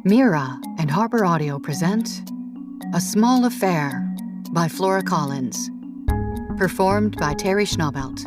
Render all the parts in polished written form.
Mira and Harper Audio present A Small Affair by Flora Collins, performed by Terry Schnaubelt.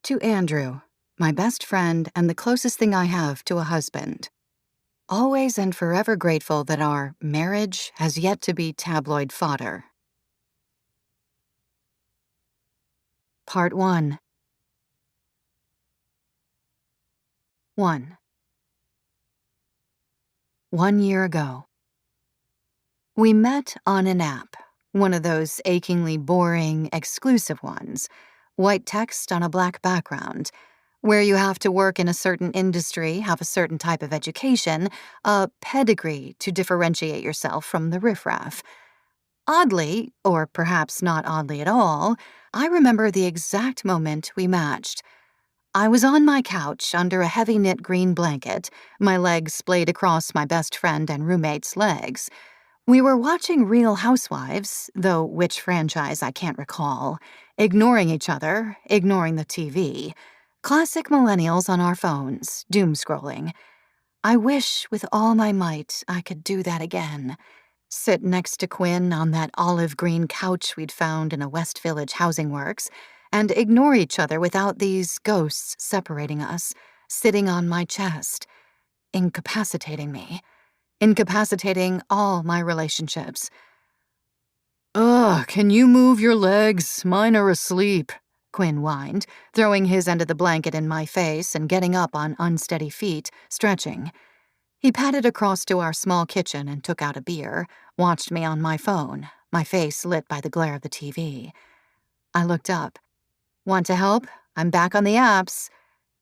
To Andrew, my best friend and the closest thing I have to a husband. Always and forever grateful that our marriage has yet to be tabloid fodder. Part 1. 1. 1 year ago. We met on an app, one of those achingly boring, exclusive ones, white text on a black background, where you have to work in a certain industry, have a certain type of education, a pedigree to differentiate yourself from the riffraff. Oddly, or perhaps not oddly at all, I remember the exact moment we matched. I was on my couch under a heavy-knit green blanket, my legs splayed across my best friend and roommate's legs. We were watching Real Housewives, though which franchise I can't recall, ignoring each other, ignoring the TV. Classic millennials on our phones, doom scrolling. I wish with all my might I could do that again. Sit next to Quinn on that olive green couch we'd found in a West Village housing works, and ignore each other without these ghosts separating us, sitting on my chest, incapacitating me. Incapacitating all my relationships. "Ugh, can you move your legs? Mine are asleep," Quinn whined, throwing his end of the blanket in my face and getting up on unsteady feet, stretching. He padded across to our small kitchen and took out a beer, watched me on my phone, my face lit by the glare of the TV. I looked up. "Want to help? I'm back on the apps."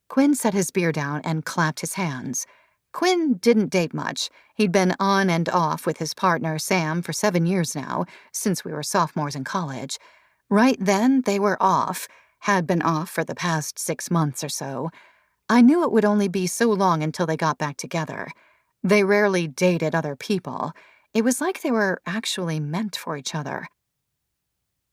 Quinn set his beer down and clapped his hands. Quinn didn't date much. He'd been on and off with his partner, Sam, for 7 years now, since we were sophomores in college. Right then, they were off, had been off for the past 6 months or so. I knew it would only be so long until they got back together. They rarely dated other people. It was like they were actually meant for each other.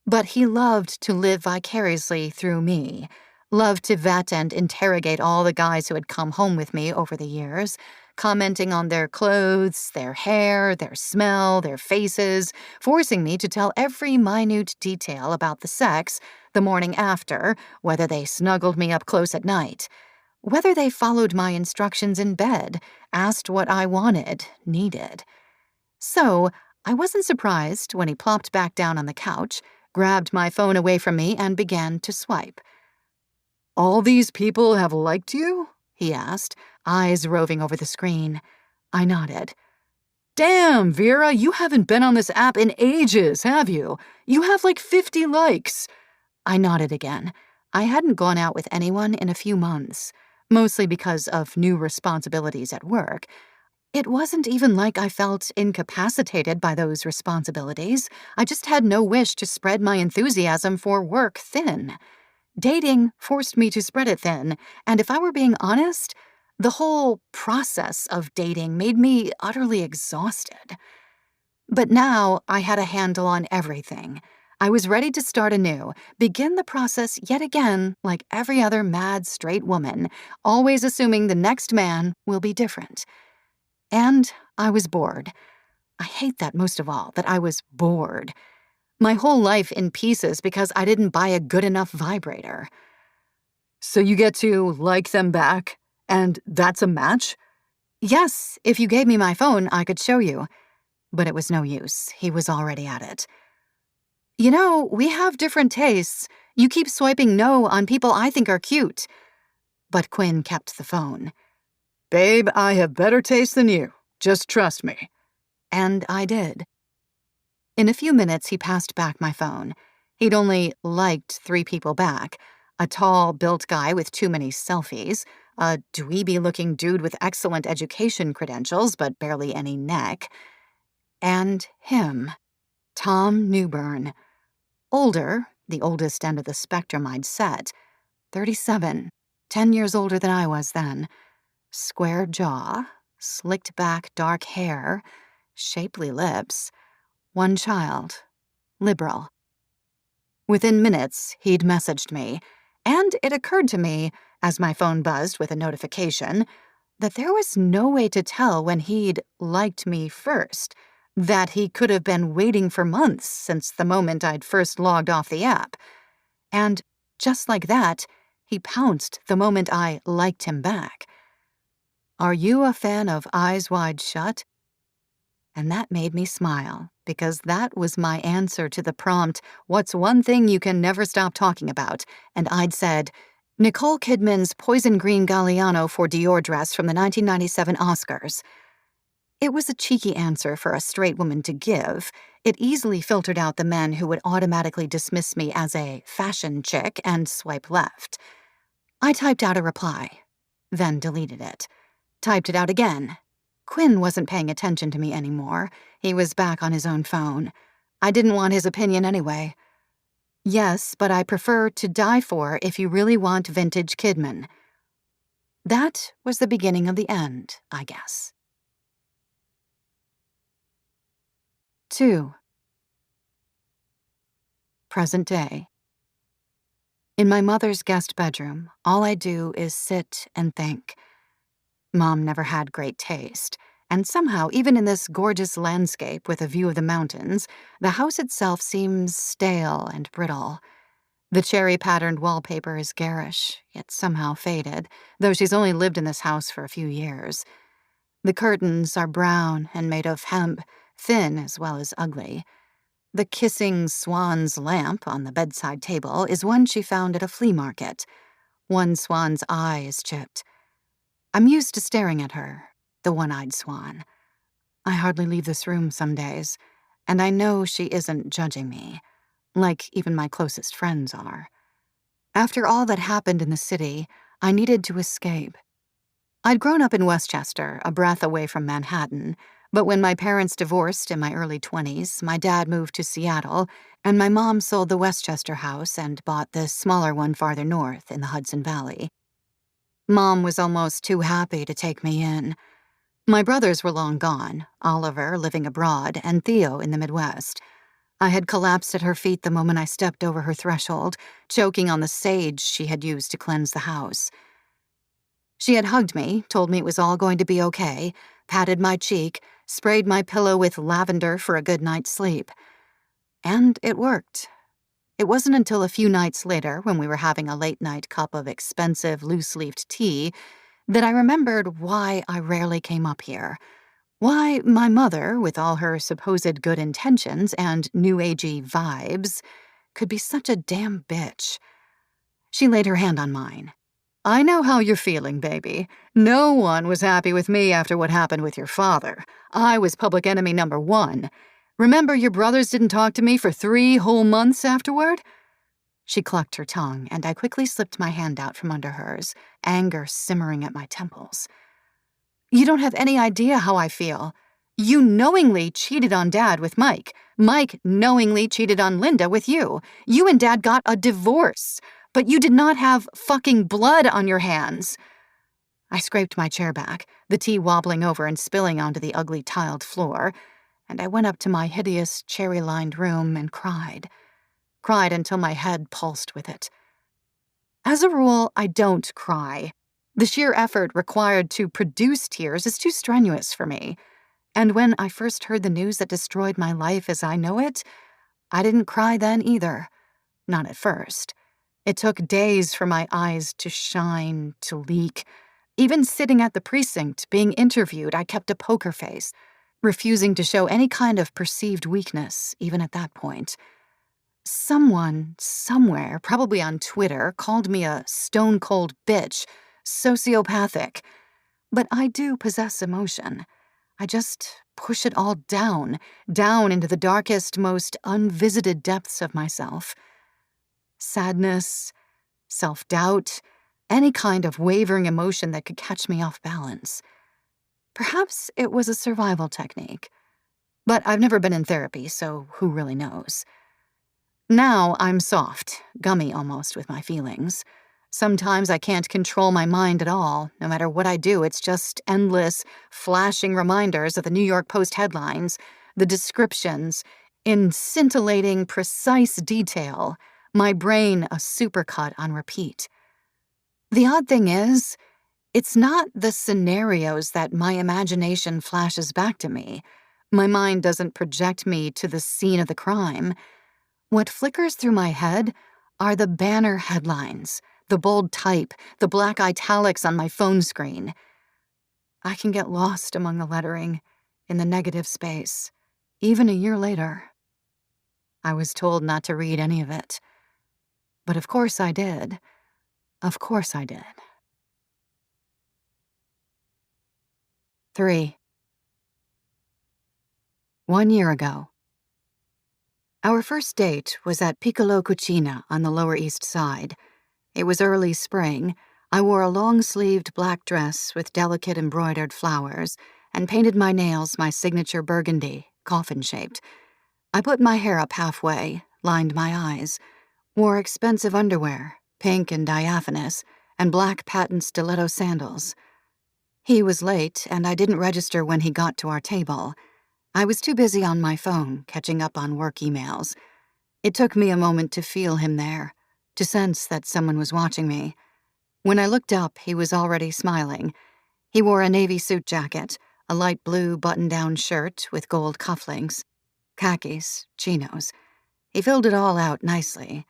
But he loved to live vicariously through me. Loved to vet and interrogate all the guys who had come home with me over the years, commenting on their clothes, their hair, their smell, their faces, forcing me to tell every minute detail about the sex the morning after, whether they snuggled me up close at night, whether they followed my instructions in bed, asked what I wanted, needed. So, I wasn't surprised when he plopped back down on the couch, grabbed my phone away from me, and began to swipe. "All these people have liked you?" he asked, eyes roving over the screen. I nodded. "Damn, Vera, you haven't been on this app in ages, have you? You have like 50 likes." I nodded again. I hadn't gone out with anyone in a few months, mostly because of new responsibilities at work. It wasn't even like I felt incapacitated by those responsibilities. I just had no wish to spread my enthusiasm for work thin. Dating forced me to spread it thin, and if I were being honest, the whole process of dating made me utterly exhausted. But now I had a handle on everything. I was ready to start anew, begin the process yet again like every other mad straight woman, always assuming the next man will be different. And I was bored. I hate that most of all, that I was bored. My whole life in pieces because I didn't buy a good enough vibrator. "So you get to like them back, and that's a match?" "Yes, if you gave me my phone, I could show you." But it was no use. He was already at it. "You know, we have different tastes. You keep swiping no on people I think are cute." But Quinn kept the phone. "Babe, I have better taste than you. Just trust me." And I did. In a few minutes, he passed back my phone. He'd only liked 3 people back: a tall, built guy with too many selfies, a dweeby-looking dude with excellent education credentials but barely any neck, and him, Tom Newbern. Older, the oldest end of the spectrum I'd set, 37. 10 years older than I was then. Square jaw, slicked back dark hair, shapely lips, one child, liberal. Within minutes, he'd messaged me, and it occurred to me, as my phone buzzed with a notification, that there was no way to tell when he'd liked me first, that he could have been waiting for months since the moment I'd first logged off the app. And just like that, he pounced the moment I liked him back. Are you a fan of Eyes Wide Shut? And that made me smile, because that was my answer to the prompt, what's one thing you can never stop talking about? And I'd said, Nicole Kidman's poison green Galliano for Dior dress from the 1997 Oscars. It was a cheeky answer for a straight woman to give. It easily filtered out the men who would automatically dismiss me as a fashion chick and swipe left. I typed out a reply, then deleted it. Typed it out again. Quinn wasn't paying attention to me anymore. He was back on his own phone. I didn't want his opinion anyway. Yes, but I prefer To Die For if you really want vintage Kidman. That was the beginning of the end, I guess. 2. Present day. In my mother's guest bedroom, all I do is sit and think. Mom never had great taste, and somehow, even in this gorgeous landscape with a view of the mountains, the house itself seems stale and brittle. The cherry-patterned wallpaper is garish, yet somehow faded, though she's only lived in this house for a few years. The curtains are brown and made of hemp, thin as well as ugly. The kissing swan's lamp on the bedside table is one she found at a flea market. One swan's eye is chipped. I'm used to staring at her, the one-eyed swan. I hardly leave this room some days, and I know she isn't judging me, like even my closest friends are. After all that happened in the city, I needed to escape. I'd grown up in Westchester, a breath away from Manhattan, but when my parents divorced in my early 20s, my dad moved to Seattle, and my mom sold the Westchester house and bought the smaller one farther north in the Hudson Valley. Mom was almost too happy to take me in. My brothers were long gone, Oliver living abroad and Theo in the Midwest. I had collapsed at her feet the moment I stepped over her threshold, choking on the sage she had used to cleanse the house. She had hugged me, told me it was all going to be okay, patted my cheek, sprayed my pillow with lavender for a good night's sleep. And it worked. It wasn't until a few nights later, when we were having a late-night cup of expensive, loose-leafed tea, that I remembered why I rarely came up here. Why my mother, with all her supposed good intentions and new-agey vibes, could be such a damn bitch. She laid her hand on mine. I know how you're feeling, baby. No one was happy with me after what happened with your father. I was public enemy number 1. Remember your brothers didn't talk to me for 3 whole months afterward? She clucked her tongue, and I quickly slipped my hand out from under hers, anger simmering at my temples. You don't have any idea how I feel. You knowingly cheated on Dad with Mike. Mike knowingly cheated on Linda with you. You and Dad got a divorce, but you did not have fucking blood on your hands. I scraped my chair back, the tea wobbling over and spilling onto the ugly tiled floor, and I went up to my hideous cherry-lined room and cried. Cried until my head pulsed with it. As a rule, I don't cry. The sheer effort required to produce tears is too strenuous for me. And when I first heard the news that destroyed my life as I know it, I didn't cry then either. Not at first. It took days for my eyes to shine, to leak. Even sitting at the precinct, being interviewed, I kept a poker face, refusing to show any kind of perceived weakness, even at that point. Someone, somewhere, probably on Twitter, called me a stone-cold bitch, sociopathic. But I do possess emotion. I just push it all down into the darkest, most unvisited depths of myself. Sadness, self-doubt, any kind of wavering emotion that could catch me off balance. Perhaps it was a survival technique. But I've never been in therapy, so who really knows? Now I'm soft, gummy almost with my feelings. Sometimes I can't control my mind at all. No matter what I do, it's just endless, flashing reminders of the New York Post headlines, the descriptions, in scintillating, precise detail, my brain a supercut on repeat. The odd thing is, it's not the scenarios that my imagination flashes back to me. My mind doesn't project me to the scene of the crime. What flickers through my head are the banner headlines, the bold type, the black italics on my phone screen. I can get lost among the lettering, in the negative space, even a year later. I was told not to read any of it. But of course I did. Of course I did. 3. 1 year ago. Our first date was at Piccolo Cucina on the Lower East Side. It was early spring. I wore a long-sleeved black dress with delicate embroidered flowers and painted my nails my signature burgundy, coffin-shaped. I put my hair up halfway, lined my eyes, wore expensive underwear, pink and diaphanous, and black patent stiletto sandals. He was late, and I didn't register when he got to our table. I was too busy on my phone, catching up on work emails. It took me a moment to feel him there, to sense that someone was watching me. When I looked up, he was already smiling. He wore a navy suit jacket, a light blue button-down shirt with gold cufflinks, khakis, chinos. He filled it all out nicely.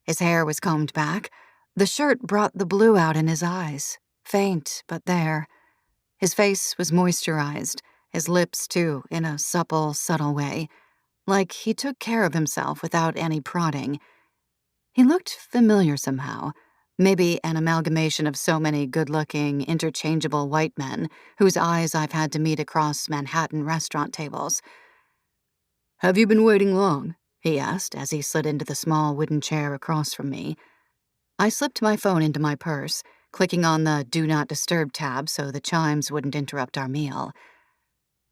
His hair was combed back. The shirt brought the blue out in his eyes, faint but there. His face was moisturized, his lips too, in a supple, subtle way, like he took care of himself without any prodding. He looked familiar somehow, maybe an amalgamation of so many good-looking, interchangeable white men whose eyes I've had to meet across Manhattan restaurant tables. "Have you been waiting long?" he asked as he slid into the small wooden chair across from me. I slipped my phone into my purse, clicking on the Do Not Disturb tab so the chimes wouldn't interrupt our meal.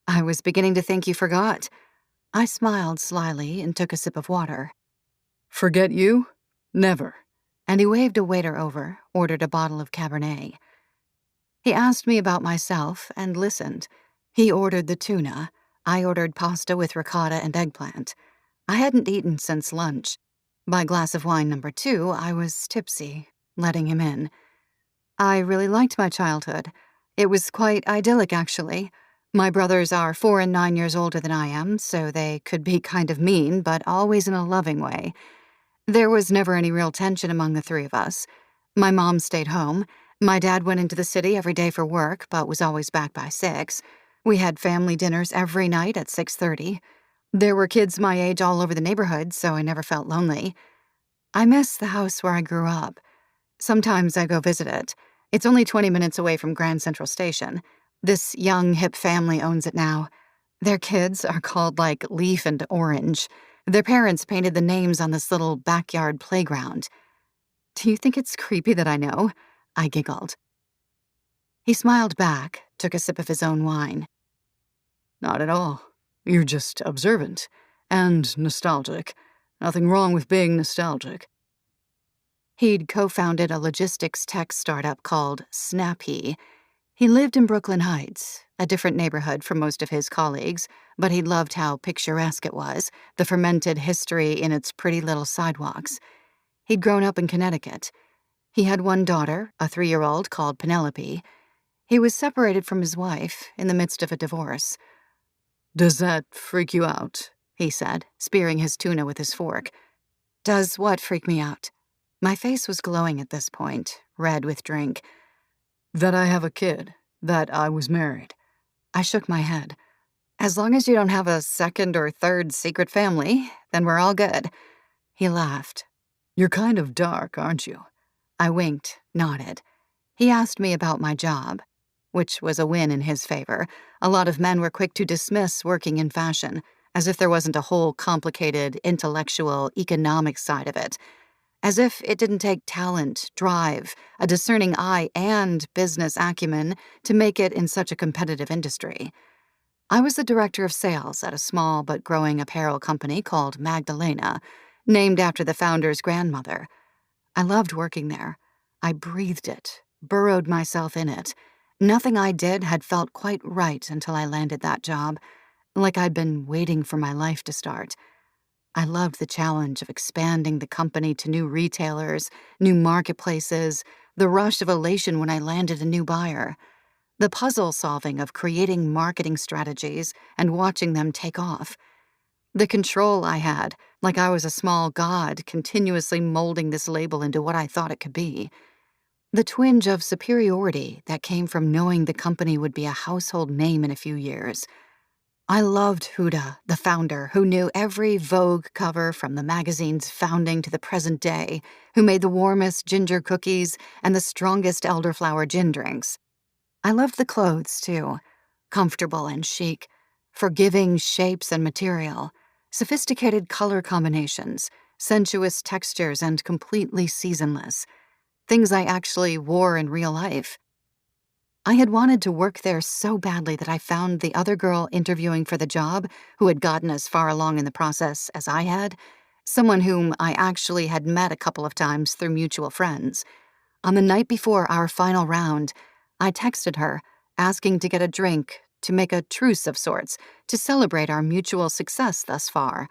"I was beginning to think you forgot." I smiled slyly and took a sip of water. "Forget you? Never." And he waved a waiter over, ordered a bottle of Cabernet. He asked me about myself and listened. He ordered the tuna. I ordered pasta with ricotta and eggplant. I hadn't eaten since lunch. By glass of wine number 2, I was tipsy, letting him in. I really liked my childhood. It was quite idyllic, actually. My brothers are 4 and 9 years older than I am, so they could be kind of mean, but always in a loving way. There was never any real tension among the 3 of us. My mom stayed home. My dad went into the city every day for work, but was always back by 6. We had family dinners every night at 6:30. There were kids my age all over the neighborhood, so I never felt lonely. I miss the house where I grew up. Sometimes I go visit it. It's only 20 minutes away from Grand Central Station. This young, hip family owns it now. Their kids are called, like, Leaf and Orange. Their parents painted the names on this little backyard playground. "Do you think it's creepy that I know?" I giggled. He smiled back, took a sip of his own wine. "Not at all. You're just observant. And nostalgic. Nothing wrong with being nostalgic." He'd co-founded a logistics tech startup called Snappy. He lived in Brooklyn Heights, a different neighborhood from most of his colleagues, but he loved how picturesque it was, the fermented history in its pretty little sidewalks. He'd grown up in Connecticut. He had one daughter, a 3-year-old called Penelope. He was separated from his wife in the midst of a divorce. "Does that freak you out?" he said, spearing his tuna with his fork. "Does what freak me out?" My face was glowing at this point, red with drink. "That I have a kid. That I was married." I shook my head. "As long as you don't have a 2nd or 3rd secret family, then we're all good." He laughed. "You're kind of dark, aren't you?" I winked, nodded. He asked me about my job, which was a win in his favor. A lot of men were quick to dismiss working in fashion, as if there wasn't a whole complicated intellectual, economic side of it. As if it didn't take talent, drive, a discerning eye, and business acumen to make it in such a competitive industry. I was the director of sales at a small but growing apparel company called Magdalena, named after the founder's grandmother. I loved working there. I breathed it, burrowed myself in it. Nothing I did had felt quite right until I landed that job, like I'd been waiting for my life to start. I loved the challenge of expanding the company to new retailers, new marketplaces, the rush of elation when I landed a new buyer, the puzzle solving of creating marketing strategies and watching them take off, the control I had, like I was a small god continuously molding this label into what I thought it could be, the twinge of superiority that came from knowing the company would be a household name in a few years. I loved Huda, the founder, who knew every Vogue cover from the magazine's founding to the present day, who made the warmest ginger cookies and the strongest elderflower gin drinks. I loved the clothes, too, comfortable and chic, forgiving shapes and material, sophisticated color combinations, sensuous textures, and completely seasonless, things I actually wore in real life. I had wanted to work there so badly that I found the other girl interviewing for the job, who had gotten as far along in the process as I had, someone whom I actually had met a couple of times through mutual friends. On the night before our final round, I texted her, asking to get a drink, to make a truce of sorts, to celebrate our mutual success thus far.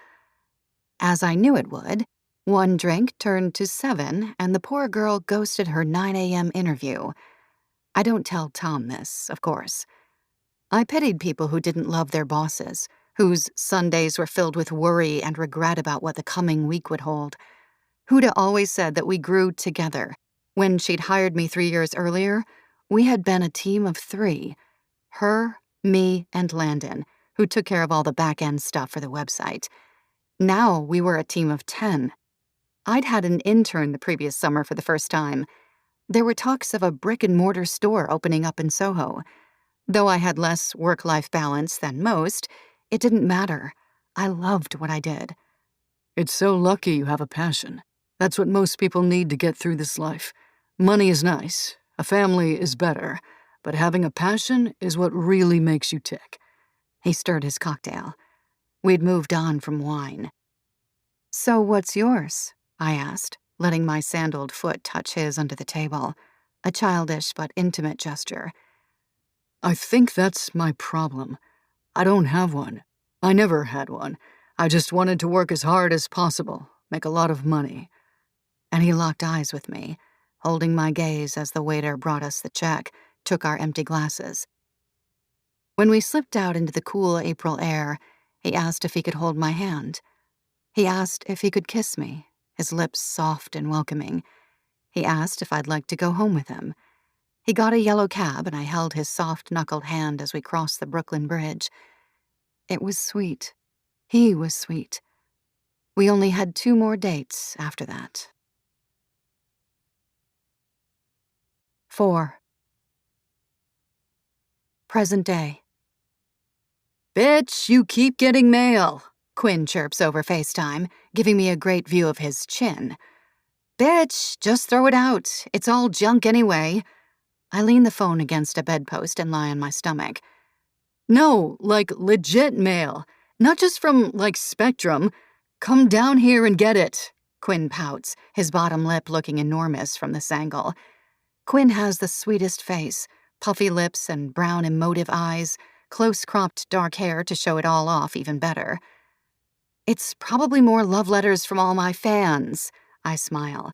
As I knew it would, one drink turned to 7, and the poor girl ghosted her 9 a.m. interview. I don't tell Tom this, of course. I pitied people who didn't love their bosses, whose Sundays were filled with worry and regret about what the coming week would hold. Huda always said that we grew together. When she'd hired me 3 years earlier, we had been a team of 3. Her, me, and Landon, who took care of all the back-end stuff for the website. Now we were a team of 10. I'd had an intern the previous summer for the first time. There were talks of a brick-and-mortar store opening up in Soho. Though I had less work-life balance than most, it didn't matter. I loved what I did. It's so lucky you have a passion. That's what most people need to get through this life. Money is nice, a family is better, but having a passion is what really makes you tick. He stirred his cocktail. We'd moved on from wine. So what's yours? I asked, letting my sandaled foot touch his under the table, a childish but intimate gesture. I think that's my problem. I don't have one. I never had one. I just wanted to work as hard as possible, make a lot of money. And he locked eyes with me, holding my gaze as the waiter brought us the check, took our empty glasses. When we slipped out into the cool April air, he asked if he could hold my hand. He asked if he could kiss me, his lips soft and welcoming. He asked if I'd like to go home with him. He got a yellow cab, and I held his soft-knuckled hand as we crossed the Brooklyn Bridge. It was sweet. He was sweet. We only had 2 more dates after that. 4. Present day. Bitch, you keep getting mail, Quinn chirps over FaceTime, giving me a great view of his chin. Bitch, just throw it out. It's all junk anyway. I lean the phone against a bedpost and lie on my stomach. No, like legit mail. Not just from, like, Spectrum. Come down here and get it. Quinn pouts, his bottom lip looking enormous from this angle. Quinn has the sweetest face, puffy lips and brown emotive eyes, close-cropped dark hair to show it all off even better. It's probably more love letters from all my fans, I smile.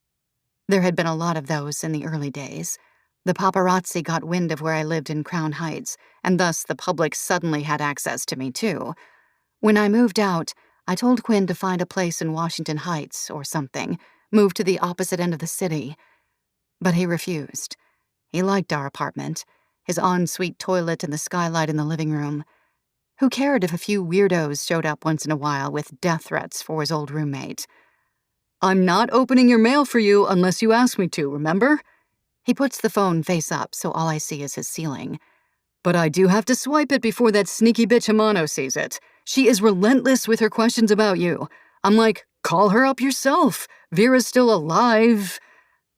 There had been a lot of those in the early days. The paparazzi got wind of where I lived in Crown Heights, and thus the public suddenly had access to me, too. When I moved out, I told Quinn to find a place in Washington Heights or something, move to the opposite end of the city. But he refused. He liked our apartment, his ensuite toilet and the skylight in the living room. Who cared if a few weirdos showed up once in a while with death threats for his old roommate? I'm not opening your mail for you unless you ask me to, remember? He puts the phone face up, so all I see is his ceiling. But I do have to swipe it before that sneaky bitch Amano sees it. She is relentless with her questions about you. I'm like, call her up yourself. Vera's still alive.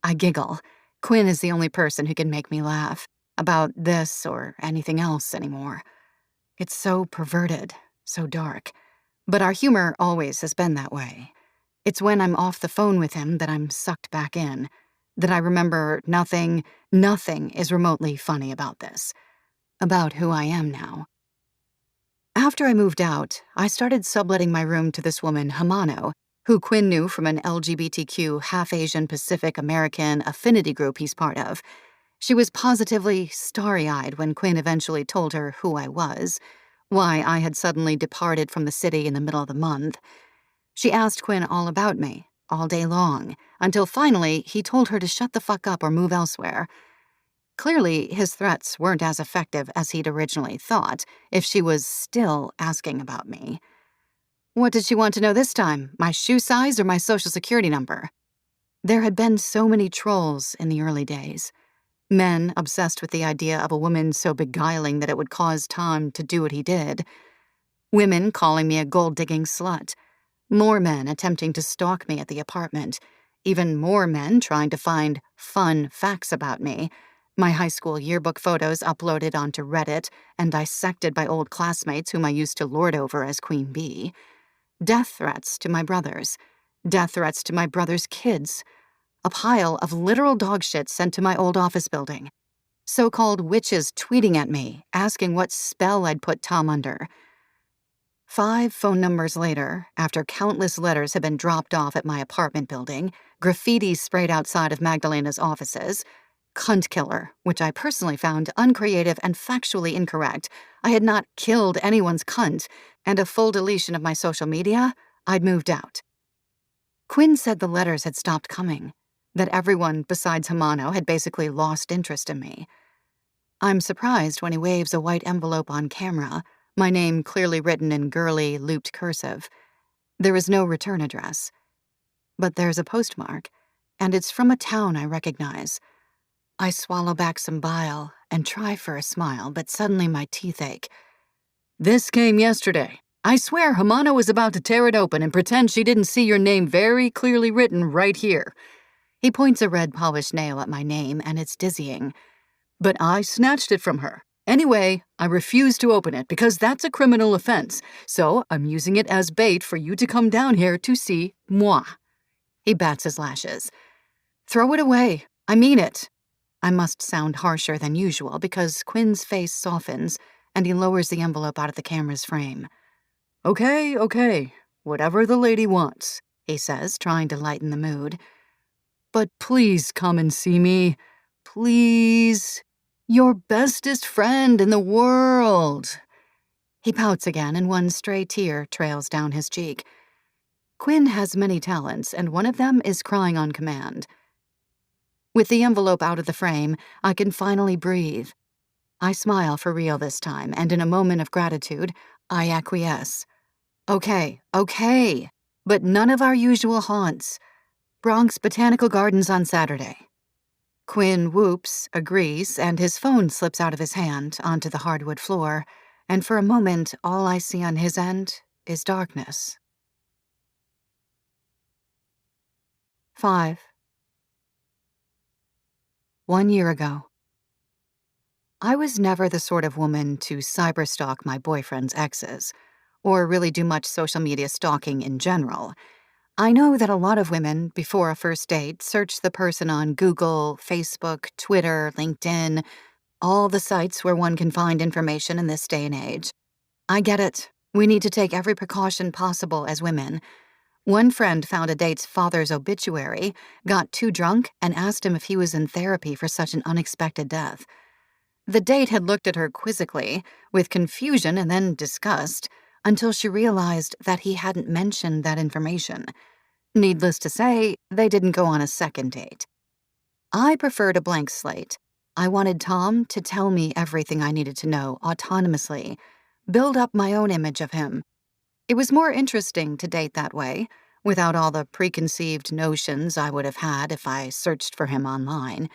I giggle. Quinn is the only person who can make me laugh about this or anything else anymore. It's so perverted, so dark. But our humor always has been that way. It's when I'm off the phone with him that I'm sucked back in. that I remember nothing is remotely funny about this, about who I am now. After I moved out, I started subletting my room to this woman, Hamano, who Quinn knew from an LGBTQ half-Asian Pacific American affinity group he's part of. She was positively starry-eyed when Quinn eventually told her who I was, why I had suddenly departed from the city in the middle of the month. She asked Quinn all about me, all day long, until finally he told her to shut the fuck up or move elsewhere. Clearly, his threats weren't as effective as he'd originally thought, if she was still asking about me. What did she want to know this time? My shoe size or my social security number? There had been so many trolls in the early days. Men obsessed with the idea of a woman so beguiling that it would cause Tom to do what he did. Women calling me a gold-digging slut. More men attempting to stalk me at the apartment. Even more men trying to find fun facts about me. My high school yearbook photos uploaded onto Reddit and dissected by old classmates whom I used to lord over as Queen Bee. Death threats to my brothers. Death threats to my brothers' kids. A pile of literal dog shit sent to my old office building. So-called witches tweeting at me, asking what spell I'd put Tom under. 5 phone numbers later, after countless letters had been dropped off at my apartment building, graffiti sprayed outside of Magdalena's offices, cunt killer, which I personally found uncreative and factually incorrect. I had not killed anyone's cunt, and a full deletion of my social media, I'd moved out. Quinn said the letters had stopped coming, that everyone besides Hamano had basically lost interest in me. I'm surprised when he waves a white envelope on camera, my name clearly written in girly, looped cursive. There is no return address. But there's a postmark, and it's from a town I recognize. I swallow back some bile and try for a smile, but suddenly my teeth ache. This came yesterday. I swear Hamano was about to tear it open and pretend she didn't see your name very clearly written right here. He points a red polished nail at my name, and it's dizzying. But I snatched it from her. Anyway, I refuse to open it because that's a criminal offense, so I'm using it as bait for you to come down here to see moi. He bats his lashes. Throw it away. I mean it. I must sound harsher than usual because Quinn's face softens, and he lowers the envelope out of the camera's frame. Okay. Whatever the lady wants, he says, trying to lighten the mood. But please come and see me. Please. Your bestest friend in the world. He pouts again, and one stray tear trails down his cheek. Quinn has many talents, and one of them is crying on command. With the envelope out of the frame, I can finally breathe. I smile for real this time, and in a moment of gratitude, I acquiesce. Okay, but none of our usual haunts. Bronx Botanical Gardens on Saturday. Quinn whoops, agrees, and his phone slips out of his hand onto the hardwood floor, and for a moment, all I see on his end is darkness. 5. 1 year ago. I was never the sort of woman to cyberstalk my boyfriend's exes, or really do much social media stalking in general. I know that a lot of women, before a first date, search the person on Google, Facebook, Twitter, LinkedIn, all the sites where one can find information in this day and age. I get it. We need to take every precaution possible as women. One friend found a date's father's obituary, got too drunk, and asked him if he was in therapy for such an unexpected death. The date had looked at her quizzically, with confusion and then disgust, until she realized that he hadn't mentioned that information. Needless to say, they didn't go on a second date. I preferred a blank slate. I wanted Tom to tell me everything I needed to know autonomously, build up my own image of him. It was more interesting to date that way, without all the preconceived notions I would have had if I searched for him online.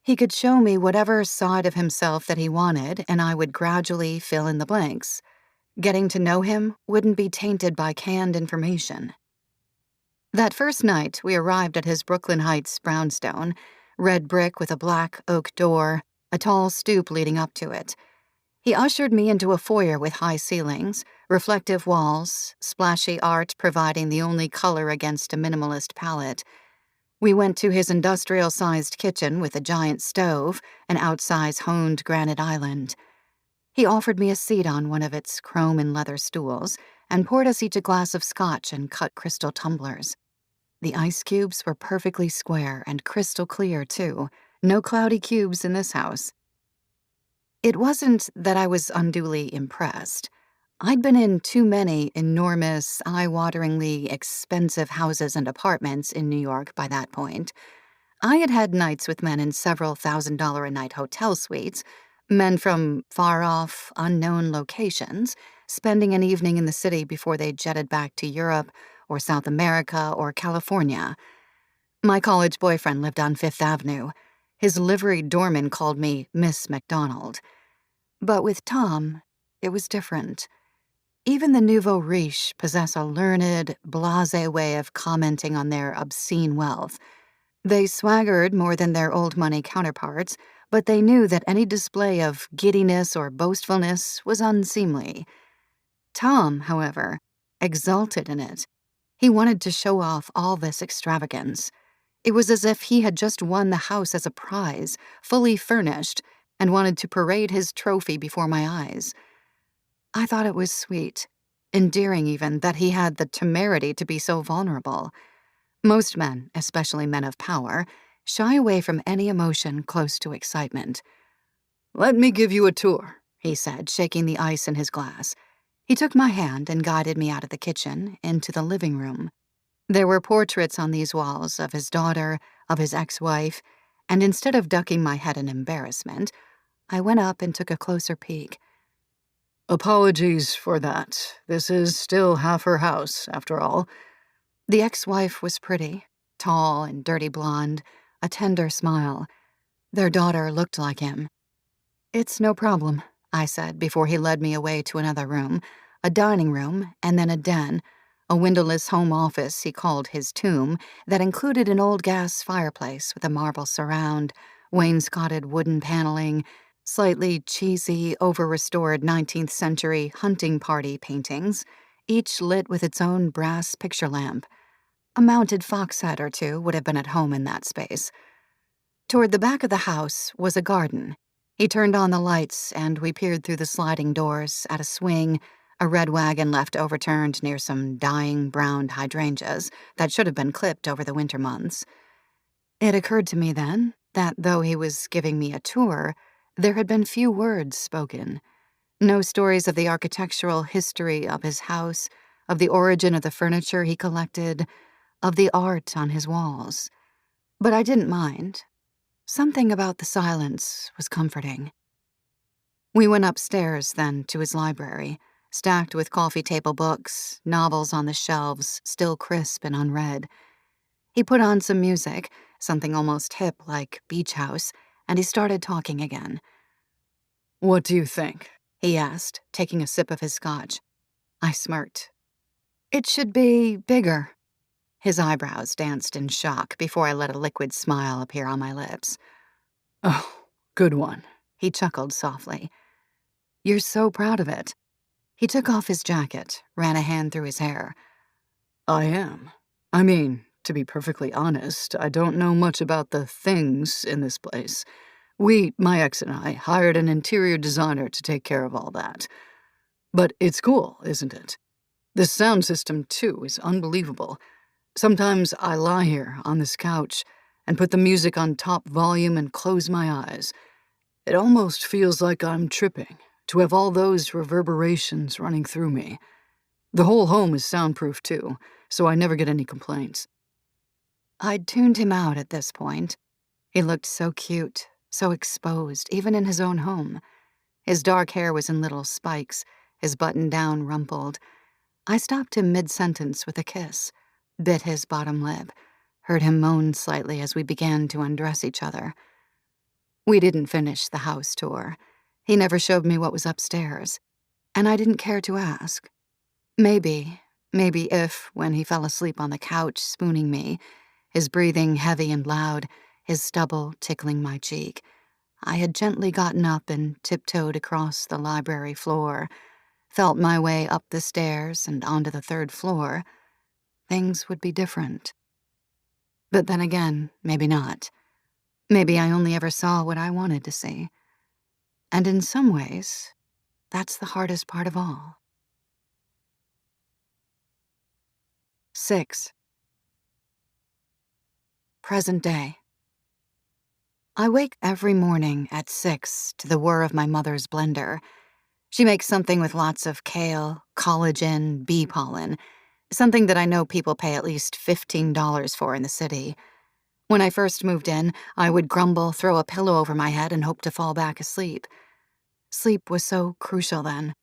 He could show me whatever side of himself that he wanted, and I would gradually fill in the blanks. Getting to know him wouldn't be tainted by canned information. That first night, we arrived at his Brooklyn Heights brownstone, red brick with a black oak door, a tall stoop leading up to it. He ushered me into a foyer with high ceilings, reflective walls, splashy art providing the only color against a minimalist palette. We went to his industrial-sized kitchen with a giant stove, an outsize honed granite island. He offered me a seat on one of its chrome and leather stools and poured us each a glass of scotch in cut crystal tumblers. The ice cubes were perfectly square and crystal clear, too. No cloudy cubes in this house. It wasn't that I was unduly impressed. I'd been in too many enormous, eye-wateringly expensive houses and apartments in New York by that point. I had had nights with men in several $1,000-a-night hotel suites, men from far-off, unknown locations, spending an evening in the city before they jetted back to Europe or South America or California. My college boyfriend lived on Fifth Avenue. His liveried doorman called me Miss McDonald. But with Tom, it was different. Even the nouveau riche possess a learned, blasé way of commenting on their obscene wealth. They swaggered more than their old money counterparts, but they knew that any display of giddiness or boastfulness was unseemly. Tom, however, exulted in it. He wanted to show off all this extravagance. It was as if he had just won the house as a prize, fully furnished, and wanted to parade his trophy before my eyes. I thought it was sweet, endearing even, that he had the temerity to be so vulnerable. Most men, especially men of power, shy away from any emotion close to excitement. "Let me give you a tour," he said, shaking the ice in his glass. He took my hand and guided me out of the kitchen, into the living room. There were portraits on these walls of his daughter, of his ex-wife, and instead of ducking my head in embarrassment, I went up and took a closer peek. "Apologies for that. This is still half her house, after all." The ex-wife was pretty, tall and dirty blonde, a tender smile. Their daughter looked like him. "It's no problem," I said before he led me away to another room, a dining room, and then a den, a windowless home office he called his tomb, that included an old gas fireplace with a marble surround, wainscoted wooden paneling, slightly cheesy, over-restored 19th century hunting party paintings, each lit with its own brass picture lamp. A mounted fox head or two would have been at home in that space. Toward the back of the house was a garden. He turned on the lights, and we peered through the sliding doors at a swing, a red wagon left overturned near some dying brown hydrangeas that should have been clipped over the winter months. It occurred to me then that though he was giving me a tour, there had been few words spoken. No stories of the architectural history of his house, of the origin of the furniture he collected, of the art on his walls. But I didn't mind. Something about the silence was comforting. We went upstairs, then, to his library, stacked with coffee table books, novels on the shelves, still crisp and unread. He put on some music, something almost hip like Beach House, and he started talking again. "What do you think?" he asked, taking a sip of his scotch. I smirked. "It should be bigger." His eyebrows danced in shock before I let a liquid smile appear on my lips. "Oh, good one." He chuckled softly. "You're so proud of it." He took off his jacket, ran a hand through his hair. "I am. I mean, to be perfectly honest, I don't know much about the things in this place. My ex and I, hired an interior designer to take care of all that. But it's cool, isn't it? This sound system, too, is unbelievable. Sometimes I lie here on this couch and put the music on top volume and close my eyes. It almost feels like I'm tripping to have all those reverberations running through me. The whole home is soundproof, too, so I never get any complaints." I'd tuned him out at this point. He looked so cute, so exposed, even in his own home. His dark hair was in little spikes, his button-down rumpled. I stopped him mid-sentence with a kiss, bit his bottom lip, heard him moan slightly as we began to undress each other. We didn't finish the house tour. He never showed me what was upstairs, and I didn't care to ask. Maybe if, when he fell asleep on the couch spooning me, his breathing heavy and loud, his stubble tickling my cheek, I had gently gotten up and tiptoed across the library floor, felt my way up the stairs and onto the third floor, things would be different. But then again, maybe not. Maybe I only ever saw what I wanted to see. And in some ways, that's the hardest part of all. 6. Present day. I wake every morning at 6 to the whir of my mother's blender. She makes something with lots of kale, collagen, bee pollen, something that I know people pay at least $15 for in the city. When I first moved in, I would grumble, throw a pillow over my head, and hope to fall back asleep. Sleep was so crucial then.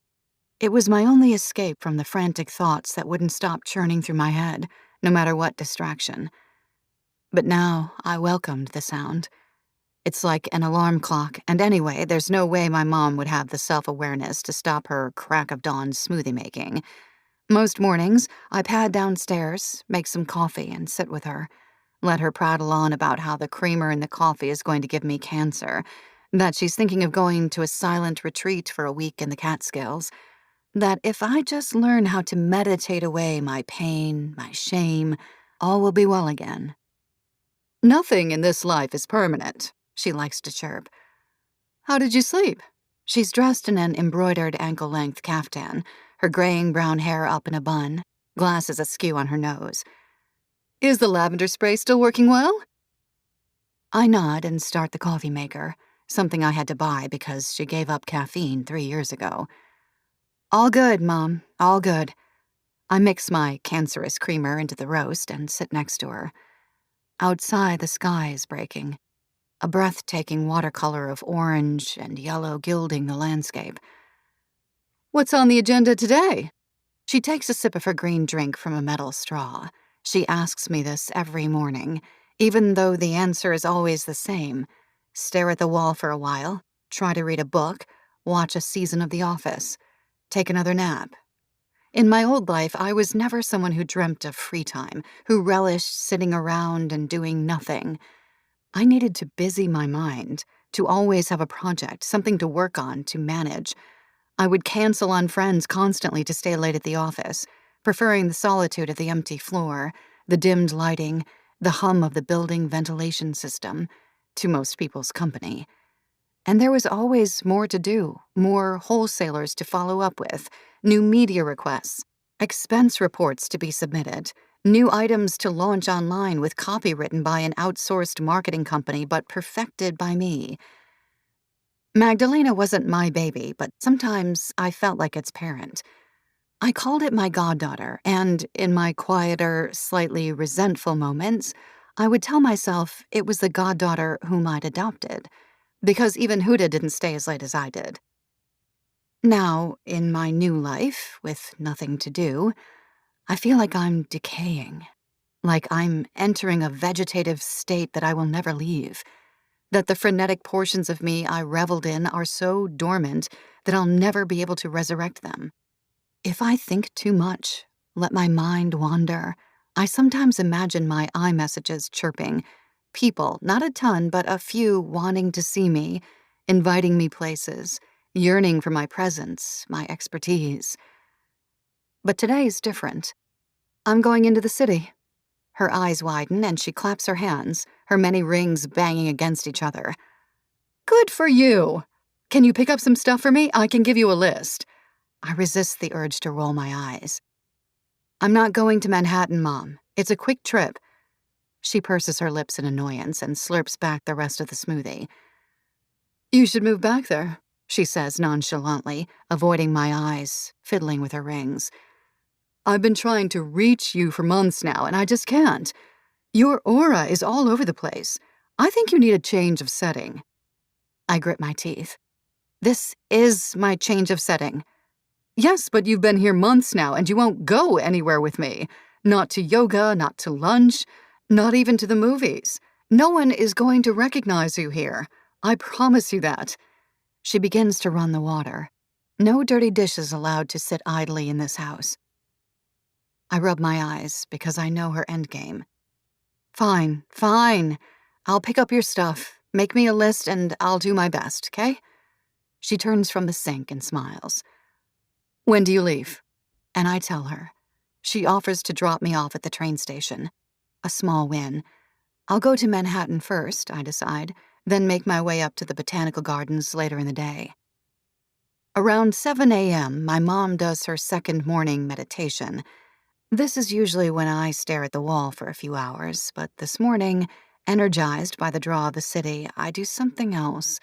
It was my only escape from the frantic thoughts that wouldn't stop churning through my head, no matter what distraction. But now I welcomed the sound. It's like an alarm clock, and anyway, there's no way my mom would have the self-awareness to stop her crack of dawn smoothie making. Most mornings, I pad downstairs, make some coffee, and sit with her. Let her prattle on about how the creamer in the coffee is going to give me cancer, that she's thinking of going to a silent retreat for a week in the Catskills, that if I just learn how to meditate away my pain, my shame, all will be well again. Nothing in this life is permanent, she likes to chirp. How did you sleep? She's dressed in an embroidered ankle-length caftan, her graying brown hair up in a bun, glasses askew on her nose. Is the lavender spray still working well? I nod and start the coffee maker, something I had to buy because she gave up caffeine 3 years ago. All good, Mom, all good. I mix my cancerous creamer into the roast and sit next to her. Outside, the sky is breaking, a breathtaking watercolor of orange and yellow gilding the landscape. What's on the agenda today? She takes a sip of her green drink from a metal straw. She asks me this every morning, even though the answer is always the same. Stare at the wall for a while, try to read a book, watch a season of The Office, take another nap. In my old life, I was never someone who dreamt of free time, who relished sitting around and doing nothing. I needed to busy my mind, to always have a project, something to work on, to manage. I would cancel on friends constantly to stay late at the office, preferring the solitude of the empty floor, the dimmed lighting, the hum of the building ventilation system, to most people's company. And there was always more to do, more wholesalers to follow up with, new media requests, expense reports to be submitted, new items to launch online with copy written by an outsourced marketing company but perfected by me. Magdalena wasn't my baby, but sometimes I felt like its parent. I called it my goddaughter, and in my quieter, slightly resentful moments, I would tell myself it was the goddaughter whom I'd adopted, because even Huda didn't stay as late as I did. Now, in my new life, with nothing to do, I feel like I'm decaying, like I'm entering a vegetative state that I will never leave, that the frenetic portions of me I reveled in are so dormant that I'll never be able to resurrect them. If I think too much, let my mind wander, I sometimes imagine my iMessages chirping, people, not a ton, but a few wanting to see me, inviting me places, yearning for my presence, my expertise. But today's different. I'm going into the city. Her eyes widen and she claps her hands, her many rings banging against each other. Good for you! Can you pick up some stuff for me? I can give you a list. I resist the urge to roll my eyes. I'm not going to Manhattan, Mom. It's a quick trip. She purses her lips in annoyance and slurps back the rest of the smoothie. You should move back there, she says nonchalantly, avoiding my eyes, fiddling with her rings. I've been trying to reach you for months now, and I just can't. Your aura is all over the place. I think you need a change of setting. I grit my teeth. This is my change of setting. Yes, but you've been here months now, and you won't go anywhere with me. Not to yoga, not to lunch, not even to the movies. No one is going to recognize you here. I promise you that. She begins to run the water. No dirty dishes allowed to sit idly in this house. I rub my eyes because I know her endgame. Fine, fine. I'll pick up your stuff. Make me a list and I'll do my best, okay? She turns from the sink and smiles. When do you leave? And I tell her. She offers to drop me off at the train station. A small win. I'll go to Manhattan first, I decide, then make my way up to the botanical gardens later in the day. Around 7 a.m., my mom does her second morning meditation. This is usually when I stare at the wall for a few hours, but this morning, energized by the draw of the city, I do something else.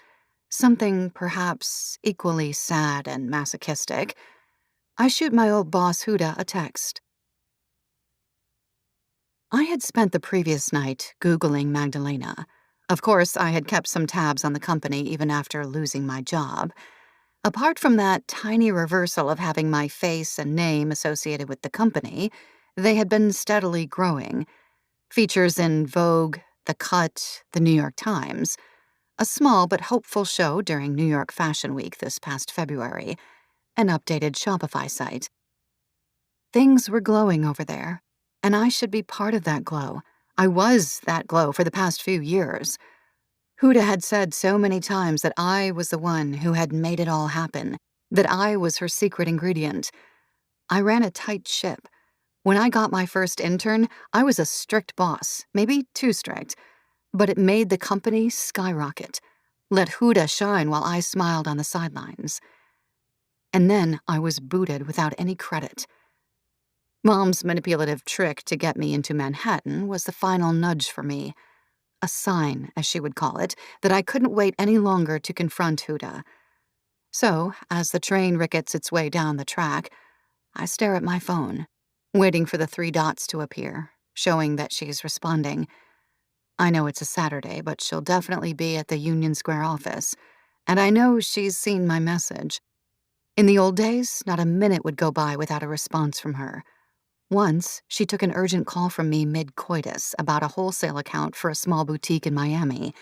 Something perhaps equally sad and masochistic. I shoot my old boss Huda a text. I had spent the previous night Googling Magdalena. Of course, I had kept some tabs on the company even after losing my job. Apart from that tiny reversal of having my face and name associated with the company, they had been steadily growing. Features in Vogue, The Cut, The New York Times, a small but hopeful show during New York Fashion Week this past February, an updated Shopify site. Things were glowing over there, and I should be part of that glow. I was that glow for the past few years. Huda had said so many times that I was the one who had made it all happen, that I was her secret ingredient. I ran a tight ship. When I got my first intern, I was a strict boss, maybe too strict, but it made the company skyrocket. Let Huda shine while I smiled on the sidelines. And then I was booted without any credit. Mom's manipulative trick to get me into Manhattan was the final nudge for me. A sign, as she would call it, that I couldn't wait any longer to confront Huda. So, as the train rickets its way down the track, I stare at my phone, waiting for the 3 dots to appear, showing that she's responding. I know it's a Saturday, but she'll definitely be at the Union Square office, and I know she's seen my message. In the old days, not a minute would go by without a response from her. Once, she took an urgent call from me mid-coitus about a wholesale account for a small boutique in Miami.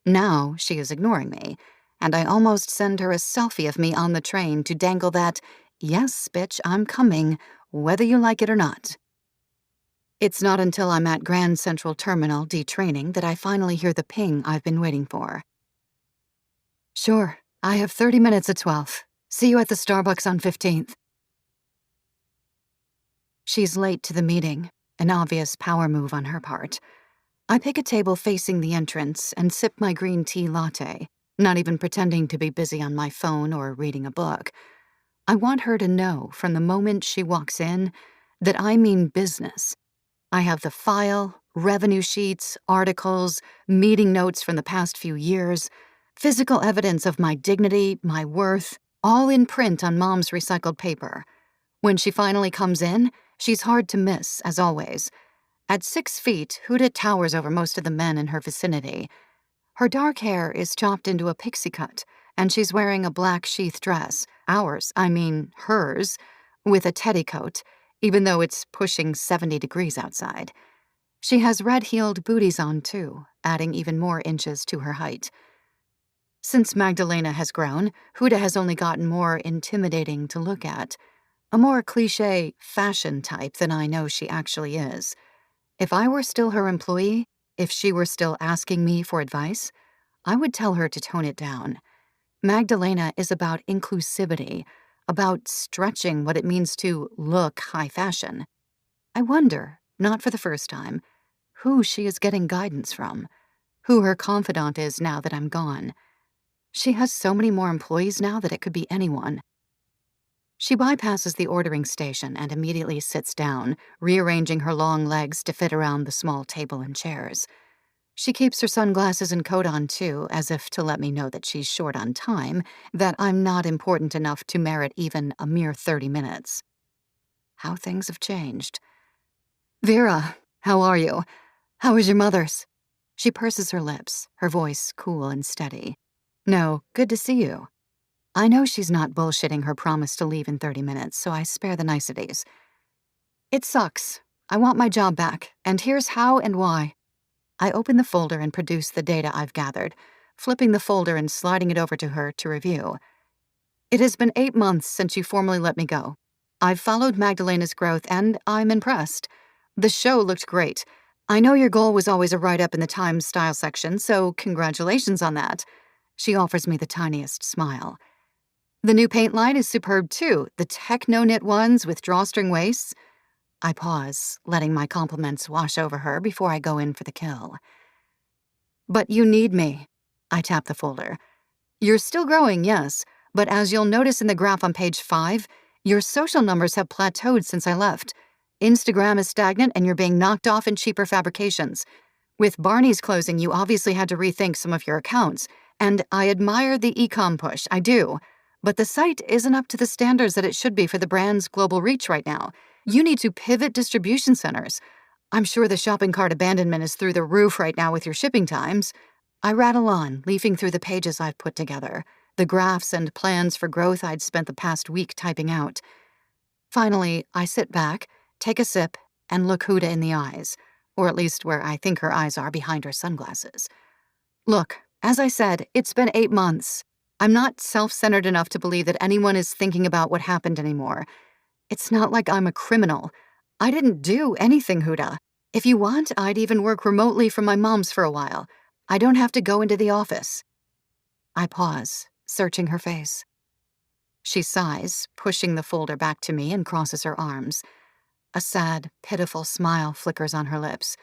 Now, she is ignoring me, and I almost send her a selfie of me on the train to dangle that, "Yes, bitch, I'm coming, whether you like it or not." It's not until I'm at Grand Central Terminal detraining that I finally hear the ping I've been waiting for. "Sure, I have 30 minutes at 12. See you at the Starbucks on 15th. She's late to the meeting, an obvious power move on her part. I pick a table facing the entrance and sip my green tea latte, not even pretending to be busy on my phone or reading a book. I want her to know from the moment she walks in that I mean business. I have the file, revenue sheets, articles, meeting notes from the past few years, physical evidence of my dignity, my worth, all in print on Mom's recycled paper. When she finally comes in, she's hard to miss, as always. At 6 feet, Huda towers over most of the men in her vicinity. Her dark hair is chopped into a pixie cut, and she's wearing a black sheath dress, hers, with a teddycoat, even though it's pushing 70 degrees outside. She has red-heeled booties on, too, adding even more inches to her height. Since Magdalena has grown, Huda has only gotten more intimidating to look at. A more cliché fashion type than I know she actually is. If I were still her employee, if she were still asking me for advice, I would tell her to tone it down. Magdalena is about inclusivity, about stretching what it means to look high fashion. I wonder, not for the first time, who she is getting guidance from, who her confidant is now that I'm gone. She has so many more employees now that it could be anyone. She bypasses the ordering station and immediately sits down, rearranging her long legs to fit around the small table and chairs. She keeps her sunglasses and coat on, too, as if to let me know that she's short on time, that I'm not important enough to merit even a mere 30 minutes. How things have changed. "Vera, how are you? How is your mother's?" She purses her lips, her voice cool and steady. "No, good to see you." I know she's not bullshitting her promise to leave in 30 minutes, so I spare the niceties. "It sucks. I want my job back, and here's how and why." I open the folder and produce the data I've gathered, flipping the folder and sliding it over to her to review. "It has been 8 months since you formally let me go. I've followed Magdalena's growth, and I'm impressed. The show looked great. I know your goal was always a write-up in the Times style section, so congratulations on that." She offers me the tiniest smile. "The new paint line is superb, too, the techno-knit ones with drawstring waists." I pause, letting my compliments wash over her before I go in for the kill. But you need me. I tap the folder. You're still growing, yes, but as you'll notice in the graph on page 5, your social numbers have plateaued since I left. Instagram is stagnant and you're being knocked off in cheaper fabrications. With Barney's closing, you obviously had to rethink some of your accounts, and I admire the e-com push, I do. But the site isn't up to the standards that it should be for the brand's global reach right now. You need to pivot distribution centers. I'm sure the shopping cart abandonment is through the roof right now with your shipping times. I rattle on, leafing through the pages I've put together, the graphs and plans for growth I'd spent the past week typing out. Finally, I sit back, take a sip, and look Huda in the eyes, or at least where I think her eyes are behind her sunglasses. Look, as I said, it's been 8 months. I'm not self-centered enough to believe that anyone is thinking about what happened anymore. It's not like I'm a criminal. I didn't do anything, Huda. If you want, I'd even work remotely from my mom's for a while. I don't have to go into the office. I pause, searching her face. She sighs, pushing the folder back to me and crosses her arms. A sad, pitiful smile flickers on her lips.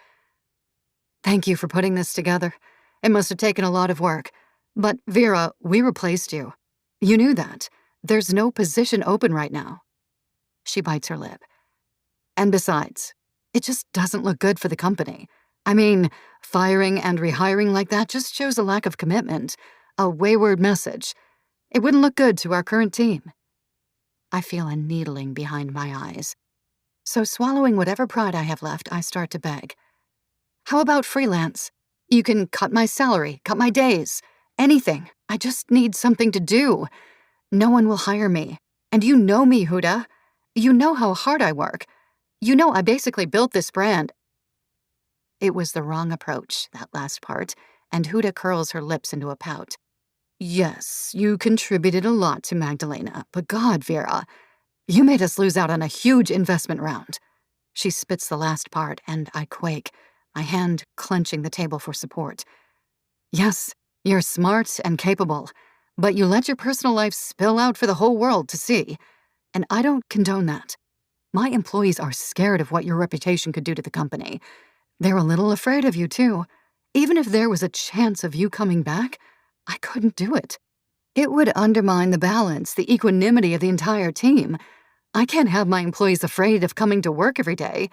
Thank you for putting this together. It must have taken a lot of work. But, Vera, we replaced you. You knew that. There's no position open right now. She bites her lip. And besides, it just doesn't look good for the company. I mean, firing and rehiring like that just shows a lack of commitment, a wayward message. It wouldn't look good to our current team. I feel a needling behind my eyes. So swallowing whatever pride I have left, I start to beg. How about freelance? You can cut my salary, cut my days, anything. I just need something to do. No one will hire me. And you know me, Huda. You know how hard I work. You know I basically built this brand. It was the wrong approach, that last part, and Huda curls her lips into a pout. Yes, you contributed a lot to Magdalena, but God, Vera, you made us lose out on a huge investment round. She spits the last part, and I quake, my hand clenching the table for support. Yes, you're smart and capable, but you let your personal life spill out for the whole world to see, and I don't condone that. My employees are scared of what your reputation could do to the company. They're a little afraid of you, too. Even if there was a chance of you coming back, I couldn't do it. It would undermine the balance, the equanimity of the entire team. I can't have my employees afraid of coming to work every day.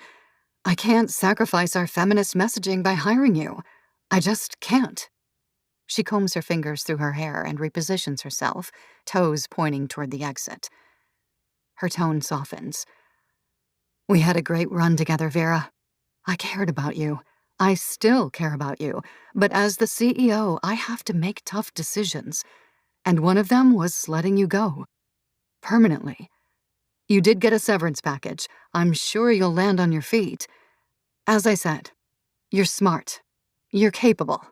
I can't sacrifice our feminist messaging by hiring you. I just can't. She combs her fingers through her hair and repositions herself, toes pointing toward the exit. Her tone softens. We had a great run together, Vera. I cared about you. I still care about you. But as the CEO, I have to make tough decisions. And one of them was letting you go. Permanently. You did get a severance package. I'm sure you'll land on your feet. As I said, you're smart. You're capable.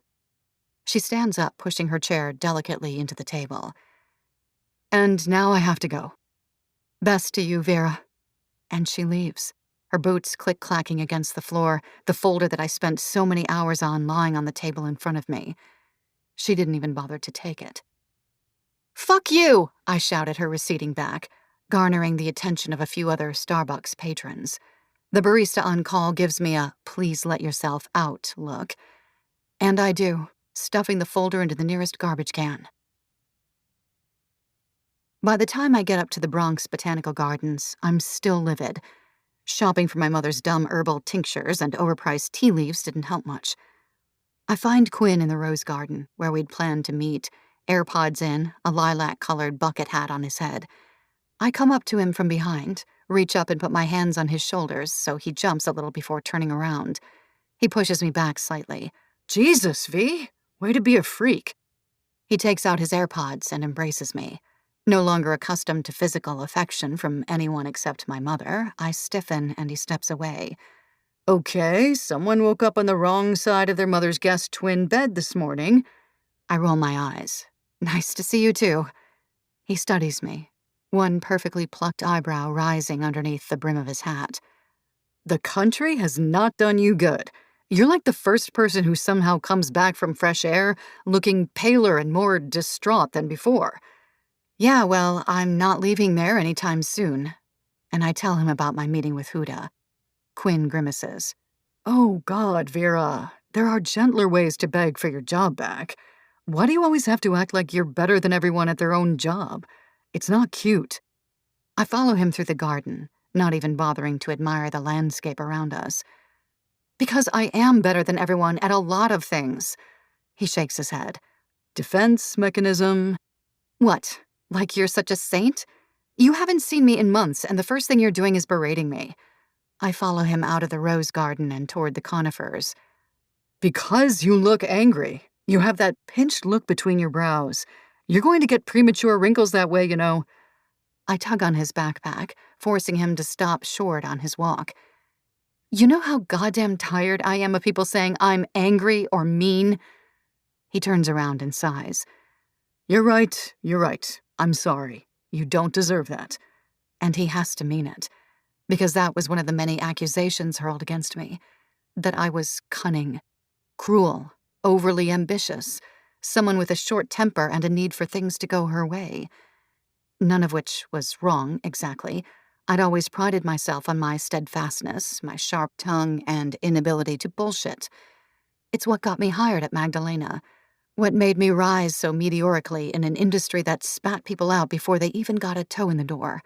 She stands up, pushing her chair delicately into the table. And now I have to go. Best to you, Vera. And she leaves, her boots click-clacking against the floor, the folder that I spent so many hours on lying on the table in front of me. She didn't even bother to take it. Fuck you! I shouted her receding back, garnering the attention of a few other Starbucks patrons. The barista on call gives me a please let yourself out look. And I do, stuffing the folder into the nearest garbage can. By the time I get up to the Bronx Botanical Gardens, I'm still livid. Shopping for my mother's dumb herbal tinctures and overpriced tea leaves didn't help much. I find Quinn in the rose garden, where we'd planned to meet, AirPods in, a lilac-colored bucket hat on his head. I come up to him from behind, reach up and put my hands on his shoulders so he jumps a little before turning around. He pushes me back slightly. Jesus, V! Way to be a freak. He takes out his AirPods and embraces me. No longer accustomed to physical affection from anyone except my mother, I stiffen and he steps away. Okay, someone woke up on the wrong side of their mother's guest twin bed this morning. I roll my eyes. Nice to see you too. He studies me, one perfectly plucked eyebrow rising underneath the brim of his hat. The country has not done you good. You're like the first person who somehow comes back from fresh air looking paler and more distraught than before. Yeah, well, I'm not leaving there anytime soon. And I tell him about my meeting with Huda. Quinn grimaces. Oh, God, Vera. There are gentler ways to beg for your job back. Why do you always have to act like you're better than everyone at their own job? It's not cute. I follow him through the garden, not even bothering to admire the landscape around us. Because I am better than everyone at a lot of things. He shakes his head. Defense mechanism. What? Like you're such a saint? You haven't seen me in months, and the first thing you're doing is berating me. I follow him out of the rose garden and toward the conifers. Because you look angry. You have that pinched look between your brows. You're going to get premature wrinkles that way, you know. I tug on his backpack, forcing him to stop short on his walk. You know how goddamn tired I am of people saying I'm angry or mean? He turns around and sighs. You're right. I'm sorry. You don't deserve that. And he has to mean it, because that was one of the many accusations hurled against me. That I was cunning, cruel, overly ambitious, someone with a short temper and a need for things to go her way. None of which was wrong, exactly. I'd always prided myself on my steadfastness, my sharp tongue, and inability to bullshit. It's what got me hired at Magdalena, what made me rise so meteorically in an industry that spat people out before they even got a toe in the door.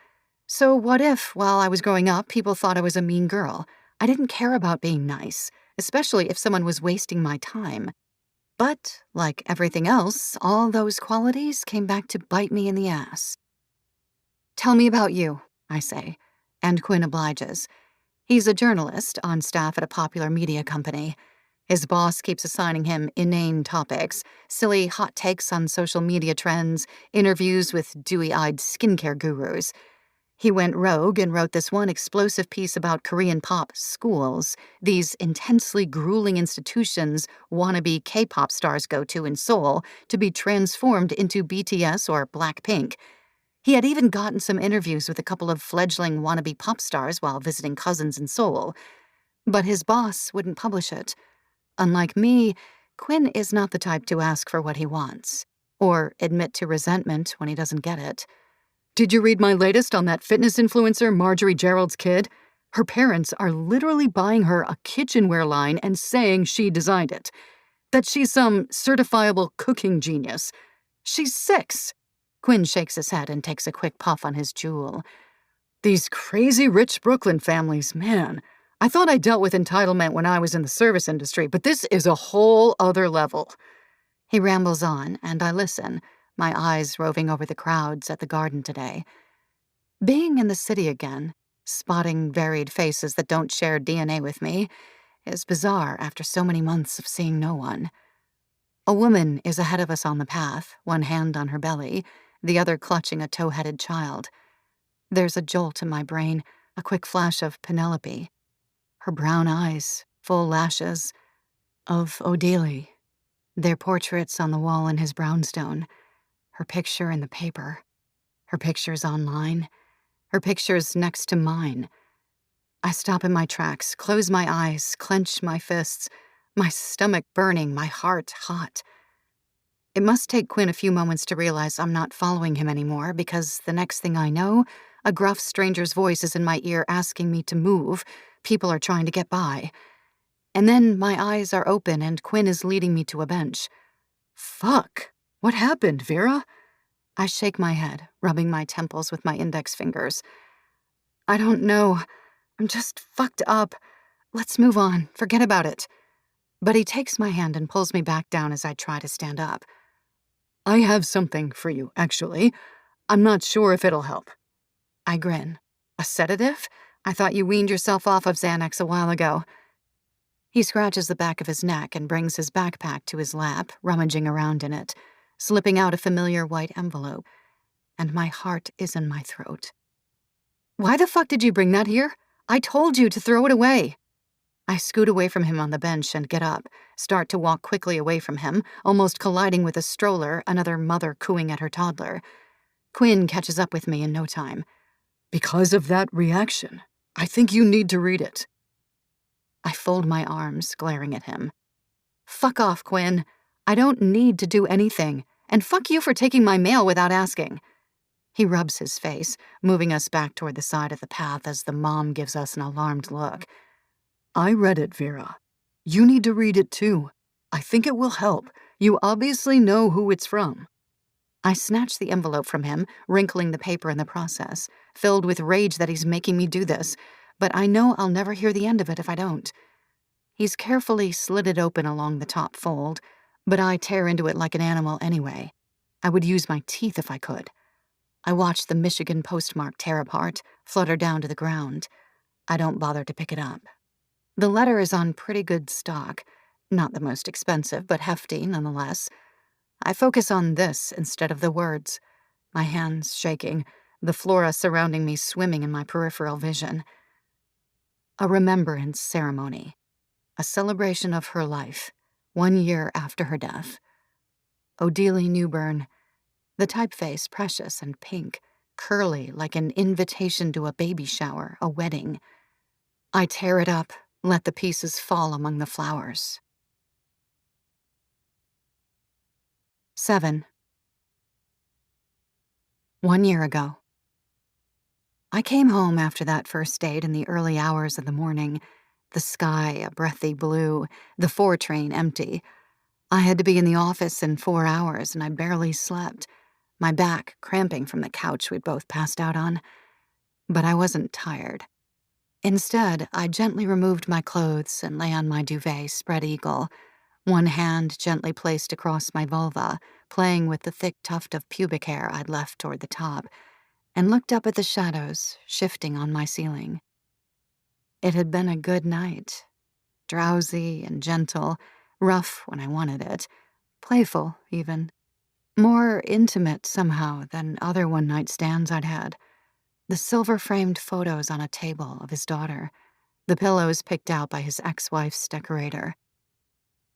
So what if, while I was growing up, people thought I was a mean girl? I didn't care about being nice, especially if someone was wasting my time. But, like everything else, all those qualities came back to bite me in the ass. Tell me about you, I say, and Quinn obliges. He's a journalist on staff at a popular media company. His boss keeps assigning him inane topics, silly hot takes on social media trends, interviews with dewy-eyed skincare gurus. He went rogue and wrote this one explosive piece about Korean pop schools, these intensely grueling institutions wannabe K-pop stars go to in Seoul to be transformed into BTS or Blackpink. He had even gotten some interviews with a couple of fledgling wannabe pop stars while visiting cousins in Seoul. But his boss wouldn't publish it. Unlike me, Quinn is not the type to ask for what he wants, or admit to resentment when he doesn't get it. Did you read my latest on that fitness influencer, Marjorie Gerald's kid? Her parents are literally buying her a kitchenware line and saying she designed it. That she's some certifiable cooking genius. She's 6. Quinn shakes his head and takes a quick puff on his Juul. These crazy rich Brooklyn families, man. I thought I dealt with entitlement when I was in the service industry, but this is a whole other level. He rambles on, and I listen, my eyes roving over the crowds at the garden today. Being in the city again, spotting varied faces that don't share DNA with me, is bizarre after so many months of seeing no one. A woman is ahead of us on the path, one hand on her belly, the other clutching a tow-headed child. There's a jolt in my brain, a quick flash of Penelope. Her brown eyes, full lashes, of Odile. Their portraits on the wall in his brownstone. Her picture in the paper. Her pictures online. Her pictures next to mine. I stop in my tracks, close my eyes, clench my fists, my stomach burning, my heart hot. It must take Quinn a few moments to realize I'm not following him anymore, because the next thing I know, a gruff stranger's voice is in my ear asking me to move. People are trying to get by. And then my eyes are open and Quinn is leading me to a bench. Fuck. What happened, Vera? I shake my head, rubbing my temples with my index fingers. I don't know. I'm just fucked up. Let's move on. Forget about it. But he takes my hand and pulls me back down as I try to stand up. I have something for you, actually. I'm not sure if it'll help. I grin. A sedative? I thought you weaned yourself off of Xanax a while ago. He scratches the back of his neck and brings his backpack to his lap, rummaging around in it, slipping out a familiar white envelope. And my heart is in my throat. Why the fuck did you bring that here? I told you to throw it away. I scoot away from him on the bench and get up, start to walk quickly away from him, almost colliding with a stroller, another mother cooing at her toddler. Quinn catches up with me in no time. Because of that reaction, I think you need to read it. I fold my arms, glaring at him. Fuck off, Quinn. I don't need to do anything, and fuck you for taking my mail without asking. He rubs his face, moving us back toward the side of the path as the mom gives us an alarmed look. I read it, Vera. You need to read it too. I think it will help. You obviously know who it's from." I snatched the envelope from him, wrinkling the paper in the process, filled with rage that he's making me do this, but I know I'll never hear the end of it if I don't. He's carefully slid it open along the top fold, but I tear into it like an animal anyway. I would use my teeth if I could. I watch the Michigan postmark tear apart, flutter down to the ground. I don't bother to pick it up. The letter is on pretty good stock. Not the most expensive, but hefty nonetheless. I focus on this instead of the words, my hands shaking, the Flora surrounding me swimming in my peripheral vision. A remembrance ceremony. A celebration of her life, 1 year after her death. Odelia Newburn, the typeface precious and pink, curly like an invitation to a baby shower, a wedding. I tear it up, let the pieces fall among the flowers. 7. 1 year ago. I came home after that first date in the early hours of the morning, the sky a breathy blue, the 4 train empty. I had to be in the office in 4 hours, and I barely slept, my back cramping from the couch we'd both passed out on. But I wasn't tired. Instead, I gently removed my clothes and lay on my duvet spread eagle, one hand gently placed across my vulva, playing with the thick tuft of pubic hair I'd left toward the top, and looked up at the shadows shifting on my ceiling. It had been a good night, drowsy and gentle, rough when I wanted it, playful even, more intimate somehow than other one-night stands I'd had. The silver-framed photos on a table of his daughter, the pillows picked out by his ex-wife's decorator.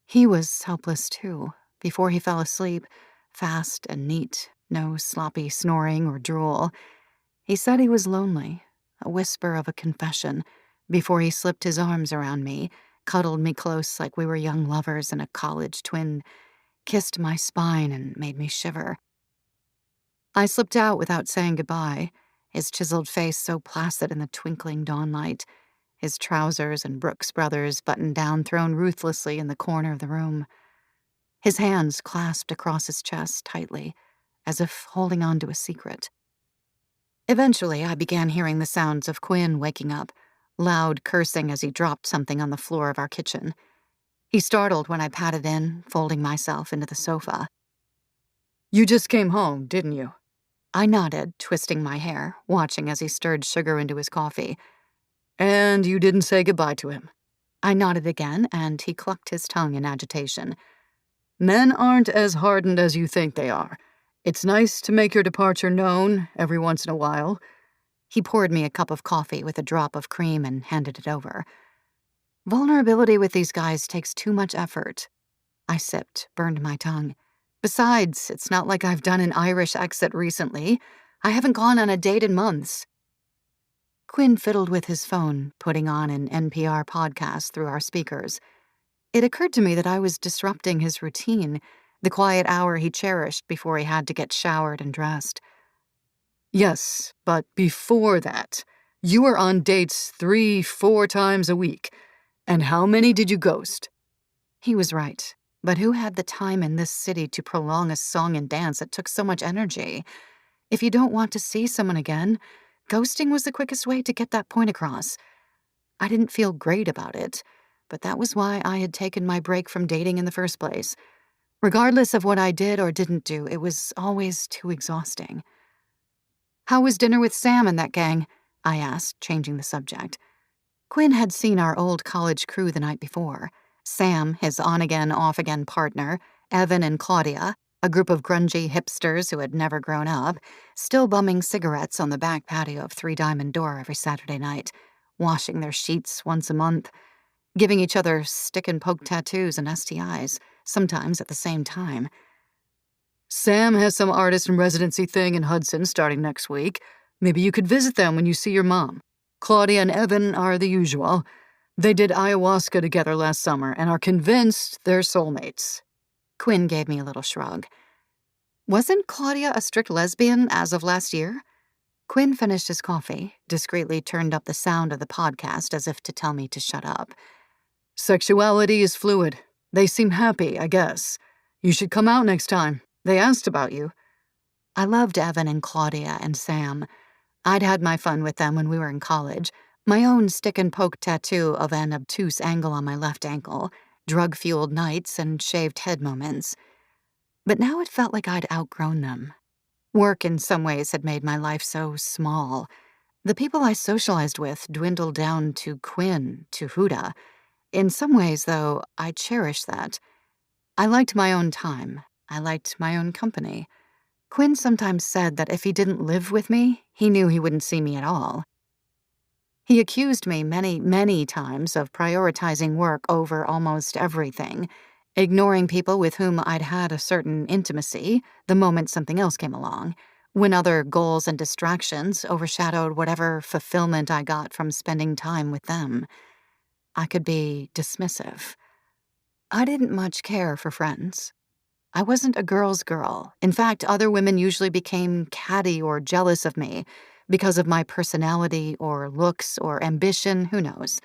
He was helpless too, before he fell asleep, fast and neat, no sloppy snoring or drool. He said he was lonely, a whisper of a confession, before he slipped his arms around me, cuddled me close like we were young lovers and a college twin, kissed my spine and made me shiver. I slipped out without saying goodbye, his chiseled face so placid in the twinkling dawnlight, his trousers and Brooks Brothers buttoned down thrown ruthlessly in the corner of the room. His hands clasped across his chest tightly, as if holding on to a secret. Eventually, I began hearing the sounds of Quinn waking up, loud cursing as he dropped something on the floor of our kitchen. He startled when I patted in, folding myself into the sofa. "You just came home, didn't you?" I nodded, twisting my hair, watching as he stirred sugar into his coffee. "And you didn't say goodbye to him?" I nodded again, and he clucked his tongue in agitation. "Men aren't as hardened as you think they are. It's nice to make your departure known every once in a while." He poured me a cup of coffee with a drop of cream and handed it over. Vulnerability with these guys takes too much effort. I sipped, burned my tongue. Besides, it's not like I've done an Irish exit recently. I haven't gone on a date in months. Quinn fiddled with his phone, putting on an NPR podcast through our speakers. It occurred to me that I was disrupting his routine, the quiet hour he cherished before he had to get showered and dressed. "Yes, but before that, you were on dates 3-4 times a week. And how many did you ghost?" He was right. But who had the time in this city to prolong a song and dance that took so much energy? If you don't want to see someone again, ghosting was the quickest way to get that point across. I didn't feel great about it, but that was why I had taken my break from dating in the first place. Regardless of what I did or didn't do, it was always too exhausting. "How was dinner with Sam and that gang?" I asked, changing the subject. Quinn had seen our old college crew the night before. Sam, his on-again, off-again partner, Evan and Claudia, a group of grungy hipsters who had never grown up, still bumming cigarettes on the back patio of Three Diamond Door every Saturday night, washing their sheets once a month, giving each other stick-and-poke tattoos and STIs, sometimes at the same time. "Sam has some artist-in-residency thing in Hudson starting next week. Maybe you could visit them when you see your mom. Claudia and Evan are the usual. They did ayahuasca together last summer and are convinced they're soulmates." Quinn gave me a little shrug. Wasn't Claudia a strict lesbian as of last year? Quinn finished his coffee, discreetly turned up the sound of the podcast as if to tell me to shut up. Sexuality is fluid. They seem happy, I guess. You should come out next time. They asked about you." I loved Evan and Claudia and Sam. I'd had my fun with them when we were in college. My own stick-and-poke tattoo of an obtuse angle on my left ankle, drug-fueled nights, and shaved head moments. But now it felt like I'd outgrown them. Work in some ways had made my life so small. The people I socialized with dwindled down to Quinn, to Huda. In some ways, though, I cherished that. I liked my own time. I liked my own company. Quinn sometimes said that if he didn't live with me, he knew he wouldn't see me at all. He accused me many, many times of prioritizing work over almost everything, ignoring people with whom I'd had a certain intimacy the moment something else came along, when other goals and distractions overshadowed whatever fulfillment I got from spending time with them. I could be dismissive. I didn't much care for friends. I wasn't a girl's girl. In fact, other women usually became catty or jealous of me because of my personality or looks or ambition, who knows.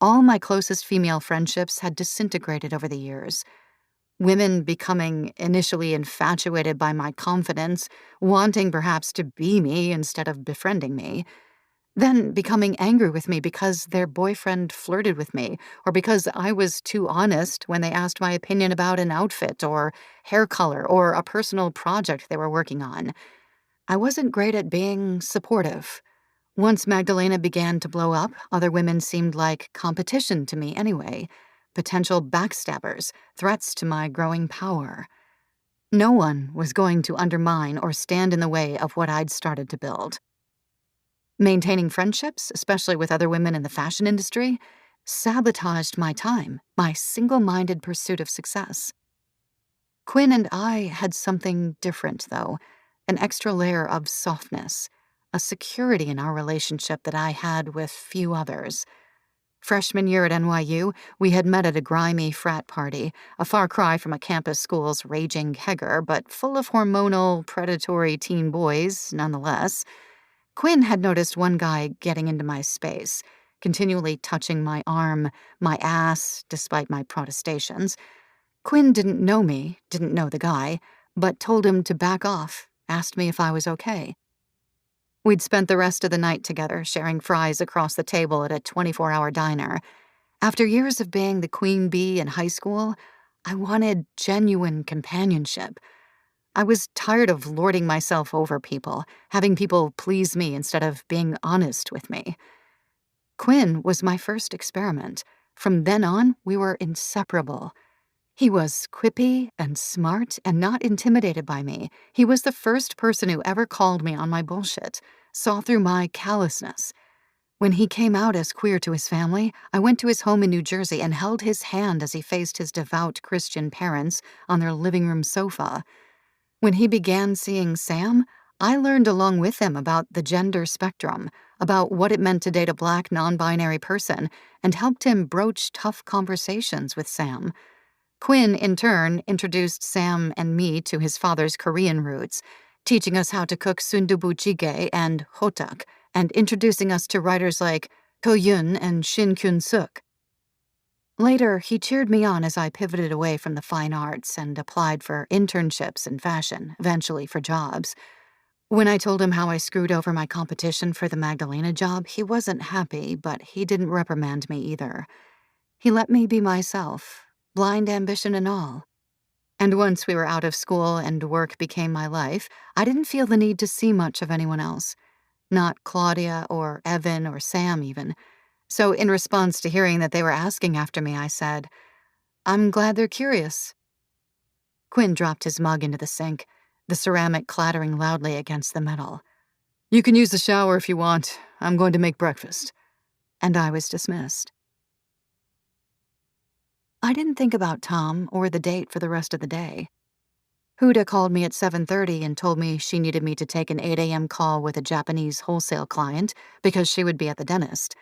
All my closest female friendships had disintegrated over the years. Women becoming initially infatuated by my confidence, wanting perhaps to be me instead of befriending me, then becoming angry with me because their boyfriend flirted with me, or because I was too honest when they asked my opinion about an outfit or hair color or a personal project they were working on. I wasn't great at being supportive. Once Magdalena began to blow up, other women seemed like competition to me anyway, potential backstabbers, threats to my growing power. No one was going to undermine or stand in the way of what I'd started to build. Maintaining friendships, especially with other women in the fashion industry, sabotaged my time, my single-minded pursuit of success. Quinn and I had something different, though, an extra layer of softness, a security in our relationship that I had with few others. Freshman year at NYU, we had met at a grimy frat party, a far cry from a campus school's raging kegger, but full of hormonal, predatory teen boys, nonetheless. Quinn had noticed one guy getting into my space, continually touching my arm, my ass, despite my protestations. Quinn didn't know me, didn't know the guy, but told him to back off, asked me if I was okay. We'd spent the rest of the night together, sharing fries across the table at a 24-hour diner. After years of being the queen bee in high school, I wanted genuine companionship. I was tired of lording myself over people, having people please me instead of being honest with me. Quinn was my first experiment. From then on, we were inseparable. He was quippy and smart and not intimidated by me. He was the first person who ever called me on my bullshit, saw through my callousness. When he came out as queer to his family, I went to his home in New Jersey and held his hand as he faced his devout Christian parents on their living room sofa. When he began seeing Sam, I learned along with him about the gender spectrum, about what it meant to date a Black non-binary person, and helped him broach tough conversations with Sam. Quinn, in turn, introduced Sam and me to his father's Korean roots, teaching us how to cook sundubu jjigae and hotak, and introducing us to writers like Ko Yun and Shin Kyun-suk. Later, he cheered me on as I pivoted away from the fine arts and applied for internships in fashion, eventually for jobs. When I told him how I screwed over my competition for the Magdalena job, he wasn't happy, but he didn't reprimand me either. He let me be myself, blind ambition and all. And once we were out of school and work became my life, I didn't feel the need to see much of anyone else. Not Claudia or Evan or Sam even. So in response to hearing that they were asking after me, I said, "I'm glad they're curious." Quinn dropped his mug into the sink, the ceramic clattering loudly against the metal. "You can use the shower if you want. I'm going to make breakfast." And I was dismissed. I didn't think about Tom or the date for the rest of the day. Huda called me at 7:30 and told me she needed me to take an 8 a.m. call with a Japanese wholesale client because she would be at the dentist.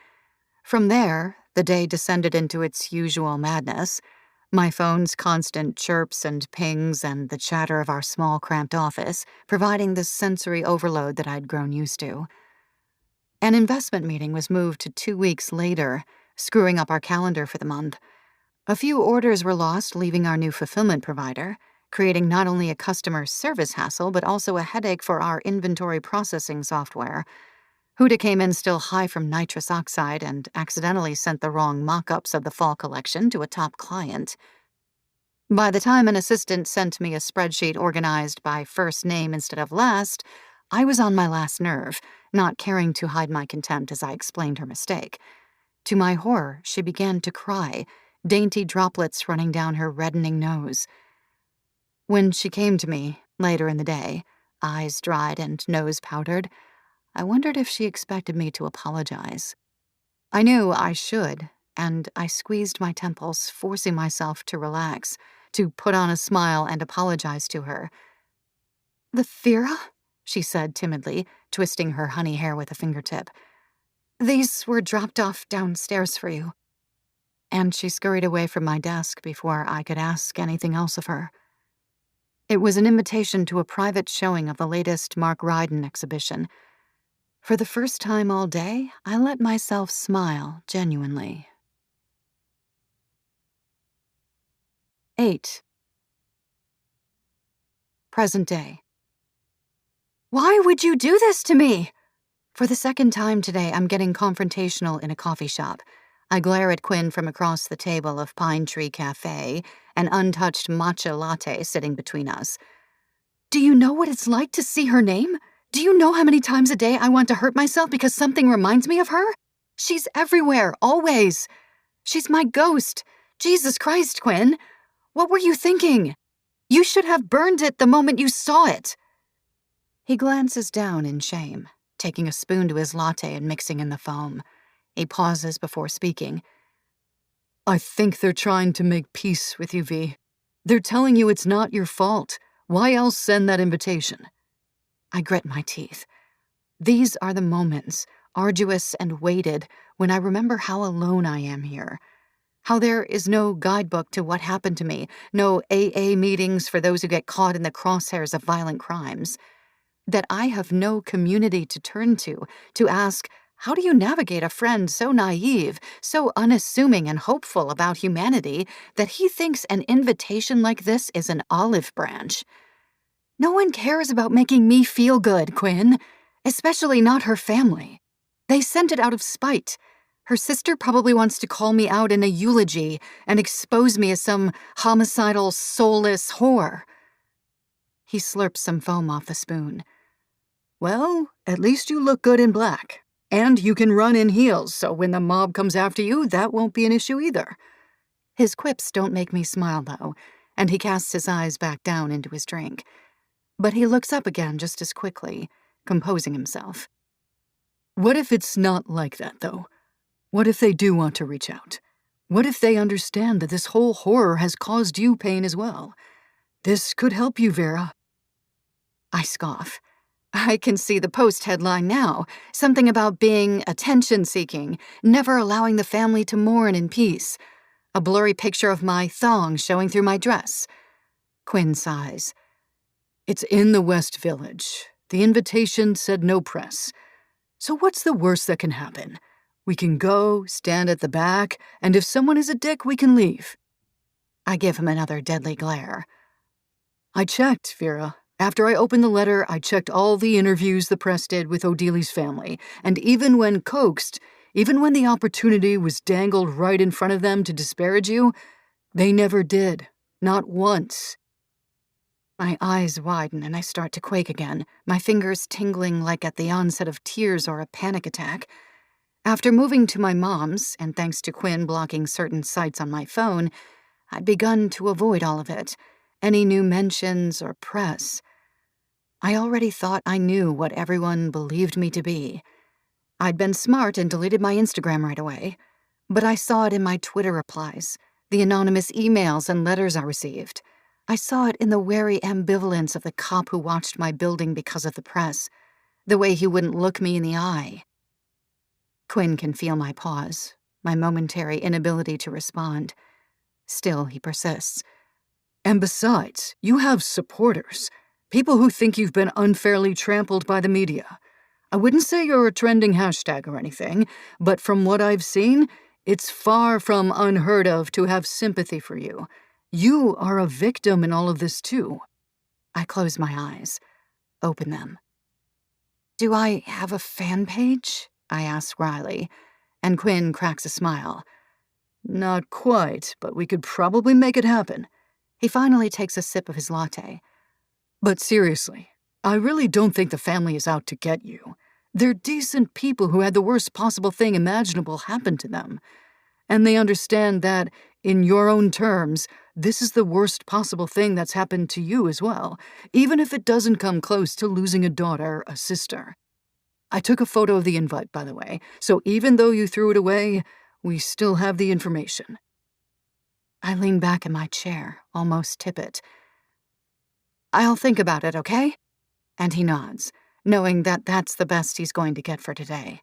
From there, the day descended into its usual madness. My phone's constant chirps and pings and the chatter of our small, cramped office, providing the sensory overload that I'd grown used to. An investment meeting was moved to 2 weeks later, screwing up our calendar for the month. A few orders were lost, leaving our new fulfillment provider, creating not only a customer service hassle, but also a headache for our inventory processing software. Huda came in still high from nitrous oxide and accidentally sent the wrong mock-ups of the fall collection to a top client. By the time an assistant sent me a spreadsheet organized by first name instead of last, I was on my last nerve, not caring to hide my contempt as I explained her mistake. To my horror, she began to cry, dainty droplets running down her reddening nose. When she came to me, later in the day, eyes dried and nose powdered, I wondered if she expected me to apologize. I knew I should, and I squeezed my temples, forcing myself to relax, to put on a smile and apologize to her. "Vera," she said timidly, twisting her honey hair with a fingertip. "These were dropped off downstairs for you." And she scurried away from my desk before I could ask anything else of her. It was an invitation to a private showing of the latest Mark Ryden exhibition. For the first time all day, I let myself smile genuinely. 8. Present day. Why would you do this to me? For the second time today, I'm getting confrontational in a coffee shop. I glare at Quinn from across the table of Pine Tree Cafe, an untouched matcha latte sitting between us. Do you know what it's like to see her name? Do you know how many times a day I want to hurt myself because something reminds me of her? She's everywhere, always. She's my ghost. Jesus Christ, Quinn. What were you thinking? You should have burned it the moment you saw it. He glances down in shame, taking a spoon to his latte and mixing in the foam. He pauses before speaking. I think they're trying to make peace with you, V. They're telling you it's not your fault. Why else send that invitation? I grit my teeth. These are the moments, arduous and weighted, when I remember how alone I am here. How there is no guidebook to what happened to me, no AA meetings for those who get caught in the crosshairs of violent crimes. That I have no community to turn to ask, how do you navigate a friend so naive, so unassuming and hopeful about humanity that he thinks an invitation like this is an olive branch? No one cares about making me feel good, Quinn, especially not her family. They sent it out of spite. Her sister probably wants to call me out in a eulogy and expose me as some homicidal, soulless whore. He slurps some foam off the spoon. Well, at least you look good in black. And you can run in heels, so when the mob comes after you, that won't be an issue either. His quips don't make me smile, though, and he casts his eyes back down into his drink. But he looks up again just as quickly, composing himself. What if it's not like that, though? What if they do want to reach out? What if they understand that this whole horror has caused you pain as well? This could help you, Vera. I scoff. I can see the Post headline now, something about being attention-seeking, never allowing the family to mourn in peace. A blurry picture of my thong showing through my dress. Quinn sighs. It's in the West Village. The invitation said no press. So what's the worst that can happen? We can go, stand at the back, and if someone is a dick, we can leave. I give him another deadly glare. I checked, Vera. After I opened the letter, I checked all the interviews the press did with O'Dealy's family, and even when coaxed, even when the opportunity was dangled right in front of them to disparage you, they never did. Not once. My eyes widen and I start to quake again, my fingers tingling like at the onset of tears or a panic attack. After moving to my mom's, and thanks to Quinn blocking certain sites on my phone, I'd begun to avoid all of it, any new mentions or press. I already thought I knew what everyone believed me to be. I'd been smart and deleted my Instagram right away, but I saw it in my Twitter replies, the anonymous emails and letters I received. I saw it in the wary ambivalence of the cop who watched my building because of the press, the way he wouldn't look me in the eye. Quinn can feel my pause, my momentary inability to respond. Still, he persists. And besides, you have supporters. People who think you've been unfairly trampled by the media. I wouldn't say you're a trending hashtag or anything, but from what I've seen, It's far from unheard of to have sympathy for you. You are a victim in all of this too. I close my eyes, open them. Do I have a fan page? I ask wryly, and Quinn cracks a smile. Not quite, but we could probably make it happen. He finally takes a sip of his latte. But seriously, I really don't think the family is out to get you. They're decent people who had the worst possible thing imaginable happen to them. And they understand that, in your own terms, this is the worst possible thing that's happened to you as well, even if it doesn't come close to losing a daughter, a sister. I took a photo of the invite, by the way, so even though you threw it away, we still have the information. I lean back in my chair, almost tip it. I'll think about it, okay? And he nods, knowing that that's the best he's going to get for today.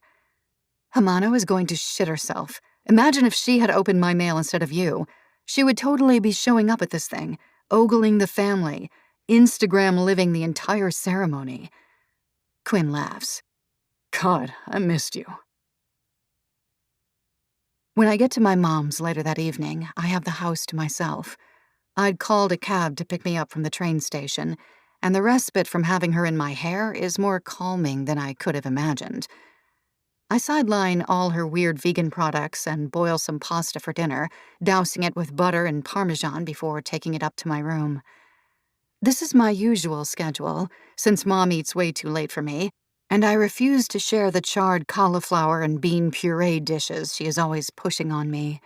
Hamano is going to shit herself. Imagine if she had opened my mail instead of you. She would totally be showing up at this thing, ogling the family, Instagram living the entire ceremony. Quinn laughs. God, I missed you. When I get to my mom's later that evening, I have the house to myself. I'd called a cab to pick me up from the train station, and the respite from having her in my hair is more calming than I could have imagined. I sideline all her weird vegan products and boil some pasta for dinner, dousing it with butter and Parmesan before taking it up to my room. This is my usual schedule, since Mom eats way too late for me, and I refuse to share the charred cauliflower and bean puree dishes she is always pushing on me.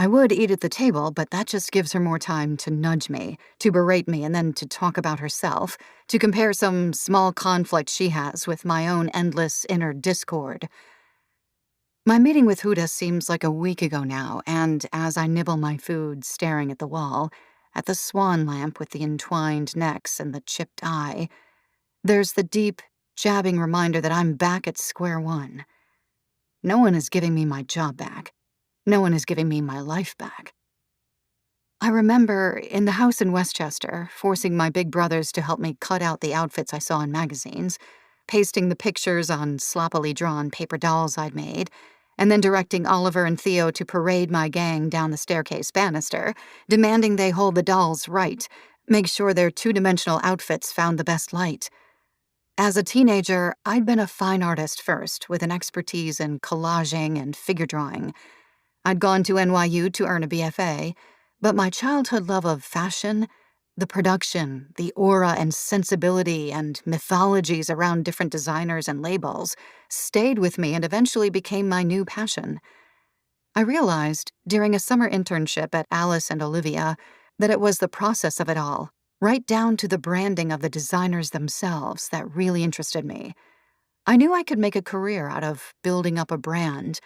I would eat at the table, but that just gives her more time to nudge me, to berate me, and then to talk about herself, to compare some small conflict she has with my own endless inner discord. My meeting with Huda seems like a week ago now, and as I nibble my food staring at the wall, at the swan lamp with the entwined necks and the chipped eye, there's the deep, jabbing reminder that I'm back at square one. No one is giving me my job back. No one is giving me my life back. I remember, in the house in Westchester, forcing my big brothers to help me cut out the outfits I saw in magazines, pasting the pictures on sloppily drawn paper dolls I'd made, and then directing Oliver and Theo to parade my gang down the staircase banister, demanding they hold the dolls right, make sure their two-dimensional outfits found the best light. As a teenager, I'd been a fine artist first, with an expertise in collaging and figure drawing. I'd gone to NYU to earn a BFA, but my childhood love of fashion, the production, the aura and sensibility and mythologies around different designers and labels, stayed with me and eventually became my new passion. I realized, during a summer internship at Alice and Olivia, that it was the process of it all, right down to the branding of the designers themselves, that really interested me. I knew I could make a career out of building up a brand,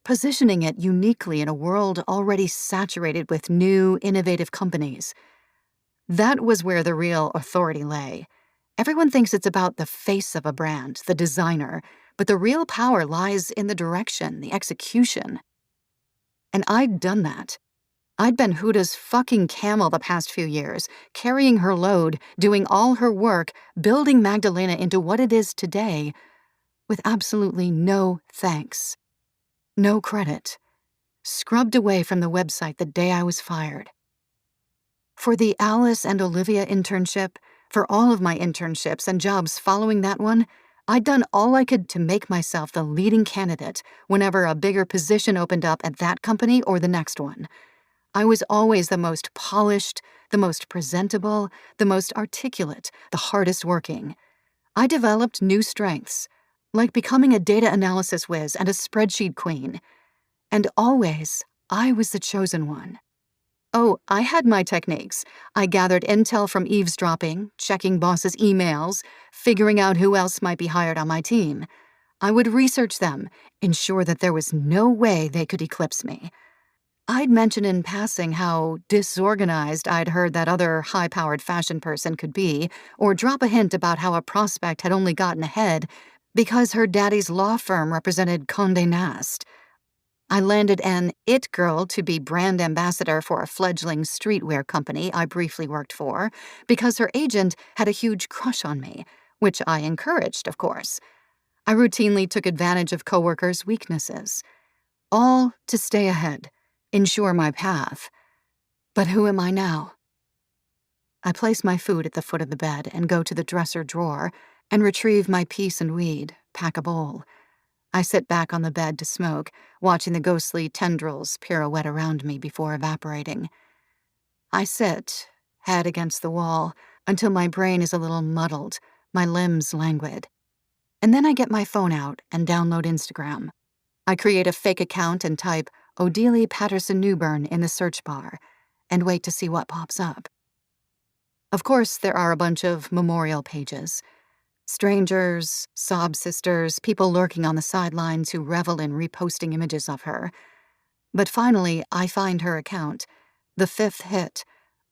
positioning it uniquely in a world already saturated with new, innovative companies. That was where the real authority lay. Everyone thinks it's about the face of a brand, the designer, but the real power lies in the direction, the execution. And I'd done that. I'd been Huda's fucking camel the past few years, carrying her load, doing all her work, building Magdalena into what it is today, with absolutely no thanks. No credit. Scrubbed away from the website the day I was fired. For the Alice and Olivia internship, for all of my internships and jobs following that one, I'd done all I could to make myself the leading candidate whenever a bigger position opened up at that company or the next one. I was always the most polished, the most presentable, the most articulate, the hardest working. I developed new strengths, like becoming a data analysis whiz and a spreadsheet queen. And always, I was the chosen one. Oh, I had my techniques. I gathered intel from eavesdropping, checking bosses' emails, figuring out who else might be hired on my team. I would research them, ensure that there was no way they could eclipse me. I'd mention in passing how disorganized I'd heard that other high-powered fashion person could be, or drop a hint about how a prospect had only gotten ahead because her daddy's law firm represented Condé Nast. I landed an it girl to be brand ambassador for a fledgling streetwear company I briefly worked for because her agent had a huge crush on me, which I encouraged, of course. I routinely took advantage of coworkers' weaknesses. All to stay ahead, ensure my path. But who am I now? I place my food at the foot of the bed and go to the dresser drawer and retrieve my piece and weed, pack a bowl. I sit back on the bed to smoke, watching the ghostly tendrils pirouette around me before evaporating. I sit, head against the wall, until my brain is a little muddled, my limbs languid. And then I get my phone out and download Instagram. I create a fake account and type Odelie Patterson Newburn in the search bar and wait to see what pops up. Of course, there are a bunch of memorial pages. Strangers, sob sisters, people lurking on the sidelines who revel in reposting images of her. But finally, I find her account, the fifth hit,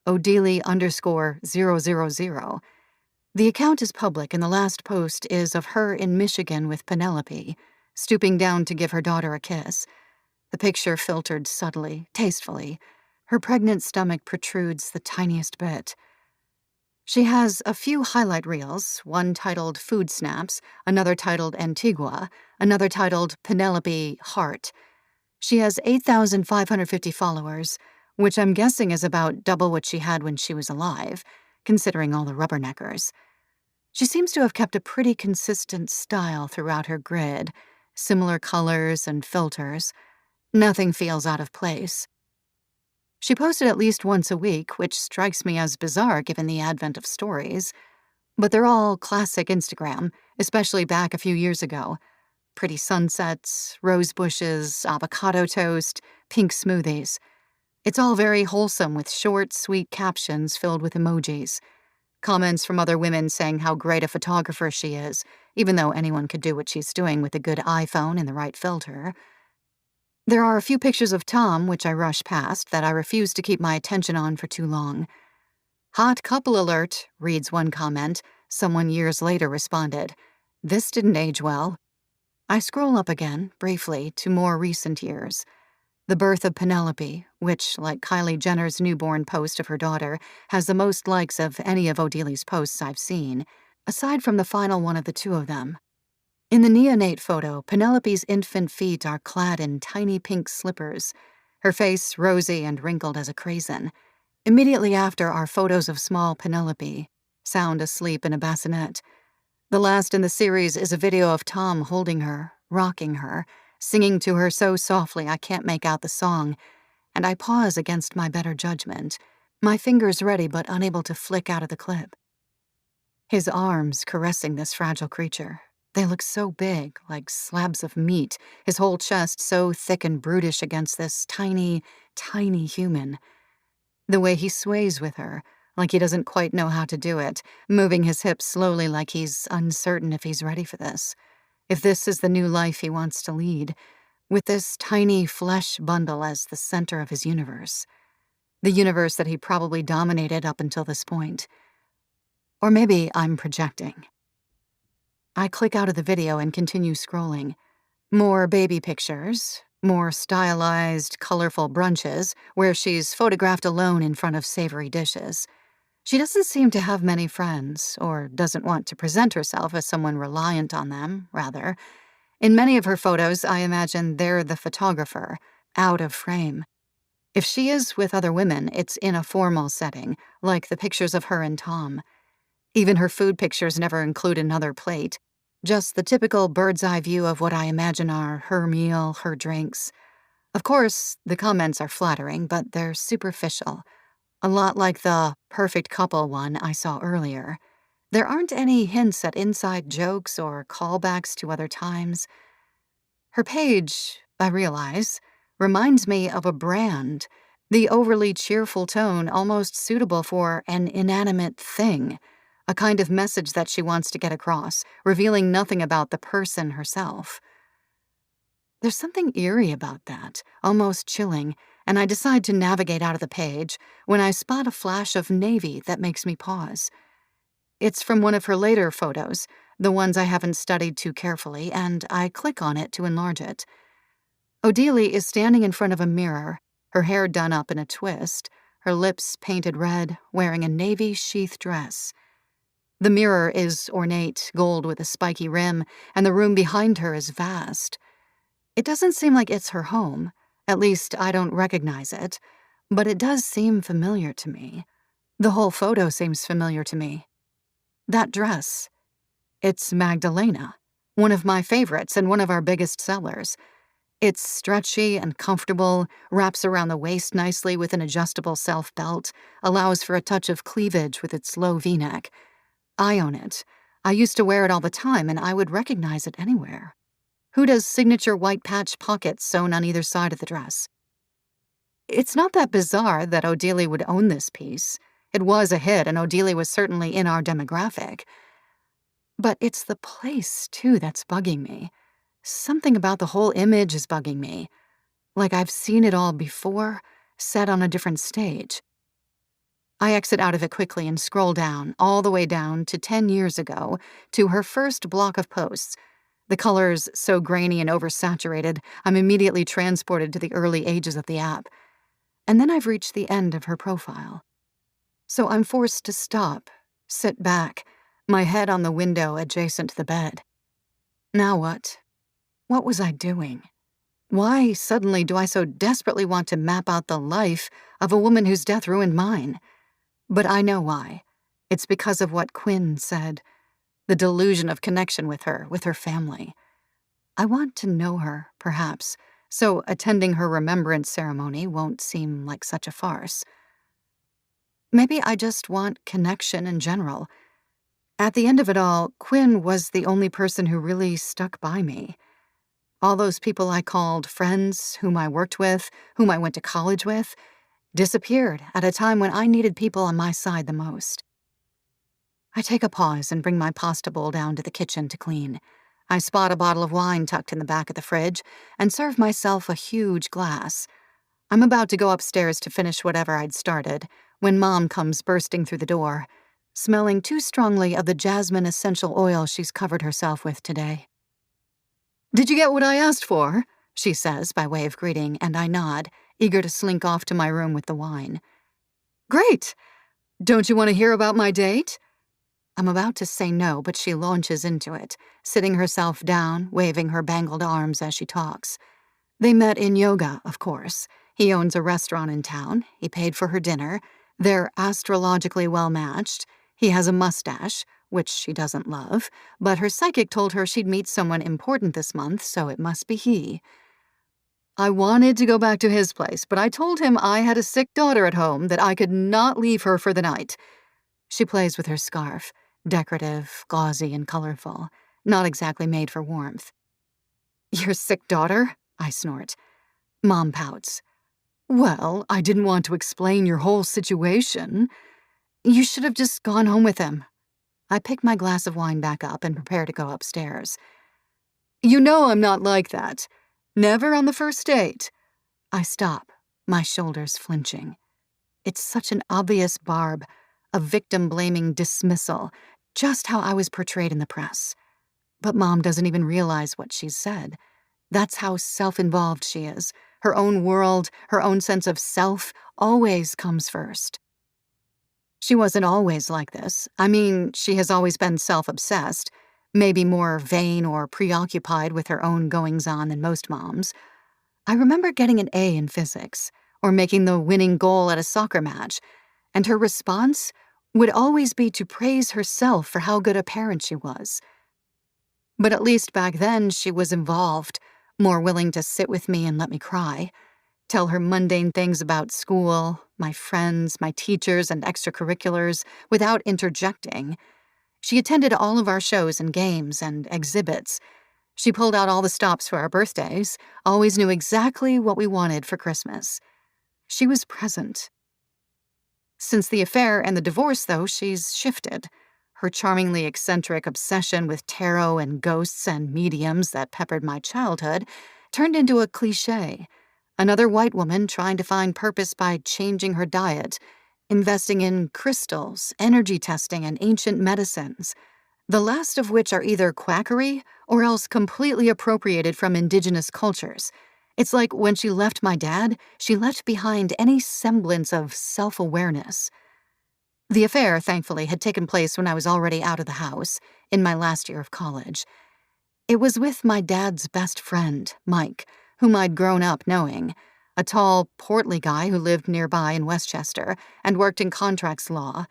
Odelie_000. The account is public, and the last post is of her in Michigan with Penelope, stooping down to give her daughter a kiss. The picture filtered subtly, tastefully. Her pregnant stomach protrudes the tiniest bit. She has a few highlight reels, one titled Food Snaps, another titled Antigua, another titled Penelope Heart. She has 8,550 followers, which I'm guessing is about double what she had when she was alive, considering all the rubberneckers. She seems to have kept a pretty consistent style throughout her grid, similar colors and filters. Nothing feels out of place. She posted at least once a week, which strikes me as bizarre given the advent of stories. But they're all classic Instagram, especially back a few years ago. Pretty sunsets, rose bushes, avocado toast, pink smoothies. It's all very wholesome with short, sweet captions filled with emojis. Comments from other women saying how great a photographer she is, even though anyone could do what she's doing with a good iPhone and the right filter. There are a few pictures of Tom, which I rush past, that I refuse to keep my attention on for too long. Hot couple alert, reads one comment. Someone years later responded. This didn't age well. I scroll up again, briefly, to more recent years. The birth of Penelope, which, like Kylie Jenner's newborn post of her daughter, has the most likes of any of Odelie's posts I've seen, aside from the final one of the two of them. In the neonate photo, Penelope's infant feet are clad in tiny pink slippers, her face rosy and wrinkled as a craisin. Immediately after are photos of small Penelope, sound asleep in a bassinet. The last in the series is a video of Tom holding her, rocking her, singing to her so softly I can't make out the song, and I pause against my better judgment, my fingers ready but unable to flick out of the clip. His arms caressing this fragile creature. They look so big, like slabs of meat, his whole chest so thick and brutish against this tiny, tiny human. The way he sways with her, like he doesn't quite know how to do it, moving his hips slowly like he's uncertain if he's ready for this, if this is the new life he wants to lead, with this tiny flesh bundle as the center of his universe. The universe that he probably dominated up until this point. Or maybe I'm projecting. I click out of the video and continue scrolling. More baby pictures, more stylized, colorful brunches where she's photographed alone in front of savory dishes. She doesn't seem to have many friends, or doesn't want to present herself as someone reliant on them, rather. In many of her photos, I imagine they're the photographer, out of frame. If she is with other women, it's in a formal setting, like the pictures of her and Tom. Even her food pictures never include another plate. Just the typical bird's-eye view of what I imagine are her meal, her drinks. Of course, the comments are flattering, but they're superficial. A lot like the perfect couple one I saw earlier. There aren't any hints at inside jokes or callbacks to other times. Her page, I realize, reminds me of a brand, the overly cheerful tone almost suitable for an inanimate thing. A kind of message that she wants to get across, revealing nothing about the person herself. There's something eerie about that, almost chilling, and I decide to navigate out of the page when I spot a flash of navy that makes me pause. It's from one of her later photos, the ones I haven't studied too carefully, and I click on it to enlarge it. Odelie is standing in front of a mirror, her hair done up in a twist, her lips painted red, wearing a navy sheath dress. The mirror is ornate, gold with a spiky rim, and the room behind her is vast. It doesn't seem like it's her home. At least I don't recognize it. But it does seem familiar to me. The whole photo seems familiar to me. That dress. It's Magdalena, one of my favorites and one of our biggest sellers. It's stretchy and comfortable, wraps around the waist nicely with an adjustable self-belt, allows for a touch of cleavage with its low V-neck. I own it. I used to wear it all the time, and I would recognize it anywhere. Who does signature white patch pockets sewn on either side of the dress? It's not that bizarre that Odelia would own this piece. It was a hit, and Odelia was certainly in our demographic. But it's the place, too, that's bugging me. Something about the whole image is bugging me. Like I've seen it all before, set on a different stage. I exit out of it quickly and scroll down, all the way down to 10 years ago, to her first block of posts. The colors so grainy and oversaturated, I'm immediately transported to the early ages of the app. And then I've reached the end of her profile. So I'm forced to stop, sit back, my head on the window adjacent to the bed. Now what? What was I doing? Why suddenly do I so desperately want to map out the life of a woman whose death ruined mine? But I know why. It's because of what Quinn said. The delusion of connection with her family. I want to know her, perhaps, so attending her remembrance ceremony won't seem like such a farce. Maybe I just want connection in general. At the end of it all, Quinn was the only person who really stuck by me. All those people I called friends, whom I worked with, whom I went to college with, disappeared at a time when I needed people on my side the most. I take a pause and bring my pasta bowl down to the kitchen to clean. I spot a bottle of wine tucked in the back of the fridge and serve myself a huge glass. I'm about to go upstairs to finish whatever I'd started when Mom comes bursting through the door, smelling too strongly of the jasmine essential oil she's covered herself with today. "Did you get what I asked for?" she says by way of greeting, and I nod, eager to slink off to my room with the wine. "Great! Don't you want to hear about my date?" I'm about to say no, but she launches into it, sitting herself down, waving her bangled arms as she talks. They met in yoga, of course. He owns a restaurant in town. He paid for her dinner. They're astrologically well-matched. He has a mustache, which she doesn't love, but her psychic told her she'd meet someone important this month, so it must be he. I wanted to go back to his place, but I told him I had a sick daughter at home, that I could not leave her for the night. She plays with her scarf, decorative, gauzy, and colorful, not exactly made for warmth. "Your sick daughter?" I snort. Mom pouts. "Well, I didn't want to explain your whole situation. You should have just gone home with him." I pick my glass of wine back up and prepare to go upstairs. "You know I'm not like that. Never on the first date." I stop, my shoulders flinching. It's such an obvious barb, a victim-blaming dismissal, just how I was portrayed in the press. But Mom doesn't even realize what she's said. That's how self-involved she is. Her own world, her own sense of self, always comes first. She wasn't always like this. I mean, she has always been self-obsessed, maybe more vain or preoccupied with her own goings-on than most moms. I remember getting an A in physics, or making the winning goal at a soccer match, and her response would always be to praise herself for how good a parent she was. But at least back then, she was involved, more willing to sit with me and let me cry, tell her mundane things about school, my friends, my teachers, and extracurriculars without interjecting. She attended all of our shows and games and exhibits. She pulled out all the stops for our birthdays, always knew exactly what we wanted for Christmas. She was present. Since the affair and the divorce, though, she's shifted. Her charmingly eccentric obsession with tarot and ghosts and mediums that peppered my childhood turned into a cliché. Another white woman trying to find purpose by changing her diet, investing in crystals, energy testing, and ancient medicines, the last of which are either quackery or else completely appropriated from indigenous cultures. It's like when she left my dad, she left behind any semblance of self-awareness. The affair, thankfully, had taken place when I was already out of the house, in my last year of college. It was with my dad's best friend, Mike, whom I'd grown up knowing, a tall, portly guy who lived nearby in Westchester and worked in contracts law.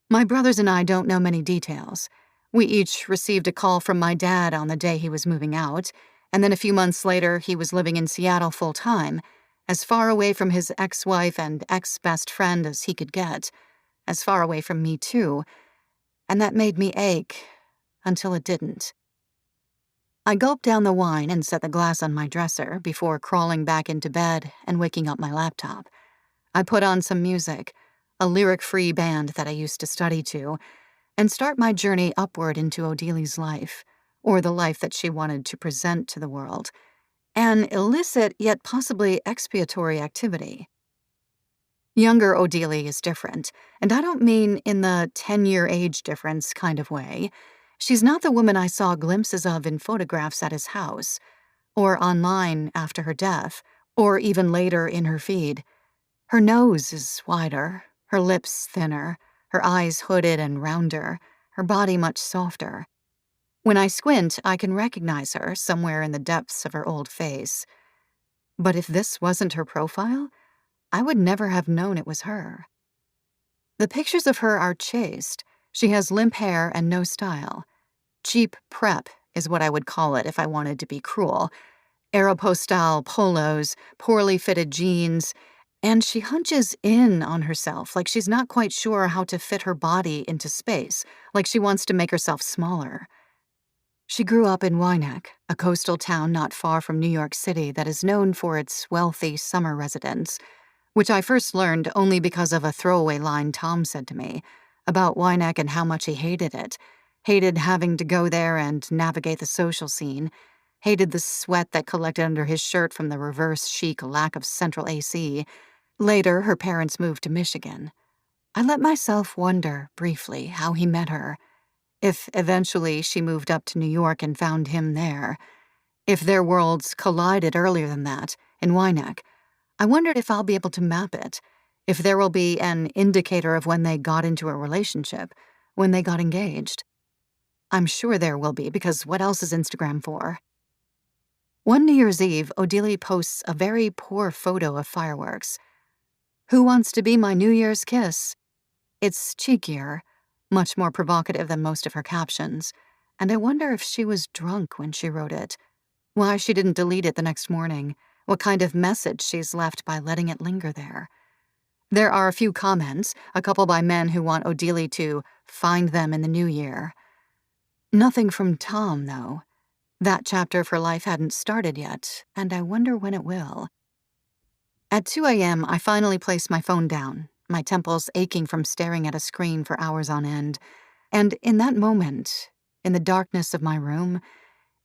My brothers and I don't know many details. We each received a call from my dad on the day he was moving out, and then a few months later he was living in Seattle full-time, as far away from his ex-wife and ex-best friend as he could get, as far away from me too, and that made me ache until it didn't. I gulped down the wine and set the glass on my dresser before crawling back into bed and waking up my laptop. I put on some music, a lyric-free band that I used to study to, and start my journey upward into Odilie's life, or the life that she wanted to present to the world, an illicit yet possibly expiatory activity. Younger Odilie is different, and I don't mean in the 10-year age difference kind of way. She's not the woman I saw glimpses of in photographs at his house, or online after her death, or even later in her feed. Her nose is wider, her lips thinner, her eyes hooded and rounder, her body much softer. When I squint, I can recognize her somewhere in the depths of her old face. But if this wasn't her profile, I would never have known it was her. The pictures of her are chaste. She has limp hair and no style. Cheap prep is what I would call it if I wanted to be cruel. Aeropostale polos, poorly fitted jeans, and she hunches in on herself like she's not quite sure how to fit her body into space, like she wants to make herself smaller. She grew up in Wynneck, a coastal town not far from New York City that is known for its wealthy summer residents, which I first learned only because of a throwaway line Tom said to me about Wynneck and how much he hated it, hated having to go there and navigate the social scene, hated the sweat that collected under his shirt from the reverse chic lack of central AC. Later, her parents moved to Michigan. I let myself wonder, briefly, how he met her. If eventually she moved up to New York and found him there. If their worlds collided earlier than that, in Wynneck. I wondered if I'll be able to map it, if there will be an indicator of when they got into a relationship, when they got engaged. I'm sure there will be, because what else is Instagram for? One New Year's Eve, Odilie posts a very poor photo of fireworks. Who wants to be my New Year's kiss? It's cheekier, much more provocative than most of her captions, and I wonder if she was drunk when she wrote it, why she didn't delete it the next morning, what kind of message she's left by letting it linger there. There are a few comments, a couple by men who want Odilie to find them in the new year. Nothing from Tom, though. That chapter of her life hadn't started yet, and I wonder when it will. At 2 a.m., I finally placed my phone down, my temples aching from staring at a screen for hours on end, and in that moment, in the darkness of my room,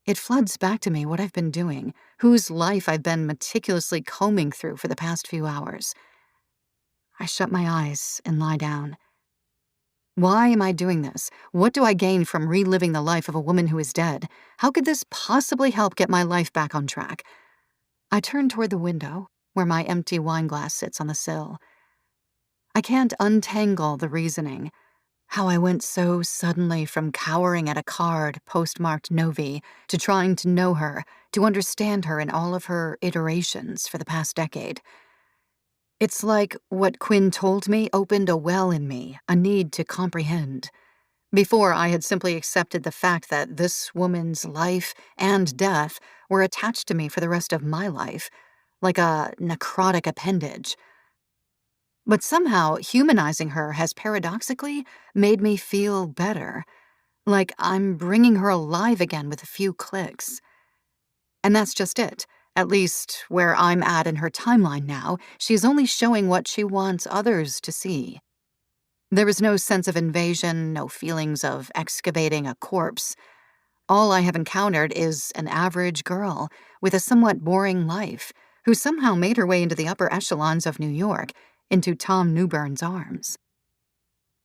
it floods back to me what I've been doing, whose life I've been meticulously combing through for the past few hours. I shut my eyes and lie down. Why am I doing this? What do I gain from reliving the life of a woman who is dead? How could this possibly help get my life back on track? I turn toward the window, where my empty wine glass sits on the sill. I can't untangle the reasoning. How I went so suddenly from cowering at a card postmarked Novi to trying to know her, to understand her in all of her iterations for the past decade. It's like what Quinn told me opened a well in me, a need to comprehend. Before, I had simply accepted the fact that this woman's life and death were attached to me for the rest of my life, like a necrotic appendage. But somehow, humanizing her has paradoxically made me feel better, like I'm bringing her alive again with a few clicks. And that's just it. At least where I'm at in her timeline now, she's only showing what she wants others to see. There is no sense of invasion, no feelings of excavating a corpse. All I have encountered is an average girl with a somewhat boring life who somehow made her way into the upper echelons of New York, into Tom Newbern's arms.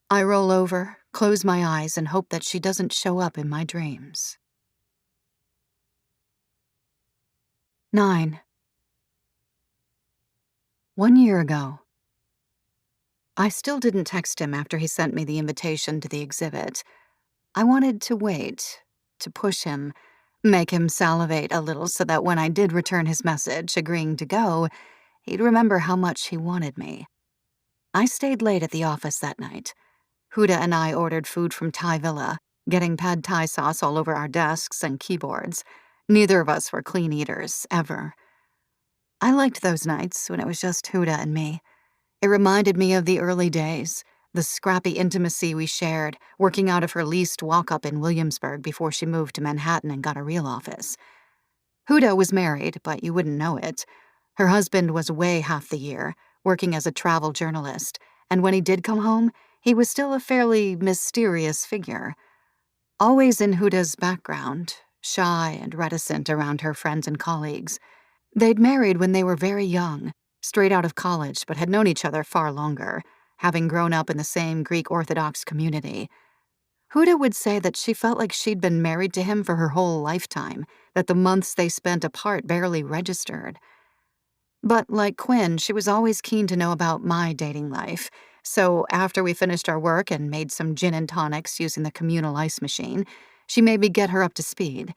I roll over, close my eyes, and hope that she doesn't show up in my dreams. 9. 1 year ago. I still didn't text him after he sent me the invitation to the exhibit. I wanted to wait, to push him, make him salivate a little so that when I did return his message agreeing to go, he'd remember how much he wanted me. I stayed late at the office that night. Huda and I ordered food from Thai Villa, getting pad Thai sauce all over our desks and keyboards. Neither of us were clean eaters, ever. I liked those nights when it was just Huda and me. It reminded me of the early days, the scrappy intimacy we shared, working out of her leased walk-up in Williamsburg before she moved to Manhattan and got a real office. Huda was married, but you wouldn't know it. Her husband was away half the year, working as a travel journalist, and when he did come home, he was still a fairly mysterious figure. Always in Huda's background, shy and reticent around her friends and colleagues. They'd married when they were very young, straight out of college, but had known each other far longer, having grown up in the same Greek Orthodox community. Huda would say that she felt like she'd been married to him for her whole lifetime, that the months they spent apart barely registered. But like Quinn, she was always keen to know about my dating life, so after we finished our work and made some gin and tonics using the communal ice machine, she made me get her up to speed.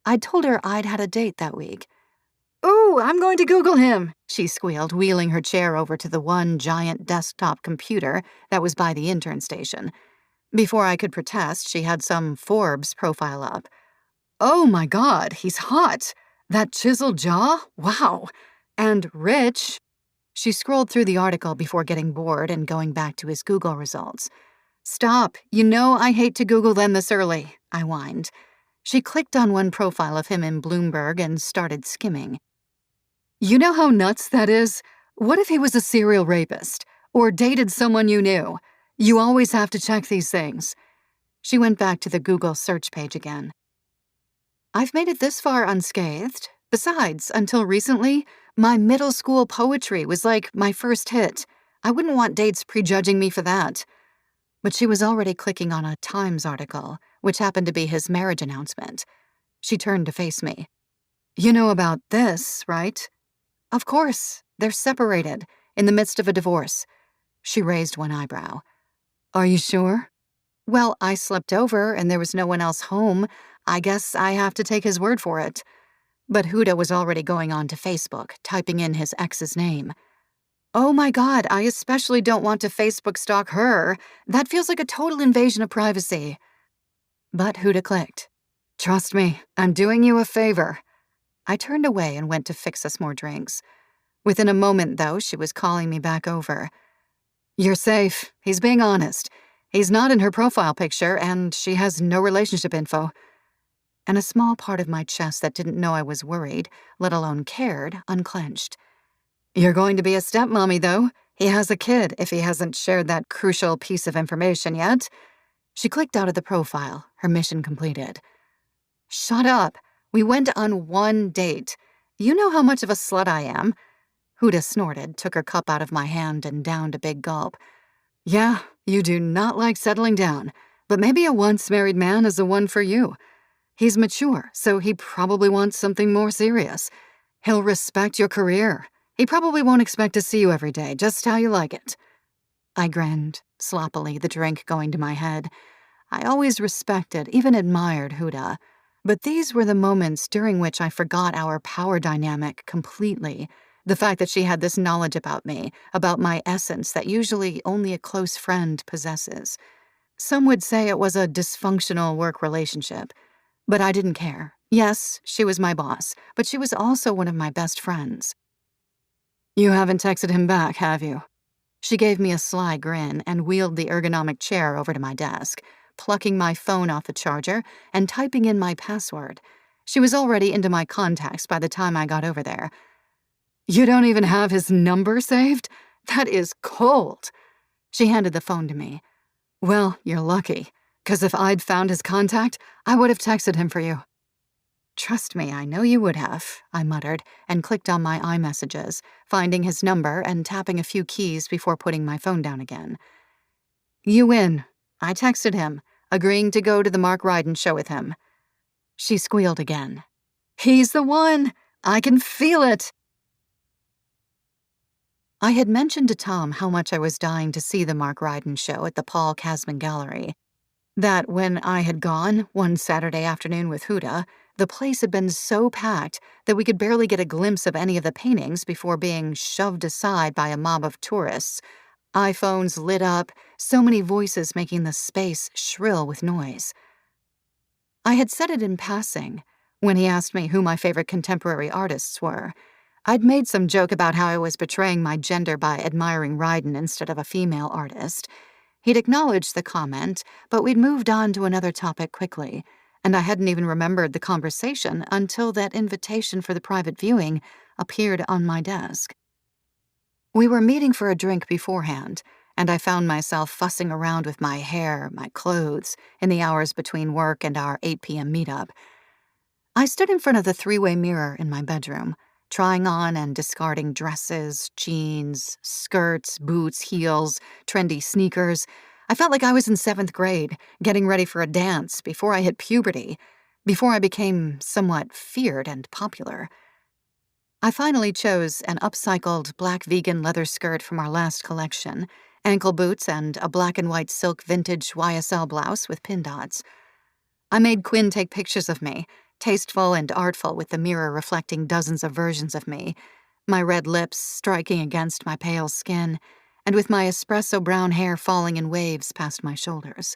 I'd told her I'd had a date that week. "Ooh, I'm going to Google him," she squealed, wheeling her chair over to the one giant desktop computer that was by the intern station. Before I could protest, she had some Forbes profile up. "Oh my God, he's hot. That chiseled jaw? Wow. And rich." She scrolled through the article before getting bored and going back to his Google results. "Stop. You know I hate to Google them this early," I whined. She clicked on one profile of him in Bloomberg and started skimming. "You know how nuts that is? What if he was a serial rapist? Or dated someone you knew? You always have to check these things." She went back to the Google search page again. "I've made it this far unscathed. Besides, until recently, my middle school poetry was like my first hit. I wouldn't want dates prejudging me for that." But she was already clicking on a Times article, which happened to be his marriage announcement. She turned to face me. "You know about this, right?" "Of course. They're separated, in the midst of a divorce." She raised one eyebrow. "Are you sure?" "Well, I slept over and there was no one else home. I guess I have to take his word for it." But Huda was already going on to Facebook, typing in his ex's name. "Oh my God, I especially don't want to Facebook stalk her. That feels like a total invasion of privacy." But Huda clicked. "Trust me, I'm doing you a favor." I turned away and went to fix us more drinks. Within a moment, though, she was calling me back over. "You're safe. He's being honest. He's not in her profile picture, and she has no relationship info." And a small part of my chest that didn't know I was worried, let alone cared, unclenched. "You're going to be a stepmommy, though. He has a kid, if he hasn't shared that crucial piece of information yet." She clicked out of the profile, her mission completed. "Shut up. We went on one date. You know how much of a slut I am." Huda snorted, took her cup out of my hand, and downed a big gulp. "Yeah, you do not like settling down, but maybe a once-married man is the one for you. He's mature, so he probably wants something more serious. He'll respect your career. He probably won't expect to see you every day, just how you like it." I grinned, sloppily, the drink going to my head. I always respected, even admired Huda. But these were the moments during which I forgot our power dynamic completely. The fact that she had this knowledge about me, about my essence that usually only a close friend possesses. Some would say it was a dysfunctional work relationship. But I didn't care. Yes, she was my boss, but she was also one of my best friends. "You haven't texted him back, have you?" She gave me a sly grin and wheeled the ergonomic chair over to my desk, plucking my phone off the charger and typing in my password. She was already into my contacts by the time I got over there. "You don't even have his number saved? That is cold." She handed the phone to me. "Well, you're lucky, 'cause if I'd found his contact, I would have texted him for you." "Trust me, I know you would have," I muttered and clicked on my iMessages, finding his number and tapping a few keys before putting my phone down again. "You win." I texted him, agreeing to go to the Mark Ryden show with him. She squealed again. "He's the one! I can feel it!" I had mentioned to Tom how much I was dying to see the Mark Ryden show at the Paul Kasman Gallery. That when I had gone, one Saturday afternoon with Huda, The place had been so packed that we could barely get a glimpse of any of the paintings before being shoved aside by a mob of tourists. iPhones lit up, so many voices making the space shrill with noise. I had said it in passing when he asked me who my favorite contemporary artists were. I'd made some joke about how I was betraying my gender by admiring Ryden instead of a female artist. He'd acknowledged the comment, but we'd moved on to another topic quickly, and I hadn't even remembered the conversation until that invitation for the private viewing appeared on my desk. We were meeting for a drink beforehand, and I found myself fussing around with my hair, my clothes, in the hours between work and our 8 p.m. meetup. I stood in front of the three-way mirror in my bedroom, trying on and discarding dresses, jeans, skirts, boots, heels, trendy sneakers. I felt like I was in 7th grade, getting ready for a dance before I hit puberty, before I became somewhat feared and popular. I finally chose an upcycled black vegan leather skirt from our last collection, ankle boots, and a black and white silk vintage YSL blouse with pin dots. I made Quinn take pictures of me, tasteful and artful with the mirror reflecting dozens of versions of me, my red lips striking against my pale skin, and with my espresso brown hair falling in waves past my shoulders.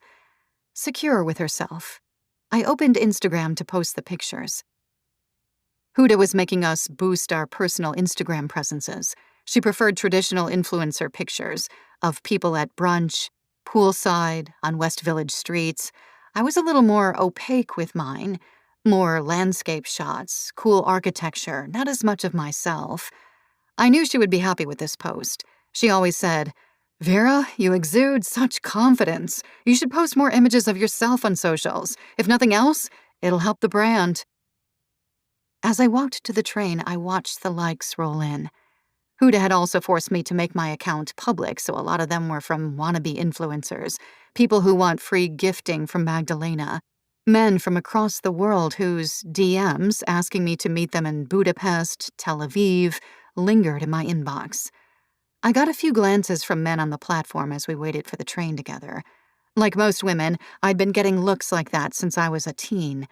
Secure with herself, I opened Instagram to post the pictures. Huda was making us boost our personal Instagram presences. She preferred traditional influencer pictures of people at brunch, poolside, on West Village streets. I was a little more opaque with mine, more landscape shots, cool architecture, not as much of myself. I knew she would be happy with this post. She always said, "Vera, you exude such confidence. You should post more images of yourself on socials. If nothing else, it'll help the brand." As I walked to the train, I watched the likes roll in. Huda had also forced me to make my account public, so a lot of them were from wannabe influencers, people who want free gifting from Magdalena, men from across the world whose DMs asking me to meet them in Budapest, Tel Aviv, lingered in my inbox. I got a few glances from men on the platform as we waited for the train together. Like most women, I'd been getting looks like that since I was a teen.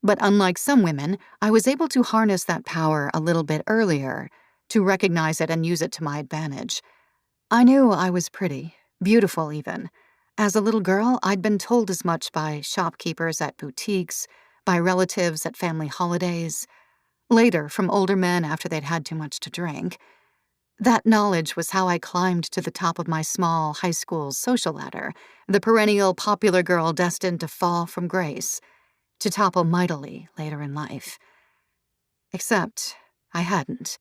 But unlike some women, I was able to harness that power a little bit earlier, to recognize it and use it to my advantage. I knew I was pretty, beautiful even. As a little girl, I'd been told as much by shopkeepers at boutiques, by relatives at family holidays, later from older men after they'd had too much to drink. That knowledge was how I climbed to the top of my small high school social ladder, the perennial popular girl destined to fall from grace, to topple mightily later in life. Except I hadn't.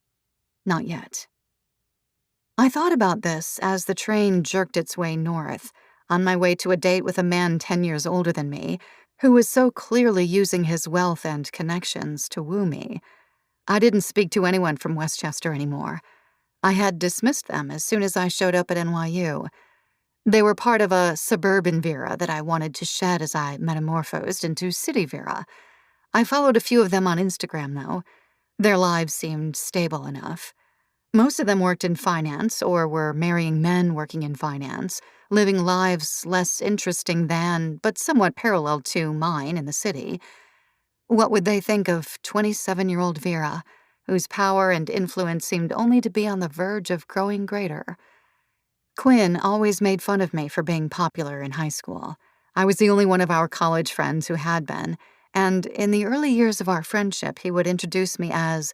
Not yet. I thought about this as the train jerked its way north, on my way to a date with a man 10 years older than me, who was so clearly using his wealth and connections to woo me. I didn't speak to anyone from Westchester anymore. I had dismissed them as soon as I showed up at NYU. They were part of a suburban Vera that I wanted to shed as I metamorphosed into city Vera. I followed a few of them on Instagram, though. Their lives seemed stable enough. Most of them worked in finance or were marrying men working in finance, living lives less interesting than, but somewhat parallel to, mine in the city. What would they think of 27-year-old Vera, whose power and influence seemed only to be on the verge of growing greater? Quinn always made fun of me for being popular in high school. I was the only one of our college friends who had been, and in the early years of our friendship, he would introduce me as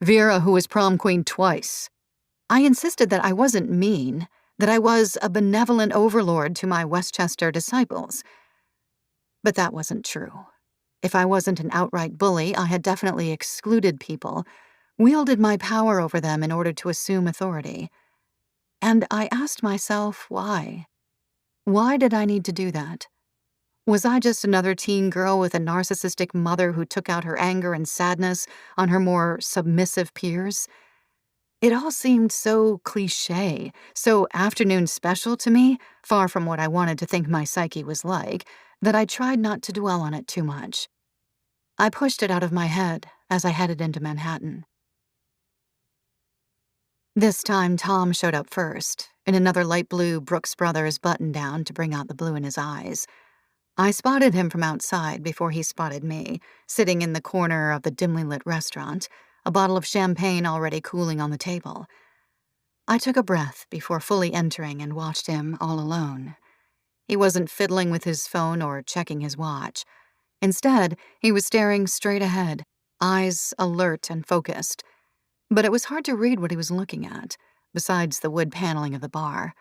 Vera, who was prom queen twice. I insisted that I wasn't mean, that I was a benevolent overlord to my Westchester disciples. But that wasn't true. If I wasn't an outright bully, I had definitely excluded people, wielded my power over them in order to assume authority. And I asked myself why. Why did I need to do that? Was I just another teen girl with a narcissistic mother who took out her anger and sadness on her more submissive peers? It all seemed so cliché, so afternoon special to me, far from what I wanted to think my psyche was like, that I tried not to dwell on it too much. I pushed it out of my head as I headed into Manhattan. This time, Tom showed up first, in another light blue Brooks Brothers button-down to bring out the blue in his eyes. I spotted him from outside before he spotted me, sitting in the corner of the dimly lit restaurant, a bottle of champagne already cooling on the table. I took a breath before fully entering and watched him all alone. He wasn't fiddling with his phone or checking his watch. Instead, he was staring straight ahead, eyes alert and focused. But it was hard to read what he was looking at, besides the wood paneling of the bar.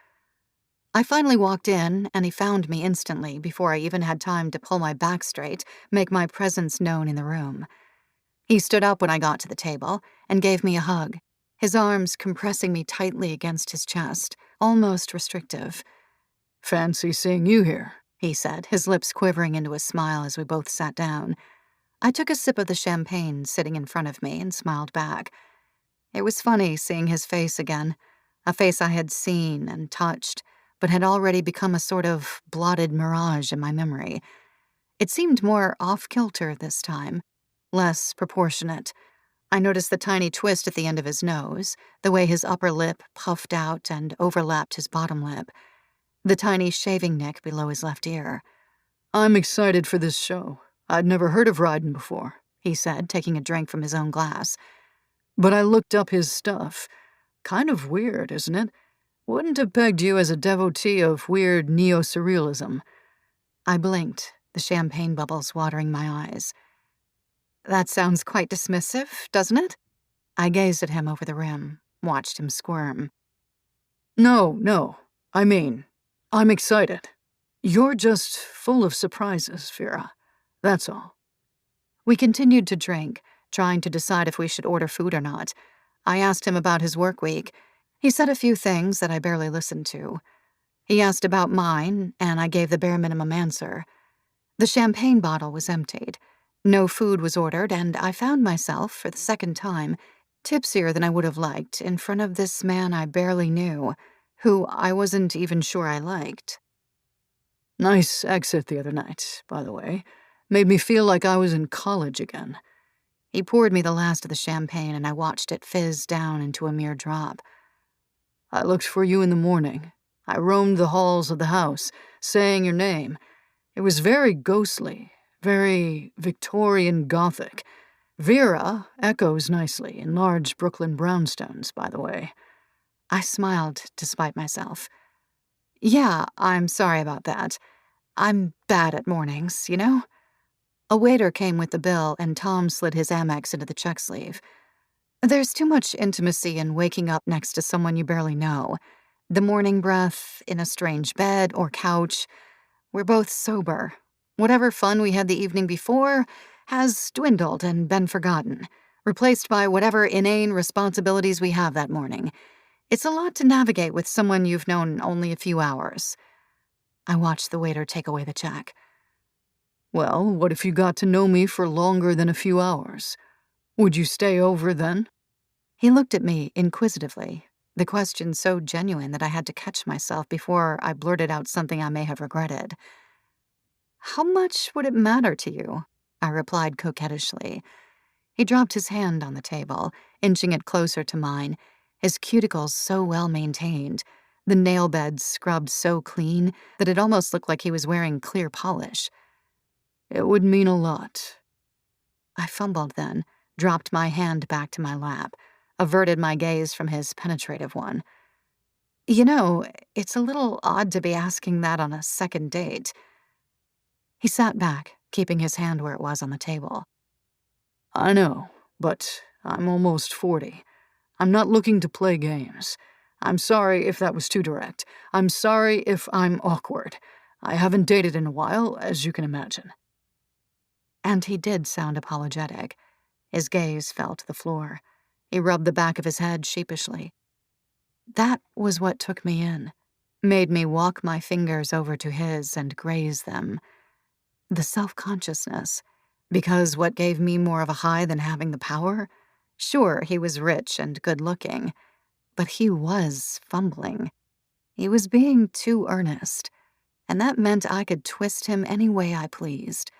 I finally walked in, and he found me instantly before I even had time to pull my back straight, make my presence known in the room. He stood up when I got to the table and gave me a hug, his arms compressing me tightly against his chest, almost restrictive. "Fancy seeing you here," he said, his lips quivering into a smile as we both sat down. I took a sip of the champagne sitting in front of me and smiled back. It was funny seeing his face again, a face I had seen and touched, but had already become a sort of blotted mirage in my memory. It seemed more off-kilter this time, less proportionate. I noticed the tiny twist at the end of his nose, the way his upper lip puffed out and overlapped his bottom lip, the tiny shaving nick below his left ear. "I'm excited for this show. I'd never heard of Ryden before," he said, taking a drink from his own glass. "But I looked up his stuff. Kind of weird, isn't it? Wouldn't have pegged you as a devotee of weird neo-surrealism." I blinked, the champagne bubbles watering my eyes. That sounds quite dismissive, doesn't it? I gazed at him over the rim, watched him squirm. No. I mean, I'm excited. You're just full of surprises, Vera. That's all." We continued to drink, trying to decide if we should order food or not. I asked him about his work week. He said a few things that I barely listened to. He asked about mine, and I gave the bare minimum answer. The champagne bottle was emptied. No food was ordered, and I found myself, for the second time, tipsier than I would have liked in front of this man I barely knew, who I wasn't even sure I liked. "Nice exit the other night, by the way. Made me feel like I was in college again." He poured me the last of the champagne, and I watched it fizz down into a mere drop. "I looked for you in the morning. I roamed the halls of the house, saying your name. It was very ghostly, very Victorian Gothic. Vera echoes nicely in large Brooklyn brownstones, by the way." I smiled despite myself. "Yeah, I'm sorry about that. I'm bad at mornings, you know?" A waiter came with the bill, and Tom slid his Amex into the check sleeve. There's too much intimacy in waking up next to someone you barely know. The morning breath, in a strange bed or couch. We're both sober. Whatever fun we had the evening before has dwindled and been forgotten, replaced by whatever inane responsibilities we have that morning. It's a lot to navigate with someone you've known only a few hours. I watched the waiter take away the check. "Well, what if you got to know me for longer than a few hours? Would you stay over then?" He looked at me inquisitively, the question so genuine that I had to catch myself before I blurted out something I may have regretted. "How much would it matter to you?" I replied coquettishly. He dropped his hand on the table, inching it closer to mine, his cuticles so well maintained, the nail beds scrubbed so clean that it almost looked like he was wearing clear polish. "It would mean a lot." I fumbled then, dropped my hand back to my lap, averted my gaze from his penetrative one. "You know, it's a little odd to be asking that on a second date." He sat back, keeping his hand where it was on the table. "I know, but I'm almost 40. I'm not looking to play games. I'm sorry if that was too direct. I'm sorry if I'm awkward. I haven't dated in a while, as you can imagine." And he did sound apologetic. His gaze fell to the floor. He rubbed the back of his head sheepishly. That was what took me in, made me walk my fingers over to his and graze them. The self-consciousness. Because what gave me more of a high than having the power? Sure, he was rich and good-looking, but he was fumbling. He was being too earnest, and that meant I could twist him any way I pleased.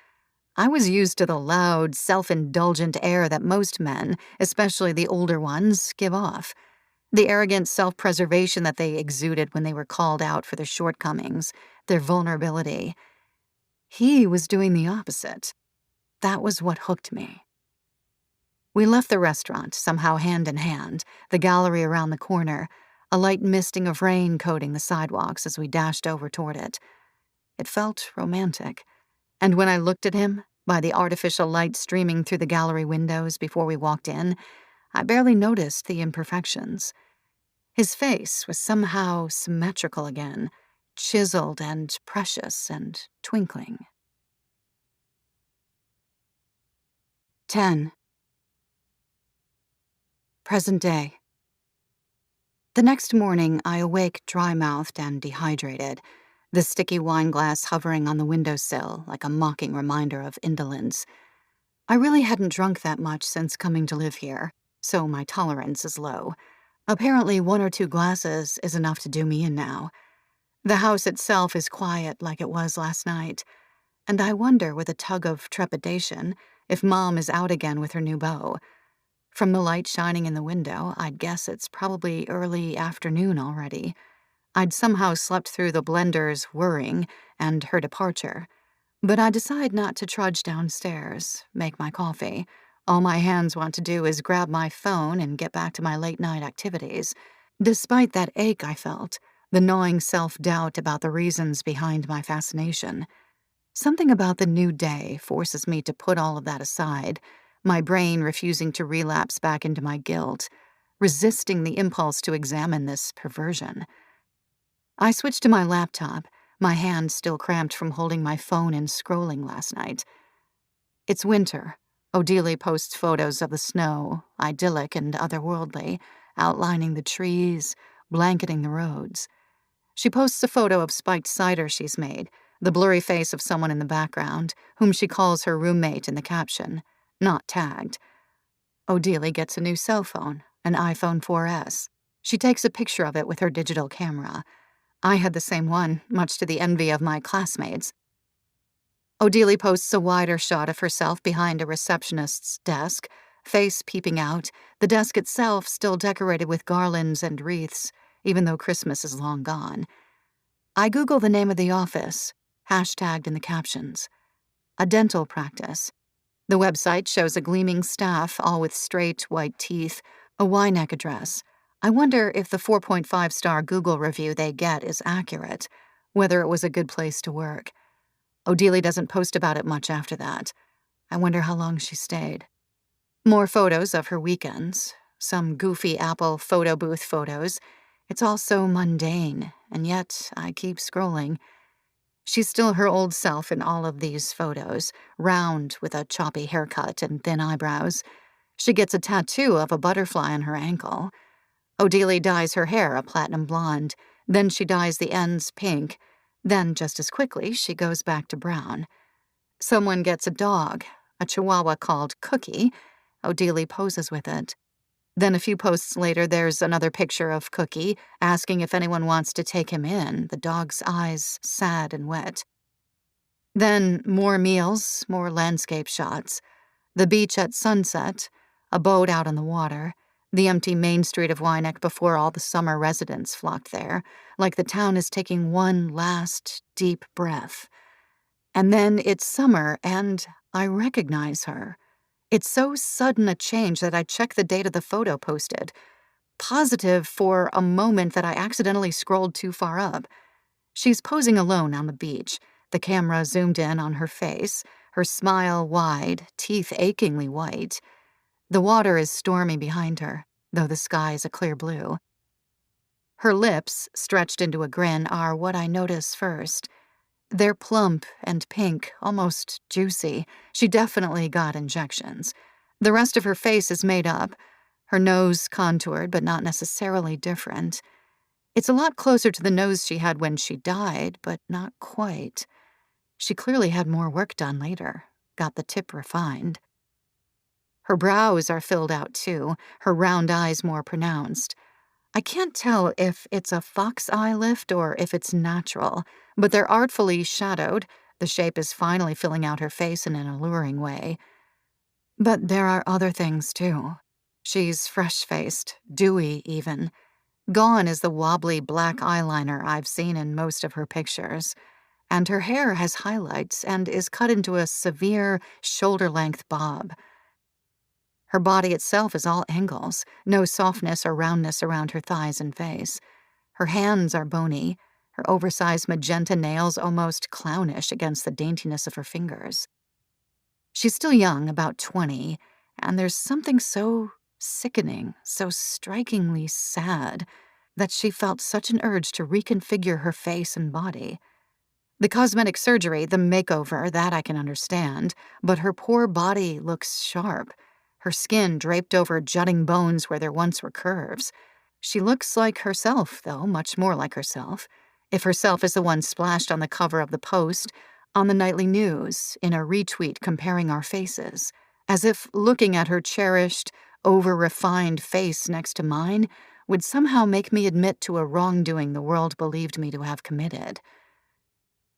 I was used to the loud, self-indulgent air that most men, especially the older ones, give off. The arrogant self-preservation that they exuded when they were called out for their shortcomings, their vulnerability. He was doing the opposite. That was what hooked me. We left the restaurant, somehow hand in hand, the gallery around the corner, a light misting of rain coating the sidewalks as we dashed over toward it. It felt romantic. And when I looked at him, by the artificial light streaming through the gallery windows before we walked in, I barely noticed the imperfections. His face was somehow symmetrical again, chiseled and precious and twinkling. 10. Present day. The next morning, I awake dry-mouthed and dehydrated, the sticky wine glass hovering on the windowsill like a mocking reminder of indolence. I really hadn't drunk that much since coming to live here, so my tolerance is low. Apparently, 1 or 2 glasses is enough to do me in now. The house itself is quiet like it was last night, and I wonder with a tug of trepidation if Mom is out again with her new beau. From the light shining in the window, I'd guess it's probably early afternoon already. I'd somehow slept through the blender's whirring and her departure. But I decide not to trudge downstairs, make my coffee. All my hands want to do is grab my phone and get back to my late-night activities. Despite that ache I felt, the gnawing self-doubt about the reasons behind my fascination. Something about the new day forces me to put all of that aside, my brain refusing to relapse back into my guilt, resisting the impulse to examine this perversion. I switched to my laptop, my hand still cramped from holding my phone and scrolling last night. It's winter. Odelia posts photos of the snow, idyllic and otherworldly, outlining the trees, blanketing the roads. She posts a photo of spiked cider she's made, the blurry face of someone in the background, whom she calls her roommate in the caption, not tagged. Odelia gets a new cell phone, an iPhone 4S. She takes a picture of it with her digital camera. I had the same one, much to the envy of my classmates. Odelia posts a wider shot of herself behind a receptionist's desk, face peeping out, the desk itself still decorated with garlands and wreaths, even though Christmas is long gone. I Google the name of the office, hashtagged in the captions. A dental practice. The website shows a gleaming staff, all with straight, white teeth, a Y-neck address. I wonder if the 4.5-star Google review they get is accurate, whether it was a good place to work. Odelia doesn't post about it much after that. I wonder how long she stayed. More photos of her weekends, some goofy Apple photo booth photos. It's all so mundane, and yet I keep scrolling. She's still her old self in all of these photos, round with a choppy haircut and thin eyebrows. She gets a tattoo of a butterfly on her ankle. Odelia dyes her hair a platinum blonde, then she dyes the ends pink, then just as quickly she goes back to brown. Someone gets a dog, a chihuahua called Cookie. Odelia poses with it. Then a few posts later, there's another picture of Cookie, asking if anyone wants to take him in, the dog's eyes sad and wet. Then more meals, more landscape shots. The beach at sunset, a boat out on the water, the empty main street of Wynneck before all the summer residents flocked there, like the town is taking one last deep breath. And then it's summer, and I recognize her. It's so sudden a change that I check the date of the photo posted. Positive for a moment that I accidentally scrolled too far up. She's posing alone on the beach, the camera zoomed in on her face, her smile wide, teeth achingly white. The water is stormy behind her, though the sky is a clear blue. Her lips, stretched into a grin, are what I notice first. They're plump and pink, almost juicy. She definitely got injections. The rest of her face is made up. Her nose contoured, but not necessarily different. It's a lot closer to the nose she had when she died, but not quite. She clearly had more work done later, got the tip refined. Her brows are filled out too, her round eyes more pronounced. I can't tell if it's a fox eye lift or if it's natural, but they're artfully shadowed. The shape is finally filling out her face in an alluring way. But there are other things, too. She's fresh-faced, dewy even. Gone is the wobbly black eyeliner I've seen in most of her pictures. and her hair has highlights and is cut into a severe shoulder-length bob. Her body itself is all angles, no softness or roundness around her thighs and face. Her hands are bony, her oversized magenta nails almost clownish against the daintiness of her fingers. She's still young, about 20, and there's something so sickening, so strikingly sad, that she felt such an urge to reconfigure her face and body. The cosmetic surgery, the makeover, that I can understand, but her poor body looks sharp, her skin draped over jutting bones where there once were curves. She looks like herself, though, much more like herself. If herself is the one splashed on the cover of the Post, on the nightly news, in a retweet comparing our faces, as if looking at her cherished, over-refined face next to mine would somehow make me admit to a wrongdoing the world believed me to have committed.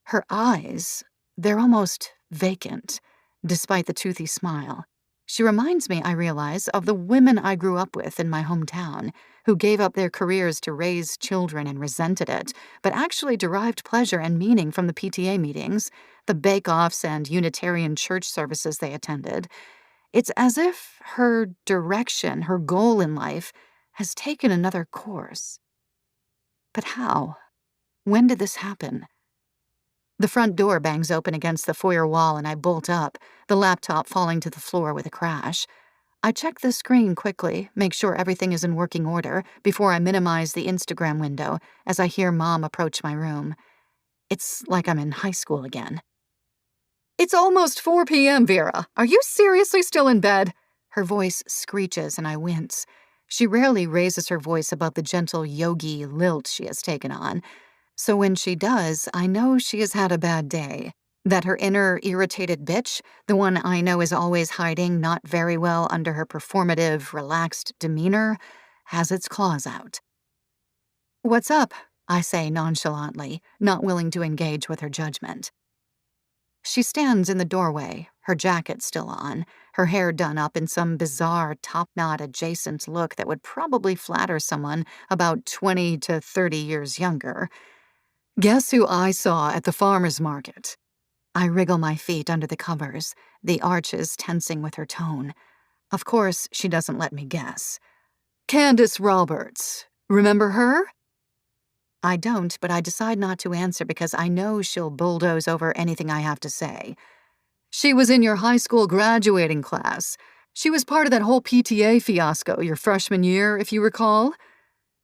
Her eyes, they're almost vacant, despite the toothy smile. She reminds me, I realize, of the women I grew up with in my hometown, who gave up their careers to raise children and resented it, but actually derived pleasure and meaning from the PTA meetings, the bake-offs and Unitarian church services they attended. It's as if her direction, her goal in life, has taken another course. But how? When did this happen? The front door bangs open against the foyer wall and I bolt up, the laptop falling to the floor with a crash. I check the screen quickly, make sure everything is in working order, before I minimize the Instagram window as I hear Mom approach my room. It's like I'm in high school again. "It's almost 4 p.m., Vera. Are you seriously still in bed?" Her voice screeches and I wince. She rarely raises her voice above the gentle yogi lilt she has taken on. So when she does, I know she has had a bad day. That her inner irritated bitch, the one I know is always hiding not very well under her performative, relaxed demeanor, has its claws out. "What's up?" I say nonchalantly, not willing to engage with her judgment. She stands in the doorway, her jacket still on, her hair done up in some bizarre top-knot adjacent look that would probably flatter someone about 20 to 30 years younger. "Guess who I saw at the farmer's market?" I wriggle my feet under the covers, the arches tensing with her tone. Of course, she doesn't let me guess. "Candace Roberts. Remember her?" I don't, but I decide not to answer because I know she'll bulldoze over anything I have to say. "She was in your high school graduating class. She was part of that whole PTA fiasco your freshman year, if you recall."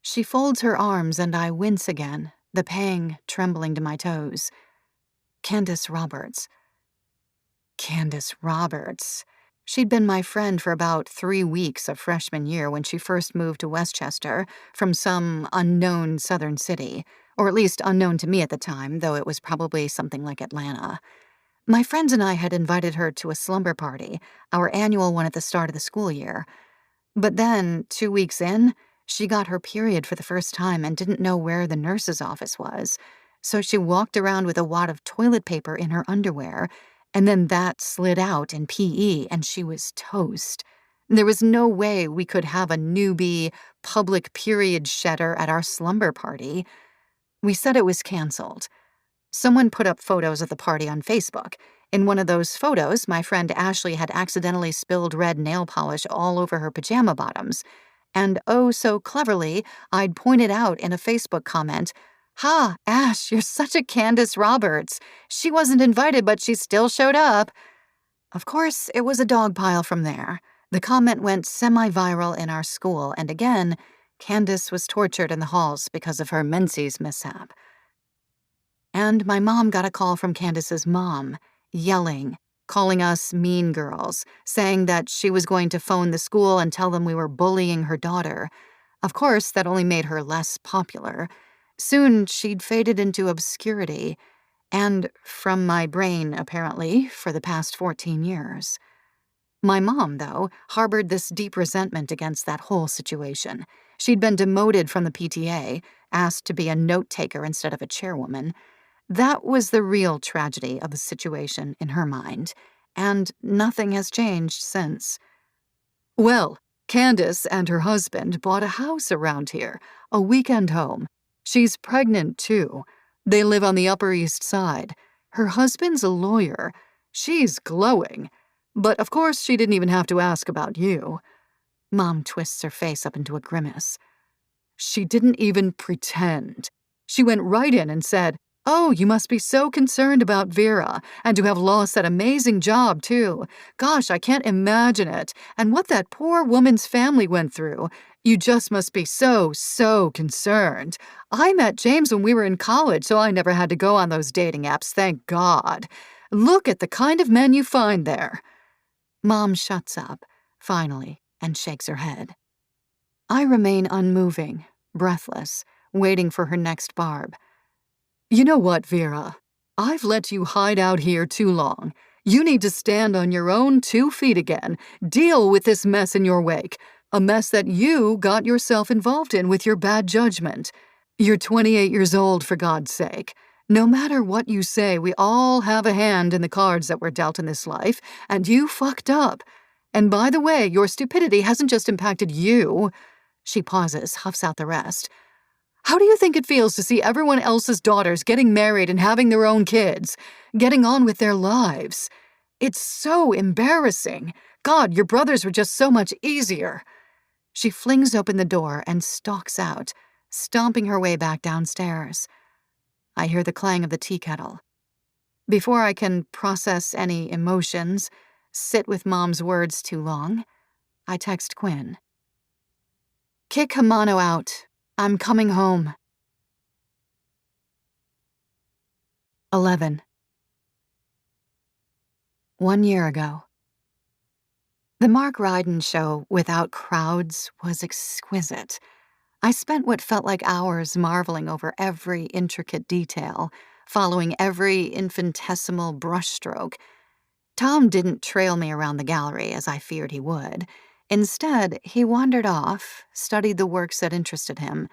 She folds her arms and I wince again, the pang trembling to my toes. Candace Roberts. Candace Roberts. She'd been my friend for about 3 weeks of freshman year when she first moved to Westchester from some unknown southern city, or at least unknown to me at the time, though it was probably something like Atlanta. My friends and I had invited her to a slumber party, our annual one at the start of the school year. But then, 2 weeks in, she got her period for the first time and didn't know where the nurse's office was. So she walked around with a wad of toilet paper in her underwear, and then that slid out in PE, and she was toast. There was no way we could have a newbie public period shedder at our slumber party. We said it was canceled. Someone put up photos of the party on Facebook. In one of those photos, my friend Ashley had accidentally spilled red nail polish all over her pajama bottoms. And oh so cleverly, I'd pointed out in a Facebook comment, "Ha, Ash, you're such a Candace Roberts. She wasn't invited, but she still showed up." Of course, it was a dog pile from there. The comment went semi-viral in our school, and again, Candace was tortured in the halls because of her menses mishap. And my mom got a call from Candace's mom, yelling, calling us mean girls, saying that she was going to phone the school and tell them we were bullying her daughter. Of course, that only made her less popular. Soon, she'd faded into obscurity, and from my brain, apparently, for the past 14 years. My mom, though, harbored this deep resentment against that whole situation. She'd been demoted from the PTA, asked to be a note-taker instead of a chairwoman. That was the real tragedy of the situation in her mind, and nothing has changed since. "Well, Candace and her husband bought a house around here, a weekend home. She's pregnant, too. They live on the Upper East Side. Her husband's a lawyer. She's glowing. But of course she didn't even have to ask about you." Mom twists her face up into a grimace. "She didn't even pretend. She went right in and said, 'Oh, you must be so concerned about Vera, and to have lost that amazing job, too. Gosh, I can't imagine it. And what that poor woman's family went through. You just must be so concerned. I met James when we were in college, so I never had to go on those dating apps, thank God. Look at the kind of men you find there.'" Mom shuts up, finally, and shakes her head. I remain unmoving, breathless, waiting for her next barb. "You know what, Vera? I've let you hide out here too long. You need to stand on your own 2 feet again, deal with this mess in your wake, a mess that you got yourself involved in with your bad judgment. You're 28 years old, for God's sake. No matter what you say, we all have a hand in the cards that we're dealt in this life, and you fucked up. And by the way, your stupidity hasn't just impacted you." She pauses, huffs out the rest. "How do you think it feels to see everyone else's daughters getting married and having their own kids, getting on with their lives? It's so embarrassing. God, your brothers were just so much easier." She flings open the door and stalks out, stomping her way back downstairs. I hear the clang of the tea kettle. Before I can process any emotions, sit with Mom's words too long, I text Quinn. "Kick Hamano out. I'm coming home." 11. 1 year ago. The Mark Ryden show without crowds was exquisite. I spent what felt like hours marveling over every intricate detail, following every infinitesimal brushstroke. Tom didn't trail me around the gallery as I feared he would. Instead, he wandered off, studied the works that interested him.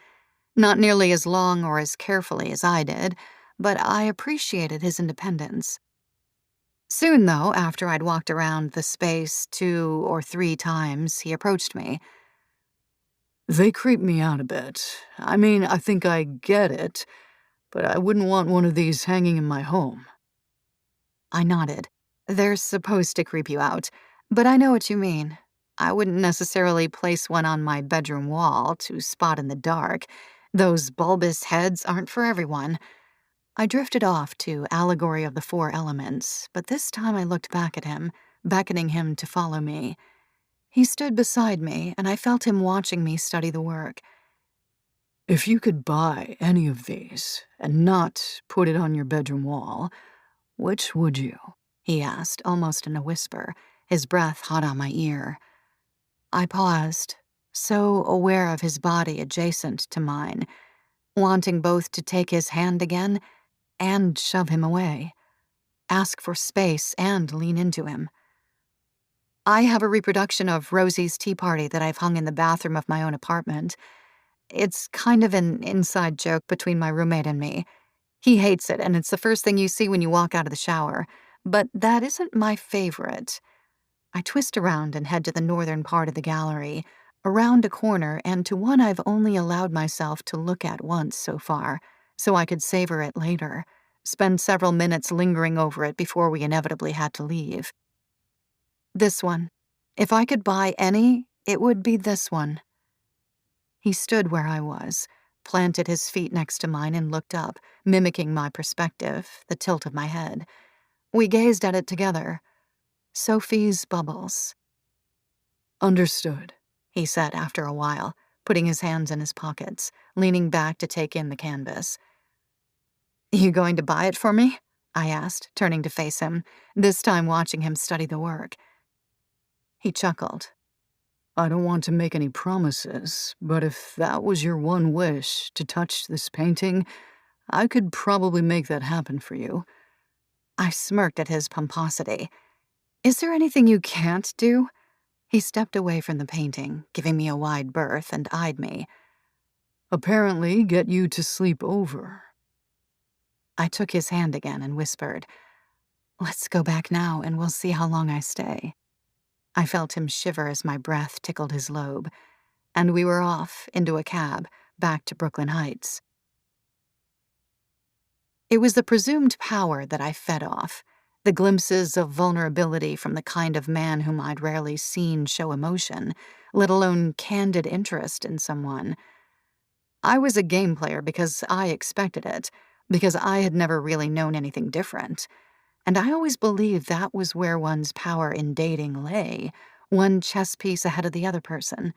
Not nearly as long or as carefully as I did, but I appreciated his independence. Soon, though, after I'd walked around the space 2 or 3 times, he approached me. "They creep me out a bit. I mean, I think I get it, but I wouldn't want one of these hanging in my home." I nodded. "They're supposed to creep you out, but I know what you mean. I wouldn't necessarily place one on my bedroom wall to spot in the dark. Those bulbous heads aren't for everyone." I drifted off to Allegory of the 4 Elements, but this time I looked back at him, beckoning him to follow me. He stood beside me, and I felt him watching me study the work. "If you could buy any of these and not put it on your bedroom wall, which would you?" he asked, almost in a whisper, his breath hot on my ear. I paused, so aware of his body adjacent to mine, wanting both to take his hand again and shove him away, ask for space and lean into him. "I have a reproduction of Rosie's Tea Party that I've hung in the bathroom of my own apartment. It's kind of an inside joke between my roommate and me. He hates it, and it's the first thing you see when you walk out of the shower. But that isn't my favorite." I twist around and head to the northern part of the gallery, around a corner and to one I've only allowed myself to look at once so far, so I could savor it later, spend several minutes lingering over it before we inevitably had to leave. "This one. If I could buy any, it would be this one." He stood where I was, planted his feet next to mine and looked up, mimicking my perspective, the tilt of my head. We gazed at it together. Sophie's Bubbles. "Understood," he said after a while, putting his hands in his pockets, leaning back to take in the canvas. "You going to buy it for me?" I asked, turning to face him, this time watching him study the work. He chuckled. "I don't want to make any promises, but if that was your one wish, to touch this painting, I could probably make that happen for you." I smirked at his pomposity. "Is there anything you can't do?" He stepped away from the painting, giving me a wide berth, and eyed me. "Apparently get you to sleep over." I took his hand again and whispered, "Let's go back now and we'll see how long I stay." I felt him shiver as my breath tickled his lobe, and we were off into a cab back to Brooklyn Heights. It was the presumed power that I fed off, the glimpses of vulnerability from the kind of man whom I'd rarely seen show emotion, let alone candid interest in someone. I was a game player because I expected it, because I had never really known anything different. And I always believed that was where one's power in dating lay, one chess piece ahead of the other person.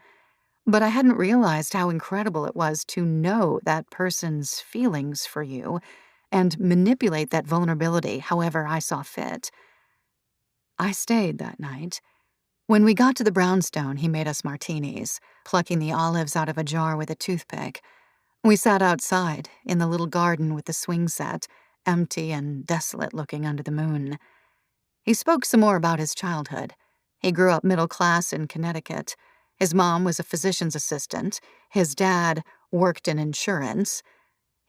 But I hadn't realized how incredible it was to know that person's feelings for you and manipulate that vulnerability however I saw fit. I stayed that night. When we got to the brownstone, he made us martinis, plucking the olives out of a jar with a toothpick. We sat outside, in the little garden with the swing set, empty and desolate looking under the moon. He spoke some more about his childhood. He grew up middle class in Connecticut. His mom was a physician's assistant. His dad worked in insurance.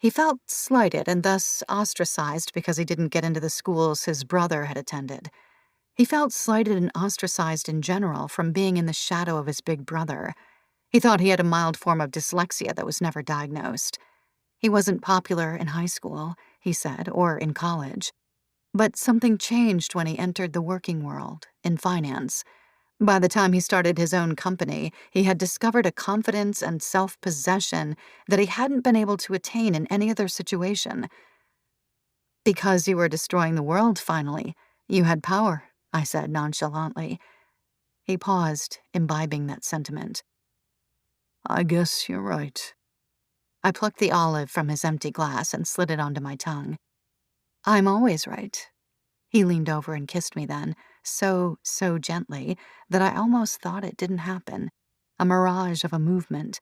He felt slighted and thus ostracized because he didn't get into the schools his brother had attended. He felt slighted and ostracized in general from being in the shadow of his big brother. He thought he had a mild form of dyslexia that was never diagnosed. He wasn't popular in high school, he said, or in college. But something changed when he entered the working world, in finance. By the time he started his own company, he had discovered a confidence and self-possession that he hadn't been able to attain in any other situation. "Because you were destroying the world, finally. You had power," I said nonchalantly. He paused, imbibing that sentiment. I guess you're right. I plucked the olive from his empty glass and slid it onto my tongue. "I'm always right." He leaned over and kissed me then, so gently that I almost thought it didn't happen, a mirage of a movement.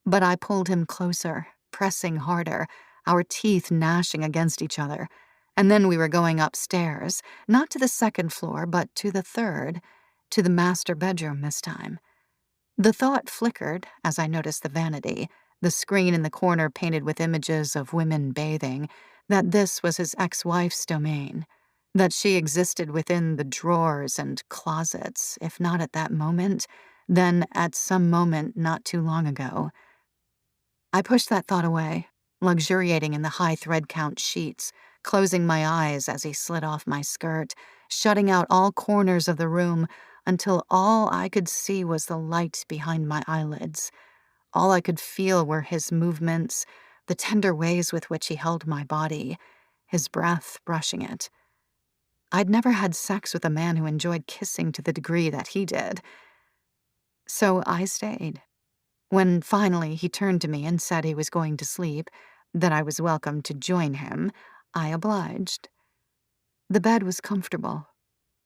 But I pulled him closer, pressing harder, our teeth gnashing against each other. And then we were going upstairs, not to the second floor, but to the third, to the master bedroom this time. The thought flickered as I noticed the vanity, the screen in the corner painted with images of women bathing, that this was his ex-wife's domain, that she existed within the drawers and closets, if not at that moment, then at some moment not too long ago. I pushed that thought away, luxuriating in the high thread count sheets, closing my eyes as he slid off my skirt, shutting out all corners of the room until all I could see was the light behind my eyelids. All I could feel were his movements, the tender ways with which he held my body, his breath brushing it. I'd never had sex with a man who enjoyed kissing to the degree that he did. So I stayed. When finally he turned to me and said he was going to sleep, that I was welcome to join him, I obliged. The bed was comfortable.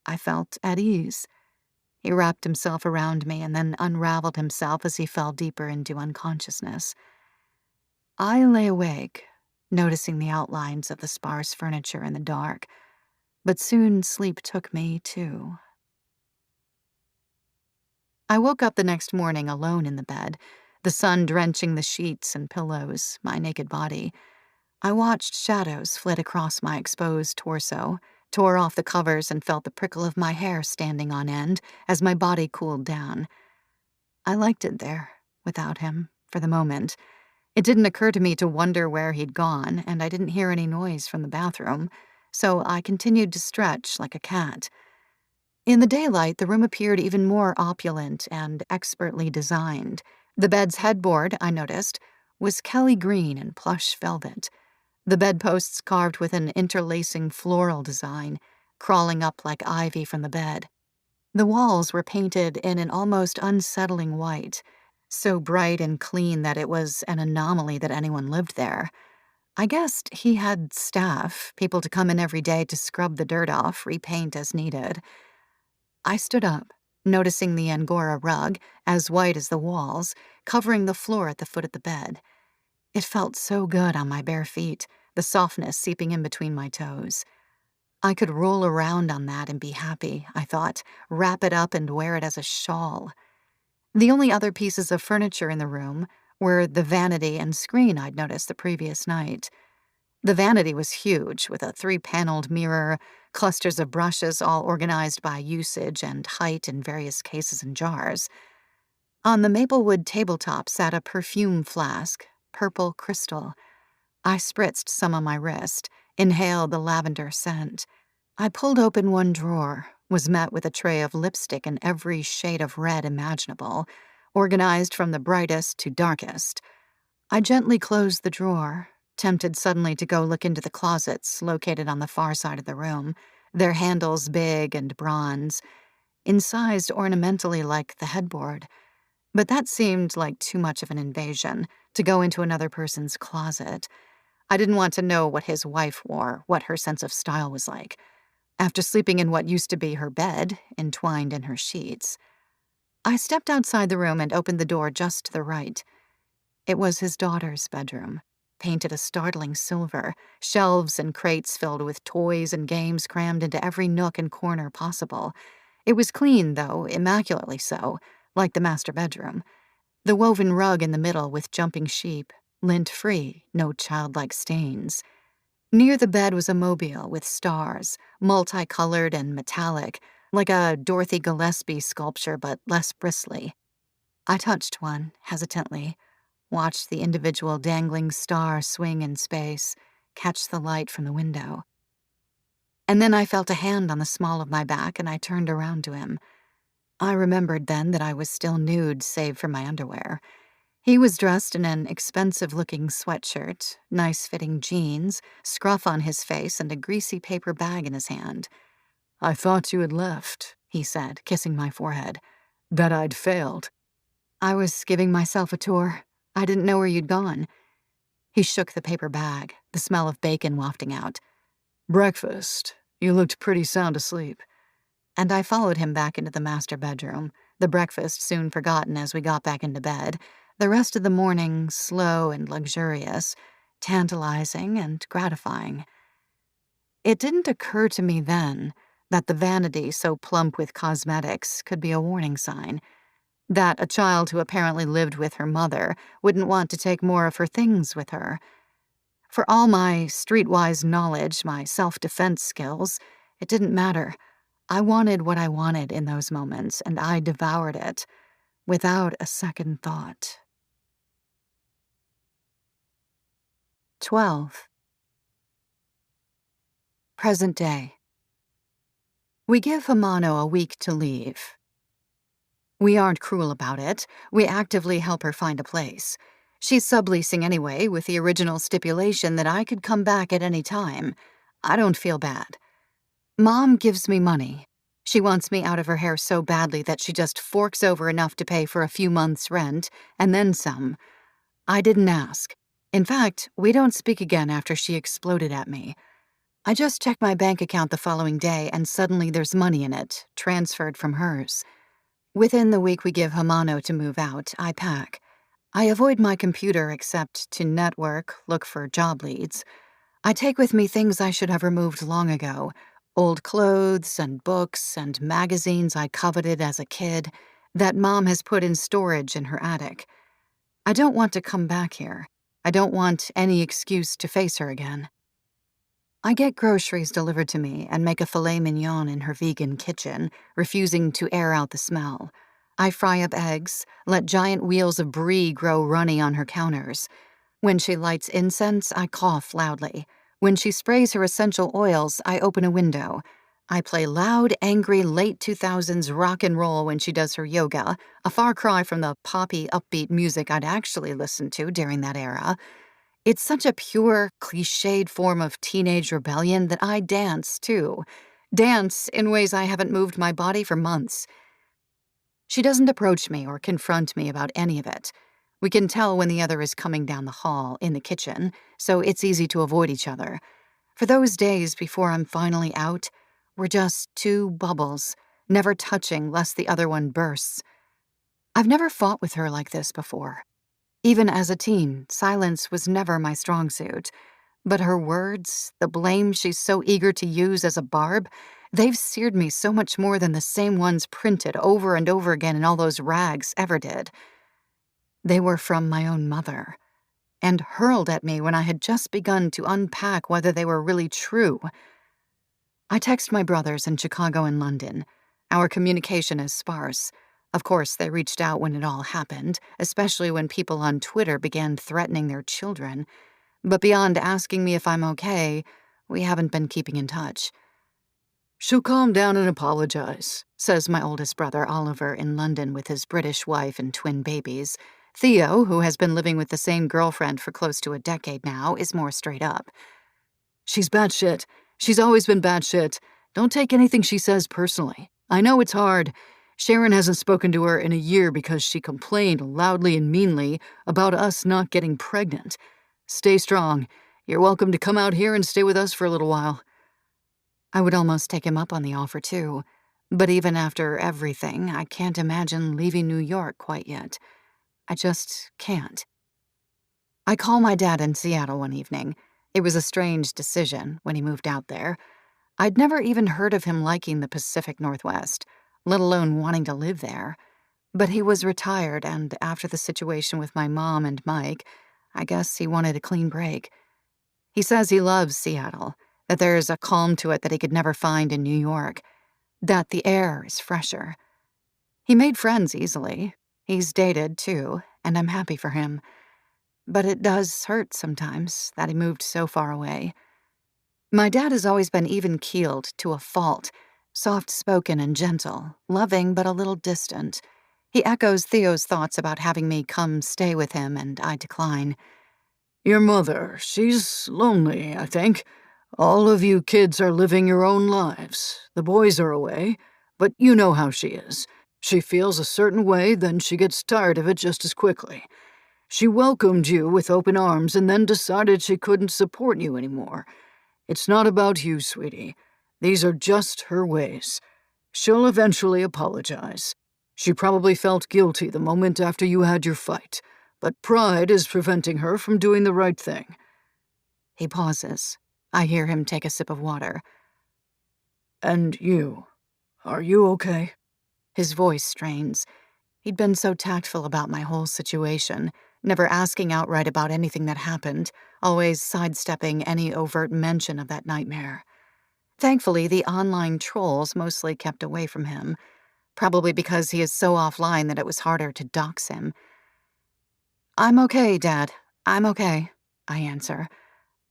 I felt at ease. He wrapped himself around me and then unraveled himself as he fell deeper into unconsciousness. I lay awake, noticing the outlines of the sparse furniture in the dark, but soon sleep took me, too. I woke up the next morning alone in the bed, the sun drenching the sheets and pillows, my naked body. I watched shadows flit across my exposed torso, tore off the covers and felt the prickle of my hair standing on end as my body cooled down. I liked it there, without him, for the moment. It didn't occur to me to wonder where he'd gone, and I didn't hear any noise from the bathroom, so I continued to stretch like a cat. In the daylight, the room appeared even more opulent and expertly designed. The bed's headboard, I noticed, was Kelly green and plush velvet. The bedposts carved with an interlacing floral design, crawling up like ivy from the bed. The walls were painted in an almost unsettling white, so bright and clean that it was an anomaly that anyone lived there. I guessed he had staff, people to come in every day to scrub the dirt off, repaint as needed. I stood up, noticing the Angora rug, as white as the walls, covering the floor at the foot of the bed. It felt so good on my bare feet, the softness seeping in between my toes. I could roll around on that and be happy, I thought, wrap it up and wear it as a shawl. The only other pieces of furniture in the room were the vanity and screen I'd noticed the previous night. The vanity was huge, with a 3-paneled mirror, clusters of brushes all organized by usage and height in various cases and jars. On the maplewood tabletop sat a perfume flask, purple crystal. I spritzed some on my wrist, inhale the lavender scent. I pulled open one drawer, was met with a tray of lipstick in every shade of red imaginable, organized from the brightest to darkest. I gently closed the drawer, tempted suddenly to go look into the closets located on the far side of the room, their handles big and bronze, incised ornamentally like the headboard. But that seemed like too much of an invasion, to go into another person's closet. I didn't want to know what his wife wore, what her sense of style was like. After sleeping in what used to be her bed, entwined in her sheets. I stepped outside the room and opened the door just to the right. It was his daughter's bedroom, painted a startling silver, shelves and crates filled with toys and games crammed into every nook and corner possible. It was clean, though, immaculately so, like the master bedroom. The woven rug in the middle with jumping sheep, lint-free, no childlike stains. Near the bed was a mobile with stars, multicolored and metallic, like a Dorothy Gillespie sculpture but less bristly. I touched one, hesitantly, watched the individual dangling star swing in space, catch the light from the window. And then I felt a hand on the small of my back and I turned around to him. I remembered then that I was still nude save for my underwear. He was dressed in an expensive-looking sweatshirt, nice-fitting jeans, scruff on his face, and a greasy paper bag in his hand. "I thought you had left," he said, kissing my forehead. "That I'd failed." "I was giving myself a tour. I didn't know where you'd gone." He shook the paper bag, the smell of bacon wafting out. "Breakfast. You looked pretty sound asleep." And I followed him back into the master bedroom, the breakfast soon forgotten as we got back into bed, the rest of the morning slow and luxurious, tantalizing and gratifying. It didn't occur to me then that the vanity so plump with cosmetics could be a warning sign, that a child who apparently lived with her mother wouldn't want to take more of her things with her. For all my streetwise knowledge, my self-defense skills, it didn't matter. I wanted what I wanted in those moments, and I devoured it, without a second thought. 12. Present day. We give Hamano a week to leave. We aren't cruel about it. We actively help her find a place. She's subleasing anyway, with the original stipulation that I could come back at any time. I don't feel bad. Mom gives me money. She wants me out of her hair so badly that she just forks over enough to pay for a few months' rent, and then some. I didn't ask. In fact, we don't speak again after she exploded at me. I just check my bank account the following day, and suddenly there's money in it, transferred from hers. Within the week we give Hamano to move out, I pack. I avoid my computer except to network, look for job leads. I take with me things I should have removed long ago, old clothes and books and magazines I coveted as a kid that Mom has put in storage in her attic. I don't want to come back here. I don't want any excuse to face her again. I get groceries delivered to me and make a filet mignon in her vegan kitchen, refusing to air out the smell. I fry up eggs, let giant wheels of brie grow runny on her counters. When she lights incense, I cough loudly. When she sprays her essential oils, I open a window. I play loud, angry, late 2000s rock and roll when she does her yoga, a far cry from the poppy, upbeat music I'd actually listened to during that era. It's such a pure, cliched form of teenage rebellion that I dance, too. Dance in ways I haven't moved my body for months. She doesn't approach me or confront me about any of it. We can tell when the other is coming down the hall, in the kitchen, so it's easy to avoid each other. For those days before I'm finally out, we're just two bubbles, never touching lest the other one bursts. I've never fought with her like this before. Even as a teen, silence was never my strong suit. But her words, the blame she's so eager to use as a barb, they've seared me so much more than the same ones printed over and over again in all those rags ever did. They were from my own mother, and hurled at me when I had just begun to unpack whether they were really true. I text my brothers in Chicago and London. Our communication is sparse. Of course, they reached out when it all happened, especially when people on Twitter began threatening their children. But beyond asking me if I'm okay, We haven't been keeping in touch. She'll calm down and apologize, says my oldest brother Oliver in London with his British wife and twin babies. Theo, who has been living with the same girlfriend for close to a decade now, is more straight up. She's batshit. She's always been batshit. Don't take anything she says personally. I know it's hard. Sharon hasn't spoken to her in a year because she complained loudly and meanly about us not getting pregnant. Stay strong. You're welcome to come out here and stay with us for a little while. I would almost take him up on the offer, too. But even after everything, I can't imagine leaving New York quite yet. I just can't. I call my dad in Seattle one evening. It was a strange decision when he moved out there. I'd never even heard of him liking the Pacific Northwest, let alone wanting to live there. But he was retired, and after the situation with my mom and Mike, I guess he wanted a clean break. He says he loves Seattle, that there's a calm to it that he could never find in New York, that the air is fresher. He made friends easily. He's dated, too, and I'm happy for him. But it does hurt sometimes that he moved so far away. My dad has always been even-keeled to a fault, soft-spoken and gentle, loving but a little distant. He echoes Theo's thoughts about having me come stay with him, and I decline. Your mother, she's lonely, I think. All of you kids are living your own lives. The boys are away, but you know how she is. She feels a certain way, then she gets tired of it just as quickly. She welcomed you with open arms and then decided she couldn't support you anymore. It's not about you, sweetie. These are just her ways. She'll eventually apologize. She probably felt guilty the moment after you had your fight, but pride is preventing her from doing the right thing. He pauses. I hear him take a sip of water. And you, are you okay? His voice strains. He'd been so tactful about my whole situation, never asking outright about anything that happened, always sidestepping any overt mention of that nightmare. Thankfully, the online trolls mostly kept away from him, probably because he is so offline that it was harder to dox him. I'm okay, Dad. I'm okay, I answer.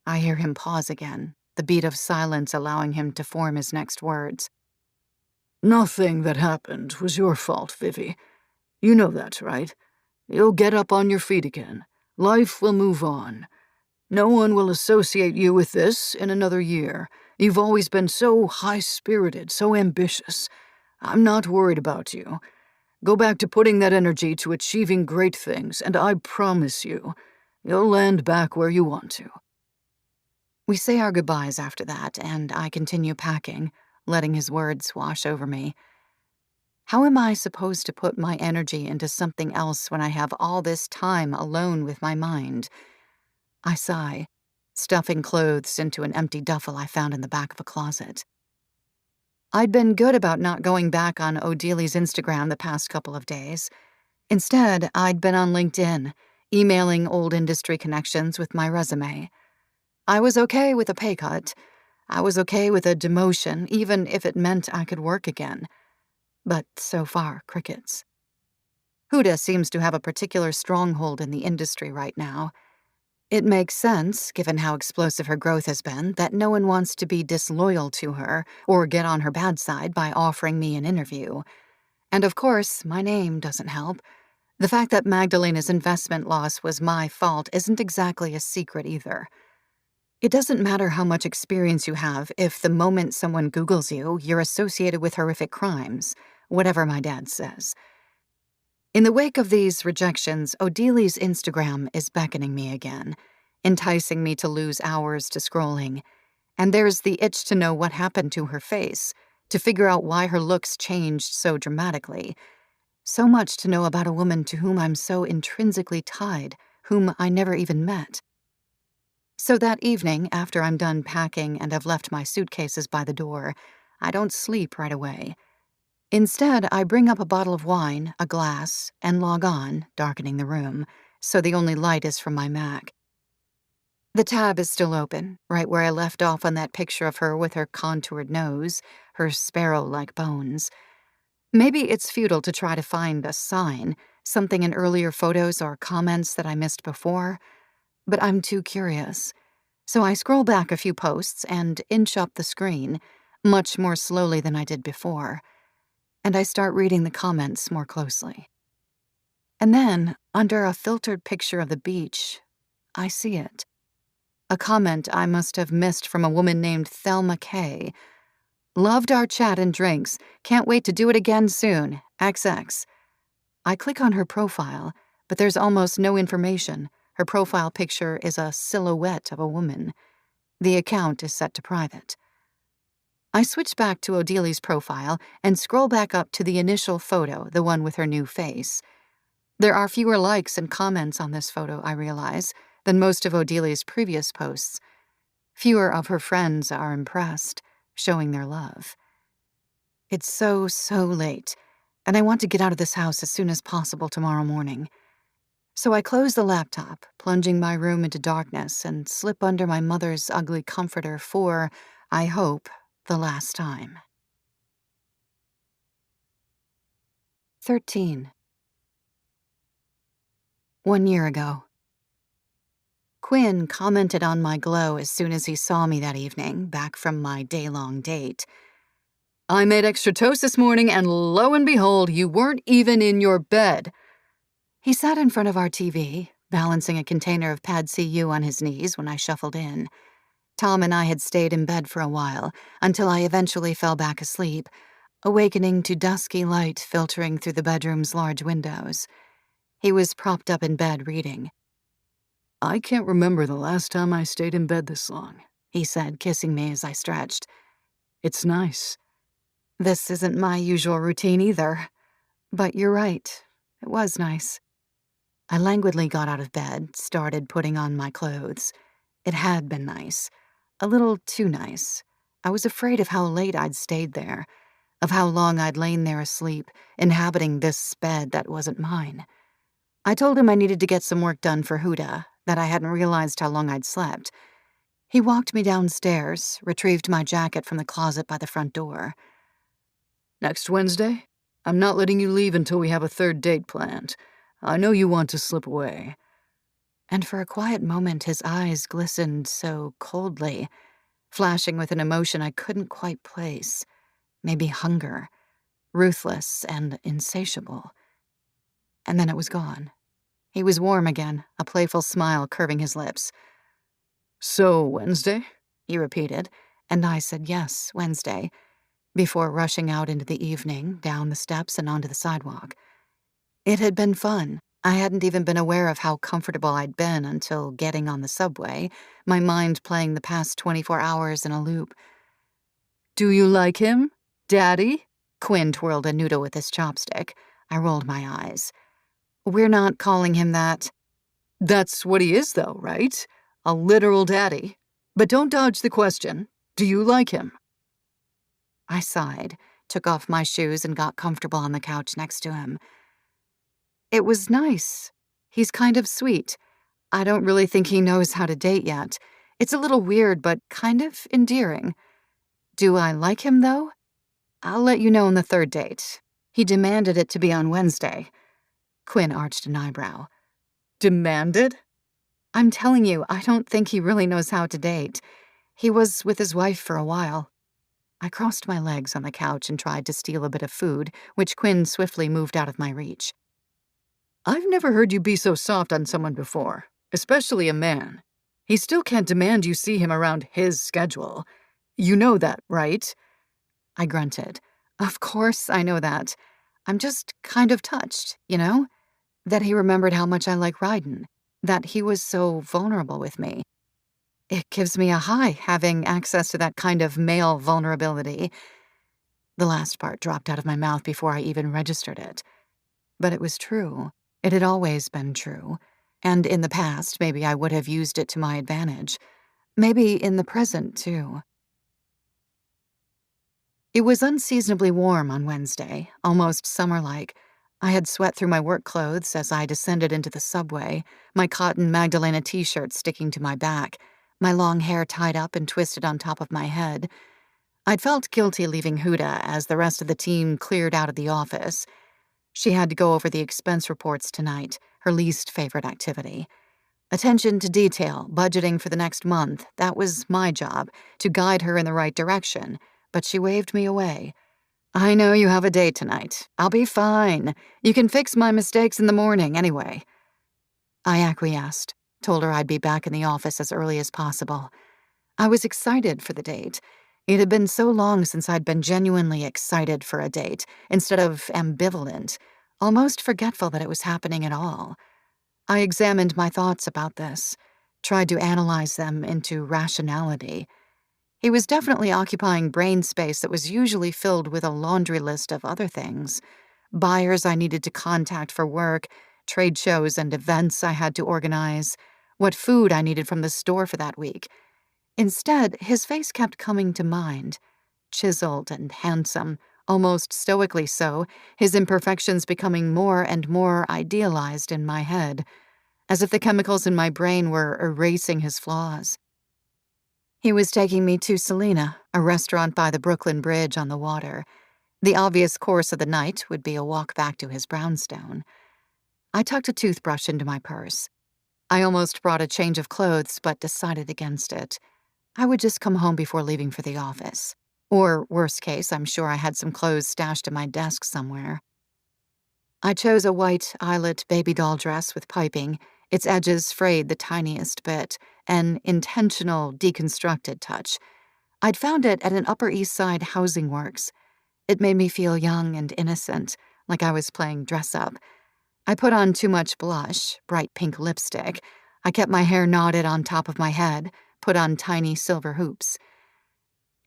I hear him pause again, the beat of silence allowing him to form his next words. Nothing that happened was your fault, Vivi. You know that, right? You'll get up on your feet again. Life will move on. No one will associate you with this in another year. You've always been so high-spirited, so ambitious. I'm not worried about you. Go back to putting that energy to achieving great things, and I promise you, you'll land back where you want to. We say our goodbyes after that, and I continue packing, letting his words wash over me. How am I supposed to put my energy into something else when I have all this time alone with my mind? I sigh, stuffing clothes into an empty duffel I found in the back of a closet. I'd been good about not going back on Odili's Instagram the past couple of days. Instead, I'd been on LinkedIn, emailing old industry connections with my resume. I was okay with a pay cut. I was okay with a demotion, even if it meant I could work again. But so far, crickets. Huda seems to have a particular stronghold in the industry right now. It makes sense, given how explosive her growth has been, that no one wants to be disloyal to her or get on her bad side by offering me an interview. And of course, my name doesn't help. The fact that Magdalena's investment loss was my fault isn't exactly a secret either. It doesn't matter how much experience you have if the moment someone Googles you, you're associated with horrific crimes, whatever my dad says. In the wake of these rejections, Odili's Instagram is beckoning me again, enticing me to lose hours to scrolling. And there's the itch to know what happened to her face, to figure out why her looks changed so dramatically. So much to know about a woman to whom I'm so intrinsically tied, whom I never even met. So that evening, after I'm done packing and have left my suitcases by the door, I don't sleep right away. Instead, I bring up a bottle of wine, a glass, and log on, darkening the room, so the only light is from my Mac. The tab is still open, right where I left off on that picture of her with her contoured nose, her sparrow-like bones. Maybe it's futile to try to find a sign, something in earlier photos or comments that I missed before, but I'm too curious. So I scroll back a few posts and inch up the screen, much more slowly than I did before, and I start reading the comments more closely. And then, under a filtered picture of the beach, I see it. A comment I must have missed from a woman named Thelma K. Loved our chat and drinks. Can't wait to do it again soon. XX. I click on her profile, but there's almost no information. Her profile picture is a silhouette of a woman. The account is set to private. I switch back to Odeli's profile and scroll back up to the initial photo, the one with her new face. There are fewer likes and comments on this photo, I realize, than most of Odeli's previous posts. Fewer of her friends are impressed, showing their love. It's so late, and I want to get out of this house as soon as possible tomorrow morning. So I close the laptop, plunging my room into darkness, and slip under my mother's ugly comforter for, I hope, the last time. 13. 1 year ago. Quinn commented on my glow as soon as he saw me that evening, back from my day-long date. I made extra toast this morning, and lo and behold, you weren't even in your bed. He sat in front of our TV, balancing a container of Pad CU on his knees when I shuffled in. Tom and I had stayed in bed for a while, until I eventually fell back asleep, awakening to dusky light filtering through the bedroom's large windows. He was propped up in bed reading. I can't remember the last time I stayed in bed this long, he said, kissing me as I stretched. It's nice. This isn't my usual routine either. But you're right. It was nice. I languidly got out of bed, started putting on my clothes. It had been nice. A little too nice. I was afraid of how late I'd stayed there, of how long I'd lain there asleep, inhabiting this bed that wasn't mine. I told him I needed to get some work done for Huda, that I hadn't realized how long I'd slept. He walked me downstairs, retrieved my jacket from the closet by the front door. Next Wednesday? I'm not letting you leave until we have a third date planned. I know you want to slip away. And for a quiet moment his eyes glistened so coldly, flashing with an emotion I couldn't quite place. Maybe hunger, ruthless and insatiable. And then it was gone. He was warm again, a playful smile curving his lips. So, Wednesday? He repeated, and I said yes, Wednesday, before rushing out into the evening, down the steps and onto the sidewalk. It had been fun. I hadn't even been aware of how comfortable I'd been until getting on the subway, my mind playing the past 24 hours in a loop. Do you like him, Daddy? Quinn twirled a noodle with his chopstick. I rolled my eyes. We're not calling him that. That's what he is, though, right? A literal daddy. But don't dodge the question. Do you like him? I sighed, took off my shoes, and got comfortable on the couch next to him. It was nice. He's kind of sweet. I don't really think he knows how to date yet. It's a little weird, but kind of endearing. Do I like him, though? I'll let you know on the third date. He demanded it to be on Wednesday. Quinn arched an eyebrow. Demanded? I'm telling you, I don't think he really knows how to date. He was with his wife for a while. I crossed my legs on the couch and tried to steal a bit of food, which Quinn swiftly moved out of my reach. I've never heard you be so soft on someone before, especially a man. He still can't demand you see him around his schedule. You know that, right? I grunted. Of course I know that. I'm just kind of touched, you know? That he remembered how much I like riding. That he was so vulnerable with me. It gives me a high having access to that kind of male vulnerability. The last part dropped out of my mouth before I even registered it. But it was true. It had always been true. And in the past, maybe I would have used it to my advantage. Maybe in the present, too. It was unseasonably warm on Wednesday, almost summer-like. I had sweat through my work clothes as I descended into the subway, my cotton Magdalena t-shirt sticking to my back, my long hair tied up and twisted on top of my head. I'd felt guilty leaving Huda as the rest of the team cleared out of the office. She had to go over the expense reports tonight, her least favorite activity. Attention to detail, budgeting for the next month, that was my job, to guide her in the right direction, but she waved me away. I know you have a date tonight. I'll be fine. You can fix my mistakes in the morning anyway. I acquiesced, told her I'd be back in the office as early as possible. I was excited for the date. It had been so long since I'd been genuinely excited for a date, instead of ambivalent, almost forgetful that it was happening at all. I examined my thoughts about this, tried to analyze them into rationality. He was definitely occupying brain space that was usually filled with a laundry list of other things. Buyers I needed to contact for work, trade shows and events I had to organize, what food I needed from the store for that week. Instead, his face kept coming to mind, chiseled and handsome, almost stoically so, his imperfections becoming more and more idealized in my head, as if the chemicals in my brain were erasing his flaws. He was taking me to Selena, a restaurant by the Brooklyn Bridge on the water. The obvious course of the night would be a walk back to his brownstone. I tucked a toothbrush into my purse. I almost brought a change of clothes, but decided against it. I would just come home before leaving for the office. Or, worst case, I'm sure I had some clothes stashed at my desk somewhere. I chose a white eyelet baby doll dress with piping, its edges frayed the tiniest bit, an intentional, deconstructed touch. I'd found it at an Upper East Side housing works. It made me feel young and innocent, like I was playing dress-up. I put on too much blush, bright pink lipstick. I kept my hair knotted on top of my head, put on tiny silver hoops.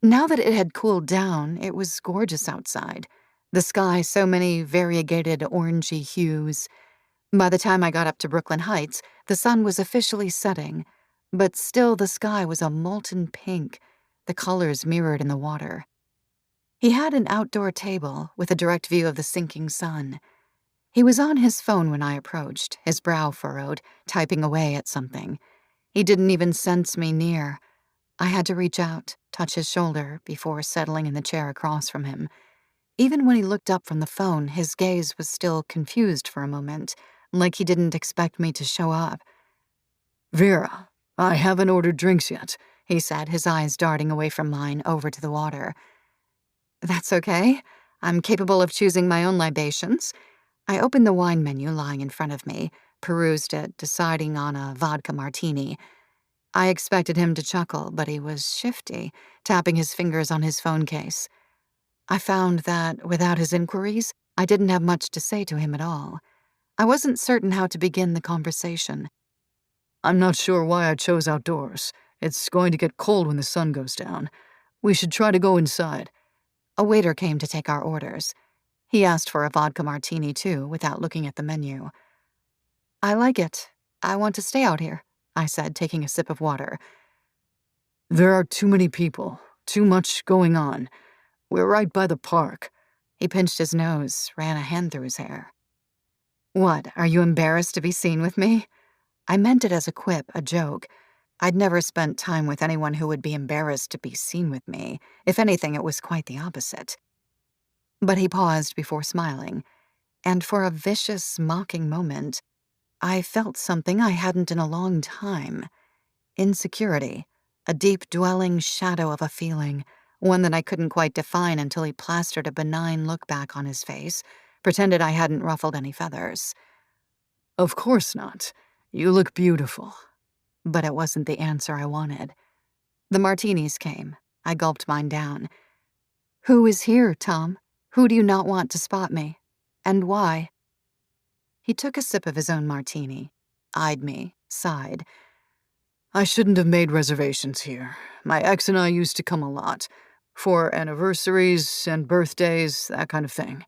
Now that it had cooled down, it was gorgeous outside. The sky so many variegated orangey hues. By the time I got up to Brooklyn Heights, the sun was officially setting, but still the sky was a molten pink, the colors mirrored in the water. He had an outdoor table with a direct view of the sinking sun. He was on his phone when I approached, his brow furrowed, typing away at something. He didn't even sense me near. I had to reach out, touch his shoulder, before settling in the chair across from him. Even when he looked up from the phone, his gaze was still confused for a moment, like he didn't expect me to show up. Vera, I haven't ordered drinks yet, he said, his eyes darting away from mine over to the water. That's okay. I'm capable of choosing my own libations. I opened the wine menu lying in front of me, perused it, deciding on a vodka martini. I expected him to chuckle, but he was shifty, tapping his fingers on his phone case. I found that, without his inquiries, I didn't have much to say to him at all. I wasn't certain how to begin the conversation. I'm not sure why I chose outdoors. It's going to get cold when the sun goes down. We should try to go inside. A waiter came to take our orders. He asked for a vodka martini, too, without looking at the menu. I like it. I want to stay out here, I said, taking a sip of water. There are too many people, too much going on. We're right by the park. He pinched his nose, ran a hand through his hair. What, are you embarrassed to be seen with me? I meant it as a quip, a joke. I'd never spent time with anyone who would be embarrassed to be seen with me. If anything, it was quite the opposite. But he paused before smiling, and for a vicious, mocking moment, I felt something I hadn't in a long time. Insecurity, a deep dwelling shadow of a feeling, one that I couldn't quite define until he plastered a benign look back on his face, pretended I hadn't ruffled any feathers. Of course not. You look beautiful. But it wasn't the answer I wanted. The martinis came. I gulped mine down. Who is here, Tom? Who do you not want to spot me? And why? He took a sip of his own martini, eyed me, sighed. I shouldn't have made reservations here. My ex and I used to come a lot. For anniversaries and birthdays, that kind of thing.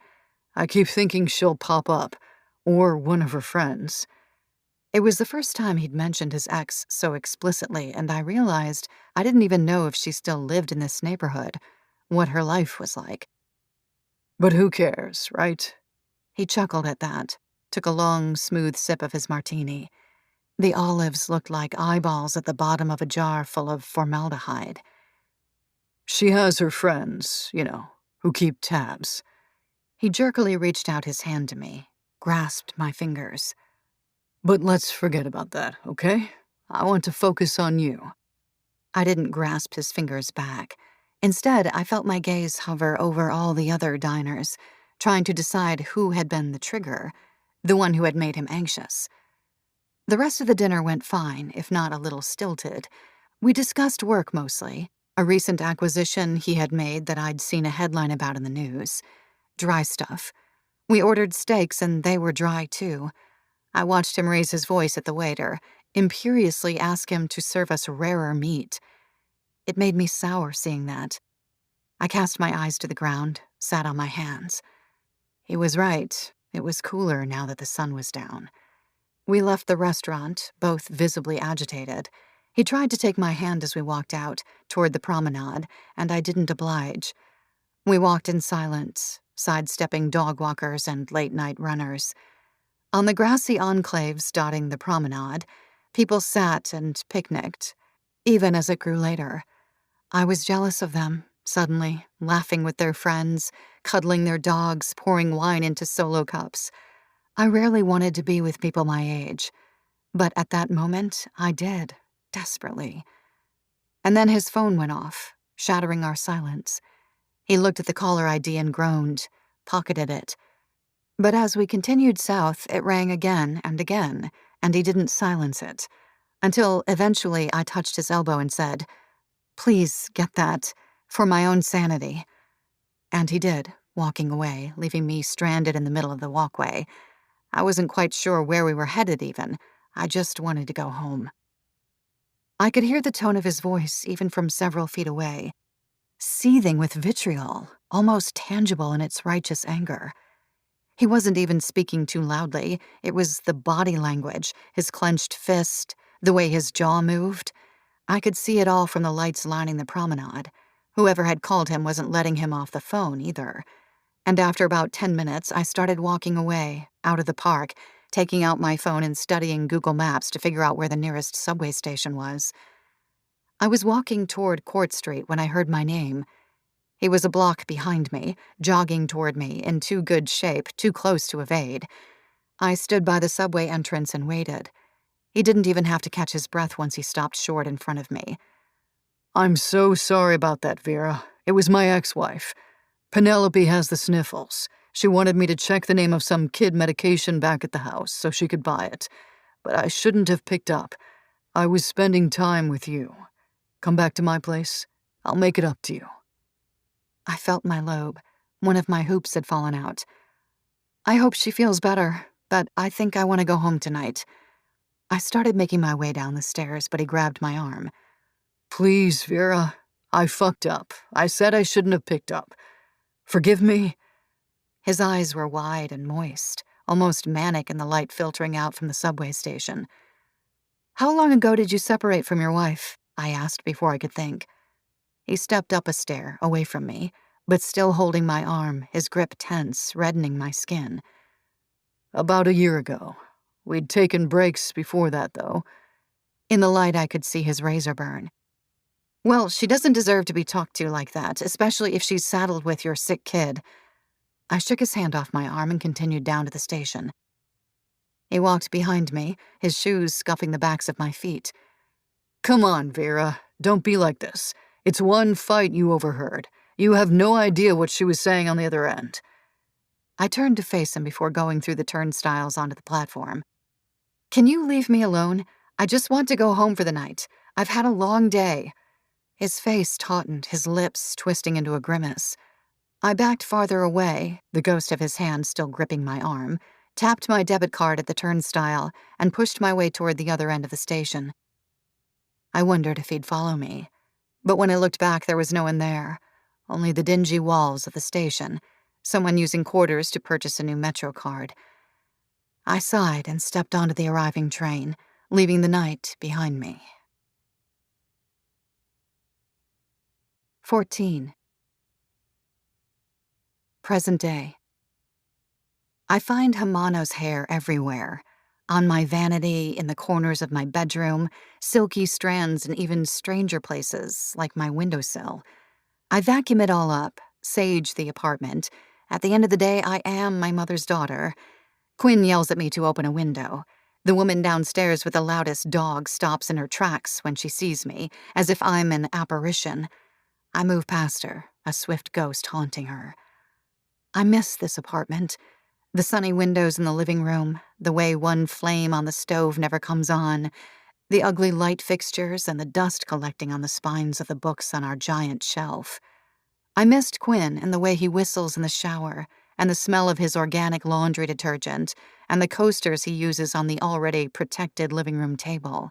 I keep thinking she'll pop up. Or one of her friends. It was the first time he'd mentioned his ex so explicitly, and I realized I didn't even know if she still lived in this neighborhood, what her life was like. But who cares, right? He chuckled at that, took a long, smooth sip of his martini. The olives looked like eyeballs at the bottom of a jar full of formaldehyde. She has her friends, who keep tabs. He jerkily reached out his hand to me, grasped my fingers. But let's forget about that, okay? I want to focus on you. I didn't grasp his fingers back. Instead, I felt my gaze hover over all the other diners, trying to decide who had been the trigger, the one who had made him anxious. The rest of the dinner went fine, if not a little stilted. We discussed work mostly, a recent acquisition he had made that I'd seen a headline about in the news. Dry stuff. We ordered steaks and they were dry too. I watched him raise his voice at the waiter, imperiously ask him to serve us rarer meat. It made me sour seeing that. I cast my eyes to the ground, sat on my hands. He was right. It was cooler now that the sun was down. We left the restaurant, both visibly agitated. He tried to take my hand as we walked out, toward the promenade, and I didn't oblige. We walked in silence, sidestepping dog walkers and late-night runners. On the grassy enclaves dotting the promenade, people sat and picnicked, even as it grew later. I was jealous of them, suddenly, laughing with their friends, cuddling their dogs, pouring wine into solo cups. I rarely wanted to be with people my age, but at that moment, I did, desperately. And then his phone went off, shattering our silence. He looked at the caller ID and groaned, pocketed it. But as we continued south, it rang again, and he didn't silence it, until eventually I touched his elbow and said, "Please get that, for my own sanity." And he did, walking away, leaving me stranded in the middle of the walkway. I wasn't quite sure where we were headed even. I just wanted to go home. I could hear the tone of his voice even from several feet away, seething with vitriol, almost tangible in its righteous anger. He wasn't even speaking too loudly. It was the body language, his clenched fist, the way his jaw moved. I could see it all from the lights lining the promenade. Whoever had called him wasn't letting him off the phone either. And after about 10 minutes, I started walking away, out of the park, taking out my phone and studying Google Maps to figure out where the nearest subway station was. I was walking toward Court Street when I heard my name. He was a block behind me, jogging toward me, in too good shape, too close to evade. I stood by the subway entrance and waited. He didn't even have to catch his breath once he stopped short in front of me. I'm so sorry about that, Vera. It was my ex-wife. Penelope has the sniffles. She wanted me to check the name of some kid medication back at the house so she could buy it. But I shouldn't have picked up. I was spending time with you. Come back to my place. I'll make it up to you. I felt my lobe. One of my hoops had fallen out. I hope she feels better, but I think I want to go home tonight. I started making my way down the stairs, but he grabbed my arm. Please, Vera. I fucked up. I said I shouldn't have picked up. Forgive me? His eyes were wide and moist, almost manic in the light filtering out from the subway station. How long ago did you separate from your wife? I asked before I could think. He stepped up a stair, away from me, but still holding my arm, his grip tense, reddening my skin. About a year ago. We'd taken breaks before that, though. In the light, I could see his razor burn. Well, she doesn't deserve to be talked to like that, especially if she's saddled with your sick kid. I shook his hand off my arm and continued down to the station. He walked behind me, his shoes scuffing the backs of my feet. Come on, Vera. Don't be like this. It's one fight you overheard. You have no idea what she was saying on the other end. I turned to face him before going through the turnstiles onto the platform. Can you leave me alone? I just want to go home for the night. I've had a long day. His face tautened, his lips twisting into a grimace. I backed farther away, the ghost of his hand still gripping my arm, tapped my debit card at the turnstile, and pushed my way toward the other end of the station. I wondered if he'd follow me. But when I looked back, there was no one there, only the dingy walls of the station, someone using quarters to purchase a new Metro card. I sighed and stepped onto the arriving train, leaving the night behind me. 14. Present day. I find Hamano's hair everywhere. On my vanity, in the corners of my bedroom, silky strands in even stranger places, like my windowsill. I vacuum it all up, sage the apartment. At the end of the day, I am my mother's daughter. Quinn yells at me to open a window. The woman downstairs with the loudest dog stops in her tracks when she sees me, as if I'm an apparition. I move past her, a swift ghost haunting her. I miss this apartment. The sunny windows in the living room, the way one flame on the stove never comes on, the ugly light fixtures and the dust collecting on the spines of the books on our giant shelf. I missed Quinn and the way he whistles in the shower, and the smell of his organic laundry detergent, and the coasters he uses on the already protected living room table.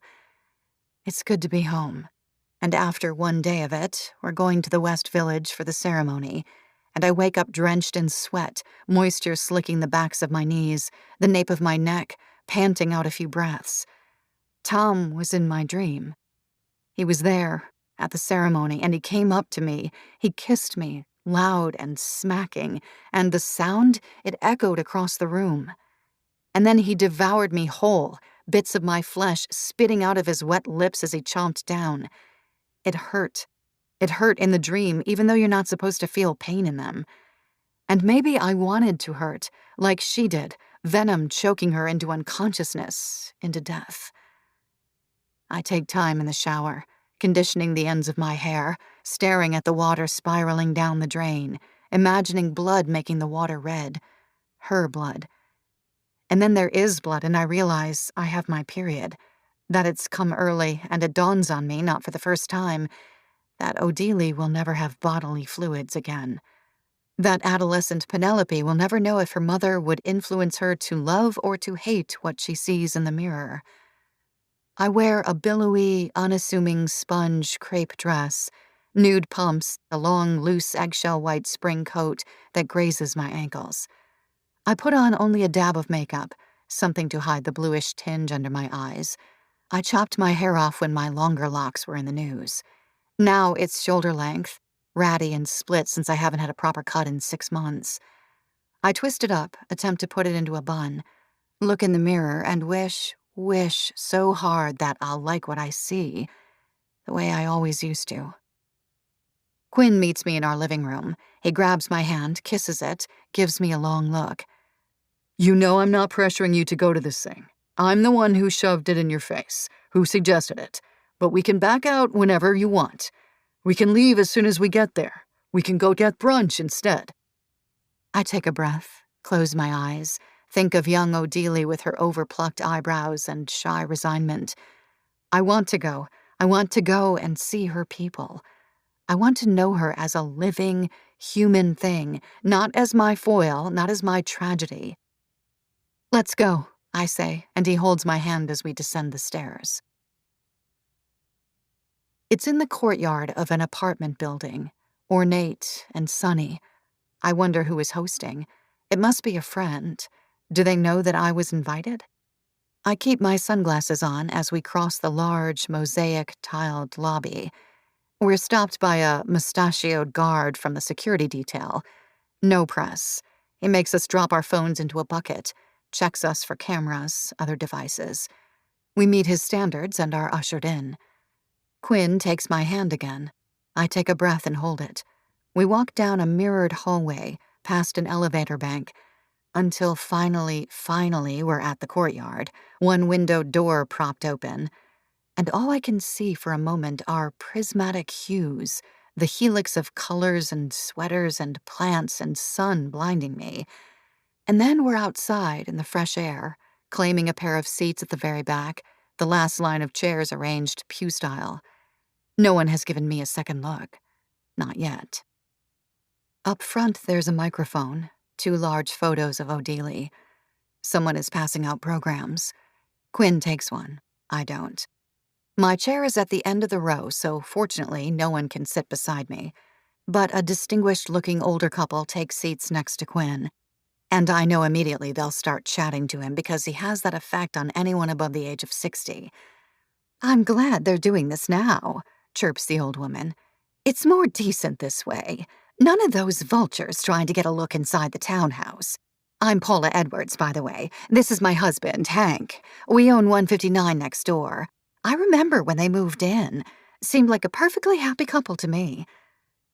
It's good to be home. And after one day of it, we're going to the West Village for the ceremony, and I wake up drenched in sweat, moisture slicking the backs of my knees, the nape of my neck, panting out a few breaths. Tom was in my dream. He was there, at the ceremony, and he came up to me. He kissed me, loud and smacking, and the sound, it echoed across the room. And then he devoured me whole, bits of my flesh spitting out of his wet lips as he chomped down. It hurt. It hurt in the dream, even though you're not supposed to feel pain in them. And maybe I wanted to hurt, like she did, venom choking her into unconsciousness, into death. I take time in the shower, conditioning the ends of my hair, staring at the water spiraling down the drain, imagining blood making the water red. Her blood. And then there is blood, and I realize I have my period, that it's come early, and it dawns on me, not for the first time, that Odelie will never have bodily fluids again. That adolescent Penelope will never know if her mother would influence her to love or to hate what she sees in the mirror. I wear a billowy, unassuming sponge crepe dress, nude pumps, a long, loose eggshell white spring coat that grazes my ankles. I put on only a dab of makeup, something to hide the bluish tinge under my eyes. I chopped my hair off when my longer locks were in the news. Now it's shoulder length, ratty and split since I haven't had a proper cut in 6 months. I twist it up, attempt to put it into a bun, look in the mirror, and wish so hard that I'll like what I see, the way I always used to. Quinn meets me in our living room. He grabs my hand, kisses it, gives me a long look. You know I'm not pressuring you to go to this thing. I'm the one who shoved it in your face, who suggested it. But we can back out whenever you want. We can leave as soon as we get there. We can go get brunch instead. I take a breath, close my eyes, think of young Odelie with her overplucked eyebrows and shy resignment. I want to go. I want to go and see her people. I want to know her as a living, human thing, not as my foil, not as my tragedy. Let's go, I say, and he holds my hand as we descend the stairs. It's in the courtyard of an apartment building, ornate and sunny. I wonder who is hosting. It must be a friend. Do they know that I was invited? I keep my sunglasses on as we cross the large, mosaic-tiled lobby. We're stopped by a mustachioed guard from the security detail. No press. He makes us drop our phones into a bucket, checks us for cameras, other devices. We meet his standards and are ushered in. Quinn takes my hand again. I take a breath and hold it. We walk down a mirrored hallway, past an elevator bank, until finally we're at the courtyard, one windowed door propped open. And all I can see for a moment are prismatic hues, the helix of colors and sweaters and plants and sun blinding me. And then we're outside in the fresh air, claiming a pair of seats at the very back, the last line of chairs arranged pew-style. No one has given me a second look. Not yet. Up front, there's a microphone, 2 large photos of Odelie. Someone is passing out programs. Quinn takes one. I don't. My chair is at the end of the row, so fortunately no one can sit beside me. But a distinguished-looking older couple takes seats next to Quinn. And I know immediately they'll start chatting to him because he has that effect on anyone above the age of 60. "I'm glad they're doing this now," chirps the old woman. "It's more decent this way. None of those vultures trying to get a look inside the townhouse. I'm Paula Edwards, by the way. This is my husband, Hank. We own 159 next door. I remember when they moved in. Seemed like a perfectly happy couple to me."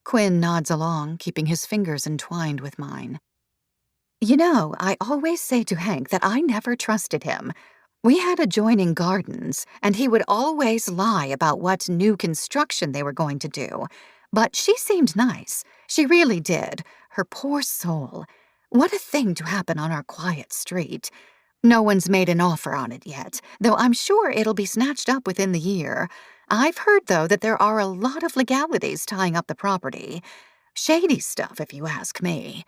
Quinn nods along, keeping his fingers entwined with mine. "You know, I always say to Hank that I never trusted him. We had adjoining gardens, and he would always lie about what new construction they were going to do. But she seemed nice. She really did. Her poor soul. What a thing to happen on our quiet street. No one's made an offer on it yet, though I'm sure it'll be snatched up within the year. I've heard, though, that there are a lot of legalities tying up the property. Shady stuff, if you ask me.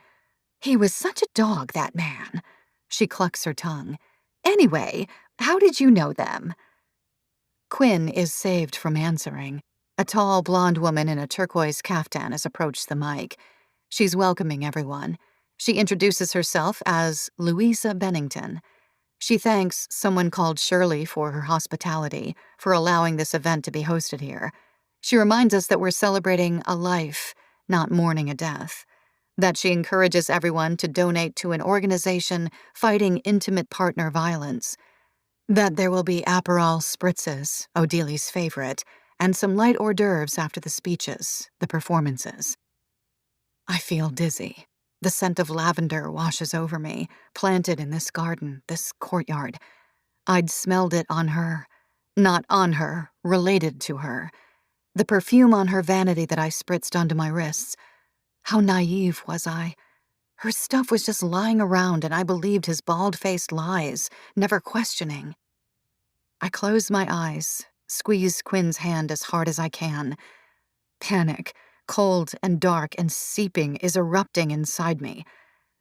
He was such a dog, that man. She clucks her tongue. Anyway, how did you know them? Quinn is saved from answering. A tall, blonde woman in a turquoise caftan has approached the mic. She's welcoming everyone. She introduces herself as Louisa Bennington. She thanks someone called Shirley for her hospitality, for allowing this event to be hosted here. She reminds us that we're celebrating a life, not mourning a death. That she encourages everyone to donate to an organization fighting intimate partner violence. That there will be Aperol spritzes, Odili's favorite, and some light hors d'oeuvres after the speeches, the performances. I feel dizzy. The scent of lavender washes over me, planted in this garden, this courtyard. I'd smelled it on her. Not on her, related to her. The perfume on her vanity that I spritzed onto my wrists. How naive was I? Her stuff was just lying around, and I believed his bald-faced lies, never questioning. I close my eyes, squeeze Quinn's hand as hard as I can. Panic, cold and dark and seeping, is erupting inside me.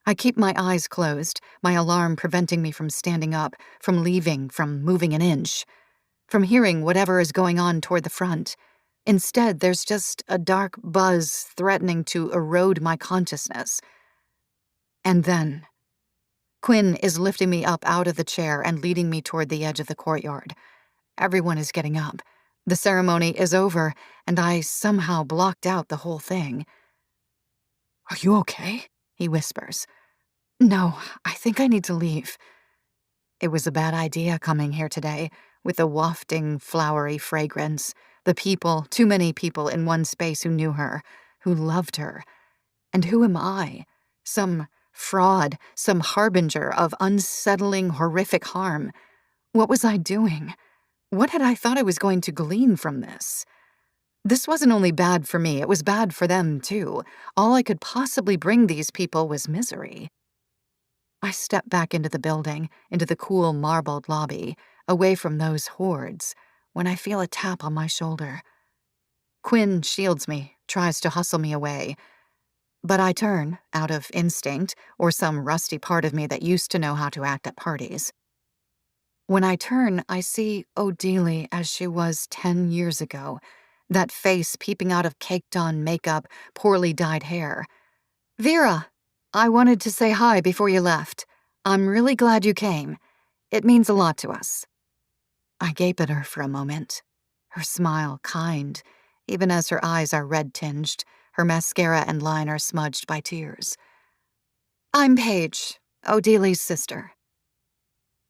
I keep my eyes closed, my alarm preventing me from standing up, from leaving, from moving an inch, from hearing whatever is going on toward the front. Instead, there's just a dark buzz threatening to erode my consciousness. And then, Quinn is lifting me up out of the chair and leading me toward the edge of the courtyard. Everyone is getting up. The ceremony is over, and I somehow blocked out the whole thing. "Are you okay?" he whispers. "No, I think I need to leave." It was a bad idea coming here today, with the wafting, flowery fragrance, the people, too many people in one space who knew her, who loved her. And who am I? Some fraud, some harbinger of unsettling, horrific harm. What was I doing? What had I thought I was going to glean from this? This wasn't only bad for me, it was bad for them, too. All I could possibly bring these people was misery. I step back into the building, into the cool marbled lobby, away from those hordes, when I feel a tap on my shoulder. Quinn shields me, tries to hustle me away. But I turn, out of instinct, or some rusty part of me that used to know how to act at parties. When I turn, I see Odile as she was 10 years ago, that face peeping out of caked-on makeup, poorly dyed hair. "Vera, I wanted to say hi before you left. I'm really glad you came. It means a lot to us." I gape at her for a moment, her smile kind, even as her eyes are red-tinged, her mascara and liner smudged by tears. "I'm Paige, Odile's sister."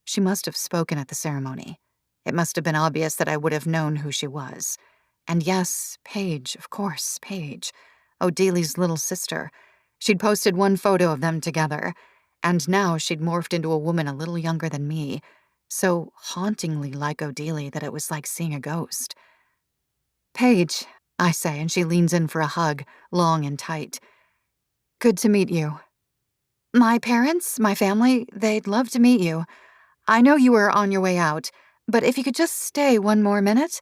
She must have spoken at the ceremony. It must have been obvious that I would have known who she was. And yes, Paige, of course, Paige, Odile's little sister. She'd posted one photo of them together, and now she'd morphed into a woman a little younger than me, so hauntingly like Odile that it was like seeing a ghost. "Paige," I say, and she leans in for a hug, long and tight. "Good to meet you." "My parents, my family, they'd love to meet you. I know you were on your way out, but if you could just stay one more minute."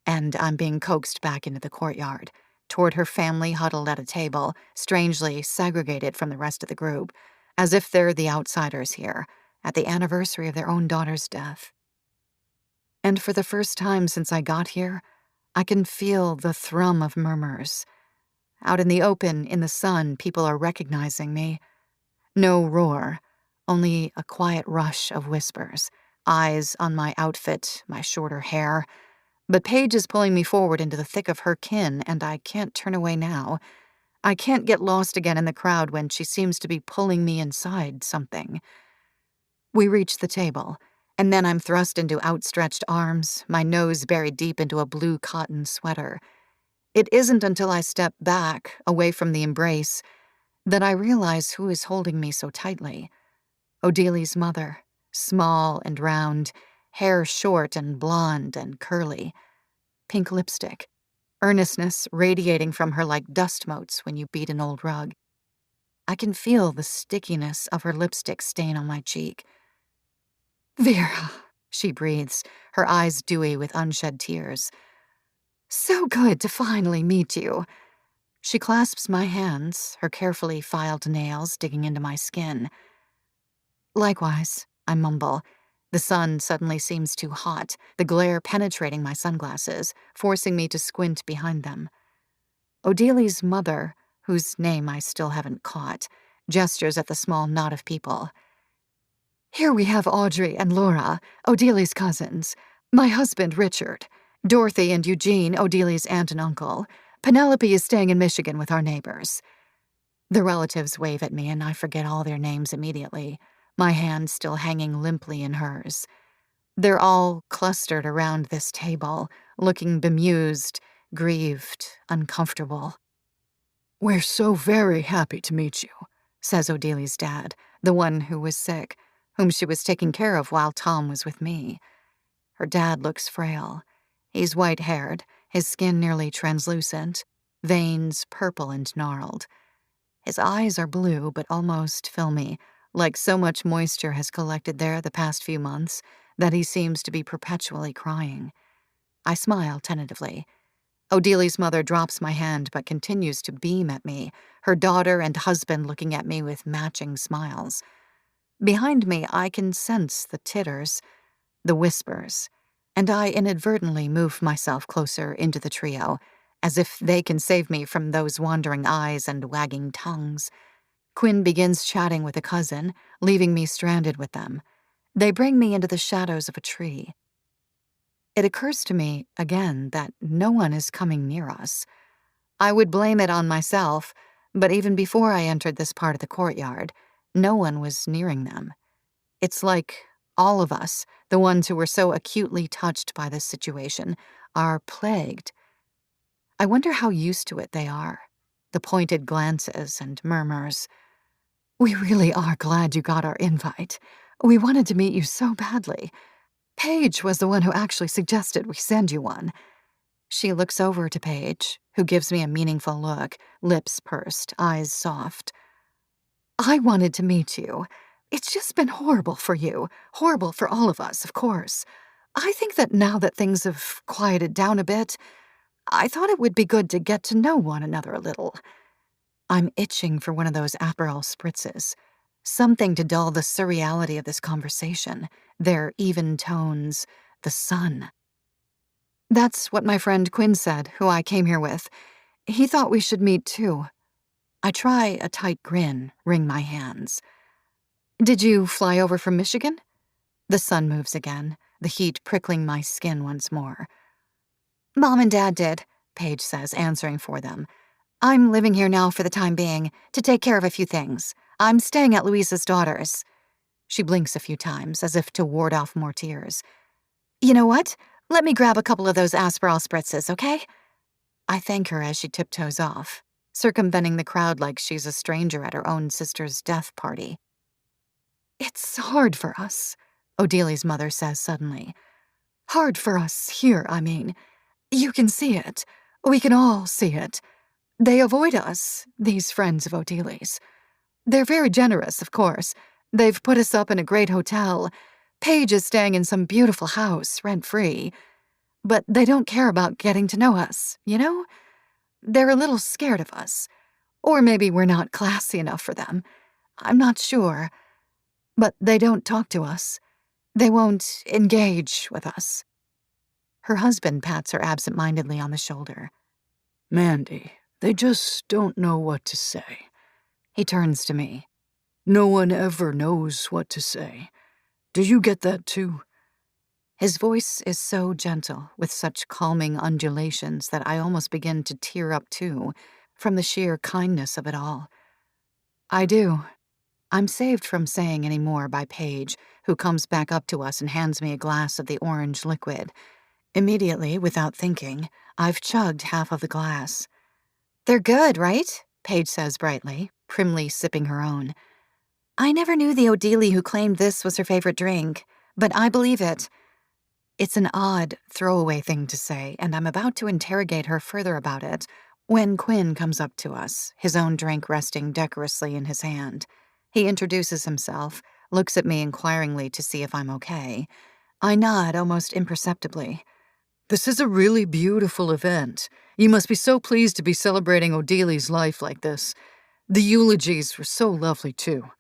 And I'm being coaxed back into the courtyard, toward her family huddled at a table, strangely segregated from the rest of the group, as if they're the outsiders here, at the anniversary of their own daughter's death. And for the first time since I got here, I can feel the thrum of murmurs. Out in the open, in the sun, people are recognizing me. No roar, only a quiet rush of whispers, eyes on my outfit, my shorter hair. But Paige is pulling me forward into the thick of her kin, and I can't turn away now. I can't get lost again in the crowd when she seems to be pulling me inside something. We reach the table, and then I'm thrust into outstretched arms, my nose buried deep into a blue cotton sweater. It isn't until I step back, away from the embrace, that I realize who is holding me so tightly. Odile's mother, small and round, hair short and blonde and curly, pink lipstick, earnestness radiating from her like dust motes when you beat an old rug. I can feel the stickiness of her lipstick stain on my cheek. "Vera," she breathes, her eyes dewy with unshed tears. "So good to finally meet you." She clasps my hands, her carefully filed nails digging into my skin. "Likewise," I mumble. The sun suddenly seems too hot, the glare penetrating my sunglasses, forcing me to squint behind them. Odele's mother, whose name I still haven't caught, gestures at the small knot of people. "Here we have Audrey and Laura, Odele's cousins. My husband, Richard. Dorothy and Eugene, Odele's aunt and uncle. Penelope is staying in Michigan with our neighbors." The relatives wave at me and I forget all their names immediately, my hand still hanging limply in hers. They're all clustered around this table, looking bemused, grieved, uncomfortable. "We're so very happy to meet you," says Odele's dad, the one who was sick, whom she was taking care of while Tom was with me. Her dad looks frail. He's white-haired, his skin nearly translucent, veins purple and gnarled. His eyes are blue but almost filmy, like so much moisture has collected there the past few months that he seems to be perpetually crying. I smile tentatively. Odele's mother drops my hand but continues to beam at me, her daughter and husband looking at me with matching smiles. Behind me, I can sense the titters, the whispers, and I inadvertently move myself closer into the trio, as if they can save me from those wandering eyes and wagging tongues. Quinn begins chatting with a cousin, leaving me stranded with them. They bring me into the shadows of a tree. It occurs to me, again, that no one is coming near us. I would blame it on myself, but even before I entered this part of the courtyard, no one was nearing them. It's like all of us, the ones who were so acutely touched by this situation, are plagued. I wonder how used to it they are, the pointed glances and murmurs. "We really are glad you got our invite. We wanted to meet you so badly. Paige was the one who actually suggested we send you one." She looks over to Paige, who gives me a meaningful look, lips pursed, eyes soft. "I wanted to meet you. It's just been horrible for you, horrible for all of us, of course. I think that now that things have quieted down a bit, I thought it would be good to get to know one another a little." I'm itching for one of those Aperol spritzes. Something to dull the surreality of this conversation, their even tones, the sun. "That's what my friend Quinn said, who I came here with. He thought we should meet too." I try a tight grin, wring my hands. "Did you fly over from Michigan?" The sun moves again, the heat prickling my skin once more. "Mom and Dad did," Paige says, answering for them. "I'm living here now for the time being, to take care of a few things. I'm staying at Louisa's daughter's." She blinks a few times, as if to ward off more tears. "You know what? Let me grab a couple of those Aperol spritzes, okay?" I thank her as she tiptoes off, circumventing the crowd like she's a stranger at her own sister's death party. "It's hard for us," Odele's mother says suddenly. "Hard for us here, I mean. You can see it. We can all see it. They avoid us, these friends of Odele's. They're very generous, of course. They've put us up in a great hotel. Paige is staying in some beautiful house, rent-free. But they don't care about getting to know us, you know? They're a little scared of us. Or maybe we're not classy enough for them. I'm not sure. But they don't talk to us. They won't engage with us." Her husband pats her absent-mindedly on the shoulder. "Mandy, they just don't know what to say." He turns to me. "No one ever knows what to say. Do you get that too?" His voice is so gentle, with such calming undulations that I almost begin to tear up too, from the sheer kindness of it all. I do. I'm saved from saying any more by Paige, who comes back up to us and hands me a glass of the orange liquid. Immediately, without thinking, I've chugged half of the glass. "They're good, right?" Paige says brightly, primly sipping her own. I never knew the Odelie who claimed this was her favorite drink, but I believe it. It's an odd, throwaway thing to say, and I'm about to interrogate her further about it when Quinn comes up to us, his own drink resting decorously in his hand. He introduces himself, looks at me inquiringly to see if I'm okay. I nod almost imperceptibly. This is a really beautiful event. You must be so pleased to be celebrating Odeli's life like this. The eulogies were so lovely, too.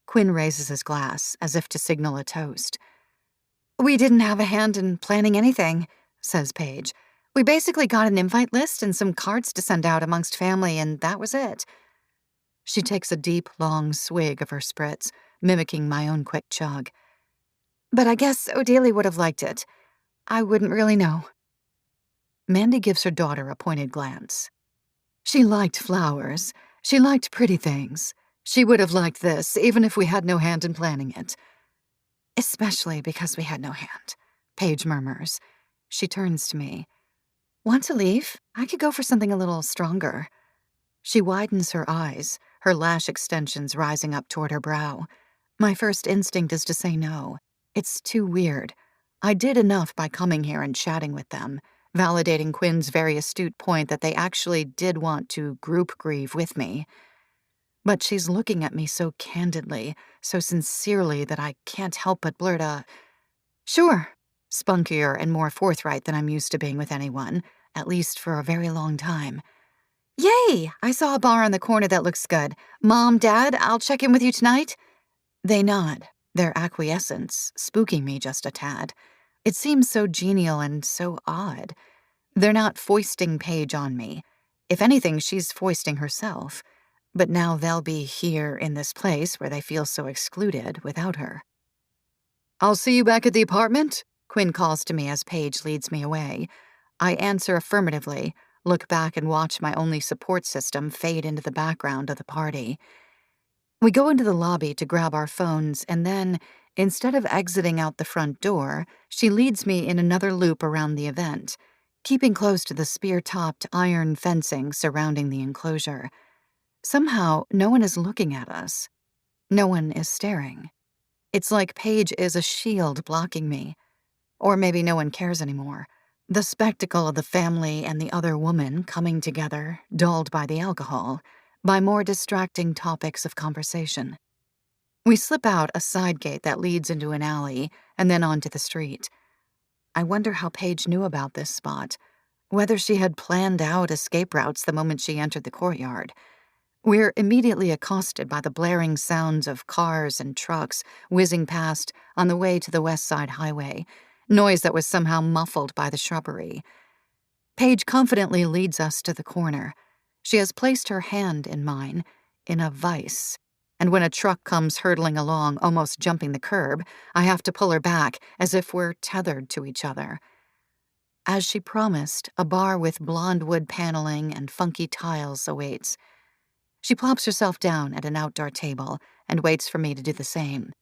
Quinn raises his glass, as if to signal a toast. We didn't have a hand in planning anything, says Paige. We basically got an invite list and some cards to send out amongst family, and that was it. She takes a deep, long swig of her spritz, mimicking my own quick chug. But I guess Odelie would have liked it. I wouldn't really know. Mandy gives her daughter a pointed glance. She liked flowers. She liked pretty things. She would have liked this, even if we had no hand in planning it. Especially because we had no hand, Paige murmurs. She turns to me. Want to leave? I could go for something a little stronger. She widens her eyes, her lash extensions rising up toward her brow. My first instinct is to say no. It's too weird. I did enough by coming here and chatting with them, validating Quinn's very astute point that they actually did want to group grieve with me. But she's looking at me so candidly, so sincerely that I can't help but blurt a, "Sure," spunkier and more forthright than I'm used to being with anyone, at least for a very long time. Yay! I saw a bar on the corner that looks good. Mom, Dad, I'll check in with you tonight. They nod, their acquiescence spooking me just a tad. It seems so genial and so odd. They're not foisting Paige on me. If anything, she's foisting herself. But now they'll be here in this place where they feel so excluded without her. I'll see you back at the apartment, Quinn calls to me as Paige leads me away. I answer affirmatively, look back and watch my only support system fade into the background of the party. We go into the lobby to grab our phones, and then, instead of exiting out the front door, she leads me in another loop around the event, keeping close to the spear-topped iron fencing surrounding the enclosure. Somehow, no one is looking at us. No one is staring. It's like Paige is a shield blocking me. Or maybe no one cares anymore. The spectacle of the family and the other woman coming together, dulled by the alcohol, by more distracting topics of conversation. We slip out a side gate that leads into an alley and then onto the street. I wonder how Paige knew about this spot, whether she had planned out escape routes the moment she entered the courtyard. We're immediately accosted by the blaring sounds of cars and trucks whizzing past on the way to the West Side Highway, noise that was somehow muffled by the shrubbery. Paige confidently leads us to the corner. She has placed her hand in mine, in a vice, and when a truck comes hurtling along, almost jumping the curb, I have to pull her back as if we're tethered to each other. As she promised, a bar with blonde wood paneling and funky tiles awaits. She plops herself down at an outdoor table and waits for me to do the same.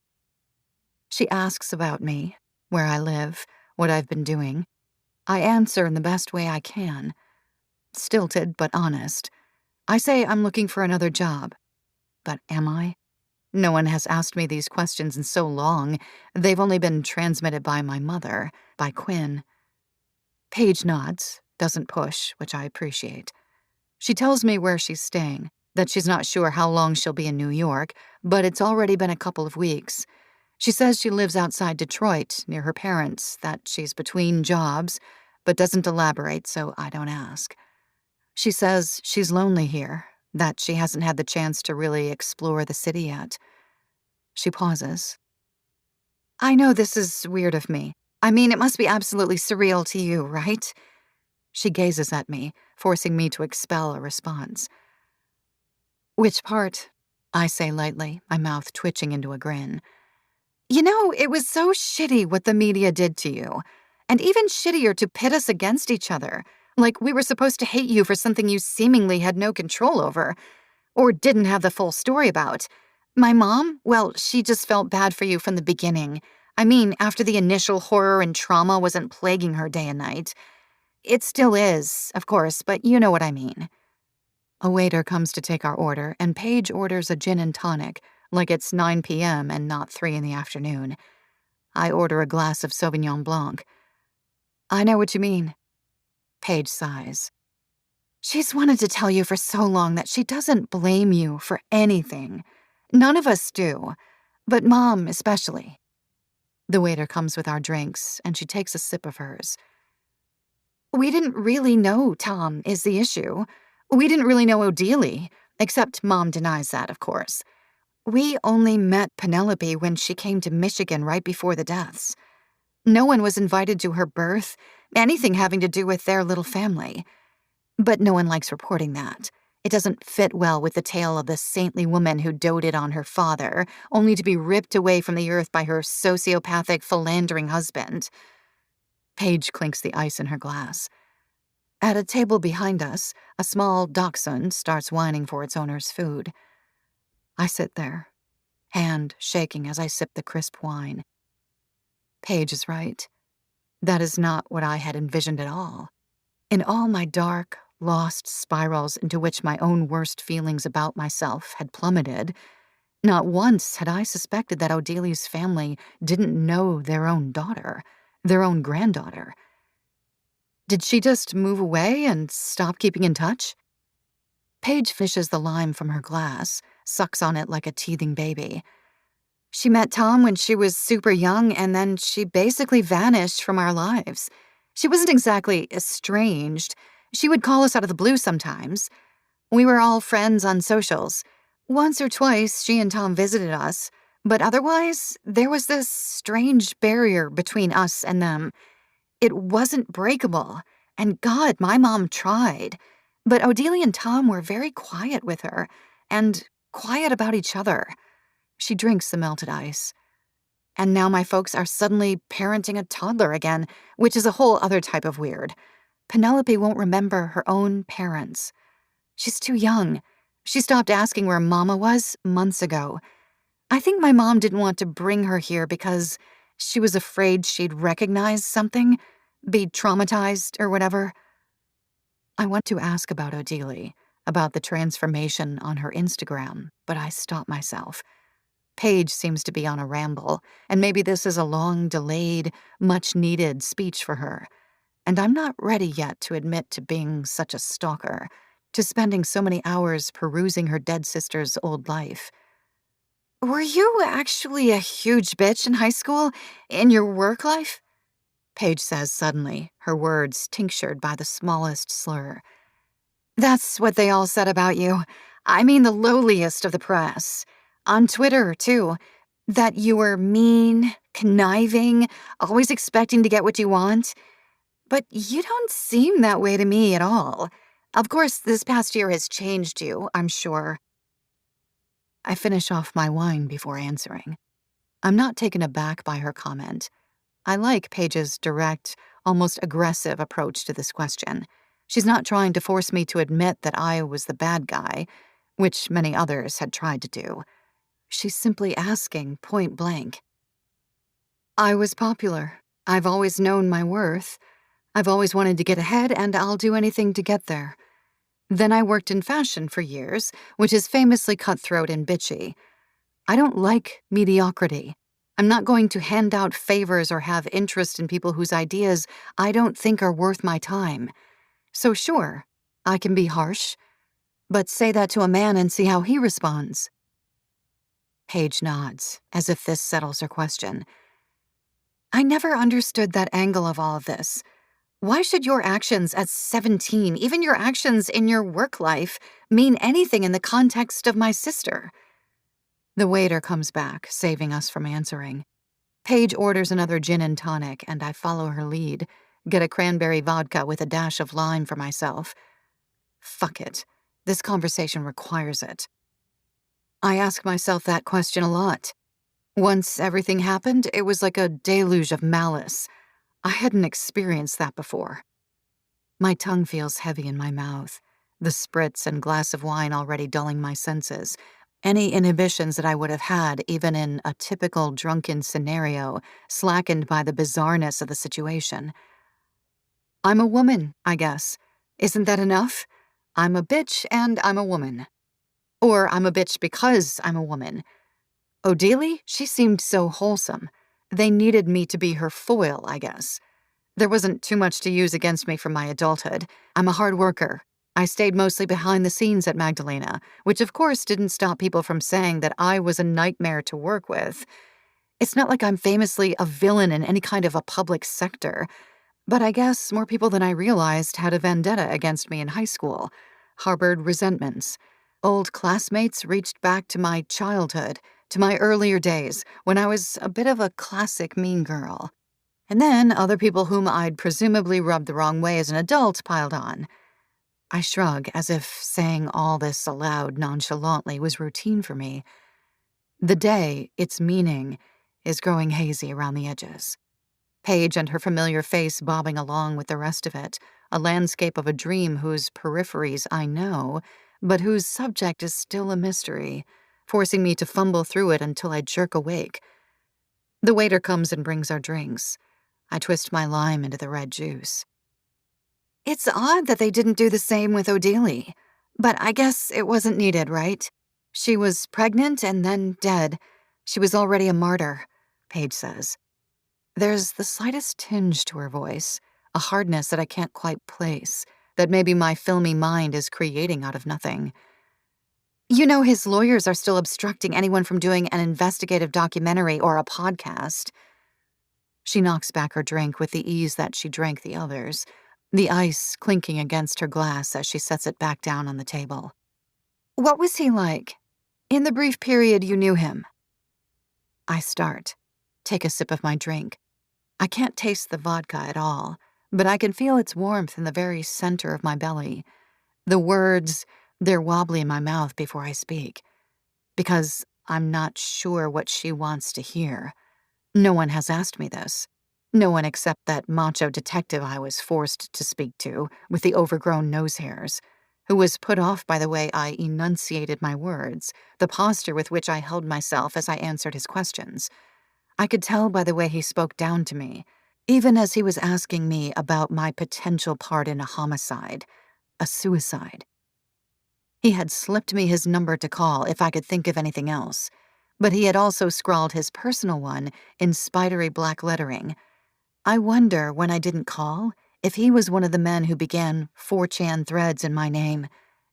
She asks about me, where I live, what I've been doing. I answer in the best way I can. Stilted but honest. I say I'm looking for another job. But am I? No one has asked me these questions in so long. They've only been transmitted by my mother, by Quinn. Paige nods, doesn't push, which I appreciate. She tells me where she's staying, that she's not sure how long she'll be in New York, but it's already been a couple of weeks. She says she lives outside Detroit, near her parents, that she's between jobs, but doesn't elaborate, so I don't ask. She says she's lonely here, that she hasn't had the chance to really explore the city yet. She pauses. I know this is weird of me. I mean, it must be absolutely surreal to you, right? She gazes at me, forcing me to expel a response. Which part? I say lightly, my mouth twitching into a grin. You know, it was so shitty what the media did to you. And even shittier to pit us against each other. Like we were supposed to hate you for something you seemingly had no control over. Or didn't have the full story about. My mom, well, she just felt bad for you from the beginning. I mean, after the initial horror and trauma wasn't plaguing her day and night. It still is, of course, but you know what I mean. A waiter comes to take our order, and Paige orders a gin and tonic, like it's 9 p.m. and not 3 in the afternoon. I order a glass of Sauvignon Blanc. I know what you mean. Paige sighs. She's wanted to tell you for so long that she doesn't blame you for anything. None of us do, but Mom especially. The waiter comes with our drinks, and she takes a sip of hers. We didn't really know Tom is the issue. We didn't really know Odelie, except Mom denies that, of course. We only met Penelope when she came to Michigan right before the deaths. No one was invited to her birth, anything having to do with their little family. But no one likes reporting that. It doesn't fit well with the tale of the saintly woman who doted on her father, only to be ripped away from the earth by her sociopathic, philandering husband. Paige clinks the ice in her glass. At a table behind us, a small dachshund starts whining for its owner's food. I sit there, hand shaking as I sip the crisp wine. Paige is right. That is not what I had envisioned at all. In all my dark, lost spirals into which my own worst feelings about myself had plummeted, not once had I suspected that Odelie's family didn't know their own daughter, their own granddaughter. Did she just move away and stop keeping in touch? Paige fishes the lime from her glass, sucks on it like a teething baby. She met Tom when she was super young, and then she basically vanished from our lives. She wasn't exactly estranged. She would call us out of the blue sometimes. We were all friends on socials. Once or twice, she and Tom visited us, but otherwise, there was this strange barrier between us and them. It wasn't breakable, and God, my mom tried. But Odelie and Tom were very quiet with her, and quiet about each other. She drinks the melted ice. And now my folks are suddenly parenting a toddler again, which is a whole other type of weird. Penelope won't remember her own parents. She's too young. She stopped asking where Mama was months ago. I think my mom didn't want to bring her here because she was afraid she'd recognize something, be traumatized or whatever. I want to ask about Odelie, about the transformation on her Instagram, but I stop myself. Paige seems to be on a ramble, and maybe this is a long-delayed, much-needed speech for her. And I'm not ready yet to admit to being such a stalker, to spending so many hours perusing her dead sister's old life. Were you actually a huge bitch in high school, in your work life? Paige says suddenly, her words tinctured by the smallest slur. That's what they all said about you. I mean the lowliest of the press. On Twitter, too. That you were mean, conniving, always expecting to get what you want. But you don't seem that way to me at all. Of course, this past year has changed you, I'm sure. I finish off my wine before answering. I'm not taken aback by her comment. I like Paige's direct, almost aggressive approach to this question. She's not trying to force me to admit that I was the bad guy, which many others had tried to do. She's simply asking point blank. I was popular. I've always known my worth. I've always wanted to get ahead, and I'll do anything to get there. Then I worked in fashion for years, which is famously cutthroat and bitchy. I don't like mediocrity. I'm not going to hand out favors or have interest in people whose ideas I don't think are worth my time. So sure, I can be harsh, but say that to a man and see how he responds. Paige nods, as if this settles her question. I never understood that angle of all of this. Why should your actions at 17, even your actions in your work life, mean anything in the context of my sister? The waiter comes back, saving us from answering. Paige orders another gin and tonic, and I follow her lead, get a cranberry vodka with a dash of lime for myself. Fuck it. This conversation requires it. I ask myself that question a lot. Once everything happened, it was like a deluge of malice. I hadn't experienced that before. My tongue feels heavy in my mouth, the spritz and glass of wine already dulling my senses. Any inhibitions that I would have had, even in a typical drunken scenario, slackened by the bizarreness of the situation. I'm a woman, I guess. Isn't that enough? I'm a bitch and I'm a woman. Or I'm a bitch because I'm a woman. Odelie, she seemed so wholesome. They needed me to be her foil, I guess. There wasn't too much to use against me from my adulthood. I'm a hard worker. I stayed mostly behind the scenes at Magdalena, which of course didn't stop people from saying that I was a nightmare to work with. It's not like I'm famously a villain in any kind of a public sector, but I guess more people than I realized had a vendetta against me in high school, harbored resentments. Old classmates reached back to my childhood, to my earlier days, when I was a bit of a classic mean girl. And then other people whom I'd presumably rubbed the wrong way as an adult piled on. I shrug, as if saying all this aloud nonchalantly was routine for me. The day, its meaning, is growing hazy around the edges. Paige and her familiar face bobbing along with the rest of it, a landscape of a dream whose peripheries I know, but whose subject is still a mystery, forcing me to fumble through it until I jerk awake. The waiter comes and brings our drinks. I twist my lime into the red juice. It's odd that they didn't do the same with Odelie, but I guess it wasn't needed, right? She was pregnant and then dead. She was already a martyr, Paige says. There's the slightest tinge to her voice, a hardness that I can't quite place, that maybe my filmy mind is creating out of nothing. You know, his lawyers are still obstructing anyone from doing an investigative documentary or a podcast. She knocks back her drink with the ease that she drank the others, the ice clinking against her glass as she sets it back down on the table. What was he like? In the brief period you knew him? I start, take a sip of my drink. I can't taste the vodka at all, but I can feel its warmth in the very center of my belly. The words, they're wobbly in my mouth before I speak, because I'm not sure what she wants to hear. No one has asked me this. No one except that macho detective I was forced to speak to, with the overgrown nose hairs, who was put off by the way I enunciated my words, the posture with which I held myself as I answered his questions. I could tell by the way he spoke down to me, even as he was asking me about my potential part in a homicide, a suicide. He had slipped me his number to call if I could think of anything else, but he had also scrawled his personal one in spidery black lettering. I wonder, when I didn't call, if he was one of the men who began 4chan threads in my name,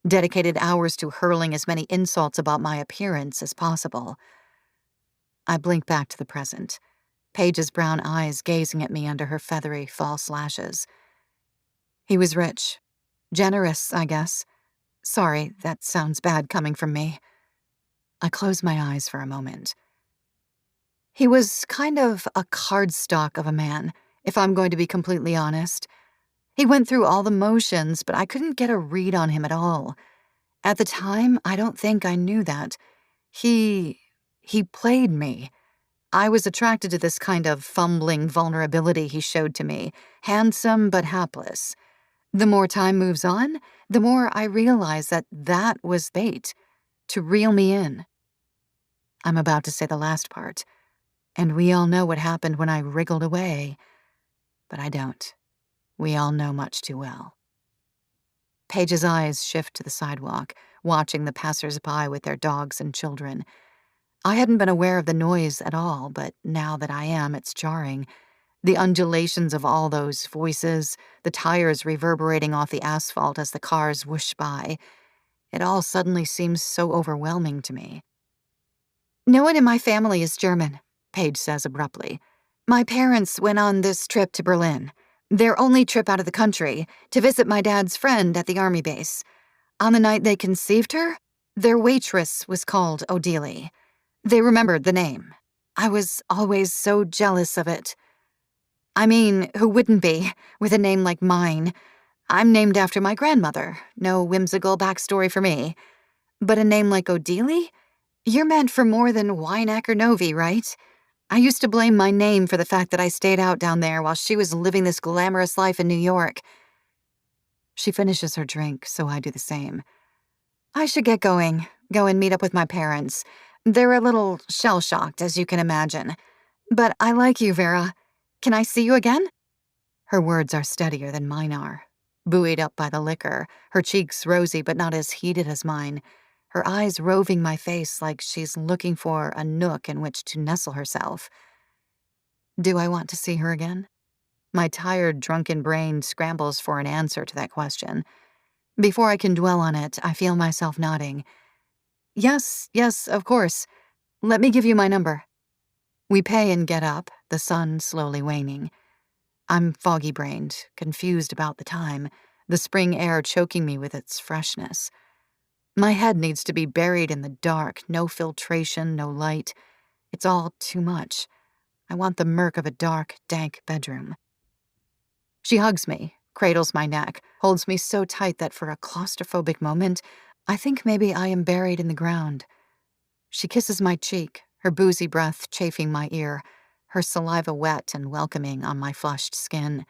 dedicated hours to hurling as many insults about my appearance as possible. I blink back to the present, Paige's brown eyes gazing at me under her feathery false lashes. He was rich. Generous, I guess. Sorry, that sounds bad coming from me. I close my eyes for a moment. He was kind of a cardstock of a man, if I'm going to be completely honest. He went through all the motions, but I couldn't get a read on him at all. At the time, I don't think I knew that. He played me. I was attracted to this kind of fumbling vulnerability he showed to me, handsome but hapless. The more time moves on, the more I realize that that was bait, to reel me in. I'm about to say the last part, and we all know what happened when I wriggled away. But I don't. We all know much too well. Paige's eyes shift to the sidewalk, watching the passers-by with their dogs and children. I hadn't been aware of the noise at all, but now that I am, it's jarring. The undulations of all those voices, the tires reverberating off the asphalt as the cars whoosh by. It all suddenly seems so overwhelming to me. No one in my family is German, Paige says abruptly. My parents went on this trip to Berlin, their only trip out of the country, to visit my dad's friend at the army base. On the night they conceived her, their waitress was called Odelie. They remembered the name. I was always so jealous of it. I mean, who wouldn't be, with a name like mine? I'm named after my grandmother. No whimsical backstory for me. But a name like Odelie? You're meant for more than Weinecker Novi, right? I used to blame my name for the fact that I stayed out down there while she was living this glamorous life in New York. She finishes her drink, so I do the same. I should get going, go and meet up with my parents. They're a little shell-shocked, as you can imagine. But I like you, Vera. Can I see you again? Her words are steadier than mine are. Buoyed up by the liquor, her cheeks rosy but not as heated as mine. her eyes roving my face like she's looking for a nook in which to nestle herself. Do I want to see her again? My tired, drunken brain scrambles for an answer to that question. Before I can dwell on it, I feel myself nodding. Yes, yes, of course. Let me give you my number. We pay and get up, the sun slowly waning. I'm foggy-brained, confused about the time, the spring air choking me with its freshness. My head needs to be buried in the dark, no filtration, no light. It's all too much. I want the murk of a dark, dank bedroom. She hugs me, cradles my neck, holds me so tight that for a claustrophobic moment, I think maybe I am buried in the ground. She kisses my cheek, her boozy breath chafing my ear, her saliva wet and welcoming on my flushed skin.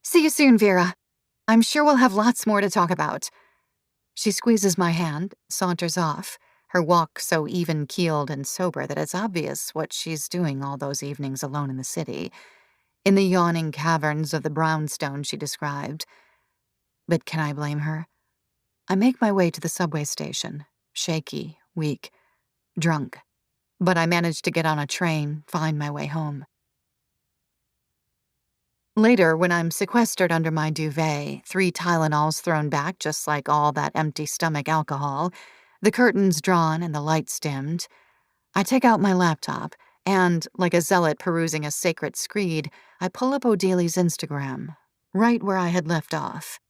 See you soon, Vera. I'm sure we'll have lots more to talk about. She squeezes my hand, saunters off, her walk so even-keeled and sober that it's obvious what she's doing all those evenings alone in the city, in the yawning caverns of the brownstone she described. But can I blame her? I make my way to the subway station, shaky, weak, drunk. But I manage to get on a train, find my way home. Later, when I'm sequestered under my duvet, 3 Tylenols thrown back just like all that empty stomach alcohol, the curtains drawn and the lights dimmed, I take out my laptop and, like a zealot perusing a sacred screed, I pull up Odeli's Instagram, right where I had left off.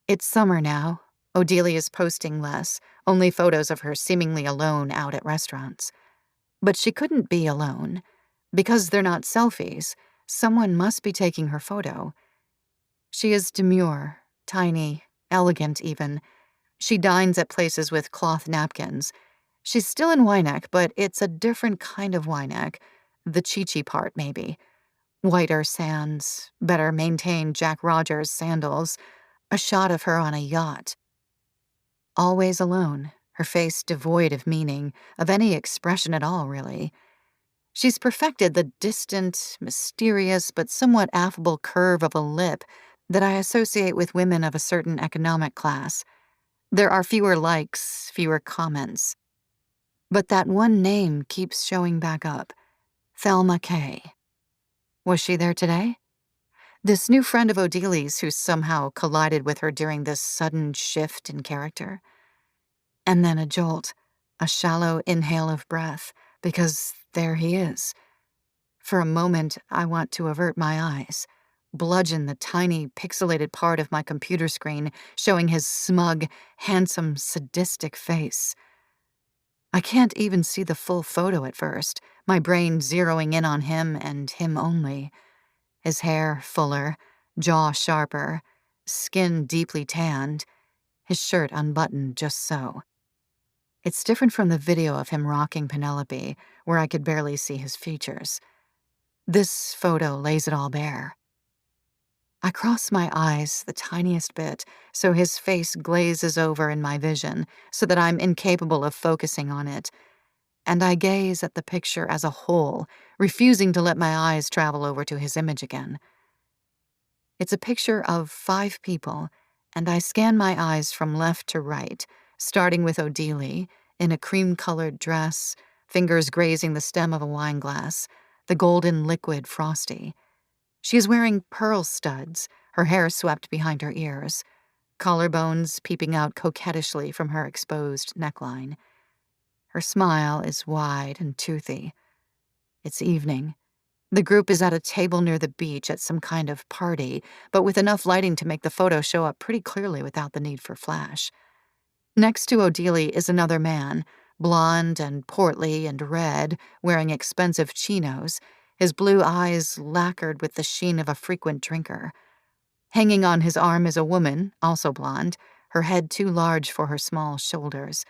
It's summer now. Odelia is posting less, only photos of her seemingly alone out at restaurants. But she couldn't be alone. Because they're not selfies, someone must be taking her photo. She is demure, tiny, elegant even. She dines at places with cloth napkins. She's still in Wynneck, but it's a different kind of Wynneck. The Chi-Chi part, maybe. Whiter sands, better maintained Jack Rogers sandals, a shot of her on a yacht. Always alone, her face devoid of meaning, of any expression at all, really. She's perfected the distant, mysterious, but somewhat affable curve of a lip that I associate with women of a certain economic class. There are fewer likes, fewer comments. But that one name keeps showing back up. Thelma Kay. Was she there today? This new friend of Odeli's who somehow collided with her during this sudden shift in character? And then a jolt, a shallow inhale of breath, because there he is. For a moment, I want to avert my eyes, bludgeon the tiny, pixelated part of my computer screen showing his smug, handsome, sadistic face. I can't even see the full photo at first, my brain zeroing in on him and him only. His hair fuller, jaw sharper, skin deeply tanned, his shirt unbuttoned just so. It's different from the video of him rocking Penelope, where I could barely see his features. This photo lays it all bare. I cross my eyes the tiniest bit so his face glazes over in my vision so that I'm incapable of focusing on it, and I gaze at the picture as a whole, refusing to let my eyes travel over to his image again. It's a picture of 5 people, and I scan my eyes from left to right, starting with Odelia, in a cream-colored dress, fingers grazing the stem of a wine glass, the golden liquid frosty. She is wearing pearl studs, her hair swept behind her ears, collarbones peeping out coquettishly from her exposed neckline. Her smile is wide and toothy. It's evening. The group is at a table near the beach at some kind of party, but with enough lighting to make the photo show up pretty clearly without the need for flash. Next to Odelia is another man, blonde and portly and red, wearing expensive chinos, his blue eyes lacquered with the sheen of a frequent drinker. Hanging on his arm is a woman, also blonde, her head too large for her small shoulders,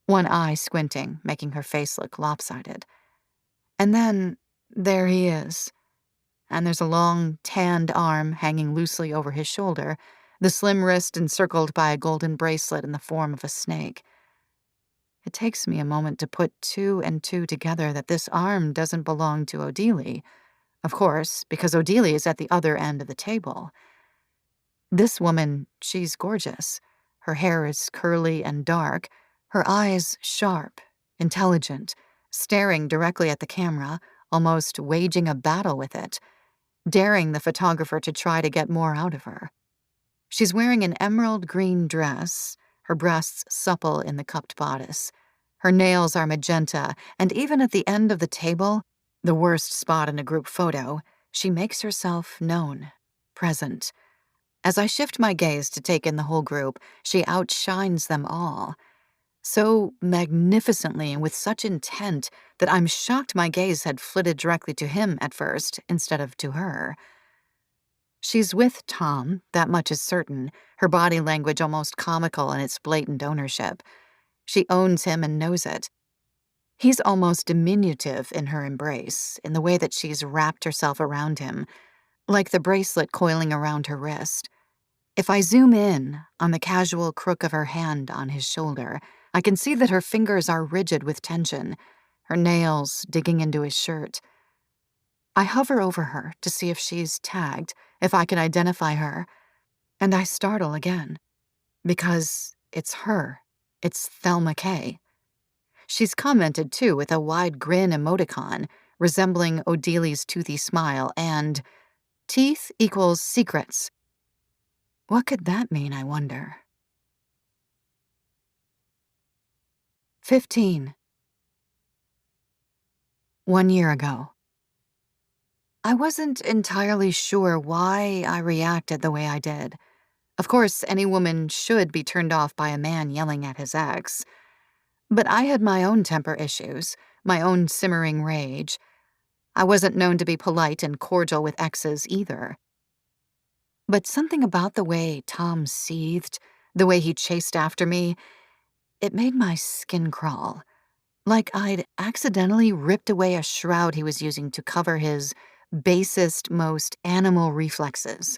one eye squinting, making her face look lopsided. And then there he is. And there's a long, tanned arm hanging loosely over his shoulder, the slim wrist encircled by a golden bracelet in the form of a snake. It takes me a moment to put 2 and 2 together that this arm doesn't belong to Odelia, of course, because Odelia is at the other end of the table. This woman, she's gorgeous. Her hair is curly and dark, her eyes sharp, intelligent, staring directly at the camera, almost waging a battle with it, daring the photographer to try to get more out of her. She's wearing an emerald green dress, her breasts supple in the cupped bodice. Her nails are magenta, and even at the end of the table, the worst spot in a group photo, she makes herself known, present. As I shift my gaze to take in the whole group, she outshines them all. So magnificently and with such intent that I'm shocked my gaze had flitted directly to him at first instead of to her. She's with Tom, that much is certain, her body language almost comical in its blatant ownership. She owns him and knows it. He's almost diminutive in her embrace, in the way that she's wrapped herself around him, like the bracelet coiling around her wrist. If I zoom in on the casual crook of her hand on his shoulder, I can see that her fingers are rigid with tension, her nails digging into his shirt. I hover over her to see if she's tagged, if I can identify her, and I startle again, because it's her. It's Thelma Kay. She's commented, too, with a wide grin emoticon, resembling Odili's toothy smile, and teeth equals secrets. What could that mean, I wonder? 15. 1 year ago. I wasn't entirely sure why I reacted the way I did. Of course, any woman should be turned off by a man yelling at his ex. But I had my own temper issues, my own simmering rage. I wasn't known to be polite and cordial with exes either. But something about the way Tom seethed, the way he chased after me, it made my skin crawl. Like I'd accidentally ripped away a shroud he was using to cover his basest, most animal reflexes.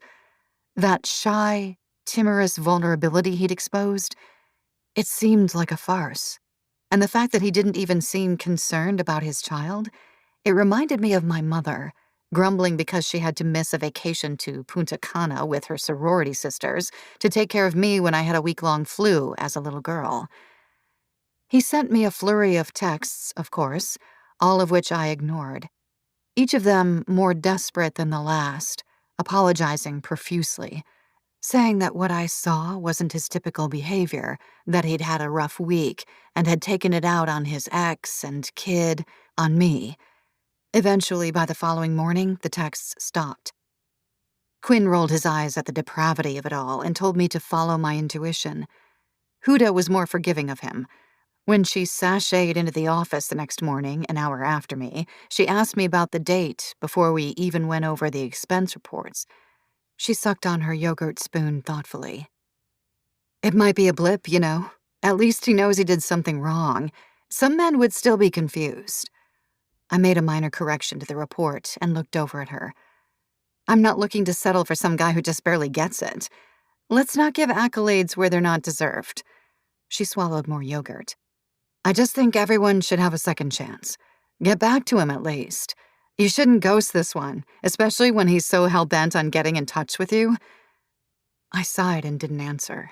That shy, timorous vulnerability he'd exposed, it seemed like a farce. And the fact that he didn't even seem concerned about his child, it reminded me of my mother, grumbling because she had to miss a vacation to Punta Cana with her sorority sisters to take care of me when I had a week-long flu as a little girl. He sent me a flurry of texts, of course, all of which I ignored. Each of them more desperate than the last, apologizing profusely, saying that what I saw wasn't his typical behavior, that he'd had a rough week and had taken it out on his ex and kid, on me. Eventually, by the following morning, the texts stopped. Quinn rolled his eyes at the depravity of it all and told me to follow my intuition. Huda was more forgiving of him. When she sashayed into the office the next morning, an hour after me, she asked me about the date before we even went over the expense reports. She sucked on her yogurt spoon thoughtfully. It might be a blip, you know. At least he knows he did something wrong. Some men would still be confused. I made a minor correction to the report and looked over at her. I'm not looking to settle for some guy who just barely gets it. Let's not give accolades where they're not deserved. She swallowed more yogurt. I just think everyone should have a second chance. Get back to him at least. You shouldn't ghost this one, especially when he's so hell-bent on getting in touch with you. I sighed and didn't answer,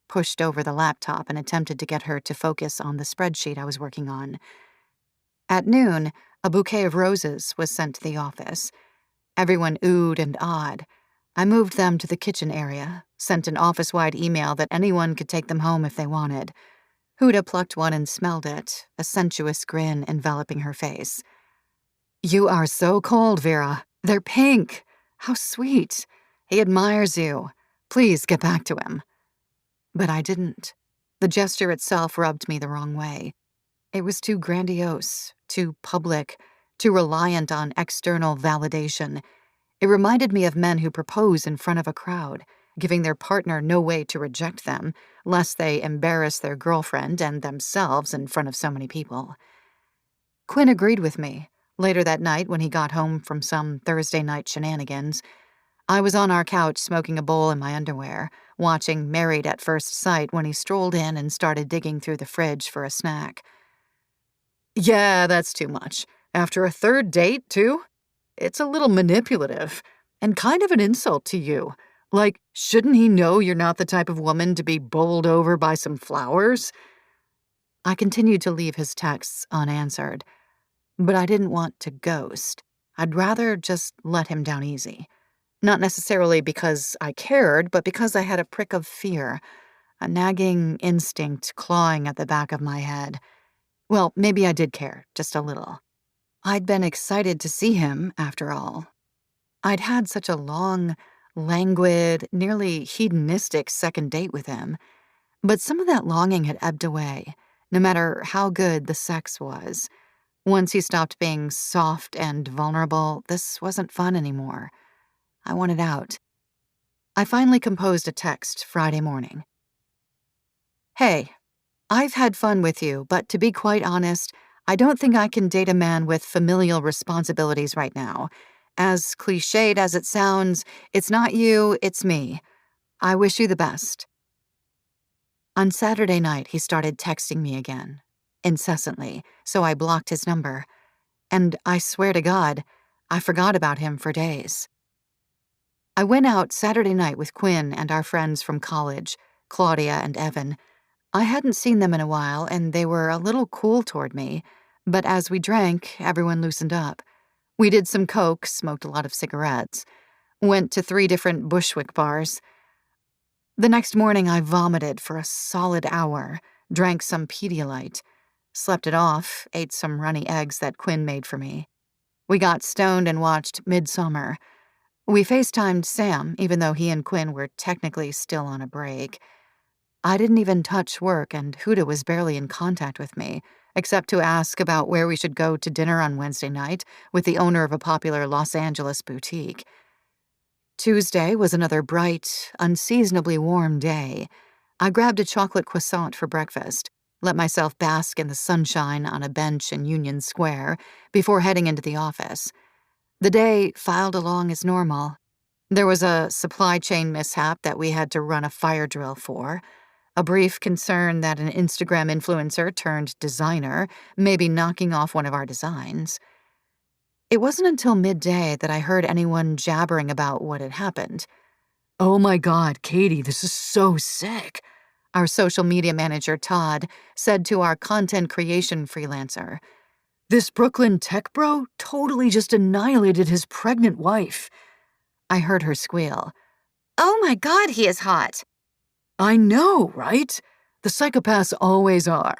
pushed over the laptop and attempted to get her to focus on the spreadsheet I was working on. At noon, a bouquet of roses was sent to the office. Everyone oohed and awed. I moved them to the kitchen area, sent an office-wide email that anyone could take them home if they wanted. Huda plucked one and smelled it, a sensuous grin enveloping her face. You are so cold, Vera. They're pink. How sweet. He admires you. Please get back to him. But I didn't. The gesture itself rubbed me the wrong way. It was too grandiose, too public, too reliant on external validation. It reminded me of men who propose in front of a crowd, giving their partner no way to reject them, lest they embarrass their girlfriend and themselves in front of so many people. Quinn agreed with me. Later that night, when he got home from some Thursday night shenanigans, I was on our couch smoking a bowl in my underwear, watching Married at First Sight when he strolled in and started digging through the fridge for a snack. Yeah, that's too much. After a third date, too? It's a little manipulative, and kind of an insult to you. Like, shouldn't he know you're not the type of woman to be bowled over by some flowers? I continued to leave his texts unanswered, but I didn't want to ghost. I'd rather just let him down easy. Not necessarily because I cared, but because I had a prick of fear, a nagging instinct clawing at the back of my head. Well, maybe I did care, just a little. I'd been excited to see him, after all. I'd had such a long, languid, nearly hedonistic second date with him, but some of that longing had ebbed away, no matter how good the sex was. Once he stopped being soft and vulnerable, this wasn't fun anymore. I wanted out. I finally composed a text Friday morning. Hey, I've had fun with you, but to be quite honest, I don't think I can date a man with familial responsibilities right now. As cliched as it sounds, it's not you, it's me. I wish you the best. On Saturday night, he started texting me again, incessantly, so I blocked his number. And I swear to God, I forgot about him for days. I went out Saturday night with Quinn and our friends from college, Claudia and Evan. I hadn't seen them in a while, and they were a little cool toward me, but as we drank, everyone loosened up. We did some coke, smoked a lot of cigarettes, went to 3 different Bushwick bars. The next morning, I vomited for a solid hour, drank some Pedialyte, slept it off, ate some runny eggs that Quinn made for me. We got stoned and watched Midsummer. We FaceTimed Sam, even though he and Quinn were technically still on a break. I didn't even touch work, and Huda was barely in contact with me, except to ask about where we should go to dinner on Wednesday night with the owner of a popular Los Angeles boutique. Tuesday was another bright, unseasonably warm day. I grabbed a chocolate croissant for breakfast, let myself bask in the sunshine on a bench in Union Square before heading into the office. The day filed along as normal. There was a supply chain mishap that we had to run a fire drill for, a brief concern that an Instagram influencer turned designer may be knocking off one of our designs. It wasn't until midday that I heard anyone jabbering about what had happened. Oh my God, Katie, this is so sick. Our social media manager, Todd, said to our content creation freelancer, This Brooklyn tech bro totally just annihilated his pregnant wife. I heard her squeal. Oh my God, he is hot. I know, right? The psychopaths always are.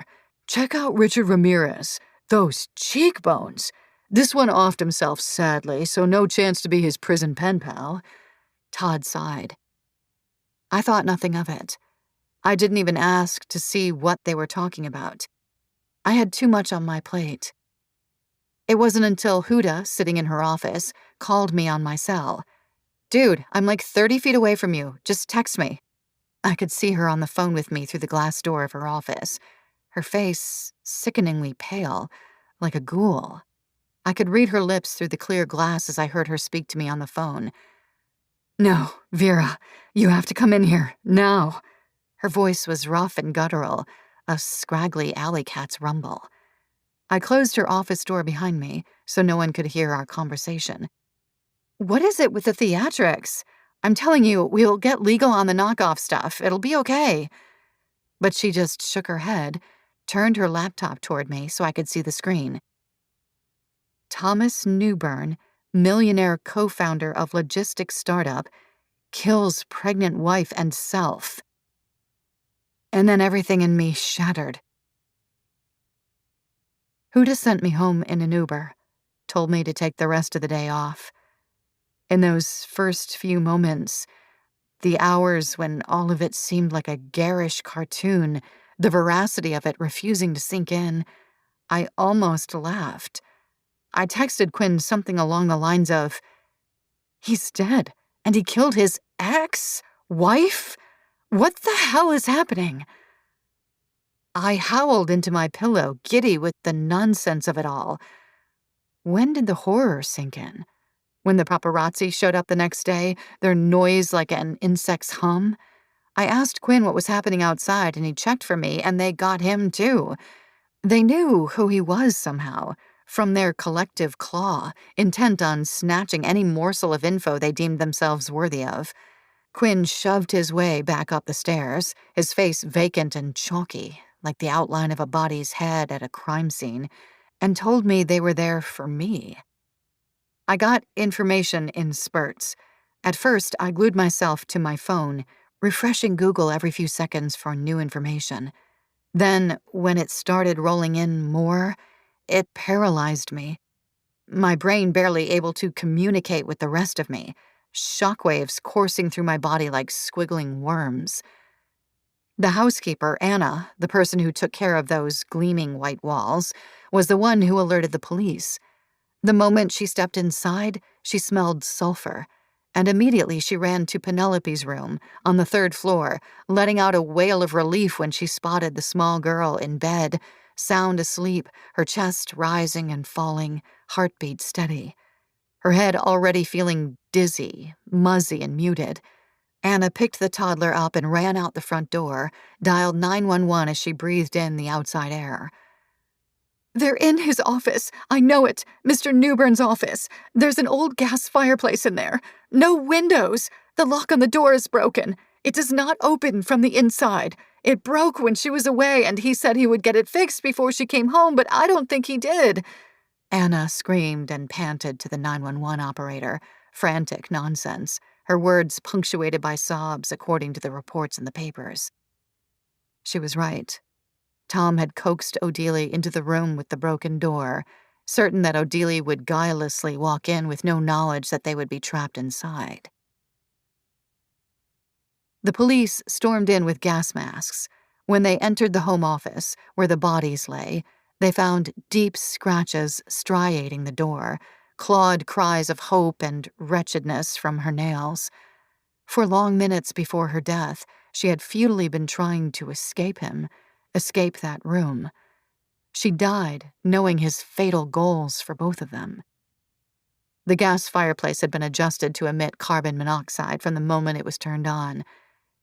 Check out Richard Ramirez. Those cheekbones. This one offed himself, sadly, so no chance to be his prison pen pal. Todd sighed. I thought nothing of it. I didn't even ask to see what they were talking about. I had too much on my plate. It wasn't until Huda, sitting in her office, called me on my cell. Dude, I'm like 30 feet away from you. Just text me. I could see her on the phone with me through the glass door of her office, her face sickeningly pale, like a ghoul. I could read her lips through the clear glass as I heard her speak to me on the phone. No, Vera, you have to come in here, now. Her voice was rough and guttural, a scraggly alley cat's rumble. I closed her office door behind me so no one could hear our conversation. What is it with the theatrics? I'm telling you, we'll get legal on the knockoff stuff. It'll be okay. But she just shook her head, turned her laptop toward me so I could see the screen. Thomas Newbern, millionaire co-founder of logistics startup, kills pregnant wife and self. And then everything in me shattered. Huda sent me home in an Uber, told me to take the rest of the day off. In those first few moments, the hours when all of it seemed like a garish cartoon, the veracity of it refusing to sink in, I almost laughed. I texted Quinn something along the lines of, He's dead, and he killed his ex-wife? What the hell is happening? I howled into my pillow, giddy with the nonsense of it all. When did the horror sink in? When the paparazzi showed up the next day, their noise like an insect's hum? I asked Quinn what was happening outside, and he checked for me, and they got him too. They knew who he was somehow, from their collective claw, intent on snatching any morsel of info they deemed themselves worthy of. Quinn shoved his way back up the stairs, his face vacant and chalky, like the outline of a body's head at a crime scene, and told me they were there for me. I got information in spurts. At first, I glued myself to my phone, refreshing Google every few seconds for new information. Then, when it started rolling in more, it paralyzed me. My brain barely able to communicate with the rest of me, shockwaves coursing through my body like squiggling worms. The housekeeper, Anna, the person who took care of those gleaming white walls, was the one who alerted the police. The moment she stepped inside, she smelled sulfur, and immediately she ran to Penelope's room on the 3rd floor, letting out a wail of relief when she spotted the small girl in bed, sound asleep, her chest rising and falling, heartbeat steady. Her head already feeling dizzy, muzzy, and muted. Anna picked the toddler up and ran out the front door, dialed 911 as she breathed in the outside air. "They're in his office. I know it. Mr. Newburn's office. There's an old gas fireplace in there. No windows. The lock on the door is broken. It does not open from the inside. It broke when she was away, and he said he would get it fixed before she came home, but I don't think he did." Anna screamed and panted to the 911 operator, frantic nonsense, her words punctuated by sobs according to the reports in the papers. She was right. Tom had coaxed Odelia into the room with the broken door, certain that Odelia would guilelessly walk in with no knowledge that they would be trapped inside. The police stormed in with gas masks. When they entered the home office, where the bodies lay, they found deep scratches striating the door, clawed cries of hope and wretchedness from her nails. For long minutes before her death, she had futilely been trying to escape him, escape that room. She died knowing his fatal goals for both of them. The gas fireplace had been adjusted to emit carbon monoxide from the moment it was turned on.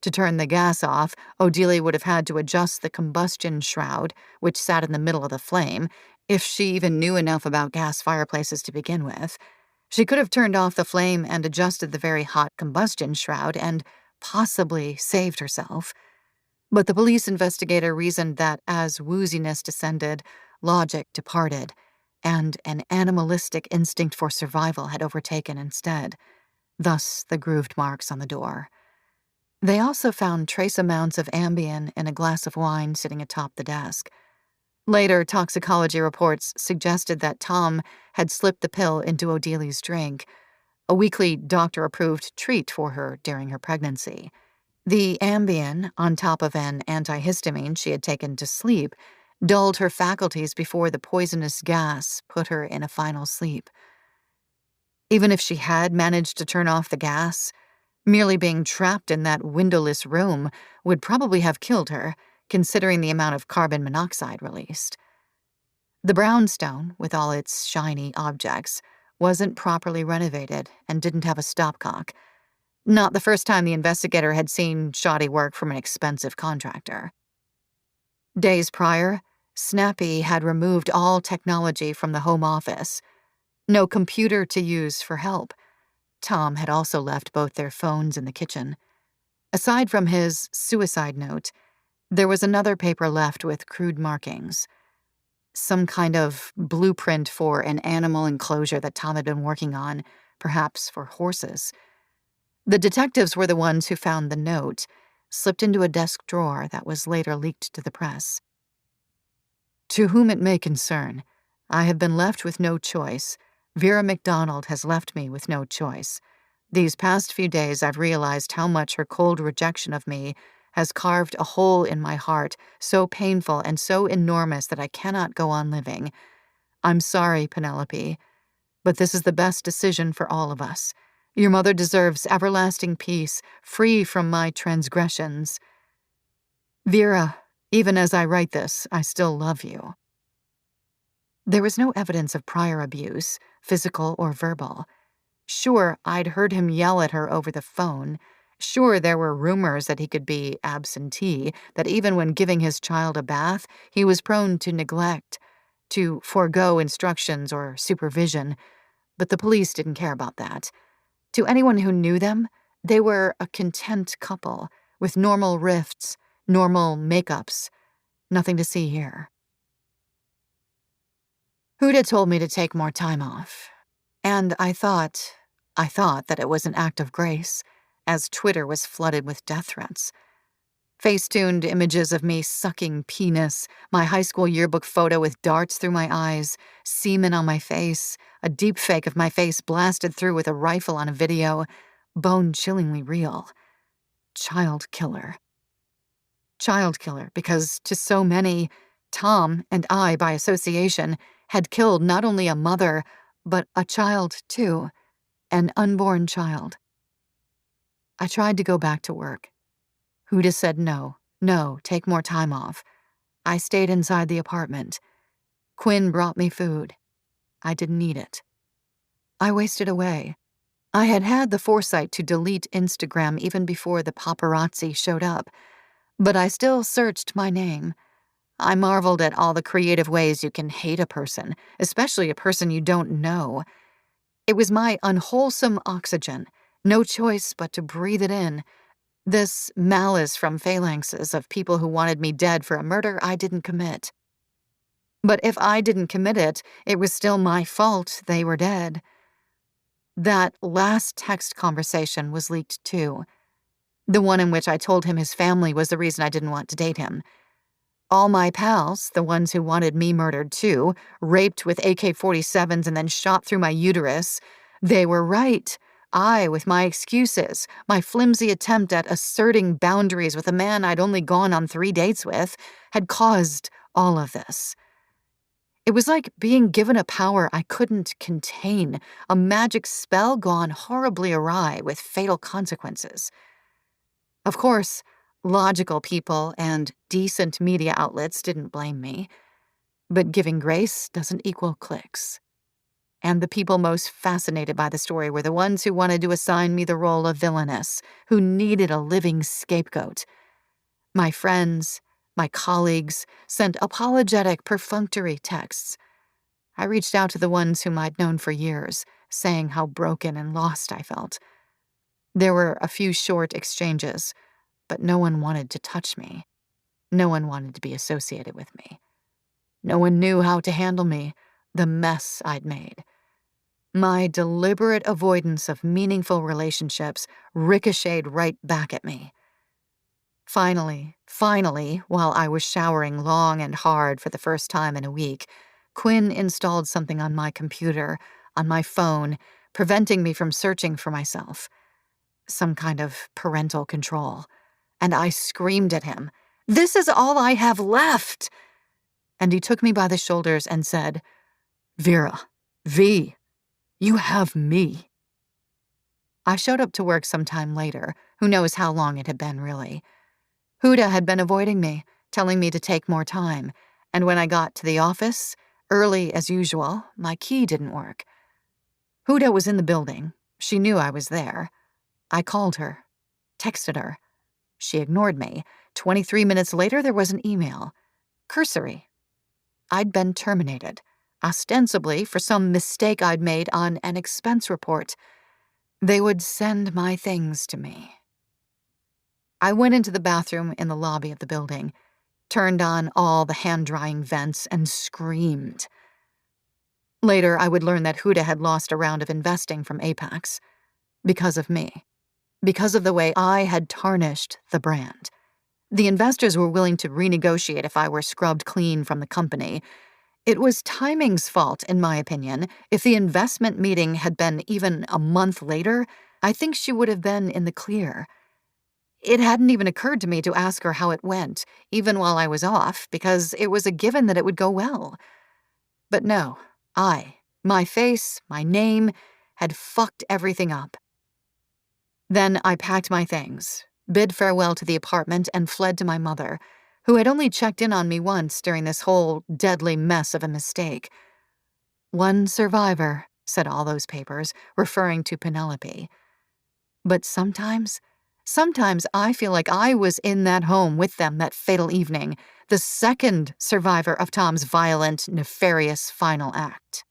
To turn the gas off, Odelia would have had to adjust the combustion shroud, which sat in the middle of the flame, if she even knew enough about gas fireplaces to begin with. She could have turned off the flame and adjusted the very hot combustion shroud and possibly saved herself. But the police investigator reasoned that as wooziness descended, logic departed, and an animalistic instinct for survival had overtaken instead, thus the grooved marks on the door. They also found trace amounts of Ambien in a glass of wine sitting atop the desk. Later toxicology reports suggested that Tom had slipped the pill into Odelia's drink, a weekly doctor-approved treat for her during her pregnancy. The Ambien, on top of an antihistamine she had taken to sleep, dulled her faculties before the poisonous gas put her in a final sleep. Even if she had managed to turn off the gas, merely being trapped in that windowless room would probably have killed her, considering the amount of carbon monoxide released. The brownstone, with all its shiny objects, wasn't properly renovated and didn't have a stopcock. Not the first time the investigator had seen shoddy work from an expensive contractor. Days prior, Snappy had removed all technology from the home office. No computer to use for help. Tom had also left both their phones in the kitchen. Aside from his suicide note, there was another paper left with crude markings. Some kind of blueprint for an animal enclosure that Tom had been working on, perhaps for horses. The detectives were the ones who found the note, slipped into a desk drawer that was later leaked to the press. "To whom it may concern, I have been left with no choice. Vera McDonald has left me with no choice. These past few days I've realized how much her cold rejection of me has carved a hole in my heart so painful and so enormous that I cannot go on living. I'm sorry, Penelope, but this is the best decision for all of us. Your mother deserves everlasting peace, free from my transgressions. Vera, even as I write this, I still love you." There was no evidence of prior abuse, physical or verbal. Sure, I'd heard him yell at her over the phone. Sure, there were rumors that he could be absentee, that even when giving his child a bath, he was prone to neglect, to forego instructions or supervision. But the police didn't care about that. To anyone who knew them, They were a content couple, with normal rifts, normal makeups. Nothing to see here. Huda told me to take more time off. And I thought that it was an act of grace, as Twitter was flooded with death threats. Facetuned images of me sucking penis, my high school yearbook photo with darts through my eyes, semen on my face, a deep fake of my face blasted through with a rifle on a video, bone-chillingly real. Child killer. Child killer, because to so many, Tom and I, by association, had killed not only a mother, but a child too, an unborn child. I tried to go back to work. Huda said no, take more time off. I stayed inside the apartment. Quinn brought me food. I didn't eat it. I wasted away. I had had the foresight to delete Instagram even before the paparazzi showed up, but I still searched my name. I marveled at all the creative ways you can hate a person, especially a person you don't know. It was my unwholesome oxygen, no choice but to breathe it in. This malice from phalanxes of people who wanted me dead for a murder I didn't commit. But if I didn't commit it, it was still my fault they were dead. That last text conversation was leaked too. The one in which I told him his family was the reason I didn't want to date him. All my pals, the ones who wanted me murdered too, raped with AK-47s and then shot through my uterus, they were right. I, with my excuses, my flimsy attempt at asserting boundaries with a man I'd only gone on 3 dates with, had caused all of this. It was like being given a power I couldn't contain, a magic spell gone horribly awry with fatal consequences. Of course, logical people and decent media outlets didn't blame me, but giving grace doesn't equal clicks. And the people most fascinated by the story were the ones who wanted to assign me the role of villainess, who needed a living scapegoat. My friends, my colleagues, sent apologetic, perfunctory texts. I reached out to the ones whom I'd known for years, saying how broken and lost I felt. There were a few short exchanges, but no one wanted to touch me. No one wanted to be associated with me. No one knew how to handle me, the mess I'd made. My deliberate avoidance of meaningful relationships ricocheted right back at me. Finally, while I was showering long and hard for the first time in a week, Quinn installed something on my computer, on my phone, preventing me from searching for myself. Some kind of parental control. And I screamed at him, "This is all I have left!" And he took me by the shoulders and said, "Vera, V, you have me." I showed up to work sometime later. Who knows how long it had been, really. Huda had been avoiding me, telling me to take more time, and when I got to the office, early as usual, my key didn't work. Huda was in the building. She knew I was there. I called her, texted her. She ignored me. 23 minutes later, there was an email. Cursory. I'd been terminated, ostensibly for some mistake I'd made on an expense report. They would send my things to me. I went into the bathroom in the lobby of the building, turned on all the hand-drying vents, and screamed. Later, I would learn that Huda had lost a round of investing from Apex. Because of me. Because of the way I had tarnished the brand. The investors were willing to renegotiate if I were scrubbed clean from the company. It was timing's fault, in my opinion. If the investment meeting had been even a month later, I think she would have been in the clear. It hadn't even occurred to me to ask her how it went, even while I was off, because it was a given that it would go well. But no, my face, my name, had fucked everything up. Then I packed my things, bid farewell to the apartment, and fled to my mother, who had only checked in on me once during this whole deadly mess of a mistake. One survivor, said all those papers, referring to Penelope. But sometimes I feel like I was in that home with them that fatal evening, the second survivor of Tom's violent, nefarious final act.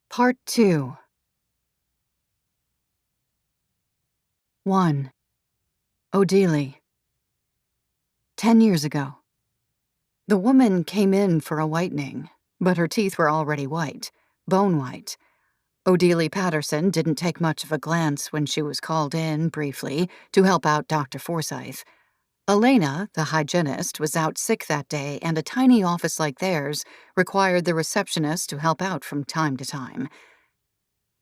Part 2. 1. Odelie. 10 years ago. The woman came in for a whitening, but her teeth were already white, bone white. Odelie Patterson didn't take much of a glance when she was called in, briefly, to help out Dr. Forsythe. Elena, the hygienist, was out sick that day, and a tiny office like theirs required the receptionist to help out from time to time.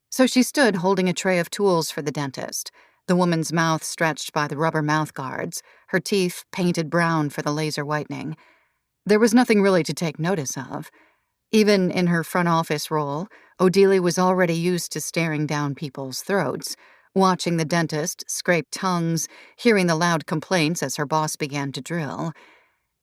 So she stood holding a tray of tools for the dentist, the woman's mouth stretched by the rubber mouth guards, her teeth painted brown for the laser whitening. There was nothing really to take notice of. Even in her front office role, Odelie was already used to staring down people's throats, watching the dentist scrape tongues, hearing the loud complaints as her boss began to drill.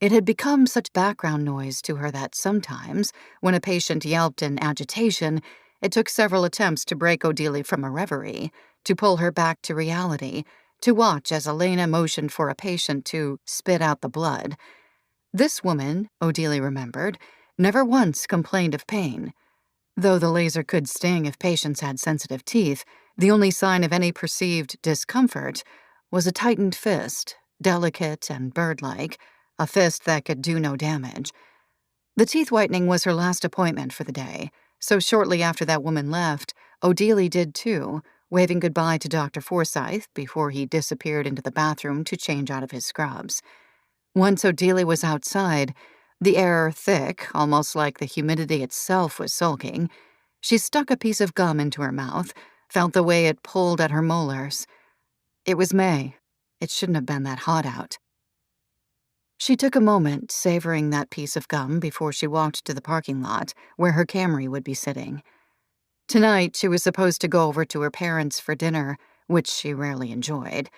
It had become such background noise to her that sometimes, when a patient yelped in agitation, it took several attempts to break Odelie from a reverie, to pull her back to reality, to watch as Elena motioned for a patient to spit out the blood. This woman, Odelie remembered, never once complained of pain. Though the laser could sting if patients had sensitive teeth, the only sign of any perceived discomfort was a tightened fist, delicate and bird-like, a fist that could do no damage. The teeth whitening was her last appointment for the day, so shortly after that woman left, Odelie did too, waving goodbye to Dr. Forsythe before he disappeared into the bathroom to change out of his scrubs. Once Odelie was outside, the air thick, almost like the humidity itself was sulking, she stuck a piece of gum into her mouth, felt the way it pulled at her molars. It was May. It shouldn't have been that hot out. She took a moment, savoring that piece of gum before she walked to the parking lot, where her Camry would be sitting. Tonight, she was supposed to go over to her parents for dinner, which she rarely enjoyed.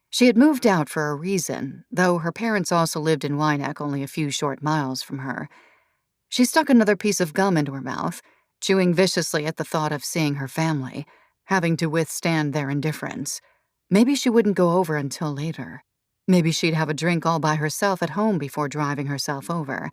She had moved out for a reason, though her parents also lived in Wynneck, only a few short miles from her. She stuck another piece of gum into her mouth, chewing viciously at the thought of seeing her family, having to withstand their indifference. Maybe she wouldn't go over until later. Maybe she'd have a drink all by herself at home before driving herself over.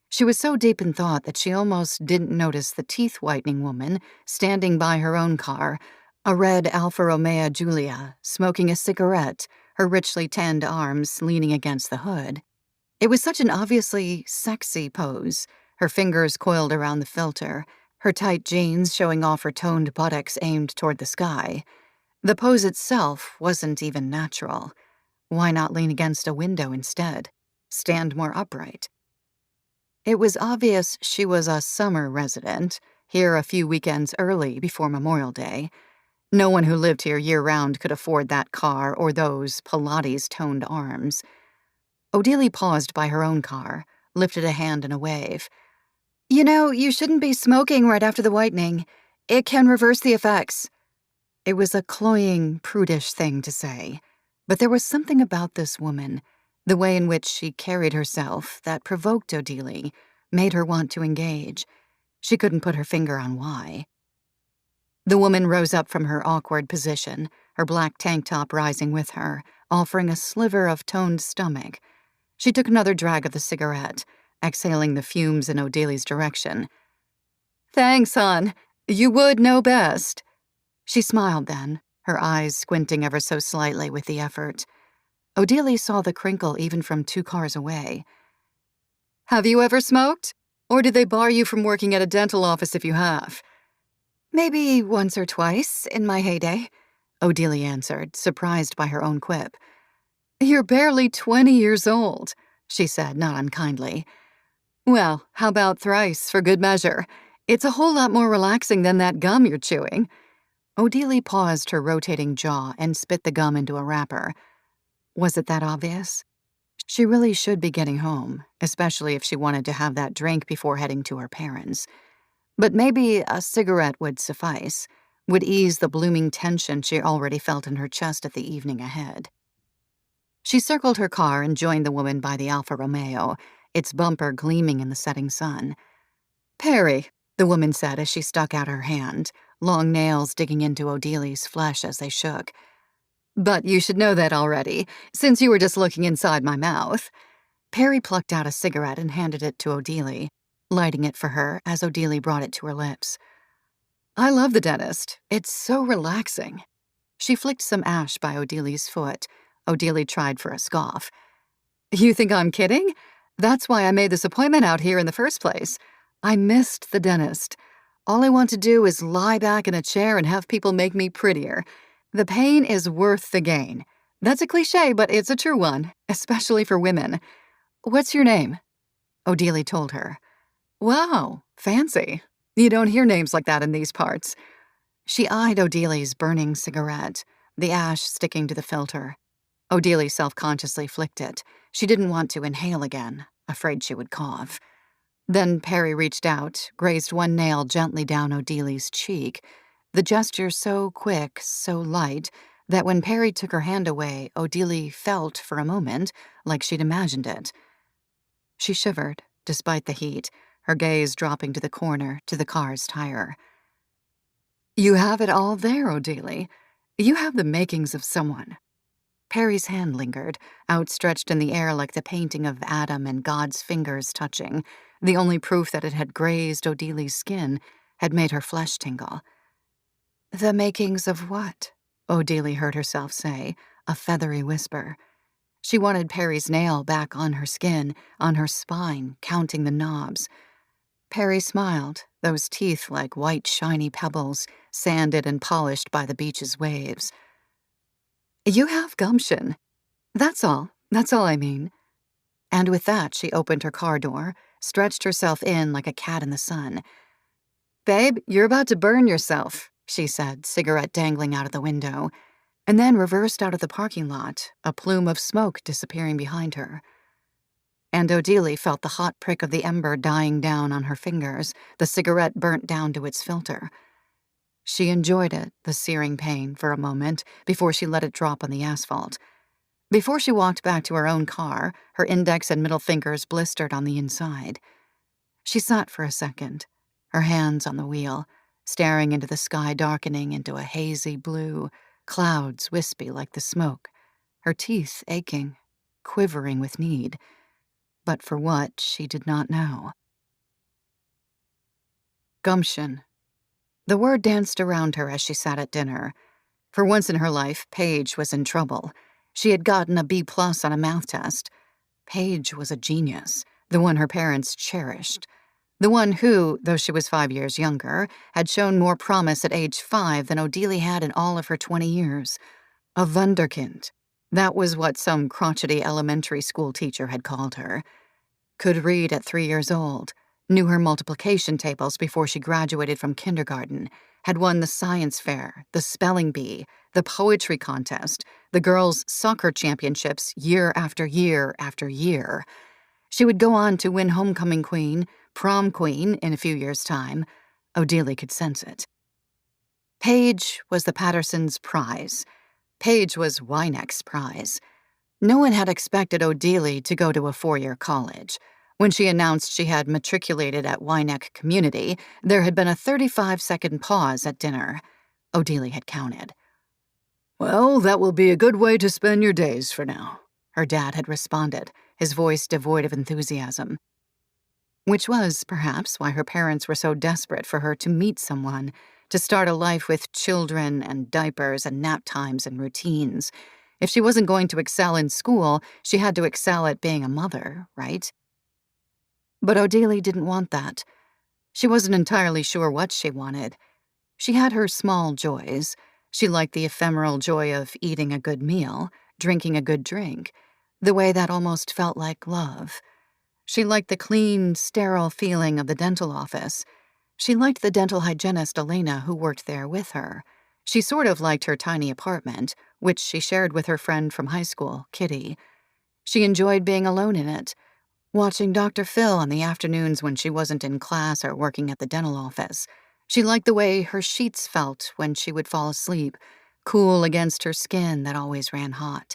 She was so deep in thought that she almost didn't notice the teeth-whitening woman standing by her own car, a red Alfa Romeo Giulia, smoking a cigarette, her richly tanned arms leaning against the hood. It was such an obviously sexy pose, her fingers coiled around the filter, her tight jeans showing off her toned buttocks aimed toward the sky. The pose itself wasn't even natural. Why not lean against a window instead? Stand more upright? It was obvious she was a summer resident, here a few weekends early before Memorial Day. No one who lived here year-round could afford that car or those Pilates-toned arms. Odelie paused by her own car, lifted a hand in a wave. "You know, you shouldn't be smoking right after the whitening. It can reverse the effects." It was a cloying, prudish thing to say, but there was something about this woman, the way in which she carried herself, that provoked Odelie, made her want to engage. She couldn't put her finger on why. The woman rose up from her awkward position, her black tank top rising with her, offering a sliver of toned stomach. She took another drag of the cigarette, exhaling the fumes in Odelie's direction. "Thanks, hon. You would know best." She smiled then, her eyes squinting ever so slightly with the effort. Odelie saw the crinkle even from 2 cars away. "Have you ever smoked? Or did they bar you from working at a dental office if you have?" "Maybe once or twice, in my heyday," Odelie answered, surprised by her own quip. "You're barely 20 years old," she said, not unkindly. "Well, how about thrice, for good measure? It's a whole lot more relaxing than that gum you're chewing." Odelie paused her rotating jaw and spit the gum into a wrapper. Was it that obvious? She really should be getting home, especially if she wanted to have that drink before heading to her parents'. But maybe a cigarette would suffice, would ease the blooming tension she already felt in her chest at the evening ahead. She circled her car and joined the woman by the Alfa Romeo, its bumper gleaming in the setting sun. "Perry," the woman said as she stuck out her hand, long nails digging into Odelie's flesh as they shook. "But you should know that already, since you were just looking inside my mouth." Perry plucked out a cigarette and handed it to Odelie, lighting it for her as Odelie brought it to her lips. "I love the dentist. It's so relaxing." She flicked some ash by Odili's foot. Odili tried for a scoff. "You think I'm kidding? That's why I made this appointment out here in the first place. I missed the dentist. All I want to do is lie back in a chair and have people make me prettier. The pain is worth the gain." That's a cliché, but it's a true one, especially for women. "What's your name?" Odili told her. "Wow, fancy. You don't hear names like that in these parts." She eyed Odili's burning cigarette, the ash sticking to the filter. Odili self-consciously flicked it. She didn't want to inhale again, afraid she would cough. Then Perry reached out, grazed one nail gently down Odili's cheek, the gesture so quick, so light, that when Perry took her hand away, Odili felt for a moment like she'd imagined it. She shivered, despite the heat, her gaze dropping to the corner, to the car's tire. "You have it all there, Odili. You have the makings of someone." Perry's hand lingered, outstretched in the air like the painting of Adam and God's fingers touching. The only proof that it had grazed Odili's skin had made her flesh tingle. "The makings of what?" Odili heard herself say, a feathery whisper. She wanted Perry's nail back on her skin, on her spine, counting the knobs. Perry smiled, those teeth like white shiny pebbles, sanded and polished by the beach's waves. "You have gumption. That's all I mean." And with that, she opened her car door, stretched herself in like a cat in the sun. "Babe, you're about to burn yourself," she said, cigarette dangling out of the window, and then reversed out of the parking lot, a plume of smoke disappearing behind her. And Odili felt the hot prick of the ember dying down on her fingers, the cigarette burnt down to its filter. She enjoyed it, the searing pain, for a moment, before she let it drop on the asphalt. Before she walked back to her own car, her index and middle fingers blistered on the inside. She sat for a second, her hands on the wheel, staring into the sky darkening into a hazy blue, clouds wispy like the smoke, her teeth aching, quivering with need. But for what, she did not know. Gumption. The word danced around her as she sat at dinner. For once in her life, Paige was in trouble. She had gotten a B+ on a math test. Paige was a genius, the one her parents cherished. The one who, though she was 5 years younger, had shown more promise at age 5 than Odili had in all of her 20 years. A wunderkind. That was what some crotchety elementary school teacher had called her. Could read at 3 years old, knew her multiplication tables before she graduated from kindergarten, had won the science fair, the spelling bee, the poetry contest, the girls' soccer championships year after year after year. She would go on to win homecoming queen, prom queen in a few years' time. Odili could sense it. Paige was the Pattersons' prize. Paige was Wynek's prize. No one had expected Odili to go to a 4-year college. When she announced she had matriculated at Wynek Community, there had been a 35-second pause at dinner. Odili had counted. "Well, that will be a good way to spend your days for now," her dad had responded, his voice devoid of enthusiasm. Which was, perhaps, why her parents were so desperate for her to meet someone, to start a life with children and diapers and nap times and routines. If she wasn't going to excel in school, she had to excel at being a mother, right? But Odili didn't want that. She wasn't entirely sure what she wanted. She had her small joys. She liked the ephemeral joy of eating a good meal, drinking a good drink, the way that almost felt like love. She liked the clean, sterile feeling of the dental office. She liked the dental hygienist Elena who worked there with her. She sort of liked her tiny apartment, which she shared with her friend from high school, Kitty. She enjoyed being alone in it, watching Dr. Phil on the afternoons when she wasn't in class or working at the dental office. She liked the way her sheets felt when she would fall asleep, cool against her skin that always ran hot.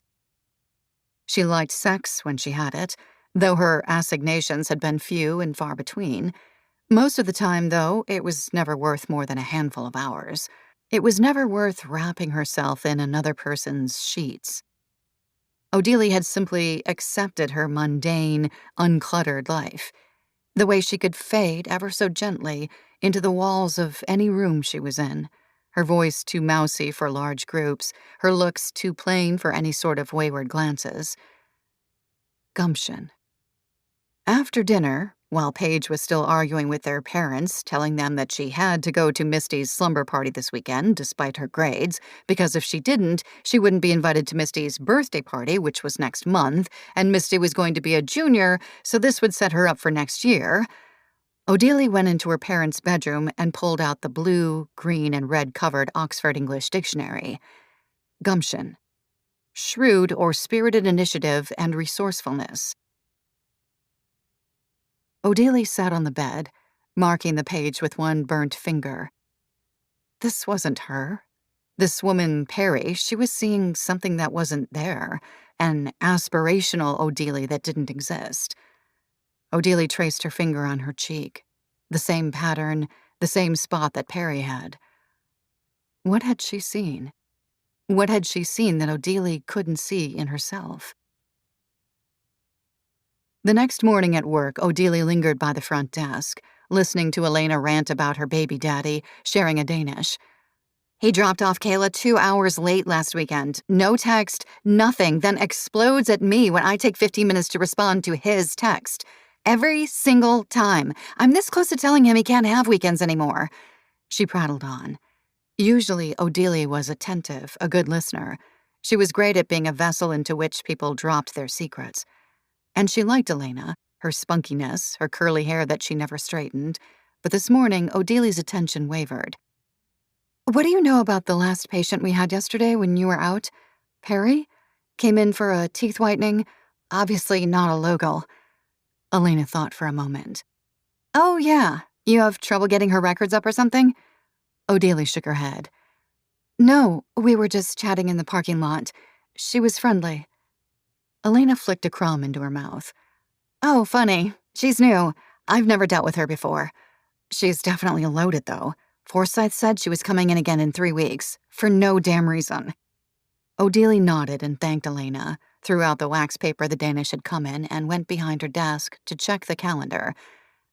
She liked sex when she had it, though her assignations had been few and far between. Most of the time, though, it was never worth more than a handful of hours. It was never worth wrapping herself in another person's sheets. Odili had simply accepted her mundane, uncluttered life, the way she could fade ever so gently into the walls of any room she was in. her voice too mousy for large groups, her looks too plain for any sort of wayward glances. Gumption. After dinner, while Paige was still arguing with their parents, telling them that she had to go to Misty's slumber party this weekend, despite her grades, because if she didn't, she wouldn't be invited to Misty's birthday party, which was next month, and Misty was going to be a junior, so this would set her up for next year, Odelia went into her parents' bedroom and pulled out the blue, green, and red-covered Oxford English Dictionary. Gumption. Shrewd or spirited initiative and resourcefulness. Odelia sat on the bed, marking the page with one burnt finger. This wasn't her. This woman, Perry, she was seeing something that wasn't there, an aspirational Odelia that didn't exist. Odelia traced her finger on her cheek. The same pattern, the same spot that Perry had. What had she seen? What had she seen that Odelia couldn't see in herself? The next morning at work, Odelia lingered by the front desk, listening to Elena rant about her baby daddy, sharing a Danish. He dropped off Kayla 2 hours late last weekend. No text, nothing, then explodes at me when I take 15 minutes to respond to his text. Every single time. I'm this close to telling him he can't have weekends anymore. She prattled on. Usually, Odelia was attentive, a good listener. She was great at being a vessel into which people dropped their secrets. And she liked Elena, her spunkiness, her curly hair that she never straightened. But this morning, Odelia's attention wavered. What do you know about the last patient we had yesterday when you were out? Perry? Came in for a teeth whitening. Obviously not a local. Elena thought for a moment. Oh, yeah. You have trouble getting her records up or something? Odelia shook her head. No, we were just chatting in the parking lot. She was friendly. Elena flicked a crumb into her mouth. Oh, funny. She's new. I've never dealt with her before. She's definitely loaded, though. Forsyth said she was coming in again in 3 weeks, for no damn reason. Odelia nodded and thanked Elena, threw out the wax paper the Danish had come in, and went behind her desk to check the calendar.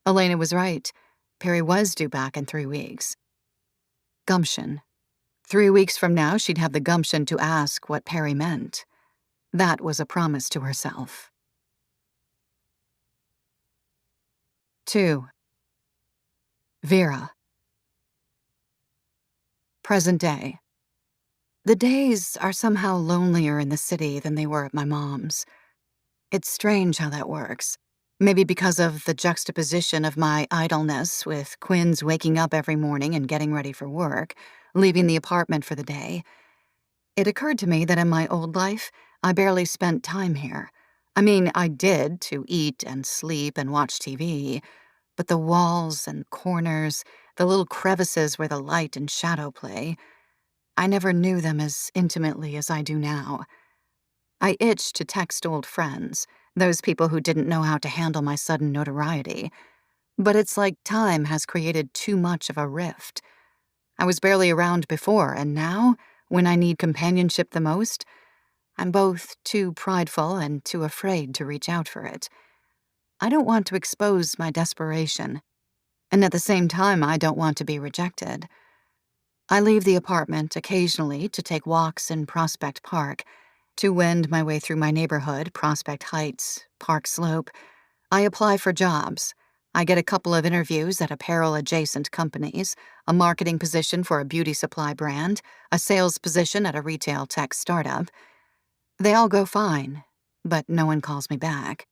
Elena was right. Perry was due back in 3 weeks. Gumption. 3 weeks from now, she'd have the gumption to ask what Perry meant. That was a promise to herself. 2. Vera. Present day. The days are somehow lonelier in the city than they were at my mom's. It's strange how that works. Maybe because of the juxtaposition of my idleness with Quinn's waking up every morning and getting ready for work, leaving the apartment for the day. It occurred to me that in my old life, I barely spent time here. I mean, I did to eat and sleep and watch TV, but the walls and corners, the little crevices where the light and shadow play, I never knew them as intimately as I do now. I itched to text old friends, those people who didn't know how to handle my sudden notoriety. But it's like time has created too much of a rift. I was barely around before, and now, when I need companionship the most, I'm both too prideful and too afraid to reach out for it. I don't want to expose my desperation, and at the same time, I don't want to be rejected. I leave the apartment occasionally to take walks in Prospect Park, to wend my way through my neighborhood, Prospect Heights, Park Slope. I apply for jobs. I get a couple of interviews at apparel-adjacent companies, a marketing position for a beauty supply brand, a sales position at a retail tech startup. They all go fine, but no one calls me back.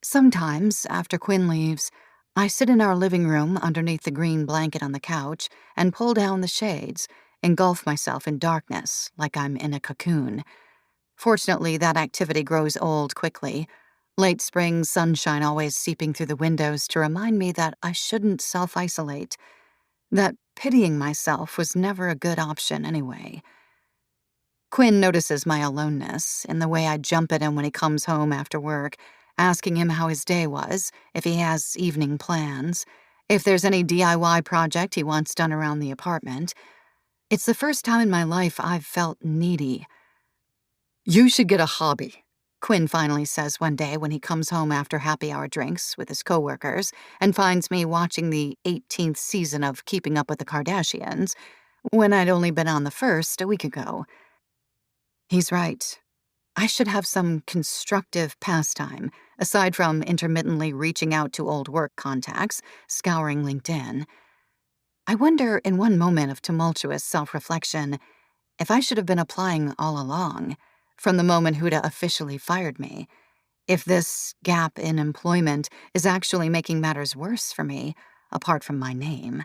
Sometimes, after Quinn leaves, I sit in our living room underneath the green blanket on the couch and pull down the shades, engulf myself in darkness like I'm in a cocoon. Fortunately, that activity grows old quickly. Late spring sunshine always seeping through the windows to remind me that I shouldn't self-isolate, that pitying myself was never a good option anyway. Quinn notices my aloneness in the way I jump at him when he comes home after work, asking him how his day was, if he has evening plans, if there's any DIY project he wants done around the apartment. It's the first time in my life I've felt needy. You should get a hobby, Quinn finally says one day when he comes home after happy hour drinks with his coworkers and finds me watching the 18th season of Keeping Up with the Kardashians, when I'd only been on the first a week ago. He's right. I should have some constructive pastime, aside from intermittently reaching out to old work contacts, scouring LinkedIn. I wonder, in one moment of tumultuous self-reflection, if I should have been applying all along, from the moment Huda officially fired me, if this gap in employment is actually making matters worse for me, apart from my name.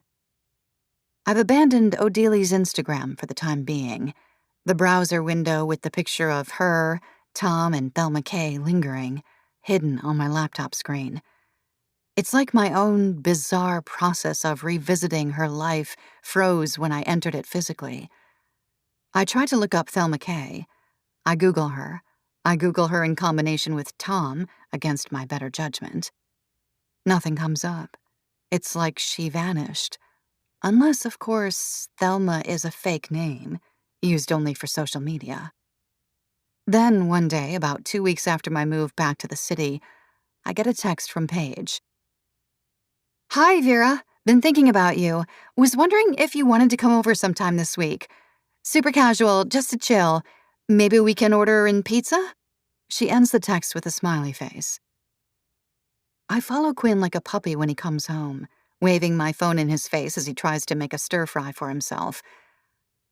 I've abandoned Odili's Instagram for the time being, the browser window with the picture of her, Tom, and Thelma Kay lingering, hidden on my laptop screen. It's like my own bizarre process of revisiting her life froze when I entered it physically. I try to look up Thelma Kay. I Google her. I Google her in combination with Tom against my better judgment. Nothing comes up. It's like she vanished. Unless, of course, Thelma is a fake name, used only for social media. Then, one day, about 2 weeks after my move back to the city, I get a text from Paige. "Hi, Vera. Been thinking about you. Was wondering if you wanted to come over sometime this week. Super casual, just to chill. Maybe we can order in pizza?" She ends the text with a smiley face. I follow Quinn like a puppy when he comes home, waving my phone in his face as he tries to make a stir-fry for himself.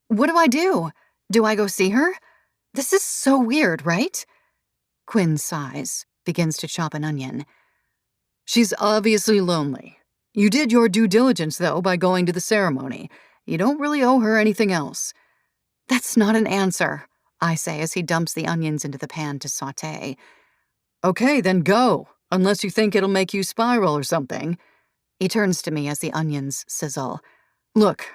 "What do I do? Do I go see her? This is so weird, right?" Quinn sighs, begins to chop an onion. She's obviously lonely. You did your due diligence, though, by going to the ceremony. You don't really owe her anything else. "That's not an answer," I say as he dumps the onions into the pan to sauté. Okay, then go, unless you think it'll make you spiral or something. He turns to me as the onions sizzle. Look,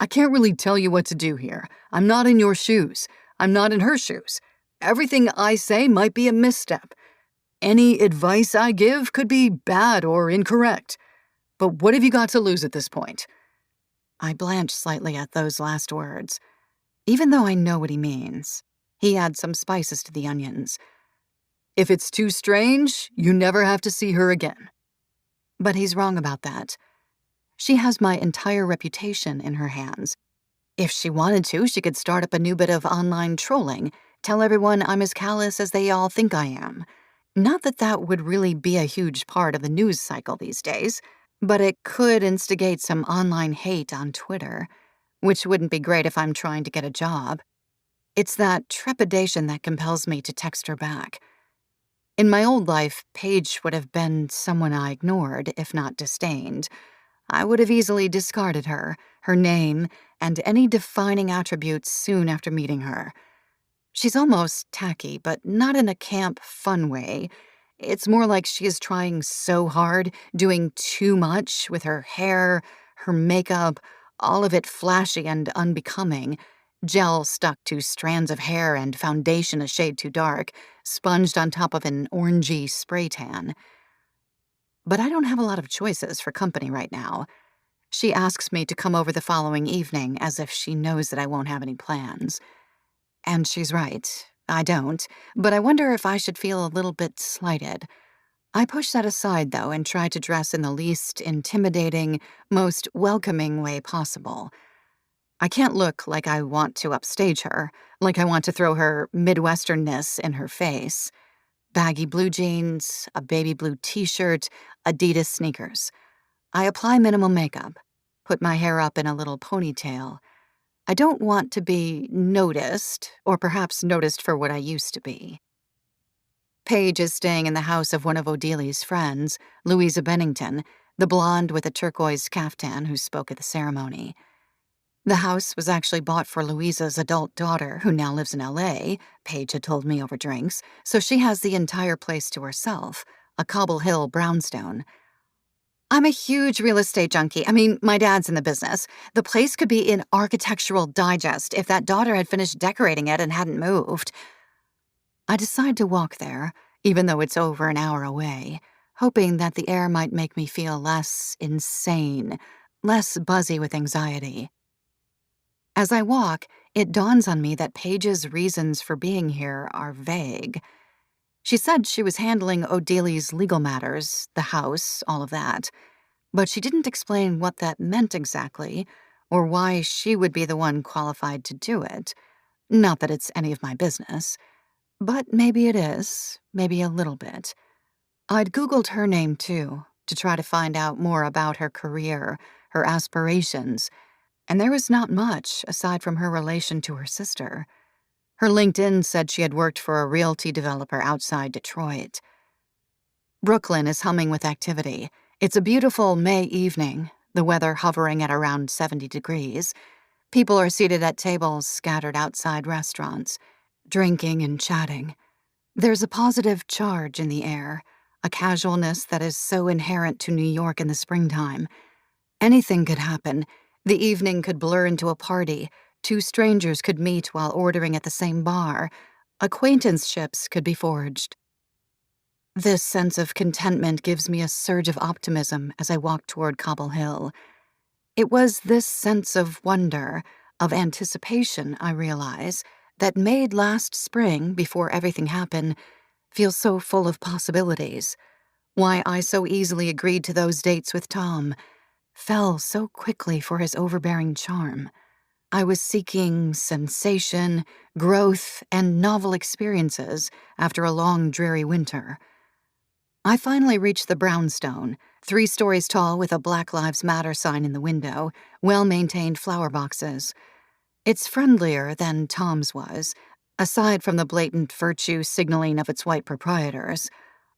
I can't really tell you what to do here. I'm not in your shoes. I'm not in her shoes. Everything I say might be a misstep. Any advice I give could be bad or incorrect. But what have you got to lose at this point? I blanch slightly at those last words. Even though I know what he means, he adds some spices to the onions. If it's too strange, you never have to see her again. But he's wrong about that. She has my entire reputation in her hands. If she wanted to, she could start up a new bit of online trolling, tell everyone I'm as callous as they all think I am. Not that that would really be a huge part of the news cycle these days, but it could instigate some online hate on Twitter, which wouldn't be great if I'm trying to get a job. It's that trepidation that compels me to text her back. In my old life, Paige would have been someone I ignored, if not disdained. I would have easily discarded her, her name, and any defining attributes soon after meeting her. She's almost tacky, but not in a camp, fun way. It's more like she is trying so hard, doing too much with her hair, her makeup, all of it flashy and unbecoming, gel stuck to strands of hair and foundation a shade too dark, sponged on top of an orangey spray tan. But I don't have a lot of choices for company right now. She asks me to come over the following evening as if she knows that I won't have any plans. And she's right. I don't, but I wonder if I should feel a little bit slighted. I push that aside, though, and try to dress in the least intimidating, most welcoming way possible. I can't look like I want to upstage her, like I want to throw her Midwesternness in her face. Baggy blue jeans, a baby blue t-shirt, Adidas sneakers. I apply minimal makeup, put my hair up in a little ponytail. I don't want to be noticed, or perhaps noticed for what I used to be. Paige is staying in the house of one of Odili's friends, Louisa Bennington, the blonde with a turquoise caftan who spoke at the ceremony. The house was actually bought for Louisa's adult daughter, who now lives in LA, Paige had told me over drinks, so she has the entire place to herself, a Cobble Hill brownstone. I'm a huge real estate junkie. I mean, my dad's in the business. The place could be in Architectural Digest if that daughter had finished decorating it and hadn't moved. I decide to walk there, even though it's over an hour away, hoping that the air might make me feel less insane, less buzzy with anxiety. As I walk, it dawns on me that Paige's reasons for being here are vague. She said she was handling Odili's legal matters, the house, all of that. But she didn't explain what that meant exactly, or why she would be the one qualified to do it. Not that it's any of my business. But maybe it is, maybe a little bit. I'd Googled her name, too, to try to find out more about her career, her aspirations, and there was not much aside from her relation to her sister. Her LinkedIn said she had worked for a realty developer outside Detroit. Brooklyn is humming with activity. It's a beautiful May evening, the weather hovering at around 70 degrees. People are seated at tables scattered outside restaurants, drinking and chatting. There's a positive charge in the air, a casualness that is so inherent to New York in the springtime. Anything could happen. The evening could blur into a party. Two strangers could meet while ordering at the same bar. Acquaintanceships could be forged. This sense of contentment gives me a surge of optimism as I walk toward Cobble Hill. It was this sense of wonder, of anticipation, I realize, that made last spring, before everything happened, feel so full of possibilities. Why I so easily agreed to those dates with Tom, fell so quickly for his overbearing charm. I was seeking sensation, growth, and novel experiences after a long, dreary winter. I finally reached the brownstone, 3 stories tall with a Black Lives Matter sign in the window, well-maintained flower boxes. It's friendlier than Tom's was, aside from the blatant virtue signaling of its white proprietors.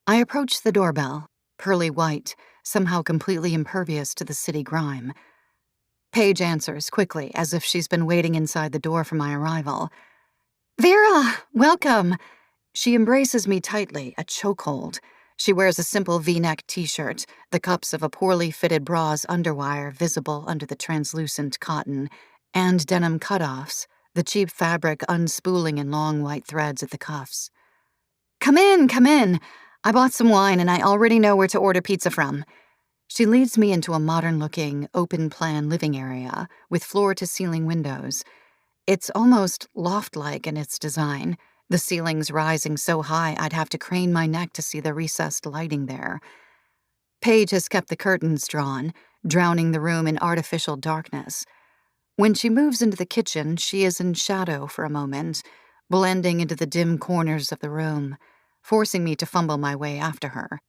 I approached the doorbell, pearly white, somehow completely impervious to the city grime. Paige answers quickly, as if she's been waiting inside the door for my arrival. "Vera, welcome!" She embraces me tightly, a chokehold. She wears a simple V-neck t-shirt, the cups of a poorly fitted bra's underwire visible under the translucent cotton, and denim cutoffs, the cheap fabric unspooling in long white threads at the cuffs. Come in, come in. I bought some wine and I already know where to order pizza from." She leads me into a modern-looking, open-plan living area with floor-to-ceiling windows. It's almost loft-like in its design, the ceilings rising so high I'd have to crane my neck to see the recessed lighting there. Paige has kept the curtains drawn, drowning the room in artificial darkness. When she moves into the kitchen, she is in shadow for a moment, blending into the dim corners of the room, forcing me to fumble my way after her.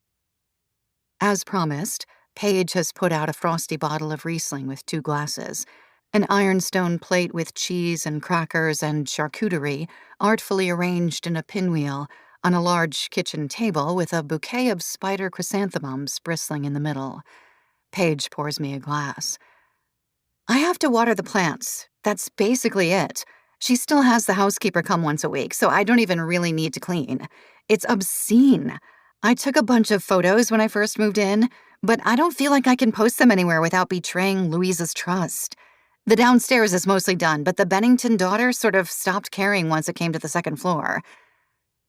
As promised, Paige has put out a frosty bottle of Riesling with 2 glasses, an ironstone plate with cheese and crackers and charcuterie artfully arranged in a pinwheel on a large kitchen table with a bouquet of spider chrysanthemums bristling in the middle. Paige pours me a glass. "I have to water the plants. That's basically it. She still has the housekeeper come once a week, so I don't even really need to clean. It's obscene. I took a bunch of photos when I first moved in, but I don't feel like I can post them anywhere without betraying Louisa's trust. The downstairs is mostly done, but the Bennington daughter sort of stopped caring once it came to the second floor."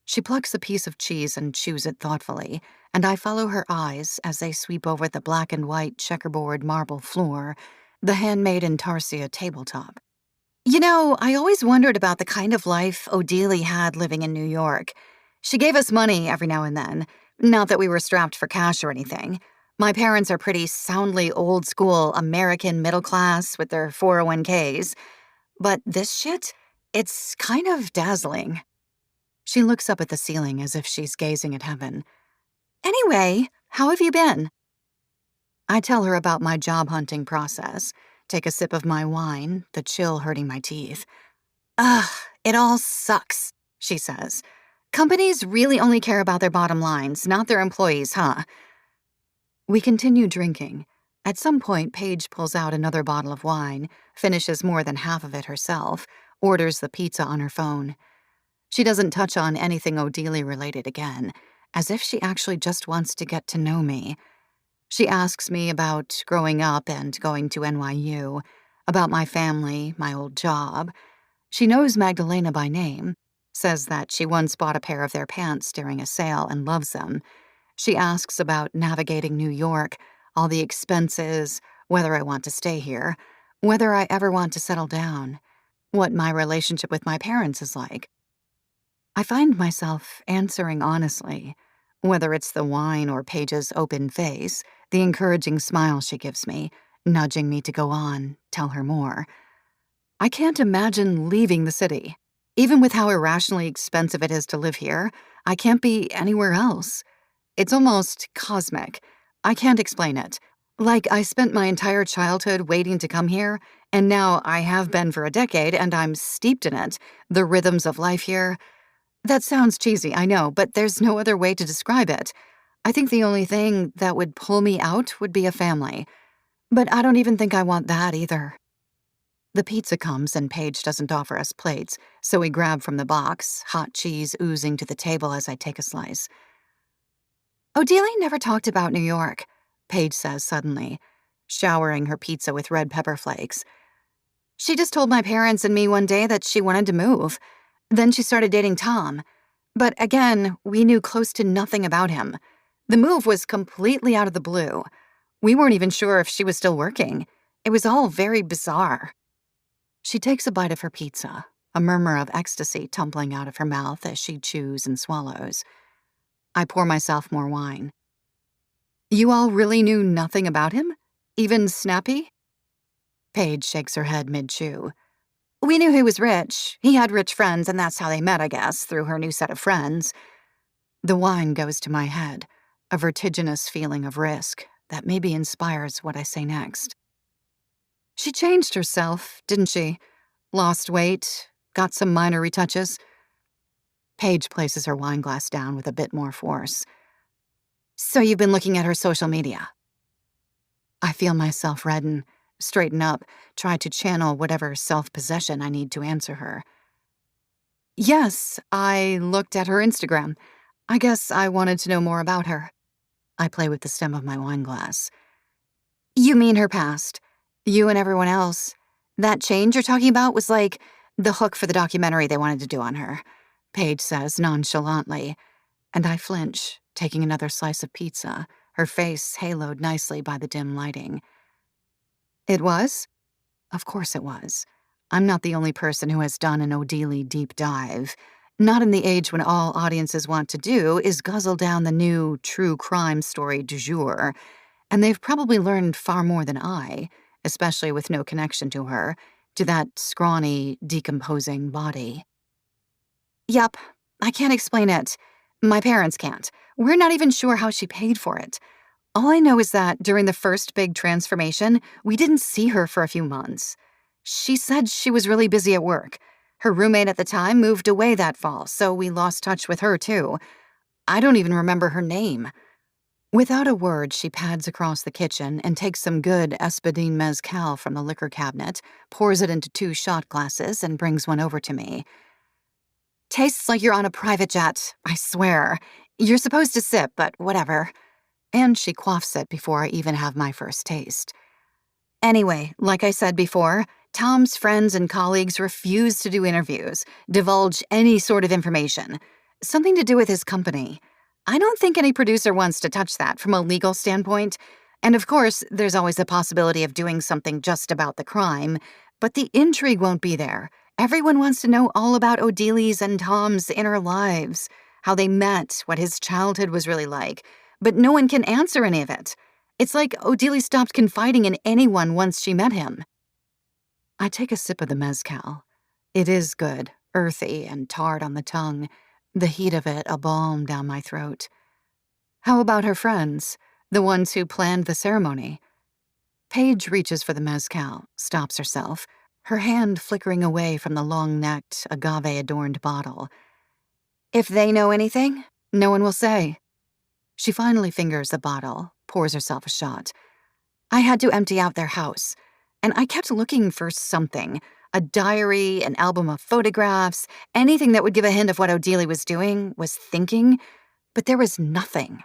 She plucks a piece of cheese and chews it thoughtfully, and I follow her eyes as they sweep over the black and white checkerboard marble floor, the handmade intarsia tabletop. "You know, I always wondered about the kind of life Odelie had living in New York. She gave us money every now and then, not that we were strapped for cash or anything. My parents are pretty soundly old-school American middle class with their 401ks. But this shit, it's kind of dazzling." She looks up at the ceiling as if she's gazing at heaven. "Anyway, how have you been?" I tell her about my job hunting process, take a sip of my wine, the chill hurting my teeth. "Ugh, it all sucks," she says. "Companies really only care about their bottom lines, not their employees, huh?" We continue drinking. At some point, Paige pulls out another bottle of wine, finishes more than half of it herself, orders the pizza on her phone. She doesn't touch on anything Odelie related again, as if she actually just wants to get to know me. She asks me about growing up and going to NYU, about my family, my old job. She knows Magdalena by name, says that she once bought a pair of their pants during a sale and loves them. She asks about navigating New York, all the expenses, whether I want to stay here, whether I ever want to settle down, what my relationship with my parents is like. I find myself answering honestly, whether it's the wine or Paige's open face, the encouraging smile she gives me, nudging me to go on, tell her more. I can't imagine leaving the city. Even with how irrationally expensive it is to live here, I can't be anywhere else. It's almost cosmic. I can't explain it. Like, I spent my entire childhood waiting to come here, and now I have been for a decade, and I'm steeped in it. The rhythms of life here. That sounds cheesy, I know, but there's no other way to describe it. I think the only thing that would pull me out would be a family. But I don't even think I want that either. The pizza comes and Paige doesn't offer us plates, so we grab from the box, hot cheese oozing to the table as I take a slice. Odelia never talked about New York, Paige says suddenly, showering her pizza with red pepper flakes. She just told my parents and me one day that she wanted to move. Then she started dating Tom. But again, we knew close to nothing about him. The move was completely out of the blue. We weren't even sure if she was still working. It was all very bizarre. She takes a bite of her pizza, a murmur of ecstasy tumbling out of her mouth as she chews and swallows. I pour myself more wine. You all really knew nothing about him? Even Snappy? Paige shakes her head mid-chew. We knew he was rich. He had rich friends, and that's how they met, I guess, through her new set of friends. The wine goes to my head, a vertiginous feeling of risk that maybe inspires what I say next. She changed herself, didn't she? Lost weight, got some minor retouches. Paige places her wine glass down with a bit more force. So you've been looking at her social media? I feel myself redden, straighten up, try to channel whatever self-possession I need to answer her. Yes, I looked at her Instagram. I guess I wanted to know more about her. I play with the stem of my wine glass. You mean her past? You and everyone else. That change you're talking about was like the hook for the documentary they wanted to do on her, Paige says nonchalantly, and I flinch, taking another slice of pizza, her face haloed nicely by the dim lighting. It was? Of course it was. I'm not the only person who has done an Odelia deep dive. Not in the age when all audiences want to do is guzzle down the new true crime story du jour, and they've probably learned far more than I, especially with no connection to her, to that scrawny, decomposing body. Yup, I can't explain it. My parents can't. We're not even sure how she paid for it. All I know is that during the first big transformation, we didn't see her for a few months. She said she was really busy at work. Her roommate at the time moved away that fall, so we lost touch with her too. I don't even remember her name. Without a word, she pads across the kitchen and takes some good Espadin mezcal from the liquor cabinet, pours it into 2 shot glasses, and brings one over to me. Tastes like you're on a private jet, I swear. You're supposed to sip, but whatever. And she quaffs it before I even have my first taste. Anyway, like I said before, Tom's friends and colleagues refuse to do interviews, divulge any sort of information. Something to do with his company. I don't think any producer wants to touch that from a legal standpoint. And of course, there's always the possibility of doing something just about the crime, but the intrigue won't be there. Everyone wants to know all about Odelia's and Tom's inner lives, how they met, what his childhood was really like, but no one can answer any of it. It's like Odelia stopped confiding in anyone once she met him. I take a sip of the mezcal. It is good, earthy and tarred on the tongue, the heat of it a balm down my throat. How about her friends, the ones who planned the ceremony? Paige reaches for the mezcal, stops herself, her hand flickering away from the long-necked, agave-adorned bottle. If they know anything, no one will say. She finally fingers the bottle, pours herself a shot. I had to empty out their house, and I kept looking for something, a diary, an album of photographs, anything that would give a hint of what Odelia was doing, was thinking, but there was nothing.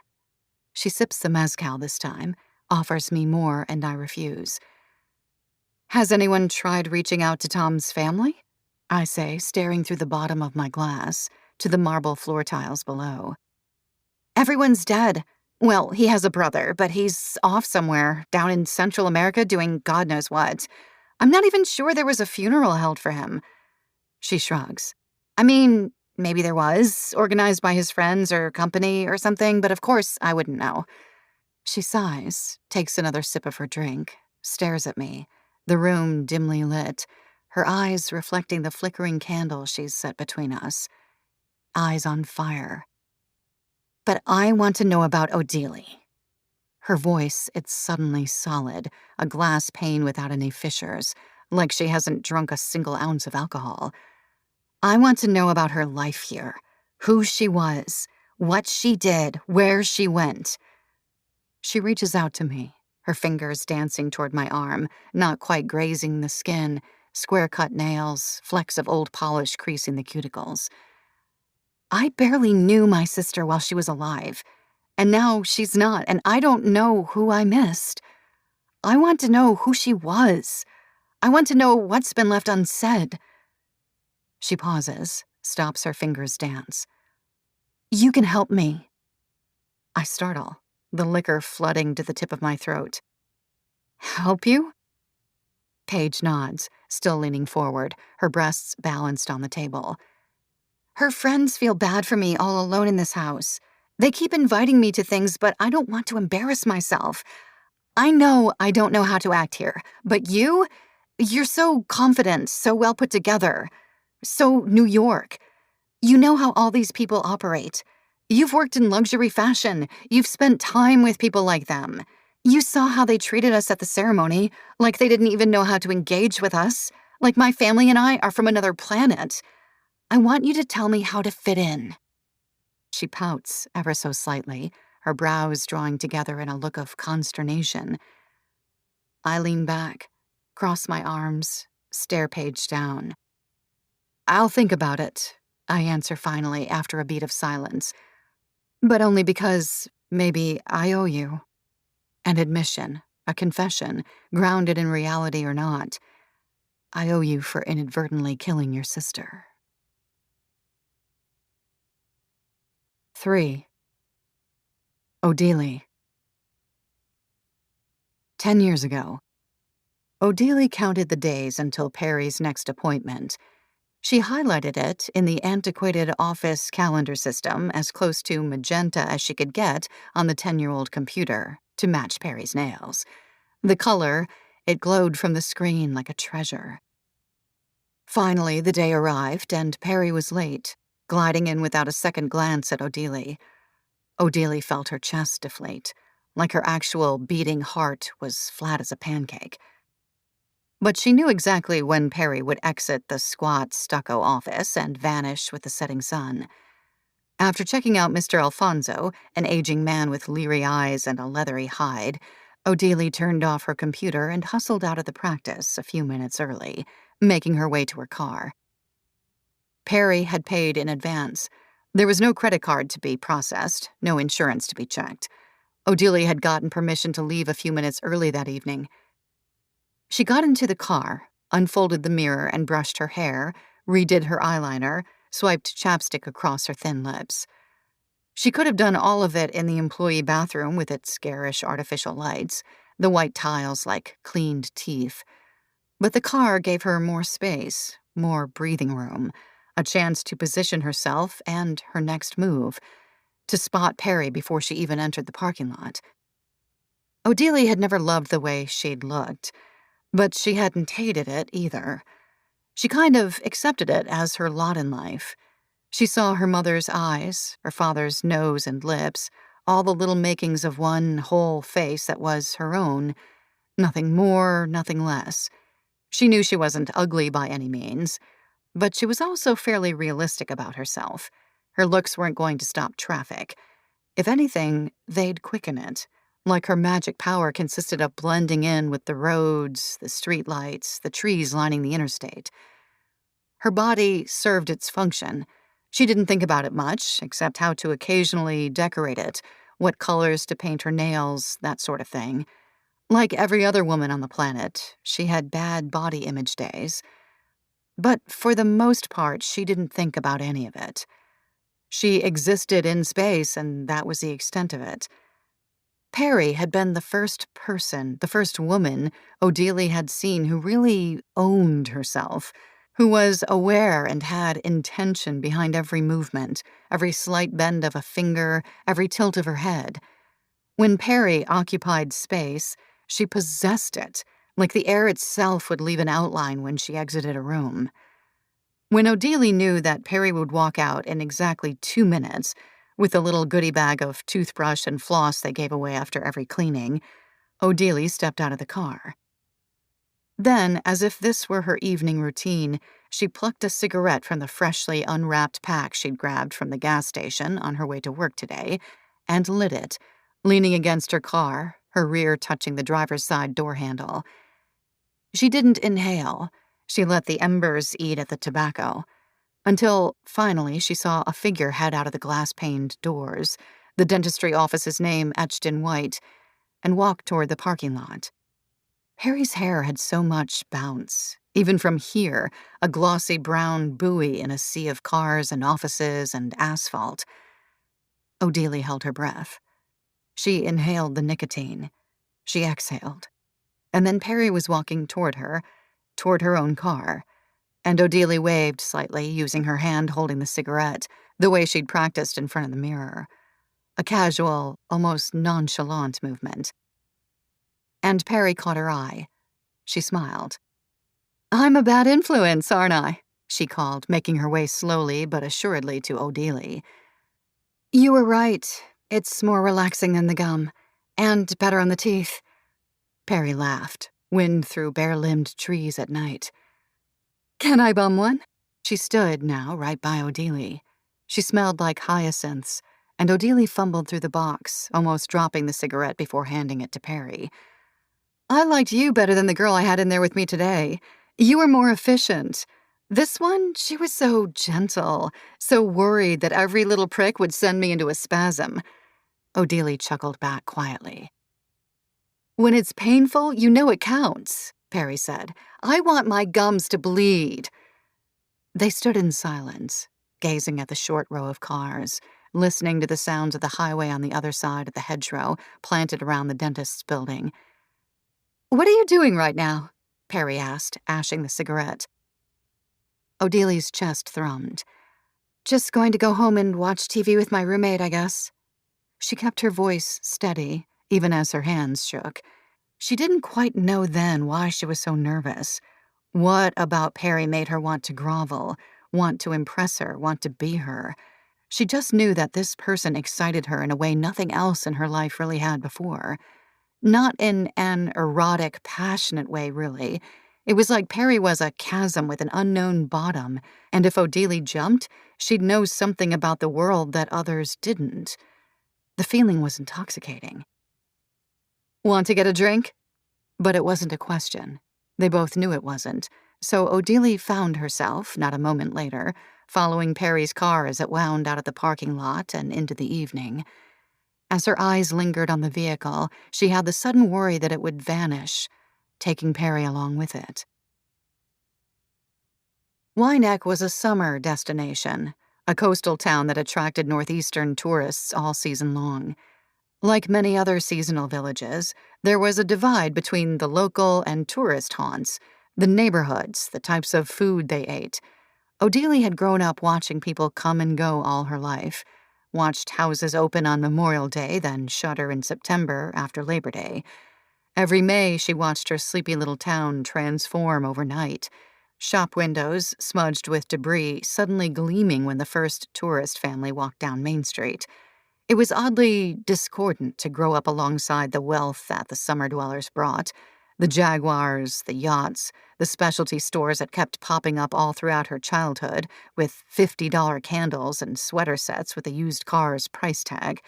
She sips the mezcal this time, offers me more, and I refuse. Has anyone tried reaching out to Tom's family? I say, staring through the bottom of my glass, to the marble floor tiles below. Everyone's dead. Well, he has a brother, but he's off somewhere, down in Central America doing God knows what. I'm not even sure there was a funeral held for him. She shrugs. I mean, maybe there was, organized by his friends or company or something, but of course I wouldn't know. She sighs, takes another sip of her drink, stares at me, the room dimly lit, her eyes reflecting the flickering candle she's set between us. Eyes on fire. "But I want to know about Odelie." Her voice, it's suddenly solid, a glass pane without any fissures, like she hasn't drunk a single ounce of alcohol. "I want to know about her life here, who she was, what she did, where she went." She reaches out to me, her fingers dancing toward my arm, not quite grazing the skin, square-cut nails, flecks of old polish creasing the cuticles. "I barely knew my sister while she was alive, and now she's not, and I don't know who I missed. I want to know who she was. I want to know what's been left unsaid." She pauses, stops her fingers' dance. "You can help me." I startle, the liquor flooding to the tip of my throat. "Help you?" Paige nods, still leaning forward, her breasts balanced on the table. "Her friends feel bad for me all alone in this house. They keep inviting me to things, but I don't want to embarrass myself. I know I don't know how to act here, but you're so confident, so well put together, so New York. You know how all these people operate. You've worked in luxury fashion. You've spent time with people like them. You saw how they treated us at the ceremony, like they didn't even know how to engage with us, like my family and I are from another planet. I want you to tell me how to fit in." She pouts ever so slightly, her brows drawing together in a look of consternation. I lean back, cross my arms, stare Paige down. "I'll think about it," I answer finally after a beat of silence. "But only because maybe I owe you. An admission, a confession, grounded in reality or not. I owe you for inadvertently killing your sister." 3. Odelie. 10 years ago. Odelie counted the days until Perry's next appointment. She highlighted it in the antiquated office calendar system as close to magenta as she could get on the 10-year-old computer to match Perry's nails. The color, it glowed from the screen like a treasure. Finally, the day arrived, and Perry was late, gliding in without a second glance at Odelie. Odelie felt her chest deflate, like her actual beating heart was flat as a pancake. But she knew exactly when Perry would exit the squat stucco office and vanish with the setting sun. After checking out Mr. Alfonso, an aging man with leery eyes and a leathery hide, Odelie turned off her computer and hustled out of the practice a few minutes early, making her way to her car. Perry had paid in advance. There was no credit card to be processed, no insurance to be checked. Odelie had gotten permission to leave a few minutes early that evening. She got into the car, unfolded the mirror and brushed her hair, redid her eyeliner, swiped chapstick across her thin lips. She could have done all of it in the employee bathroom with its garish artificial lights, the white tiles like cleaned teeth. But the car gave her more space, more breathing room, a chance to position herself and her next move, to spot Perry before she even entered the parking lot. Odelie had never loved the way she'd looked, but she hadn't hated it either. She kind of accepted it as her lot in life. She saw her mother's eyes, her father's nose and lips, all the little makings of one whole face that was her own. Nothing more, nothing less. She knew she wasn't ugly by any means, but she was also fairly realistic about herself. Her looks weren't going to stop traffic. If anything, they'd quicken it. Like her magic power consisted of blending in with the roads, the streetlights, the trees lining the interstate. Her body served its function. She didn't think about it much, except how to occasionally decorate it, what colors to paint her nails, that sort of thing. Like every other woman on the planet, she had bad body image days. But for the most part, she didn't think about any of it. She existed in space, and that was the extent of it. Perry had been the first person, the first woman Odelie had seen who really owned herself, who was aware and had intention behind every movement, every slight bend of a finger, every tilt of her head. When Perry occupied space, she possessed it, like the air itself would leave an outline when she exited a room. When Odelie knew that Perry would walk out in exactly 2 minutes, with the little goodie bag of toothbrush and floss they gave away after every cleaning, Odelie stepped out of the car. Then, as if this were her evening routine, she plucked a cigarette from the freshly unwrapped pack she'd grabbed from the gas station on her way to work today, and lit it, leaning against her car, her rear touching the driver's side door handle. She didn't inhale. She let the embers eat at the tobacco, until, finally, she saw a figure head out of the glass-paned doors, the dentistry office's name etched in white, and walk toward the parking lot. Perry's hair had so much bounce. Even from here, a glossy brown buoy in a sea of cars and offices and asphalt. Odelie held her breath. She inhaled the nicotine. She exhaled. And then Perry was walking toward her own car, and Odelie waved slightly, using her hand holding the cigarette, the way she'd practiced in front of the mirror. A casual, almost nonchalant movement. And Perry caught her eye. She smiled. "I'm a bad influence, aren't I?" she called, making her way slowly but assuredly to Odelie. "You were right. It's more relaxing than the gum. And better on the teeth." Perry laughed, wind through bare-limbed trees at night. "Can I bum one?" She stood now right by Odelie. She smelled like hyacinths, and Odelie fumbled through the box, almost dropping the cigarette before handing it to Perry. "I liked you better than the girl I had in there with me today. You were more efficient. This one, she was so gentle, so worried that every little prick would send me into a spasm." Odelie chuckled back quietly. "When it's painful, you know it counts," Perry said. "I want my gums to bleed." They stood in silence, gazing at the short row of cars, listening to the sounds of the highway on the other side of the hedgerow planted around the dentist's building. "What are you doing right now?" Perry asked, ashing the cigarette. Odelie's chest thrummed. "Just going to go home and watch TV with my roommate, I guess." She kept her voice steady, even as her hands shook. She didn't quite know then why she was so nervous. What about Perry made her want to grovel, want to impress her, want to be her? She just knew that this person excited her in a way nothing else in her life really had before. Not in an erotic, passionate way, really. It was like Perry was a chasm with an unknown bottom, and if Odelie jumped, she'd know something about the world that others didn't. The feeling was intoxicating. "Want to get a drink?" But it wasn't a question. They both knew it wasn't, so Odelie found herself, not a moment later, following Perry's car as it wound out of the parking lot and into the evening. As her eyes lingered on the vehicle, she had the sudden worry that it would vanish, taking Perry along with it. Wynneck was a summer destination, a coastal town that attracted northeastern tourists all season long. Like many other seasonal villages, there was a divide between the local and tourist haunts, the neighborhoods, the types of food they ate. Odelie had grown up watching people come and go all her life, watched houses open on Memorial Day, then shutter in September after Labor Day. Every May, she watched her sleepy little town transform overnight, shop windows, smudged with debris, suddenly gleaming when the first tourist family walked down Main Street. It was oddly discordant to grow up alongside the wealth that the summer dwellers brought, the Jaguars, the yachts, the specialty stores that kept popping up all throughout her childhood, with $50 candles and sweater sets with a used car's price tag.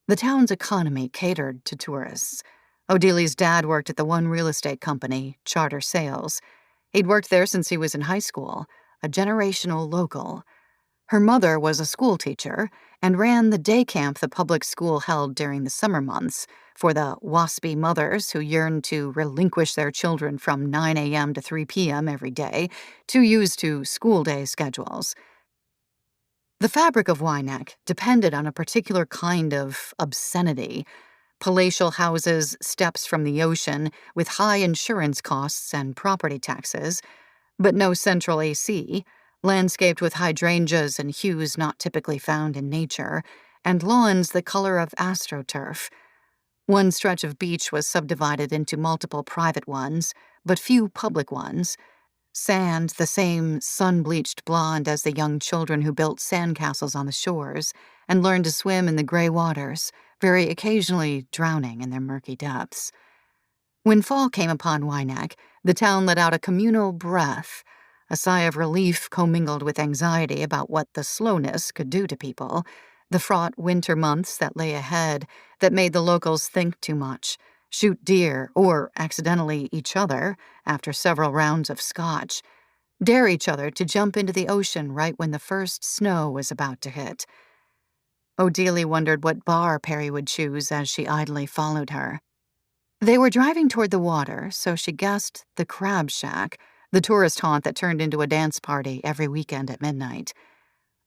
The town's economy catered to tourists. Odelie's dad worked at the one real estate company, Charter Sales. He'd worked there since he was in high school, a generational local. Her mother was a school teacher and ran the day camp the public school held during the summer months for the waspy mothers who yearned to relinquish their children from 9 a.m. to 3 p.m. every day, too used to school day schedules. The fabric of Wynneck depended on a particular kind of obscenity: palatial houses, steps from the ocean, with high insurance costs and property taxes, but no central AC, landscaped with hydrangeas and hues not typically found in nature, and lawns the color of astroturf. One stretch of beach was subdivided into multiple private ones, but few public ones. Sand, the same sun-bleached blonde as the young children who built sandcastles on the shores and learned to swim in the gray waters, very occasionally drowning in their murky depths. When fall came upon Wainak, the town let out a communal breath, a sigh of relief commingled with anxiety about what the slowness could do to people, the fraught winter months that lay ahead that made the locals think too much, shoot deer or accidentally each other after several rounds of scotch, dare each other to jump into the ocean right when the first snow was about to hit. Odelia wondered what bar Perry would choose as she idly followed her. They were driving toward the water, so she guessed the Crab Shack, the tourist haunt that turned into a dance party every weekend at midnight.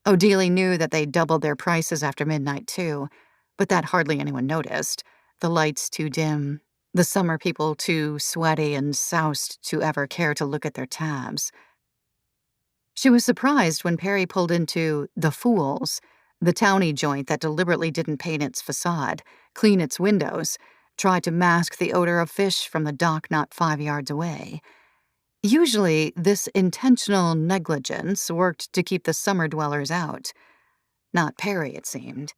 Odelia knew that they doubled their prices after midnight, too, but that hardly anyone noticed. The lights too dim, the summer people too sweaty and soused to ever care to look at their tabs. She was surprised when Perry pulled into The Fools, the towny joint that deliberately didn't paint its facade, clean its windows, try to mask the odor of fish from the dock not 5 yards away. Usually, this intentional negligence worked to keep the summer dwellers out. Not Perry, it seemed.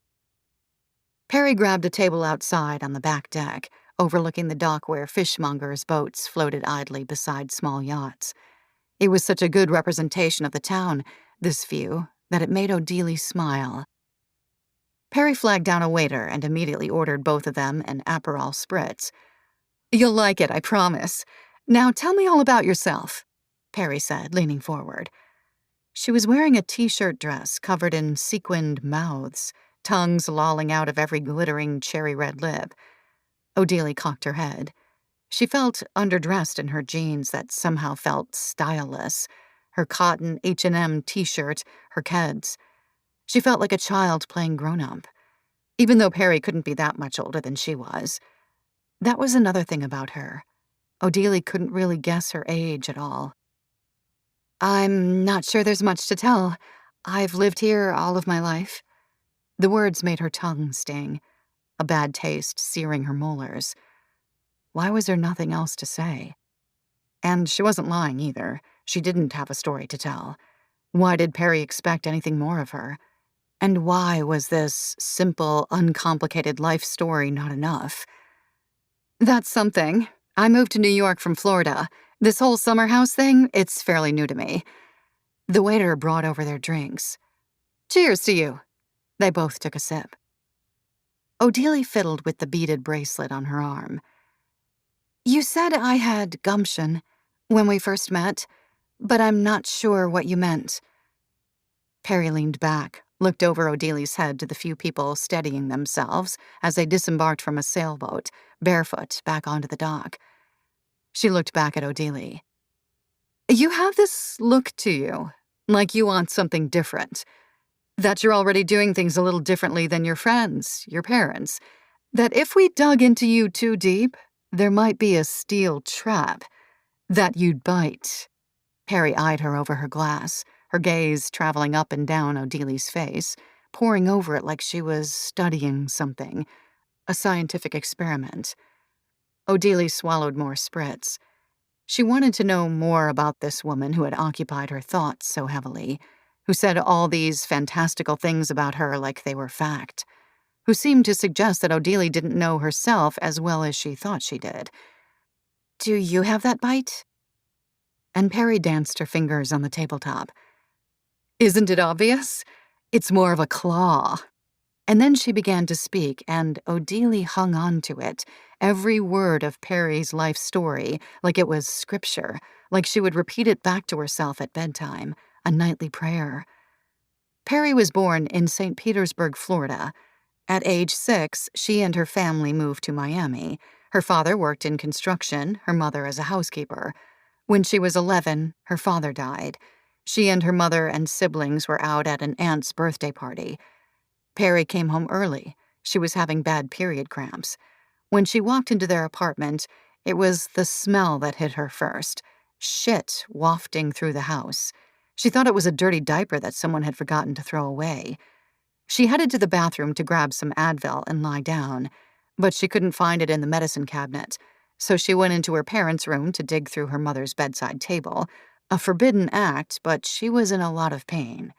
Perry grabbed a table outside on the back deck, overlooking the dock where fishmongers' boats floated idly beside small yachts. It was such a good representation of the town, this view, that it made Odelia smile. Perry flagged down a waiter and immediately ordered both of them an Aperol Spritz. "You'll like it, I promise. Now tell me all about yourself," Perry said, leaning forward. She was wearing a t-shirt dress covered in sequined mouths, tongues lolling out of every glittering cherry-red lip. Odelia cocked her head. She felt underdressed in her jeans that somehow felt styleless, her cotton H&M t-shirt, her keds. She felt like a child playing grown-up, even though Perry couldn't be that much older than she was. That was another thing about her. Odelia couldn't really guess her age at all. "I'm not sure there's much to tell. I've lived here all of my life." The words made her tongue sting, a bad taste searing her molars. Why was there nothing else to say? And she wasn't lying either. She didn't have a story to tell. Why did Perry expect anything more of her? And why was this simple, uncomplicated life story not enough? "That's something. I moved to New York from Florida. This whole summer house thing, it's fairly new to me." The waiter brought over their drinks. "Cheers to you." They both took a sip. Odelia fiddled with the beaded bracelet on her arm. "You said I had gumption when we first met, but I'm not sure what you meant." Perry leaned back, looked over Odelia's head to the few people steadying themselves as they disembarked from a sailboat, barefoot, back onto the dock. She looked back at Odelia. "You have this look to you, like you want something different. That you're already doing things a little differently than your friends, your parents. That if we dug into you too deep, there might be a steel trap. That you'd bite." Perry eyed her over her glass, her gaze traveling up and down Odelia's face, poring over it like she was studying something, a scientific experiment. Odelia swallowed more spritz. She wanted to know more about this woman who had occupied her thoughts so heavily, who said all these fantastical things about her like they were fact, who seemed to suggest that Odelia didn't know herself as well as she thought she did. "Do you have that bite?" And Perry danced her fingers on the tabletop. "Isn't it obvious? It's more of a claw." And then she began to speak, and Odelia hung on to it, every word of Perry's life story, like it was scripture, like she would repeat it back to herself at bedtime, a nightly prayer. Perry was born in St. Petersburg, Florida. At age 6, she and her family moved to Miami. Her father worked in construction, her mother as a housekeeper. When she was 11, her father died. She and her mother and siblings were out at an aunt's birthday party. Perry came home early. She was having bad period cramps. When she walked into their apartment, it was the smell that hit her first. Shit wafting through the house. She thought it was a dirty diaper that someone had forgotten to throw away. She headed to the bathroom to grab some Advil and lie down, but she couldn't find it in the medicine cabinet, so she went into her parents' room to dig through her mother's bedside table. A forbidden act, but she was in a lot of pain.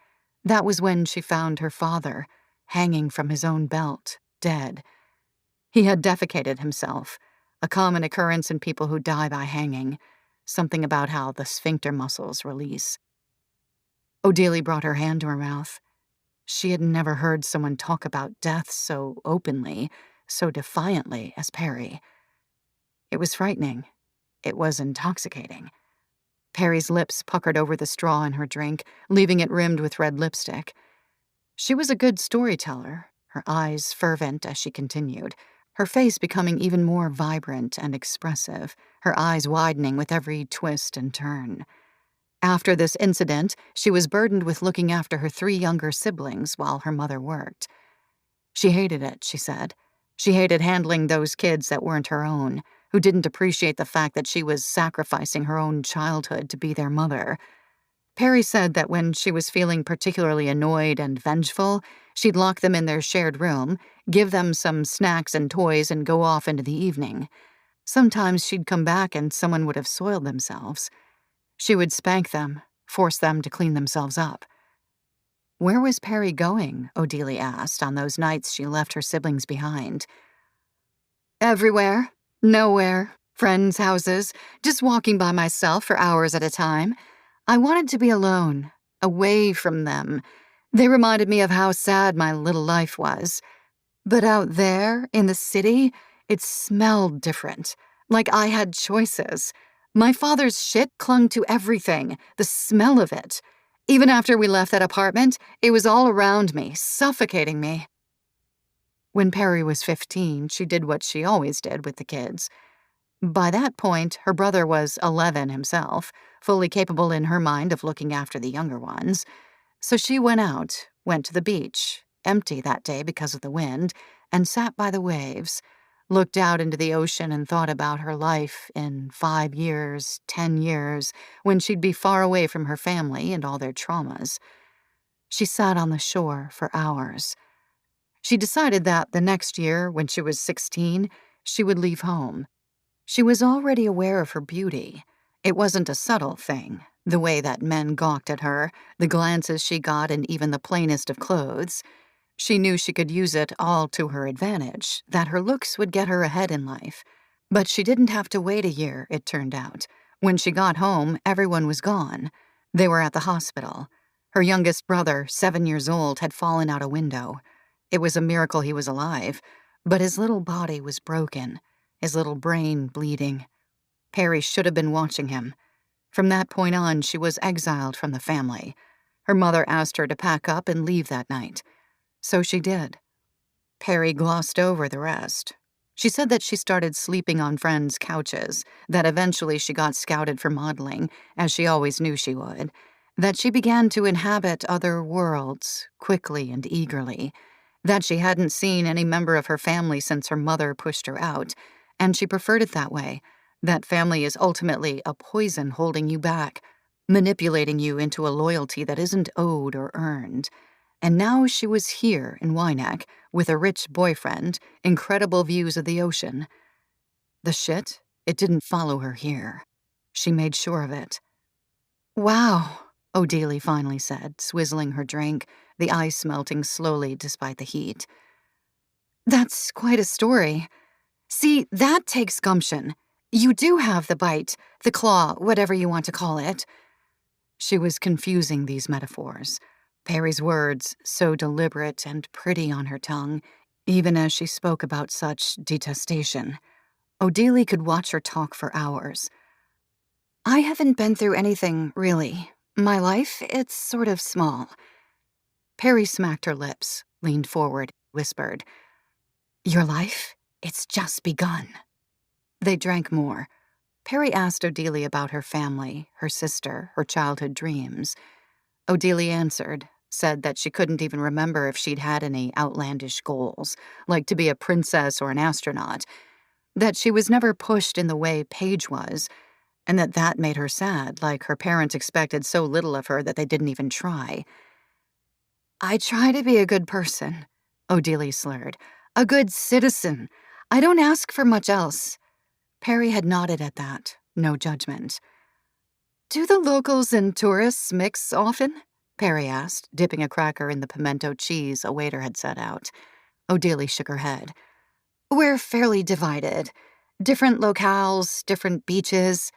That was when she found her father, hanging from his own belt, dead. He had defecated himself, a common occurrence in people who die by hanging, something about how the sphincter muscles release. Odelia brought her hand to her mouth. She had never heard someone talk about death so openly, so defiantly as Perry. It was frightening. It was intoxicating. Perry's lips puckered over the straw in her drink, leaving it rimmed with red lipstick. She was a good storyteller, her eyes fervent as she continued, her face becoming even more vibrant and expressive, her eyes widening with every twist and turn. After this incident, she was burdened with looking after her 3 younger siblings while her mother worked. She hated it, she said. She hated handling those kids that weren't her own, who didn't appreciate the fact that she was sacrificing her own childhood to be their mother. Perry said that when she was feeling particularly annoyed and vengeful, she'd lock them in their shared room, give them some snacks and toys, and go off into the evening. Sometimes she'd come back and someone would have soiled themselves. She would spank them, force them to clean themselves up. Where was Perry going, Odelia asked, on those nights she left her siblings behind? Everywhere, nowhere, friends' houses, just walking by myself for hours at a time. I wanted to be alone, away from them. They reminded me of how sad my little life was. But out there, in the city, it smelled different, like I had choices. My father's shit clung to everything, the smell of it. Even after we left that apartment, it was all around me, suffocating me. When Perry was 15, she did what she always did with the kids. By that point, her brother was 11 himself, fully capable in her mind of looking after the younger ones. So she went to the beach, empty that day because of the wind, and sat by the waves, looked out into the ocean and thought about her life in 5 years, 10 years, when she'd be far away from her family and all their traumas. She sat on the shore for hours. She decided that the next year, when she was 16, she would leave home. She was already aware of her beauty. It wasn't a subtle thing, the way that men gawked at her, the glances she got in even the plainest of clothes. She knew she could use it all to her advantage, that her looks would get her ahead in life. But she didn't have to wait a year, it turned out. When she got home, everyone was gone. They were at the hospital. Her youngest brother, 7 years old, had fallen out a window. It was a miracle he was alive, but his little body was broken, his little brain bleeding. Perry should have been watching him. From that point on, she was exiled from the family. Her mother asked her to pack up and leave that night. So she did. Perry glossed over the rest. She said that she started sleeping on friends' couches, that eventually she got scouted for modeling, as she always knew she would, that she began to inhabit other worlds, quickly and eagerly, that she hadn't seen any member of her family since her mother pushed her out, and she preferred it that way. That family is ultimately a poison holding you back, manipulating you into a loyalty that isn't owed or earned. And now she was here in Wynack with a rich boyfriend, incredible views of the ocean. The shit, it didn't follow her here. She made sure of it. Wow, Odelia finally said, swizzling her drink, the ice melting slowly despite the heat. That's quite a story. See, that takes gumption. You do have the bite, the claw, whatever you want to call it. She was confusing these metaphors. Perry's words, so deliberate and pretty on her tongue, even as she spoke about such detestation. Odelia could watch her talk for hours. I haven't been through anything, really. My life, it's sort of small. Perry smacked her lips, leaned forward, whispered, Your life? It's just begun. They drank more. Perry asked Odelia about her family, her sister, her childhood dreams. Odelia answered, said that she couldn't even remember if she'd had any outlandish goals, like to be a princess or an astronaut, that she was never pushed in the way Paige was, and that made her sad, like her parents expected so little of her that they didn't even try. I try to be a good person, Odelia slurred. A good citizen. I don't ask for much else." Perry had nodded at that, no judgment. "Do the locals and tourists mix often?" Perry asked, dipping a cracker in the pimento cheese a waiter had set out. Odelia shook her head. "We're fairly divided. Different locales, different beaches.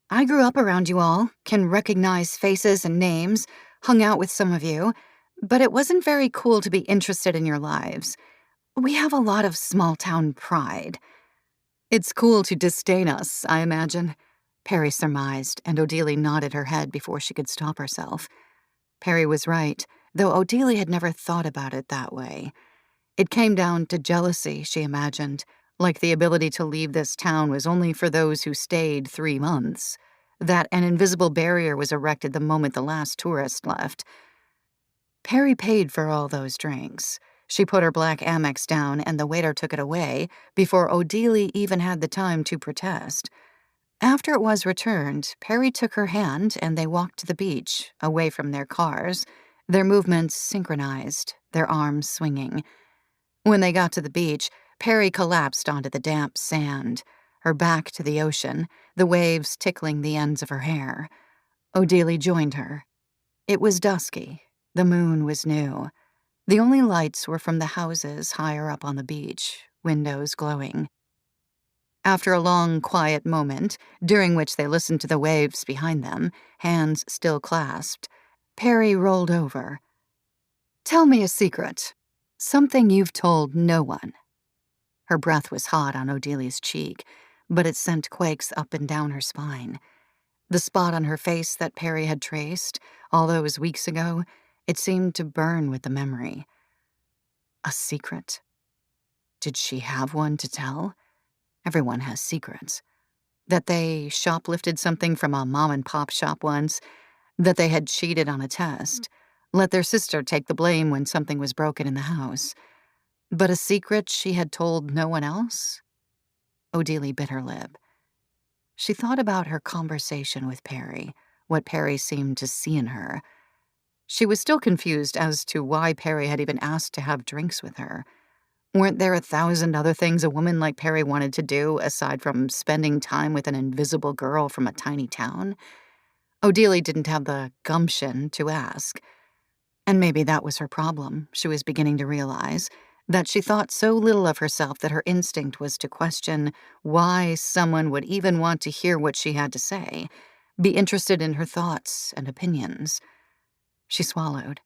I grew up around you all, can recognize faces and names, hung out with some of you, but it wasn't very cool to be interested in your lives. We have a lot of small-town pride." "It's cool to disdain us, I imagine," Perry surmised, and Odelia nodded her head before she could stop herself. Perry was right, though Odelia had never thought about it that way. It came down to jealousy, she imagined, like the ability to leave this town was only for those who stayed 3 months, that an invisible barrier was erected the moment the last tourist left. Perry paid for all those drinks. She put her black Amex down and the waiter took it away before Odelia even had the time to protest. After it was returned, Perry took her hand and they walked to the beach, away from their cars, their movements synchronized, their arms swinging. When they got to the beach, Perry collapsed onto the damp sand, her back to the ocean, the waves tickling the ends of her hair. Odelia joined her. It was dusky. The moon was new. The only lights were from the houses higher up on the beach, windows glowing. After a long, quiet moment, during which they listened to the waves behind them, hands still clasped, Perry rolled over. "Tell me a secret. Something you've told no one." Her breath was hot on Odelia's cheek, but it sent quakes up and down her spine. The spot on her face that Perry had traced, all those weeks ago, it seemed to burn with the memory. A secret? Did she have one to tell? Everyone has secrets. That they shoplifted something from a mom-and-pop shop once, that they had cheated on a test, let their sister take the blame when something was broken in the house. But a secret she had told no one else? Odelia bit her lip. She thought about her conversation with Perry, what Perry seemed to see in her. She was still confused as to why Perry had even asked to have drinks with her. Weren't there 1,000 other things a woman like Perry wanted to do aside from spending time with an invisible girl from a tiny town? Odelia didn't have the gumption to ask. And maybe that was her problem, she was beginning to realize, that she thought so little of herself that her instinct was to question why someone would even want to hear what she had to say, be interested in her thoughts and opinions. She swallowed,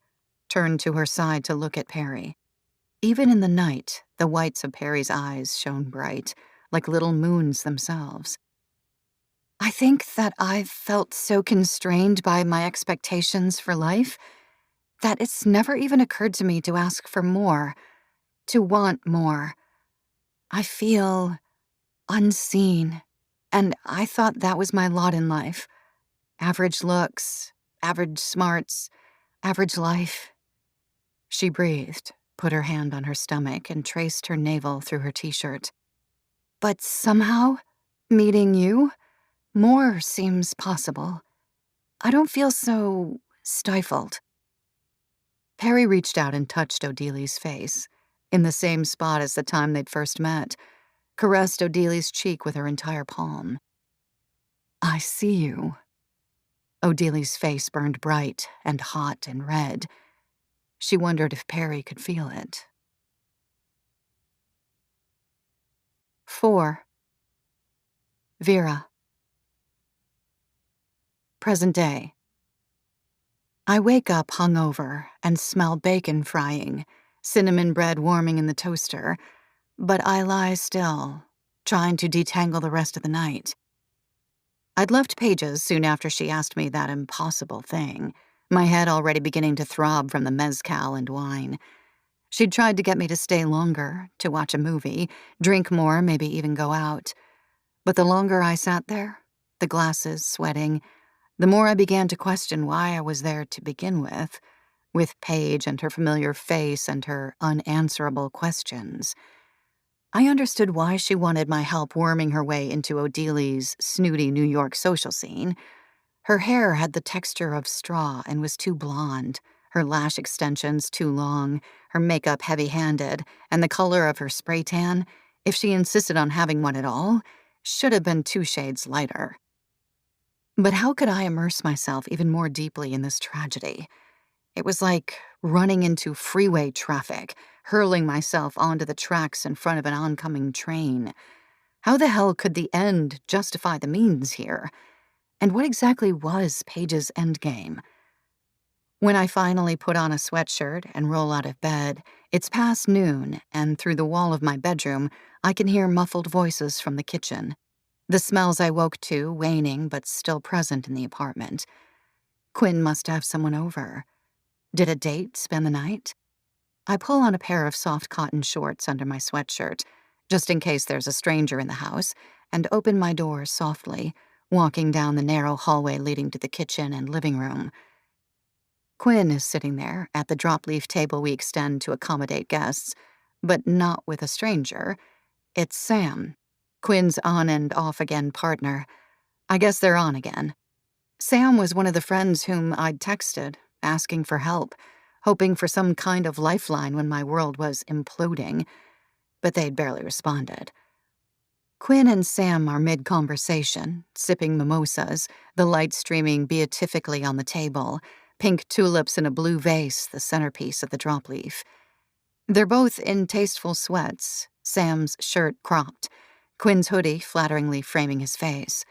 turned to her side to look at Perry. Even in the night, the whites of Perry's eyes shone bright, like little moons themselves. "I think that I've felt so constrained by my expectations for life that it's never even occurred to me to ask for more, to want more. I feel unseen, and I thought that was my lot in life. Average looks, average smarts, average life." She breathed, put her hand on her stomach, and traced her navel through her t-shirt. "But somehow, meeting you, more seems possible. I don't feel so stifled." Perry reached out and touched Odelia's face, in the same spot as the time they'd first met, caressed Odelia's cheek with her entire palm. "I see you." Odelia's face burned bright and hot and red. She wondered if Perry could feel it. 4. Vera. Present day. I wake up hungover and smell bacon frying, cinnamon bread warming in the toaster, but I lie still, trying to detangle the rest of the night. I'd left Paige's soon after she asked me that impossible thing, my head already beginning to throb from the mezcal and wine. She'd tried to get me to stay longer, to watch a movie, drink more, maybe even go out. But the longer I sat there, the glasses sweating, the more I began to question why I was there to begin with Paige and her familiar face and her unanswerable questions. I understood why she wanted my help worming her way into Odelia's snooty New York social scene. Her hair had the texture of straw and was too blonde, her lash extensions too long, her makeup heavy-handed, and the color of her spray tan, If she insisted on having one at all, should have been 2 shades lighter. But how could I immerse myself even more deeply in this tragedy? It was like running into freeway traffic, hurling myself onto the tracks in front of an oncoming train. How the hell could the end justify the means here? And what exactly was Paige's endgame? When I finally put on a sweatshirt and roll out of bed, it's past noon, and through the wall of my bedroom, I can hear muffled voices from the kitchen. The smells I woke to waning but still present in the apartment. Quinn must have someone over. Did a date spend the night? I pull on a pair of soft cotton shorts under my sweatshirt, just in case there's a stranger in the house, and open my door softly, walking down the narrow hallway leading to the kitchen and living room. Quinn is sitting there at the drop-leaf table we extend to accommodate guests, but not with a stranger. It's Sam, Quinn's on and off again partner. I guess they're on again. Sam was one of the friends whom I'd texted, asking for help, hoping for some kind of lifeline when my world was imploding, but they'd barely responded. Quinn and Sam are mid-conversation, sipping mimosas, the light streaming beatifically on the table, pink tulips in a blue vase, the centerpiece of the drop leaf. They're both in tasteful sweats, Sam's shirt cropped, Quinn's hoodie flatteringly framing his face.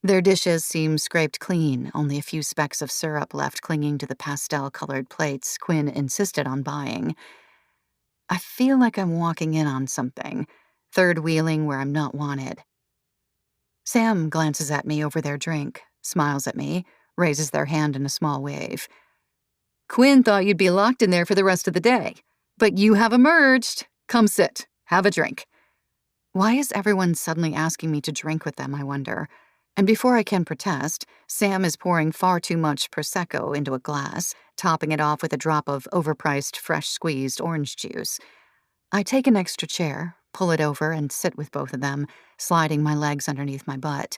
Their dishes seem scraped clean, only a few specks of syrup left clinging to the pastel-colored plates Quinn insisted on buying. I feel like I'm walking in on something, third-wheeling where I'm not wanted. Sam glances at me over their drink, smiles at me, raises their hand in a small wave. Quinn thought you'd be locked in there for the rest of the day, but you have emerged. Come sit, have a drink. Why is everyone suddenly asking me to drink with them, I wonder? And before I can protest, Sam is pouring far too much Prosecco into a glass, topping it off with a drop of overpriced, fresh-squeezed orange juice. I take an extra chair, pull it over, and sit with both of them, sliding my legs underneath my butt.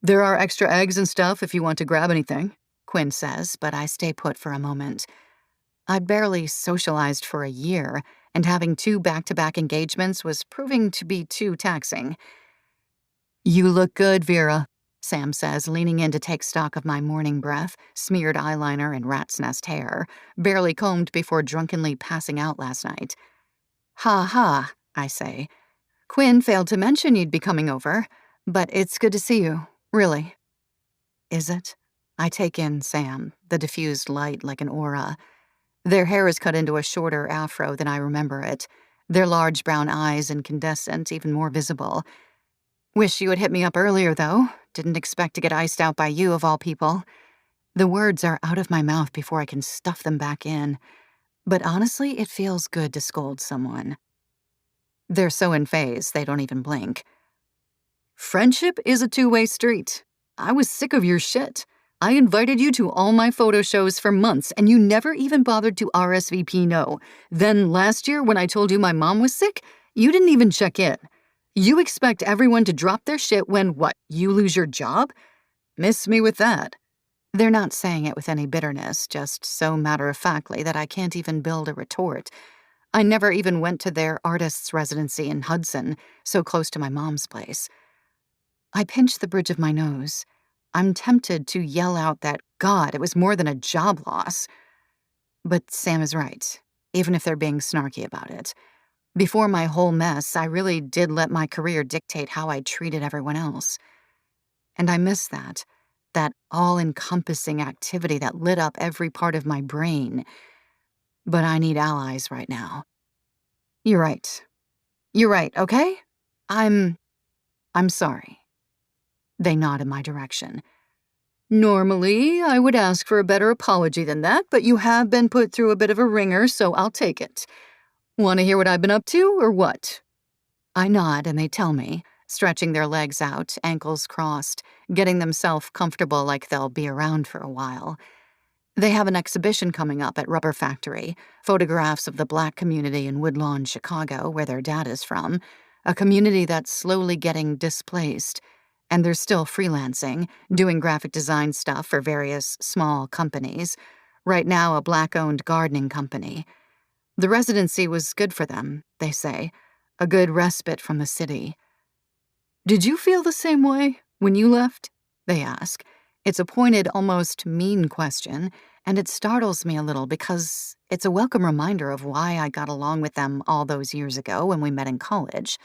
There are extra eggs and stuff if you want to grab anything, Quinn says, but I stay put for a moment. I'd barely socialized for a year, and having 2 back-to-back engagements was proving to be too taxing. You look good, Vera, Sam says, leaning in to take stock of my morning breath, smeared eyeliner, and rat's nest hair, barely combed before drunkenly passing out last night. Ha ha, I say. Quinn failed to mention you'd be coming over, but it's good to see you, really. Is it? I take in Sam, the diffused light like an aura. Their hair is cut into a shorter afro than I remember it, their large brown eyes incandescent, even more visible. Wish you had hit me up earlier, though. Didn't expect to get iced out by you, of all people. The words are out of my mouth before I can stuff them back in. But honestly, it feels good to scold someone. They're so in phase, they don't even blink. Friendship is a two-way street. I was sick of your shit. I invited you to all my photo shows for months, and you never even bothered to RSVP no. Then last year, when I told you my mom was sick, you didn't even check in. You expect everyone to drop their shit when, what, you lose your job? Miss me with that. They're not saying it with any bitterness, just so matter-of-factly that I can't even build a retort. I never even went to their artist's residency in Hudson, so close to my mom's place. I pinch the bridge of my nose. I'm tempted to yell out that, God, it was more than a job loss. But Sam is right, even if they're being snarky about it. Before my whole mess, I really did let my career dictate how I treated everyone else. And I miss that all-encompassing activity that lit up every part of my brain. But I need allies right now. You're right. You're right, okay? I'm sorry. They nod in my direction. Normally, I would ask for a better apology than that, but you have been put through a bit of a ringer, so I'll take it. Want to hear what I've been up to, or what? I nod and they tell me, stretching their legs out, ankles crossed, getting themselves comfortable like they'll be around for a while. They have an exhibition coming up at Rubber Factory, photographs of the Black community in Woodlawn, Chicago, where their dad is from, a community that's slowly getting displaced. And they're still freelancing, doing graphic design stuff for various small companies. Right now, a Black-owned gardening company. The residency was good for them, they say, a good respite from the city. Did you feel the same way when you left? They ask. It's a pointed, almost mean question, and it startles me a little because it's a welcome reminder of why I got along with them all those years ago when we met in college.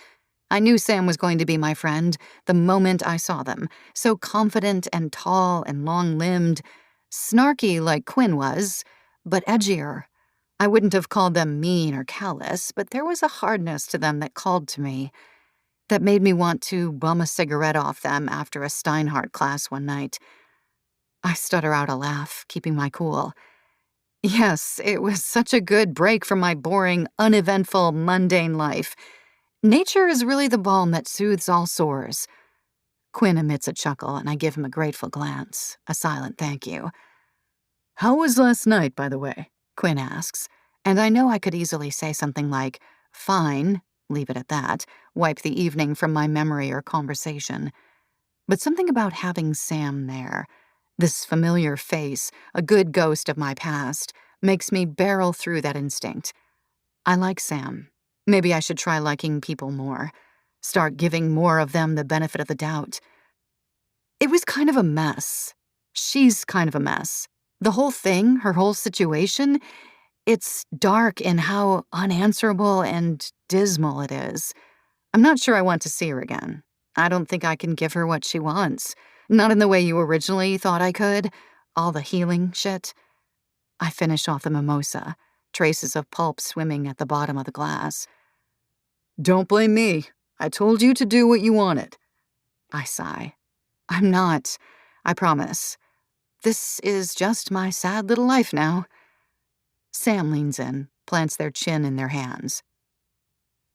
I knew Sam was going to be my friend the moment I saw them, so confident and tall and long-limbed, snarky like Quinn was, but edgier. I wouldn't have called them mean or callous, but there was a hardness to them that called to me, that made me want to bum a cigarette off them after a Steinhardt class one night. I stutter out a laugh, keeping my cool. Yes, it was such a good break from my boring, uneventful, mundane life. Nature is really the balm that soothes all sores. Quinn emits a chuckle, and I give him a grateful glance, a silent thank you. How was last night, by the way? Quinn asks, and I know I could easily say something like, fine, leave it at that, wipe the evening from my memory or conversation. But something about having Sam there, this familiar face, a good ghost of my past, makes me barrel through that instinct. I like Sam. Maybe I should try liking people more. Start giving more of them the benefit of the doubt. It was kind of a mess. She's kind of a mess. The whole thing, her whole situation, it's dark in how unanswerable and dismal it is. I'm not sure I want to see her again. I don't think I can give her what she wants. Not in the way you originally thought I could. All the healing shit. I finish off the mimosa, traces of pulp swimming at the bottom of the glass. Don't blame me. I told you to do what you wanted. I sigh. I'm not. I promise. This is just my sad little life now. Sam leans in, plants their chin in their hands.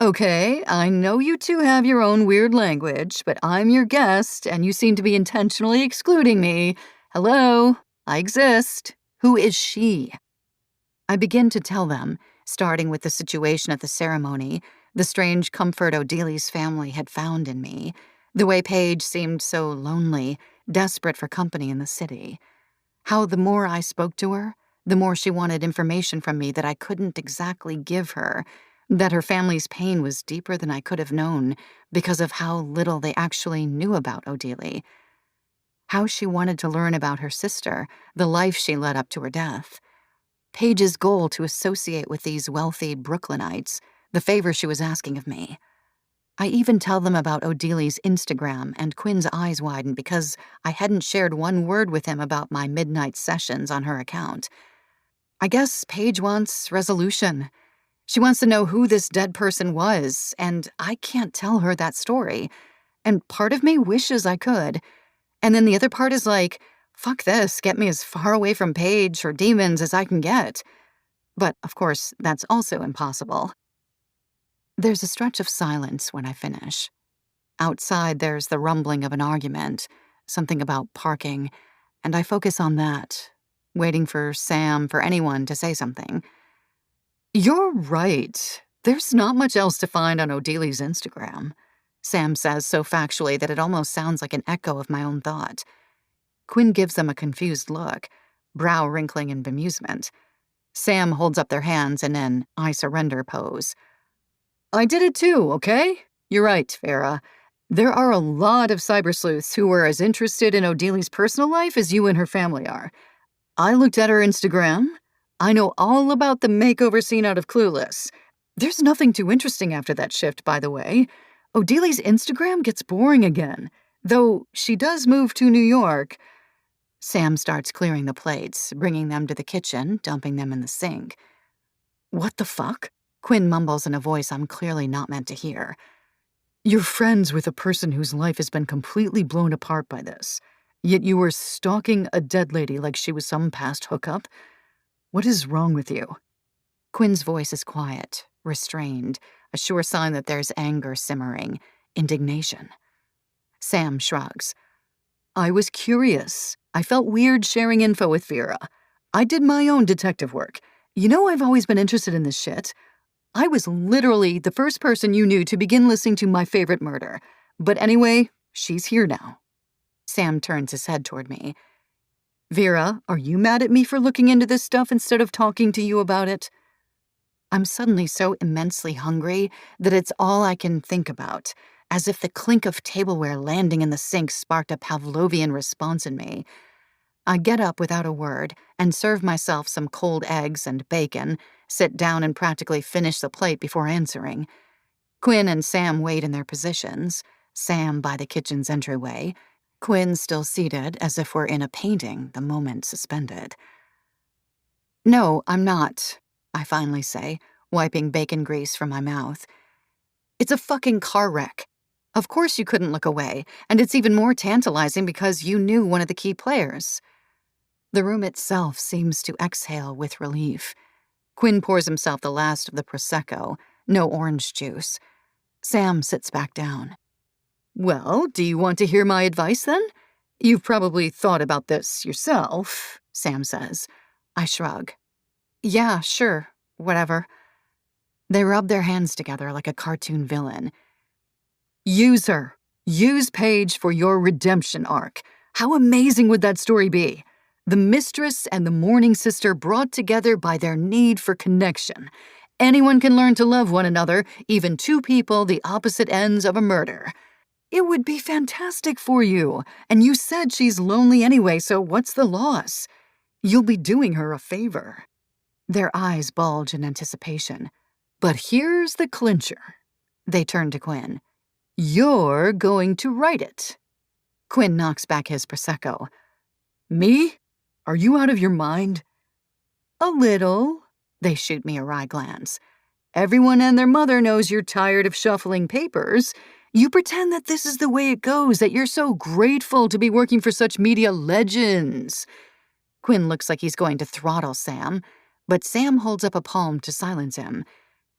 Okay, I know you two have your own weird language, but I'm your guest, and you seem to be intentionally excluding me. Hello, I exist. Who is she? I begin to tell them, starting with the situation at the ceremony, the strange comfort Odeli's family had found in me, the way Paige seemed so lonely, desperate for company in the city. How the more I spoke to her, the more she wanted information from me that I couldn't exactly give her, that her family's pain was deeper than I could have known because of how little they actually knew about Odeli. How she wanted to learn about her sister, the life she led up to her death. Paige's goal to associate with these wealthy Brooklynites, the favor she was asking of me. I even tell them about Odeli's Instagram, and Quinn's eyes widen because I hadn't shared one word with him about my midnight sessions on her account. I guess Paige wants resolution. She wants to know who this dead person was, and I can't tell her that story. And part of me wishes I could. And then the other part is like, fuck this, get me as far away from Paige or demons as I can get. But, of course, that's also impossible. There's a stretch of silence when I finish. Outside, there's the rumbling of an argument, something about parking, and I focus on that, waiting for Sam, for anyone to say something. You're right. There's not much else to find on Odeli's Instagram, Sam says so factually that it almost sounds like an echo of my own thought. Quinn gives them a confused look, brow wrinkling in bemusement. Sam holds up their hands in an I surrender pose. I did it too, okay? You're right, Flora. There are a lot of cyber sleuths who are as interested in Odeli's personal life as you and her family are. I looked at her Instagram. I know all about the makeover scene out of Clueless. There's nothing too interesting after that shift, by the way. Odeli's Instagram gets boring again, though she does move to New York. Sam starts clearing the plates, bringing them to the kitchen, dumping them in the sink. What the fuck? Quinn mumbles in a voice I'm clearly not meant to hear. You're friends with a person whose life has been completely blown apart by this, yet you were stalking a dead lady like she was some past hookup? What is wrong with you? Quinn's voice is quiet, restrained, a sure sign that there's anger simmering, indignation. Sam shrugs. I was curious. I felt weird sharing info with Vera. I did my own detective work. You know I've always been interested in this shit. I was literally the first person you knew to begin listening to My Favorite Murder. But anyway, she's here now. Sam turns his head toward me. Vera, are you mad at me for looking into this stuff instead of talking to you about it? I'm suddenly so immensely hungry that it's all I can think about, as if the clink of tableware landing in the sink sparked a Pavlovian response in me. I get up without a word and serve myself some cold eggs and bacon, sit down and practically finish the plate before answering. Quinn and Sam wait in their positions, Sam by the kitchen's entryway, Quinn still seated as if we're in a painting, the moment suspended. "No, I'm not," I finally say, wiping bacon grease from my mouth. "It's a fucking car wreck. Of course you couldn't look away, and it's even more tantalizing because you knew one of the key players." The room itself seems to exhale with relief. Quinn pours himself the last of the Prosecco, no orange juice. Sam sits back down. "Well, do you want to hear my advice then? You've probably thought about this yourself," Sam says. I shrug. "Yeah, sure, whatever." They rub their hands together like a cartoon villain. "Use her. Use Paige for your redemption arc. How amazing would that story be? The mistress and the mourning sister brought together by their need for connection. Anyone can learn to love one another, even two people the opposite ends of a murder. It would be fantastic for you, and you said she's lonely anyway, so what's the loss? You'll be doing her a favor." Their eyes bulge in anticipation. "But here's the clincher." They turn to Quinn. "You're going to write it." Quinn knocks back his Prosecco. "Me? Are you out of your mind?" "A little." They shoot me a wry glance. "Everyone and their mother knows you're tired of shuffling papers. You pretend that this is the way it goes, that you're so grateful to be working for such media legends." Quinn looks like he's going to throttle Sam, but Sam holds up a palm to silence him.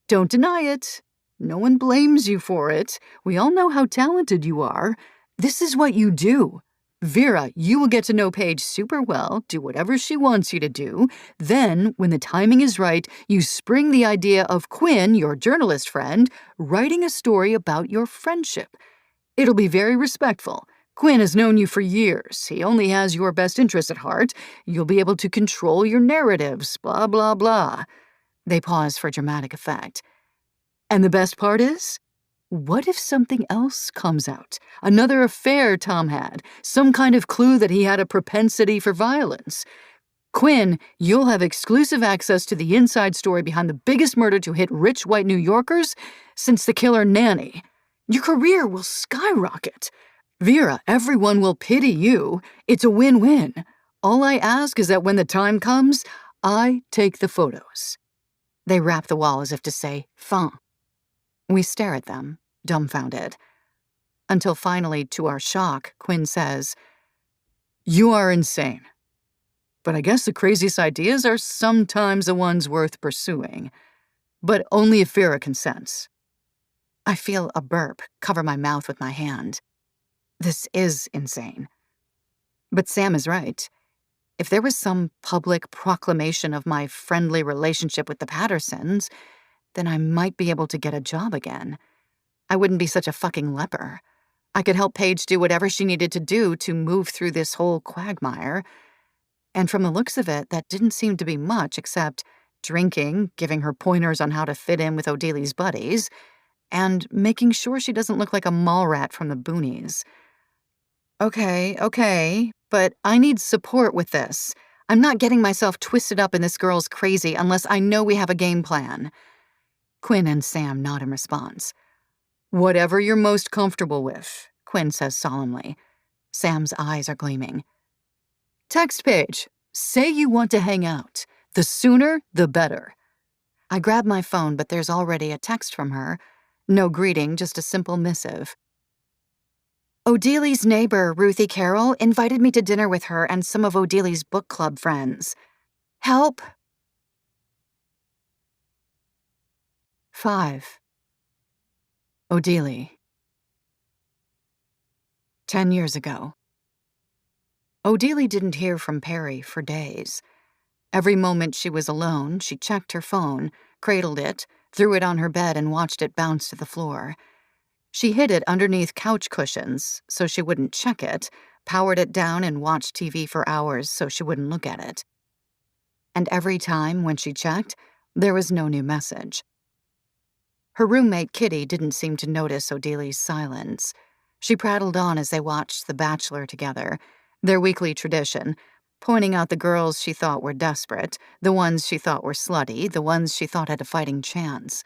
"Don't deny it. No one blames you for it. We all know how talented you are. This is what you do. Vera, you will get to know Paige super well, do whatever she wants you to do. Then, when the timing is right, you spring the idea of Quinn, your journalist friend, writing a story about your friendship. It'll be very respectful. Quinn has known you for years. He only has your best interests at heart. You'll be able to control your narratives, blah, blah, blah." They pause for dramatic effect. "And the best part is? What if something else comes out? Another affair Tom had, some kind of clue that he had a propensity for violence. Quinn, you'll have exclusive access to the inside story behind the biggest murder to hit rich white New Yorkers since the killer Nanny. Your career will skyrocket. Vera, everyone will pity you. It's a win-win. All I ask is that when the time comes, I take the photos." They rap the wall as if to say, "Fin." We stare at them, dumbfounded. Until finally, to our shock, Quinn says, "You are insane. But I guess the craziest ideas are sometimes the ones worth pursuing. But only if Vera consents." I feel a burp cover my mouth with my hand. This is insane. But Sam is right. If there was some public proclamation of my friendly relationship with the Pattersons, then I might be able to get a job again. I wouldn't be such a fucking leper. I could help Paige do whatever she needed to do to move through this whole quagmire. And from the looks of it, that didn't seem to be much except drinking, giving her pointers on how to fit in with Odili's buddies, and making sure she doesn't look like a mall rat from the boonies. Okay, but I need support with this. I'm not getting myself twisted up in this girl's crazy unless I know we have a game plan. Quinn and Sam nod in response. "Whatever you're most comfortable with," Quinn says solemnly. Sam's eyes are gleaming. "Text Paige. Say you want to hang out. The sooner, the better." I grab my phone, but there's already a text from her. No greeting, just a simple missive. "Odili's neighbor, Ruthie Carroll, invited me to dinner with her and some of Odili's book club friends. Help." 5. Odili. 10 years ago. Odili didn't hear from Perry for days. Every moment she was alone, she checked her phone, cradled it, threw it on her bed, and watched it bounce to the floor. She hid it underneath couch cushions so she wouldn't check it, powered it down, and watched TV for hours so she wouldn't look at it. And every time when she checked, There was no new message. Her roommate, Kitty, didn't seem to notice Odilie's silence. She prattled on as they watched The Bachelor together, their weekly tradition, pointing out the girls she thought were desperate, the ones she thought were slutty, the ones she thought had a fighting chance.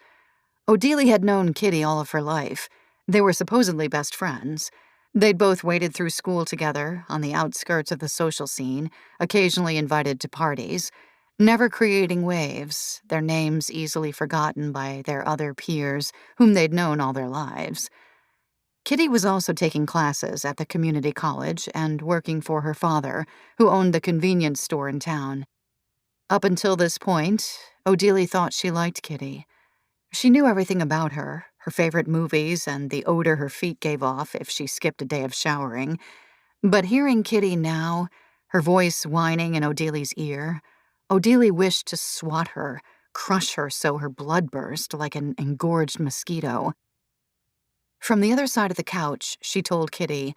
Odilie had known Kitty all of her life. They were supposedly best friends. They'd both waded through school together, on the outskirts of the social scene, occasionally invited to parties, never creating waves, their names easily forgotten by their other peers, whom they'd known all their lives. Kitty was also taking classes at the community college and working for her father, who owned the convenience store in town. Up until this point, Odilie thought she liked Kitty. She knew everything about her favorite movies, and the odor her feet gave off if she skipped a day of showering. But hearing Kitty now, her voice whining in Odilie's ear, Odilie wished to swat her, crush her so her blood burst like an engorged mosquito. From the other side of the couch, she told Kitty,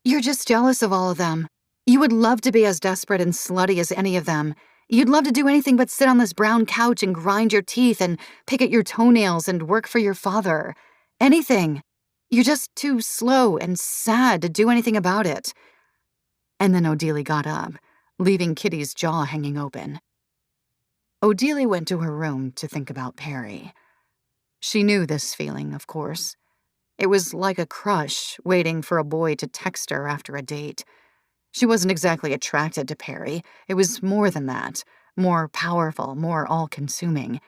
"You're just jealous of all of them. You would love to be as desperate and slutty as any of them. You'd love to do anything but sit on this brown couch and grind your teeth and pick at your toenails and work for your father. Anything. You're just too slow and sad to do anything about it." And then Odilie got up, leaving Kitty's jaw hanging open. Odilie went to her room to think about Perry. She knew this feeling, of course. It was like a crush waiting for a boy to text her after a date. She wasn't exactly attracted to Perry. It was more than that, more powerful, more all-consuming.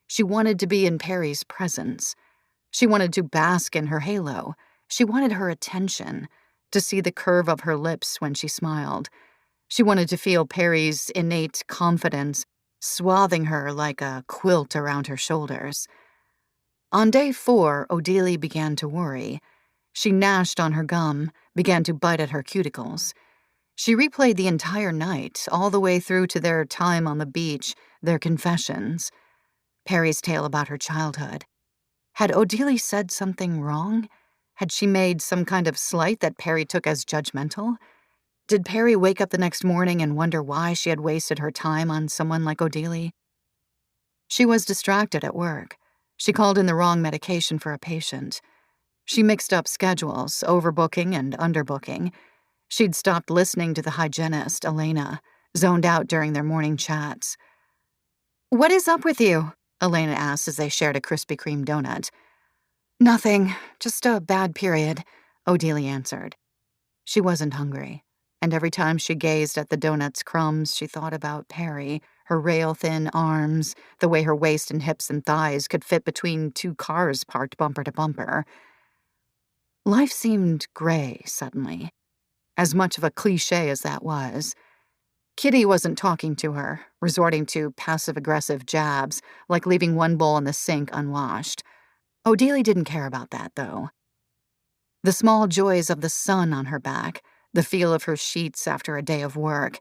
She wanted to be in Perry's presence. She wanted to bask in her halo. She wanted her attention, to see the curve of her lips when she smiled. She wanted to feel Perry's innate confidence swathing her like a quilt around her shoulders. On day 4, Odilie began to worry. She gnashed on her gum, began to bite at her cuticles. She replayed the entire night, all the way through to their time on the beach, their confessions. Perry's tale about her childhood. Had Odilie said something wrong? Had she made some kind of slight that Perry took as judgmental? Did Perry wake up the next morning and wonder why she had wasted her time on someone like Odilie? She was distracted at work. She called in the wrong medication for a patient. She mixed up schedules, overbooking and underbooking. She'd stopped listening to the hygienist, Elena, zoned out during their morning chats. "What is up with you?" Elena asked as they shared a Krispy Kreme donut. "Nothing, just a bad period," Odilie answered. She wasn't hungry, and every time she gazed at the donut's crumbs, she thought about Perry, her rail-thin arms, the way her waist and hips and thighs could fit between 2 cars parked bumper to bumper. Life seemed gray suddenly. As much of a cliché as that was, Kitty wasn't talking to her, resorting to passive-aggressive jabs, like leaving one bowl in the sink unwashed. Odilie didn't care about that, though. The small joys of the sun on her back, the feel of her sheets after a day of work,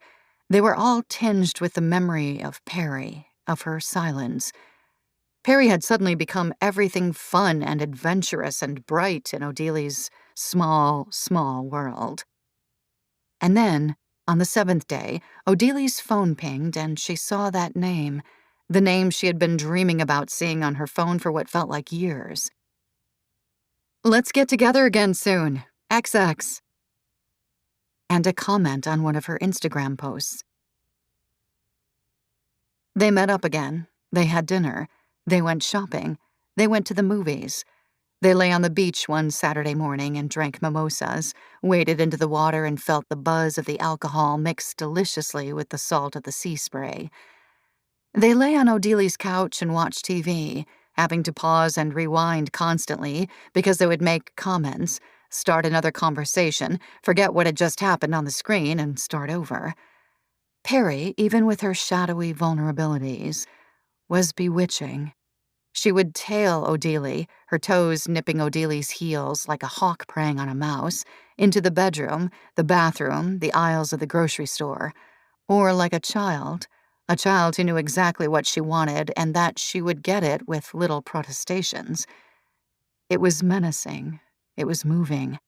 they were all tinged with the memory of Perry, of her silence. Perry had suddenly become everything fun and adventurous and bright in Odilie's small, small world. And then, on the 7th day, Odilie's phone pinged and she saw that name, the name she had been dreaming about seeing on her phone for what felt like years. "Let's get together again soon. XX." And a comment on one of her Instagram posts. They met up again. They had dinner. They went shopping. They went to the movies. They lay on the beach one Saturday morning and drank mimosas, waded into the water and felt the buzz of the alcohol mixed deliciously with the salt of the sea spray. They lay on Odilie's couch and watched TV, having to pause and rewind constantly because they would make comments, start another conversation, forget what had just happened on the screen, and start over. Perry, even with her shadowy vulnerabilities, was bewitching. She would tail Odilie, her toes nipping Odilie's heels like a hawk preying on a mouse, into the bedroom, the bathroom, the aisles of the grocery store, or like a child who knew exactly what she wanted and that she would get it with little protestations. It was menacing. It was moving.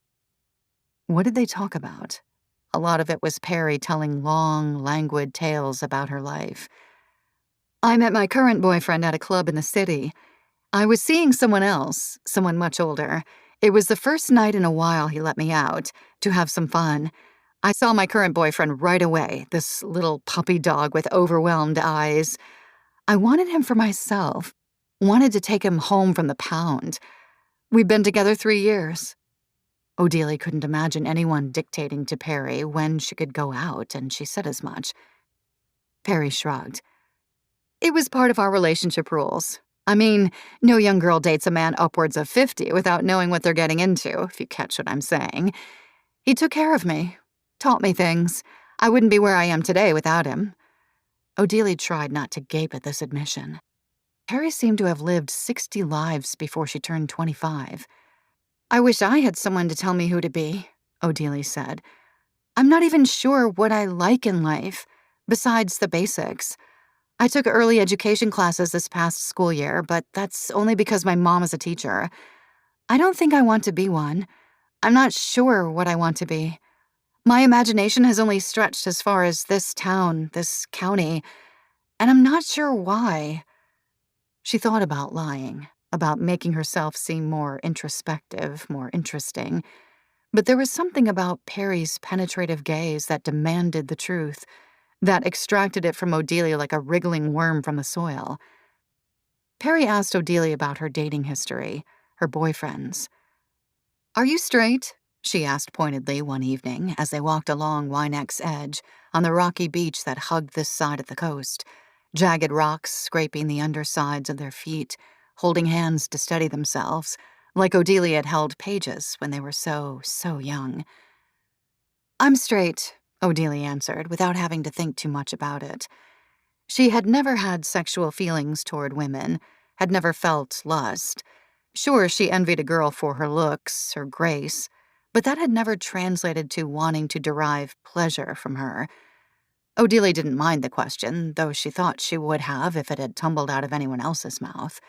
What did they talk about? A lot of it was Perry telling long, languid tales about her life. I met my current boyfriend at a club in the city. I was seeing someone else, someone much older. It was the first night in a while he let me out to have some fun. I saw my current boyfriend right away, this little puppy dog with overwhelmed eyes. I wanted him for myself, wanted to take him home from the pound. We've been together 3 years. Odelia couldn't imagine anyone dictating to Perry when she could go out, and she said as much. Perry shrugged. It was part of our relationship rules. I mean, no young girl dates a man upwards of 50 without knowing what they're getting into, if you catch what I'm saying. He took care of me, taught me things. I wouldn't be where I am today without him. Odelia tried not to gape at this admission. Perry seemed to have lived 60 lives before she turned 25. I wish I had someone to tell me who to be, Odelia said. I'm not even sure what I like in life, besides the basics. I took early education classes this past school year, but that's only because my mom is a teacher. I don't think I want to be one. I'm not sure what I want to be. My imagination has only stretched as far as this town, this county, and I'm not sure why. She thought about lying, about making herself seem more introspective, more interesting. But there was something about Perry's penetrative gaze that demanded the truth, that extracted it from Odelia like a wriggling worm from the soil. Perry asked Odelia about her dating history, her boyfriends. Are you straight? She asked pointedly one evening as they walked along Wynek's edge on the rocky beach that hugged this side of the coast, jagged rocks scraping the undersides of their feet, holding hands to steady themselves, like Odelia had held Paige's when they were so young. I'm straight, Odelia answered, without having to think too much about it. She had never had sexual feelings toward women, had never felt lust. Sure, she envied a girl for her looks, her grace, but that had never translated to wanting to derive pleasure from her. Odelia didn't mind the question, though she thought she would have if it had tumbled out of anyone else's mouth.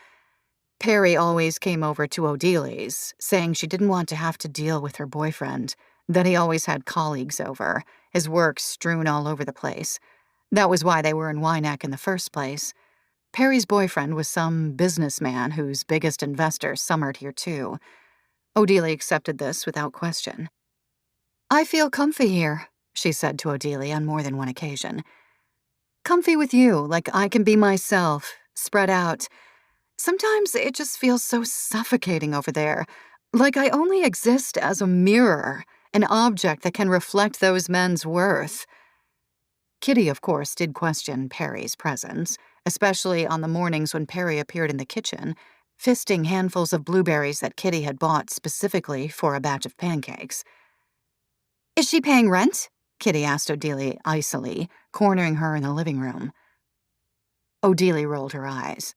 Perry always came over to Odelia's, saying she didn't want to have to deal with her boyfriend, that he always had colleagues over, his work strewn all over the place. That was why they were in Wynek in the first place. Perry's boyfriend was some businessman whose biggest investor summered here too. Odelia accepted this without question. I feel comfy here, she said to Odelia on more than one occasion. Comfy with you, like I can be myself, spread out. Sometimes it just feels so suffocating over there, like I only exist as a mirror, an object that can reflect those men's worth. Kitty, of course, did question Perry's presence, especially on the mornings when Perry appeared in the kitchen, fisting handfuls of blueberries that Kitty had bought specifically for a batch of pancakes. Is she paying rent? Kitty asked Odelia icily, cornering her in the living room. Odelia rolled her eyes.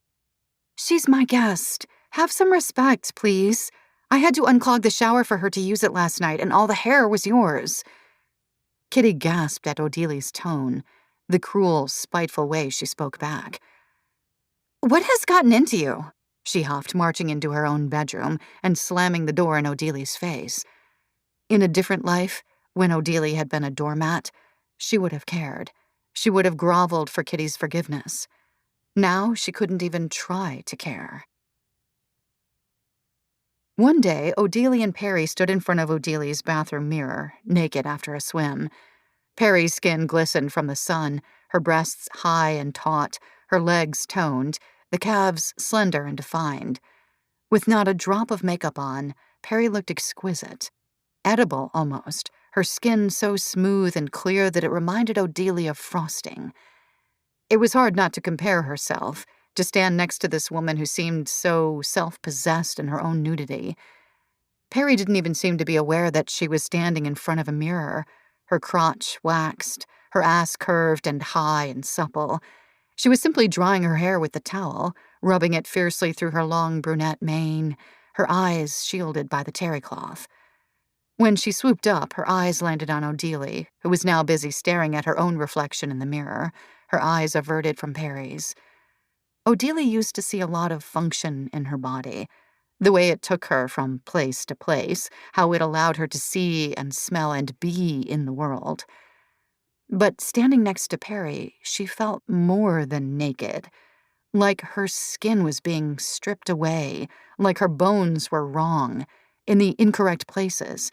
She's my guest. Have some respect, please. I had to unclog the shower for her to use it last night, and all the hair was yours. Kitty gasped at Odelia's tone, the cruel, spiteful way she spoke back. What has gotten into you? She huffed, marching into her own bedroom and slamming the door in Odelia's face. In a different life, when Odelia had been a doormat, she would have cared. She would have groveled for Kitty's forgiveness. Now she couldn't even try to care. One day, Odelia and Perry stood in front of Odelia's bathroom mirror, naked after a swim. Perry's skin glistened from the sun, her breasts high and taut, her legs toned, the calves slender and defined. With not a drop of makeup on, Perry looked exquisite. Edible, almost, her skin so smooth and clear that it reminded Odelia of frosting. It was hard not to compare herself, to stand next to this woman who seemed so self-possessed in her own nudity. Perry didn't even seem to be aware that she was standing in front of a mirror, her crotch waxed, her ass curved and high and supple. She was simply drying her hair with the towel, rubbing it fiercely through her long brunette mane, her eyes shielded by the terry cloth. When she swooped up, her eyes landed on Odelia, who was now busy staring at her own reflection in the mirror, her eyes averted from Perry's. Odelia used to see a lot of function in her body, the way it took her from place to place, how it allowed her to see and smell and be in the world. But standing next to Perry, she felt more than naked. like her skin was being stripped away, like her bones were wrong, in the incorrect places,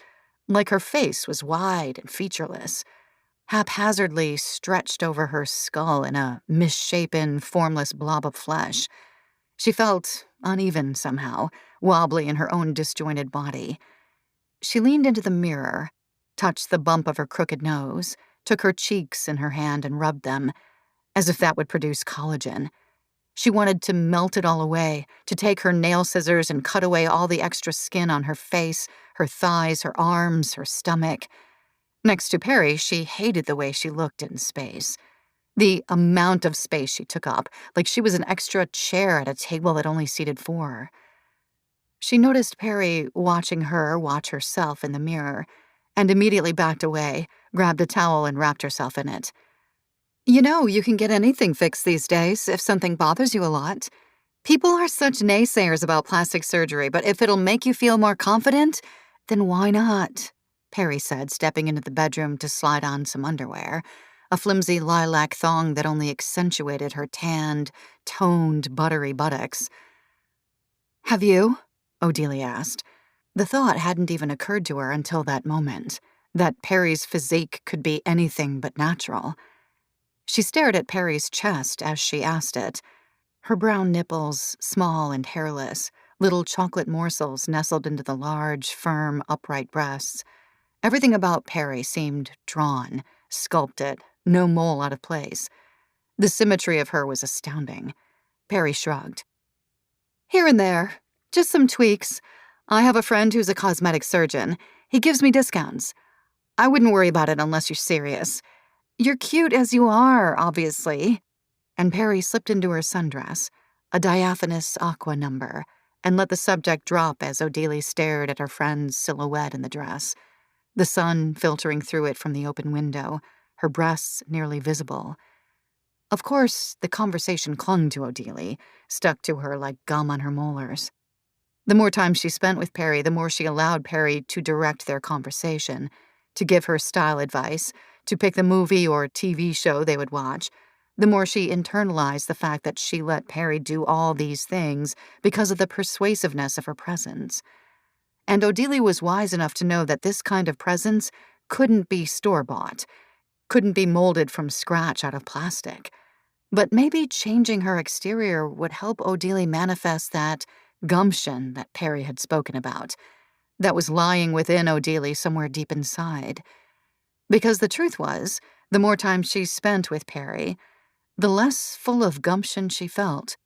like her face was wide and featureless, haphazardly stretched over her skull in a misshapen, formless blob of flesh. She felt uneven somehow, wobbly in her own disjointed body. She leaned into the mirror, touched the bump of her crooked nose, took her cheeks in her hand and rubbed them, as if that would produce collagen. She wanted to melt it all away, to take her nail scissors and cut away all the extra skin on her face, her thighs, her arms, her stomach. Next to Perry, she hated the way she looked in space. The amount of space she took up, like she was an extra chair at a table that only seated 4. She noticed Perry watching her watch herself in the mirror, and immediately backed away, grabbed a towel and wrapped herself in it. You know, you can get anything fixed these days if something bothers you a lot. People are such naysayers about plastic surgery, but if it'll make you feel more confident, then why not? Perry said, stepping into the bedroom to slide on some underwear, a flimsy lilac thong that only accentuated her tanned, toned, buttery buttocks. Have you? Odelia asked. The thought hadn't even occurred to her until that moment, that Perry's physique could be anything but natural. She stared at Perry's chest as she asked it. Her brown nipples, small and hairless, little chocolate morsels nestled into the large, firm, upright breasts. Everything about Perry seemed drawn, sculpted, no mole out of place. The symmetry of her was astounding. Perry shrugged. Here and there. Just some tweaks. I have a friend who's a cosmetic surgeon. He gives me discounts. I wouldn't worry about it unless you're serious. You're cute as you are, obviously. And Perry slipped into her sundress, a diaphanous aqua number, and let the subject drop as Odelia stared at her friend's silhouette in the dress, the sun filtering through it from the open window, her breasts nearly visible. Of course, the conversation clung to Odelia, stuck to her like gum on her molars. The more time she spent with Perry, the more she allowed Perry to direct their conversation, to give her style advice, to pick the movie or TV show they would watch, the more she internalized the fact that she let Perry do all these things because of the persuasiveness of her presence. And Odelia was wise enough to know that this kind of presence couldn't be store-bought, couldn't be molded from scratch out of plastic. But maybe changing her exterior would help Odelia manifest that gumption that Perry had spoken about, that was lying within Odelia somewhere deep inside. Because the truth was, the more time she spent with Perry, the less full of gumption she felt.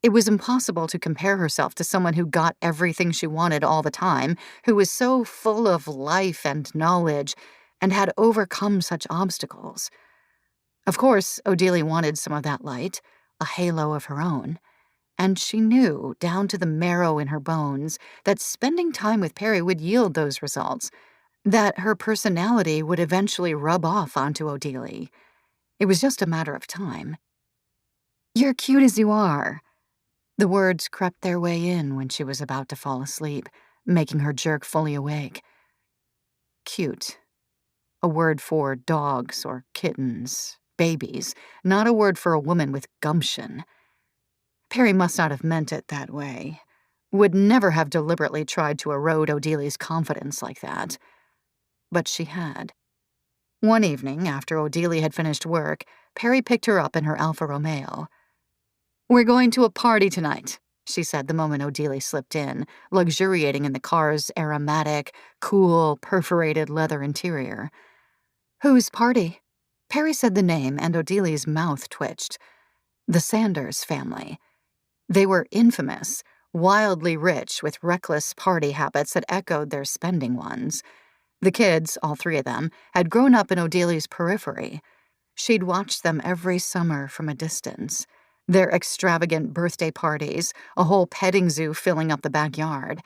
It was impossible to compare herself to someone who got everything she wanted all the time, who was so full of life and knowledge, and had overcome such obstacles. Of course, Odelia wanted some of that light, a halo of her own. And she knew, down to the marrow in her bones, that spending time with Perry would yield those results, that her personality would eventually rub off onto Odelia. It was just a matter of time. You're cute as you are. The words crept their way in when she was about to fall asleep, making her jerk fully awake. Cute. A word for dogs or kittens, babies, not a word for a woman with gumption. Perry must not have meant it that way. Would never have deliberately tried to erode Odelia's confidence like that. But she had. One evening, after Odelia had finished work, Perry picked her up in her Alfa Romeo. We're going to a party tonight, she said the moment Odelia slipped in, luxuriating in the car's aromatic, cool, perforated leather interior. Whose party? Perry said the name, and Odelia's mouth twitched. The Sanders family. They were infamous, wildly rich, with reckless party habits that echoed their spending ones. The kids, all 3 of them, had grown up in Odelia's periphery. She'd watched them every summer from a distance. Their extravagant birthday parties, a whole petting zoo filling up the backyard.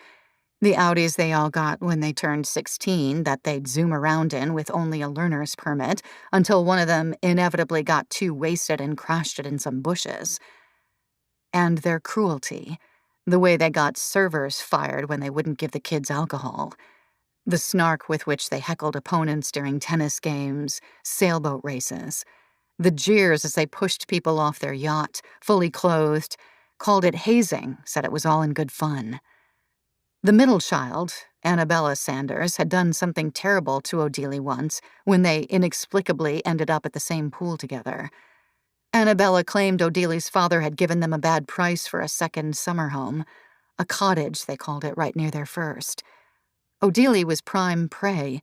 The Audis they all got when they turned 16 that they'd zoom around in with only a learner's permit until one of them inevitably got too wasted and crashed it in some bushes. And their cruelty, the way they got servers fired when they wouldn't give the kids alcohol, the snark with which they heckled opponents during tennis games, sailboat races, The jeers as they pushed people off their yacht, fully clothed, called it hazing, said it was all in good fun. The middle child, Annabella Sanders, had done something terrible to Odelie once when they inexplicably ended up at the same pool together. Annabella claimed Odelie's father had given them a bad price for a second summer home, a cottage, they called it, right near their first. Odelie was prime prey.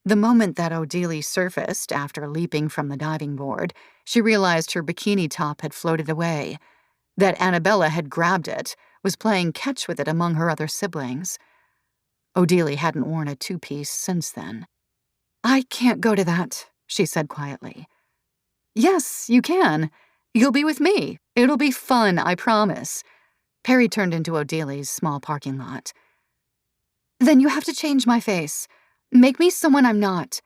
The moment that Odelie surfaced after leaping from the diving board, she realized her bikini top had floated away, that Annabella had grabbed it, was playing catch with it among her other siblings. Odelie hadn't worn a two-piece since then. "I can't go to that," she said quietly. "Yes, you can. You'll be with me. It'll be fun, I promise." Perry turned into Odelie's small parking lot. "Then you have to change my face. Make me someone I'm not."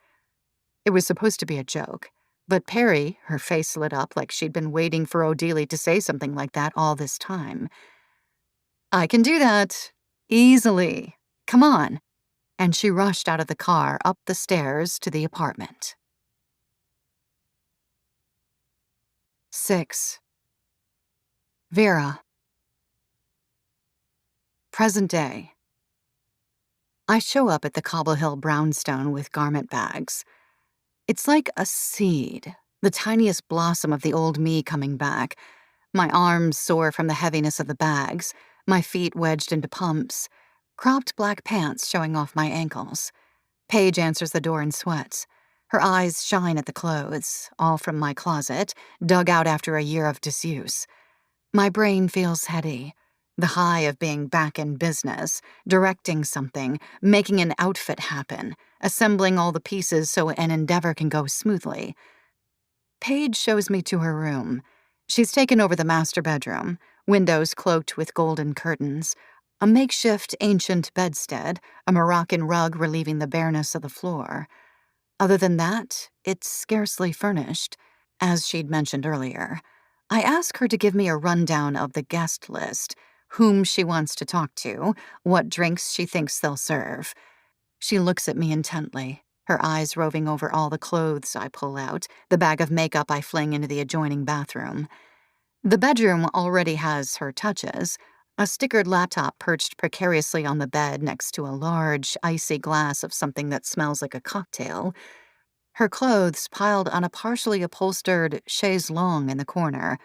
It was supposed to be a joke, but Perry, her face lit up like she'd been waiting for Odelie to say something like that all this time. "I can do that. Easily. Come on." And she rushed out of the car, up the stairs to the apartment. 6. Vera. Present day. I show up at the Cobble Hill brownstone with garment bags. It's like a seed, the tiniest blossom of the old me coming back. My arms sore from the heaviness of the bags, my feet wedged into pumps, cropped black pants showing off my ankles. Paige answers the door in sweats. Her eyes shine at the clothes, all from my closet, dug out after a year of disuse. My brain feels heady. The high of being back in business, directing something, making an outfit happen, assembling all the pieces so an endeavor can go smoothly. Paige shows me to her room. She's taken over the master bedroom, windows cloaked with golden curtains, a makeshift ancient bedstead, a Moroccan rug relieving the bareness of the floor. Other than that, it's scarcely furnished, as she'd mentioned earlier. I ask her to give me a rundown of the guest list, whom she wants to talk to, what drinks she thinks they'll serve. She looks at me intently, her eyes roving over all the clothes I pull out, the bag of makeup I fling into the adjoining bathroom. The bedroom already has her touches, a stickered laptop perched precariously on the bed next to a large, icy glass of something that smells like a cocktail. Her clothes piled on a partially upholstered chaise longue in the corner,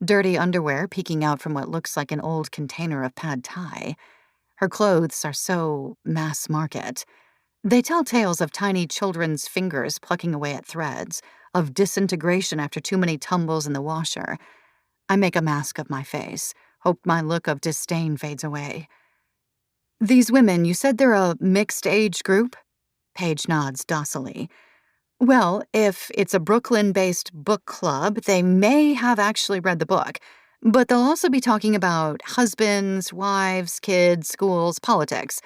dirty underwear peeking out from what looks like an old container of pad thai. Her clothes are so mass market. They tell tales of tiny children's fingers plucking away at threads, of disintegration after too many tumbles in the washer. I make a mask of my face, hope my look of disdain fades away. "These women, you said they're a mixed age group?" Paige nods docilely. "Well, if it's a Brooklyn-based book club, they may have actually read the book, but they'll also be talking about husbands, wives, kids, schools, politics.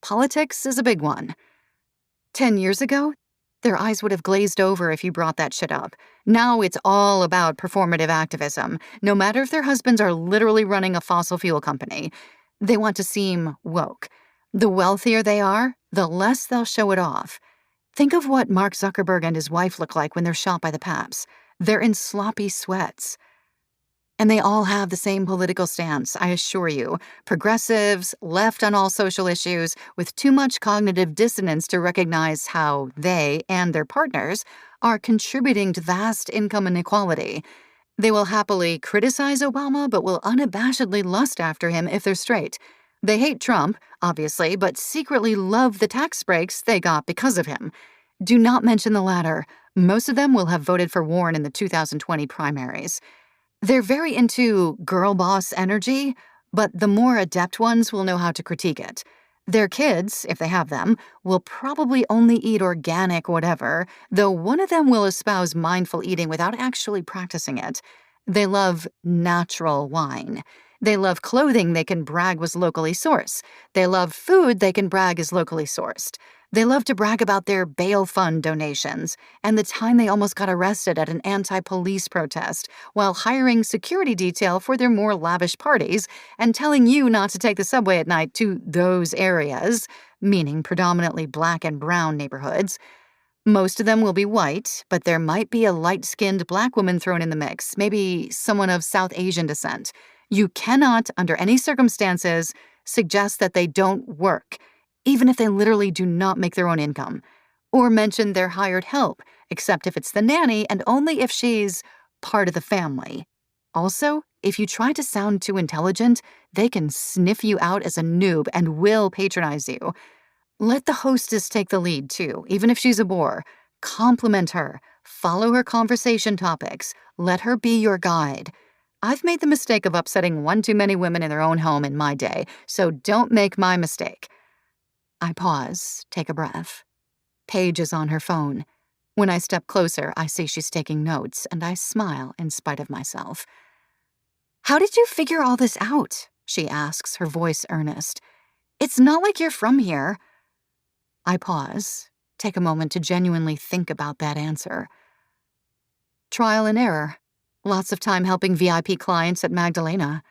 Politics is a big one. 10 years ago, their eyes would have glazed over if you brought that shit up. Now it's all about performative activism, no matter if their husbands are literally running a fossil fuel company. They want to seem woke. The wealthier they are, the less they'll show it off. Think of what Mark Zuckerberg and his wife look like when they're shot by the Paps. They're in sloppy sweats. And they all have the same political stance, I assure you. Progressives, left on all social issues, with too much cognitive dissonance to recognize how they and their partners are contributing to vast income inequality. They will happily criticize Obama, but will unabashedly lust after him if they're straight. They hate Trump, obviously, but secretly love the tax breaks they got because of him. Do not mention the latter. Most of them will have voted for Warren in the 2020 primaries. They're very into girl boss energy, but the more adept ones will know how to critique it. Their kids, if they have them, will probably only eat organic whatever, though one of them will espouse mindful eating without actually practicing it. They love natural wine. They love clothing they can brag was locally sourced. They love food they can brag is locally sourced. They love to brag about their bail fund donations and the time they almost got arrested at an anti-police protest while hiring security detail for their more lavish parties and telling you not to take the subway at night to those areas, meaning predominantly black and brown neighborhoods. Most of them will be white, but there might be a light-skinned black woman thrown in the mix, maybe someone of South Asian descent. You cannot, under any circumstances, suggest that they don't work, even if they literally do not make their own income. Or mention their hired help, except if it's the nanny and only if she's part of the family. Also, if you try to sound too intelligent, they can sniff you out as a noob and will patronize you. Let the hostess take the lead, too, even if she's a bore. Compliment her. Follow her conversation topics. Let her be your guide. I've made the mistake of upsetting one too many women in their own home in my day, so don't make my mistake. I pause, take a breath. Paige is on her phone. When I step closer, I see she's taking notes, and I smile in spite of myself. "How did you figure all this out?" she asks, her voice earnest. "It's not like you're from here." I pause, take a moment to genuinely think about that answer. Trial and error. Lots of time helping VIP clients at Magdalena.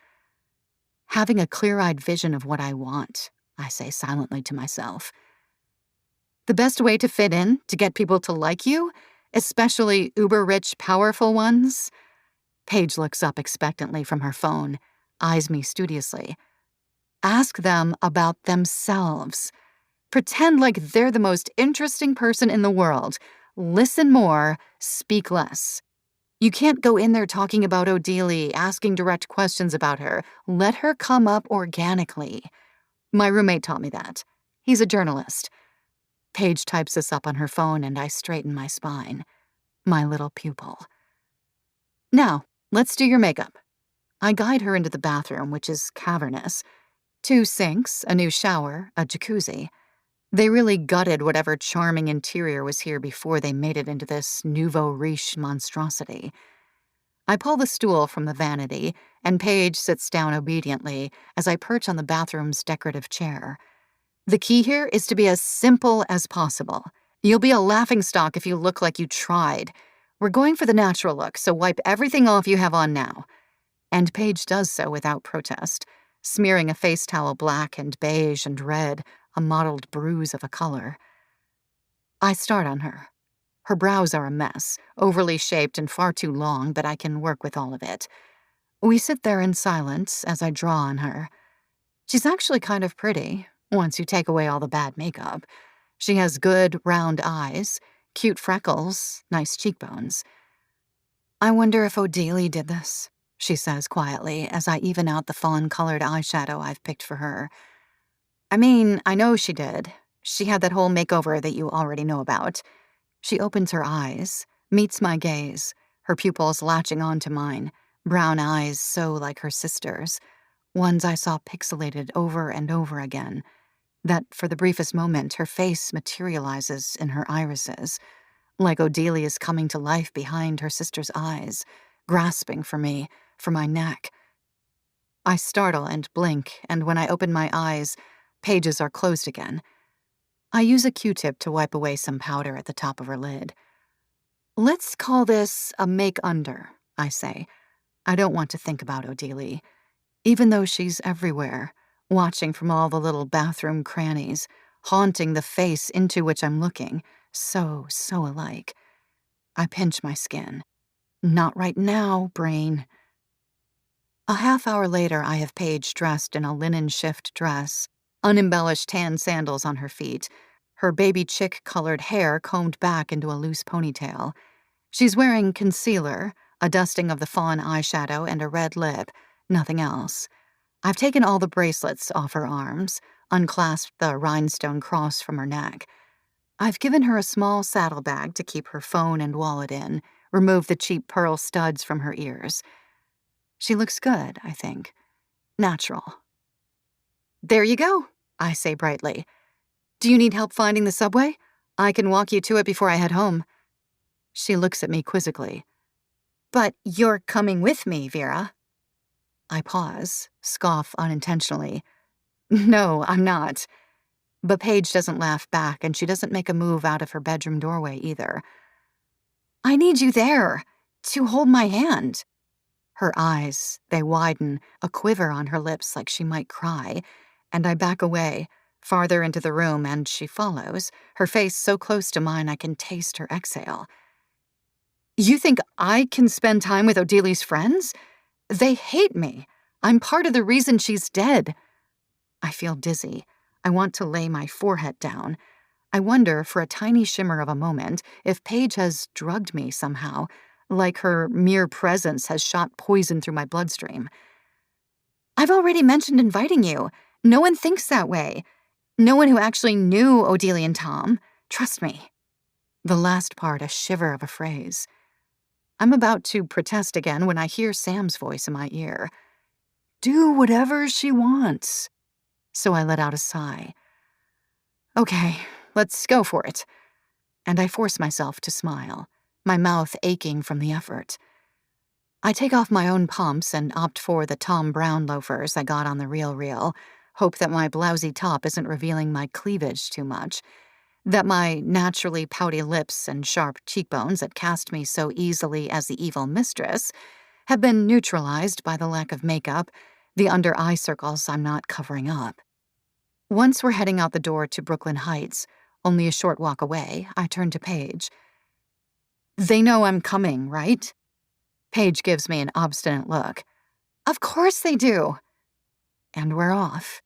Having a clear-eyed vision of what I want, I say silently to myself. The best way to fit in, to get people to like you, especially uber-rich, powerful ones? Paige looks up expectantly from her phone, eyes me studiously. Ask them about themselves. Pretend like they're the most interesting person in the world. Listen more, speak less. You can't go in there talking about Odelie, asking direct questions about her. Let her come up organically. My roommate taught me that. He's a journalist. Paige types this up on her phone and I straighten my spine. My little pupil. Now, let's do your makeup. I guide her into the bathroom, which is cavernous. 2 sinks, a new shower, a jacuzzi. They really gutted whatever charming interior was here before they made it into this nouveau riche monstrosity. I pull the stool from the vanity, and Paige sits down obediently as I perch on the bathroom's decorative chair. The key here is to be as simple as possible. You'll be a laughingstock if you look like you tried. We're going for the natural look, so wipe everything off you have on now. And Paige does so without protest, smearing a face towel black and beige and red, a mottled bruise of a color. I start on her. Her brows are a mess, overly shaped and far too long, but I can work with all of it. We sit there in silence as I draw on her. She's actually kind of pretty, once you take away all the bad makeup. She has good, round eyes, cute freckles, nice cheekbones. "I wonder if Odelie did this," she says quietly as I even out the fawn-colored eyeshadow I've picked for her. "I mean, I know she did. She had that whole makeover that you already know about." She opens her eyes, meets my gaze, her pupils latching onto mine, brown eyes so like her sister's, ones I saw pixelated over and over again, that for the briefest moment her face materializes in her irises, like Odelie is coming to life behind her sister's eyes, grasping for me, for my neck. I startle and blink, and when I open my eyes, pages are closed again. I use a Q-tip to wipe away some powder at the top of her lid. "Let's call this a make-under," I say. I don't want to think about Odelie, even though she's everywhere, watching from all the little bathroom crannies, haunting the face into which I'm looking, so alike. I pinch my skin. Not right now, brain. A half hour later, I have Paige dressed in a linen shift dress, unembellished tan sandals on her feet, her baby chick-colored hair combed back into a loose ponytail. She's wearing concealer, a dusting of the fawn eyeshadow, and a red lip, nothing else. I've taken all the bracelets off her arms, unclasped the rhinestone cross from her neck. I've given her a small saddlebag to keep her phone and wallet in, removed the cheap pearl studs from her ears. She looks good, I think. Natural. "There you go," I say brightly. "Do you need help finding the subway? I can walk you to it before I head home." She looks at me quizzically. "But you're coming with me, Vera." I pause, scoff unintentionally. "No, I'm not." But Paige doesn't laugh back, and she doesn't make a move out of her bedroom doorway either. "I need you there, to hold my hand." Her eyes, they widen, a quiver on her lips like she might cry, and I back away, farther into the room, and she follows, her face so close to mine I can taste her exhale. You think I can spend time with Odili's friends? They hate me. I'm part of the reason she's dead. I feel dizzy. I want to lay my forehead down. I wonder, for a tiny shimmer of a moment, if Paige has drugged me somehow, like her mere presence has shot poison through my bloodstream. I've already mentioned inviting you. No one thinks that way. No one who actually knew Odelia and Tom. Trust me. The last part, a shiver of a phrase. I'm about to protest again when I hear Sam's voice in my ear. Do whatever she wants. So I let out a sigh. Okay, let's go for it. And I force myself to smile, my mouth aching from the effort. I take off my own pumps and opt for the Tom Brown loafers I got on the RealReal, hope that my blousy top isn't revealing my cleavage too much, that my naturally pouty lips and sharp cheekbones that cast me so easily as the evil mistress have been neutralized by the lack of makeup, the under-eye circles I'm not covering up. Once we're heading out the door to Brooklyn Heights, only a short walk away, I turn to Paige. They know I'm coming, right? Paige gives me an obstinate look. Of course they do. And we're off.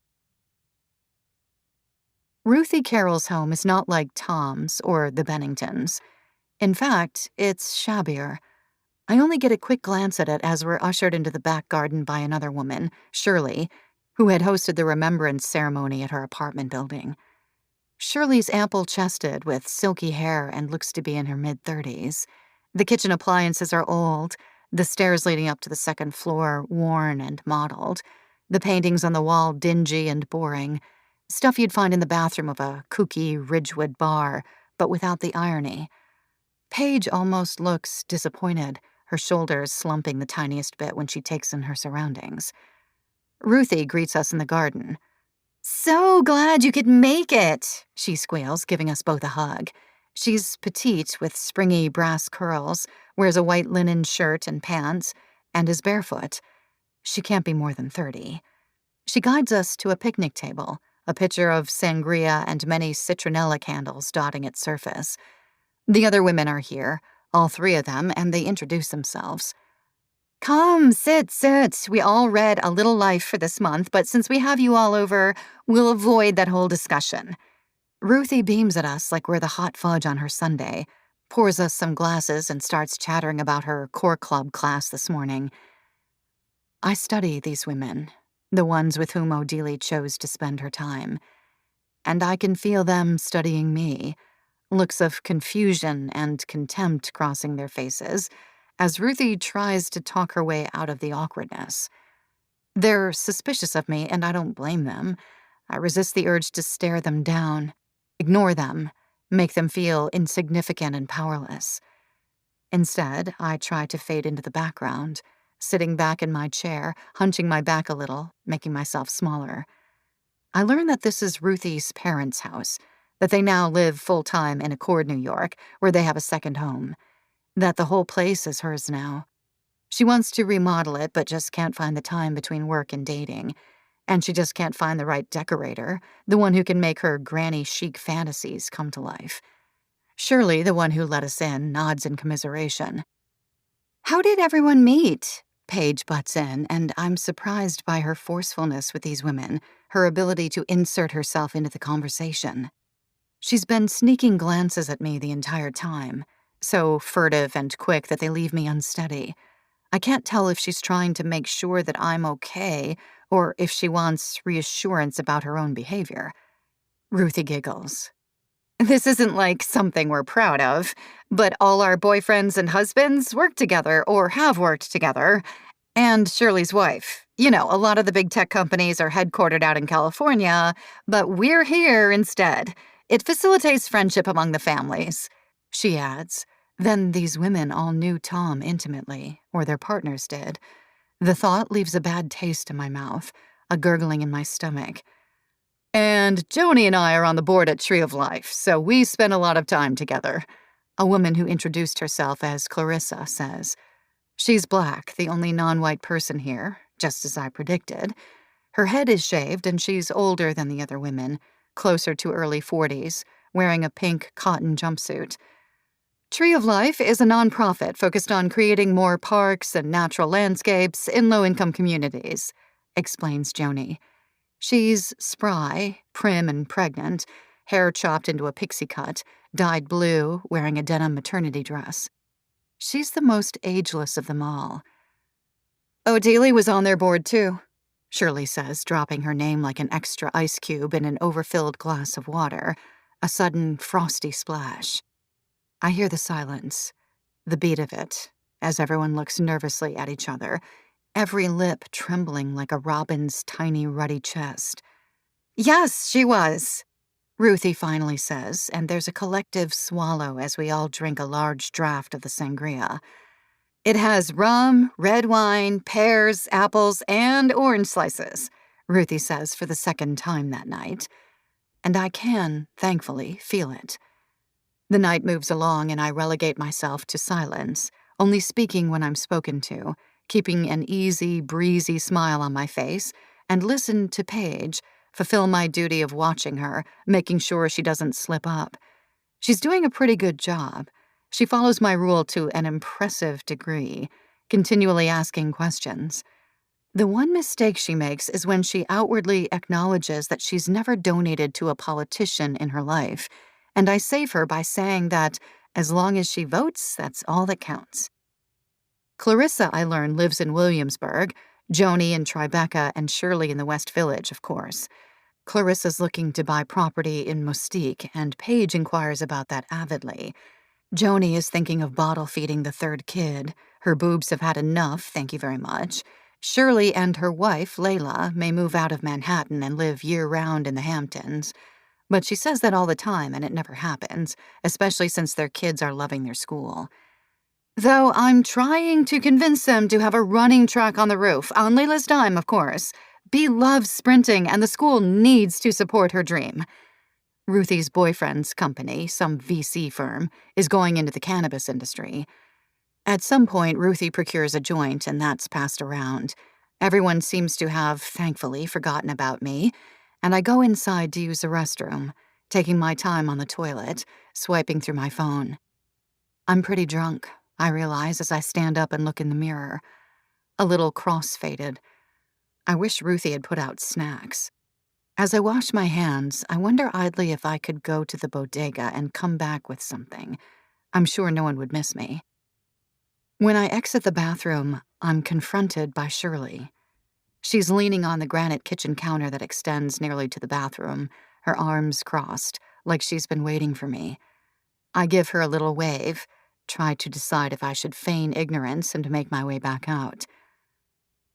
Ruthie Carroll's home is not like Tom's or the Benningtons'. In fact, it's shabbier. I only get a quick glance at it as we're ushered into the back garden by another woman, Shirley, who had hosted the remembrance ceremony at her apartment building. Shirley's ample-chested with silky hair and looks to be in her mid-30s. The kitchen appliances are old, the stairs leading up to the second floor worn and mottled, the paintings on the wall dingy and boring, stuff you'd find in the bathroom of a kooky Ridgewood bar, but without the irony. Paige almost looks disappointed, her shoulders slumping the tiniest bit when she takes in her surroundings. Ruthie greets us in the garden. So glad you could make it, she squeals, giving us both a hug. She's petite with springy brass curls, wears a white linen shirt and pants, and is barefoot. She can't be more than 30. She guides us to a picnic table, a pitcher of sangria and many citronella candles dotting its surface. The other women are here, all 3 of them, and they introduce themselves. Come, sit. We all read A Little Life for this month, but since we have you all over, we'll avoid that whole discussion. Ruthie beams at us like we're the hot fudge on her sundae, pours us some glasses, and starts chattering about her core club class this morning. I study these women, the ones with whom Odelia chose to spend her time, and I can feel them studying me, looks of confusion and contempt crossing their faces, as Ruthie tries to talk her way out of the awkwardness. They're suspicious of me, and I don't blame them. I resist the urge to stare them down, ignore them, make them feel insignificant and powerless. Instead, I try to fade into the background, sitting back in my chair, hunching my back a little, making myself smaller. I learn that this is Ruthie's parents' house, that they now live full-time in Accord, New York, where they have a second home, that the whole place is hers now. She wants to remodel it, but just can't find the time between work and dating. And she just can't find the right decorator, the one who can make her granny chic fantasies come to life. Shirley, the one who let us in, nods in commiseration. How did everyone meet? Paige butts in, and I'm surprised by her forcefulness with these women, her ability to insert herself into the conversation. She's been sneaking glances at me the entire time, so furtive and quick that they leave me unsteady. I can't tell if she's trying to make sure that I'm okay or if she wants reassurance about her own behavior. Ruthie giggles. This isn't like something we're proud of, but all our boyfriends and husbands work together or have worked together. And Shirley's wife. You know, a lot of the big tech companies are headquartered out in California, but we're here instead. It facilitates friendship among the families, she adds. Then these women all knew Tom intimately, or their partners did. The thought leaves a bad taste in my mouth, a gurgling in my stomach. And Joni and I are on the board at Tree of Life, so we spend a lot of time together, a woman who introduced herself as Clarissa says. She's black, the only non-white person here, just as I predicted. Her head is shaved, and she's older than the other women, closer to early 40s, wearing a pink cotton jumpsuit. Tree of Life is a nonprofit focused on creating more parks and natural landscapes in low-income communities, explains Joni. She's spry, prim and pregnant, hair chopped into a pixie cut, dyed blue, wearing a denim maternity dress. She's the most ageless of them all. Odelie was on their board too, Shirley says, dropping her name like an extra ice cube in an overfilled glass of water, a sudden frosty splash. I hear the silence, the beat of it, as everyone looks nervously at each other, every lip trembling like a robin's tiny ruddy chest. Yes, she was, Ruthie finally says, and there's a collective swallow as we all drink a large draught of the sangria. It has rum, red wine, pears, apples, and orange slices, Ruthie says for the second time that night. And I can, thankfully, feel it. The night moves along and I relegate myself to silence, only speaking when I'm spoken to, keeping an easy, breezy smile on my face, and listen to Paige, fulfill my duty of watching her, making sure she doesn't slip up. She's doing a pretty good job. She follows my rule to an impressive degree, continually asking questions. The one mistake she makes is when she outwardly acknowledges that she's never donated to a politician in her life, and I save her by saying that as long as she votes, that's all that counts. Clarissa, I learn, lives in Williamsburg, Joni in Tribeca, and Shirley in the West Village, of course. Clarissa's looking to buy property in Mustique, and Paige inquires about that avidly. Joni is thinking of bottle-feeding the third kid. Her boobs have had enough, thank you very much. Shirley and her wife, Layla, may move out of Manhattan and live year-round in the Hamptons. But she says that all the time, and it never happens, especially since their kids are loving their school. Though I'm trying to convince them to have a running track on the roof, on Layla's dime, of course. Bea loves sprinting, and the school needs to support her dream. Ruthie's boyfriend's company, some VC firm, is going into the cannabis industry. At some point, Ruthie procures a joint, and that's passed around. Everyone seems to have, thankfully, forgotten about me, and I go inside to use the restroom, taking my time on the toilet, swiping through my phone. I'm pretty drunk, I realize as I stand up and look in the mirror. A little cross-faded. I wish Ruthie had put out snacks. As I wash my hands, I wonder idly if I could go to the bodega and come back with something. I'm sure no one would miss me. When I exit the bathroom, I'm confronted by Shirley. She's leaning on the granite kitchen counter that extends nearly to the bathroom, her arms crossed, like she's been waiting for me. I give her a little wave, try to decide if I should feign ignorance and make my way back out.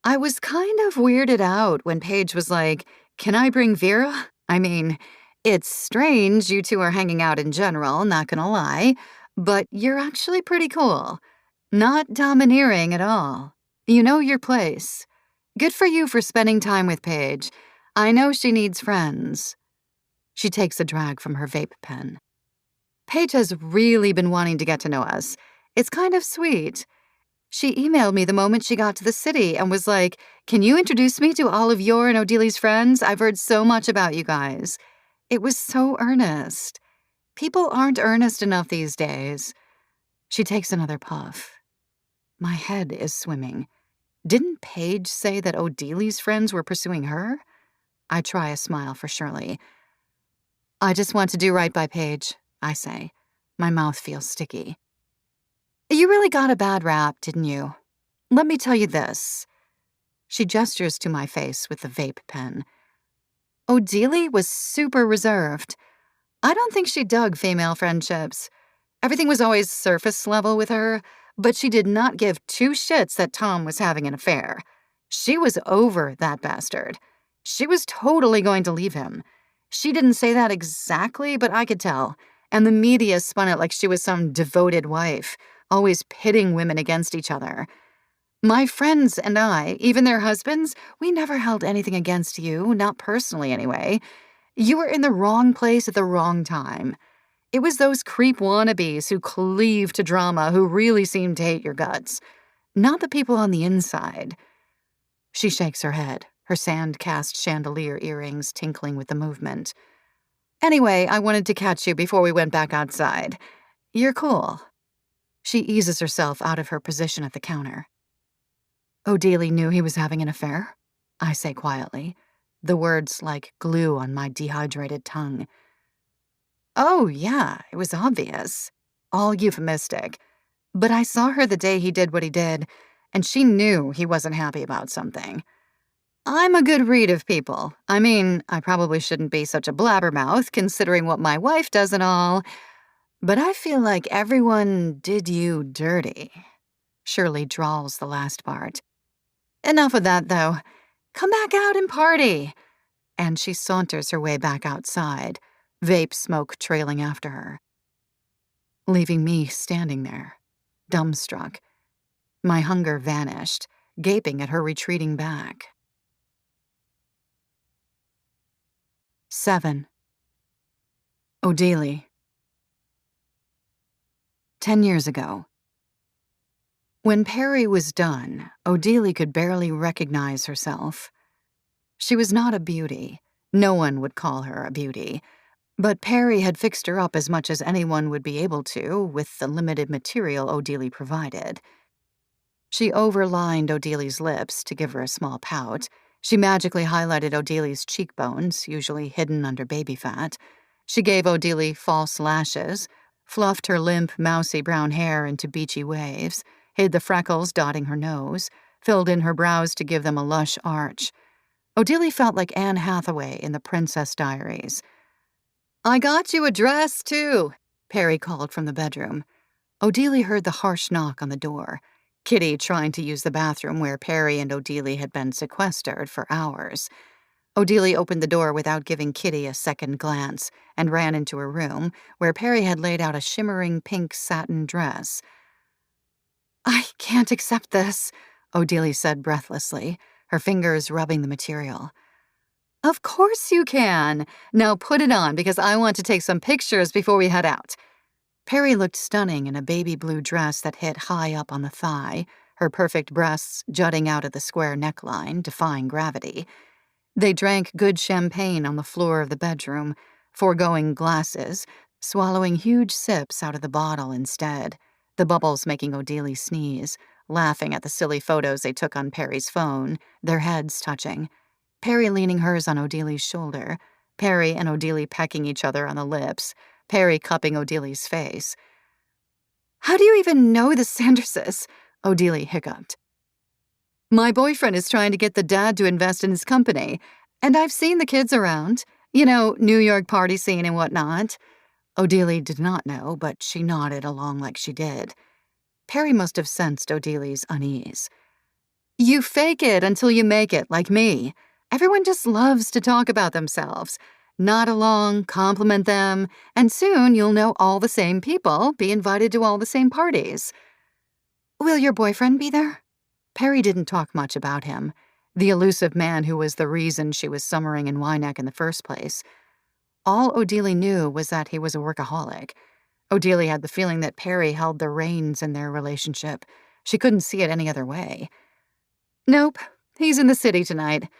I was kind of weirded out when Paige was like, "Can I bring Vera? I mean, it's strange you two are hanging out in general, not gonna lie, but you're actually pretty cool. Not domineering at all. You know your place. Good for you for spending time with Paige. I know she needs friends." She takes a drag from her vape pen. Paige has really been wanting to get to know us. It's kind of sweet. She emailed me the moment she got to the city and was like, "Can you introduce me to all of your and Odelie's friends? I've heard so much about you guys." It was so earnest. People aren't earnest enough these days. She takes another puff. My head is swimming. Didn't Paige say that Odelie's friends were pursuing her? I try a smile for Shirley. "I just want to do right by Paige," I say. My mouth feels sticky. "You really got a bad rap, didn't you? Let me tell you this." She gestures to my face with the vape pen. "Odelie was super reserved. I don't think she dug female friendships. Everything was always surface level with her, but she did not give two shits that Tom was having an affair. She was over that bastard. She was totally going to leave him. She didn't say that exactly, but I could tell, and the media spun it like she was some devoted wife, always pitting women against each other. My friends and I, even their husbands, we never held anything against you, not personally anyway. You were in the wrong place at the wrong time. It was those creep wannabes who cleave to drama who really seem to hate your guts, not the people on the inside." She shakes her head, her sand-cast chandelier earrings tinkling with the movement. Anyway, I wanted to catch you before we went back outside. You're cool." She eases herself out of her position at the counter. "O'Daly knew he was having an affair?" I say quietly, the words like glue on my dehydrated tongue. "Oh, yeah, it was obvious. All euphemistic. But I saw her the day he did what he did, and she knew he wasn't happy about something. I'm a good read of people. I mean, I probably shouldn't be such a blabbermouth considering what my wife does and all, but I feel like everyone did you dirty." Shirley drawls the last part. "Enough of that, though. Come back out and party." And she saunters her way back outside, vape smoke trailing after her, leaving me standing there, dumbstruck. My hunger vanished, gaping at her retreating back. 7. O'Daly. 10 years ago. When Perry was done, O'Daly could barely recognize herself. She was not a beauty. No one would call her a beauty. But Perry had fixed her up as much as anyone would be able to with the limited material O'Daly provided. She overlined O'Daly's lips to give her a small pout. She magically highlighted O'Daly's cheekbones, usually hidden under baby fat. She gave O'Daly false lashes, fluffed her limp, mousy brown hair into beachy waves, hid the freckles dotting her nose, filled in her brows to give them a lush arch. O'Daly felt like Anne Hathaway in The Princess Diaries. "I got you a dress, too," Perry called from the bedroom. O'Daly heard the harsh knock on the door. Kitty trying to use the bathroom where Perry and O'Daly had been sequestered for hours. O'Daly opened the door without giving Kitty a second glance and ran into her room, where Perry had laid out a shimmering pink satin dress. "I can't accept this," O'Daly said breathlessly, her fingers rubbing the material. "Of course you can. Now put it on because I want to take some pictures before we head out." Perry looked stunning in a baby blue dress that hit high up on the thigh, her perfect breasts jutting out of the square neckline, defying gravity. They drank good champagne on the floor of the bedroom, foregoing glasses, swallowing huge sips out of the bottle instead, the bubbles making O'Daly sneeze, laughing at the silly photos they took on Perry's phone, their heads touching. Perry leaning hers on O'Daly's shoulder, Perry and O'Daly pecking each other on the lips, Perry cupping O'Daly's face. "How do you even know the Sanderses?" O'Daly hiccuped. "My boyfriend is trying to get the dad to invest in his company, and I've seen the kids around. You know, New York party scene and whatnot." O'Daly did not know, but she nodded along like she did. Perry must have sensed O'Daly's unease. "You fake it until you make it, like me. Everyone just loves to talk about themselves. Nod along, compliment them, and soon you'll know all the same people, be invited to all the same parties." "Will your boyfriend be there?" Perry didn't talk much about him, the elusive man who was the reason she was summering in Wynneck in the first place. All O'Daly knew was that he was a workaholic. O'Daly had the feeling that Perry held the reins in their relationship. She couldn't see it any other way. "Nope, he's in the city tonight."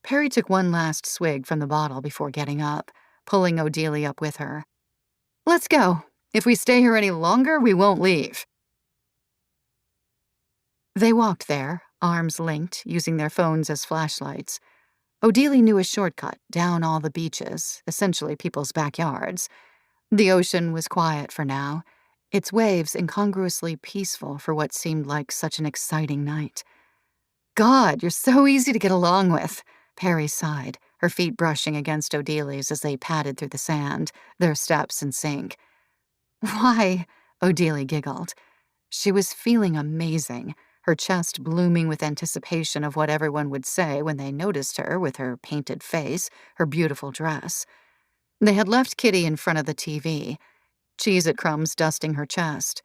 Perry took one last swig from the bottle before getting up, pulling O'Daly up with her. "Let's go. If we stay here any longer, we won't leave." They walked there, arms linked, using their phones as flashlights. O'Daly knew a shortcut down all the beaches, essentially people's backyards. The ocean was quiet for now, its waves incongruously peaceful for what seemed like such an exciting night. "God, you're so easy to get along with," Perry sighed, her feet brushing against O'Daly's as they padded through the sand, their steps in sync. "Why?" O'Daly giggled. She was feeling amazing, her chest blooming with anticipation of what everyone would say when they noticed her with her painted face, her beautiful dress. They had left Kitty in front of the TV, Cheez-It crumbs dusting her chest.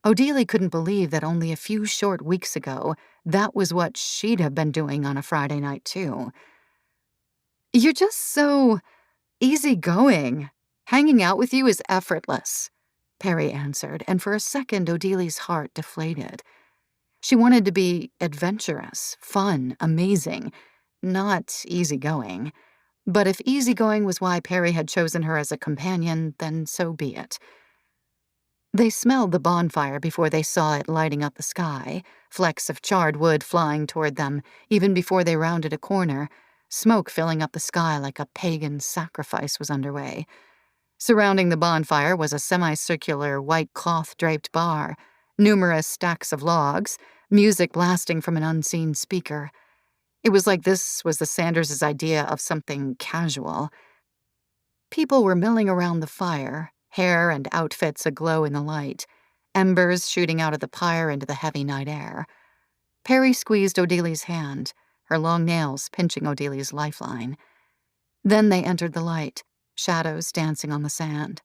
O'Daly couldn't believe that only a few short weeks ago, that was what she'd have been doing on a Friday night, too. "You're just so easygoing. Hanging out with you is effortless," Perry answered, and for a second O'Daly's heart deflated. She wanted to be adventurous, fun, amazing, not easygoing. But if easygoing was why Perry had chosen her as a companion, then so be it. They smelled the bonfire before they saw it lighting up the sky, flecks of charred wood flying toward them, even before they rounded a corner, smoke filling up the sky like a pagan sacrifice was underway. Surrounding the bonfire was a semicircular, white cloth-draped bar, numerous stacks of logs, music blasting from an unseen speaker. It was like this was the Sanderses' idea of something casual. People were milling around the fire, hair and outfits aglow in the light, embers shooting out of the pyre into the heavy night air. Perry squeezed Odili's hand, her long nails pinching Odili's lifeline. Then they entered the light, shadows dancing on the sand.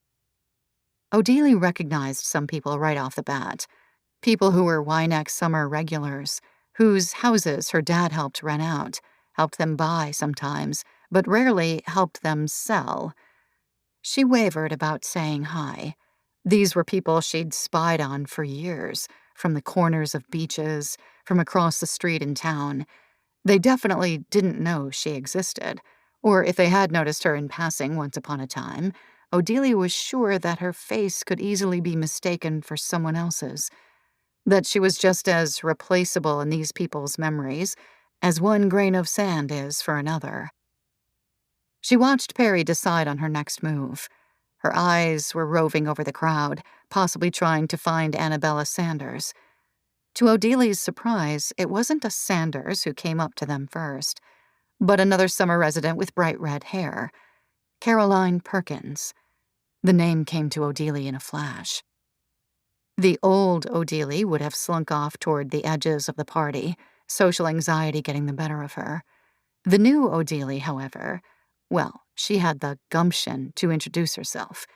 Odili recognized some people right off the bat, people who were Wyneck summer regulars, whose houses her dad helped rent out, helped them buy sometimes, but rarely helped them sell. She wavered about saying hi. These were people she'd spied on for years, from the corners of beaches, from across the street in town. They definitely didn't know she existed, or if they had noticed her in passing once upon a time, Odili was sure that her face could easily be mistaken for someone else's, that she was just as replaceable in these people's memories as one grain of sand is for another. She watched Perry decide on her next move. Her eyes were roving over the crowd, possibly trying to find Annabella Sanders. To Odili's surprise, it wasn't a Sanders who came up to them first, but another summer resident with bright red hair, Caroline Perkins. The name came to Odili in a flash. The old Odili would have slunk off toward the edges of the party, social anxiety getting the better of her. The new Odili, however, well, she had the gumption to introduce herself.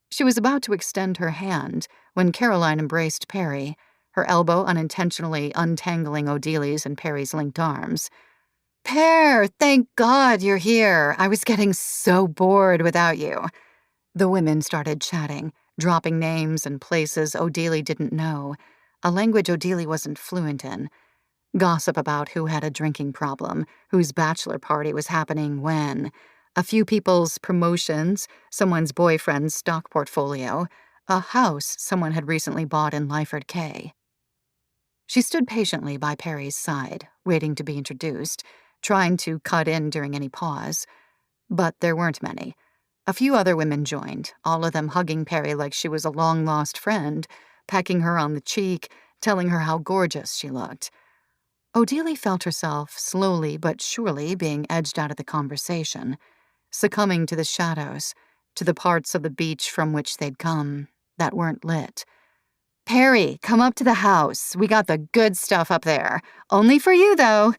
She was about to extend her hand when Caroline embraced Perry, her elbow unintentionally untangling Odili's and Perry's linked arms. "Pear, thank God you're here. I was getting so bored without you." The women started chatting, dropping names and places Odili didn't know, a language Odili wasn't fluent in. Gossip about who had a drinking problem, whose bachelor party was happening when, a few people's promotions, someone's boyfriend's stock portfolio, a house someone had recently bought in Lyford Cay. She stood patiently by Perry's side, waiting to be introduced, trying to cut in during any pause. But there weren't many. A few other women joined, all of them hugging Perry like she was a long-lost friend, pecking her on the cheek, telling her how gorgeous she looked. Odili felt herself slowly but surely being edged out of the conversation, succumbing to the shadows, to the parts of the beach from which they'd come that weren't lit. "Perry, come up to the house. We got the good stuff up there. Only for you, though,"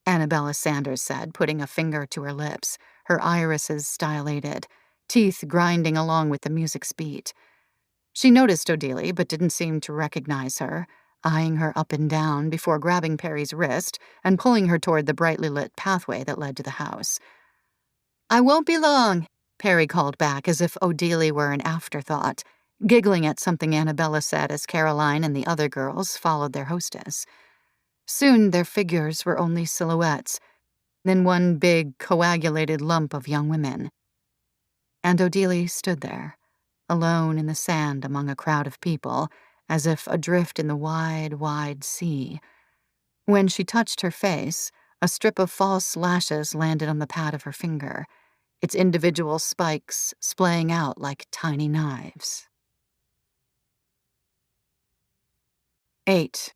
Annabella Sanders said, putting a finger to her lips, her irises dilated, teeth grinding along with the music's beat. She noticed Odili, but didn't seem to recognize her, eyeing her up and down before grabbing Perry's wrist and pulling her toward the brightly lit pathway that led to the house. "I won't be long," Perry called back as if Odili were an afterthought, giggling at something Annabella said as Caroline and the other girls followed their hostess. Soon their figures were only silhouettes, then one big, coagulated lump of young women. And Odili stood there, alone in the sand among a crowd of people, as if adrift in the wide, wide sea. When she touched her face, a strip of false lashes landed on the pad of her finger, its individual spikes splaying out like tiny knives. 8.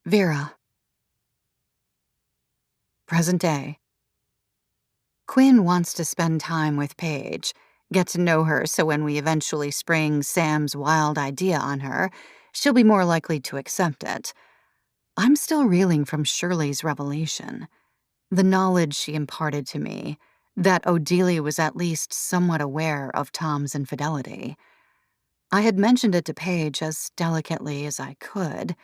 Vera. Present day. Quinn wants to spend time with Paige, get to know her so when we eventually spring Sam's wild idea on her, she'll be more likely to accept it. I'm still reeling from Shirley's revelation. The knowledge she imparted to me, that Odili was at least somewhat aware of Tom's infidelity. I had mentioned it to Paige as delicately as I could.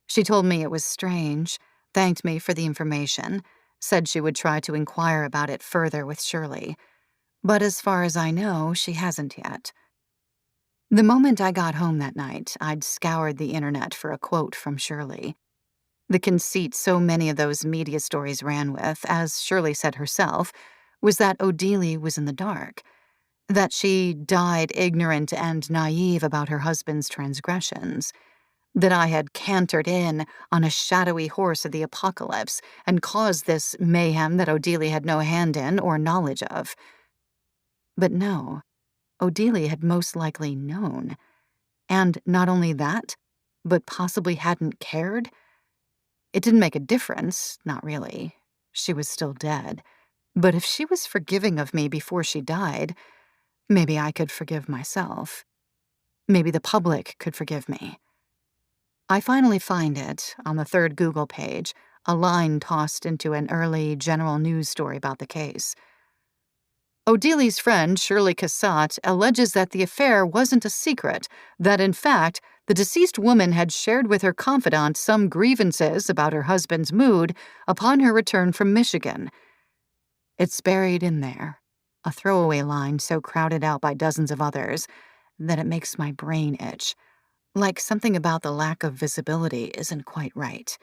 She told me it was strange, thanked me for the information, said she would try to inquire about it further with Shirley. But as far as I know, she hasn't yet. The moment I got home that night, I'd scoured the internet for a quote from Shirley. The conceit so many of those media stories ran with, as Shirley said herself, was that Odelia was in the dark, that she died ignorant and naive about her husband's transgressions, that I had cantered in on a shadowy horse of the apocalypse and caused this mayhem that Odelia had no hand in or knowledge of. But no, Odelia had most likely known. And not only that, but possibly hadn't cared. It didn't make a difference, not really. She was still dead. But if she was forgiving of me before she died, maybe I could forgive myself. Maybe the public could forgive me. I finally find it, on the third Google page, a line tossed into an early general news story about the case. Odelia's friend, Shirley Cassatt, alleges that the affair wasn't a secret, that in fact, the deceased woman had shared with her confidant some grievances about her husband's mood upon her return from Michigan. It's buried in there, a throwaway line so crowded out by dozens of others that it makes my brain itch, like something about the lack of visibility isn't quite right.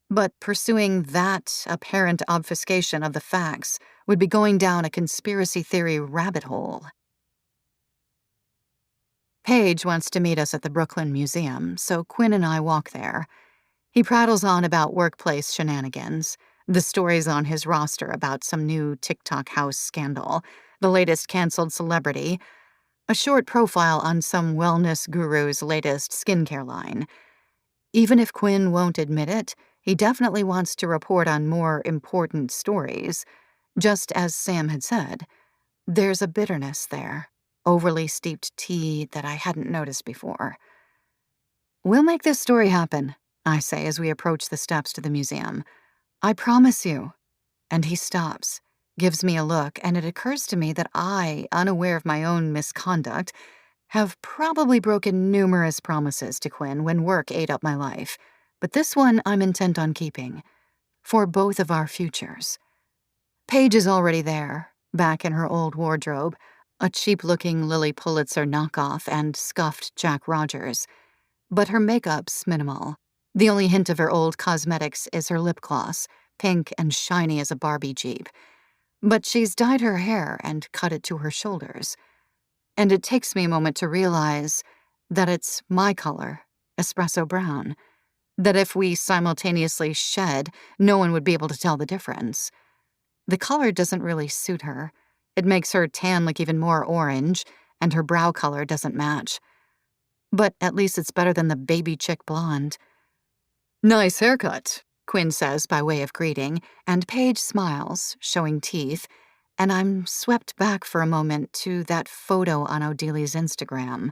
But pursuing that apparent obfuscation of the facts would be going down a conspiracy theory rabbit hole. Paige wants to meet us at the Brooklyn Museum, so Quinn and I walk there. He prattles on about workplace shenanigans, the stories on his roster about some new TikTok house scandal, the latest canceled celebrity, a short profile on some wellness guru's latest skincare line. Even if Quinn won't admit it, he definitely wants to report on more important stories. Just as Sam had said, there's a bitterness there, overly steeped tea that I hadn't noticed before. We'll make this story happen, I say as we approach the steps to the museum. I promise you. And he stops, gives me a look, and it occurs to me that I, unaware of my own misconduct, have probably broken numerous promises to Quinn when work ate up my life. But this one I'm intent on keeping, for both of our futures. Paige is already there, back in her old wardrobe, a cheap-looking Lily Pulitzer knockoff and scuffed Jack Rogers. But her makeup's minimal. The only hint of her old cosmetics is her lip gloss, pink and shiny as a Barbie Jeep. But she's dyed her hair and cut it to her shoulders. And it takes me a moment to realize that it's my color, espresso brown. That if we simultaneously shed, no one would be able to tell the difference. The color doesn't really suit her. It makes her tan look even more orange, and her brow color doesn't match. But at least it's better than the baby chick blonde. Nice haircut, Quinn says by way of greeting, and Paige smiles, showing teeth, and I'm swept back for a moment to that photo on Odelia's Instagram,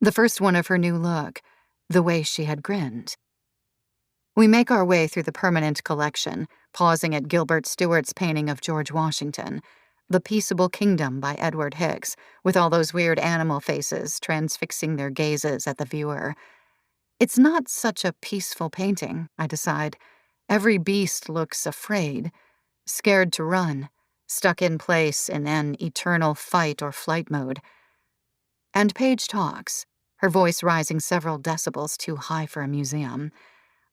the first one of her new look, the way she had grinned. We make our way through the permanent collection, pausing at Gilbert Stuart's painting of George Washington, The Peaceable Kingdom by Edward Hicks, with all those weird animal faces transfixing their gazes at the viewer. It's not such a peaceful painting, I decide. Every beast looks afraid, scared to run, stuck in place in an eternal fight or flight mode. And Paige talks, her voice rising several decibels too high for a museum.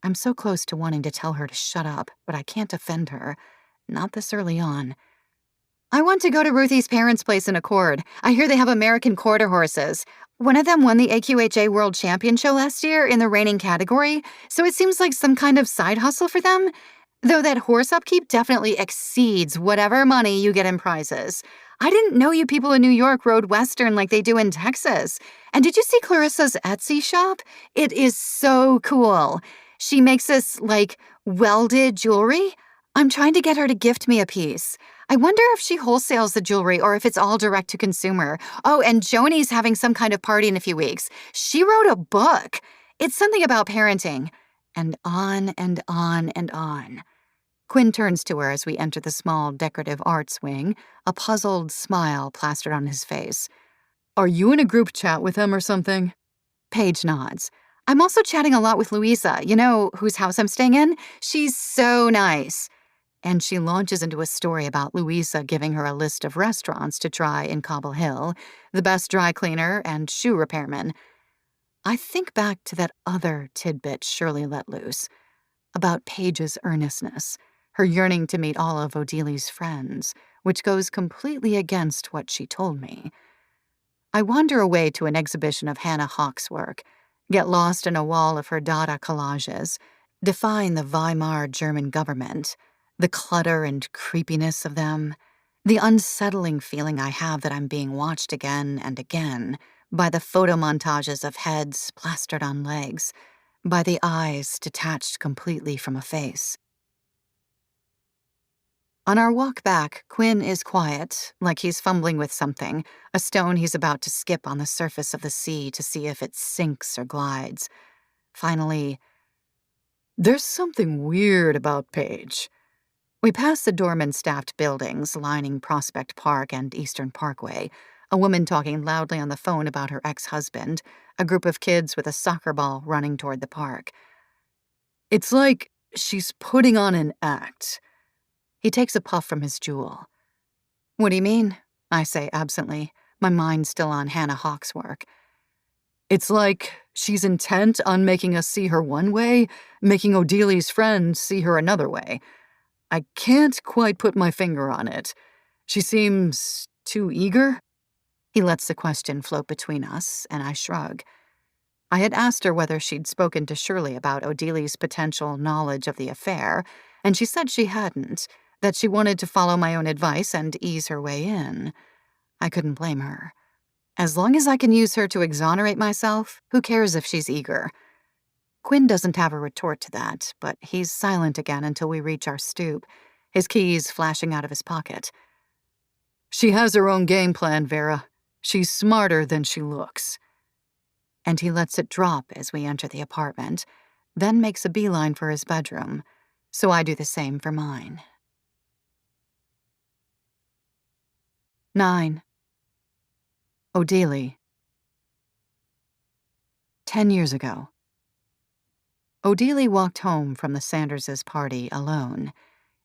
I'm so close to wanting to tell her to shut up, but I can't offend her. Not this early on. I want to go to Ruthie's parents' place in Accord. I hear they have American quarter horses. One of them won the AQHA World Champion show last year in the reining category, so it seems like some kind of side hustle for them. Though that horse upkeep definitely exceeds whatever money you get in prizes. I didn't know you people in New York rode Western like they do in Texas. And did you see Clarissa's Etsy shop? It is so cool. She makes this, welded jewelry. I'm trying to get her to gift me a piece. I wonder if she wholesales the jewelry or if it's all direct to consumer. Oh, and Joni's having some kind of party in a few weeks. She wrote a book. It's something about parenting. And on and on and on. Quinn turns to her as we enter the small decorative arts wing, a puzzled smile plastered on his face. Are you in a group chat with them or something? Paige nods. I'm also chatting a lot with Louisa, you know, whose house I'm staying in. She's so nice. And she launches into a story about Louisa giving her a list of restaurants to try in Cobble Hill, the best dry cleaner and shoe repairman. I think back to that other tidbit Shirley let loose. about Paige's earnestness, her yearning to meet all of Odili's friends, which goes completely against what she told me. I wander away to an exhibition of Hannah Hawk's work, get lost in a wall of her Dada collages, define the Weimar German government, the clutter and creepiness of them, the unsettling feeling I have that I'm being watched again and again by the photo montages of heads plastered on legs, by the eyes detached completely from a face. On our walk back, Quinn is quiet, like he's fumbling with something, a stone he's about to skip on the surface of the sea to see if it sinks or glides. Finally, "There's something weird about Paige." we pass the doorman-staffed buildings lining Prospect Park and Eastern Parkway, a woman talking loudly on the phone about her ex-husband, a group of kids with a soccer ball running toward the park. "It's like she's putting on an act." He takes a puff from his jewel. "What do you mean?" I say absently, my mind still on Hannah Hawk's work. "It's like she's intent on making us see her one way, making Odili's friends see her another way. I can't quite put my finger on it. She seems too eager." He lets the question float between us, and I shrug. I had asked her whether she'd spoken to Shirley about Odili's potential knowledge of the affair, and she said she hadn't, that she wanted to follow my own advice and ease her way in. I couldn't blame her. As long as I can use her to exonerate myself, who cares if she's eager? Quinn doesn't have a retort to that, but he's silent again until we reach our stoop, his keys flashing out of his pocket. "She has her own game plan, Vera. She's smarter than she looks." And he lets it drop as we enter the apartment, then makes a beeline for his bedroom, so I do the same for mine. 9. Odili. 10 years ago. Odili walked home from the Sanderses' party alone.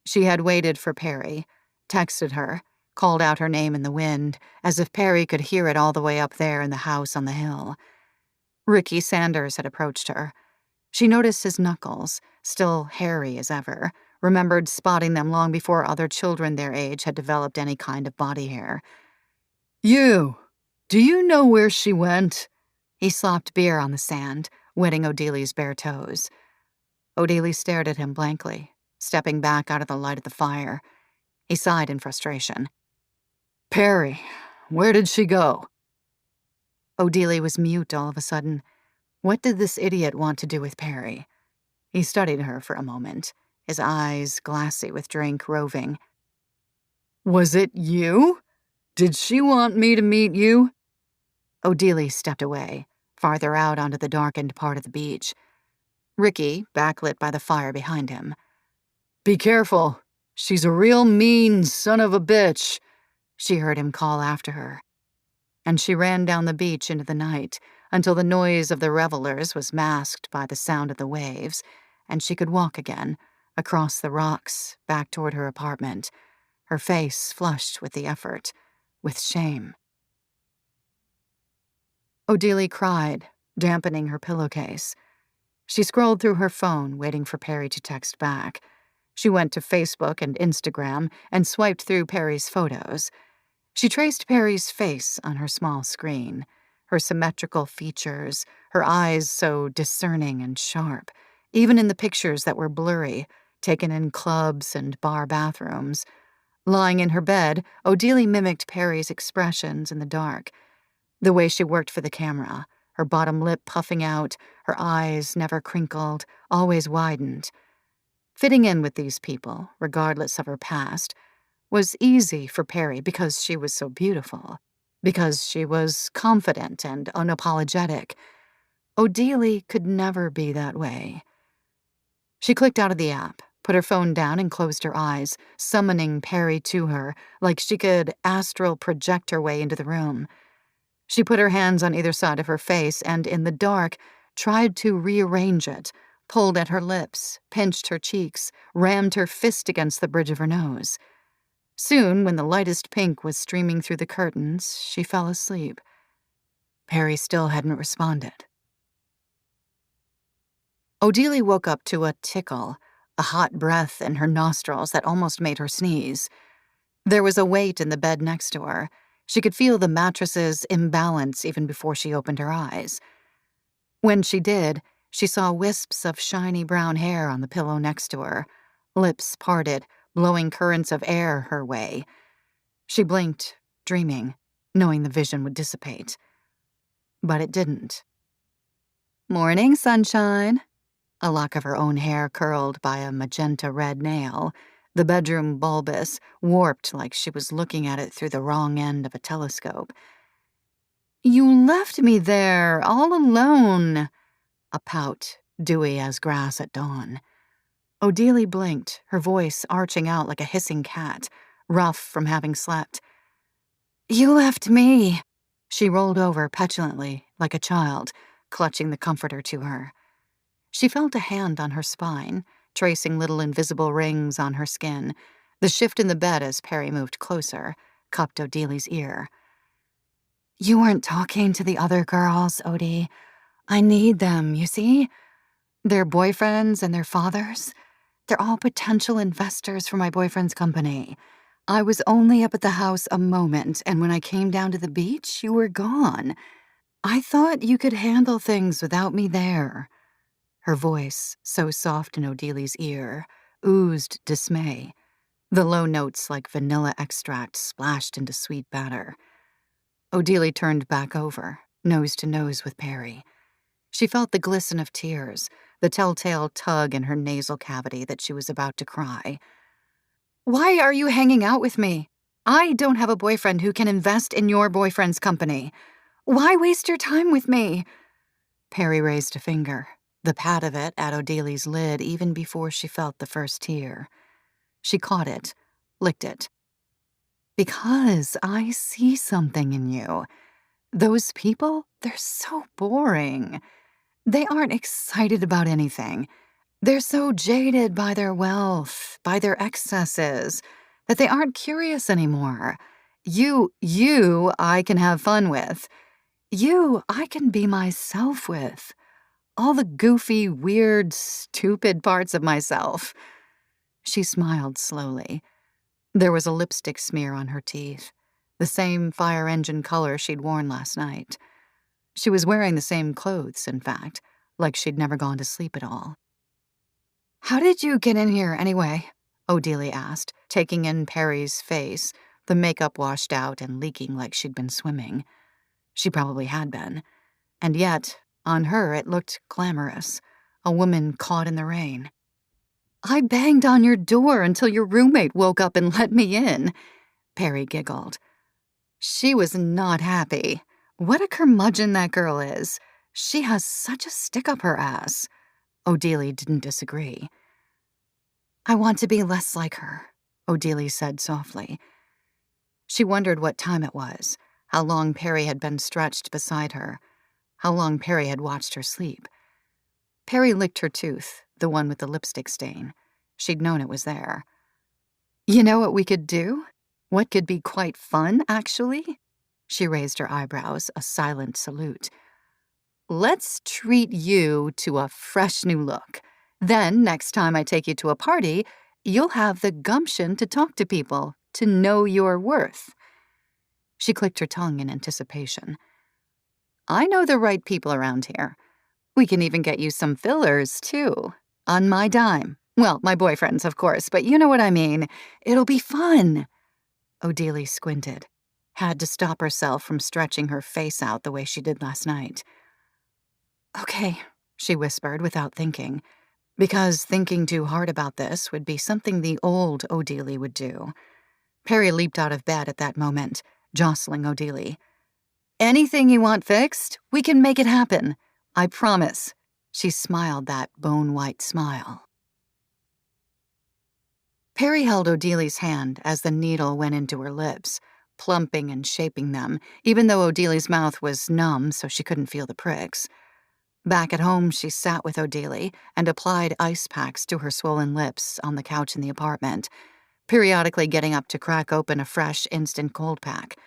She had waited for Perry, texted her, called out her name in the wind, as if Perry could hear it all the way up there in the house on the hill. Ricky Sanders had approached her. She noticed his knuckles, still hairy as ever, remembered spotting them long before other children their age had developed any kind of body hair. Do you know where she went?" He slopped beer on the sand, wetting Odili's bare toes. Odili stared at him blankly, stepping back out of the light of the fire. He sighed in frustration. "Perry, where did she go?" Odili was mute all of a sudden. What did this idiot want to do with Perry? He studied her for a moment, his eyes glassy with drink roving. "Was it you? Did she want me to meet you?" Odili stepped away, farther out onto the darkened part of the beach. Ricky, backlit by the fire behind him. "Be careful. She's a real mean son of a bitch," she heard him call after her. And she ran down the beach into the night until the noise of the revelers was masked by the sound of the waves, and she could walk again, across the rocks, back toward her apartment, her face flushed with the effort, with shame. Odili cried, dampening her pillowcase. She scrolled through her phone, waiting for Perry to text back. She went to Facebook and Instagram and swiped through Perry's photos. She traced Perry's face on her small screen, her symmetrical features, her eyes so discerning and sharp, even in the pictures that were blurry, taken in clubs and bar bathrooms. Lying in her bed, Odili mimicked Perry's expressions in the dark. The way she worked for the camera, her bottom lip puffing out, her eyes never crinkled, always widened. Fitting in with these people, regardless of her past, was easy for Perry because she was so beautiful, because she was confident and unapologetic. Odili could never be that way. She clicked out of the app, put her phone down and closed her eyes, summoning Perry to her like she could astral project her way into the room. She put her hands on either side of her face and, in the dark, tried to rearrange it, pulled at her lips, pinched her cheeks, rammed her fist against the bridge of her nose. Soon, when the lightest pink was streaming through the curtains, she fell asleep. Perry still hadn't responded. Odelie woke up to a tickle, a hot breath in her nostrils that almost made her sneeze. There was a weight in the bed next to her. She could feel the mattress's imbalance even before she opened her eyes. When she did, she saw wisps of shiny brown hair on the pillow next to her, lips parted, blowing currents of air her way. She blinked, dreaming, knowing the vision would dissipate. But it didn't. "Morning, sunshine." A lock of her own hair curled by a magenta-red nail, the bedroom bulbous, warped like she was looking at it through the wrong end of a telescope. "You left me there, all alone." A pout, dewy as grass at dawn. Odelie blinked, her voice arching out like a hissing cat, rough from having slept. "You left me." She rolled over petulantly, like a child, clutching the comforter to her. She felt a hand on her spine, tracing little invisible rings on her skin. The shift in the bed as Perry moved closer cupped Odelie's ear. "You weren't talking to the other girls, Odie. I need them, you see? Their boyfriends and their fathers. They're all potential investors for my boyfriend's company. I was only up at the house a moment, and when I came down to the beach, you were gone. I thought you could handle things without me there." Her voice, so soft in Odelie's ear, oozed dismay. The low notes like vanilla extract splashed into sweet batter. Odelie turned back over, nose to nose with Perry. She felt the glisten of tears, the telltale tug in her nasal cavity that she was about to cry. "Why are you hanging out with me? I don't have a boyfriend who can invest in your boyfriend's company. Why waste your time with me?" Perry raised a finger, the pat of it at Odelie's lid even before she felt the first tear. She caught it, licked it. "Because I see something in you. Those people, they're so boring. They aren't excited about anything. They're so jaded by their wealth, by their excesses, that they aren't curious anymore. You, I can have fun with. You, I can be myself with. All the goofy, weird, stupid parts of myself." She smiled slowly. There was a lipstick smear on her teeth, the same fire engine color she'd worn last night. She was wearing the same clothes, in fact, like she'd never gone to sleep at all. "How did you get in here, anyway?" Odelie asked, taking in Perry's face, the makeup washed out and leaking like she'd been swimming. She probably had been. And yet, on her it looked glamorous, a woman caught in the rain. "I banged on your door until your roommate woke up and let me in," Perry giggled. She was not happy. What a curmudgeon that girl is. She has such a stick up her ass. Odelie didn't disagree. "I want to be less like her," Odelie said softly. She wondered what time it was, how long Perry had been stretched beside her, how long Perry had watched her sleep. Perry licked her tooth, the one with the lipstick stain. She'd known it was there. "You know what we could do? What could be quite fun, actually?" She raised her eyebrows, a silent salute. "Let's treat you to a fresh new look. Then, next time I take you to a party, you'll have the gumption to talk to people, to know your worth." She clicked her tongue in anticipation. "I know the right people around here. We can even get you some fillers, too. On my dime. Well, my boyfriend's, of course, but you know what I mean. It'll be fun." Odelie squinted, had to stop herself from stretching her face out the way she did last night. "Okay," she whispered without thinking, because thinking too hard about this would be something the old Odelie would do. Perry leaped out of bed at that moment, jostling Odelie. "Anything you want fixed, we can make it happen. I promise." She smiled that bone-white smile. Perry held Odelie's hand as the needle went into her lips, plumping and shaping them, even though Odelie's mouth was numb so she couldn't feel the pricks. Back at home, she sat with Odelie and applied ice packs to her swollen lips on the couch in the apartment, periodically getting up to crack open a fresh instant cold pack.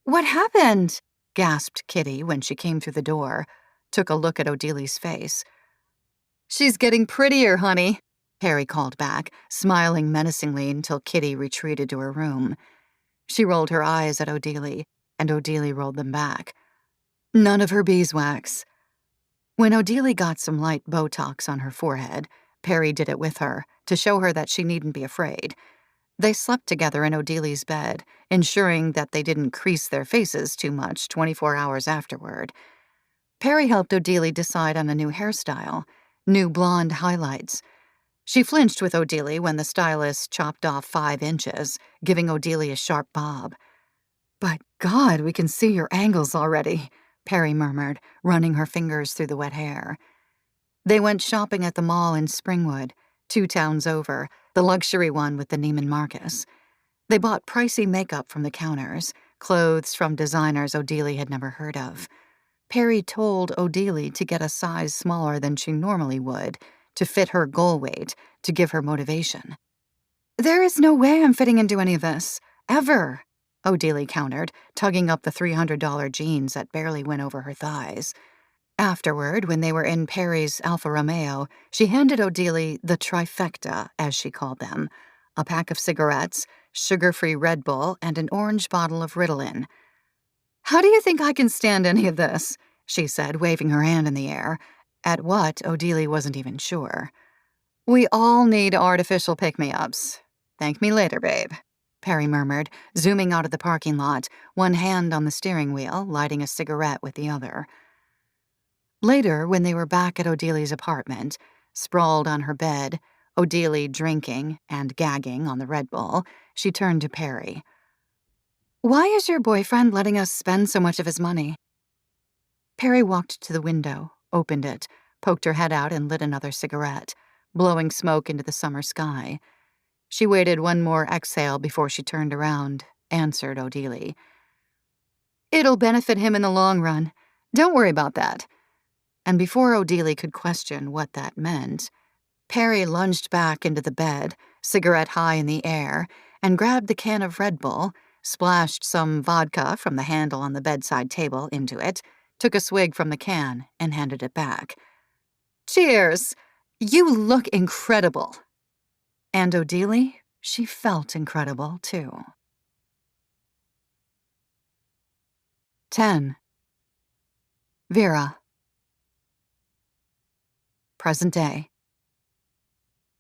"What happened?" gasped Kitty when she came through the door, took a look at Odelie's face. "She's getting prettier, honey," Perry called back, smiling menacingly until Kitty retreated to her room. She rolled her eyes at Odelie, and Odelie rolled them back. None of her beeswax. When Odelie got some light Botox on her forehead, Perry did it with her, to show her that she needn't be afraid. They slept together in Odelie's bed, ensuring that they didn't crease their faces too much 24 hours afterward. Perry helped Odelie decide on a new hairstyle, new blonde highlights. She flinched with Odelie when the stylist chopped off 5 inches, giving Odelie a sharp bob. "But God, we can see your angles already," Perry murmured, running her fingers through the wet hair. They went shopping at the mall in Springwood, 2 towns over, the luxury one with the Neiman Marcus. They bought pricey makeup from the counters, clothes from designers Odelie had never heard of. Perry told Odelie to get a size smaller than she normally would, to fit her goal weight, to give her motivation. "There is no way I'm fitting into any of this. Ever," Odelie countered, tugging up the $300 jeans that barely went over her thighs. Afterward, when they were in Perry's Alfa Romeo, she handed Odelie the trifecta, as she called them, a pack of cigarettes, sugar-free Red Bull, and an orange bottle of Ritalin. "How do you think I can stand any of this?" she said, waving her hand in the air, at what Odelie wasn't even sure. "We all need artificial pick-me-ups. Thank me later, babe," Perry murmured, zooming out of the parking lot, one hand on the steering wheel, lighting a cigarette with the other. Later, when they were back at Odelie's apartment, sprawled on her bed, Odelie drinking and gagging on the Red Bull, she turned to Perry. "Why is your boyfriend letting us spend so much of his money?" Perry walked to the window, opened it, poked her head out and lit another cigarette, blowing smoke into the summer sky. She waited one more exhale before she turned around, answered Odelie. "It'll benefit him in the long run. Don't worry about that." And before Odelie could question what that meant, Perry lunged back into the bed, cigarette high in the air, and grabbed the can of Red Bull, splashed some vodka from the handle on the bedside table into it, took a swig from the can, and handed it back. "Cheers! You look incredible." And Odelie, she felt incredible, too. 10. Vera. Present day.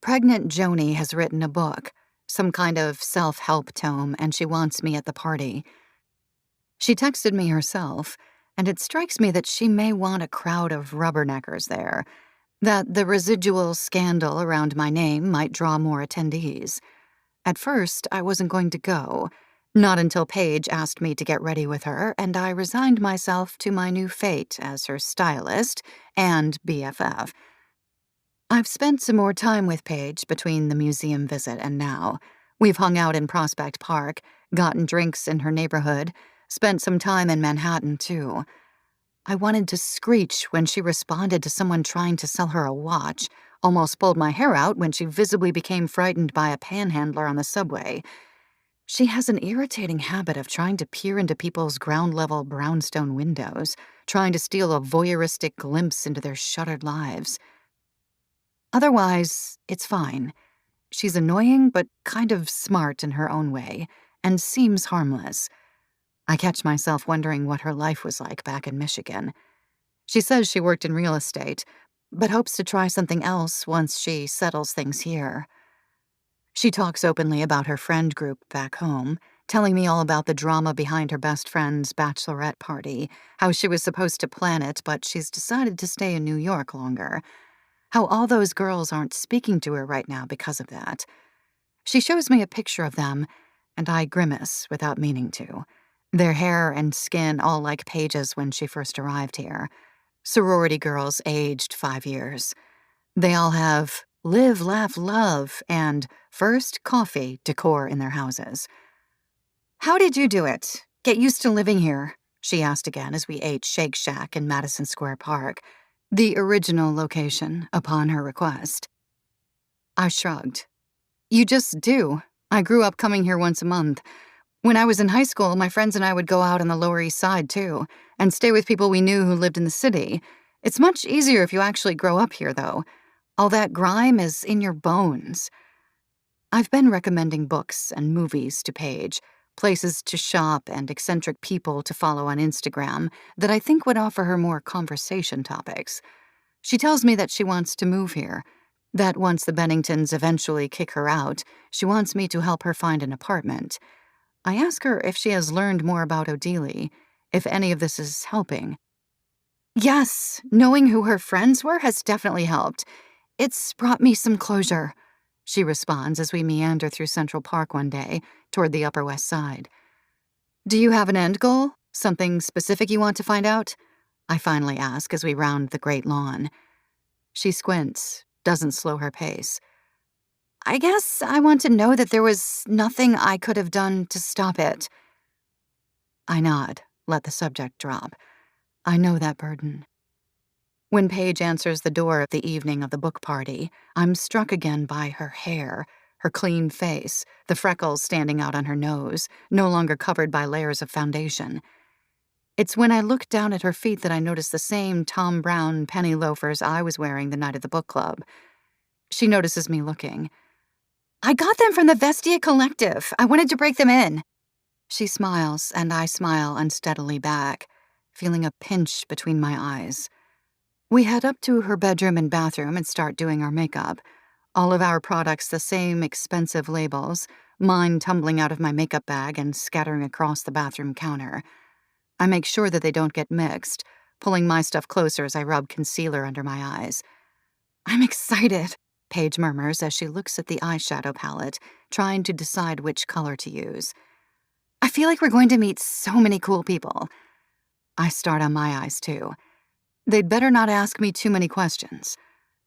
Pregnant Joni has written a book, some kind of self-help tome, and she wants me at the party. She texted me herself, and it strikes me that she may want a crowd of rubberneckers there, that the residual scandal around my name might draw more attendees. At first, I wasn't going to go, not until Paige asked me to get ready with her, and I resigned myself to my new fate as her stylist and BFF. I've spent some more time with Paige between the museum visit and now. We've hung out in Prospect Park, gotten drinks in her neighborhood, spent some time in Manhattan, too. I wanted to screech when she responded to someone trying to sell her a watch, almost pulled my hair out when she visibly became frightened by a panhandler on the subway. She has an irritating habit of trying to peer into people's ground-level brownstone windows, trying to steal a voyeuristic glimpse into their shuttered lives. Otherwise, it's fine. She's annoying but kind of smart in her own way, and seems harmless. I catch myself wondering what her life was like back in Michigan. She says she worked in real estate, but hopes to try something else once she settles things here. She talks openly about her friend group back home, telling me all about the drama behind her best friend's bachelorette party, how she was supposed to plan it, but she's decided to stay in New York longer, how all those girls aren't speaking to her right now because of that. She shows me a picture of them, and I grimace without meaning to. Their hair and skin all like Paige's when she first arrived here. Sorority girls aged 5 years. They all have live, laugh, love, and first coffee decor in their houses. "How did you do it? Get used to living here?" she asked again as we ate Shake Shack in Madison Square Park, the original location, upon her request. I shrugged. "You just do. I grew up coming here once a month. When I was in high school, my friends and I would go out on the Lower East Side, too, and stay with people we knew who lived in the city. It's much easier if you actually grow up here, though. All that grime is in your bones. I've been recommending books and movies to Paige, places to shop and eccentric people to follow on Instagram that I think would offer her more conversation topics. She tells me that she wants to move here, that once the Benningtons eventually kick her out, she wants me to help her find an apartment. I ask her if she has learned more about Odelie, if any of this is helping. Yes, knowing who her friends were has definitely helped. It's brought me some closure, she responds as we meander through Central Park one day, toward the Upper West Side. Do you have an end goal? Something specific you want to find out? I finally ask as we round the Great Lawn. She squints, doesn't slow her pace. I guess I want to know that there was nothing I could have done to stop it. I nod, let the subject drop. I know that burden. When Paige answers the door at the evening of the book party, I'm struck again by her hair, her clean face, the freckles standing out on her nose, no longer covered by layers of foundation. It's when I look down at her feet that I notice the same Tom Brown penny loafers I was wearing the night of the book club. She notices me looking. I got them from the Vestia Collective. I wanted to break them in. She smiles, and I smile unsteadily back, feeling a pinch between my eyes. We head up to her bedroom and bathroom and start doing our makeup. All of our products the same expensive labels, mine tumbling out of my makeup bag and scattering across the bathroom counter. I make sure that they don't get mixed, pulling my stuff closer as I rub concealer under my eyes. I'm excited, Paige murmurs as she looks at the eyeshadow palette, trying to decide which color to use. I feel like we're going to meet so many cool people. I start on my eyes, too. They'd better not ask me too many questions.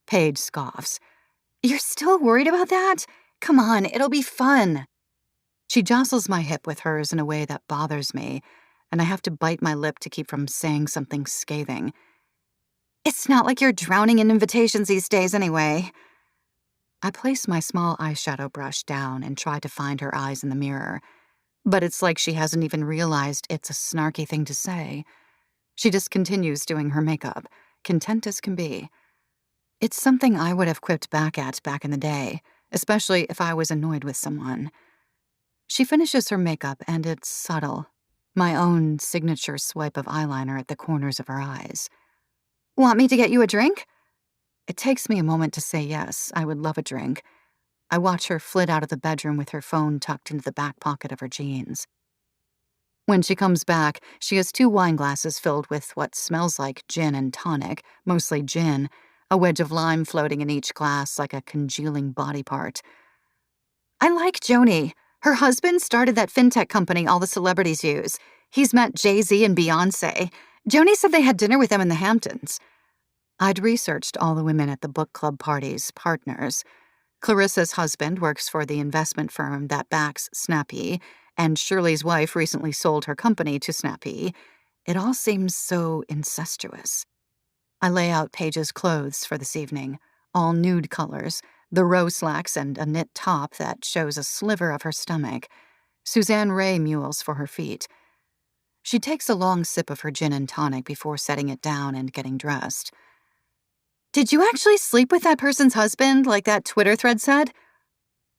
Paige scoffs. You're still worried about that? Come on, it'll be fun. She jostles my hip with hers in a way that bothers me, and I have to bite my lip to keep from saying something scathing. It's not like you're drowning in invitations these days anyway. I place my small eyeshadow brush down and try to find her eyes in the mirror, but it's like she hasn't even realized it's a snarky thing to say. She just continues doing her makeup, content as can be. It's something I would have quipped back in the day, especially if I was annoyed with someone. She finishes her makeup, and it's subtle. My own signature swipe of eyeliner at the corners of her eyes. Want me to get you a drink? It takes me a moment to say yes, I would love a drink. I watch her flit out of the bedroom with her phone tucked into the back pocket of her jeans. When she comes back, she has 2 wine glasses filled with what smells like gin and tonic, mostly gin, a wedge of lime floating in each glass like a congealing body part. I like Joni. Her husband started that fintech company all the celebrities use. He's met Jay-Z and Beyoncé. Joni said they had dinner with them in the Hamptons. I'd researched all the women at the book club party's partners. Clarissa's husband works for the investment firm that backs Snappy, and Shirley's wife recently sold her company to Snappy. It all seems so incestuous. I lay out Paige's clothes for this evening, all nude colors, the row slacks and a knit top that shows a sliver of her stomach, Suzanne Ray mules for her feet. She takes a long sip of her gin and tonic before setting it down and getting dressed. Did you actually sleep with that person's husband, like that Twitter thread said?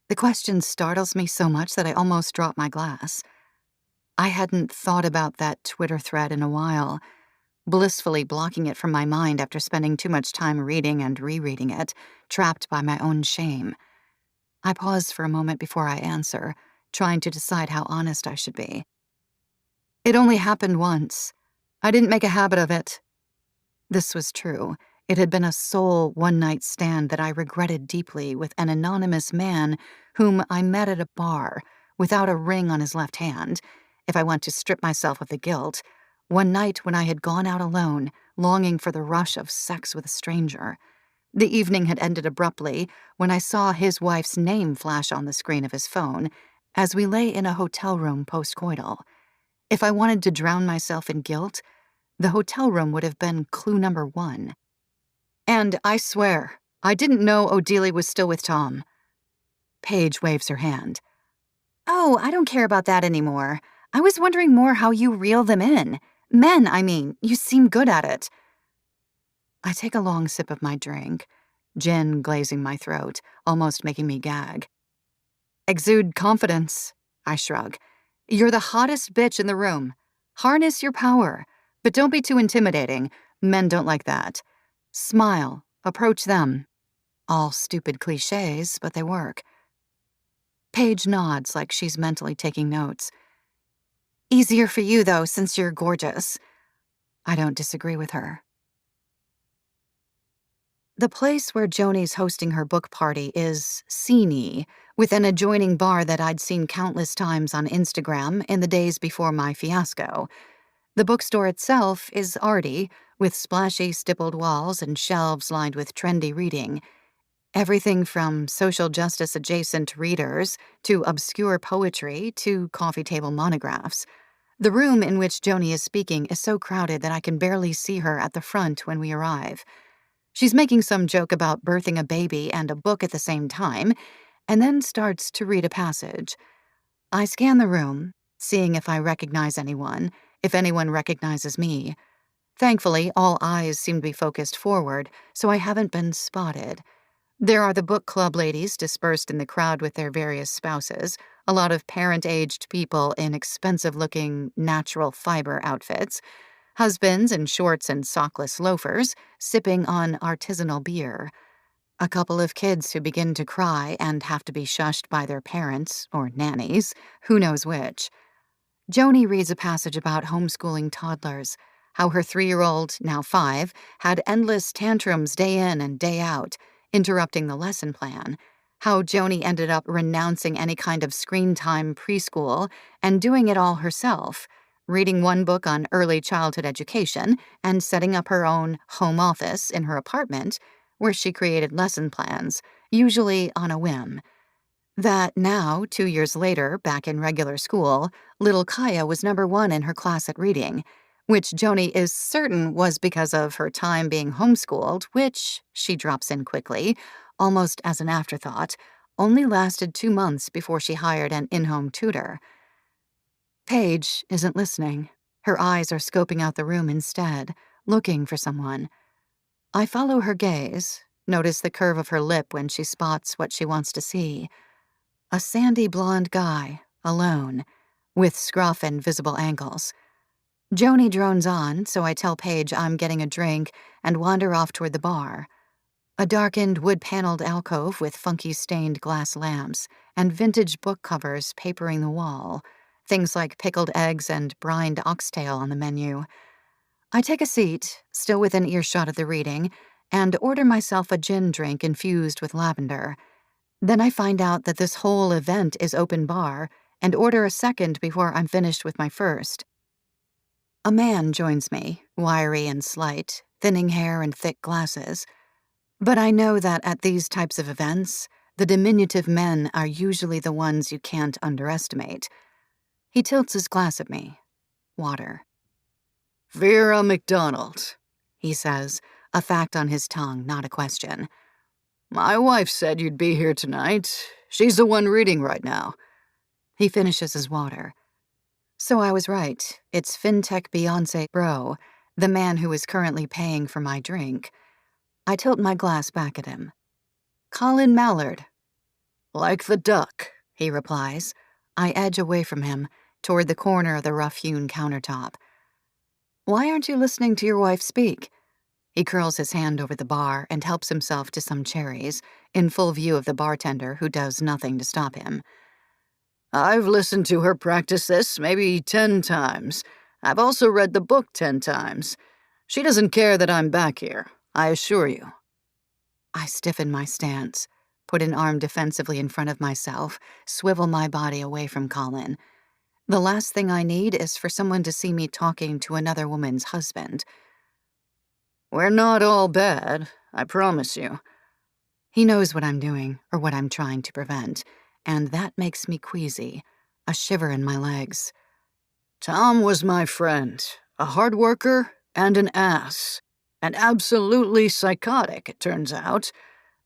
The question startles me so much that I almost drop my glass. I hadn't thought about that Twitter thread in a while, blissfully blocking it from my mind after spending too much time reading and rereading it, trapped by my own shame. I pause for a moment before I answer, trying to decide how honest I should be. It only happened once. I didn't make a habit of it. This was true. It had been a sole one-night stand that I regretted deeply with an anonymous man whom I met at a bar, without a ring on his left hand, if I want to strip myself of the guilt, one night when I had gone out alone, longing for the rush of sex with a stranger. The evening had ended abruptly when I saw his wife's name flash on the screen of his phone as we lay in a hotel room post-coital. If I wanted to drown myself in guilt, the hotel room would have been clue number 1. And I swear, I didn't know Odelie was still with Tom. Paige waves her hand. Oh, I don't care about that anymore. I was wondering more how you reel them in. Men, I mean. You seem good at it. I take a long sip of my drink. gin glazing my throat, almost making me gag. Exude confidence, I shrug. You're the hottest bitch in the room. Harness your power, but don't be too intimidating. Men don't like that. Smile, approach them. All stupid cliches, but they work. Paige nods like she's mentally taking notes. Easier for you, though, since you're gorgeous. I don't disagree with her. The place where Joni's hosting her book party is sceney, with an adjoining bar that I'd seen countless times on Instagram in the days before my fiasco. The bookstore itself is arty, with splashy stippled walls and shelves lined with trendy reading. Everything from social justice adjacent readers to obscure poetry to coffee table monographs. The room in which Joni is speaking is so crowded that I can barely see her at the front when we arrive. She's making some joke about birthing a baby and a book at the same time, and then starts to read a passage. I scan the room, seeing if I recognize anyone, if anyone recognizes me. Thankfully, all eyes seem to be focused forward, so I haven't been spotted. There are the book club ladies dispersed in the crowd with their various spouses, a lot of parent-aged people in expensive-looking natural fiber outfits, husbands in shorts and sockless loafers, sipping on artisanal beer. A couple of kids who begin to cry and have to be shushed by their parents, or nannies, who knows which. Joni reads a passage about homeschooling toddlers, how her 3-year-old, now 5, had endless tantrums day in and day out, interrupting the lesson plan, how Joni ended up renouncing any kind of screen time preschool and doing it all herself, reading one book on early childhood education and setting up her own home office in her apartment where she created lesson plans, usually on a whim. That now, 2 years later, back in regular school, little Kaya was number 1 in her class at reading, which Joni is certain was because of her time being homeschooled, which, she drops in quickly, almost as an afterthought, only lasted 2 months before she hired an in-home tutor. Paige isn't listening. Her eyes are scoping out the room instead, looking for someone. I follow her gaze, notice the curve of her lip when she spots what she wants to see. A sandy blonde guy, alone, with scruff and visible ankles. Joni drones on, so I tell Paige I'm getting a drink and wander off toward the bar. A darkened wood-paneled alcove with funky stained glass lamps and vintage book covers papering the wall. Things like pickled eggs and brined oxtail on the menu. I take a seat, still within earshot of the reading, and order myself a gin drink infused with lavender. Then I find out that this whole event is open bar and order a second before I'm finished with my first. A man joins me, wiry and slight, thinning hair and thick glasses. But I know that at these types of events, the diminutive men are usually the ones you can't underestimate. He tilts his glass at me. Water. Vera McDonald, He says, a fact on his tongue, not a question. My wife said you'd be here tonight. She's the one reading right now. He finishes his water. So I was right. It's FinTech Beyonce bro, the man who is currently paying for my drink. I tilt my glass back at him. Colin Mallard. Like the duck, He replies. I edge away from him, toward the corner of the rough-hewn countertop. Why aren't you listening to your wife speak? He curls his hand over the bar and helps himself to some cherries, in full view of the bartender who does nothing to stop him. I've listened to her practice this maybe 10 times. I've also read the book 10 times. She doesn't care that I'm back here, I assure you. I stiffen my stance, put an arm defensively in front of myself, swivel my body away from Colin. The last thing I need is for someone to see me talking to another woman's husband. We're not all bad, I promise you. He knows what I'm doing, or what I'm trying to prevent, and that makes me queasy, a shiver in my legs. Tom was my friend, a hard worker and an ass, and absolutely psychotic, it turns out.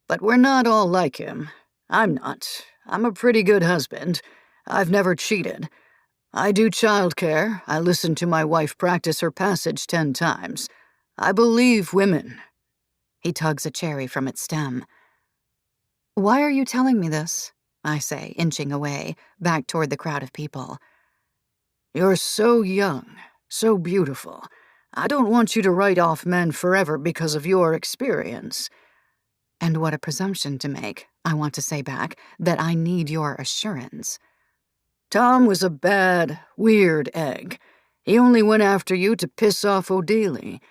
But we're not all like him. I'm not. I'm a pretty good husband. I've never cheated. I do childcare. I listen to my wife practice her passage 10 times. I believe women. He tugs a cherry from its stem. "Why are you telling me this?" I say, inching away, back toward the crowd of people. "You're so young, so beautiful. I don't want you to write off men forever because of your experience." And what a presumption to make, I want to say back, that I need your assurance. "Tom was a bad, weird egg. He only went after you to piss off Odelie.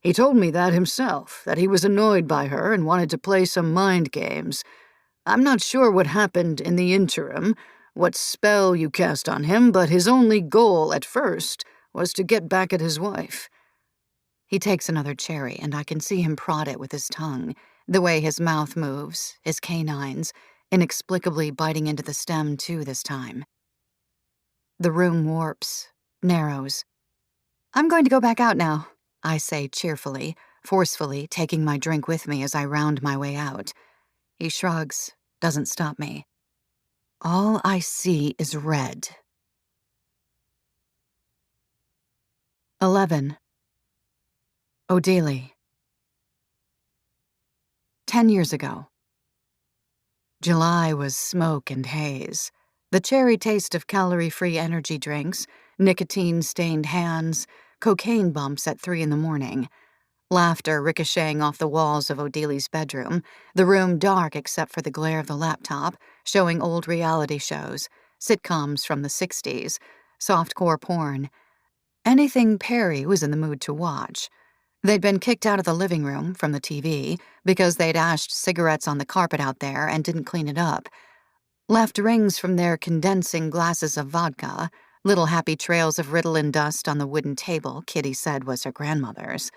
He told me that himself, that he was annoyed by her and wanted to play some mind games. I'm not sure what happened in the interim, what spell you cast on him, but his only goal at first was to get back at his wife." He takes another cherry, and I can see him prod it with his tongue, the way his mouth moves, his canines, inexplicably biting into the stem too this time. The room warps, narrows. "I'm going to go back out now," I say cheerfully, forcefully taking my drink with me as I round my way out. He shrugs, doesn't stop me. All I see is red. 11. Odelie. 10 years ago. July was smoke and haze. The cherry taste of calorie-free energy drinks, nicotine-stained hands, cocaine bumps at 3 in the morning. Laughter ricocheting off the walls of Odelie's bedroom, the room dark except for the glare of the laptop, showing old reality shows, sitcoms from the 60s, softcore porn. Anything Perry was in the mood to watch. They'd been kicked out of the living room from the TV because they'd ashed cigarettes on the carpet out there and didn't clean it up. Left rings from their condensing glasses of vodka, little happy trails of Ritalin dust on the wooden table Kitty said was her grandmother's.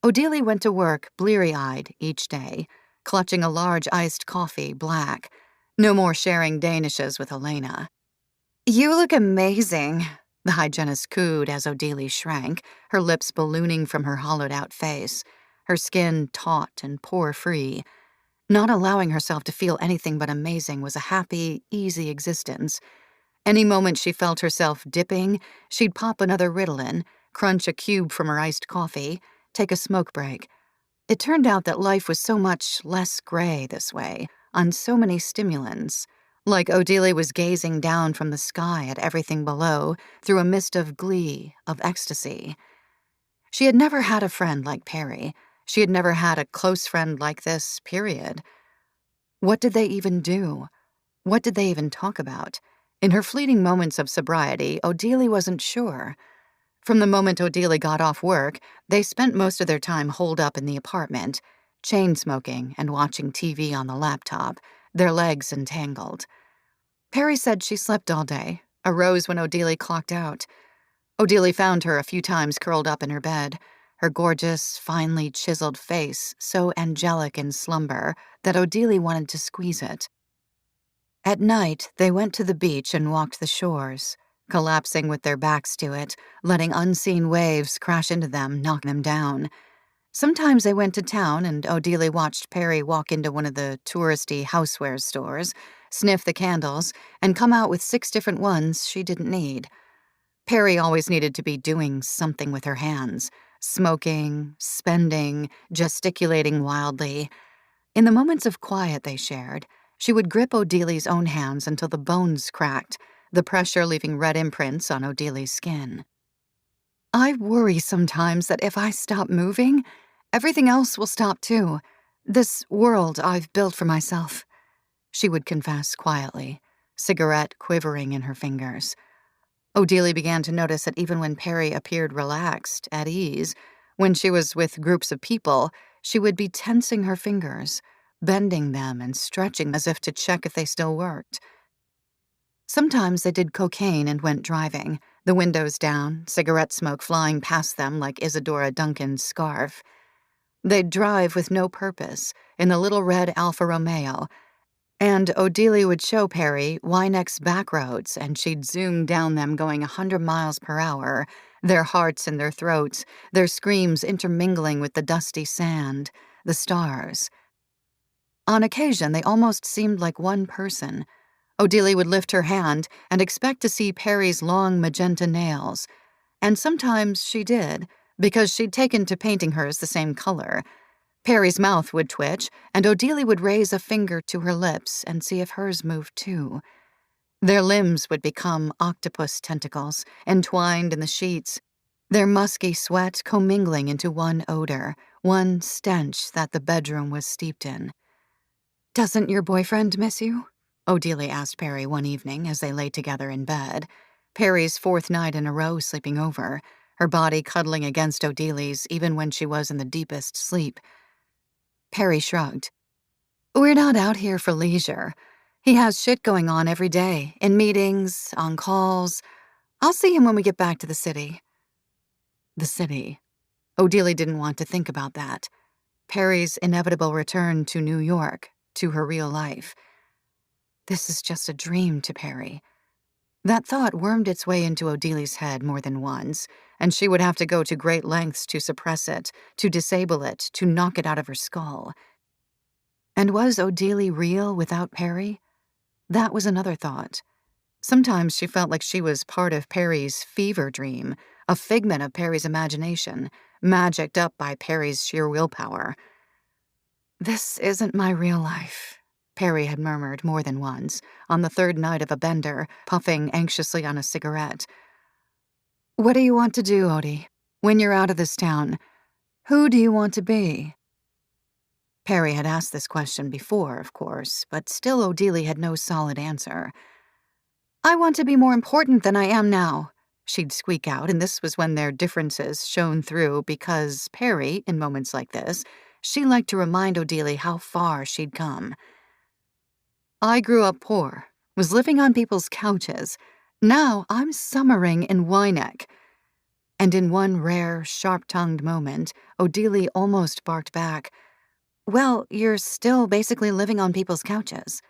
Odelie went to work bleary-eyed each day, clutching a large iced coffee, black. No more sharing Danishes with Elena. "You look amazing," the hygienist cooed as Odelie shrank, her lips ballooning from her hollowed-out face, her skin taut and pore-free. Not allowing herself to feel anything but amazing was a happy, easy existence. Any moment she felt herself dipping, she'd pop another Ritalin, crunch a cube from her iced coffee, take a smoke break. It turned out that life was so much less gray this way, on so many stimulants, like Odelie was gazing down from the sky at everything below through a mist of glee, of ecstasy. She had never had a friend like Perry. She had never had a close friend like this, period. What did they even do? What did they even talk about? In her fleeting moments of sobriety, Odelie wasn't sure. From the moment Odelie got off work, they spent most of their time holed up in the apartment, chain-smoking and watching TV on the laptop, their legs entangled. Perry said she slept all day, arose when Odelie clocked out. Odelie found her a few times curled up in her bed, her gorgeous, finely chiseled face so angelic in slumber that Odelie wanted to squeeze it. At night, they went to the beach and walked the shores, collapsing with their backs to it, letting unseen waves crash into them, knock them down. Sometimes they went to town and Odelie watched Perry walk into one of the touristy housewares stores, sniff the candles, and come out with 6 different ones she didn't need. Perry always needed to be doing something with her hands, smoking, spending, gesticulating wildly. In the moments of quiet they shared, she would grip Odelie's own hands until the bones cracked, the pressure leaving red imprints on Odelie's skin. "I worry sometimes that if I stop moving, everything else will stop too. This world I've built for myself," she would confess quietly, cigarette quivering in her fingers. Odelie began to notice that even when Perry appeared relaxed, at ease, when she was with groups of people, she would be tensing her fingers, bending them and stretching as if to check if they still worked. Sometimes they did cocaine and went driving, the windows down, cigarette smoke flying past them like Isadora Duncan's scarf. They'd drive with no purpose, in the little red Alfa Romeo, and Odelie would show Perry Wynek's back roads, and she'd zoom down them going 100 miles per hour, their hearts in their throats, their screams intermingling with the dusty sand, the stars. On occasion, they almost seemed like one person. Odelie would lift her hand and expect to see Perry's long magenta nails, and sometimes she did, because she'd taken to painting hers the same color. Perry's mouth would twitch, and Odelia would raise a finger to her lips and see if hers moved too. Their limbs would become octopus tentacles, entwined in the sheets, their musky sweat commingling into one odor, one stench that the bedroom was steeped in. "Doesn't your boyfriend miss you?" Odelia asked Perry one evening as they lay together in bed, Perry's fourth night in a row sleeping over, her body cuddling against Odelia's even when she was in the deepest sleep. Perry shrugged. "We're not out here for leisure. He has shit going on every day, in meetings, on calls. I'll see him when we get back to the city." The city. Odelia didn't want to think about that. Perry's inevitable return to New York, to her real life. This is just a dream to Perry. That thought wormed its way into Odelia's head more than once, and she would have to go to great lengths to suppress it, to disable it, to knock it out of her skull. And was Odelia real without Perry? That was another thought. Sometimes she felt like she was part of Perry's fever dream, a figment of Perry's imagination, magicked up by Perry's sheer willpower. "This isn't my real life," Perry had murmured more than once, on the third night of a bender, puffing anxiously on a cigarette. "What do you want to do, Odie? When you're out of this town? Who do you want to be?" Perry had asked this question before, of course, but still Odelia had no solid answer. "I want to be more important than I am now," she'd squeak out, and this was when their differences shone through because Perry, in moments like this, she liked to remind Odelia how far she'd come. "I grew up poor, was living on people's couches. Now I'm summering in Wyneck." And in one rare, sharp-tongued moment, Odelia almost barked back, "Well, you're still basically living on people's couches."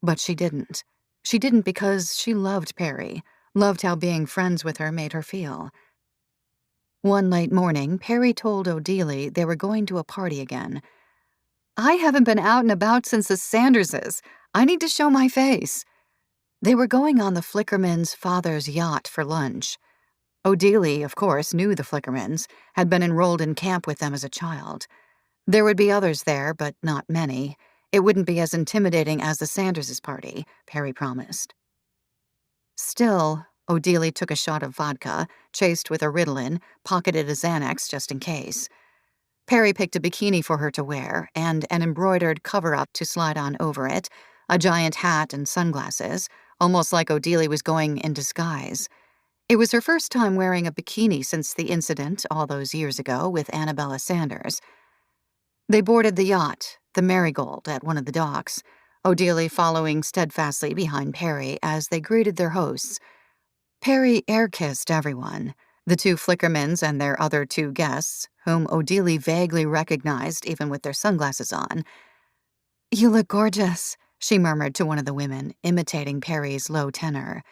But she didn't. She didn't because she loved Perry, loved how being friends with her made her feel. One late morning, Perry told Odelia they were going to a party again. "I haven't been out and about since the Sanderses. I need to show my face." They were going on the Flickermans' father's yacht for lunch. Odelia, of course, knew the Flickermans, had been enrolled in camp with them as a child. There would be others there, but not many. It wouldn't be as intimidating as the Sanderses' party, Perry promised. Still, Odelia took a shot of vodka, chased with a Ritalin, pocketed a Xanax just in case. Perry picked a bikini for her to wear, and an embroidered cover-up to slide on over it, a giant hat and sunglasses, almost like Odelia was going in disguise. It was her first time wearing a bikini since the incident all those years ago with Annabella Sanders. They boarded the yacht, the Marigold, at one of the docks, Odelia following steadfastly behind Perry as they greeted their hosts. Perry air-kissed everyone, the two Flickermans and their other two guests, whom Odelia vaguely recognized even with their sunglasses on. "You look gorgeous," she murmured to one of the women, imitating Perry's low tenor.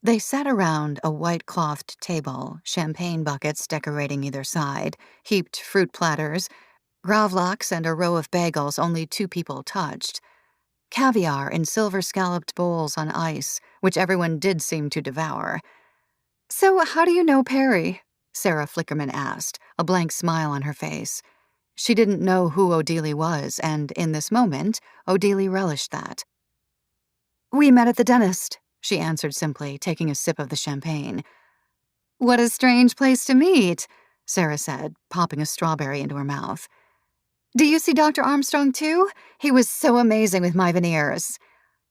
They sat around a white-clothed table, champagne buckets decorating either side, heaped fruit platters, gravlax, and a row of bagels only two people touched. Caviar in silver-scalloped bowls on ice, which everyone did seem to devour. "So how do you know Perry?" Sarah Flickerman asked, a blank smile on her face. She didn't know who Odelia was, and in this moment, Odelia relished that. "We met at the dentist," she answered simply, taking a sip of the champagne. "What a strange place to meet," Sarah said, popping a strawberry into her mouth. "Do you see Dr. Armstrong, too? He was so amazing with my veneers."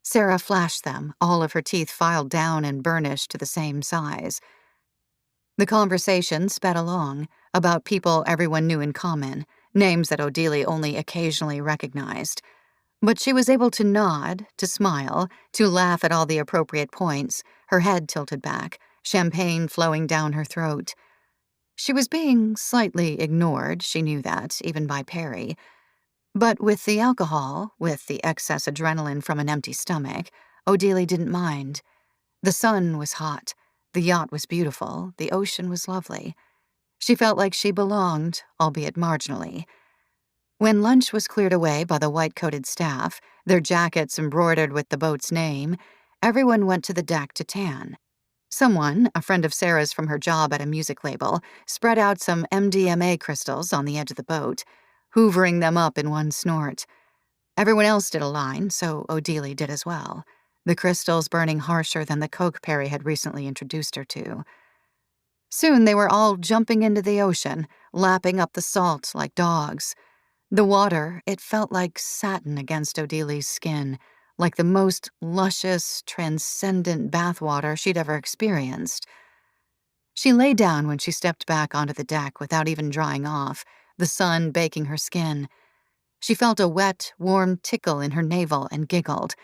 Sarah flashed them, all of her teeth filed down and burnished to the same size. The conversation sped along, about people everyone knew in common, names that Odelia only occasionally recognized. But she was able to nod, to smile, to laugh at all the appropriate points, her head tilted back, champagne flowing down her throat. She was being slightly ignored, she knew that, even by Perry. But with the alcohol, with the excess adrenaline from an empty stomach, Odelia didn't mind. The sun was hot, the yacht was beautiful, the ocean was lovely. She felt like she belonged, albeit marginally. When lunch was cleared away by the white-coated staff, their jackets embroidered with the boat's name, everyone went to the deck to tan. Someone, a friend of Sarah's from her job at a music label, spread out some MDMA crystals on the edge of the boat. hoovering them up in one snort. Everyone else did a line, so Odelie did as well, the crystals burning harsher than the coke Perry had recently introduced her to. Soon they were all jumping into the ocean, lapping up the salt like dogs. The water, it felt like satin against Odelie's skin, like the most luscious, transcendent bathwater she'd ever experienced. She lay down when she stepped back onto the deck without even drying off, the sun baking her skin. She felt a wet, warm tickle in her navel and giggled,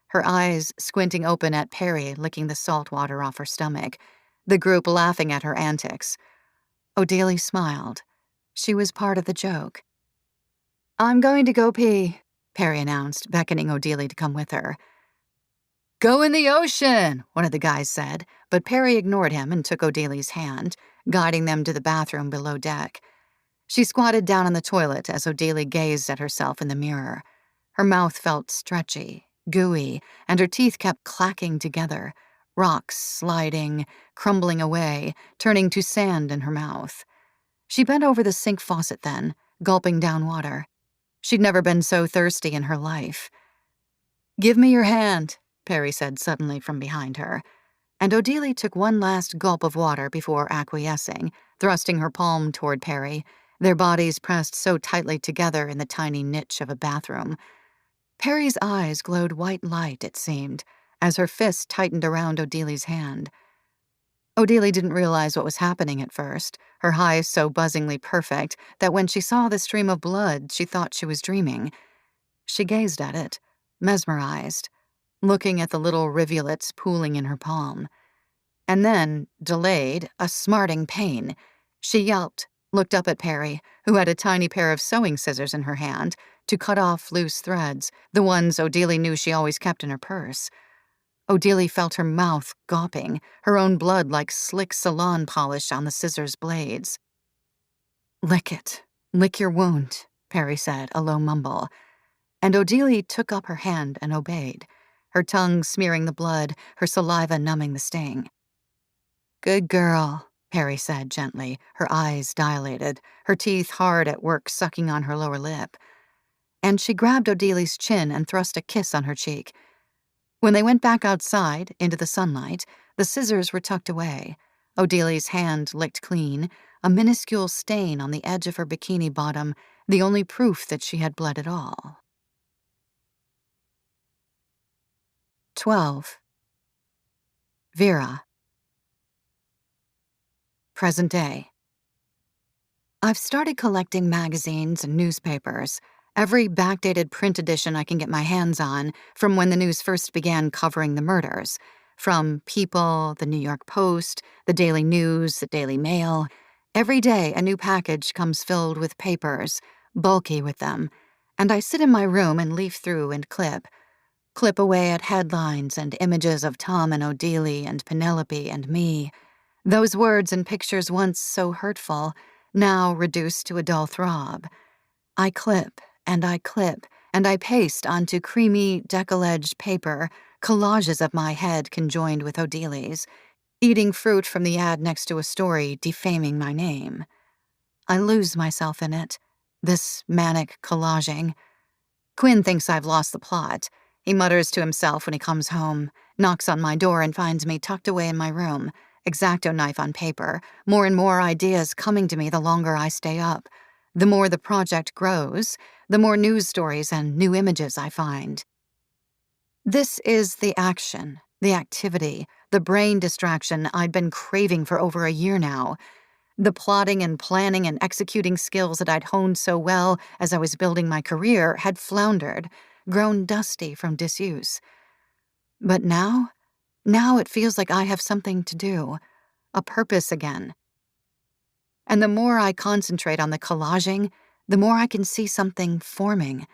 her eyes squinting open at Perry licking the salt water off her stomach, the group laughing at her antics. Odelie smiled. She was part of the joke. "I'm going to go pee," Perry announced, beckoning Odelie to come with her. "Go in the ocean," one of the guys said, but Perry ignored him and took Odelie's hand, guiding them to the bathroom below deck. She squatted down on the toilet as Odelie gazed at herself in the mirror. Her mouth felt stretchy, gooey, and her teeth kept clacking together, rocks sliding, crumbling away, turning to sand in her mouth. She bent over the sink faucet then, gulping down water. She'd never been so thirsty in her life. "Give me your hand," Perry said suddenly from behind her. And Odelie took one last gulp of water before acquiescing, thrusting her palm toward Perry, their bodies pressed so tightly together in the tiny niche of a bathroom. Perry's eyes glowed white light, it seemed, as her fist tightened around Odelie's hand. Odelie didn't realize what was happening at first, her high so buzzingly perfect that when she saw the stream of blood, she thought she was dreaming. She gazed at it, mesmerized, looking at the little rivulets pooling in her palm. And then, delayed, a smarting pain. She yelped, looked up at Perry, who had a tiny pair of sewing scissors in her hand, to cut off loose threads, the ones Odelie knew she always kept in her purse. Odelie felt her mouth gawping, her own blood like slick salon polish on the scissors' blades. "Lick it. Lick your wound," Perry said, a low mumble. And Odelie took up her hand and obeyed, her tongue smearing the blood, her saliva numbing the sting. "Good girl," Perry said gently, her eyes dilated, her teeth hard at work sucking on her lower lip. And she grabbed Odelie's chin and thrust a kiss on her cheek. When they went back outside, into the sunlight, the scissors were tucked away. Odelie's hand licked clean, a minuscule stain on the edge of her bikini bottom, the only proof that she had bled at all. 12. Vera. Present day. I've started collecting magazines and newspapers, every backdated print edition I can get my hands on from when the news first began covering the murders, from People, the New York Post, the Daily News, the Daily Mail. Every day a new package comes filled with papers, bulky with them, and I sit in my room and leaf through and clip away at headlines and images of Tom and Odelie and Penelope and me. Those words and pictures once so hurtful, now reduced to a dull throb. I clip, and I paste onto creamy, decollage paper collages of my head conjoined with Odelie's, eating fruit from the ad next to a story defaming my name. I lose myself in it, this manic collaging. Quinn thinks I've lost the plot. He mutters to himself when he comes home, knocks on my door and finds me tucked away in my room, X-Acto knife on paper, more and more ideas coming to me the longer I stay up. The more the project grows, the more news stories and new images I find. This is the action, the activity, the brain distraction I'd been craving for over a year now. The plotting and planning and executing skills that I'd honed so well as I was building my career had floundered, grown dusty from disuse. But now it feels like I have something to do, a purpose again. And the more I concentrate on the collaging, the more I can see something forming,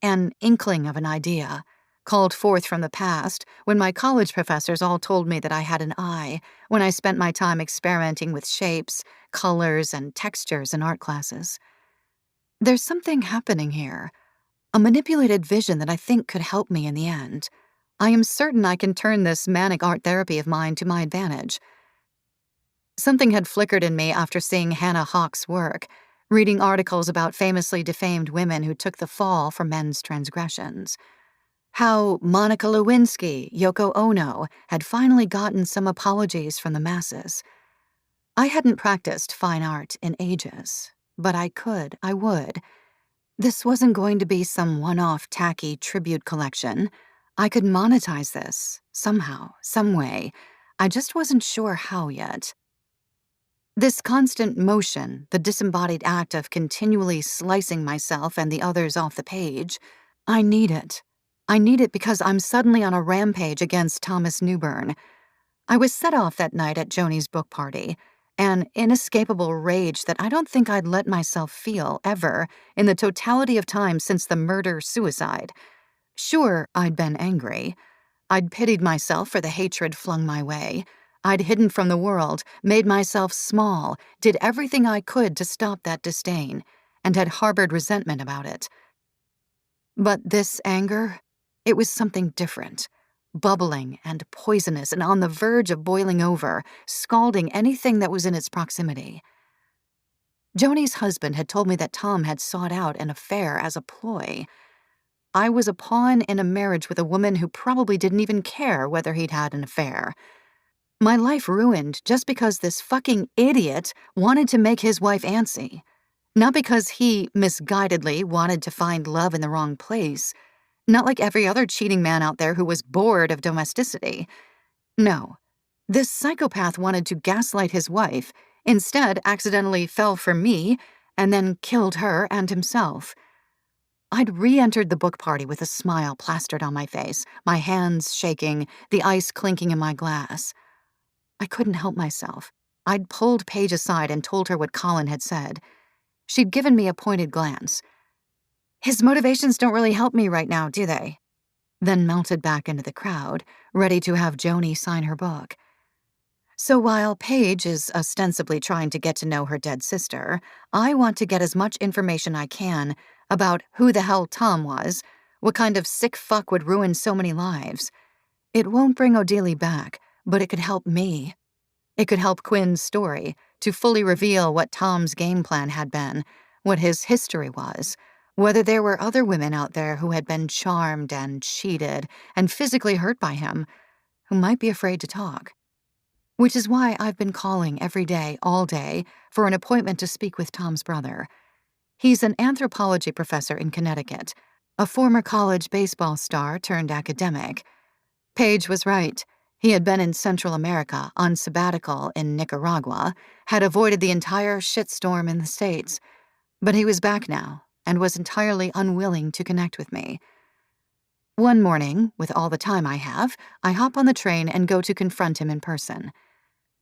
an inkling of an idea, called forth from the past when my college professors all told me that I had an eye, when I spent my time experimenting with shapes, colors, and textures in art classes. There's something happening here, a manipulated vision that I think could help me in the end. I am certain I can turn this manic art therapy of mine to my advantage. Something had flickered in me after seeing Hannah Hawke's work, reading articles about famously defamed women who took the fall for men's transgressions. How Monica Lewinsky, Yoko Ono, had finally gotten some apologies from the masses. I hadn't practiced fine art in ages, but I would. This wasn't going to be some one-off tacky tribute collection. I could monetize this, somehow, some way. I just wasn't sure how yet. This constant motion, the disembodied act of continually slicing myself and the others off the page, I need it. I need it because I'm suddenly on a rampage against Thomas Newbern. I was set off that night at Joni's book party, an inescapable rage that I don't think I'd let myself feel ever in the totality of time since the murder-suicide. Sure, I'd been angry. I'd pitied myself for the hatred flung my way. I'd hidden from the world, made myself small, did everything I could to stop that disdain, and had harbored resentment about it. But this anger, it was something different. Bubbling and poisonous and on the verge of boiling over, scalding anything that was in its proximity. Joni's husband had told me that Tom had sought out an affair as a ploy. I was a pawn in a marriage with a woman who probably didn't even care whether he'd had an affair. My life ruined just because this fucking idiot wanted to make his wife antsy. Not because he, misguidedly, wanted to find love in the wrong place. Not like every other cheating man out there who was bored of domesticity. No. This psychopath wanted to gaslight his wife, instead accidentally fell for me, and then killed her and himself. I'd re-entered the book party with a smile plastered on my face, my hands shaking, the ice clinking in my glass. I couldn't help myself. I'd pulled Paige aside and told her what Colin had said. She'd given me a pointed glance. His motivations don't really help me right now, do they? Then melted back into the crowd, ready to have Joni sign her book. So while Paige is ostensibly trying to get to know her dead sister, I want to get as much information I can about who the hell Tom was, what kind of sick fuck would ruin so many lives. It won't bring Odelia back, but it could help me. It could help Quinn's story to fully reveal what Tom's game plan had been, what his history was, whether there were other women out there who had been charmed and cheated and physically hurt by him, who might be afraid to talk. Which is why I've been calling every day, all day, for an appointment to speak with Tom's brother. He's an anthropology professor in Connecticut, a former college baseball star turned academic. Paige was right. He had been in Central America on sabbatical in Nicaragua, had avoided the entire shitstorm in the States, but he was back now and was entirely unwilling to connect with me. One morning, with all the time I have, I hop on the train and go to confront him in person.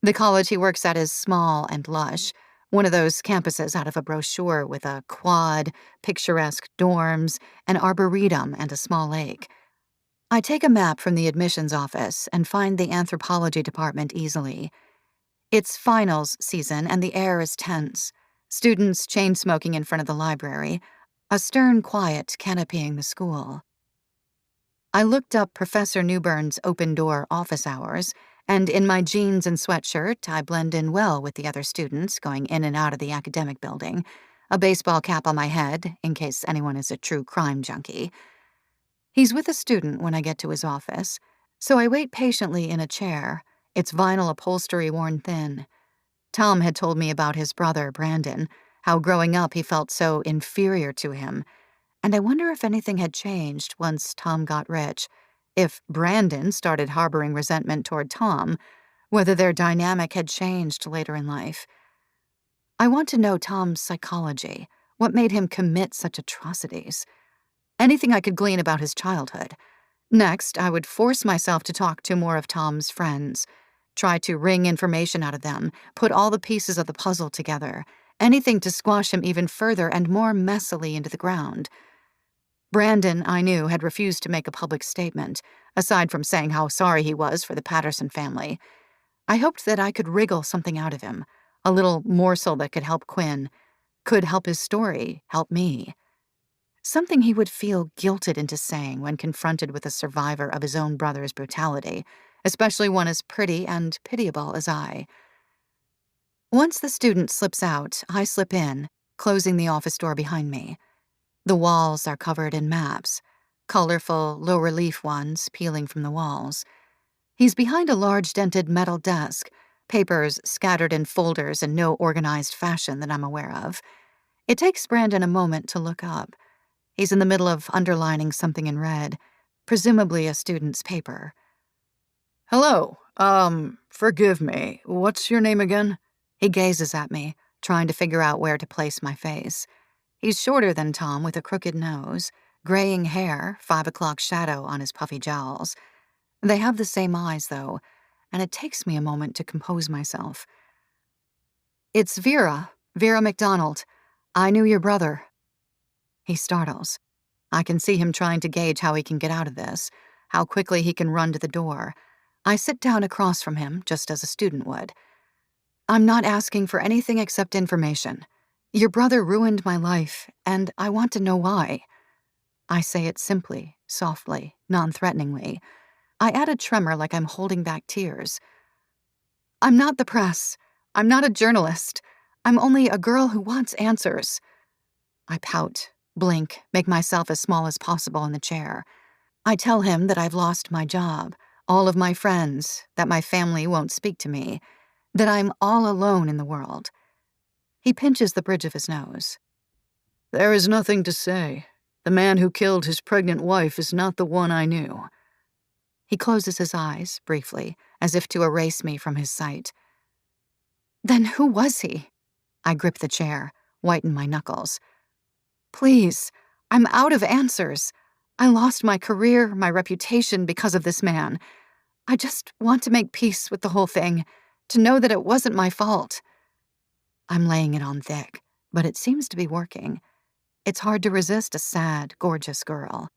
The college he works at is small and lush, one of those campuses out of a brochure with a quad, picturesque dorms, an arboretum, and a small lake. I take a map from the admissions office and find the anthropology department easily. It's finals season and the air is tense. Students chain-smoking in front of the library, a stern quiet canopying the school. I looked up Professor Newbern's open-door office hours, and in my jeans and sweatshirt, I blend in well with the other students going in and out of the academic building, a baseball cap on my head, in case anyone is a true crime junkie. He's with a student when I get to his office, so I wait patiently in a chair, its vinyl upholstery worn thin. Tom had told me about his brother, Brandon, how growing up he felt so inferior to him, and I wonder if anything had changed once Tom got rich, if Brandon started harboring resentment toward Tom, whether their dynamic had changed later in life. I want to know Tom's psychology, what made him commit such atrocities. Anything I could glean about his childhood. Next, I would force myself to talk to more of Tom's friends, try to wring information out of them, put all the pieces of the puzzle together, anything to squash him even further and more messily into the ground. Brandon, I knew, had refused to make a public statement, aside from saying how sorry he was for the Patterson family. I hoped that I could wriggle something out of him, a little morsel that could help Quinn, could help his story, help me. Something he would feel guilted into saying when confronted with a survivor of his own brother's brutality, especially one as pretty and pitiable as I. Once the student slips out, I slip in. closing the office door behind me. The walls are covered in maps, colorful, low-relief ones peeling from the walls. He's behind a large dented metal desk, papers scattered in folders in no organized fashion that I'm aware of. It takes Brandon a moment to look up. He's in the middle of underlining something in red, presumably a student's paper. Hello, forgive me, what's your name again? He gazes at me, trying to figure out where to place my face. He's shorter than Tom with a crooked nose, graying hair, 5 o'clock shadow on his puffy jowls. They have the same eyes, though, and it takes me a moment to compose myself. It's Vera McDonald. I knew your brother. He startles. I can see him trying to gauge how he can get out of this, how quickly he can run to the door. I sit down across from him, just as a student would. I'm not asking for anything except information. Your brother ruined my life, and I want to know why. I say it simply, softly, non-threateningly. I add a tremor like I'm holding back tears. I'm not the press. I'm not a journalist. I'm only a girl who wants answers. I pout, blink, make myself as small as possible in the chair. I tell him that I've lost my job, all of my friends, that my family won't speak to me, that I'm all alone in the world. He pinches the bridge of his nose. There is nothing to say. The man who killed his pregnant wife is not the one I knew. He closes his eyes, briefly, as if to erase me from his sight. Then who was he? I grip the chair, whiten my knuckles. Please, I'm out of answers. I lost my career, my reputation because of this man. I just want to make peace with the whole thing, to know that it wasn't my fault. I'm laying it on thick, but it seems to be working. It's hard to resist a sad, gorgeous girl.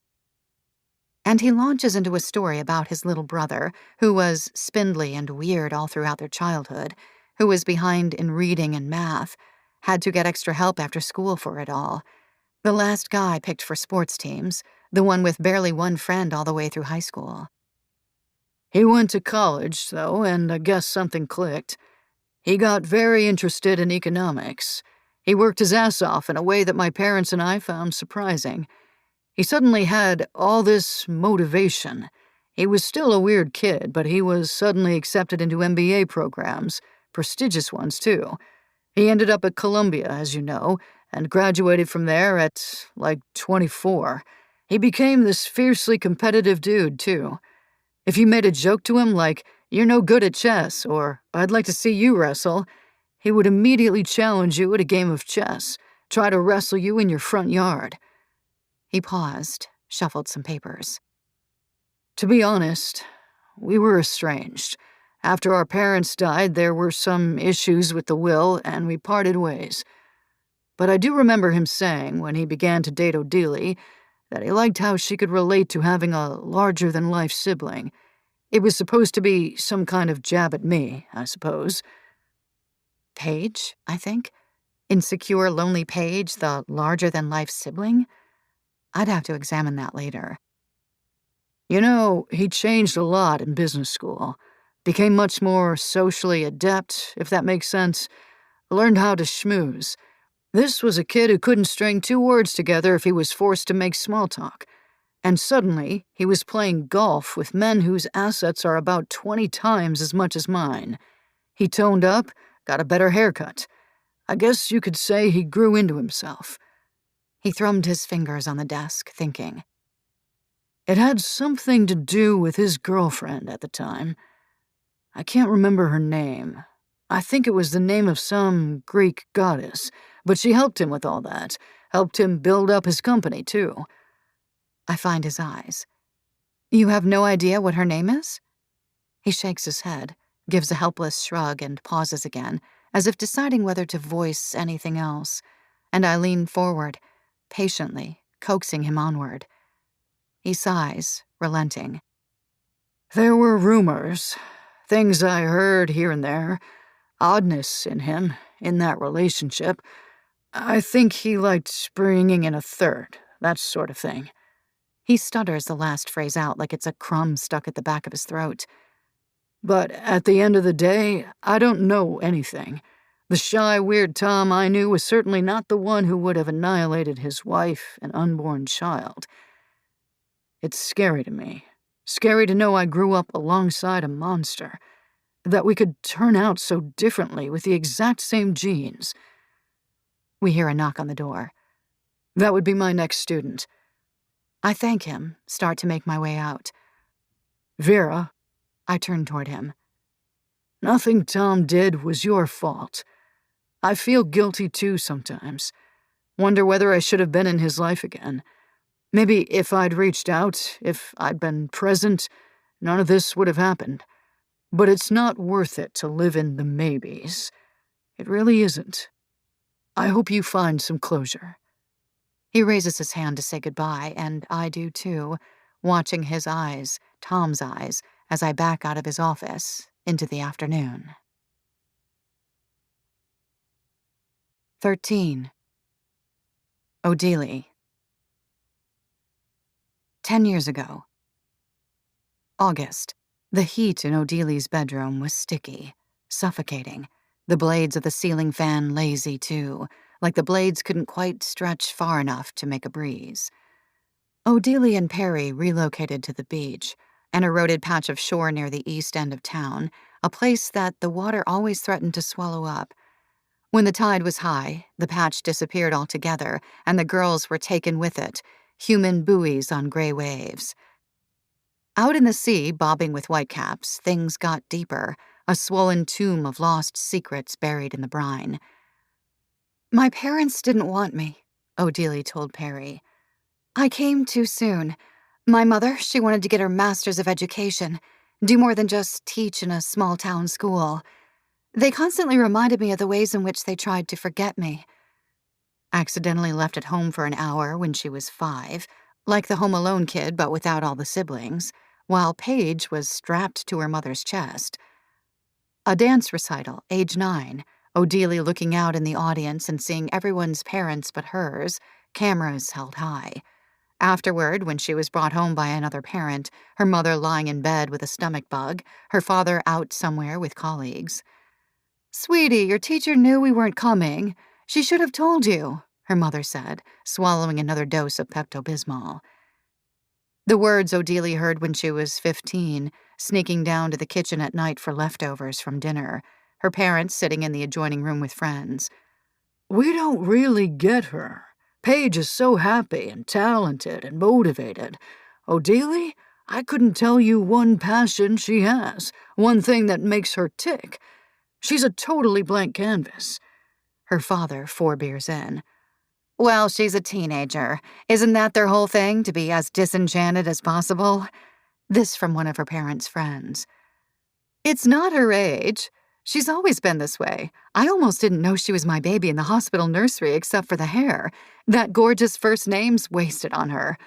And he launches into a story about his little brother, who was spindly and weird all throughout their childhood, who was behind in reading and math, had to get extra help after school for it all. The last guy picked for sports teams, the one with barely one friend all the way through high school. He went to college, though, and I guess something clicked. He got very interested in economics. He worked his ass off in a way that my parents and I found surprising. He suddenly had all this motivation. He was still a weird kid, but he was suddenly accepted into MBA programs, prestigious ones, too. He ended up at Columbia, as you know, and graduated from there at, 24. He became this fiercely competitive dude, too. If you made a joke to him like, "You're no good at chess," or "I'd like to see you wrestle," he would immediately challenge you at a game of chess, try to wrestle you in your front yard. He paused, shuffled some papers. To be honest, we were estranged. After our parents died, there were some issues with the will, and we parted ways. But I do remember him saying, when he began to date Odelie, that he liked how she could relate to having a larger-than-life sibling. It was supposed to be some kind of jab at me, I suppose. Paige, I think? Insecure, lonely Paige, the larger-than-life sibling? I'd have to examine that later. You know, he changed a lot in business school. Became much more socially adept, if that makes sense. Learned how to schmooze. This was a kid who couldn't string two words together if he was forced to make small talk. And suddenly, he was playing golf with men whose assets are about 20 times as much as mine. He toned up, got a better haircut. I guess you could say he grew into himself. He thrummed his fingers on the desk, thinking. It had something to do with his girlfriend at the time. I can't remember her name. I think it was the name of some Greek goddess, but she helped him with all that, helped him build up his company, too. I find his eyes. You have no idea what her name is? He shakes his head, gives a helpless shrug, and pauses again, as if deciding whether to voice anything else, and I lean forward, patiently, coaxing him onward. He sighs, relenting. There were rumors, things I heard here and there, oddness in him, in that relationship. I think he liked bringing in a third, that sort of thing. He stutters the last phrase out like it's a crumb stuck at the back of his throat. But at the end of the day, I don't know anything. The shy, weird Tom I knew was certainly not the one who would have annihilated his wife and unborn child. It's scary to me. Scary to know I grew up alongside a monster. That we could turn out so differently with the exact same genes. We hear a knock on the door. That would be my next student. I thank him, start to make my way out. Vera. I turn toward him. Nothing Tom did was your fault. I feel guilty too sometimes. Wonder whether I should have been in his life again. Maybe if I'd reached out, if I'd been present, none of this would have happened. But it's not worth it to live in the maybes. It really isn't. I hope you find some closure. He raises his hand to say goodbye, and I do too, watching his eyes, Tom's eyes, as I back out of his office into the afternoon. 13. Odelie. 10 years ago. August. The heat in Odelie's bedroom was sticky, suffocating. The blades of the ceiling fan lazy too, like the blades couldn't quite stretch far enough to make a breeze. Odelie and Perry relocated to the beach, an eroded patch of shore near the east end of town, a place that the water always threatened to swallow up. When the tide was high, the patch disappeared altogether, and the girls were taken with it, human buoys on gray waves. Out in the sea, bobbing with whitecaps, things got deeper, a swollen tomb of lost secrets buried in the brine. My parents didn't want me, Odelie told Perry. I came too soon. My mother, she wanted to get her master's of education, do more than just teach in a small-town school. They constantly reminded me of the ways in which they tried to forget me. Accidentally left at home for an hour when she was 5, like the Home Alone kid but without all the siblings, while Paige was strapped to her mother's chest. A dance recital, age 9, Odelie looking out in the audience and seeing everyone's parents but hers, cameras held high. Afterward, when she was brought home by another parent, her mother lying in bed with a stomach bug, her father out somewhere with colleagues. Sweetie, your teacher knew we weren't coming. She should have told you, her mother said, swallowing another dose of Pepto-Bismol. The words Odelie heard when she was 15, sneaking down to the kitchen at night for leftovers from dinner, her parents sitting in the adjoining room with friends. We don't really get her. Paige is so happy and talented and motivated. Odelie, I couldn't tell you one passion she has, one thing that makes her tick. She's a totally blank canvas. Her father, 4 beers in. Well, she's a teenager. Isn't that their whole thing, to be as disenchanted as possible? This from one of her parents' friends. It's not her age. She's always been this way. I almost didn't know she was my baby in the hospital nursery except for the hair. That gorgeous first name's wasted on her.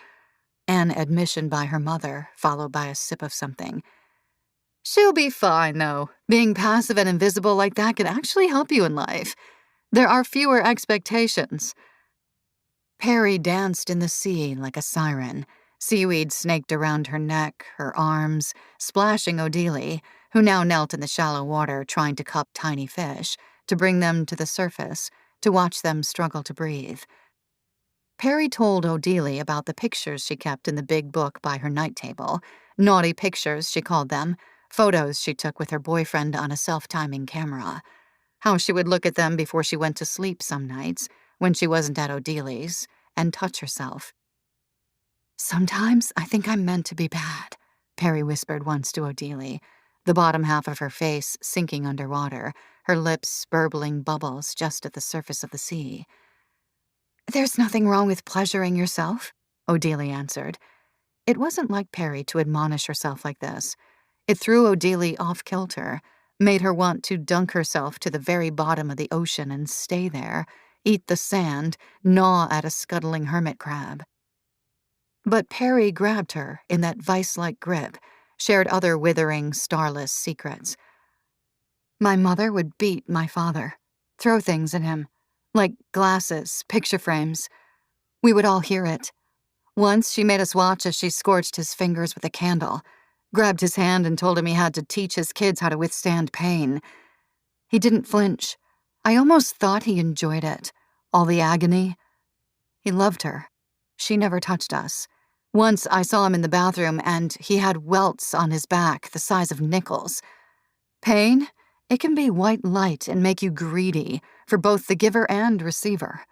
An admission by her mother, followed by a sip of something. She'll be fine, though. Being passive and invisible like that can actually help you in life. There are fewer expectations. Perry danced in the sea like a siren. Seaweed snaked around her neck, her arms, splashing Odelie, who now knelt in the shallow water trying to cup tiny fish, to bring them to the surface, to watch them struggle to breathe. Perry told Odelie about the pictures she kept in the big book by her night table. Naughty pictures, she called them, photos she took with her boyfriend on a self-timing camera. How she would look at them before she went to sleep some nights, when she wasn't at Odelie's, and touch herself. Sometimes I think I'm meant to be bad, Perry whispered once to Odelie, the bottom half of her face sinking underwater, her lips burbling bubbles just at the surface of the sea. There's nothing wrong with pleasuring yourself, Odelie answered. It wasn't like Perry to admonish herself like this. It threw Odelie off kilter, made her want to dunk herself to the very bottom of the ocean and stay there, eat the sand, gnaw at a scuttling hermit crab. But Perry grabbed her in that vice-like grip, shared other withering, starless secrets. My mother would beat my father, throw things at him, like glasses, picture frames. We would all hear it. Once she made us watch as she scorched his fingers with a candle, grabbed his hand and told him he had to teach his kids how to withstand pain. He didn't flinch. I almost thought he enjoyed it. All the agony. He loved her. She never touched us. Once I saw him in the bathroom and he had welts on his back the size of nickels. Pain? It can be white light and make you greedy for both the giver and receiver.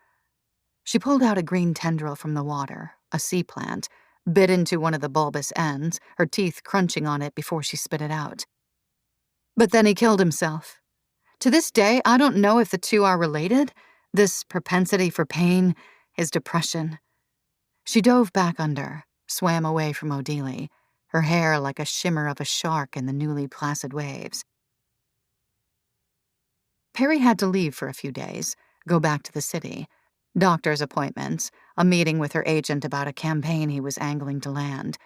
She pulled out a green tendril from the water, a sea plant, bit into one of the bulbous ends, her teeth crunching on it before she spit it out. But then he killed himself. To this day, I don't know if the two are related, this propensity for pain, his depression. She dove back under, swam away from Odelie, her hair like a shimmer of a shark in the newly placid waves. Perry had to leave for a few days, go back to the city. Doctor's appointments, a meeting with her agent about a campaign he was angling to land.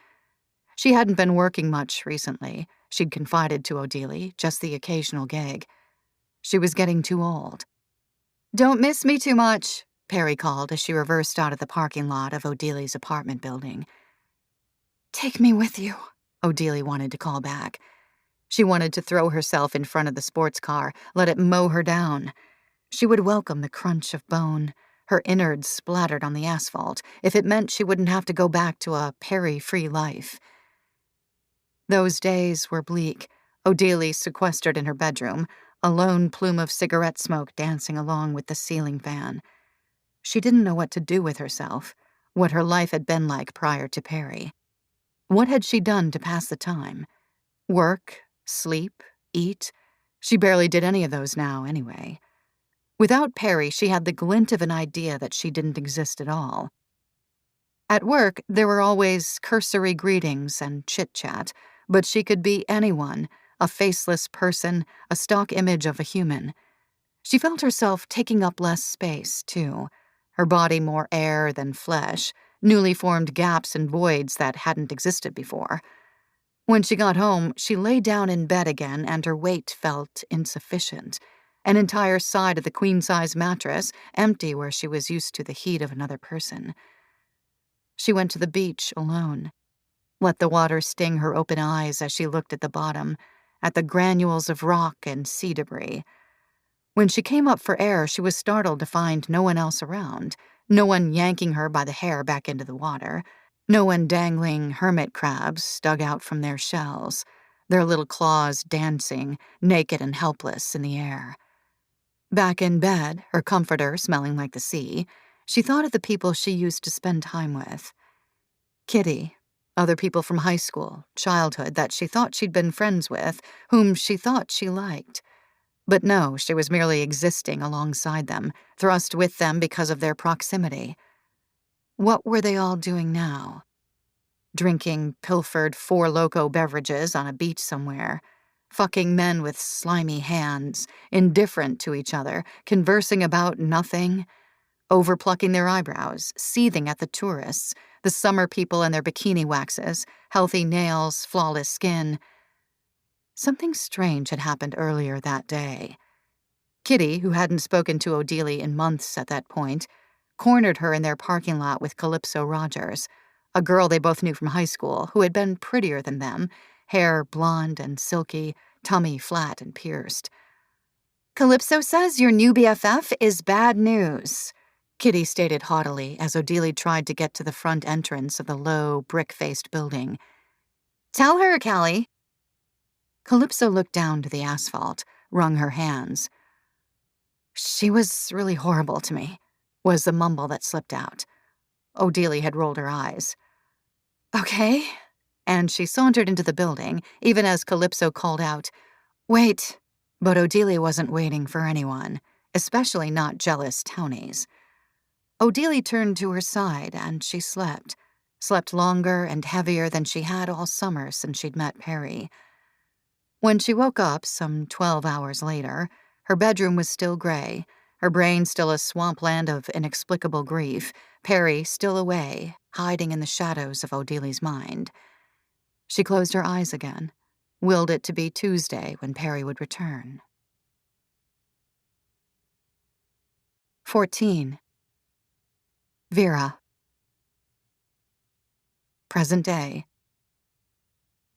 She hadn't been working much recently. She'd confided to Odelie, just the occasional gig. She was getting too old. "Don't miss me too much," Perry called as she reversed out of the parking lot of Odelie's apartment building. "Take me with you," Odelie wanted to call back. She wanted to throw herself in front of the sports car, let it mow her down. She would welcome the crunch of bone, her innards splattered on the asphalt, if it meant she wouldn't have to go back to a Perry-free life. Those days were bleak. Odelie sequestered in her bedroom, a lone plume of cigarette smoke dancing along with the ceiling fan. She didn't know what to do with herself, what her life had been like prior to Perry. What had she done to pass the time? Work, sleep, eat. She barely did any of those now, anyway. Without Perry, she had the glint of an idea that she didn't exist at all. At work, there were always cursory greetings and chit-chat, but she could be anyone, a faceless person, a stock image of a human. She felt herself taking up less space, too, her body more air than flesh, newly formed gaps and voids that hadn't existed before. When she got home, she lay down in bed again and her weight felt insufficient. An entire side of the queen-size mattress, empty where she was used to the heat of another person. She went to the beach alone. Let the water sting her open eyes as she looked at the bottom, at the granules of rock and sea debris. When she came up for air, she was startled to find no one else around, no one yanking her by the hair back into the water, no one dangling hermit crabs dug out from their shells, their little claws dancing, naked and helpless, in the air. Back in bed, her comforter smelling like the sea, she thought of the people she used to spend time with. Kitty, other people from high school, childhood that she thought she'd been friends with, whom she thought she liked. But no, she was merely existing alongside them, thrust with them because of their proximity. What were they all doing now? Drinking pilfered Four Loko beverages on a beach somewhere, fucking men with slimy hands, indifferent to each other, conversing about nothing, overplucking their eyebrows, seething at the tourists, the summer people and their bikini waxes, healthy nails, flawless skin. Something strange had happened earlier that day. Kitty, who hadn't spoken to Odelie in months at that point, cornered her in their parking lot with Calypso Rogers, a girl they both knew from high school who had been prettier than them, hair blonde and silky, tummy flat and pierced. "Calypso says your new BFF is bad news," Kitty stated haughtily as Odelie tried to get to the front entrance of the low, brick-faced building. "Tell her, Callie." Calypso looked down to the asphalt, wrung her hands. "She was really horrible to me," was the mumble that slipped out. Odelie had rolled her eyes. "Okay," and she sauntered into the building, even as Calypso called out, "Wait." But Odelie wasn't waiting for anyone, especially not jealous townies. Odelie turned to her side, and she slept longer and heavier than she had all summer since she'd met Perry. When she woke up some 12 hours later, her bedroom was still gray, her brain still a swampland of inexplicable grief, Perry still away, hiding in the shadows of Odelie's mind. She closed her eyes again, willed it to be Tuesday when Perry would return. 14. Vera. Present day.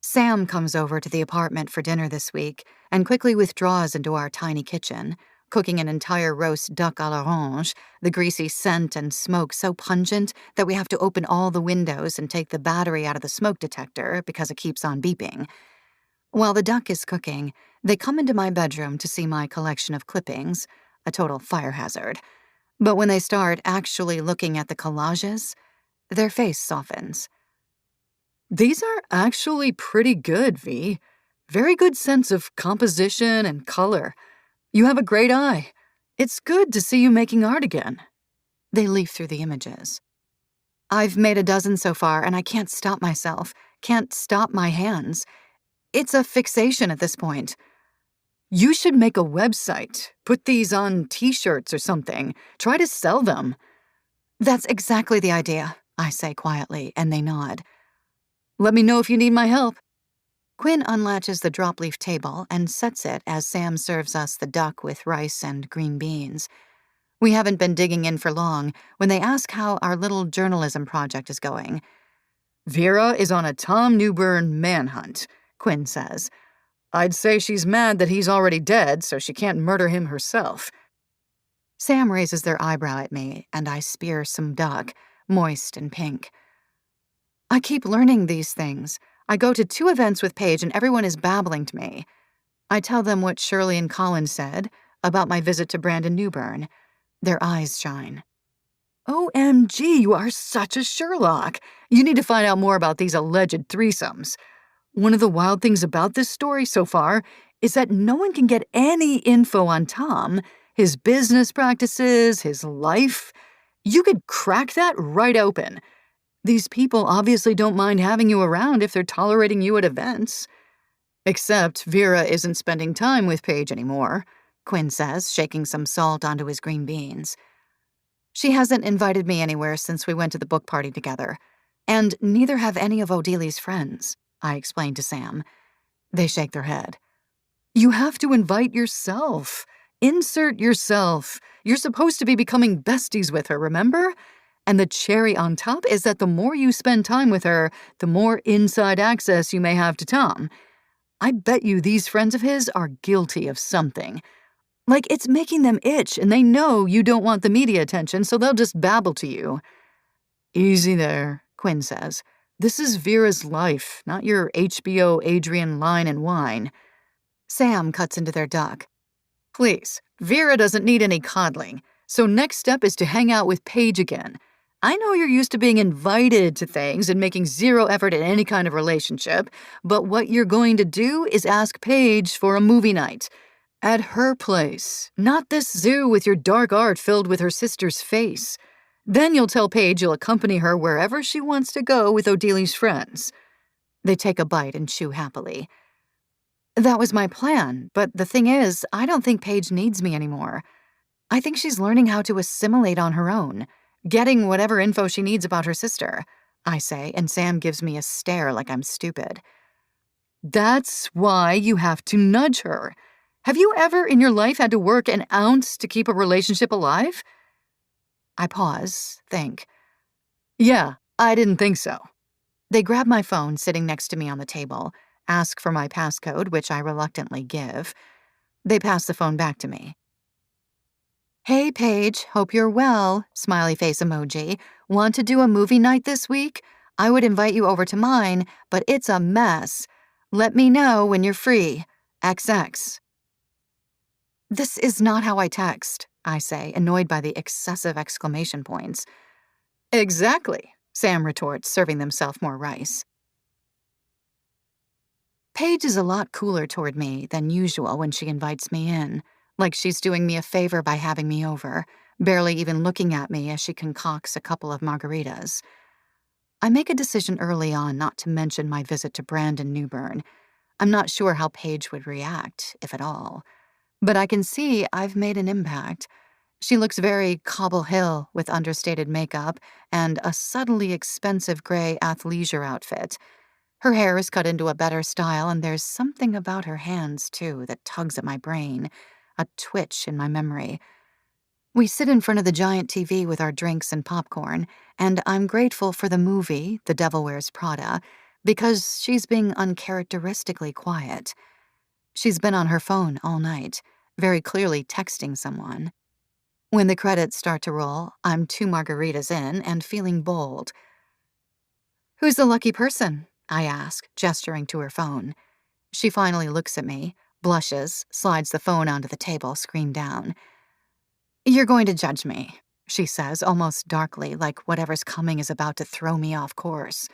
Sam comes over to the apartment for dinner this week and quickly withdraws into our tiny kitchen, cooking an entire roast duck à l'orange, the greasy scent and smoke so pungent that we have to open all the windows and take the battery out of the smoke detector because it keeps on beeping. While the duck is cooking, they come into my bedroom to see my collection of clippings, a total fire hazard. But when they start actually looking at the collages, their face softens. These are actually pretty good, V. Very good sense of composition and color. You have a great eye. It's good to see you making art again. They leaf through the images. I've made a dozen so far, and I can't stop myself, can't stop my hands. It's a fixation at this point. You should make a website. Put these on t-shirts or something. Try to sell them. That's exactly the idea, I say quietly, and they nod. Let me know if you need my help. Quinn unlatches the drop leaf table and sets it as Sam serves us the duck with rice and green beans. We haven't been digging in for long when they ask how our little journalism project is going. Vera is on a Tom Newbern manhunt, Quinn says. I'd say she's mad that he's already dead, so she can't murder him herself. Sam raises their eyebrow at me, and I spear some duck, moist and pink. I keep learning these things. I go to 2 events with Paige and everyone is babbling to me. I tell them what Shirley and Colin said about my visit to Brandon Newbern. Their eyes shine. OMG, you are such a Sherlock. You need to find out more about these alleged threesomes. One of the wild things about this story so far is that no one can get any info on Tom, his business practices, his life. You could crack that right open. These people obviously don't mind having you around if they're tolerating you at events. Except Vera isn't spending time with Paige anymore, Quinn says, shaking some salt onto his green beans. She hasn't invited me anywhere since we went to the book party together, and neither have any of Odili's friends, I explained to Sam. They shake their head. You have to invite yourself. Insert yourself. You're supposed to be becoming besties with her, remember? And the cherry on top is that the more you spend time with her, the more inside access you may have to Tom. I bet you these friends of his are guilty of something. Like it's making them itch, and they know you don't want the media attention, so they'll just babble to you. Easy there, Quinn says. This is Vera's life, not your HBO Adrian line and wine. Sam cuts into their duck. Please, Vera doesn't need any coddling, so next step is to hang out with Paige again. I know you're used to being invited to things and making zero effort in any kind of relationship, but what you're going to do is ask Paige for a movie night. At her place, not this zoo with your dark art filled with her sister's face. Then you'll tell Paige you'll accompany her wherever she wants to go with Odili's friends. They take a bite and chew happily. That was my plan, but the thing is, I don't think Paige needs me anymore. I think she's learning how to assimilate on her own, getting whatever info she needs about her sister, I say, and Sam gives me a stare like I'm stupid. That's why you have to nudge her. Have you ever in your life had to work an ounce to keep a relationship alive? I pause, think. Yeah, I didn't think so. They grab my phone sitting next to me on the table, ask for my passcode, which I reluctantly give. They pass the phone back to me. Hey, Paige, hope you're well, smiley face emoji. Want to do a movie night this week? I would invite you over to mine, but it's a mess. Let me know when you're free. XX. This is not how I text, I say, annoyed by the excessive exclamation points. Exactly, Sam retorts, serving themselves more rice. Paige is a lot cooler toward me than usual when she invites me in, like she's doing me a favor by having me over, barely even looking at me as she concocts a couple of margaritas. I make a decision early on not to mention my visit to Brandon Newbern. I'm not sure how Paige would react, if at all. But I can see I've made an impact. She looks very Cobble Hill with understated makeup and a subtly expensive gray athleisure outfit. Her hair is cut into a better style, and there's something about her hands, too, that tugs at my brain, a twitch in my memory. We sit in front of the giant TV with our drinks and popcorn, and I'm grateful for the movie, The Devil Wears Prada, because she's being uncharacteristically quiet. She's been on her phone all night, very clearly texting someone. When the credits start to roll, I'm 2 margaritas in and feeling bold. "Who's the lucky person?" I ask, gesturing to her phone. She finally looks at me, blushes, slides the phone onto the table, screen down. "You're going to judge me," she says, almost darkly, like whatever's coming is about to throw me off course.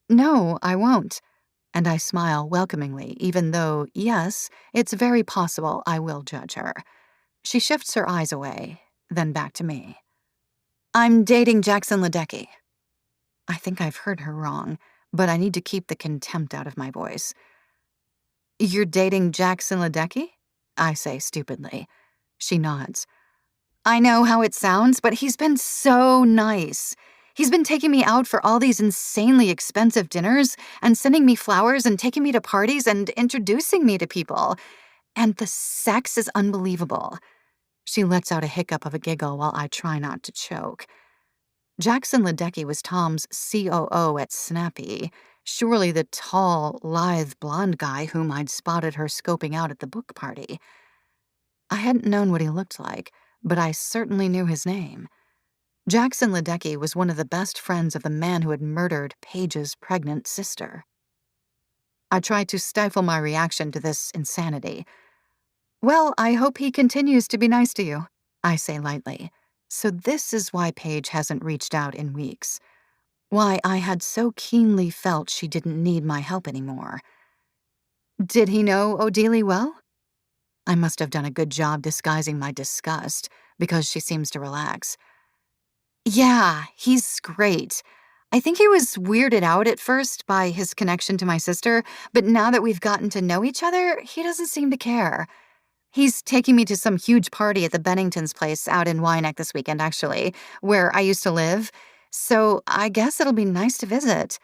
"No, I won't." And I smile welcomingly, even though, yes, it's very possible I will judge her. She shifts her eyes away, then back to me. "I'm dating Jackson Ledecky." I think I've heard her wrong, but I need to keep the contempt out of my voice. "You're dating Jackson Ledecky?" I say stupidly. She nods. "I know how it sounds, but he's been so nice. He's been taking me out for all these insanely expensive dinners and sending me flowers and taking me to parties and introducing me to people. And the sex is unbelievable." She lets out a hiccup of a giggle while I try not to choke. Jackson Ledecky was Tom's COO at Snappy, surely the tall, lithe blonde guy whom I'd spotted her scoping out at the book party. I hadn't known what he looked like, but I certainly knew his name. Jackson Ledecky was one of the best friends of the man who had murdered Paige's pregnant sister. I tried to stifle my reaction to this insanity. "Well, I hope he continues to be nice to you," I say lightly. So this is why Paige hasn't reached out in weeks. Why I had so keenly felt she didn't need my help anymore. "Did he know Odelie well?" I must have done a good job disguising my disgust, because she seems to relax. "Yeah, he's great. I think he was weirded out at first by his connection to my sister, but now that we've gotten to know each other, he doesn't seem to care. He's taking me to some huge party at the Benningtons' place out in Wyandotte this weekend, actually, where I used to live, so I guess it'll be nice to visit."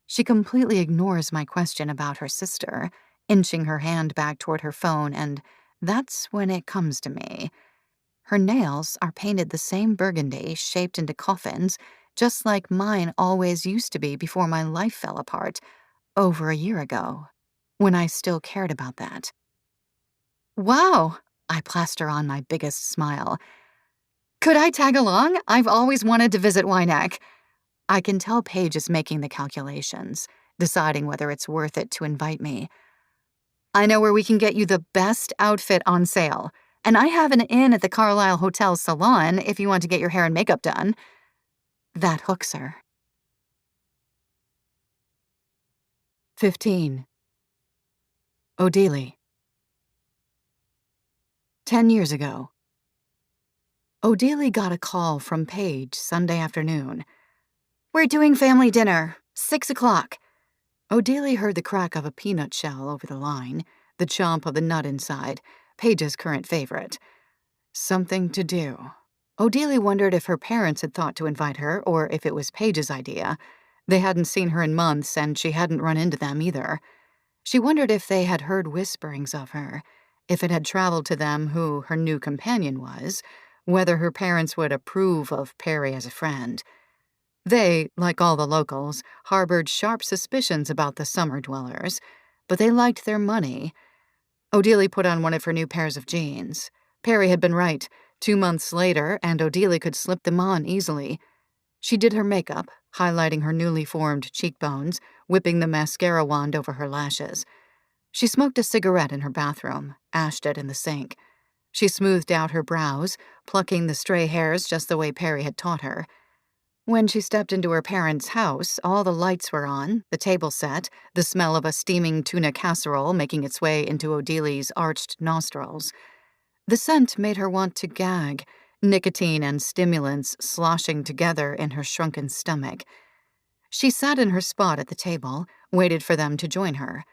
She completely ignores my question about her sister, inching her hand back toward her phone, and that's when it comes to me. Her nails are painted the same burgundy, shaped into coffins, just like mine always used to be before my life fell apart, over a year ago, when I still cared about that. "Wow," I plaster on my biggest smile. "Could I tag along? I've always wanted to visit Wyandotte." I can tell Paige is making the calculations, deciding whether it's worth it to invite me. "I know where we can get you the best outfit on sale, and I have an inn at the Carlisle Hotel Salon if you want to get your hair and makeup done." That hooks her. 15. Odelie. 10 years ago. Odelie got a call from Paige Sunday afternoon. "We're doing family dinner, 6 o'clock. Odelie heard the crack of a peanut shell over the line, the chomp of the nut inside, Paige's current favorite. Something to do. Odelie wondered if her parents had thought to invite her or if it was Paige's idea. They hadn't seen her in months, and she hadn't run into them either. She wondered if they had heard whisperings of her, if it had traveled to them who her new companion was, whether her parents would approve of Perry as a friend. They, like all the locals, harbored sharp suspicions about the summer dwellers, but they liked their money. Odelie put on one of her new pairs of jeans. Perry had been right. 2 months later, and Odelie could slip them on easily. She did her makeup, highlighting her newly formed cheekbones, whipping the mascara wand over her lashes. She smoked a cigarette in her bathroom, ashed it in the sink. She smoothed out her brows, plucking the stray hairs just the way Perry had taught her. When she stepped into her parents' house, all the lights were on, the table set, the smell of a steaming tuna casserole making its way into Odelie's arched nostrils. The scent made her want to gag, nicotine and stimulants sloshing together in her shrunken stomach. She sat in her spot at the table, waited for them to join her.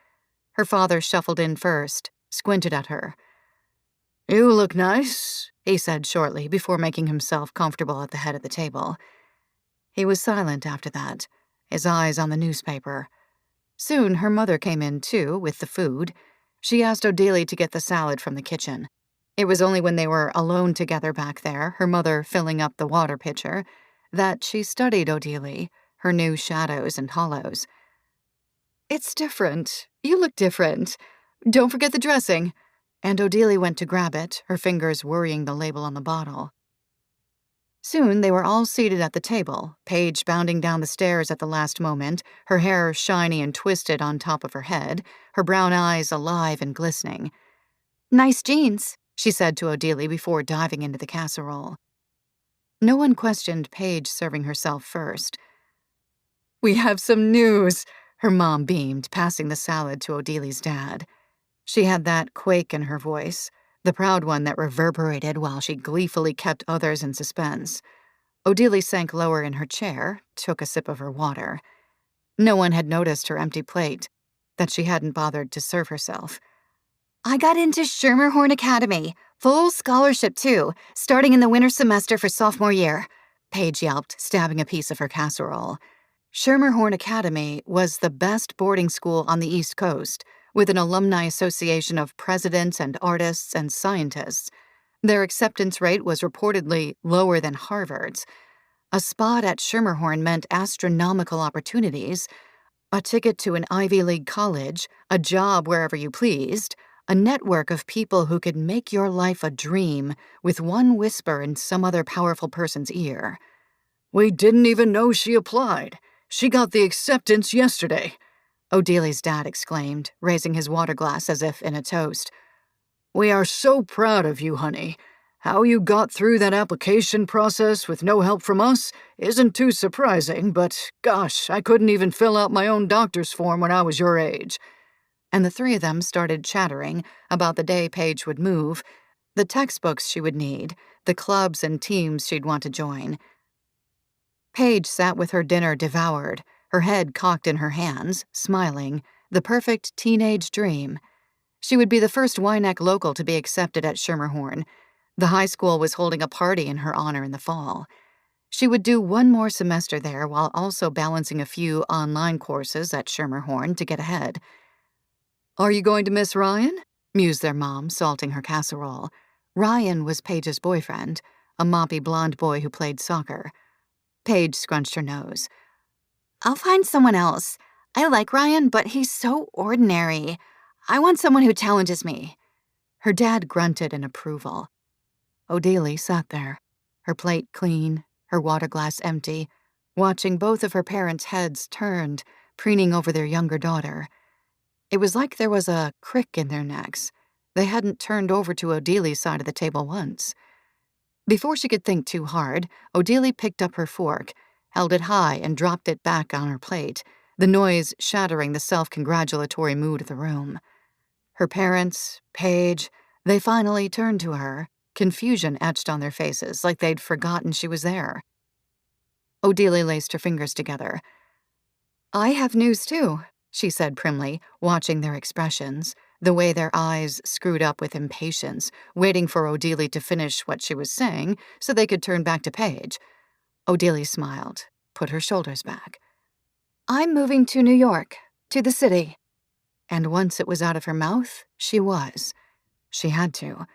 Her father shuffled in first, squinted at her. "You look nice," he said shortly before making himself comfortable at the head of the table. He was silent after that, his eyes on the newspaper. Soon her mother came in, too, with the food. She asked Odelie to get the salad from the kitchen. It was only when they were alone together back there, her mother filling up the water pitcher, that she studied Odelie, her new shadows and hollows. "It's different. You look different. Don't forget the dressing." and Odelia went to grab it, her fingers worrying the label on the bottle. Soon they were all seated at the table, Paige bounding down the stairs at the last moment, her hair shiny and twisted on top of her head, her brown eyes alive and glistening. "Nice jeans," she said to Odelia before diving into the casserole. No one questioned Paige serving herself first. "We have some news," her mom beamed, passing the salad to Odelia's dad. She had that quake in her voice, the proud one that reverberated while she gleefully kept others in suspense. Odelia sank lower in her chair, took a sip of her water. No one had noticed her empty plate, that she hadn't bothered to serve herself. "I got into Schermerhorn Academy. Full scholarship, too, starting in the winter semester for sophomore year," Paige yelped, stabbing a piece of her casserole. Schermerhorn Academy was the best boarding school on the East Coast, with an alumni association of presidents and artists and scientists. Their acceptance rate was reportedly lower than Harvard's. A spot at Schermerhorn meant astronomical opportunities, a ticket to an Ivy League college, a job wherever you pleased, a network of people who could make your life a dream with one whisper in some other powerful person's ear. "We didn't even know she applied. She got the acceptance yesterday," Odelia's dad exclaimed, raising his water glass as if in a toast. "We are so proud of you, honey. How you got through that application process with no help from us isn't too surprising, but gosh, I couldn't even fill out my own doctor's form when I was your age." And the three of them started chattering about the day Paige would move, the textbooks she would need, the clubs and teams she'd want to join. Paige sat with her dinner devoured, her head cocked in her hands, smiling, the perfect teenage dream. She would be the first Wynneck local to be accepted at Schermerhorn. The high school was holding a party in her honor in the fall. She would do one more semester there while also balancing a few online courses at Schermerhorn to get ahead. "Are you going to miss Ryan?" mused their mom, salting her casserole. Ryan was Paige's boyfriend, a moppy blonde boy who played soccer. Paige scrunched her nose. "I'll find someone else. I like Ryan, but he's so ordinary. I want someone who challenges me." Her dad grunted in approval. Odelia sat there, her plate clean, her water glass empty, watching both of her parents' heads turned, preening over their younger daughter. It was like there was a crick in their necks. They hadn't turned over to Odelia's side of the table once. Before she could think too hard, Odelia picked up her fork, held it high, and dropped it back on her plate, the noise shattering the self-congratulatory mood of the room. Her parents, Paige, they finally turned to her, confusion etched on their faces like they'd forgotten she was there. Odelia laced her fingers together. "I have news, too," she said primly, watching their expressions, the way their eyes screwed up with impatience, waiting for Odelia to finish what she was saying so they could turn back to Paige. Odelia smiled, put her shoulders back. "I'm moving to New York, to the city." And once it was out of her mouth, she was. She had to.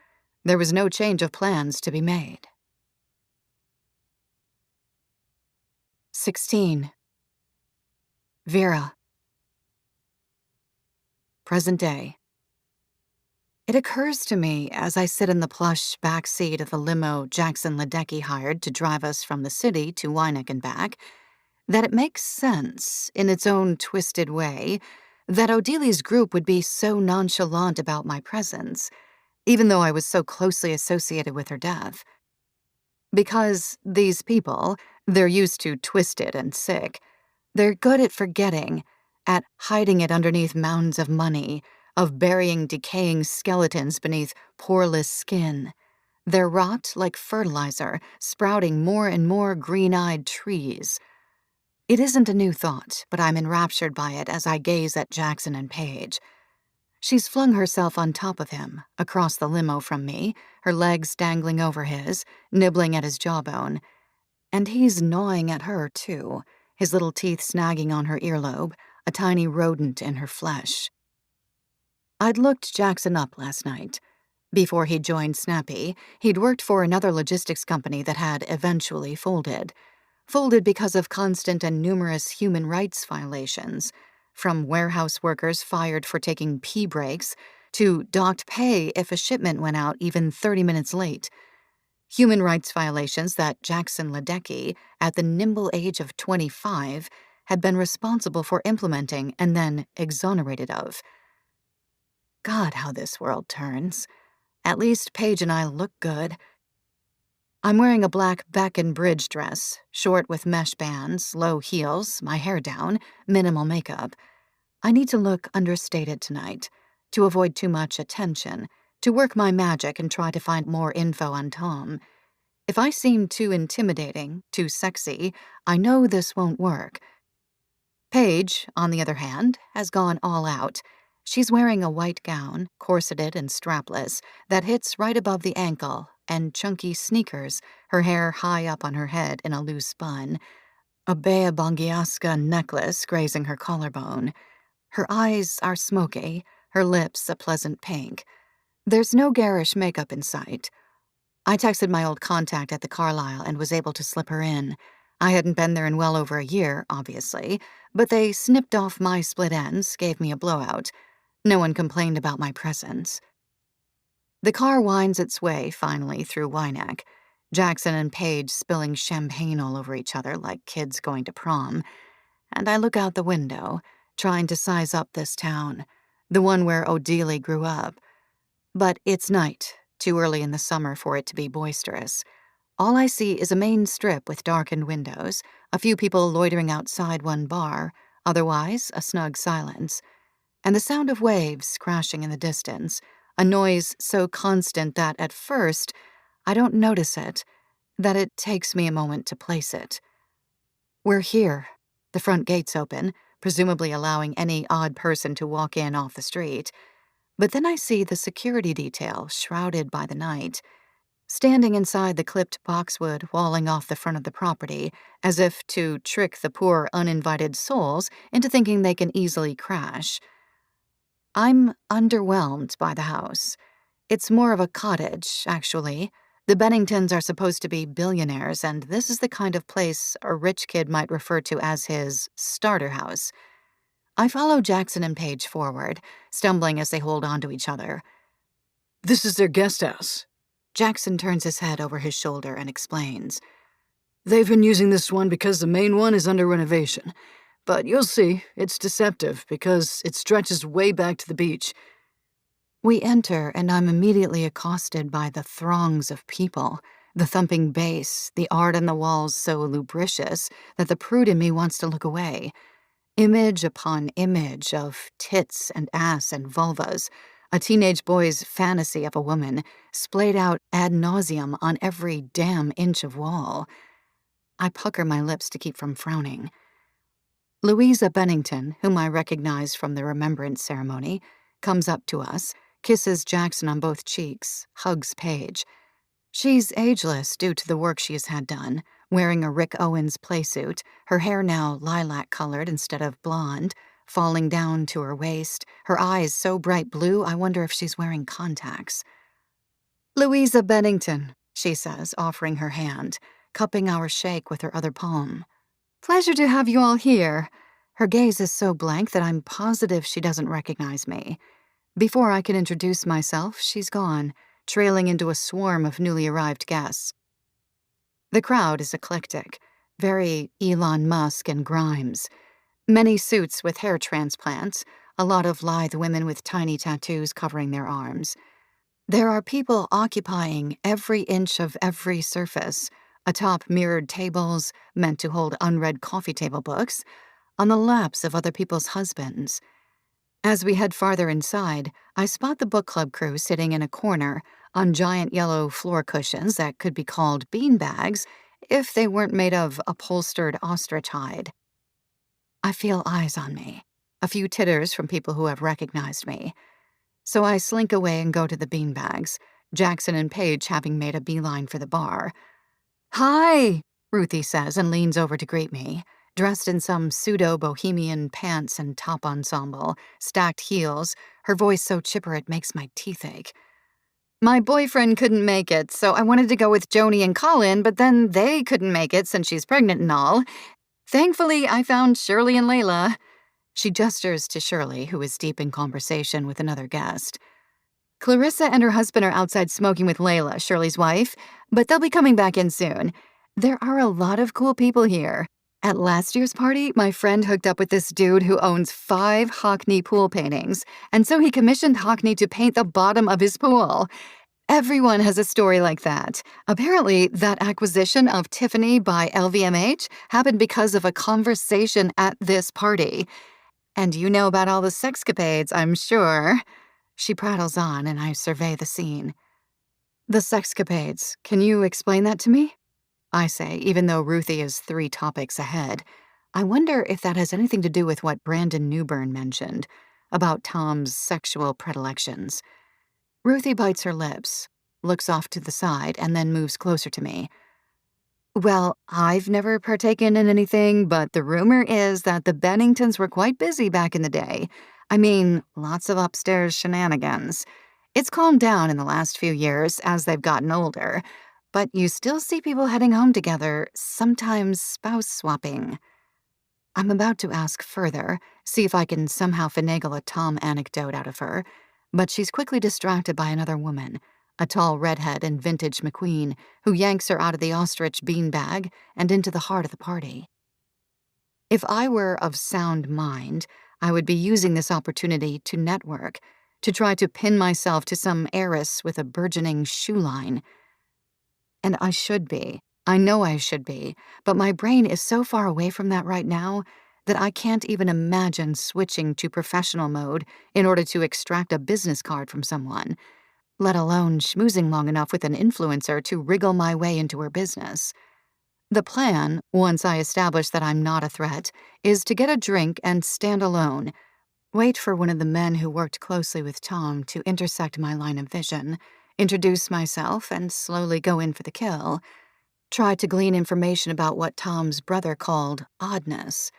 There was no change of plans to be made. 16. Vera. Present day. It occurs to me as I sit in the plush back seat of the limo Jackson Ledecky hired to drive us from the city to Wynneck and back, that it makes sense, in its own twisted way, that Odelia's group would be so nonchalant about my presence, even though I was so closely associated with her death. Because these people, they're used to twisted and sick. They're good at forgetting, at hiding it underneath mounds of money, of burying decaying skeletons beneath poreless skin. They're rot like fertilizer, sprouting more and more green-eyed trees. It isn't a new thought, but I'm enraptured by it as I gaze at Jackson and Paige. She's flung herself on top of him, across the limo from me, her legs dangling over his, nibbling at his jawbone. And he's gnawing at her, too, his little teeth snagging on her earlobe, a tiny rodent in her flesh. I'd looked Jackson up last night. Before he joined Snappy, he'd worked for another logistics company that had eventually folded. Folded because of constant and numerous human rights violations, from warehouse workers fired for taking pee breaks to docked pay if a shipment went out even 30 minutes late. Human rights violations that Jackson Ledecky, at the nimble age of 25, had been responsible for implementing and then exonerated of. God, how this world turns. At least Paige and I look good. I'm wearing a black Beck and Bridge dress, short with mesh bands, low heels, my hair down, minimal makeup. I need to look understated tonight, to avoid too much attention, to work my magic and try to find more info on Tom. If I seem too intimidating, too sexy, I know this won't work. Paige, on the other hand, has gone all out. She's wearing a white gown, corseted and strapless, that hits right above the ankle, and chunky sneakers, her hair high up on her head in a loose bun, a Bea Bongiasca necklace grazing her collarbone. Her eyes are smoky, her lips a pleasant pink. There's no garish makeup in sight. I texted my old contact at the Carlisle and was able to slip her in. I hadn't been there in well over a year, obviously, but they snipped off my split ends, gave me a blowout. No one complained about my presence. The car winds its way, finally, through Wynack. Jackson and Paige spilling champagne all over each other like kids going to prom. And I look out the window, trying to size up this town, the one where Odelie grew up. But it's night, too early in the summer for it to be boisterous. All I see is a main strip with darkened windows, a few people loitering outside one bar, otherwise a snug silence, and the sound of waves crashing in the distance, a noise so constant that at first I don't notice it, that it takes me a moment to place it. We're here. The front gate's open, presumably allowing any odd person to walk in off the street. But then I see the security detail shrouded by the night, standing inside the clipped boxwood walling off the front of the property, as if to trick the poor uninvited souls into thinking they can easily crash. I'm underwhelmed by the house. It's more of a cottage, actually. The Benningtons are supposed to be billionaires, and this is the kind of place a rich kid might refer to as his starter house. I follow Jackson and Paige forward, stumbling as they hold on to each other. This is their guest house. Jackson turns his head over his shoulder and explains. They've been using this one because the main one is under renovation. But you'll see, it's deceptive because it stretches way back to the beach. We enter, and I'm immediately accosted by the throngs of people, the thumping bass, the art on the walls so lubricious that the prude in me wants to look away. Image upon image of tits and ass and vulvas, a teenage boy's fantasy of a woman, splayed out ad nauseum on every damn inch of wall. I pucker my lips to keep from frowning. Louisa Bennington, whom I recognize from the remembrance ceremony, comes up to us, kisses Jackson on both cheeks, hugs Paige. She's ageless due to the work she has had done, wearing a Rick Owens playsuit, her hair now lilac-colored instead of blonde, falling down to her waist, her eyes so bright blue I wonder if she's wearing contacts. "Louisa Bennington," she says, offering her hand, cupping our shake with her other palm. "Pleasure to have you all here." Her gaze is so blank that I'm positive she doesn't recognize me. Before I can introduce myself, she's gone, trailing into a swarm of newly arrived guests. The crowd is eclectic, very Elon Musk and Grimes. Many suits with hair transplants, a lot of lithe women with tiny tattoos covering their arms. There are people occupying every inch of every surface, atop mirrored tables meant to hold unread coffee table books, on the laps of other people's husbands. As we head farther inside, I spot the book club crew sitting in a corner on giant yellow floor cushions that could be called beanbags if they weren't made of upholstered ostrich hide. I feel eyes on me, a few titters from people who have recognized me. So I slink away and go to the beanbags, Jackson and Paige having made a beeline for the bar. "Hi," Ruthie says and leans over to greet me, dressed in some pseudo-bohemian pants and top ensemble, stacked heels, her voice so chipper it makes my teeth ache. "My boyfriend couldn't make it, so I wanted to go with Joni and Colin, but then they couldn't make it since she's pregnant and all. Thankfully, I found Shirley and Layla." She gestures to Shirley, who is deep in conversation with another guest. Clarissa and her husband are outside smoking with Layla, Shirley's wife, but they'll be coming back in soon. There are a lot of cool people here. At last year's party, my friend hooked up with this dude who owns 5 Hockney pool paintings, and so he commissioned Hockney to paint the bottom of his pool. Everyone has a story like that. Apparently, that acquisition of Tiffany by LVMH happened because of a conversation at this party. And you know about all the sexcapades, I'm sure. She prattles on, and I survey the scene. The sexcapades, can you explain that to me? I say, even though Ruthie is 3 topics ahead. I wonder if that has anything to do with what Brandon Newburn mentioned, about Tom's sexual predilections. Ruthie bites her lips, looks off to the side, and then moves closer to me. Well, I've never partaken in anything, but the rumor is that the Benningtons were quite busy back in the day. I mean, lots of upstairs shenanigans. It's calmed down in the last few years as they've gotten older, but you still see people heading home together, sometimes spouse swapping. I'm about to ask further, see if I can somehow finagle a Tom anecdote out of her, but she's quickly distracted by another woman, a tall redhead in vintage McQueen, who yanks her out of the ostrich beanbag and into the heart of the party. If I were of sound mind, I would be using this opportunity to network, to try to pin myself to some heiress with a burgeoning shoe line. And I should be. I know I should be, but my brain is so far away from that right now that I can't even imagine switching to professional mode in order to extract a business card from someone, let alone schmoozing long enough with an influencer to wriggle my way into her business. The plan, once I establish that I'm not a threat, is to get a drink and stand alone, wait for one of the men who worked closely with Tom to intersect my line of vision, introduce myself, and slowly go in for the kill. Try to glean information about what Tom's brother called oddness.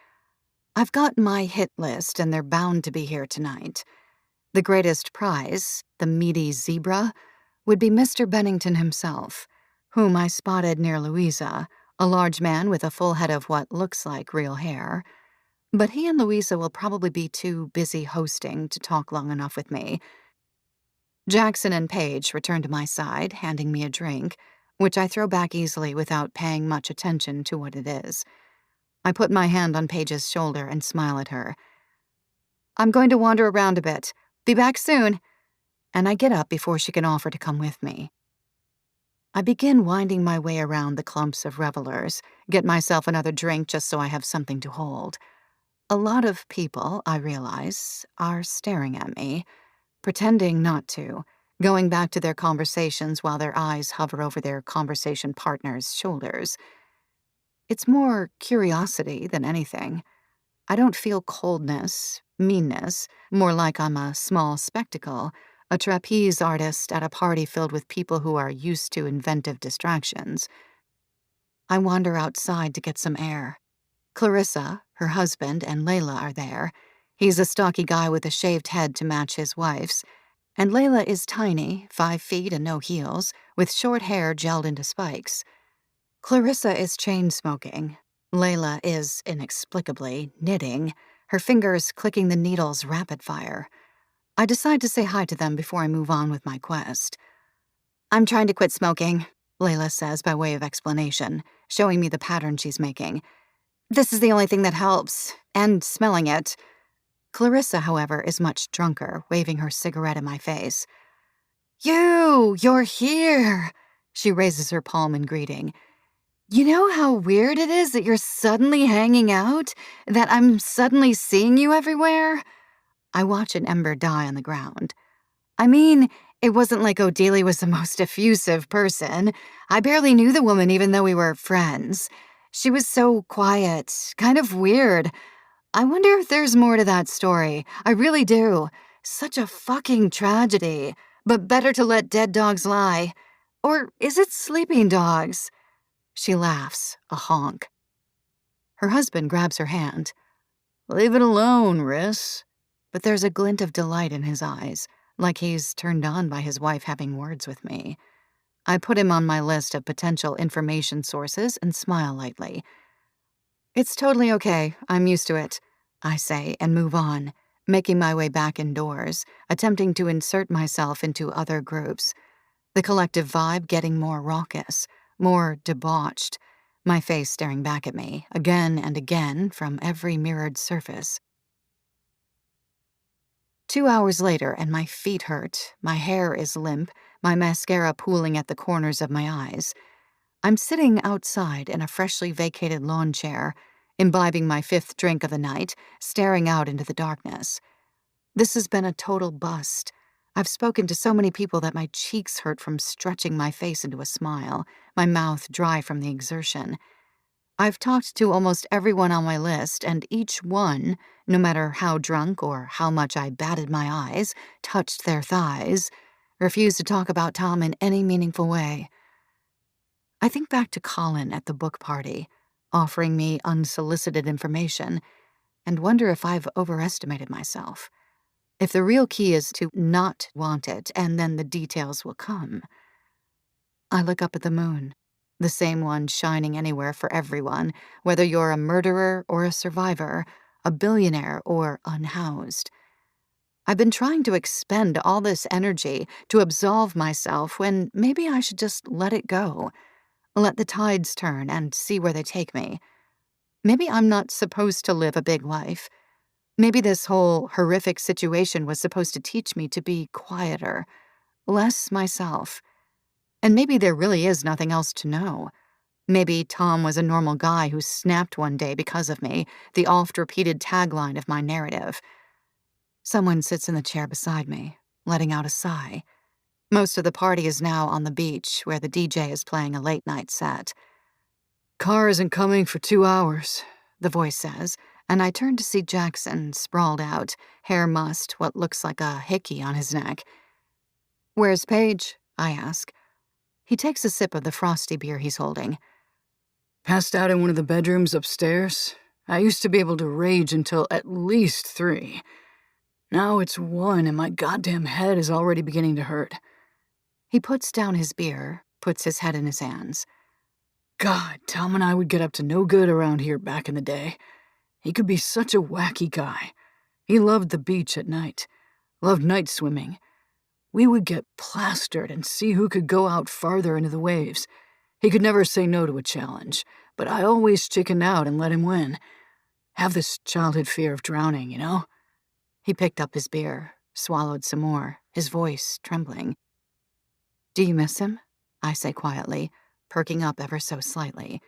I've got my hit list, and they're bound to be here tonight. The greatest prize, the meaty zebra, would be Mr. Bennington himself, whom I spotted near Louisa, a large man with a full head of what looks like real hair. But he and Louisa will probably be too busy hosting to talk long enough with me. Jackson and Paige return to my side, handing me a drink, which I throw back easily without paying much attention to what it is. I put my hand on Paige's shoulder and smile at her. I'm going to wander around a bit. Be back soon. And I get up before she can offer to come with me. I begin winding my way around the clumps of revelers, get myself another drink just so I have something to hold. A lot of people, I realize, are staring at me, pretending not to, going back to their conversations while their eyes hover over their conversation partners' shoulders. It's more curiosity than anything. I don't feel coldness, meanness, more like I'm a small spectacle, a trapeze artist at a party filled with people who are used to inventive distractions. I wander outside to get some air. Clarissa, her husband, and Layla are there. He's a stocky guy with a shaved head to match his wife's, and Layla is tiny, 5 feet and no heels, with short hair gelled into spikes. Clarissa is chain-smoking. Layla is, inexplicably, knitting, her fingers clicking the needles rapid-fire. I decide to say hi to them before I move on with my quest. I'm trying to quit smoking, Layla says by way of explanation, showing me the pattern she's making. This is the only thing that helps, and smelling it. Clarissa, however, is much drunker, waving her cigarette in my face. You're here! She raises her palm in greeting. You know how weird it is that you're suddenly hanging out? That I'm suddenly seeing you everywhere? I watch an ember die on the ground. I mean, it wasn't like Odelia was the most effusive person. I barely knew the woman even though we were friends. She was so quiet, kind of weird. I wonder if there's more to that story. I really do. Such a fucking tragedy. But better to let dead dogs lie. Or is it sleeping dogs? She laughs, a honk. Her husband grabs her hand. Leave it alone, Riss. But there's a glint of delight in his eyes, like he's turned on by his wife having words with me. I put him on my list of potential information sources and smile lightly. It's totally okay. I'm used to it, I say, and move on, making my way back indoors, attempting to insert myself into other groups. The collective vibe getting more raucous, more debauched, my face staring back at me, again and again, from every mirrored surface. 2 hours later, and my feet hurt, my hair is limp, my mascara pooling at the corners of my eyes. I'm sitting outside in a freshly vacated lawn chair, imbibing my 5th drink of the night, staring out into the darkness. This has been a total bust. I've spoken to so many people that my cheeks hurt from stretching my face into a smile, my mouth dry from the exertion. I've talked to almost everyone on my list, and each one, no matter how drunk or how much I batted my eyes, touched their thighs, refused to talk about Tom in any meaningful way. I think back to Colin at the book party, offering me unsolicited information, and wonder if I've overestimated myself. If the real key is to not want it, and then the details will come. I look up at the moon, the same one shining anywhere for everyone, whether you're a murderer or a survivor, a billionaire or unhoused. I've been trying to expend all this energy to absolve myself when maybe I should just let it go. Let the tides turn and see where they take me. Maybe I'm not supposed to live a big life. Maybe this whole horrific situation was supposed to teach me to be quieter, less myself. And maybe there really is nothing else to know. Maybe Tom was a normal guy who snapped one day because of me, the oft-repeated tagline of my narrative. Someone sits in the chair beside me, letting out a sigh. Most of the party is now on the beach, where the DJ is playing a late-night set. "Car isn't coming for 2 hours," the voice says, and I turn to see Jackson, sprawled out, hair mussed, what looks like a hickey on his neck. "Where's Paige?" I ask. He takes a sip of the frosty beer he's holding. "Passed out in one of the bedrooms upstairs. I used to be able to rage until at least 3. Now it's 1 and my goddamn head is already beginning to hurt." He puts down his beer, puts his head in his hands. God, Tom and I would get up to no good around here back in the day. He could be such a wacky guy. He loved the beach at night, loved night swimming. We would get plastered and see who could go out farther into the waves. He could never say no to a challenge, but I always chickened out and let him win. Have this childhood fear of drowning, you know? He picked up his beer, swallowed some more, his voice trembling. "Do you miss him?" I say quietly, perking up ever so slightly.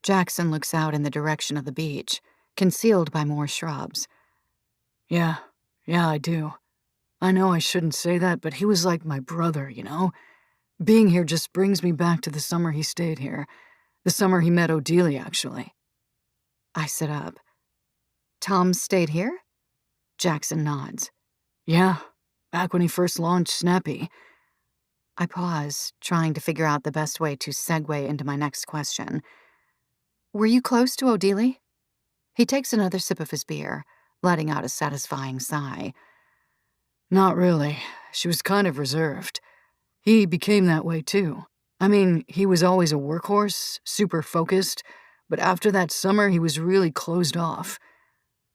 Jackson looks out in the direction of the beach, concealed by more shrubs. Yeah, I do. I know I shouldn't say that, but he was like my brother, you know? Being here just brings me back to the summer he stayed here. The summer he met Odelia, actually." I sit up. "Tom stayed here?" Jackson nods. "Yeah, back when he first launched Snappy." I pause, trying to figure out the best way to segue into my next question. "Were you close to Odelia?" He takes another sip of his beer, letting out a satisfying sigh. "Not really. She was kind of reserved. He became that way, too. I mean, he was always a workhorse, super focused, but after that summer, he was really closed off."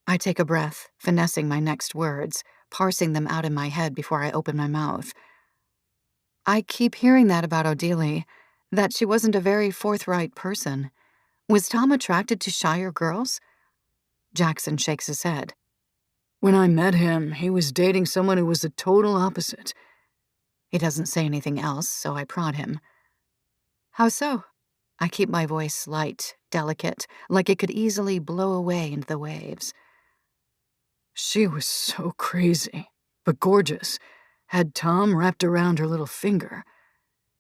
I take a breath, finessing my next words, parsing them out in my head before I open my mouth. "I keep hearing that about Odelia, that she wasn't a very forthright person. Was Tom attracted to shyer girls?" Jackson shakes his head. "When I met him, he was dating someone who was the total opposite." He doesn't say anything else, so I prod him. "How so?" I keep my voice light, delicate, like it could easily blow away into the waves. "She was so crazy, but gorgeous. Had Tom wrapped around her little finger.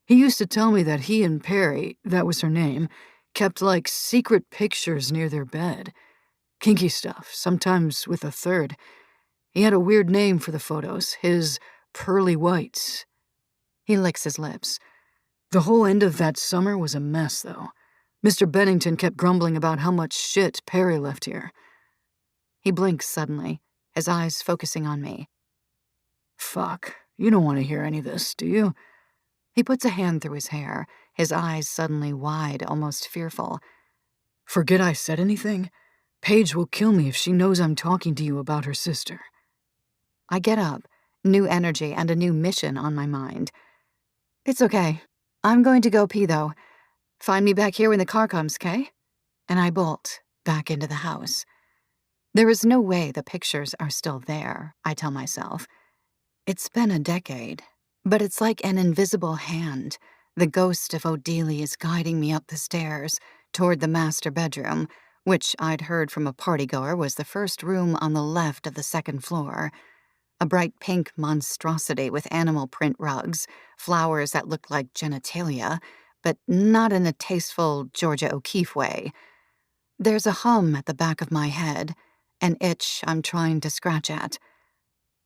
He used to tell me that he and Perry, that was her name, kept like secret pictures near their bed. Kinky stuff, sometimes with a third. He had a weird name for the photos, his pearly whites." He licks his lips. "The whole end of that summer was a mess, though. Mr. Bennington kept grumbling about how much shit Perry left here." He blinks suddenly, his eyes focusing on me. "Fuck, you don't want to hear any of this, do you?" He puts a hand through his hair, his eyes suddenly wide, almost fearful. "Forget I said anything? Paige will kill me if she knows I'm talking to you about her sister." I get up, new energy and a new mission on my mind. "It's okay. I'm going to go pee, though. Find me back here when the car comes, 'kay?" And I bolt back into the house. There is no way the pictures are still there, I tell myself. It's been a decade, but it's like an invisible hand. The ghost of Odelia is guiding me up the stairs toward the master bedroom, which I'd heard from a partygoer was the first room on the left of the second floor. A bright pink monstrosity with animal print rugs, flowers that looked like genitalia, but not in a tasteful Georgia O'Keeffe way. There's a hum at the back of my head, an itch I'm trying to scratch at.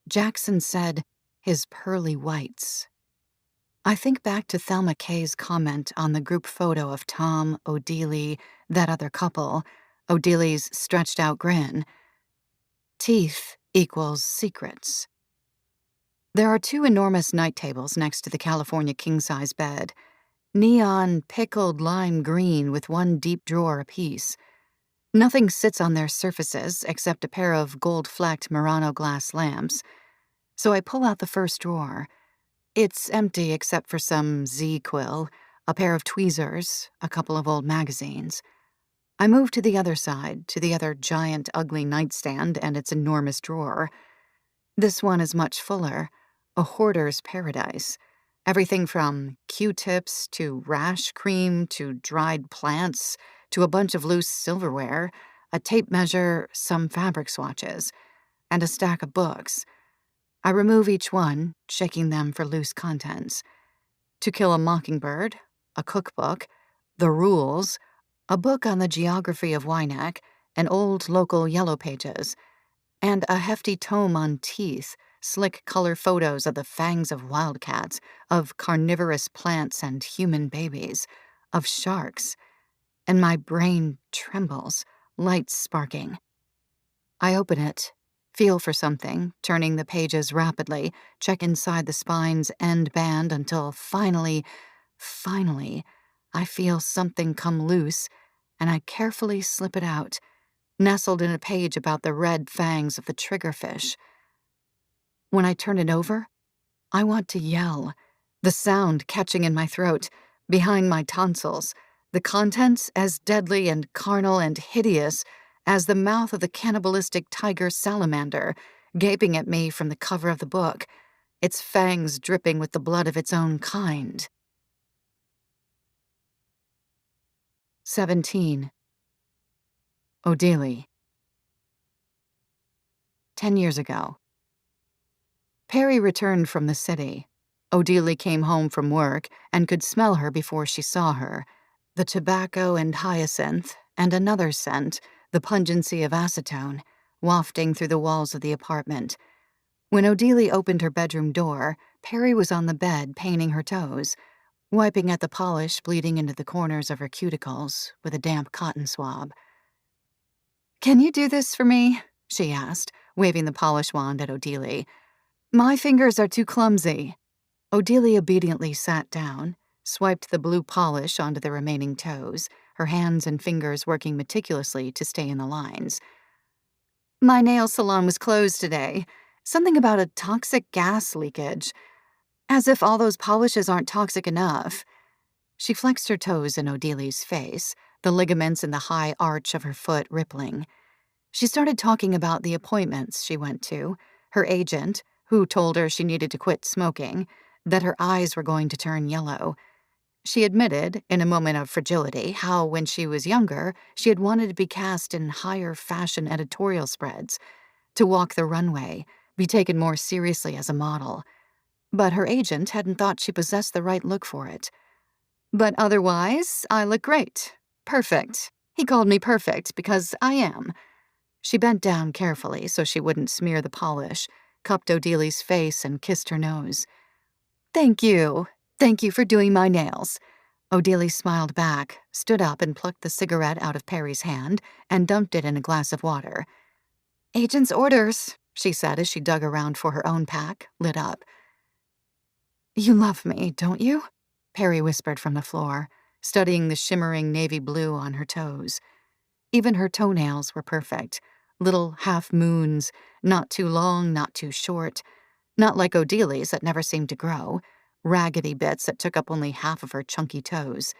Jackson said, his pearly whites. I think back to Thelma Kay's comment on the group photo of Tom, Odelia, that other couple, Odelia's stretched out grin. Teeth equals secrets. There are 2 enormous night tables next to the California king-size bed, neon pickled lime green with 1 deep drawer apiece. Nothing sits on their surfaces except a pair of gold-flecked Murano glass lamps. So I pull out the first drawer. It's empty except for some Z-quill, a pair of tweezers, a couple of old magazines. I move to the other side, to the other giant, ugly nightstand and its enormous drawer. This one is much fuller, a hoarder's paradise. Everything from Q-tips to rash cream to dried plants to a bunch of loose silverware, a tape measure, some fabric swatches, and a stack of books. I remove each one, checking them for loose contents. To Kill a Mockingbird, a cookbook, The Rules, a book on the geography of Wynek, an old local yellow pages, and a hefty tome on teeth, slick color photos of the fangs of wildcats, of carnivorous plants and human babies, of sharks. And my brain trembles, lights sparking. I open it, feel for something, turning the pages rapidly, check inside the spine's end band until finally, I feel something come loose, and I carefully slip it out, nestled in a page about the red fangs of the triggerfish. When I turn it over, I want to yell, the sound catching in my throat, behind my tonsils, the contents as deadly and carnal and hideous as the mouth of the cannibalistic tiger salamander, gaping at me from the cover of the book, its fangs dripping with the blood of its own kind. 17. Odelia. 10 years ago. Perry returned from the city. Odelia came home from work and could smell her before she saw her. The tobacco and hyacinth, and another scent, the pungency of acetone, wafting through the walls of the apartment. When Odelia opened her bedroom door, Perry was on the bed painting her toes, wiping at the polish bleeding into the corners of her cuticles with a damp cotton swab. "Can you do this for me?" she asked, waving the polish wand at Odelia. "My fingers are too clumsy." Odelia obediently sat down, swiped the blue polish onto the remaining toes, her hands and fingers working meticulously to stay in the lines. "My nail salon was closed today. Something about a toxic gas leakage. As if all those polishes aren't toxic enough." She flexed her toes in Odelia's face, the ligaments in the high arch of her foot rippling. She started talking about the appointments she went to, her agent, who told her she needed to quit smoking, that her eyes were going to turn yellow. She admitted, in a moment of fragility, how when she was younger, she had wanted to be cast in higher fashion editorial spreads, to walk the runway, be taken more seriously as a model. But her agent hadn't thought she possessed the right look for it. "But otherwise, I look great. Perfect. He called me perfect because I am." She bent down carefully so she wouldn't smear the polish, cupped Odelia's face and kissed her nose. "Thank you. Thank you for doing my nails." Odelia smiled back, stood up and plucked the cigarette out of Perry's hand and dumped it in a glass of water. "Agent's orders," she said as she dug around for her own pack, lit up. "You love me, don't you?" Perry whispered from the floor, studying the shimmering navy blue on her toes. Even her toenails were perfect, little half-moons, Not too long, not too short. Not like Odeli's that never seemed to grow. Raggedy bits that took up only half of her chunky toes.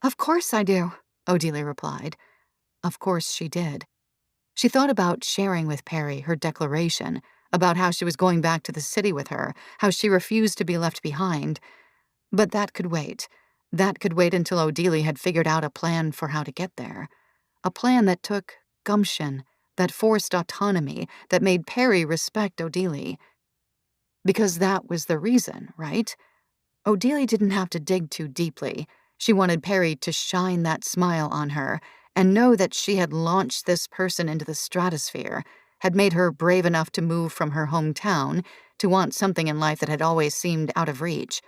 "Of course I do," Odelia replied. Of course she did. She thought about sharing with Perry her declaration, about how she was going back to the city with her, how she refused to be left behind. But that could wait. That could wait until Odelia had figured out a plan for how to get there. A plan that took gumption, that forced autonomy, that made Perry respect Odelia. Because that was the reason, right? Odelia didn't have to dig too deeply. She wanted Perry to shine that smile on her and know that she had launched this person into the stratosphere, had made her brave enough to move from her hometown, to want something in life that had always seemed out of reach.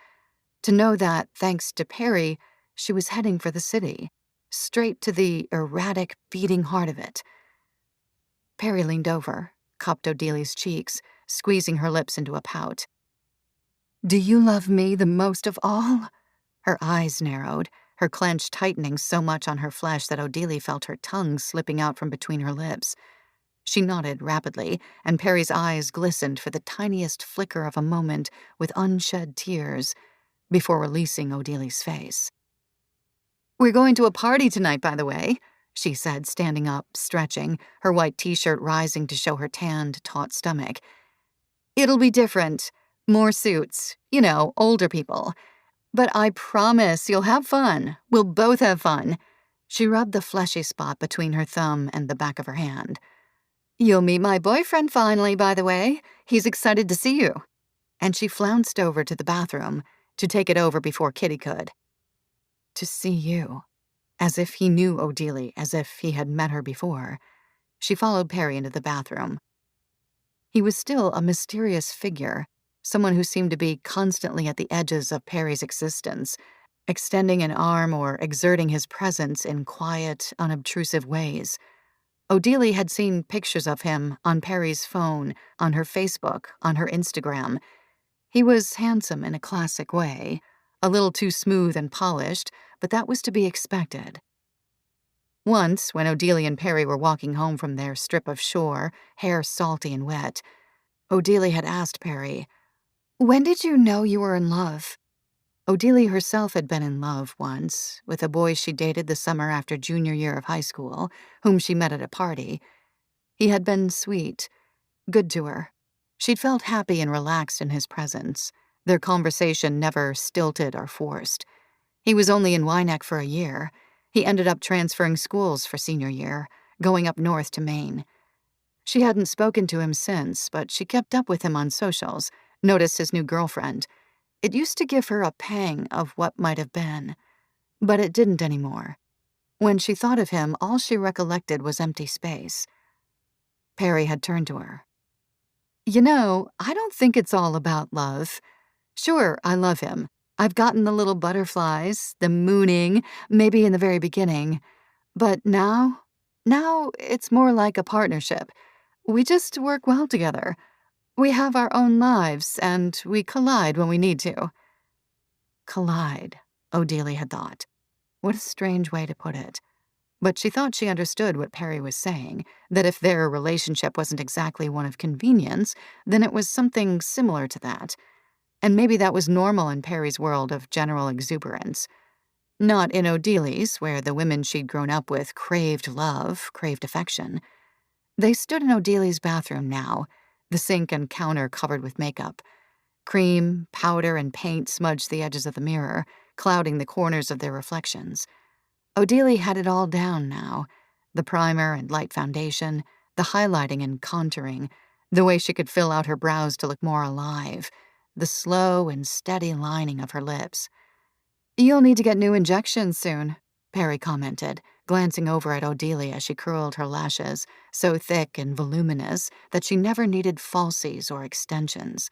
To know that, thanks to Perry, she was heading for the city, straight to the erratic, beating heart of it. Perry leaned over, cupped Odelia's cheeks, squeezing her lips into a pout. "Do you love me the most of all?" Her eyes narrowed, her clench tightening so much on her flesh that Odelia felt her tongue slipping out from between her lips. She nodded rapidly, and Perry's eyes glistened for the tiniest flicker of a moment with unshed tears before releasing Odelia's face. "We're going to a party tonight, by the way," she said, standing up, stretching, her white t-shirt rising to show her tanned, taut stomach. "It'll be different. More suits. You know, older people. But I promise you'll have fun. We'll both have fun." She rubbed the fleshy spot between her thumb and the back of her hand. "You'll meet my boyfriend finally, by the way. He's excited to see you." And she flounced over to the bathroom to take it over before Kitty could. To see you. As if he knew Odelia, as if he had met her before. She followed Perry into the bathroom. He was still a mysterious figure, someone who seemed to be constantly at the edges of Perry's existence, extending an arm or exerting his presence in quiet, unobtrusive ways. Odelia had seen pictures of him on Perry's phone, on her Facebook, on her Instagram. He was handsome in a classic way, a little too smooth and polished, but that was to be expected. Once, when Odelia and Perry were walking home from their strip of shore, hair salty and wet, Odelia had asked Perry, "When did you know you were in love?" Odelia herself had been in love once, with a boy she dated the summer after junior year of high school, whom she met at a party. He had been sweet, good to her. She'd felt happy and relaxed in his presence, their conversation never stilted or forced. He was only in Wynneck for a year. He ended up transferring schools for senior year, going up north to Maine. She hadn't spoken to him since, but she kept up with him on socials, noticed his new girlfriend. It used to give her a pang of what might have been, but it didn't anymore. When she thought of him, all she recollected was empty space. Perry had turned to her. "You know, I don't think it's all about love. Sure, I love him. I've gotten the little butterflies, the mooning, maybe in the very beginning. But now it's more like a partnership. We just work well together. We have our own lives, and we collide when we need to." Collide, Odelia had thought. What a strange way to put it. But she thought she understood what Perry was saying, that if their relationship wasn't exactly one of convenience, then it was something similar to that. And maybe that was normal in Perry's world of general exuberance. Not in Odeli's, where the women she'd grown up with craved love, craved affection. They stood in Odeli's bathroom now, the sink and counter covered with makeup. Cream, powder, and paint smudged the edges of the mirror, clouding the corners of their reflections. Odelia had it all down now, the primer and light foundation, the highlighting and contouring, the way she could fill out her brows to look more alive, the slow and steady lining of her lips. "You'll need to get new injections soon," Perry commented, glancing over at Odelia as she curled her lashes, so thick and voluminous that she never needed falsies or extensions.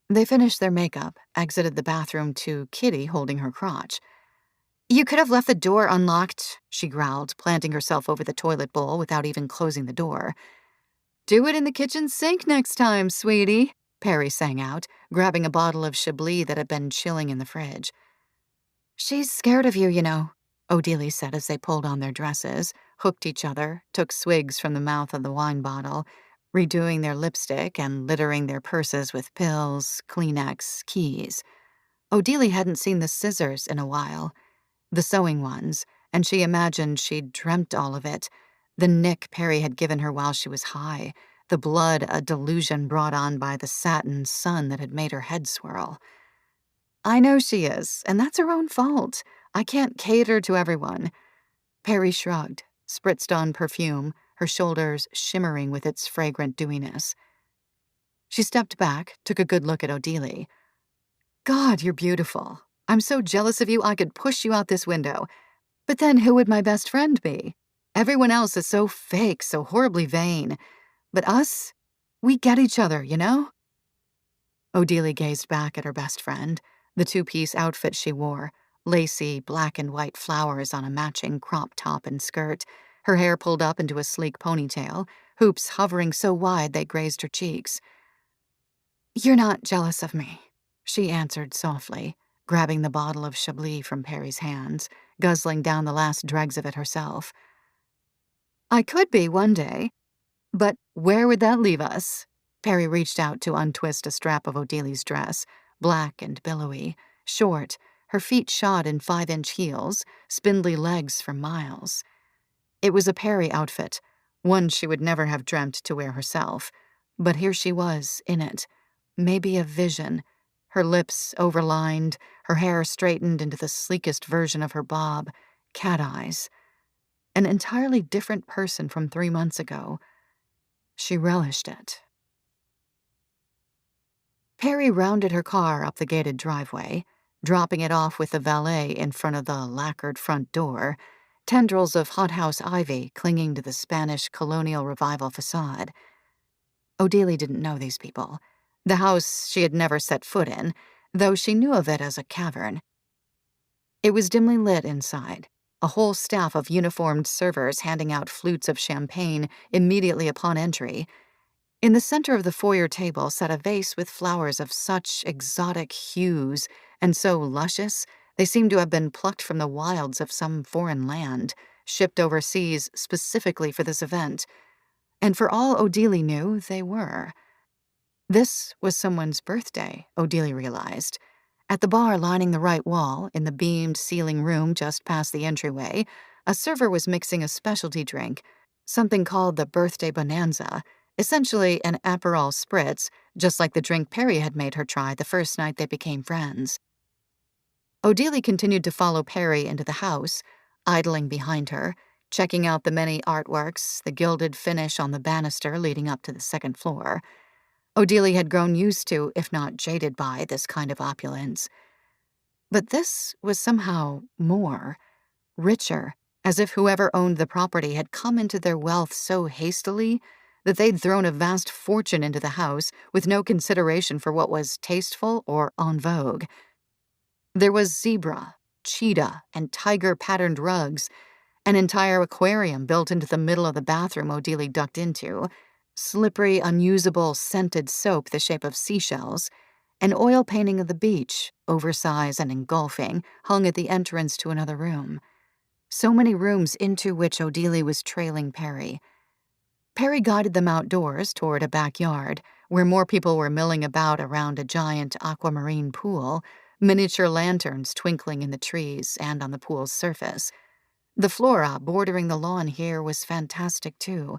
They finished their makeup, exited the bathroom to Kitty holding her crotch. "You could have left the door unlocked," she growled, planting herself over the toilet bowl without even closing the door. "Do it in the kitchen sink next time, sweetie," Perry sang out, grabbing a bottle of Chablis that had been chilling in the fridge. "She's scared of you, you know," Odelia said as they pulled on their dresses, hooked each other, took swigs from the mouth of the wine bottle, redoing their lipstick and littering their purses with pills, Kleenex, keys. Odelie hadn't seen the scissors in a while, the sewing ones, and she imagined she'd dreamt all of it. The nick Perry had given her while she was high, the blood a delusion brought on by the satin sun that had made her head swirl. I know she is, and that's her own fault. I can't cater to everyone. Perry shrugged, spritzed on perfume, her shoulders shimmering with its fragrant dewiness. She stepped back, took a good look at Odelie. God, you're beautiful. I'm so jealous of you I could push you out this window. But then who would my best friend be? Everyone else is so fake, so horribly vain. But us, we get each other, you know? Odelie gazed back at her best friend, the two-piece outfit she wore, lacy black and white flowers on a matching crop top and skirt, her hair pulled up into a sleek ponytail, hoops hovering so wide they grazed her cheeks. You're not jealous of me, she answered softly, grabbing the bottle of Chablis from Perry's hands, guzzling down the last dregs of it herself. I could be one day, but where would that leave us? Perry reached out to untwist a strap of Odelie's dress, black and billowy, short, her feet shod in 5-inch heels, spindly legs for miles. It was a Perry outfit, one she would never have dreamt to wear herself, but here she was, in it, maybe a vision, her lips overlined, her hair straightened into the sleekest version of her bob, cat eyes. An entirely different person from 3 months ago. She relished it. Perry rounded her car up the gated driveway, dropping it off with the valet in front of the lacquered front door, tendrils of hothouse ivy clinging to the Spanish colonial revival facade. Odelie didn't know these people. The house she had never set foot in, though she knew of it as a cavern. It was dimly lit inside, a whole staff of uniformed servers handing out flutes of champagne immediately upon entry. In the center of the foyer table sat a vase with flowers of such exotic hues and so luscious they seemed to have been plucked from the wilds of some foreign land, shipped overseas specifically for this event. And for all Odelie knew, they were. This was someone's birthday, Odelie realized. At the bar lining the right wall, in the beamed ceiling room just past the entryway, a server was mixing a specialty drink, something called the Birthday Bonanza, essentially an Aperol spritz, just like the drink Perry had made her try the first night they became friends. Odelie continued to follow Perry into the house, idling behind her, checking out the many artworks, the gilded finish on the banister leading up to the second floor. Odelie had grown used to, if not jaded by, this kind of opulence. But this was somehow more, richer, as if whoever owned the property had come into their wealth so hastily that they'd thrown a vast fortune into the house with no consideration for what was tasteful or en vogue. There was zebra, cheetah, and tiger-patterned rugs, an entire aquarium built into the middle of the bathroom Odelie ducked into, slippery, unusable, scented soap the shape of seashells, an oil painting of the beach, oversized and engulfing, hung at the entrance to another room. So many rooms into which Odelie was trailing Perry. Perry guided them outdoors toward a backyard, where more people were milling about around a giant aquamarine pool, miniature lanterns twinkling in the trees and on the pool's surface. The Flora bordering the lawn here was fantastic, too.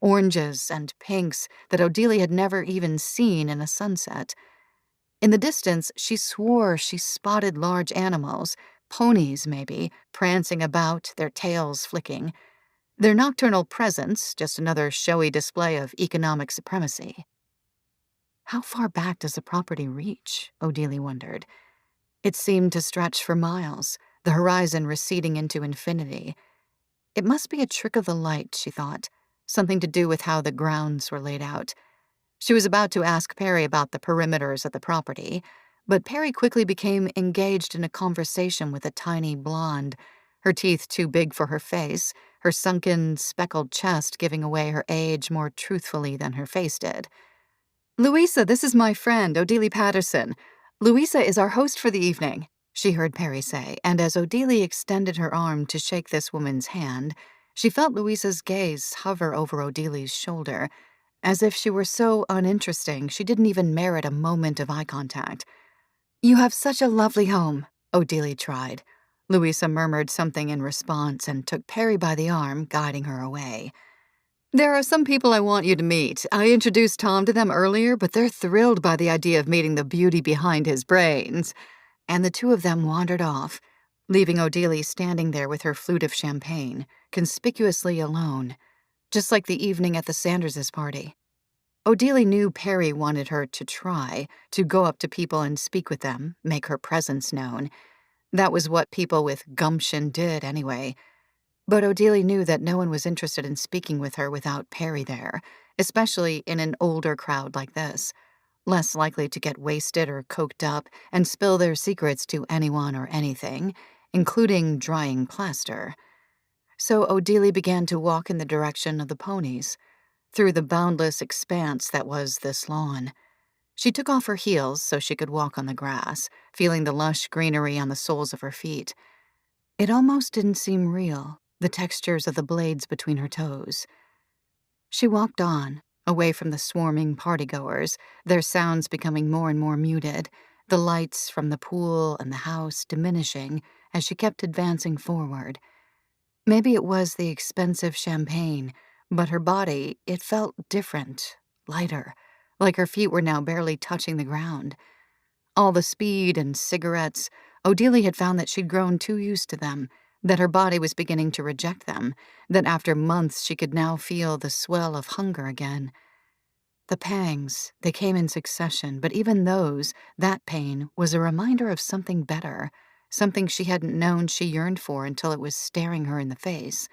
Oranges and pinks that Odelie had never even seen in a sunset. In the distance, she swore she spotted large animals, ponies maybe, prancing about, their tails flicking. Their nocturnal presence, just another showy display of economic supremacy. How far back does the property reach? Odelie wondered. It seemed to stretch for miles, the horizon receding into infinity. It must be a trick of the light, she thought, something to do with how the grounds were laid out. She was about to ask Perry about the perimeters of the property, but Perry quickly became engaged in a conversation with a tiny blonde, her teeth too big for her face, her sunken, speckled chest giving away her age more truthfully than her face did. "Louisa, this is my friend, Odelie Patterson. Louisa is our host for the evening," she heard Perry say, and as Odelie extended her arm to shake this woman's hand, she felt Louisa's gaze hover over Odelie's shoulder, as if she were so uninteresting she didn't even merit a moment of eye contact. "You have such a lovely home," Odelia tried. Louisa murmured something in response and took Perry by the arm, guiding her away. "There are some people I want you to meet. I introduced Tom to them earlier, but they're thrilled by the idea of meeting the beauty behind his brains." And the two of them wandered off, leaving Odelia standing there with her flute of champagne, conspicuously alone, just like the evening at the Sanderses' party. Odelia knew Perry wanted her to try, to go up to people and speak with them, make her presence known. That was what people with gumption did anyway. But Odelia knew that no one was interested in speaking with her without Perry there, especially in an older crowd like this, less likely to get wasted or coked up and spill their secrets to anyone or anything, including drying plaster. So Odelia began to walk in the direction of the ponies, through the boundless expanse that was this lawn. She took off her heels so she could walk on the grass, feeling the lush greenery on the soles of her feet. It almost didn't seem real, the textures of the blades between her toes. She walked on, away from the swarming partygoers, their sounds becoming more and more muted, the lights from the pool and the house diminishing as she kept advancing forward. Maybe it was the expensive champagne, but her body, it felt different, lighter, like her feet were now barely touching the ground. All the speed and cigarettes, Odelia had found that she'd grown too used to them, that her body was beginning to reject them, that after months she could now feel the swell of hunger again. The pangs, they came in succession, but even those, that pain, was a reminder of something better, something she hadn't known she yearned for until it was staring her in the face.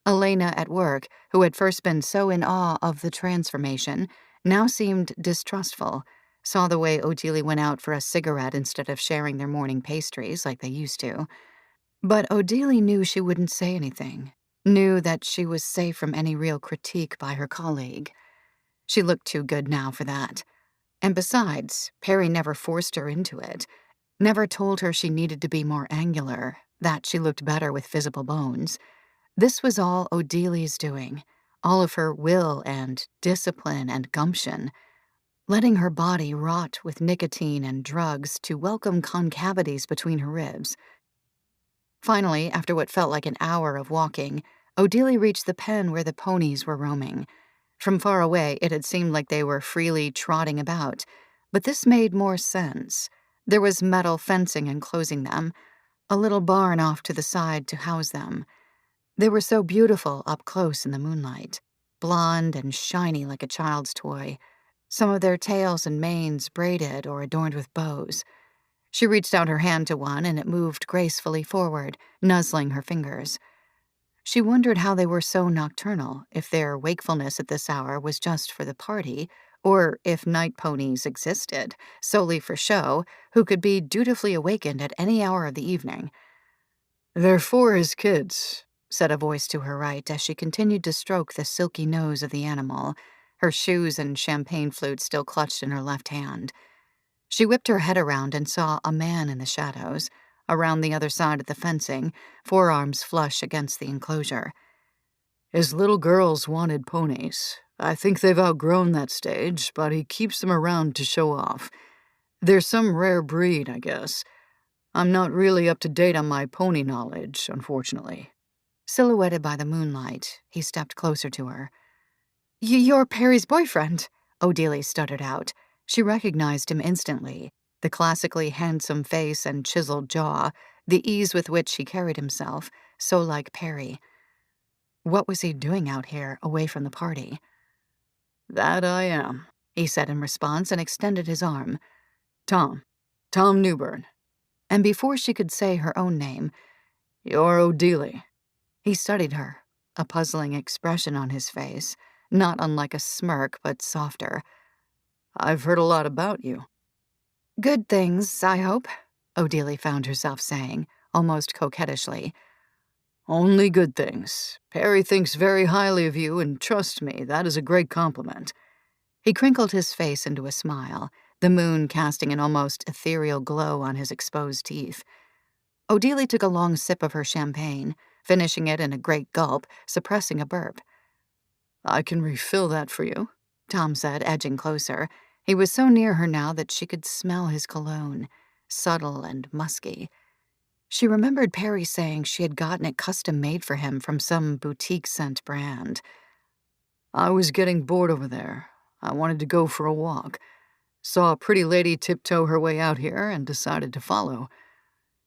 Elena at work, who had first been so in awe of the transformation, now seemed distrustful, saw the way Odelia went out for a cigarette instead of sharing their morning pastries like they used to. But Odelia knew she wouldn't say anything, knew that she was safe from any real critique by her colleague. She looked too good now for that. And besides, Perry never forced her into it, never told her she needed to be more angular, that she looked better with visible bones. This was all Odelia's doing, all of her will and discipline and gumption, letting her body rot with nicotine and drugs to welcome concavities between her ribs. Finally, after what felt like an hour of walking, Odelia reached the pen where the ponies were roaming. From far away, it had seemed like they were freely trotting about, but this made more sense. There was metal fencing enclosing them, a little barn off to the side to house them. They were so beautiful up close in the moonlight, blonde and shiny like a child's toy, some of their tails and manes braided or adorned with bows. She reached out her hand to one, and it moved gracefully forward, nuzzling her fingers. She wondered how they were so nocturnal, if their wakefulness at this hour was just for the party, or if night ponies existed, solely for show, who could be dutifully awakened at any hour of the evening. "They're for his kids," said a voice to her right as she continued to stroke the silky nose of the animal, her shoes and champagne flute still clutched in her left hand. She whipped her head around and saw a man in the shadows, around the other side of the fencing, forearms flush against the enclosure. "His little girls wanted ponies. I think they've outgrown that stage, but he keeps them around to show off. They're some rare breed, I guess. I'm not really up to date on my pony knowledge, unfortunately." Silhouetted by the moonlight, he stepped closer to her. "You're Perry's boyfriend," Odelia stuttered out. She recognized him instantly, the classically handsome face and chiseled jaw, the ease with which he carried himself, so like Perry. What was he doing out here, away from the party? "That I am," he said in response and extended his arm. Tom Newburn." And before she could say her own name, "You're Odelia." he studied her, a puzzling expression on his face, not unlike a smirk but softer. "I've heard a lot about you." "Good things, I hope," Odelia found herself saying, almost coquettishly. "Only good things. Perry thinks very highly of you, and trust me, that is a great compliment." He crinkled his face into a smile, the moon casting an almost ethereal glow on his exposed teeth. Odelia took a long sip of her champagne, finishing it in a great gulp, suppressing a burp. I can refill that for you, Tom said, edging closer. He was so near her now that she could smell his cologne, subtle and musky. She remembered Perry saying she had gotten it custom made for him from some boutique scent brand. I was getting bored over there. I wanted to go for a walk. Saw a pretty lady tiptoe her way out here and decided to follow.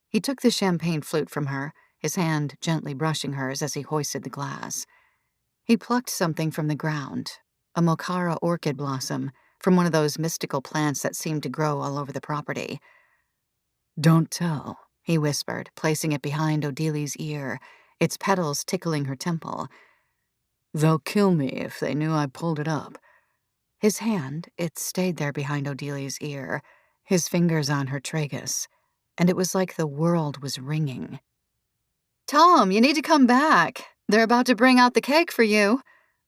He took the champagne flute from her, his hand gently brushing hers as he hoisted the glass. He plucked something from the ground, a mocara orchid blossom from one of those mystical plants that seemed to grow all over the property. Don't tell, he whispered, placing it behind Odili's ear, its petals tickling her temple. They'll kill me if they knew I pulled it up. His hand, it stayed there behind Odili's ear, his fingers on her tragus, and it was like the world was ringing. Tom, you need to come back. They're about to bring out the cake for you,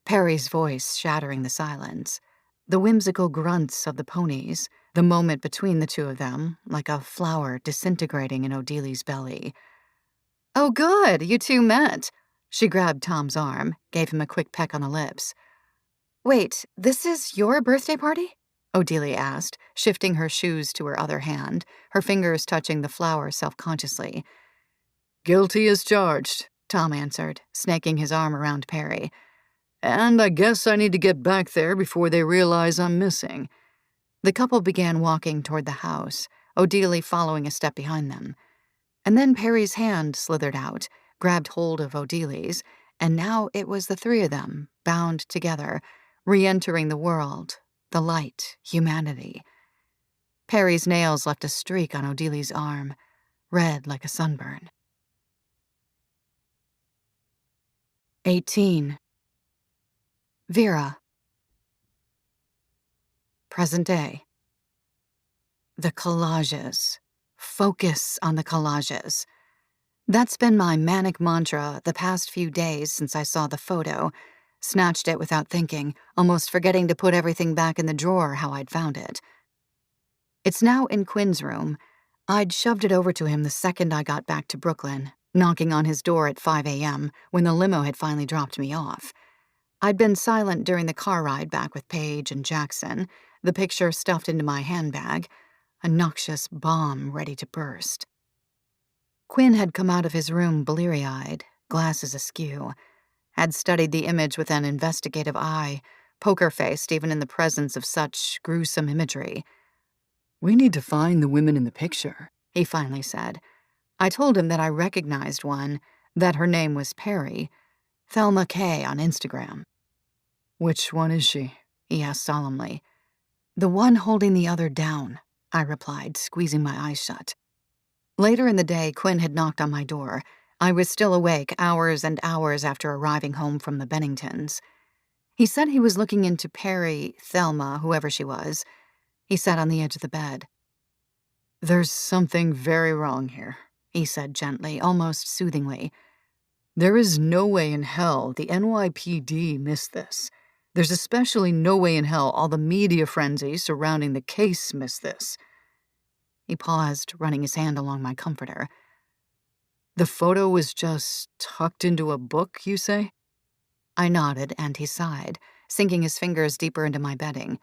Perry's voice shattering the silence. The whimsical grunts of the ponies, the moment between the two of them, like a flower disintegrating in Odili's belly. Oh, good, you two met. She grabbed Tom's arm, gave him a quick peck on the lips. Wait, this is your birthday party? Odelia asked, shifting her shoes to her other hand, her fingers touching the flower self-consciously. Guilty as charged, Tom answered, snaking his arm around Perry. And I guess I need to get back there before they realize I'm missing. The couple began walking toward the house, Odelia following a step behind them. And then Perry's hand slithered out, grabbed hold of Odili's, and now it was the three of them, bound together, re-entering the world, the light, humanity. Perry's nails left a streak on Odili's arm, red like a sunburn. 18. Vera. Present day. The collages. Focus on the collages. That's been my manic mantra the past few days since I saw the photo, snatched it without thinking, almost forgetting to put everything back in the drawer how I'd found it. It's now in Quinn's room. I'd shoved it over to him the second I got back to Brooklyn, knocking on his door at 5 a.m. when the limo had finally dropped me off. I'd been silent during the car ride back with Paige and Jackson, the picture stuffed into my handbag, a noxious bomb ready to burst. Quinn had come out of his room bleary-eyed, glasses askew, had studied the image with an investigative eye, poker-faced even in the presence of such gruesome imagery. We need to find the women in the picture, he finally said. I told him that I recognized one, that her name was Perry, Thelma K. on Instagram. Which one is she? He asked solemnly. The one holding the other down, I replied, squeezing my eyes shut. Later in the day, Quinn had knocked on my door. I was still awake hours and hours after arriving home from the Benningtons. He said he was looking into Perry, Thelma, whoever she was. He sat on the edge of the bed. There's something very wrong here, he said gently, almost soothingly. There is no way in hell the NYPD missed this. There's especially no way in hell all the media frenzy surrounding the case missed this. He paused, running his hand along my comforter. The photo was just tucked into a book, you say? I nodded, and he sighed, sinking his fingers deeper into my bedding.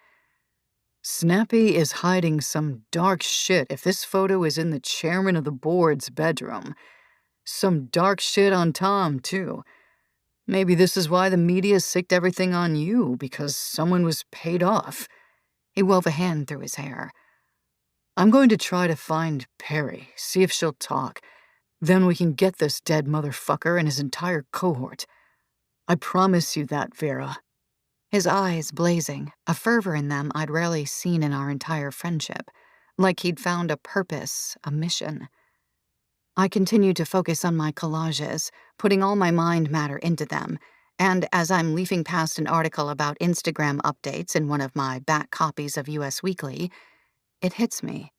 Snappy is hiding some dark shit if this photo is in the chairman of the board's bedroom. Some dark shit on Tom, too. Maybe this is why the media sicked everything on you, because someone was paid off. He wove a hand through his hair. I'm going to try to find Perry, see if she'll talk. Then we can get this dead motherfucker and his entire cohort. I promise you that, Vera. His eyes blazing, a fervor in them I'd rarely seen in our entire friendship, like he'd found a purpose, a mission. I continued to focus on my collages, putting all my mind matter into them, and as I'm leafing past an article about Instagram updates in one of my back copies of US Weekly, it hits me.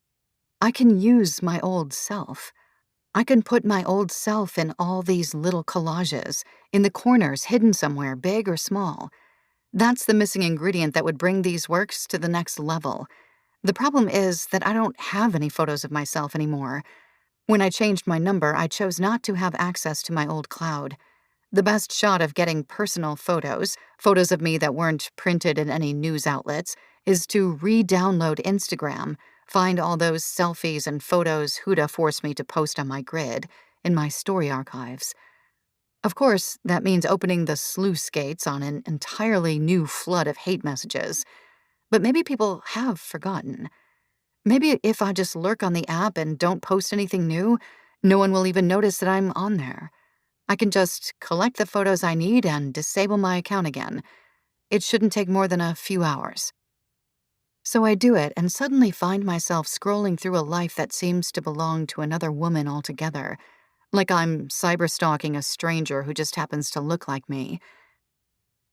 I can use my old self. I can put my old self in all these little collages, in the corners hidden somewhere, big or small. That's the missing ingredient that would bring these works to the next level. The problem is that I don't have any photos of myself anymore. When I changed my number, I chose not to have access to my old cloud. The best shot of getting personal photos of me that weren't printed in any news outlets, is to re-download Instagram, find all those selfies and photos Huda forced me to post on my grid, in my story archives. Of course, that means opening the sluice gates on an entirely new flood of hate messages. But maybe people have forgotten. Maybe if I just lurk on the app and don't post anything new, no one will even notice that I'm on there. I can just collect the photos I need and disable my account again. It shouldn't take more than a few hours. So I do it and suddenly find myself scrolling through a life that seems to belong to another woman altogether, like I'm cyberstalking a stranger who just happens to look like me.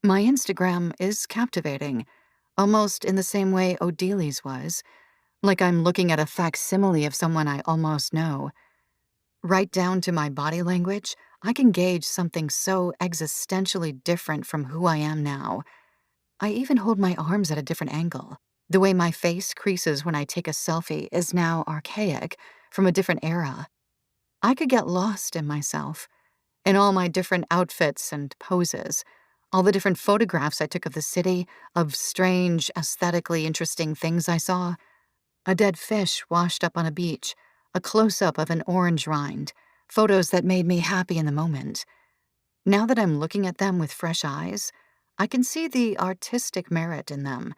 My Instagram is captivating, almost in the same way Odili's was, like I'm looking at a facsimile of someone I almost know. Right down to my body language, I can gauge something so existentially different from who I am now. I even hold my arms at a different angle. The way my face creases when I take a selfie is now archaic, from a different era. I could get lost in myself, in all my different outfits and poses, all the different photographs I took of the city, of strange, aesthetically interesting things I saw. A dead fish washed up on a beach, a close-up of an orange rind, photos that made me happy in the moment. Now that I'm looking at them with fresh eyes, I can see the artistic merit in them.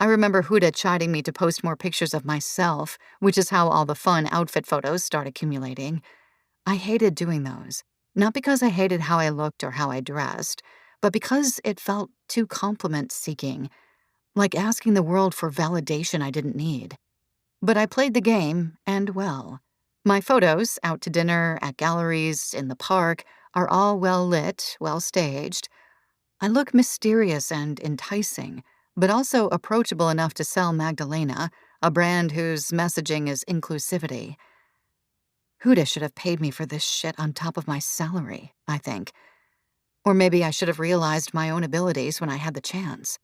I remember Huda chiding me to post more pictures of myself, which is how all the fun outfit photos start accumulating. I hated doing those, not because I hated how I looked or how I dressed, but because it felt too compliment-seeking, like asking the world for validation I didn't need. But I played the game, and well. My photos, out to dinner, at galleries, in the park, are all well-lit, well-staged. I look mysterious and enticing, but also approachable enough to sell Magdalena, a brand whose messaging is inclusivity. Huda should have paid me for this shit on top of my salary, I think. Or maybe I should have realized my own abilities when I had the chance.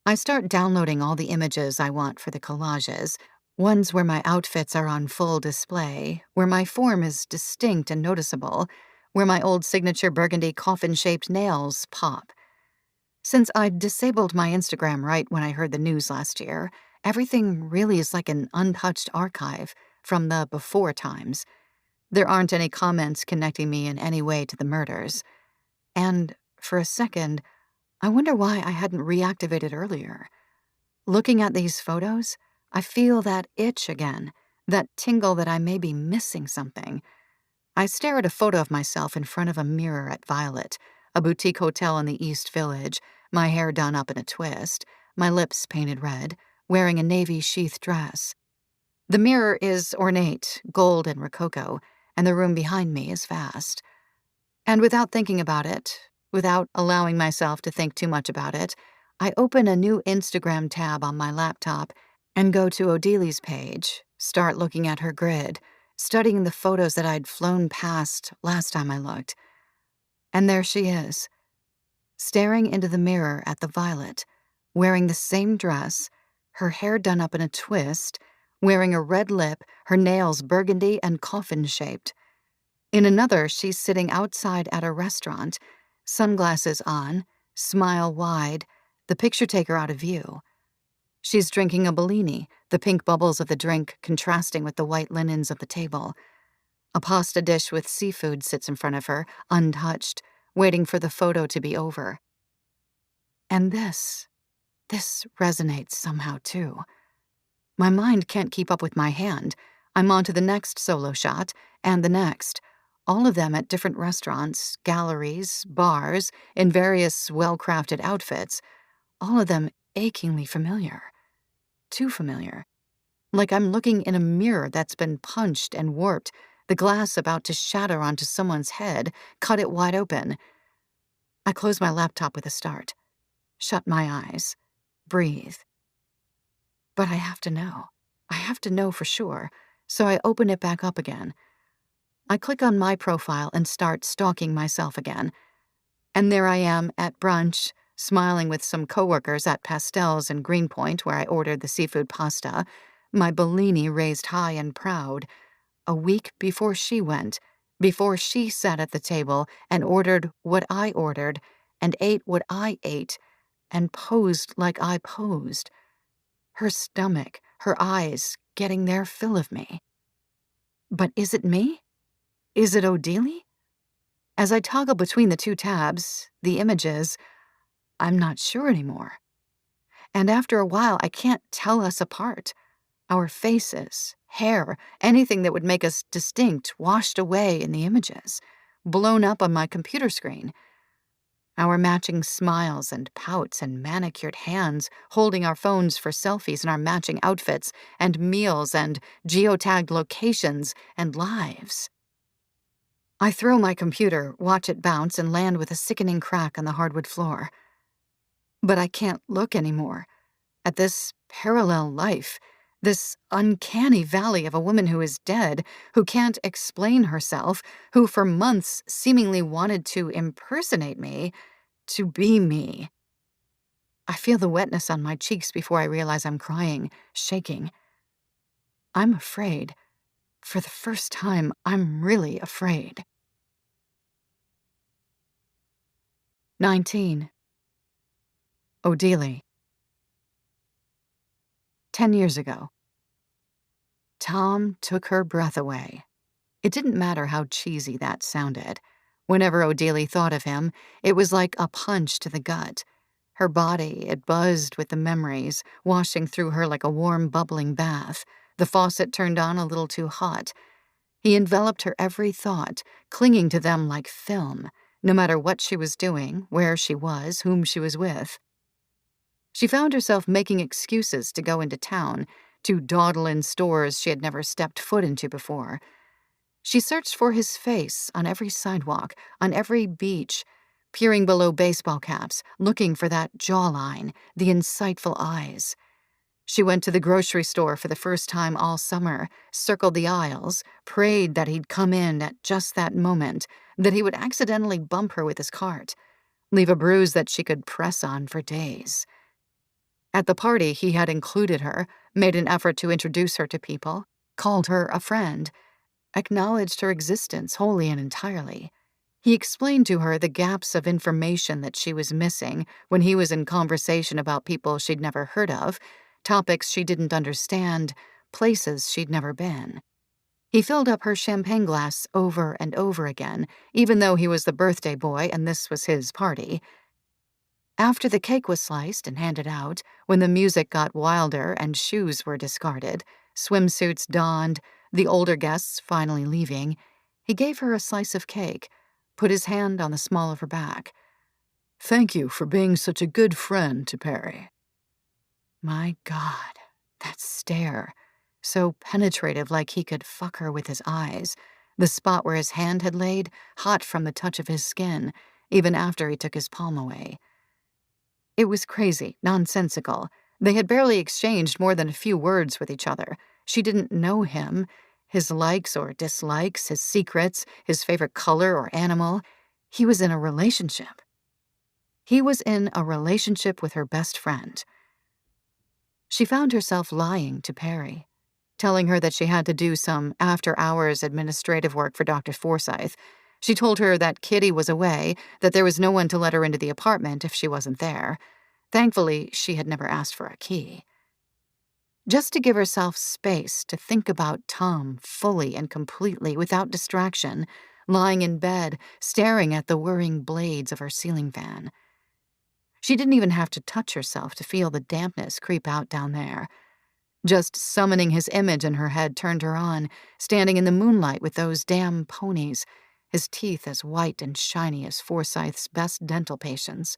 I start downloading all the images I want for the collages, ones where my outfits are on full display, where my form is distinct and noticeable, where my old signature burgundy coffin-shaped nails pop. Since I'd disabled my Instagram right when I heard the news last year, everything really is like an untouched archive from the before times. There aren't any comments connecting me in any way to the murders. And, for a second, I wonder why I hadn't reactivated earlier. Looking at these photos, I feel that itch again, that tingle that I may be missing something. I stare at a photo of myself in front of a mirror at Violet, a boutique hotel in the East Village, my hair done up in a twist, my lips painted red, wearing a navy sheath dress. The mirror is ornate, gold and rococo, and the room behind me is vast. And without thinking about it, without allowing myself to think too much about it, I open a new Instagram tab on my laptop and go to Odili's page, start looking at her grid, studying the photos that I'd flown past last time I looked. And there she is, staring into the mirror at the Violet, wearing the same dress, her hair done up in a twist, wearing a red lip, her nails burgundy and coffin-shaped. In another, she's sitting outside at a restaurant, sunglasses on, smile wide, the picture taker out of view. She's drinking a Bellini, the pink bubbles of the drink contrasting with the white linens of the table. A pasta dish with seafood sits in front of her, untouched, waiting for the photo to be over. And this resonates somehow too. My mind can't keep up with my hand. I'm on to the next solo shot, and the next, all of them at different restaurants, galleries, bars, in various well-crafted outfits, all of them achingly familiar. Too familiar. Like I'm looking in a mirror that's been punched and warped, the glass about to shatter onto someone's head, cut it wide open. I close my laptop with a start. Shut my eyes. Breathe. But I have to know. I have to know for sure, so I open it back up again. I click on my profile and start stalking myself again. And there I am at brunch, smiling with some coworkers at Pastels in Greenpoint where I ordered the seafood pasta, my Bellini raised high and proud, a week before she went, before she sat at the table and ordered what I ordered and ate what I ate and posed like I posed. Her stomach, her eyes getting their fill of me. But is it me? Is it Odelie? As I toggle between the two tabs, the images, I'm not sure anymore. And after a while, I can't tell us apart. Our faces, hair, anything that would make us distinct washed away in the images, blown up on my computer screen. Our matching smiles and pouts and manicured hands holding our phones for selfies in our matching outfits and meals and geotagged locations and lives. I throw my computer, watch it bounce, and land with a sickening crack on the hardwood floor. But I can't look anymore at this parallel life, this uncanny valley of a woman who is dead, who can't explain herself, who for months seemingly wanted to impersonate me, to be me. I feel the wetness on my cheeks before I realize I'm crying, shaking. I'm afraid. For the first time, I'm really afraid. 19. Odelie. 10 years ago. Tom took her breath away. It didn't matter how cheesy that sounded. Whenever Odelie thought of him, it was like a punch to the gut. Her body, it buzzed with the memories, washing through her like a warm, bubbling bath, the faucet turned on a little too hot. He enveloped her every thought, clinging to them like film, no matter what she was doing, where she was, whom she was with. She found herself making excuses to go into town, to dawdle in stores she had never stepped foot into before. She searched for his face on every sidewalk, on every beach, peering below baseball caps, looking for that jawline, the insightful eyes. She went to the grocery store for the first time all summer, circled the aisles, prayed that he'd come in at just that moment, that he would accidentally bump her with his cart, leave a bruise that she could press on for days. At the party, he had included her, made an effort to introduce her to people, called her a friend, acknowledged her existence wholly and entirely. He explained to her the gaps of information that she was missing when he was in conversation about people she'd never heard of, topics she didn't understand, places she'd never been. He filled up her champagne glass over and over again, even though he was the birthday boy and this was his party. After the cake was sliced and handed out, when the music got wilder and shoes were discarded, swimsuits donned, the older guests finally leaving, he gave her a slice of cake, put his hand on the small of her back. "Thank you for being such a good friend to Perry." My God, that stare, so penetrative like he could fuck her with his eyes, the spot where his hand had laid, hot from the touch of his skin, even after he took his palm away. It was crazy, nonsensical. They had barely exchanged more than a few words with each other. She didn't know him, his likes or dislikes, his secrets, his favorite color or animal. He was in a relationship. He was in a relationship with her best friend. She found herself lying to Perry, telling her that she had to do some after-hours administrative work for Dr. Forsyth. She told her that Kitty was away, that there was no one to let her into the apartment if she wasn't there. Thankfully, she had never asked for a key. Just to give herself space to think about Tom fully and completely without distraction, lying in bed, staring at the whirring blades of her ceiling fan. She didn't even have to touch herself to feel the dampness creep out down there. Just summoning his image in her head turned her on, standing in the moonlight with those damn ponies, his teeth as white and shiny as Forsyth's best dental patients.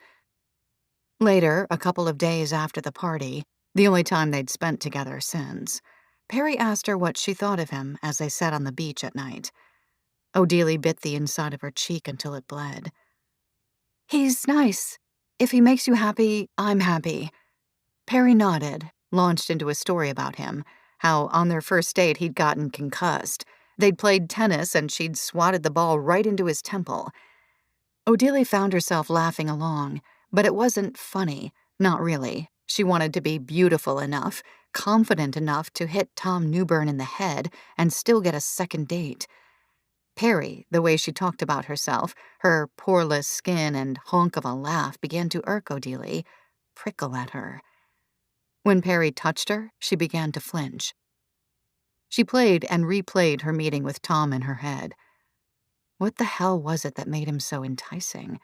Later, a couple of days after the party, the only time they'd spent together since, Perry asked her what she thought of him as they sat on the beach at night. Odelie bit the inside of her cheek until it bled. "He's nice. If he makes you happy, I'm happy." Perry nodded, launched into a story about him, how on their first date he'd gotten concussed. They'd played tennis and she'd swatted the ball right into his temple. Odelie found herself laughing along, but it wasn't funny, not really. She wanted to be beautiful enough, confident enough to hit Tom Newbern in the head and still get a second date. Perry, the way she talked about herself, her poreless skin and honk of a laugh began to irk Odelie, prickle at her. When Perry touched her, she began to flinch. She played and replayed her meeting with Tom in her head. What the hell was it that made him so enticing?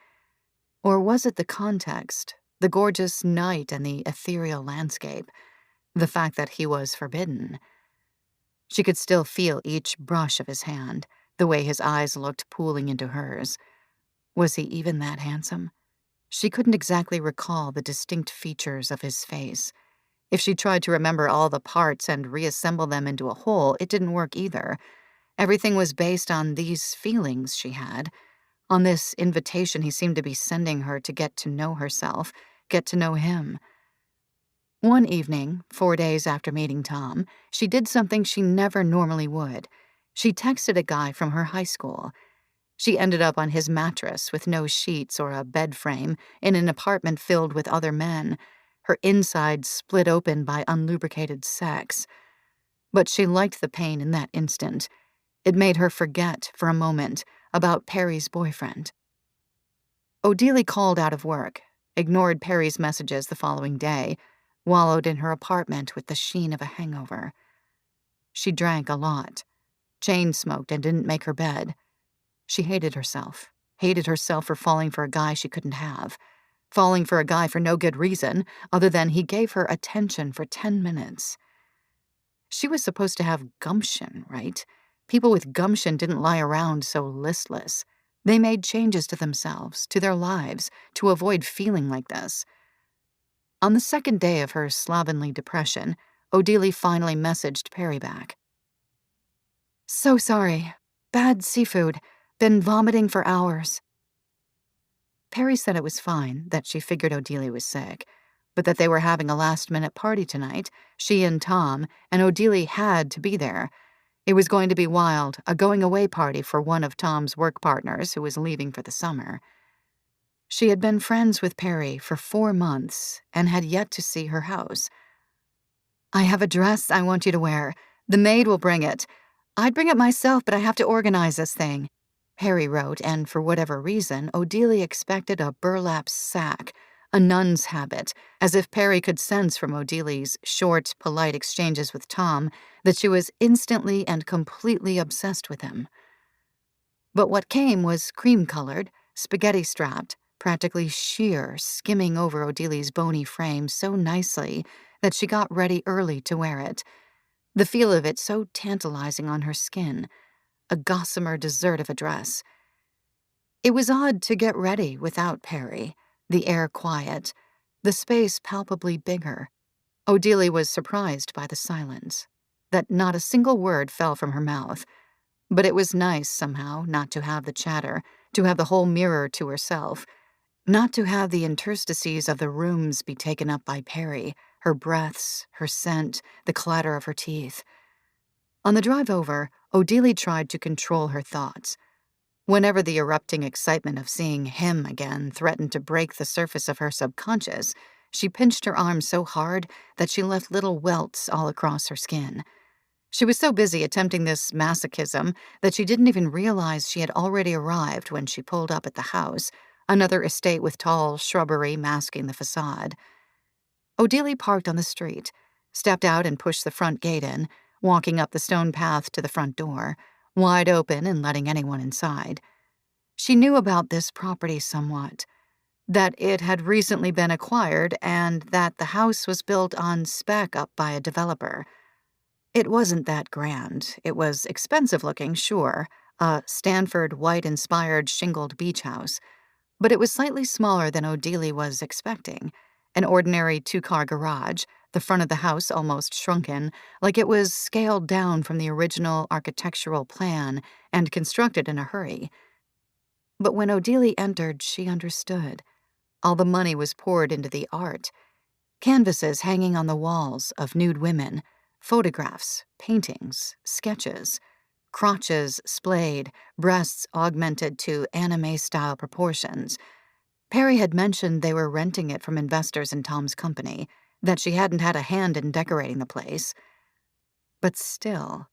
Or was it the context, the gorgeous night and the ethereal landscape, the fact that he was forbidden? She could still feel each brush of his hand, the way his eyes looked pooling into hers. Was he even that handsome? She couldn't exactly recall the distinct features of his face. If she tried to remember all the parts and reassemble them into a whole, it didn't work either. Everything was based on these feelings she had, on this invitation he seemed to be sending her to get to know herself, get to know him. One evening, 4 days after meeting Tom, she did something she never normally would. She texted a guy from her high school. She ended up on his mattress with no sheets or a bed frame in an apartment filled with other men, her insides split open by unlubricated sex. But she liked the pain in that instant. It made her forget, for a moment, about Perry's boyfriend. Odelie called out of work, ignored Perry's messages the following day, wallowed in her apartment with the sheen of a hangover. She drank a lot, chain-smoked and didn't make her bed. She hated herself for falling for a guy she couldn't have, falling for a guy for no good reason other than he gave her attention for 10 minutes. She was supposed to have gumption, right? People with gumption didn't lie around so listless. They made changes to themselves, to their lives, to avoid feeling like this. On the second day of her slovenly depression, Odelie finally messaged Perry back. "So sorry. Bad seafood. Been vomiting for hours." Perry said it was fine, that she figured Odelie was sick, but that they were having a last-minute party tonight, she and Tom, and Odelie had to be there. It was going to be wild, a going-away party for one of Tom's work partners who was leaving for the summer. She had been friends with Perry for 4 months and had yet to see her house. "I have a dress I want you to wear. The maid will bring it. I'd bring it myself, but I have to organize this thing," Perry wrote, and for whatever reason, Odelie expected a burlap sack, a nun's habit, as if Perry could sense from Odelie's short, polite exchanges with Tom that she was instantly and completely obsessed with him. But what came was cream-colored, spaghetti-strapped, practically sheer, skimming over Odelie's bony frame so nicely that she got ready early to wear it, the feel of it so tantalizing on her skin, a gossamer dessert of a dress. It was odd to get ready without Perry, the air quiet, the space palpably bigger. Odelie was surprised by the silence, that not a single word fell from her mouth. But it was nice, somehow, not to have the chatter, to have the whole mirror to herself, not to have the interstices of the rooms be taken up by Perry, her breaths, her scent, the clatter of her teeth. On the drive over, Odelie tried to control her thoughts. Whenever the erupting excitement of seeing him again threatened to break the surface of her subconscious, she pinched her arm so hard that she left little welts all across her skin. She was so busy attempting this masochism that she didn't even realize she had already arrived when she pulled up at the house, another estate with tall shrubbery masking the facade. Odelie parked on the street, stepped out and pushed the front gate in, walking up the stone path to the front door, wide open and letting anyone inside. She knew about this property somewhat, that it had recently been acquired and that the house was built on spec up by a developer. It wasn't that grand. It was expensive-looking, sure, a Stanford white-inspired shingled beach house, but it was slightly smaller than Odelie was expecting, an ordinary 2-car garage, the front of the house almost shrunken, like it was scaled down from the original architectural plan and constructed in a hurry. But when Odelie entered, she understood. All the money was poured into the art. Canvases hanging on the walls of nude women, photographs, paintings, sketches, crotches splayed, breasts augmented to anime-style proportions. Perry had mentioned they were renting it from investors in Tom's company, that she hadn't had a hand in decorating the place. But still,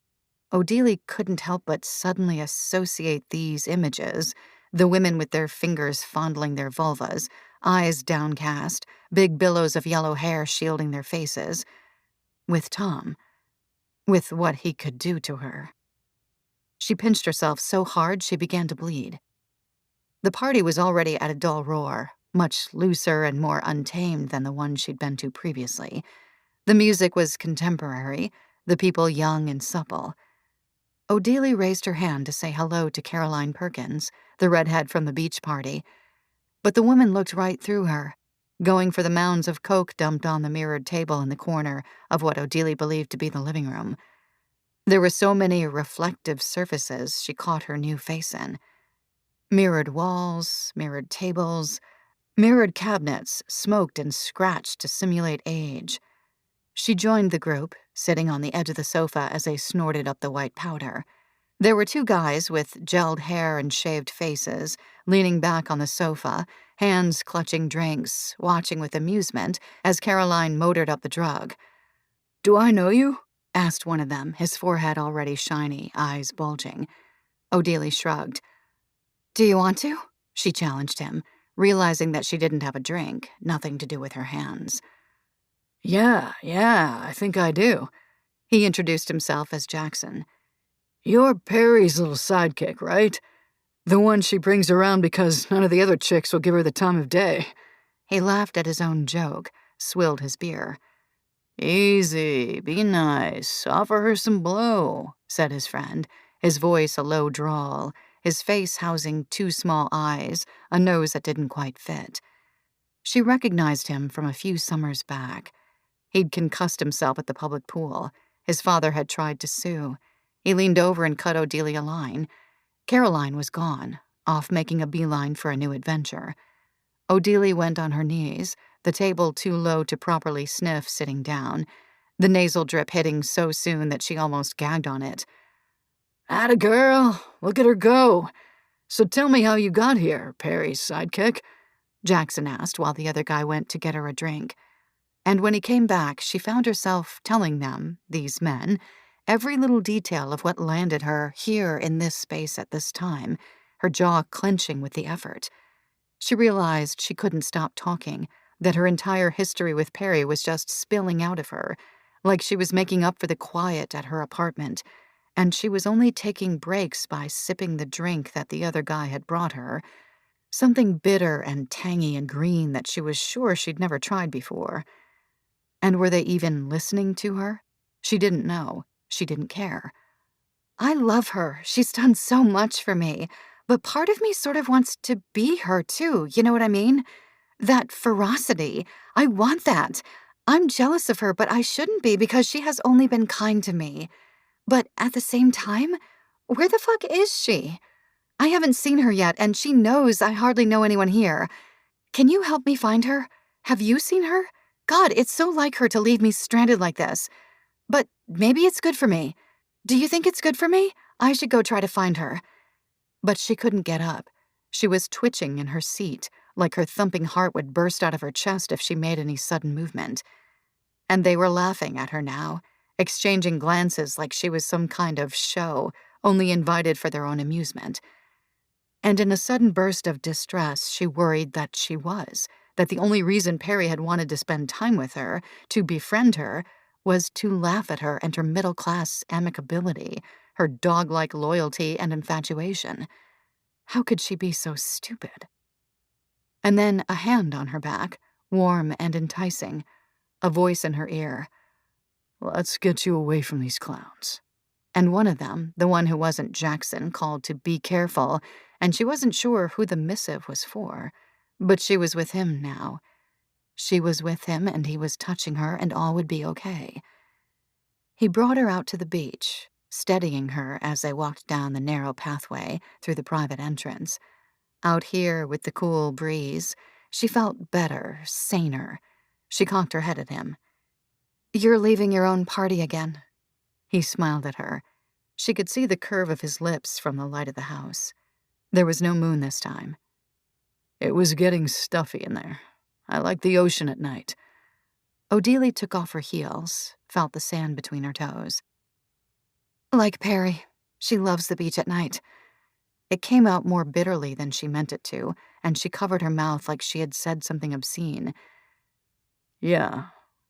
Odelia couldn't help but suddenly associate these images, the women with their fingers fondling their vulvas, eyes downcast, big billows of yellow hair shielding their faces, with Tom, with what he could do to her. She pinched herself so hard she began to bleed. The party was already at a dull roar, much looser and more untamed than the one she'd been to previously. The music was contemporary, the people young and supple. Odelia raised her hand to say hello to Caroline Perkins, the redhead from the beach party, but the woman looked right through her, going for the mounds of coke dumped on the mirrored table in the corner of what Odelia believed to be the living room. There were so many reflective surfaces she caught her new face in. Mirrored walls, mirrored tables, mirrored cabinets smoked and scratched to simulate age. She joined the group, sitting on the edge of the sofa as they snorted up the white powder. There were two guys with gelled hair and shaved faces, leaning back on the sofa, hands clutching drinks, watching with amusement as Caroline motored up the drug. "Do I know you?" asked one of them, his forehead already shiny, eyes bulging. Odelia shrugged. "Do you want to?" she challenged him, realizing that she didn't have a drink, nothing to do with her hands. Yeah, I think I do." He introduced himself as Jackson. "You're Perry's little sidekick, right? The one she brings around because none of the other chicks will give her the time of day." He laughed at his own joke, swilled his beer. "Easy, be nice, offer her some blow," said his friend, his voice a low drawl, his face housing two small eyes, a nose that didn't quite fit. She recognized him from a few summers back. He'd concussed himself at the public pool. His father had tried to sue. He leaned over and cut Odelia a line. Caroline was gone, off making a beeline for a new adventure. Odelia went on her knees, the table too low to properly sniff sitting down, the nasal drip hitting so soon that she almost gagged on it. "Atta girl, look at her go. So tell me how you got here, Perry's sidekick," Jackson asked while the other guy went to get her a drink. And when he came back, she found herself telling them, these men, every little detail of what landed her here in this space at this time, her jaw clenching with the effort. She realized she couldn't stop talking, that her entire history with Perry was just spilling out of her, like she was making up for the quiet at her apartment, and she was only taking breaks by sipping the drink that the other guy had brought her, something bitter and tangy and green that she was sure she'd never tried before. And were they even listening to her? She didn't know. She didn't care. I love her. She's done so much for me. But part of me sort of wants to be her, too. You know what I mean? That ferocity. I want that. I'm jealous of her, but I shouldn't be because she has only been kind to me. But at the same time, where the fuck is she? I haven't seen her yet, and she knows I hardly know anyone here. Can you help me find her? Have you seen her? God, it's so like her to leave me stranded like this. But maybe it's good for me. Do you think it's good for me? I should go try to find her. But she couldn't get up. She was twitching in her seat, like her thumping heart would burst out of her chest if she made any sudden movement. And they were laughing at her now, exchanging glances like she was some kind of show, only invited for their own amusement. And in a sudden burst of distress, she worried that she was, that the only reason Perry had wanted to spend time with her, to befriend her, was to laugh at her and her middle-class amicability, her dog-like loyalty and infatuation. How could she be so stupid? And then a hand on her back, warm and enticing, a voice in her ear. "Let's get you away from these clowns." And one of them, the one who wasn't Jackson, called to be careful, and she wasn't sure who the missive was for. But she was with him now. She was with him, and he was touching her, and all would be okay. He brought her out to the beach, steadying her as they walked down the narrow pathway through the private entrance. Out here, with the cool breeze, she felt better, saner. She cocked her head at him. "You're leaving your own party again." He smiled at her. She could see the curve of his lips from the light of the house. There was no moon this time. "It was getting stuffy in there. I like the ocean at night." Odelia took off her heels, felt the sand between her toes. Like Perry. She loves the beach at night. It came out more bitterly than she meant it to, and she covered her mouth like she had said something obscene. Yeah,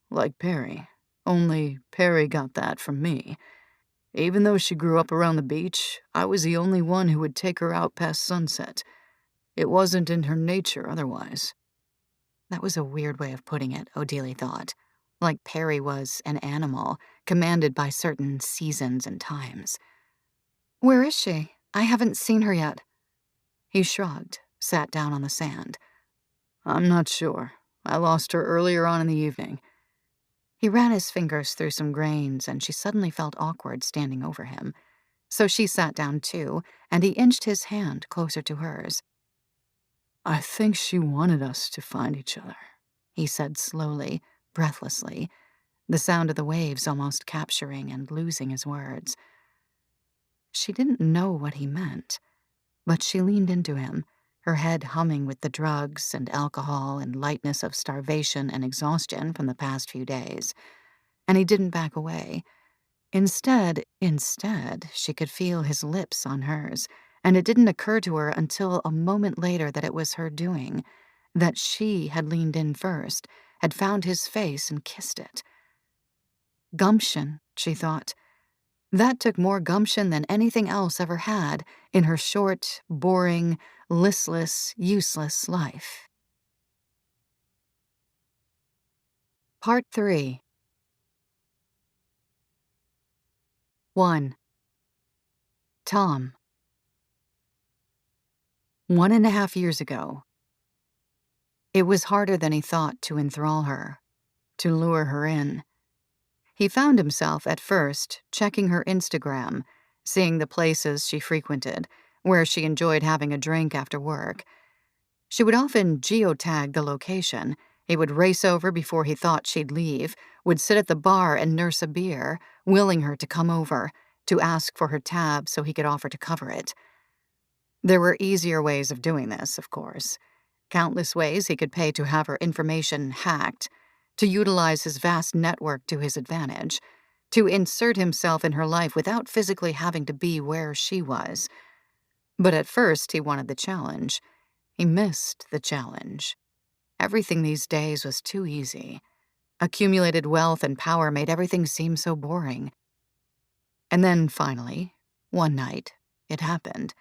like Perry. Only Perry got that from me. Even though she grew up around the beach, I was the only one who would take her out past sunset. It wasn't in her nature otherwise. That was a weird way of putting it, Odelia thought. Like Perry was an animal, commanded by certain seasons and times. Where is she? I haven't seen her yet. He shrugged, sat down on the sand. I'm not sure. I lost her earlier on in the evening. He ran his fingers through some grains, and she suddenly felt awkward standing over him. So she sat down too, and he inched his hand closer to hers. I think she wanted us to find each other, He said slowly, breathlessly, the sound of the waves almost capturing and losing his words. She didn't know what he meant, but she leaned into him, her head humming with the drugs and alcohol and lightness of starvation and exhaustion from the past few days. And he didn't back away. Instead, she could feel his lips on hers, and it didn't occur to her until a moment later that it was her doing, that she had leaned in first, had found his face and kissed it. Gumption, she thought. That took more gumption than anything else ever had in her short, boring, listless, useless life. Part 3. 1. Tom. 1.5 years ago. It was harder than he thought to enthrall her, to lure her in. He found himself, at first, checking her Instagram, seeing the places she frequented, where she enjoyed having a drink after work. She would often geotag the location. He would race over before he thought she'd leave, would sit at the bar and nurse a beer, willing her to come over, to ask for her tab so he could offer to cover it. There were easier ways of doing this, of course. Countless ways he could pay to have her information hacked, to utilize his vast network to his advantage, to insert himself in her life without physically having to be where she was. But at first he wanted the challenge. He missed the challenge. Everything these days was too easy. Accumulated wealth and power made everything seem so boring. And then, finally, one night, it happened.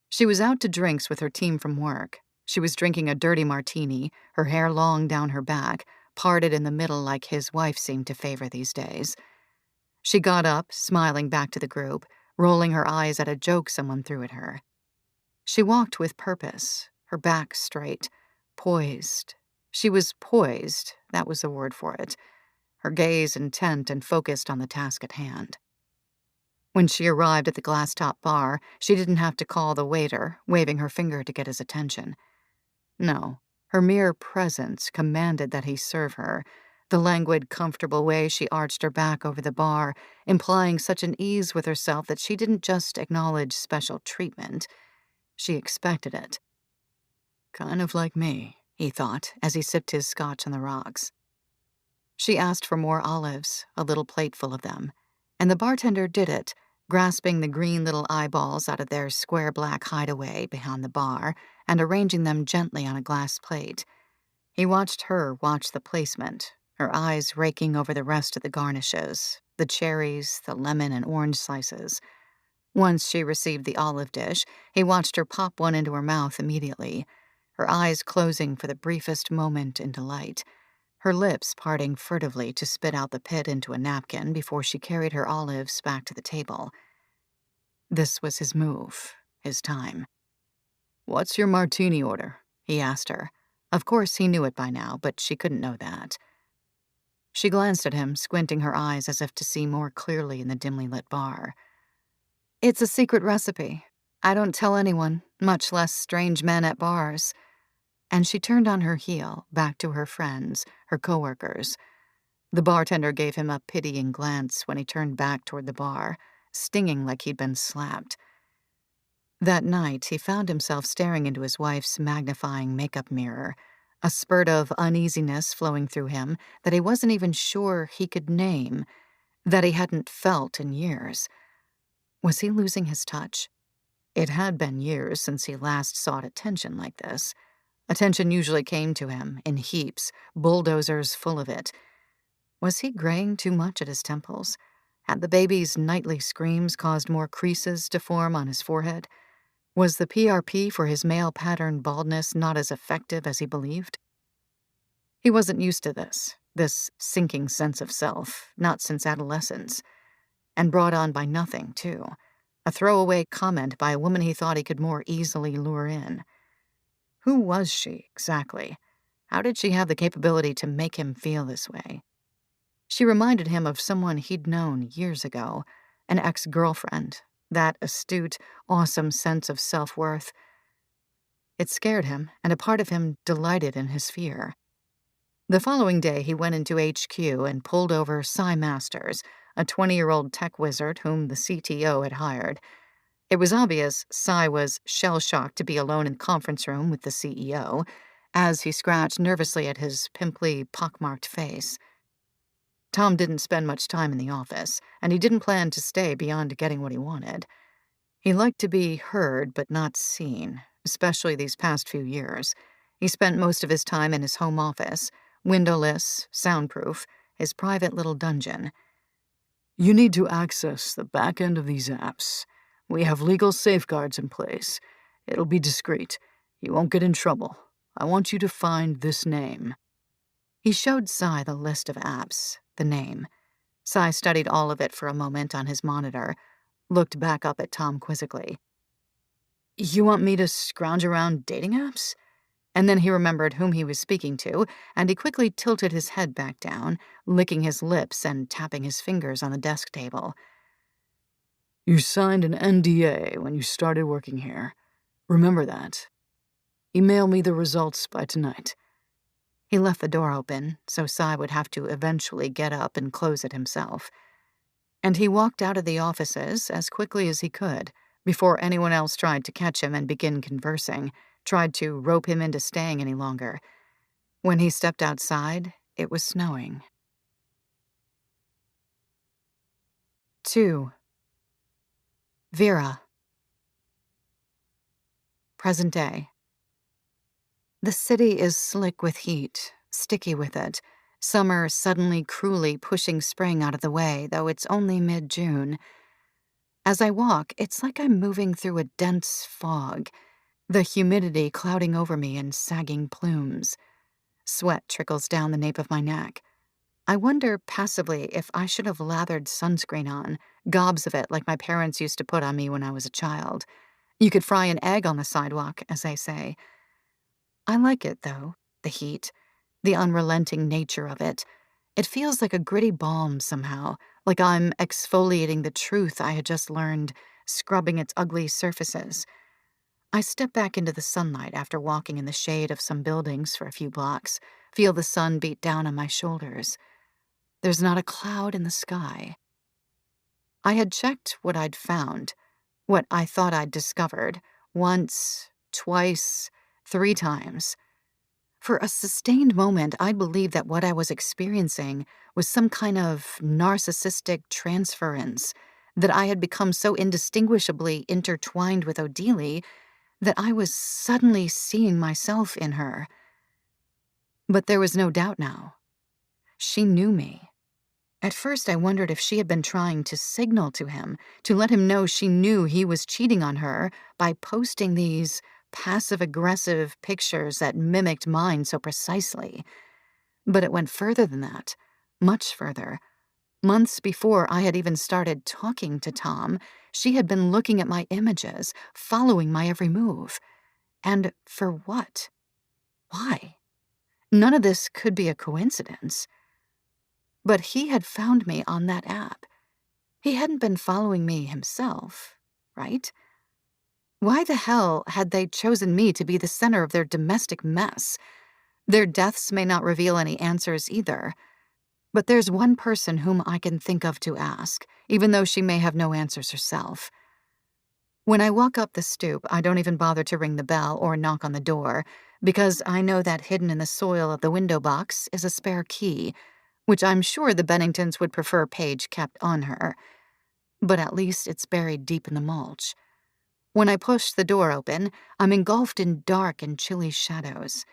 She was out to drinks with her team from work. She was drinking a dirty martini, her hair long down her back, parted in the middle like his wife seemed to favor these days. She got up, smiling back to the group, rolling her eyes at a joke someone threw at her. She walked with purpose, her back straight, poised. She was poised, that was the word for it, her gaze intent and focused on the task at hand. When she arrived at the glass-top bar, she didn't have to call the waiter, waving her finger to get his attention. No, her mere presence commanded that he serve her, the languid, comfortable way she arched her back over the bar, implying such an ease with herself that she didn't just acknowledge special treatment. She expected it. Kind of like me, he thought, as he sipped his scotch on the rocks. She asked for more olives, a little plateful of them, and the bartender did it, grasping the green little eyeballs out of their square black hideaway behind the bar and arranging them gently on a glass plate. He watched her watch the placement, her eyes raking over the rest of the garnishes, the cherries, the lemon and orange slices. Once she received the olive dish, he watched her pop one into her mouth immediately, her eyes closing for the briefest moment in delight, her lips parting furtively to spit out the pit into a napkin before she carried her olives back to the table. This was his move, his time. "What's your martini order?" he asked her. Of course he knew it by now, but she couldn't know that. She glanced at him, squinting her eyes as if to see more clearly in the dimly lit bar. "It's a secret recipe. I don't tell anyone, much less strange men at bars." And she turned on her heel, back to her friends, her coworkers. The bartender gave him a pitying glance when he turned back toward the bar, stinging like he'd been slapped. That night, he found himself staring into his wife's magnifying makeup mirror, a spurt of uneasiness flowing through him that he wasn't even sure he could name, that he hadn't felt in years. Was he losing his touch? It had been years since he last sought attention like this. Attention usually came to him in heaps, bulldozers full of it. Was he graying too much at his temples? Had the baby's nightly screams caused more creases to form on his forehead? Was the PRP for his male pattern baldness not as effective as he believed? He wasn't used to this sinking sense of self, not since adolescence, and brought on by nothing, too. A throwaway comment by a woman he thought he could more easily lure in. Who was she, exactly? How did she have the capability to make him feel this way? She reminded him of someone he'd known years ago, an ex-girlfriend, that astute, awesome sense of self-worth. It scared him, and a part of him delighted in his fear. The following day, he went into HQ and pulled over Cy Masters, a 20-year-old tech wizard whom the CTO had hired. It was obvious Cy was shell-shocked to be alone in the conference room with the CEO, as he scratched nervously at his pimply, pockmarked face. Tom didn't spend much time in the office, and he didn't plan to stay beyond getting what he wanted. He liked to be heard but not seen, especially these past few years. He spent most of his time in his home office, windowless, soundproof, his private little dungeon. You need to access the back end of these apps. We have legal safeguards in place. It'll be discreet. You won't get in trouble. I want you to find this name. He showed Cy the list of apps, the name. Cy studied all of it for a moment on his monitor, looked back up at Tom quizzically. You want me to scrounge around dating apps? And then he remembered whom he was speaking to, and he quickly tilted his head back down, licking his lips and tapping his fingers on the desk table. You signed an NDA when you started working here. Remember that. Email me the results by tonight. He left the door open, so Cy would have to eventually get up and close it himself. And he walked out of the offices as quickly as he could, before anyone else tried to catch him and begin conversing, tried to rope him into staying any longer. When he stepped outside, it was snowing. 2. Vera. Present day. The city is slick with heat, sticky with it, summer suddenly cruelly pushing spring out of the way, though it's only mid-June. As I walk, it's like I'm moving through a dense fog, the humidity clouding over me in sagging plumes. Sweat trickles down the nape of my neck. I wonder passively if I should have lathered sunscreen on, gobs of it like my parents used to put on me when I was a child. You could fry an egg on the sidewalk, as they say. I like it, though, the heat, the unrelenting nature of it. It feels like a gritty balm somehow, like I'm exfoliating the truth I had just learned, scrubbing its ugly surfaces. I step back into the sunlight after walking in the shade of some buildings for a few blocks, feel the sun beat down on my shoulders. There's not a cloud in the sky. I had checked what I'd found, what I thought I'd discovered, once, twice, 3 times. For a sustained moment, I believed that what I was experiencing was some kind of narcissistic transference, that I had become so indistinguishably intertwined with Odelie that I was suddenly seeing myself in her. But there was no doubt now. She knew me. At first, I wondered if she had been trying to signal to him, to let him know she knew he was cheating on her by posting these passive-aggressive pictures that mimicked mine so precisely. But it went further than that, much further. Months before I had even started talking to Tom, she had been looking at my images, following my every move. And for what? Why? None of this could be a coincidence. But he had found me on that app. He hadn't been following me himself, right? Why the hell had they chosen me to be the center of their domestic mess? Their deaths may not reveal any answers either. But there's one person whom I can think of to ask, even though she may have no answers herself. When I walk up the stoop, I don't even bother to ring the bell or knock on the door, because I know that hidden in the soil of the window box is a spare key, which I'm sure the Benningtons would prefer Paige kept on her. but at least it's buried deep in the mulch. When I push the door open, I'm engulfed in dark and chilly shadows.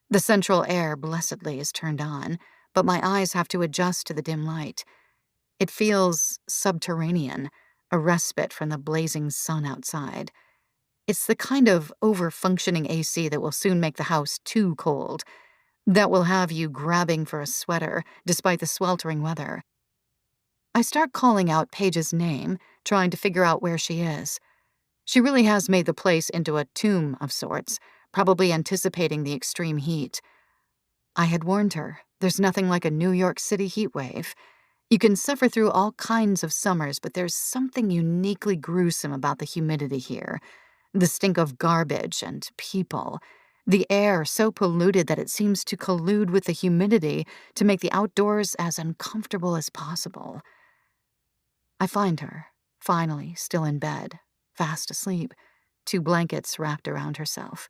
The central air, blessedly, is turned on, but my eyes have to adjust to the dim light. It feels subterranean, a respite from the blazing sun outside. It's the kind of over-functioning AC that will soon make the house too cold, that will have you grabbing for a sweater despite the sweltering weather. I start calling out Paige's name, trying to figure out where she is. She really has made the place into a tomb of sorts, probably anticipating the extreme heat. I had warned her, there's nothing like a New York City heat wave. You can suffer through all kinds of summers, but there's something uniquely gruesome about the humidity here. The stink of garbage and people. The air so polluted that it seems to collude with the humidity to make the outdoors as uncomfortable as possible. I find her, finally, still in bed, fast asleep, 2 blankets wrapped around herself.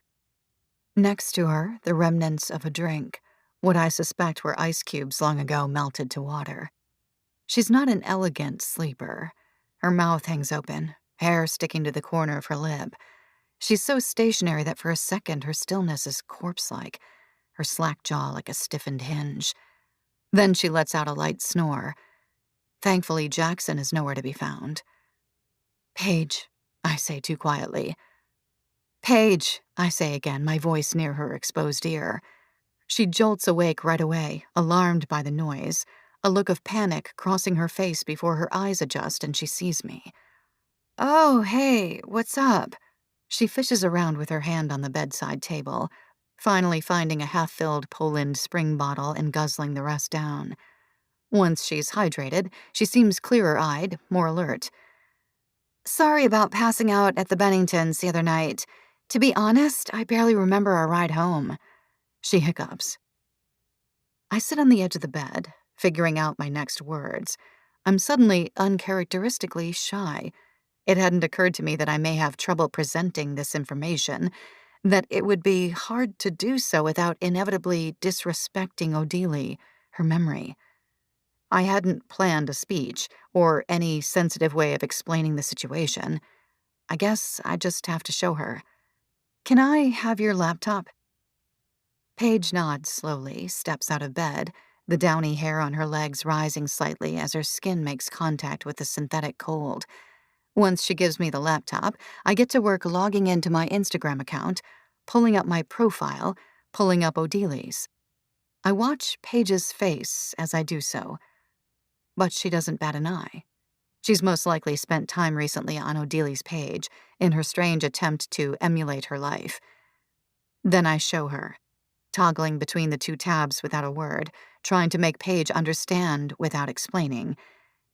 Next to her, the remnants of a drink, what I suspect were ice cubes long ago melted to water. She's not an elegant sleeper. Her mouth hangs open, hair sticking to the corner of her lip. She's so stationary that for a second her stillness is corpse-like, her slack jaw like a stiffened hinge. Then she lets out a light snore. Thankfully, Jackson is nowhere to be found. "Paige," I say too quietly. "Paige," I say again, my voice near her exposed ear. She jolts awake right away, alarmed by the noise, a look of panic crossing her face before her eyes adjust and she sees me. "Oh, hey, what's up?" She fishes around with her hand on the bedside table, finally finding a half-filled Poland Spring bottle and guzzling the rest down. Once she's hydrated, she seems clearer-eyed, more alert. "Sorry about passing out at the Benningtons the other night. To be honest, I barely remember our ride home." She hiccups. I sit on the edge of the bed, figuring out my next words. I'm suddenly uncharacteristically shy. It hadn't occurred to me that I may have trouble presenting this information, that it would be hard to do so without inevitably disrespecting Odelie, her memory. I hadn't planned a speech or any sensitive way of explaining the situation. I guess I just have to show her. "Can I have your laptop?" Paige nods slowly, steps out of bed, the downy hair on her legs rising slightly as her skin makes contact with the synthetic cold. Once she gives me the laptop, I get to work logging into my Instagram account, pulling up my profile, pulling up Odelie's. I watch Paige's face as I do so, but she doesn't bat an eye. She's most likely spent time recently on Odelie's page, in her strange attempt to emulate her life. Then I show her, toggling between the 2 tabs without a word, trying to make Paige understand without explaining.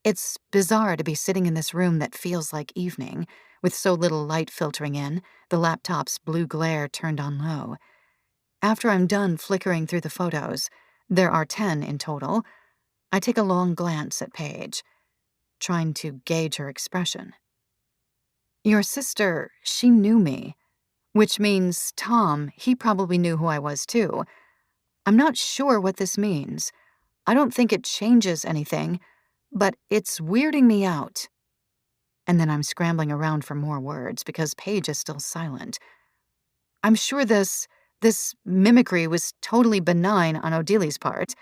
It's bizarre to be sitting in this room that feels like evening, with so little light filtering in, the laptop's blue glare turned on low. After I'm done flickering through the photos, there are 10 in total, I take a long glance at Paige, trying to gauge her expression. "Your sister, she knew me, which means Tom, he probably knew who I was too. I'm not sure what this means. I don't think it changes anything, but it's weirding me out." And then I'm scrambling around for more words because Paige is still silent. "I'm sure this mimicry was totally benign on Odelie's part.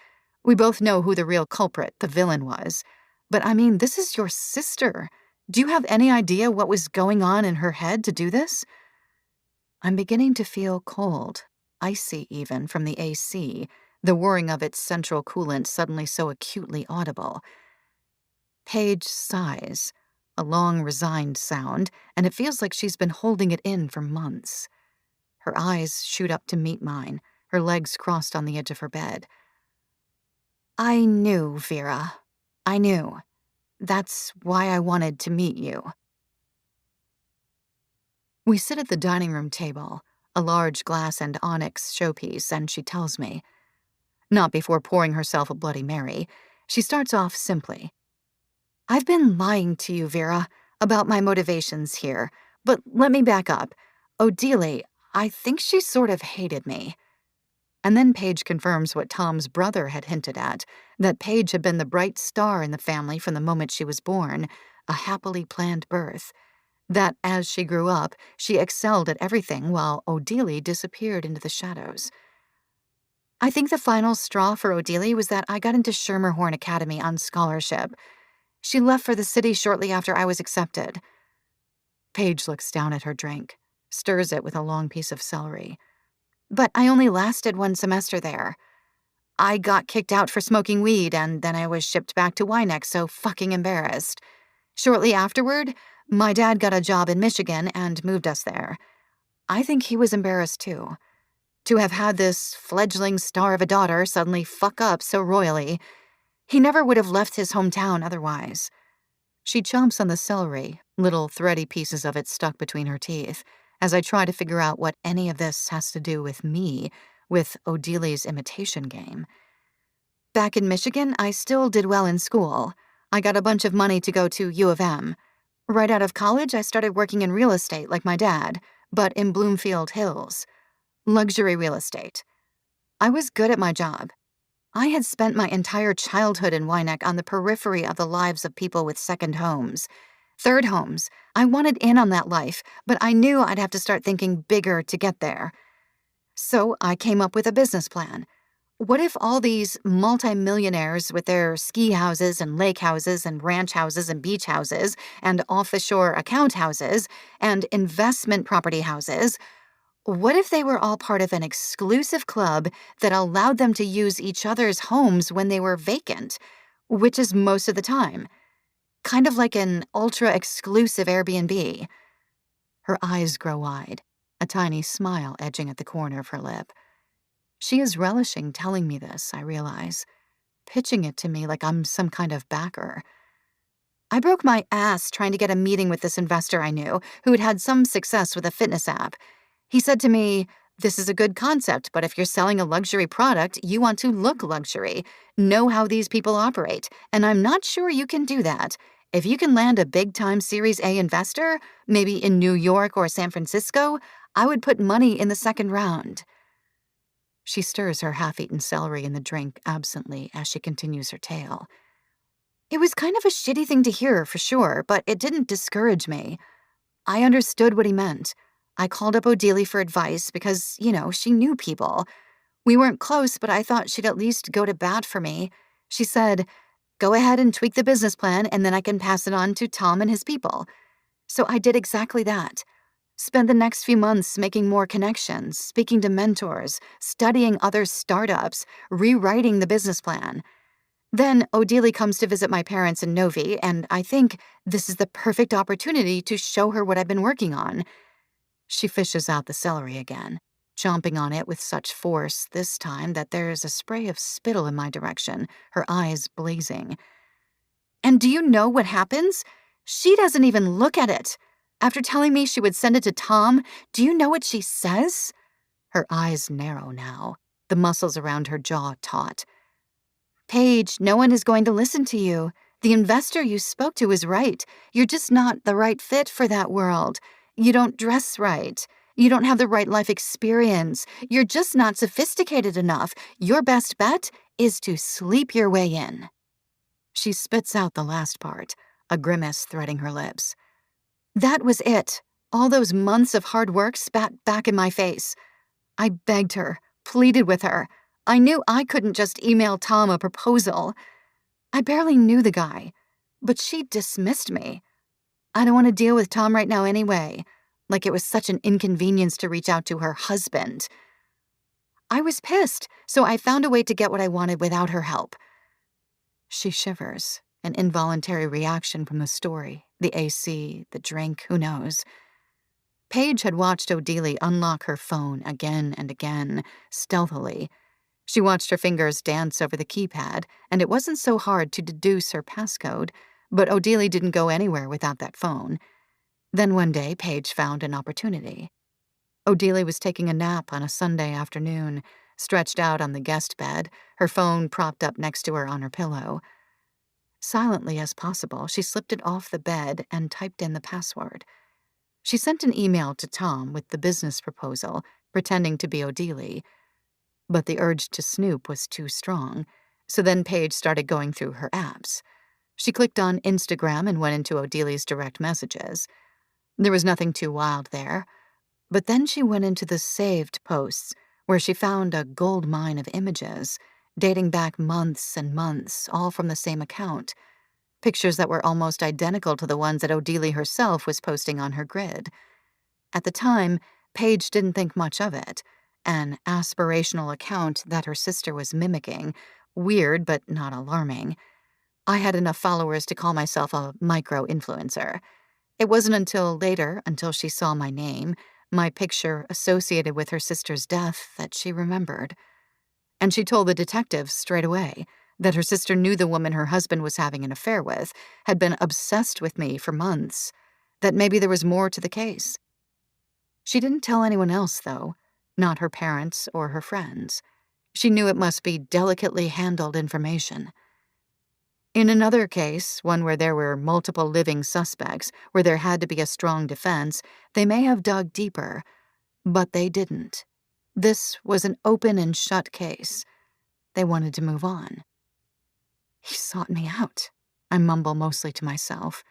We both know who the real culprit, the villain, was. But I mean, this is your sister. Do you have any idea what was going on in her head to do this?" I'm beginning to feel cold, icy even, from the AC, the whirring of its central coolant suddenly so acutely audible. Paige sighs, a long, resigned sound, and it feels like she's been holding it in for months. Her eyes shoot up to meet mine, her legs crossed on the edge of her bed. "I knew, Vera. I knew. That's why I wanted to meet you." We sit at the dining room table, a large glass and onyx showpiece, and she tells me. Not before pouring herself a Bloody Mary. She starts off simply. "I've been lying to you, Vera, about my motivations here, but let me back up. Odelie, I think she sort of hated me." And then Paige confirms what Tom's brother had hinted at, that Paige had been the bright star in the family from the moment she was born, a happily planned birth. That as she grew up, she excelled at everything while Odelie disappeared into the shadows. I think the final straw for Odelie was that I got into Schermerhorn Academy on scholarship. She left for the city shortly after I was accepted. Paige looks down at her drink, stirs it with a long piece of celery. But I only lasted 1 semester there. I got kicked out for smoking weed, and then I was shipped back to Wyneck, so fucking embarrassed. Shortly afterward, my dad got a job in Michigan and moved us there. I think he was embarrassed too. To have had this fledgling star of a daughter suddenly fuck up so royally. He never would have left his hometown otherwise. She chomps on the celery, little thready pieces of it stuck between her teeth, as I try to figure out what any of this has to do with me, with Odelie's imitation game. Back in Michigan, I still did well in school. I got a bunch of money to go to U of M. Right out of college, I started working in real estate like my dad, but in Bloomfield Hills. Luxury real estate. I was good at my job. I had spent my entire childhood in Wyneck on the periphery of the lives of people with second homes. Third homes. I wanted in on that life, but I knew I'd have to start thinking bigger to get there. So I came up with a business plan. What if all these multimillionaires with their ski houses and lake houses and ranch houses and beach houses and off-the-shore account houses and investment property houses, what if they were all part of an exclusive club that allowed them to use each other's homes when they were vacant, which is most of the time? Kind of like an ultra-exclusive Airbnb. Her eyes grow wide, a tiny smile edging at the corner of her lip. She is relishing telling me this, I realize, pitching it to me like I'm some kind of backer. I broke my ass trying to get a meeting with this investor I knew who had had some success with a fitness app. He said to me, "This is a good concept, but if you're selling a luxury product, you want to look luxury, know how these people operate, and I'm not sure you can do that. If you can land a big-time Series A investor, maybe in New York or San Francisco, I would put money in the second round." She stirs her half-eaten celery in the drink absently as she continues her tale. It was kind of a shitty thing to hear, for sure, but it didn't discourage me. I understood what he meant. I called up Odelie for advice because, she knew people. We weren't close, but I thought she'd at least go to bat for me. She said, "Go ahead and tweak the business plan, and then I can pass it on to Tom and his people." So I did exactly that. Spent the next few months making more connections, speaking to mentors, studying other startups, rewriting the business plan. Then Odelie comes to visit my parents in Novi, and I think this is the perfect opportunity to show her what I've been working on. She fishes out the celery again, chomping on it with such force this time that there's a spray of spittle in my direction, her eyes blazing. And do you know what happens? She doesn't even look at it. After telling me she would send it to Tom, do you know what she says? Her eyes narrow now, the muscles around her jaw taut. "Paige, no one is going to listen to you. The investor you spoke to is right. You're just not the right fit for that world. You don't dress right. You don't have the right life experience. You're just not sophisticated enough. Your best bet is to sleep your way in." She spits out the last part, a grimace threading her lips. That was it. All those months of hard work spat back in my face. I begged her, pleaded with her. I knew I couldn't just email Tom a proposal. I barely knew the guy, but she dismissed me. I don't want to deal with Tom right now anyway, like it was such an inconvenience to reach out to her husband. I was pissed, so I found a way to get what I wanted without her help. She shivers, an involuntary reaction from the story, the AC, the drink, who knows. Paige had watched Odelie unlock her phone again and again, stealthily. She watched her fingers dance over the keypad, and it wasn't so hard to deduce her passcode, but Odelie didn't go anywhere without that phone. Then one day, Paige found an opportunity. Odelie was taking a nap on a Sunday afternoon, stretched out on the guest bed, her phone propped up next to her on her pillow. Silently as possible, she slipped it off the bed and typed in the password. She sent an email to Tom with the business proposal, pretending to be Odelie. But the urge to snoop was too strong, so then Paige started going through her apps. She clicked on Instagram and went into Odili's direct messages. There was nothing too wild there, but then she went into the saved posts, where she found a gold mine of images, dating back months and months, all from the same account. Pictures that were almost identical to the ones that Odili herself was posting on her grid. At the time, Paige didn't think much of it. An aspirational account that her sister was mimicking. Weird, but not alarming. I had enough followers to call myself a micro-influencer. It wasn't until later, until she saw my name, my picture associated with her sister's death, that she remembered. And she told the detectives straight away that her sister knew the woman her husband was having an affair with, had been obsessed with me for months, that maybe there was more to the case. She didn't tell anyone else, though, not her parents or her friends. She knew it must be delicately handled information. In another case, one where there were multiple living suspects, where there had to be a strong defense, they may have dug deeper, but they didn't. This was an open and shut case. They wanted to move on. He sought me out, I mumble mostly to myself.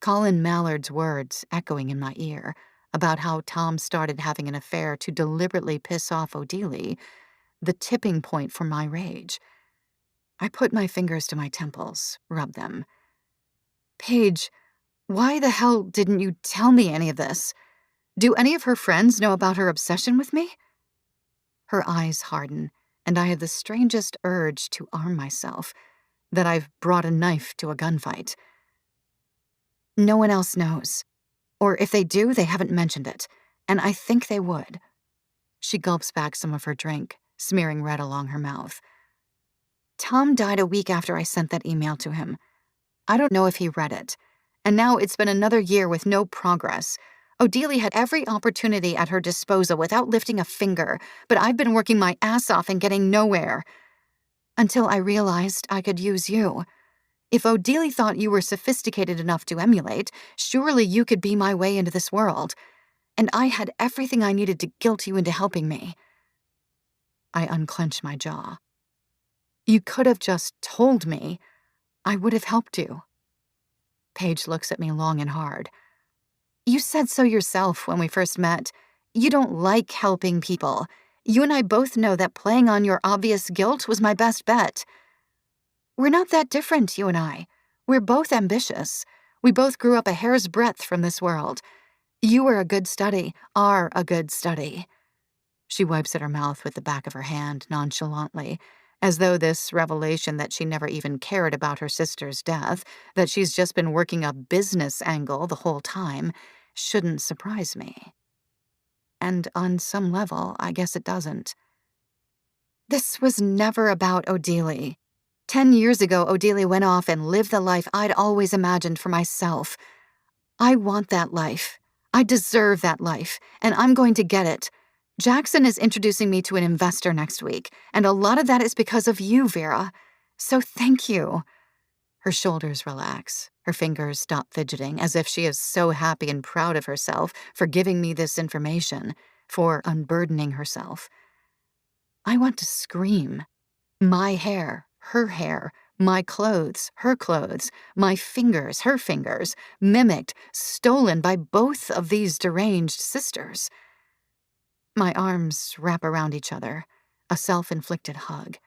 Colin Mallard's words echoing in my ear about how Tom started having an affair to deliberately piss off Odili, the tipping point for my rage. I put my fingers to my temples, rubbed them. Paige, why the hell didn't you tell me any of this? Do any of her friends know about her obsession with me? Her eyes harden, and I have the strangest urge to arm myself, that I've brought a knife to a gunfight. No one else knows. Or if they do, they haven't mentioned it, and I think they would. She gulps back some of her drink, smearing red along her mouth. Tom died a week after I sent that email to him. I don't know if he read it. And now it's been another year with no progress. Odili had every opportunity at her disposal without lifting a finger, but I've been working my ass off and getting nowhere. Until I realized I could use you. If Odili thought you were sophisticated enough to emulate, surely you could be my way into this world. And I had everything I needed to guilt you into helping me. I unclench my jaw. You could have just told me. I would have helped you. Paige looks at me long and hard. You said so yourself when we first met. You don't like helping people. You and I both know that playing on your obvious guilt was my best bet. We're not that different, you and I. We're both ambitious. We both grew up a hair's breadth from this world. You were a good study, are a good study. She wipes at her mouth with the back of her hand nonchalantly, as though this revelation that she never even cared about her sister's death, that she's just been working a business angle the whole time, shouldn't surprise me. And on some level, I guess it doesn't. This was never about Odili. 10 years ago, Odili went off and lived the life I'd always imagined for myself. I want that life. I deserve that life, and I'm going to get it. Jackson is introducing me to an investor next week, and a lot of that is because of you, Vera. So thank you. Her shoulders relax. Her fingers stop fidgeting, as if she is so happy and proud of herself for giving me this information, for unburdening herself. I want to scream. My hair, her hair, my clothes, her clothes, my fingers, her fingers, mimicked, stolen by both of these deranged sisters. My arms wrap around each other, a self-inflicted hug.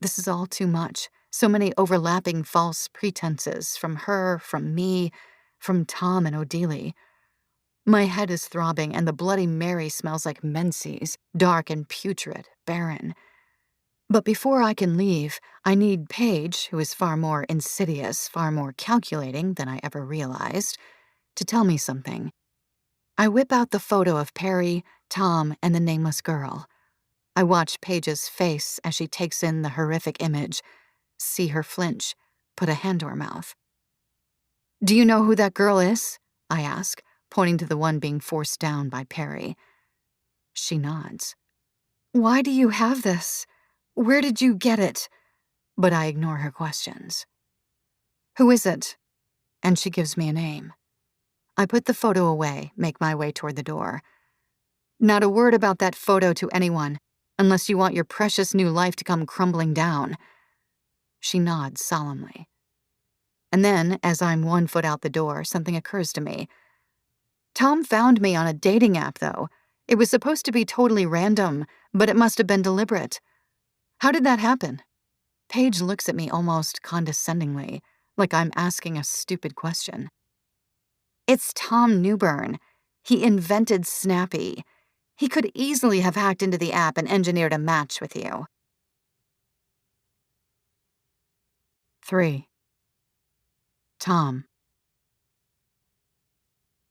This is all too much, so many overlapping false pretenses from her, from me, from Tom and Odili. My head is throbbing and the Bloody Mary smells like menses, dark and putrid, barren. But before I can leave, I need Paige, who is far more insidious, far more calculating than I ever realized, to tell me something. I whip out the photo of Perry, Tom, and the nameless girl. I watch Paige's face as she takes in the horrific image, see her flinch, put a hand to her mouth. Do you know who that girl is? I ask, pointing to the one being forced down by Perry. She nods. Why do you have this? Where did you get it? But I ignore her questions. Who is it? And she gives me a name. I put the photo away, make my way toward the door. Not a word about that photo to anyone, unless you want your precious new life to come crumbling down. She nods solemnly. And then, as I'm 1 foot out the door, something occurs to me. Tom found me on a dating app, though. It was supposed to be totally random, but it must have been deliberate. How did that happen? Paige looks at me almost condescendingly, like I'm asking a stupid question. It's Tom Newbern. He invented Snappy. He could easily have hacked into the app and engineered a match with you. 3. Tom.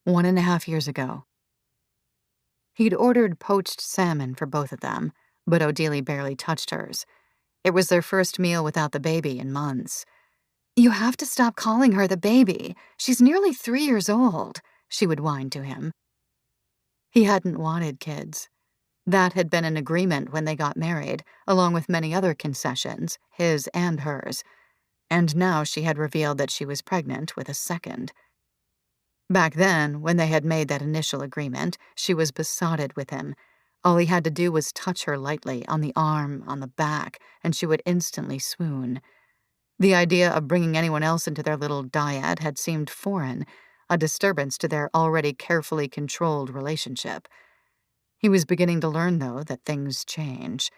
1.5 years ago. He'd ordered poached salmon for both of them, but Odelie barely touched hers. It was their first meal without the baby in months. You have to stop calling her the baby. She's nearly 3 years old, she would whine to him. He hadn't wanted kids. That had been an agreement when they got married, along with many other concessions, his and hers. And now she had revealed that she was pregnant with a second. Back then, when they had made that initial agreement, she was besotted with him. All he had to do was touch her lightly, on the arm, on the back, and she would instantly swoon. The idea of bringing anyone else into their little dyad had seemed foreign, a disturbance to their already carefully controlled relationship. He was beginning to learn, though, that things change.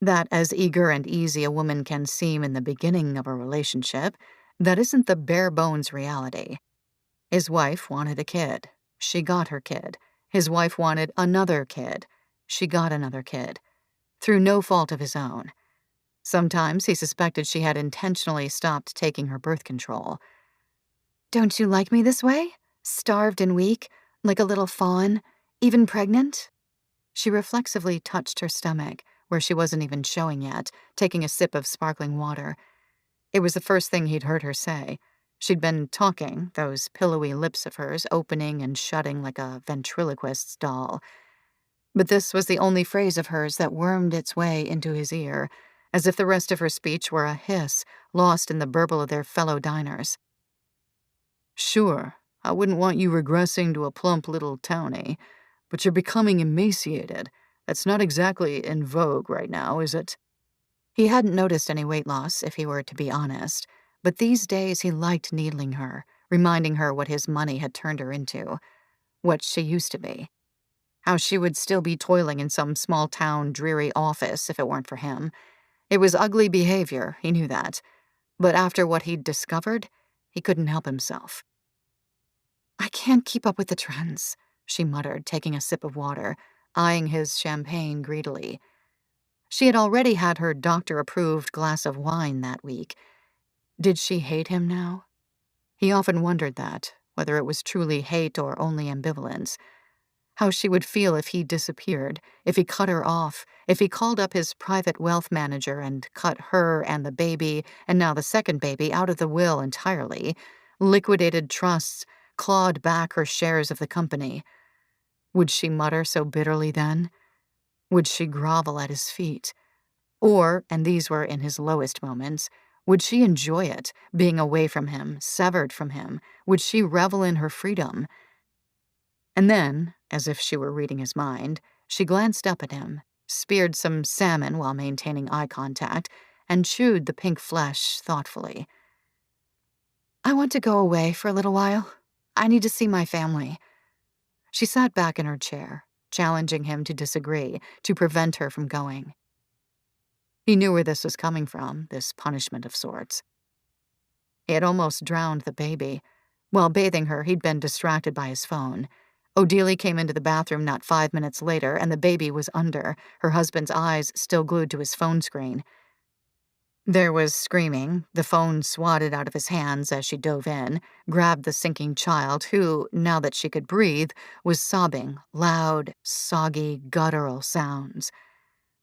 That as eager and easy a woman can seem in the beginning of a relationship, that isn't the bare-bones reality. His wife wanted a kid. She got her kid. His wife wanted another kid. She got another kid. Through no fault of his own. Sometimes he suspected she had intentionally stopped taking her birth control. Don't you like me this way? Starved and weak, like a little fawn, even pregnant? She reflexively touched her stomach, where she wasn't even showing yet, taking a sip of sparkling water. It was the first thing he'd heard her say. She'd been talking, those pillowy lips of hers opening and shutting like a ventriloquist's doll. But this was the only phrase of hers that wormed its way into his ear, as if the rest of her speech were a hiss, lost in the burble of their fellow diners. Sure, I wouldn't want you regressing to a plump little townie, but you're becoming emaciated. That's not exactly in vogue right now, is it? He hadn't noticed any weight loss, if he were to be honest, but these days he liked needling her, reminding her what his money had turned her into, what she used to be. How she would still be toiling in some small-town, dreary office if it weren't for him. It was ugly behavior, he knew that. But after what he'd discovered, he couldn't help himself. I can't keep up with the trends, she muttered, taking a sip of water, eyeing his champagne greedily. She had already had her doctor-approved glass of wine that week. Did she hate him now? He often wondered that, whether it was truly hate or only ambivalence. How she would feel if he disappeared, if he cut her off, if he called up his private wealth manager and cut her and the baby, and now the second baby, out of the will entirely, liquidated trusts, clawed back her shares of the company. Would she mutter so bitterly then? Would she grovel at his feet? Or, and these were in his lowest moments, would she enjoy it, being away from him, severed from him? Would she revel in her freedom? And then, as if she were reading his mind, she glanced up at him, speared some salmon while maintaining eye contact, and chewed the pink flesh thoughtfully. I want to go away for a little while. I need to see my family. She sat back in her chair, challenging him to disagree, to prevent her from going. He knew where this was coming from, this punishment of sorts. He had almost drowned the baby. While bathing her, he'd been distracted by his phone. Odelie came into the bathroom not 5 minutes later, and the baby was under, her husband's eyes still glued to his phone screen. There was screaming, the phone swatted out of his hands as she dove in, grabbed the sinking child who, now that she could breathe, was sobbing, loud, soggy, guttural sounds.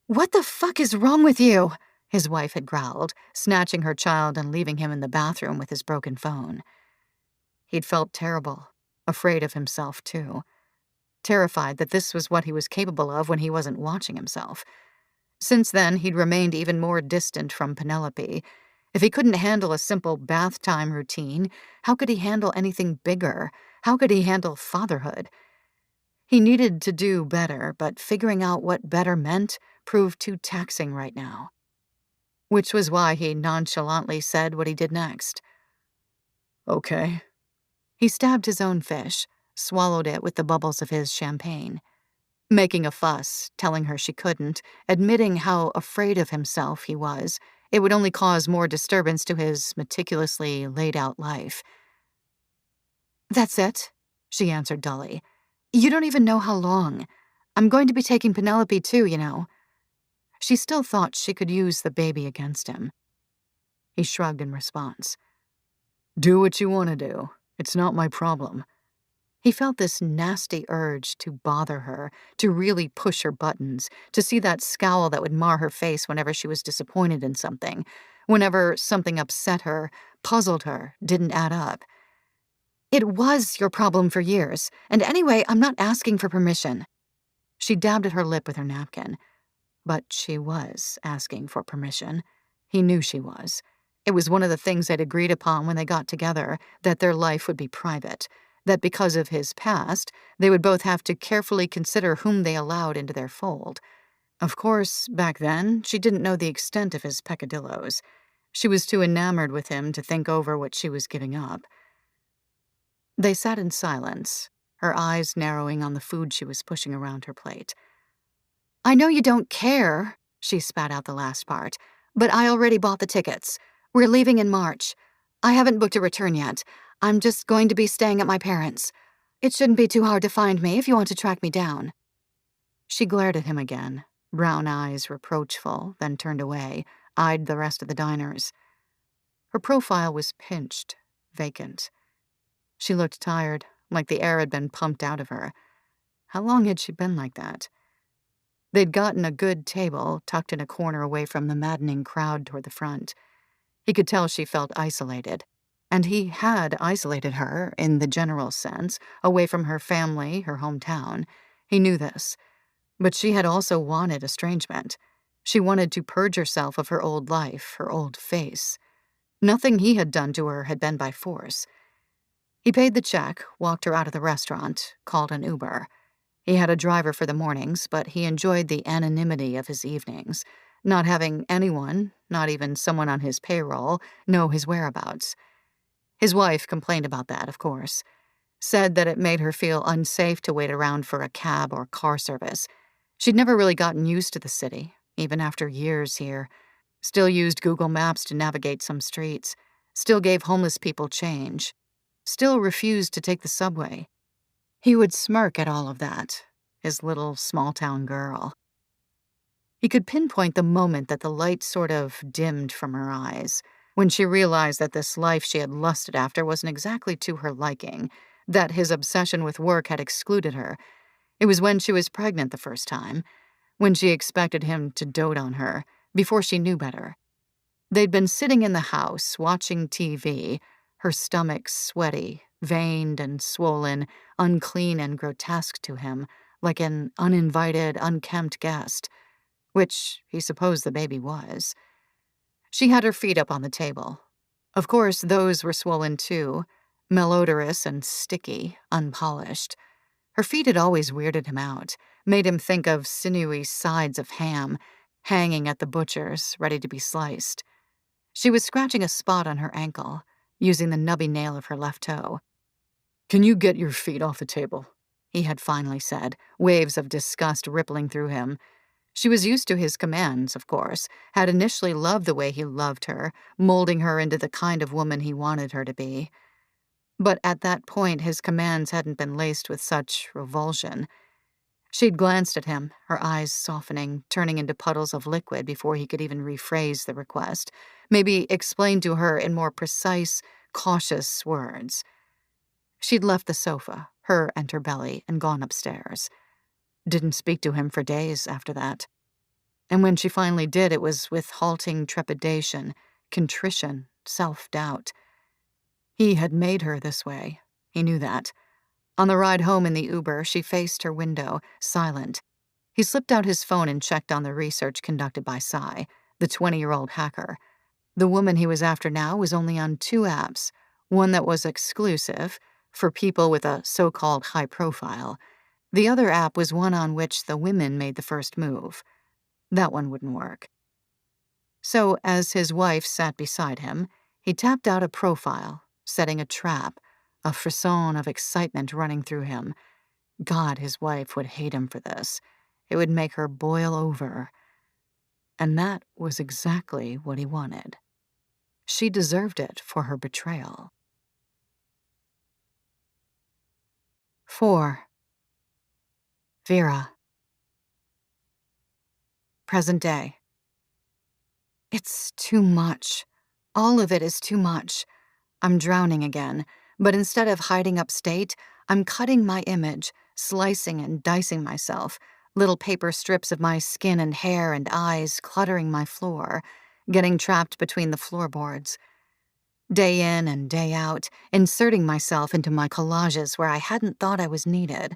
"What the fuck is wrong with you?" his wife had growled, snatching her child and leaving him in the bathroom with his broken phone. He'd felt terrible, afraid of himself, too. Terrified that this was what he was capable of when he wasn't watching himself. Since then, he'd remained even more distant from Penelope. If he couldn't handle a simple bath time routine, how could he handle anything bigger? How could he handle fatherhood? He needed to do better, but figuring out what better meant proved too taxing right now. Which was why he nonchalantly said what he did next. Okay. He stabbed his own fish, swallowed it with the bubbles of his champagne, making a fuss, telling her she couldn't, admitting how afraid of himself he was. It would only cause more disturbance to his meticulously laid-out life. "That's it," she answered dully. "You don't even know how long. I'm going to be taking Penelope too, you know." She still thought she could use the baby against him. He shrugged in response. Do what you want to do. It's not my problem. He felt this nasty urge to bother her, to really push her buttons, to see that scowl that would mar her face whenever she was disappointed in something, whenever something upset her, puzzled her, didn't add up. "It was your problem for years, and anyway, I'm not asking for permission." She dabbed at her lip with her napkin. But she was asking for permission. He knew she was. It was one of the things they'd agreed upon when they got together, that their life would be private, that because of his past, they would both have to carefully consider whom they allowed into their fold. Of course, back then, she didn't know the extent of his peccadillos. She was too enamored with him to think over what she was giving up. They sat in silence, her eyes narrowing on the food she was pushing around her plate. "I know you don't care," she spat out the last part, "but I already bought the tickets. We're leaving in March. I haven't booked a return yet. I'm just going to be staying at my parents'. It shouldn't be too hard to find me if you want to track me down." She glared at him again, brown eyes reproachful, then turned away, eyed the rest of the diners. Her profile was pinched, vacant. She looked tired, like the air had been pumped out of her. How long had she been like that? They'd gotten a good table, tucked in a corner away from the maddening crowd toward the front. He could tell she felt isolated. And he had isolated her, in the general sense, away from her family, her hometown. He knew this. But she had also wanted estrangement. She wanted to purge herself of her old life, her old face. Nothing he had done to her had been by force. He paid the check, walked her out of the restaurant, called an Uber. He had a driver for the mornings, but he enjoyed the anonymity of his evenings, not having anyone, not even someone on his payroll, know his whereabouts. His wife complained about that, of course. Said that it made her feel unsafe to wait around for a cab or car service. She'd never really gotten used to the city, even after years here. Still used Google Maps to navigate some streets. Still gave homeless people change. Still refused to take the subway. He would smirk at all of that, his little small-town girl. He could pinpoint the moment that the light sort of dimmed from her eyes, when she realized that this life she had lusted after wasn't exactly to her liking, that his obsession with work had excluded her. It was when she was pregnant the first time, when she expected him to dote on her, before she knew better. They'd been sitting in the house, watching TV, her stomach sweaty, veined and swollen, unclean and grotesque to him, like an uninvited, unkempt guest, which he supposed the baby was. She had her feet up on the table. Of course, those were swollen too, malodorous and sticky, unpolished. Her feet had always weirded him out, made him think of sinewy sides of ham, hanging at the butcher's, ready to be sliced. She was scratching a spot on her ankle, using the nubby nail of her left toe. Can you get your feet off the table? He had finally said, waves of disgust rippling through him. She was used to his commands, of course, had initially loved the way he loved her, molding her into the kind of woman he wanted her to be. But at that point, his commands hadn't been laced with such revulsion. She'd glanced at him, her eyes softening, turning into puddles of liquid before he could even rephrase the request, maybe explain to her in more precise, cautious words. She'd left the sofa, her and her belly, and gone upstairs. Didn't speak to him for days after that. And when she finally did, it was with halting trepidation, contrition, self-doubt. He had made her this way. He knew that. On the ride home in the Uber, she faced her window, silent. He slipped out his phone and checked on the research conducted by Cy, the 20-year-old hacker. The woman he was after now was only on 2 apps, one that was exclusive, for people with a so-called high profile. The other app was one on which the women made the first move. That one wouldn't work. So, as his wife sat beside him, he tapped out a profile, setting a trap, a frisson of excitement running through him. God, his wife would hate him for this. It would make her boil over. And that was exactly what he wanted. She deserved it for her betrayal. 4. Vera. Present day. It's too much. All of it is too much. I'm drowning again, but instead of hiding upstate, I'm cutting my image, slicing and dicing myself, little paper strips of my skin and hair and eyes cluttering my floor, getting trapped between the floorboards. Day in and day out, inserting myself into my collages where I hadn't thought I was needed.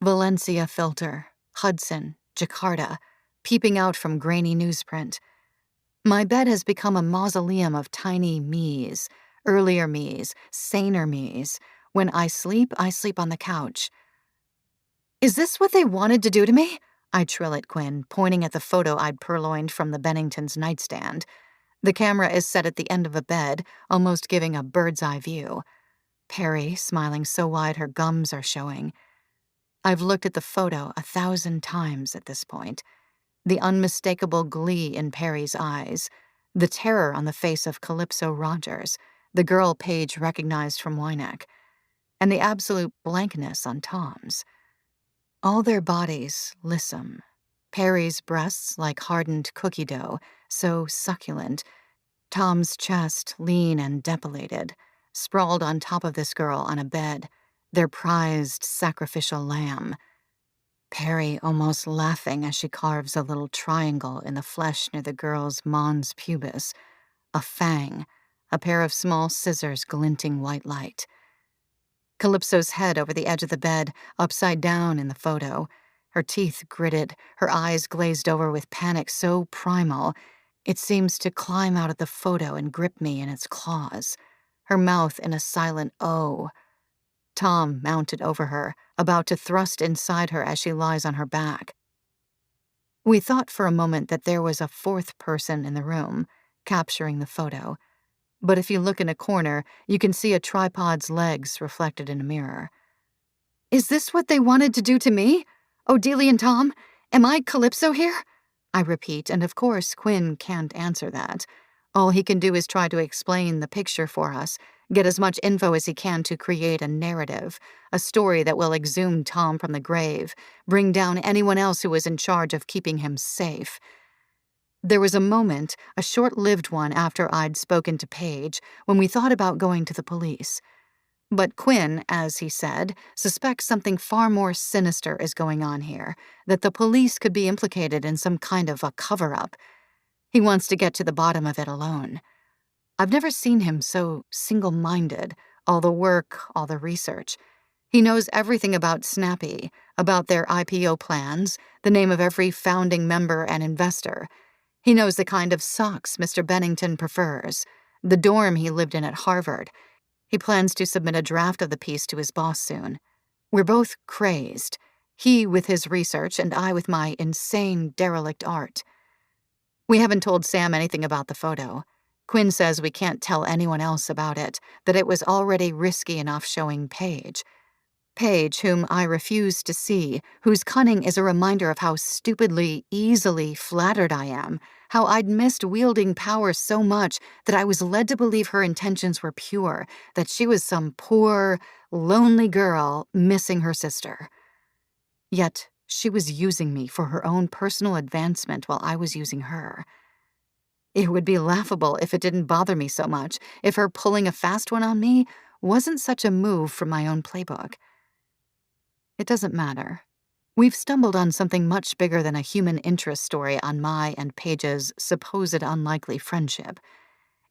Valencia filter, Hudson, Jakarta, peeping out from grainy newsprint. My bed has become a mausoleum of tiny me's, earlier me's, saner me's. When I sleep on the couch. Is this what they wanted to do to me? I trill at Quinn, pointing at the photo I'd purloined from the Benningtons' nightstand. The camera is set at the end of a bed, almost giving a bird's-eye view. Perry, smiling so wide her gums are showing. I've looked at the photo 1,000 times at this point. The unmistakable glee in Perry's eyes, the terror on the face of Calypso Rogers, the girl Paige recognized from Wynack, and the absolute blankness on Tom's. All their bodies lissom. Perry's breasts like hardened cookie dough, so succulent. Tom's chest lean and depilated, sprawled on top of this girl on a bed, their prized sacrificial lamb. Perry almost laughing as she carves a little triangle in the flesh near the girl's mons pubis, a fang, a pair of small scissors glinting white light. Calypso's head over the edge of the bed, upside down in the photo, her teeth gritted, her eyes glazed over with panic so primal, it seems to climb out of the photo and grip me in its claws, her mouth in a silent O. Tom mounted over her, about to thrust inside her as she lies on her back. We thought for a moment that there was a fourth person in the room, capturing the photo. But if you look in a corner, you can see a tripod's legs reflected in a mirror. Is this what they wanted to do to me? Odelia and Tom, am I Calypso here? I repeat, and of course Quinn can't answer that. All he can do is try to explain the picture for us, get as much info as he can to create a narrative, a story that will exhume Tom from the grave, bring down anyone else who is in charge of keeping him safe. There was a moment, a short-lived one after I'd spoken to Paige, when we thought about going to the police. But Quinn, as he said, suspects something far more sinister is going on here, that the police could be implicated in some kind of a cover-up. He wants to get to the bottom of it alone. I've never seen him so single-minded, all the work, all the research. He knows everything about Snappy, about their IPO plans, the name of every founding member and investor. He knows the kind of socks Mr. Bennington prefers, the dorm he lived in at Harvard. He plans to submit a draft of the piece to his boss soon. We're both crazed, he with his research and I with my insane derelict art. We haven't told Sam anything about the photo. Quinn says we can't tell anyone else about it, that it was already risky enough showing Paige. Paige, whom I refuse to see, whose cunning is a reminder of how stupidly, easily flattered I am, how I'd missed wielding power so much that I was led to believe her intentions were pure, that she was some poor, lonely girl missing her sister. Yet she was using me for her own personal advancement while I was using her. It would be laughable if it didn't bother me so much, if her pulling a fast one on me wasn't such a move from my own playbook. It doesn't matter. We've stumbled on something much bigger than a human interest story on my and Paige's supposed unlikely friendship.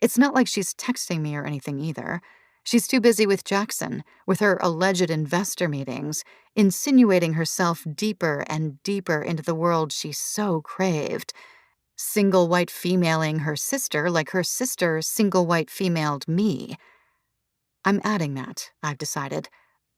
It's not like she's texting me or anything either. She's too busy with Jackson, with her alleged investor meetings, insinuating herself deeper and deeper into the world she so craved. Single white femaling her sister like her sister single white femaled me. I'm adding that, I've decided.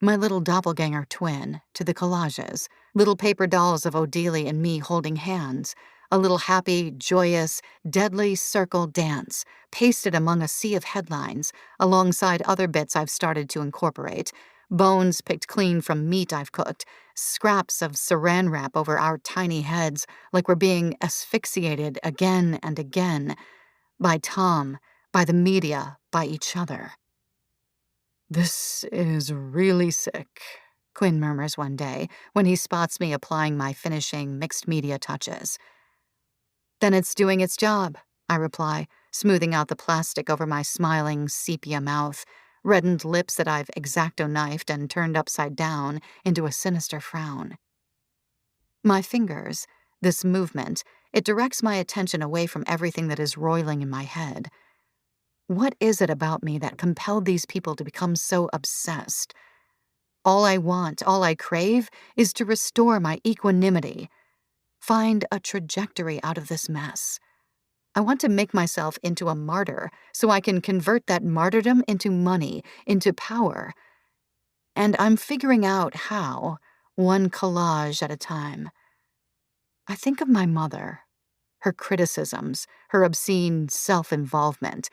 My little doppelganger twin, to the collages, little paper dolls of Odelia and me holding hands, a little happy, joyous, deadly circle dance, pasted among a sea of headlines, alongside other bits I've started to incorporate, bones picked clean from meat I've cooked, scraps of saran wrap over our tiny heads like we're being asphyxiated again and again by Tom, by the media, by each other. "This is really sick," Quinn murmurs one day when he spots me applying my finishing mixed media touches. Then it's doing its job, I reply, smoothing out the plastic over my smiling sepia mouth, reddened lips that I've X-Acto-knifed and turned upside down into a sinister frown. My fingers, this movement, it directs my attention away from everything that is roiling in my head. What is it about me that compelled these people to become so obsessed? All I want, all I crave, is to restore my equanimity, find a trajectory out of this mess. I want to make myself into a martyr so I can convert that martyrdom into money, into power. And I'm figuring out how, one collage at a time. I think of my mother, her criticisms, her obscene self-involvement,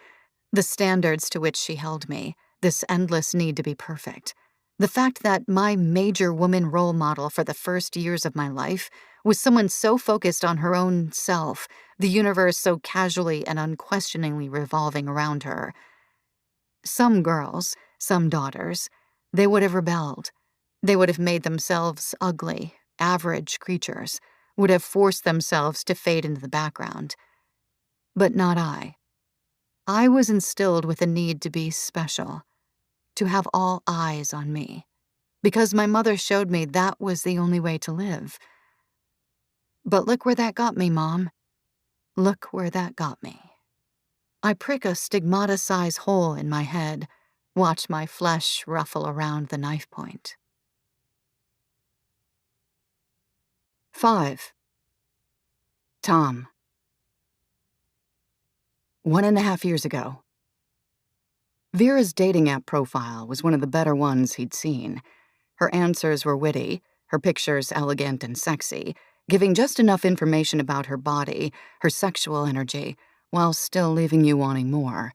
the standards to which she held me, this endless need to be perfect. The fact that my major woman role model for the first years of my life was someone so focused on her own self, the universe so casually and unquestioningly revolving around her. Some girls, some daughters, they would have rebelled. They would have made themselves ugly, average creatures, would have forced themselves to fade into the background. But not I. I was instilled with a need to be special, to have all eyes on me, because my mother showed me that was the only way to live. But look where that got me, Mom. Look where that got me. I prick a stigmata-size hole in my head, watch my flesh ruffle around the knife point. 5. Tom. 1.5 years ago. Vera's dating app profile was one of the better ones he'd seen. Her answers were witty, her pictures elegant and sexy, giving just enough information about her body, her sexual energy, while still leaving you wanting more.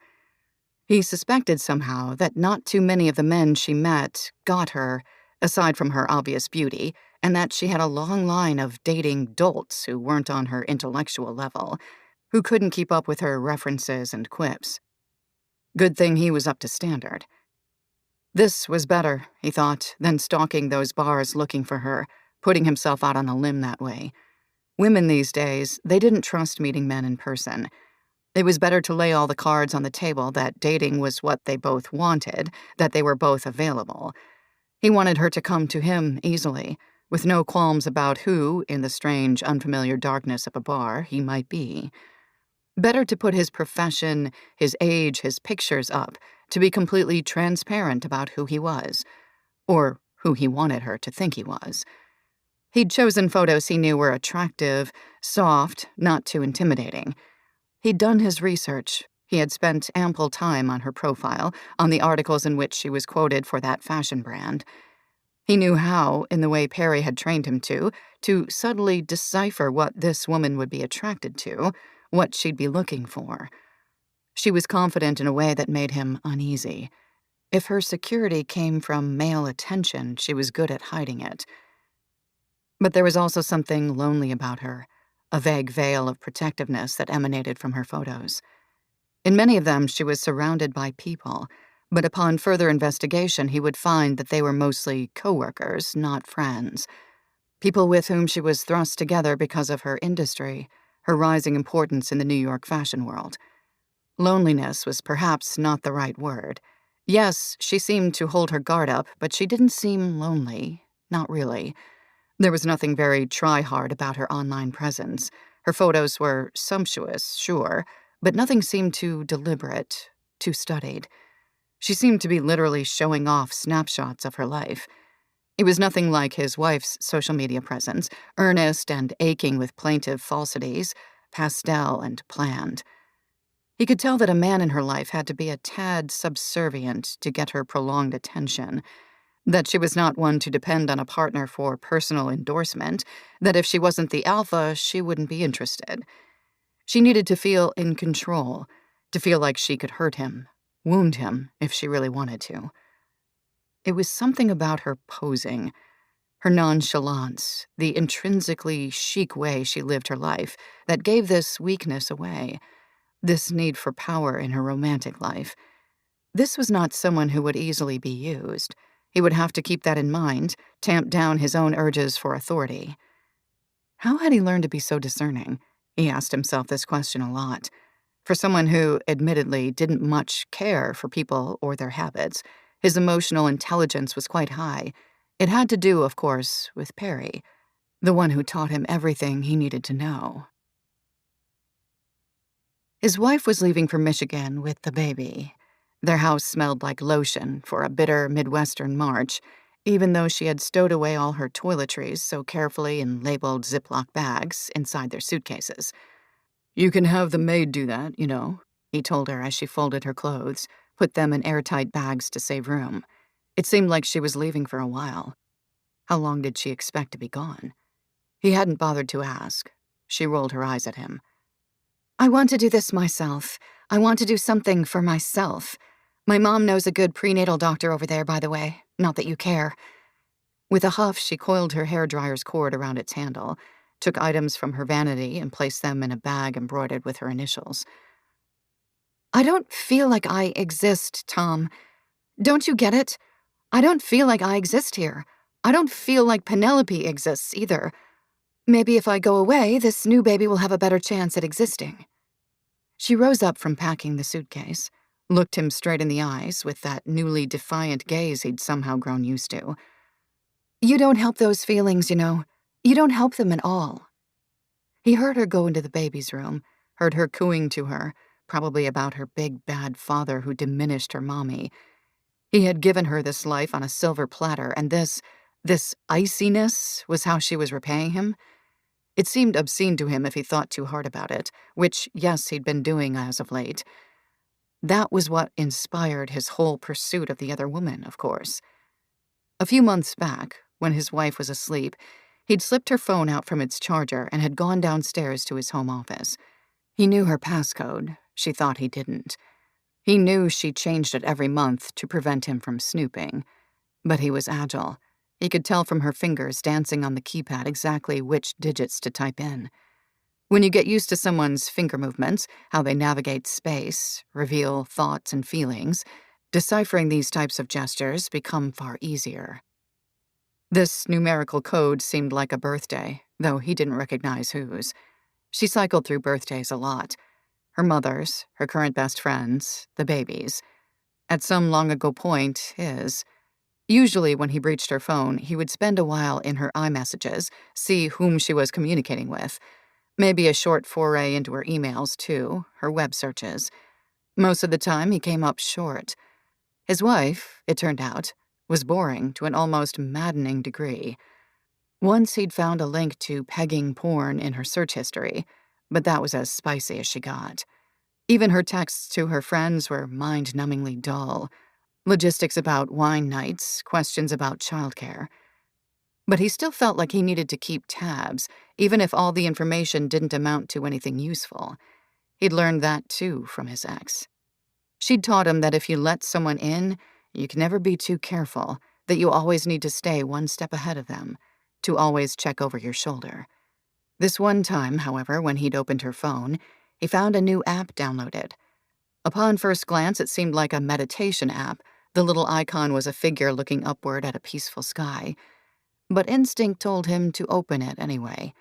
He suspected somehow that not too many of the men she met got her, aside from her obvious beauty, and that she had a long line of dating dolts who weren't on her intellectual level, who couldn't keep up with her references and quips. Good thing he was up to standard. This was better, he thought, than stalking those bars looking for her, putting himself out on a limb that way. Women these days, they didn't trust meeting men in person. It was better to lay all the cards on the table that dating was what they both wanted, that they were both available. He wanted her to come to him easily, with no qualms about who, in the strange, unfamiliar darkness of a bar, he might be. Better to put his profession, his age, his pictures up, to be completely transparent about who he was, or who he wanted her to think he was. He'd chosen photos he knew were attractive, soft, not too intimidating. He'd done his research. He had spent ample time on her profile, on the articles in which she was quoted for that fashion brand. He knew how, in the way Perry had trained him to subtly decipher what this woman would be attracted to, what she'd be looking for. She was confident in a way that made him uneasy. If her security came from male attention, she was good at hiding it. But there was also something lonely about her, a vague veil of protectiveness that emanated from her photos. In many of them, she was surrounded by people, but upon further investigation, he would find that they were mostly coworkers, not friends. People with whom she was thrust together because of her industry, her rising importance in the New York fashion world. Loneliness was perhaps not the right word. Yes, she seemed to hold her guard up, but she didn't seem lonely. Not really. There was nothing very try-hard about her online presence. Her photos were sumptuous, sure, but nothing seemed too deliberate, too studied. She seemed to be literally showing off snapshots of her life. It was nothing like his wife's social media presence, earnest and aching with plaintive falsities, pastel and planned. He could tell that a man in her life had to be a tad subservient to get her prolonged attention. That she was not one to depend on a partner for personal endorsement, that if she wasn't the alpha, she wouldn't be interested. She needed to feel in control, to feel like she could hurt him, wound him if she really wanted to. It was something about her posing, her nonchalance, the intrinsically chic way she lived her life, that gave this weakness away, this need for power in her romantic life. This was not someone who would easily be used. He would have to keep that in mind, tamp down his own urges for authority. How had he learned to be so discerning? He asked himself this question a lot. For someone who, admittedly, didn't much care for people or their habits, his emotional intelligence was quite high. It had to do, of course, with Perry, the one who taught him everything he needed to know. His wife was leaving for Michigan with the baby. Their house smelled like lotion for a bitter Midwestern March, even though she had stowed away all her toiletries so carefully in labeled Ziploc bags inside their suitcases. "You can have the maid do that, you know," he told her as she folded her clothes, put them in airtight bags to save room. It seemed like she was leaving for a while. How long did she expect to be gone? He hadn't bothered to ask. She rolled her eyes at him. "I want to do this myself. I want to do something for myself. My mom knows a good prenatal doctor over there, by the way. Not that you care." With a huff, she coiled her hairdryer's cord around its handle, took items from her vanity and placed them in a bag embroidered with her initials. "I don't feel like I exist, Tom. Don't you get it? I don't feel like I exist here. I don't feel like Penelope exists either. Maybe if I go away, this new baby will have a better chance at existing." She rose up from packing the suitcase, looked him straight in the eyes with that newly defiant gaze he'd somehow grown used to. "You don't help those feelings, you know. You don't help them at all." He heard her go into the baby's room, heard her cooing to her, probably about her big bad father who diminished her mommy. He had given her this life on a silver platter, and this iciness was how she was repaying him. It seemed obscene to him if he thought too hard about it, which, yes, he'd been doing as of late. That was what inspired his whole pursuit of the other woman, of course. A few months back, when his wife was asleep, he'd slipped her phone out from its charger and had gone downstairs to his home office. He knew her passcode. She thought he didn't. He knew she changed it every month to prevent him from snooping. But he was agile. He could tell from her fingers dancing on the keypad exactly which digits to type in. When you get used to someone's finger movements, how they navigate space, reveal thoughts and feelings, deciphering these types of gestures become far easier. This numerical code seemed like a birthday, though he didn't recognize whose. She cycled through birthdays a lot. Her mother's, her current best friend's, the baby's. At some long-ago point, his. Usually when he breached her phone, he would spend a while in her iMessages, see whom she was communicating with. Maybe a short foray into her emails, too, her web searches. Most of the time, he came up short. His wife, it turned out, was boring to an almost maddening degree. Once he'd found a link to pegging porn in her search history, but that was as spicy as she got. Even her texts to her friends were mind-numbingly dull. Logistics about wine nights, questions about childcare. But he still felt like he needed to keep tabs, even if all the information didn't amount to anything useful. He'd learned that, too, from his ex. She'd taught him that if you let someone in, you can never be too careful, that you always need to stay one step ahead of them, to always check over your shoulder. This one time, however, when he'd opened her phone, he found a new app downloaded. Upon first glance, it seemed like a meditation app. The little icon was a figure looking upward at a peaceful sky. But instinct told him to open it anyway.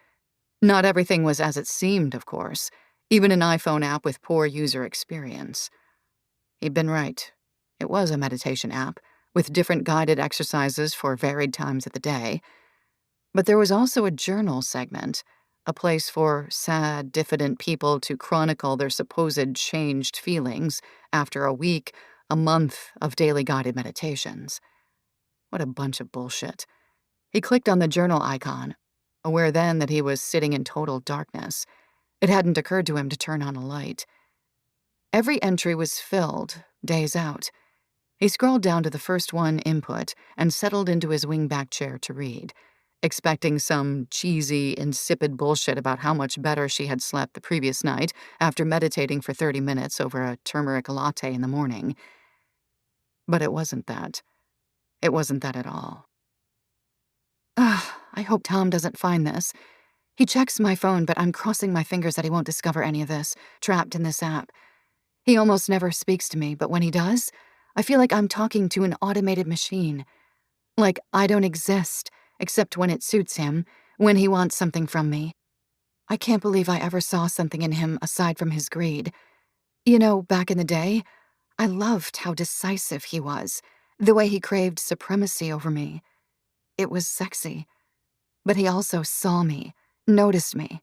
Not everything was as it seemed, of course, even an iPhone app with poor user experience. He'd been right. It was a meditation app, with different guided exercises for varied times of the day. But there was also a journal segment, a place for sad, diffident people to chronicle their supposed changed feelings after a week, a month of daily guided meditations. What a bunch of bullshit. He clicked on the journal icon, aware then that he was sitting in total darkness. It hadn't occurred to him to turn on a light. Every entry was filled, days out. He scrolled down to the first one, input, and settled into his wingback chair to read, expecting some cheesy, insipid bullshit about how much better she had slept the previous night after meditating for 30 minutes over a turmeric latte in the morning. But it wasn't that. It wasn't that at all. Ugh, I hope Tom doesn't find this. He checks my phone, but I'm crossing my fingers that he won't discover any of this, trapped in this app. He almost never speaks to me, but when he does, I feel like I'm talking to an automated machine. Like I don't exist, except when it suits him, when he wants something from me. I can't believe I ever saw something in him aside from his greed. You know, back in the day, I loved how decisive he was, the way he craved supremacy over me. It was sexy. But he also saw me, noticed me.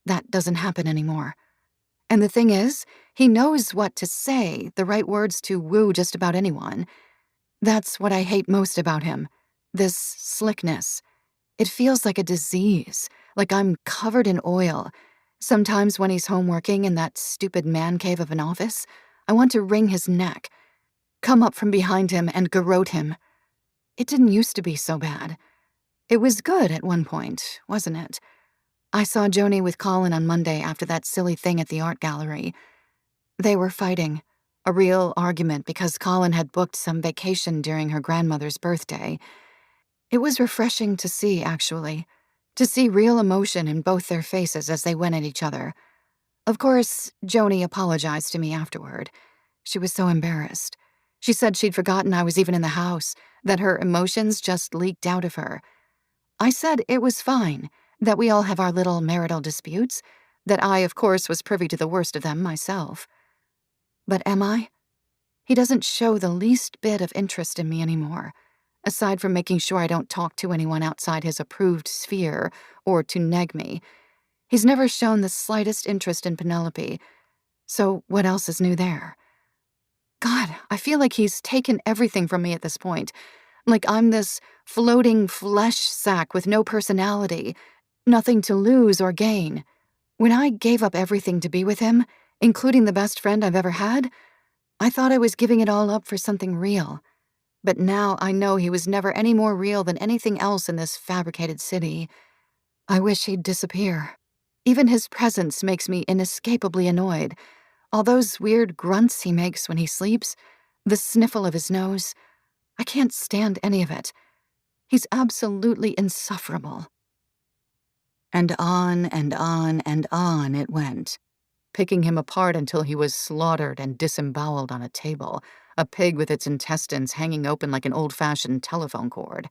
That doesn't happen anymore. And the thing is, he knows what to say, the right words to woo just about anyone. That's what I hate most about him. This slickness. It feels like a disease, like I'm covered in oil. Sometimes when he's home working in that stupid man cave of an office, I want to wring his neck, come up from behind him and garrote him. It didn't used to be so bad. It was good at one point, wasn't it? I saw Joni with Colin on Monday after that silly thing at the art gallery. They were fighting, a real argument because Colin had booked some vacation during her grandmother's birthday. It was refreshing to see, actually, to see real emotion in both their faces as they went at each other. Of course, Joni apologized to me afterward. She was so embarrassed. She said she'd forgotten I was even in the house, that her emotions just leaked out of her. I said it was fine, that we all have our little marital disputes, that I, of course, was privy to the worst of them myself. But am I? He doesn't show the least bit of interest in me anymore, aside from making sure I don't talk to anyone outside his approved sphere or to neg me. He's never shown the slightest interest in Penelope, so what else is new there? God, I feel like he's taken everything from me at this point, like I'm this floating flesh sack with no personality, nothing to lose or gain. When I gave up everything to be with him, including the best friend I've ever had, I thought I was giving it all up for something real. But now I know he was never any more real than anything else in this fabricated city. I wish he'd disappear. Even his presence makes me inescapably annoyed. All those weird grunts he makes when he sleeps, the sniffle of his nose, I can't stand any of it. He's absolutely insufferable. And on and on and on it went, picking him apart until he was slaughtered and disemboweled on a table, a pig with its intestines hanging open like an old-fashioned telephone cord.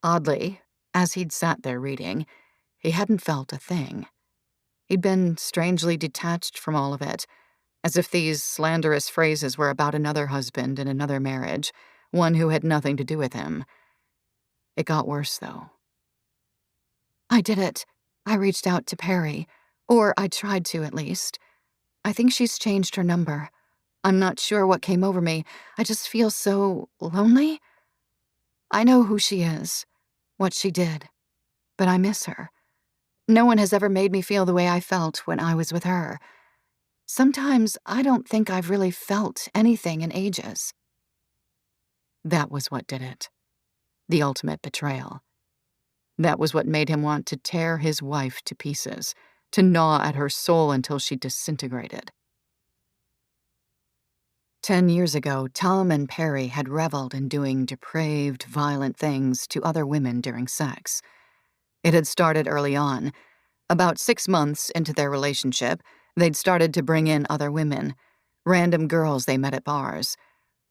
Oddly, as he'd sat there reading, he hadn't felt a thing. He'd been strangely detached from all of it, as if these slanderous phrases were about another husband in another marriage, one who had nothing to do with him. It got worse, though. I did it. I reached out to Perry, or I tried to, at least. I think she's changed her number. I'm not sure what came over me. I just feel so lonely. I know who she is, what she did, but I miss her. No one has ever made me feel the way I felt when I was with her. Sometimes I don't think I've really felt anything in ages. That was what did it. The ultimate betrayal. That was what made him want to tear his wife to pieces, to gnaw at her soul until she disintegrated. 10 years ago, Tom and Perry had reveled in doing depraved, violent things to other women during sex. It had started early on. About 6 months into their relationship, they'd started to bring in other women, random girls they met at bars.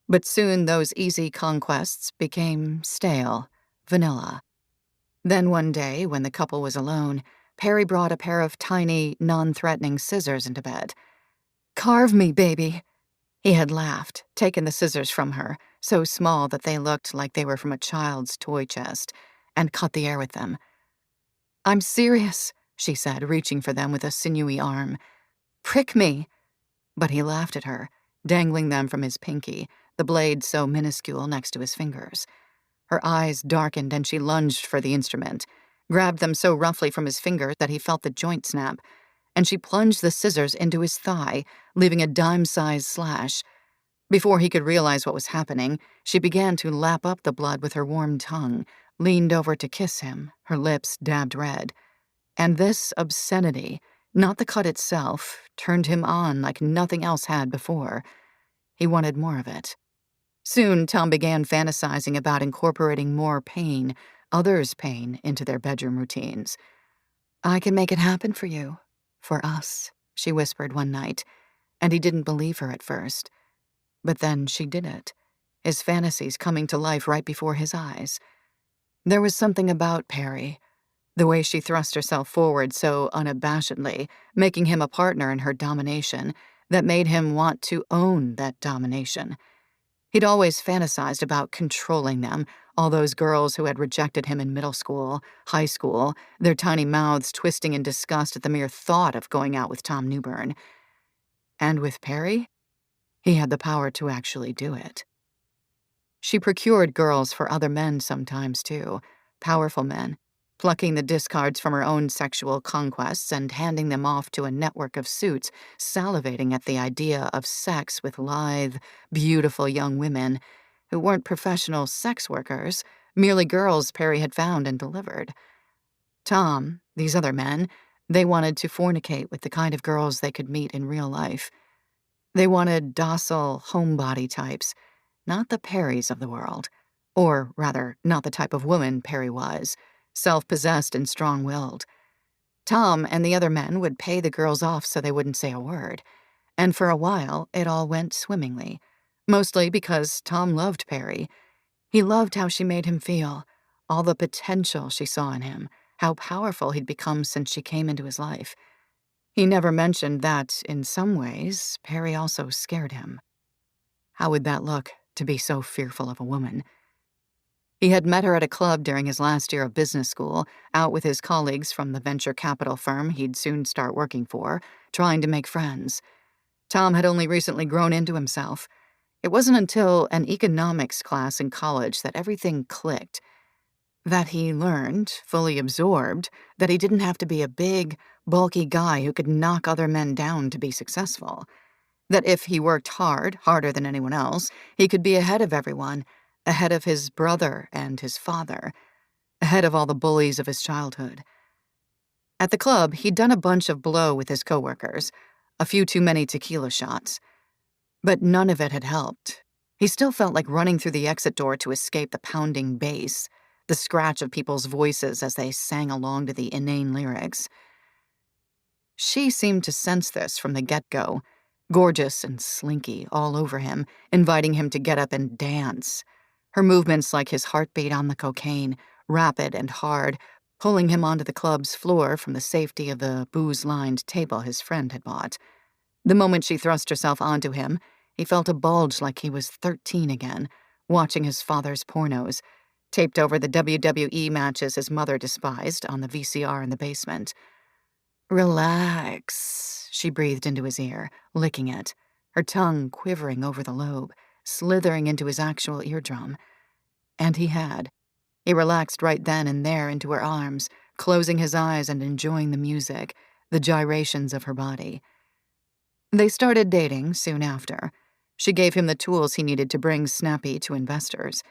But soon those easy conquests became stale, vanilla. Then one day, when the couple was alone, Perry brought a pair of tiny, non-threatening scissors into bed. "Carve me, baby." He had laughed, taken the scissors from her, so small that they looked like they were from a child's toy chest, and cut the air with them. "I'm serious," she said, reaching for them with a sinewy arm. "Prick me." But he laughed at her, dangling them from his pinky, the blade so minuscule next to his fingers. Her eyes darkened and she lunged for the instrument, grabbed them so roughly from his fingers that he felt the joint snap, and she plunged the scissors into his thigh, leaving a dime-sized slash. Before he could realize what was happening, she began to lap up the blood with her warm tongue, leaned over to kiss him, her lips dabbed red. And this obscenity, not the cut itself, turned him on like nothing else had before. He wanted more of it. Soon, Tom began fantasizing about incorporating more pain, others' pain, into their bedroom routines. "I can make it happen for you. For us," she whispered one night, and he didn't believe her at first. But then she did it, his fantasies coming to life right before his eyes. There was something about Perry, the way she thrust herself forward so unabashedly, making him a partner in her domination, that made him want to own that domination. He'd always fantasized about controlling them, all those girls who had rejected him in middle school, high school, their tiny mouths twisting in disgust at the mere thought of going out with Tom Newbern. And with Perry, he had the power to actually do it. She procured girls for other men sometimes, too, powerful men, plucking the discards from her own sexual conquests and handing them off to a network of suits, salivating at the idea of sex with lithe, beautiful young women who weren't professional sex workers, merely girls Perry had found and delivered. Tom, these other men, they wanted to fornicate with the kind of girls they could meet in real life. They wanted docile, homebody types, not the Perrys of the world. Or, rather, not the type of woman Perry was, self-possessed and strong-willed. Tom and the other men would pay the girls off so they wouldn't say a word, and for a while it all went swimmingly, mostly because Tom loved Perry. He loved how she made him feel, all the potential she saw in him, how powerful he'd become since she came into his life. He never mentioned that, in some ways, Perry also scared him. How would that look, to be so fearful of a woman? He had met her at a club during his last year of business school, out with his colleagues from the venture capital firm he'd soon start working for, trying to make friends. Tom had only recently grown into himself. It wasn't until an economics class in college that everything clicked. That he learned, fully absorbed, that he didn't have to be a big, bulky guy who could knock other men down to be successful. That if he worked hard, harder than anyone else, he could be ahead of everyone, ahead of his brother and his father, ahead of all the bullies of his childhood. At the club, he'd done a bunch of blow with his coworkers, a few too many tequila shots. But none of it had helped. He still felt like running through the exit door to escape the pounding bass, the scratch of people's voices as they sang along to the inane lyrics. She seemed to sense this from the get-go, gorgeous and slinky all over him, inviting him to get up and dance. Her movements like his heartbeat on the cocaine, rapid and hard, pulling him onto the club's floor from the safety of the booze-lined table his friend had bought. The moment she thrust herself onto him, he felt a bulge like he was 13 again, watching his father's pornos, taped over the WWE matches his mother despised on the VCR in the basement. "Relax," she breathed into his ear, licking it, her tongue quivering over the lobe, slithering into his actual eardrum. And he had. He relaxed right then and there into her arms, closing his eyes and enjoying the music, the gyrations of her body. They started dating soon after. She gave him the tools he needed to bring Snappy to investors,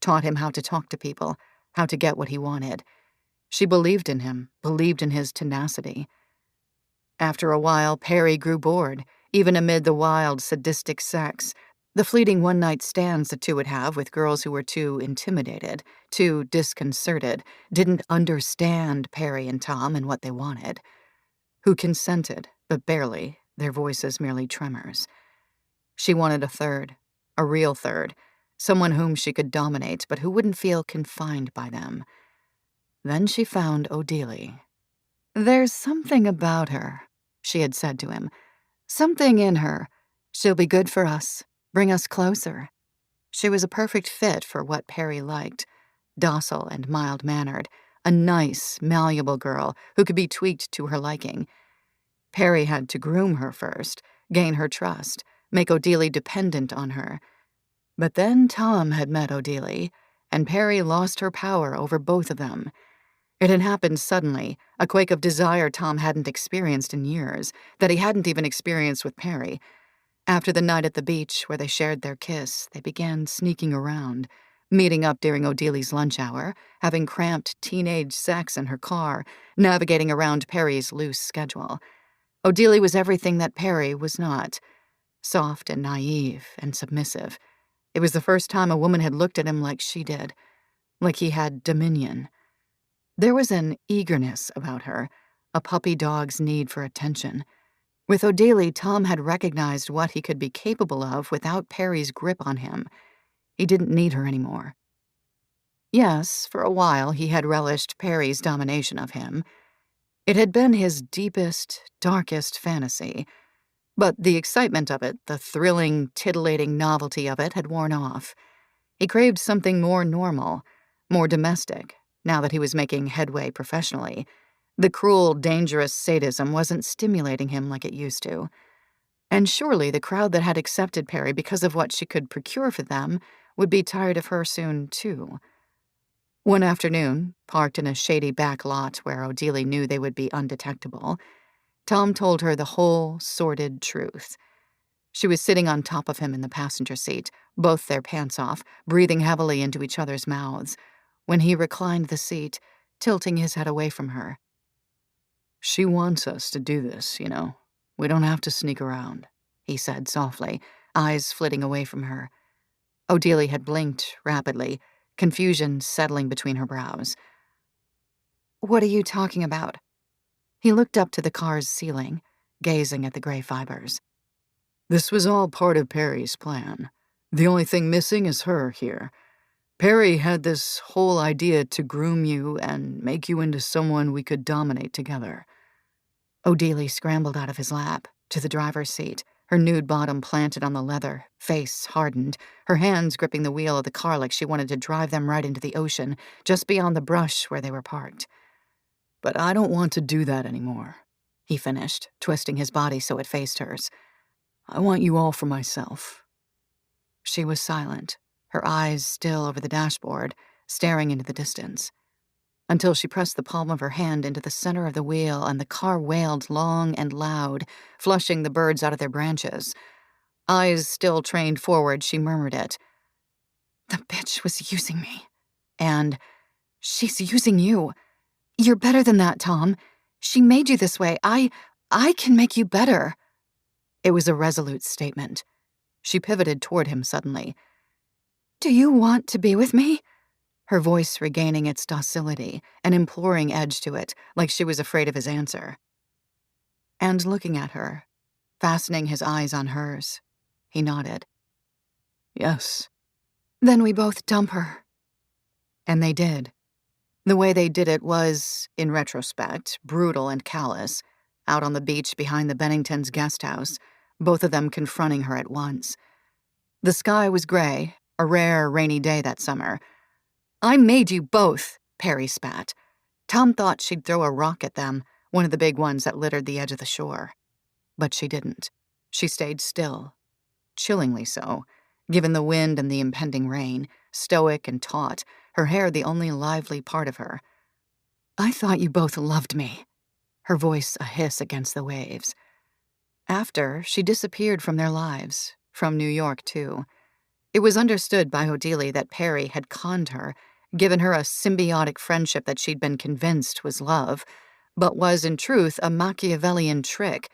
taught him how to talk to people, how to get what he wanted. She believed in him, believed in his tenacity. After a while, Perry grew bored, even amid the wild, sadistic sex, the fleeting one-night stands the two would have with girls who were too intimidated, too disconcerted, didn't understand Perry and Tom and what they wanted. Who consented, but barely, their voices merely tremors. She wanted a third, a real third, someone whom she could dominate but who wouldn't feel confined by them. Then she found Odelie. "There's something about her," she had said to him. "Something in her. She'll be good for us, bring us closer." She was a perfect fit for what Perry liked, docile and mild-mannered, a nice, malleable girl who could be tweaked to her liking. Perry had to groom her first, gain her trust, make Odelie dependent on her. But then Tom had met Odelie, and Perry lost her power over both of them. It had happened suddenly, a quake of desire Tom hadn't experienced in years, that he hadn't even experienced with Perry. After the night at the beach where they shared their kiss, they began sneaking around, meeting up during Odili's lunch hour, having cramped teenage sex in her car, navigating around Perry's loose schedule. Odili was everything that Perry was not. Soft and naive and submissive. It was the first time a woman had looked at him like she did, like he had dominion. There was an eagerness about her, a puppy dog's need for attention. With Odili, Tom had recognized what he could be capable of without Perry's grip on him. He didn't need her anymore. Yes, for a while he had relished Perry's domination of him. It had been his deepest, darkest fantasy. But the excitement of it, the thrilling, titillating novelty of it had worn off. He craved something more normal, more domestic, now that he was making headway professionally. The cruel, dangerous sadism wasn't stimulating him like it used to. And surely the crowd that had accepted Perry because of what she could procure for them would be tired of her soon, too. One afternoon, parked in a shady back lot where Odili knew they would be undetectable, Tom told her the whole sordid truth. She was sitting on top of him in the passenger seat, both their pants off, breathing heavily into each other's mouths, when he reclined the seat, tilting his head away from her. "She wants us to do this, you know. We don't have to sneak around," he said softly, eyes flitting away from her. Odili had blinked rapidly, confusion settling between her brows. What are you talking about? He looked up to the car's ceiling, gazing at the gray fibers. "This was all part of Perry's plan. The only thing missing is her here. Perry had this whole idea to groom you and make you into someone we could dominate together." Odili scrambled out of his lap, to the driver's seat, her nude bottom planted on the leather, face hardened, her hands gripping the wheel of the car like she wanted to drive them right into the ocean, just beyond the brush where they were parked. "But I don't want to do that anymore," he finished, twisting his body so it faced hers. "I want you all for myself." She was silent, her eyes still over the dashboard, staring into the distance, until she pressed the palm of her hand into the center of the wheel and the car wailed long and loud, flushing the birds out of their branches. Eyes still trained forward, she murmured it. "The bitch was using me. And she's using you. You're better than that, Tom. She made you this way. I can make you better." It was a resolute statement. She pivoted toward him suddenly. "Do you want to be with me?" Her voice regaining its docility, an imploring edge to it, like she was afraid of his answer. And looking at her, fastening his eyes on hers, he nodded. "Yes." "Then we both dump her." And they did. The way they did it was, in retrospect, brutal and callous, out on the beach behind the Benningtons' guest house, both of them confronting her at once. The sky was gray, a rare rainy day that summer. "I made you both," Perry spat. Tom thought she'd throw a rock at them, one of the big ones that littered the edge of the shore. But she didn't. She stayed still, chillingly so, given the wind and the impending rain, stoic and taut, her hair the only lively part of her. "I thought you both loved me," her voice a hiss against the waves. After, she disappeared from their lives, from New York, too. It was understood by Odili that Perry had conned her, given her a symbiotic friendship that she'd been convinced was love, but was, in truth, a Machiavellian trick.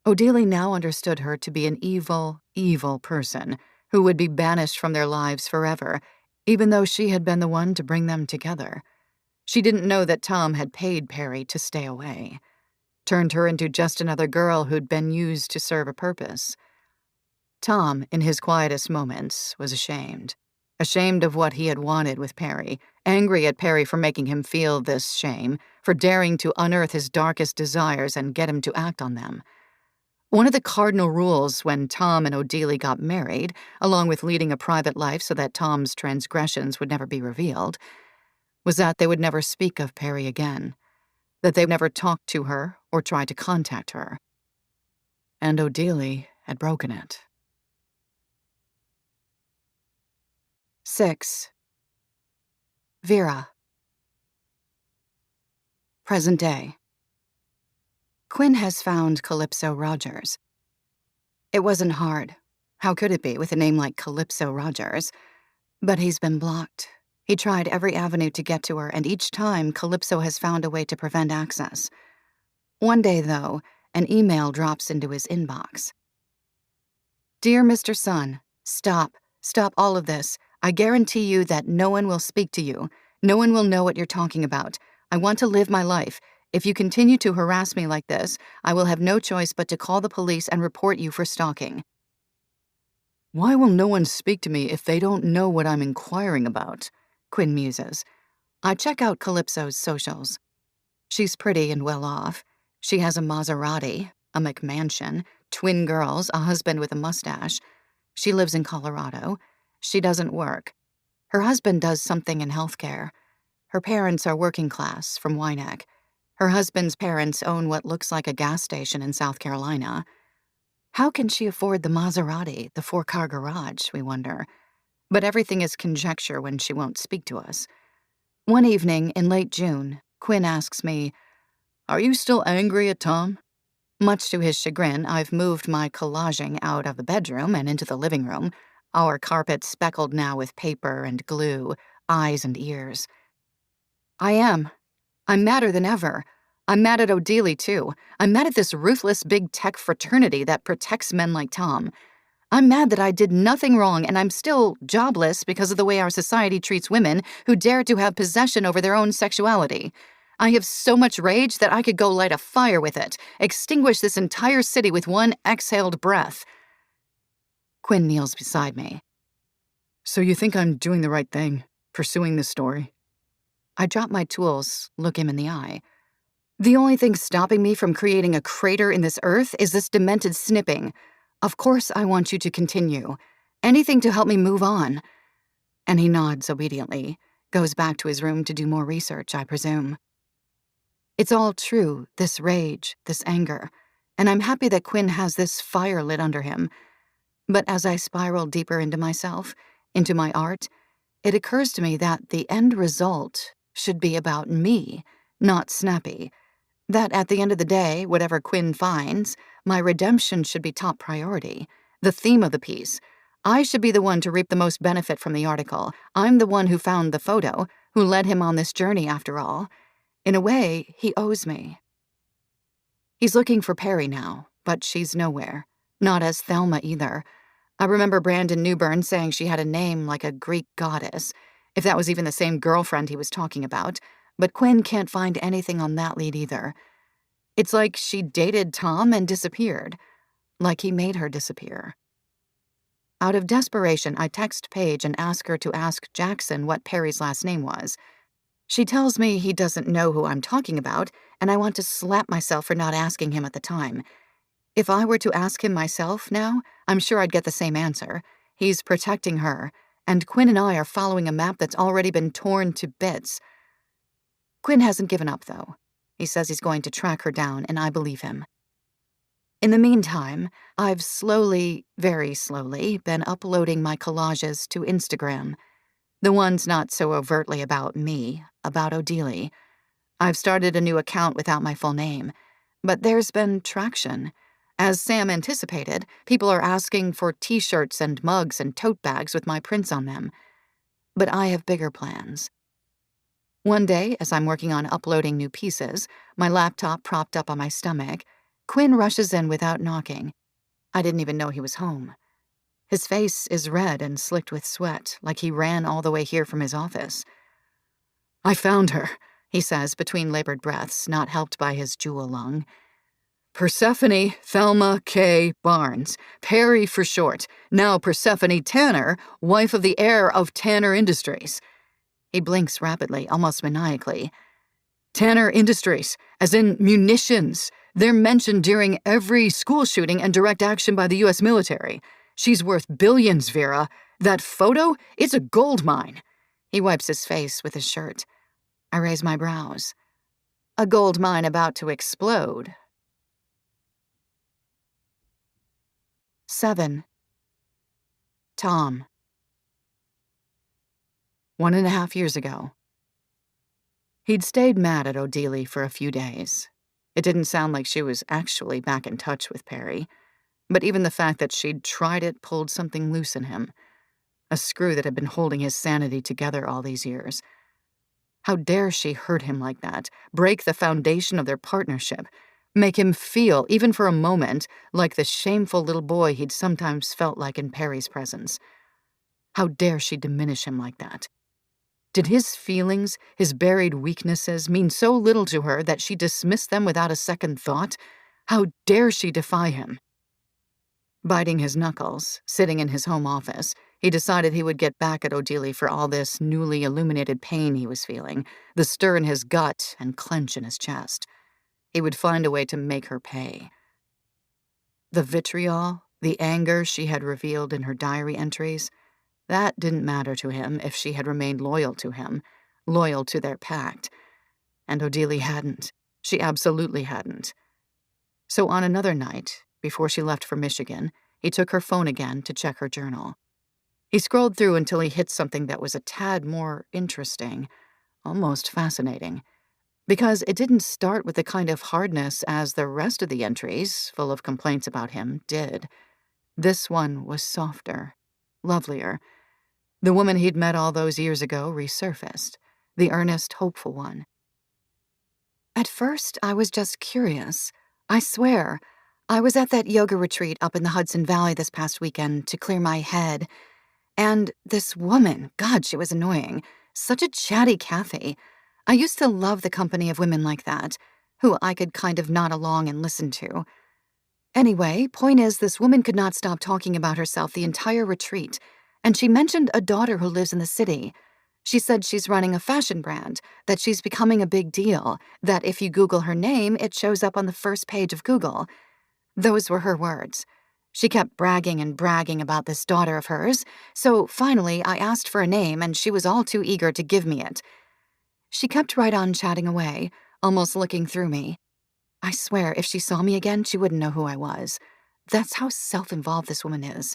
Odili now understood her to be an evil, evil person who would be banished from their lives forever, even though she had been the one to bring them together. She didn't know that Tom had paid Perry to stay away, turned her into just another girl who'd been used to serve a purpose. Tom, in his quietest moments, was ashamed. Ashamed of what he had wanted with Perry, angry at Perry for making him feel this shame, for daring to unearth his darkest desires and get him to act on them. One of the cardinal rules when Tom and Odili got married, along with leading a private life so that Tom's transgressions would never be revealed, was that they would never speak of Perry again, that they never talked to her or tried to contact her. And Odili had broken it. 6. Vera. Present day. Quinn has found Calypso Rogers. It wasn't hard. How could it be with a name like Calypso Rogers? But he's been blocked. He tried every avenue to get to her, and each time, Calypso has found a way to prevent access. One day, though, an email drops into his inbox. Dear Mr. Sun, stop. Stop all of this. I guarantee you that no one will speak to you. No one will know what you're talking about. I want to live my life. If you continue to harass me like this, I will have no choice but to call the police and report you for stalking. Why will no one speak to me if they don't know what I'm inquiring about? Quinn muses. I check out Calypso's socials. She's pretty and well off. She has a Maserati, a McMansion, twin girls, a husband with a mustache. She lives in Colorado. She doesn't work. Her husband does something in healthcare. Her parents are working class, from Wynneck. Her husband's parents own what looks like a gas station in South Carolina. How can she afford the Maserati, the 4-car garage, we wonder? But everything is conjecture when she won't speak to us. One evening in late June, Quinn asks me, Are you still angry at Tom? Much to his chagrin, I've moved my collaging out of the bedroom and into the living room, our carpet speckled now with paper and glue, eyes and ears. I am. I'm madder than ever. I'm mad at Odelie, too. I'm mad at this ruthless big tech fraternity that protects men like Tom. I'm mad that I did nothing wrong and I'm still jobless because of the way our society treats women who dare to have possession over their own sexuality. I have so much rage that I could go light a fire with it, extinguish this entire city with one exhaled breath. Quinn kneels beside me. So you think I'm doing the right thing, pursuing this story? I drop my tools, look him in the eye. The only thing stopping me from creating a crater in this earth is this demented snipping. Of course I want you to continue. Anything to help me move on. And he nods obediently, goes back to his room to do more research, I presume. It's all true, this rage, this anger, and I'm happy that Quinn has this fire lit under him. But as I spiral deeper into myself, into my art, it occurs to me that the end result should be about me, not Snappy. That at the end of the day, whatever Quinn finds, my redemption should be top priority, the theme of the piece. I should be the one to reap the most benefit from the article. I'm the one who found the photo, who led him on this journey after all. In a way, he owes me. He's looking for Perry now, but she's nowhere. Not as Thelma either. I remember Brandon Newburn saying she had a name like a Greek goddess, if that was even the same girlfriend he was talking about, but Quinn can't find anything on that lead either. It's like she dated Tom and disappeared, like he made her disappear. Out of desperation, I text Paige and ask her to ask Jackson what Perry's last name was. She tells me he doesn't know who I'm talking about, and I want to slap myself for not asking him at the time. If I were to ask him myself now, I'm sure I'd get the same answer. He's protecting her, and Quinn and I are following a map that's already been torn to bits. Quinn hasn't given up, though. He says he's going to track her down, and I believe him. In the meantime, I've slowly, very slowly, been uploading my collages to Instagram. The ones not so overtly about me, about Odelie. I've started a new account without my full name, but there's been traction. As Sam anticipated, people are asking for t-shirts and mugs and tote bags with my prints on them. But I have bigger plans. One day, as I'm working on uploading new pieces, my laptop propped up on my stomach, Quinn rushes in without knocking. I didn't even know he was home. His face is red and slicked with sweat, like he ran all the way here from his office. I found her, he says between labored breaths, not helped by his jewel lung. Persephone Thelma K. Barnes, Perry for short, now Persephone Tanner, wife of the heir of Tanner Industries. He blinks rapidly, almost maniacally. Tanner Industries, as in munitions. They're mentioned during every school shooting and direct action by the U.S. military. She's worth billions, Vera. That photo, it's a gold mine. He wipes his face with his shirt. I raise my brows. A gold mine about to explode. 7. Tom. 1.5 years ago. He'd stayed mad at Odelie for a few days. It didn't sound like she was actually back in touch with Perry. But even the fact that she'd tried it pulled something loose in him, a screw that had been holding his sanity together all these years. How dare she hurt him like that, break the foundation of their partnership, make him feel, even for a moment, like the shameful little boy he'd sometimes felt like in Perry's presence. How dare she diminish him like that? Did his feelings, his buried weaknesses, mean so little to her that she dismissed them without a second thought? How dare she defy him? Biting his knuckles, sitting in his home office, he decided he would get back at Odelia for all this newly illuminated pain he was feeling, the stir in his gut and clench in his chest. He would find a way to make her pay. The vitriol, the anger she had revealed in her diary entries, that didn't matter to him if she had remained loyal to him, loyal to their pact. And Odelia hadn't. She absolutely hadn't. So on another night, before she left for Michigan, he took her phone again to check her journal. He scrolled through until he hit something that was a tad more interesting, almost fascinating, because it didn't start with the kind of hardness as the rest of the entries, full of complaints about him, did. This one was softer, lovelier. The woman he'd met all those years ago resurfaced, the earnest, hopeful one. At first, I was just curious. I swear, I was at that yoga retreat up in the Hudson Valley this past weekend to clear my head. And this woman, God, she was annoying. Such a chatty Kathy. I used to love the company of women like that, who I could kind of nod along and listen to. Anyway, point is, this woman could not stop talking about herself the entire retreat, and she mentioned a daughter who lives in the city. She said she's running a fashion brand, that she's becoming a big deal, that if you Google her name, it shows up on the first page of Google. Those were her words. She kept bragging and bragging about this daughter of hers, so finally I asked for a name and she was all too eager to give me it. She kept right on chatting away, almost looking through me. I swear, if she saw me again, she wouldn't know who I was. That's how self-involved this woman is.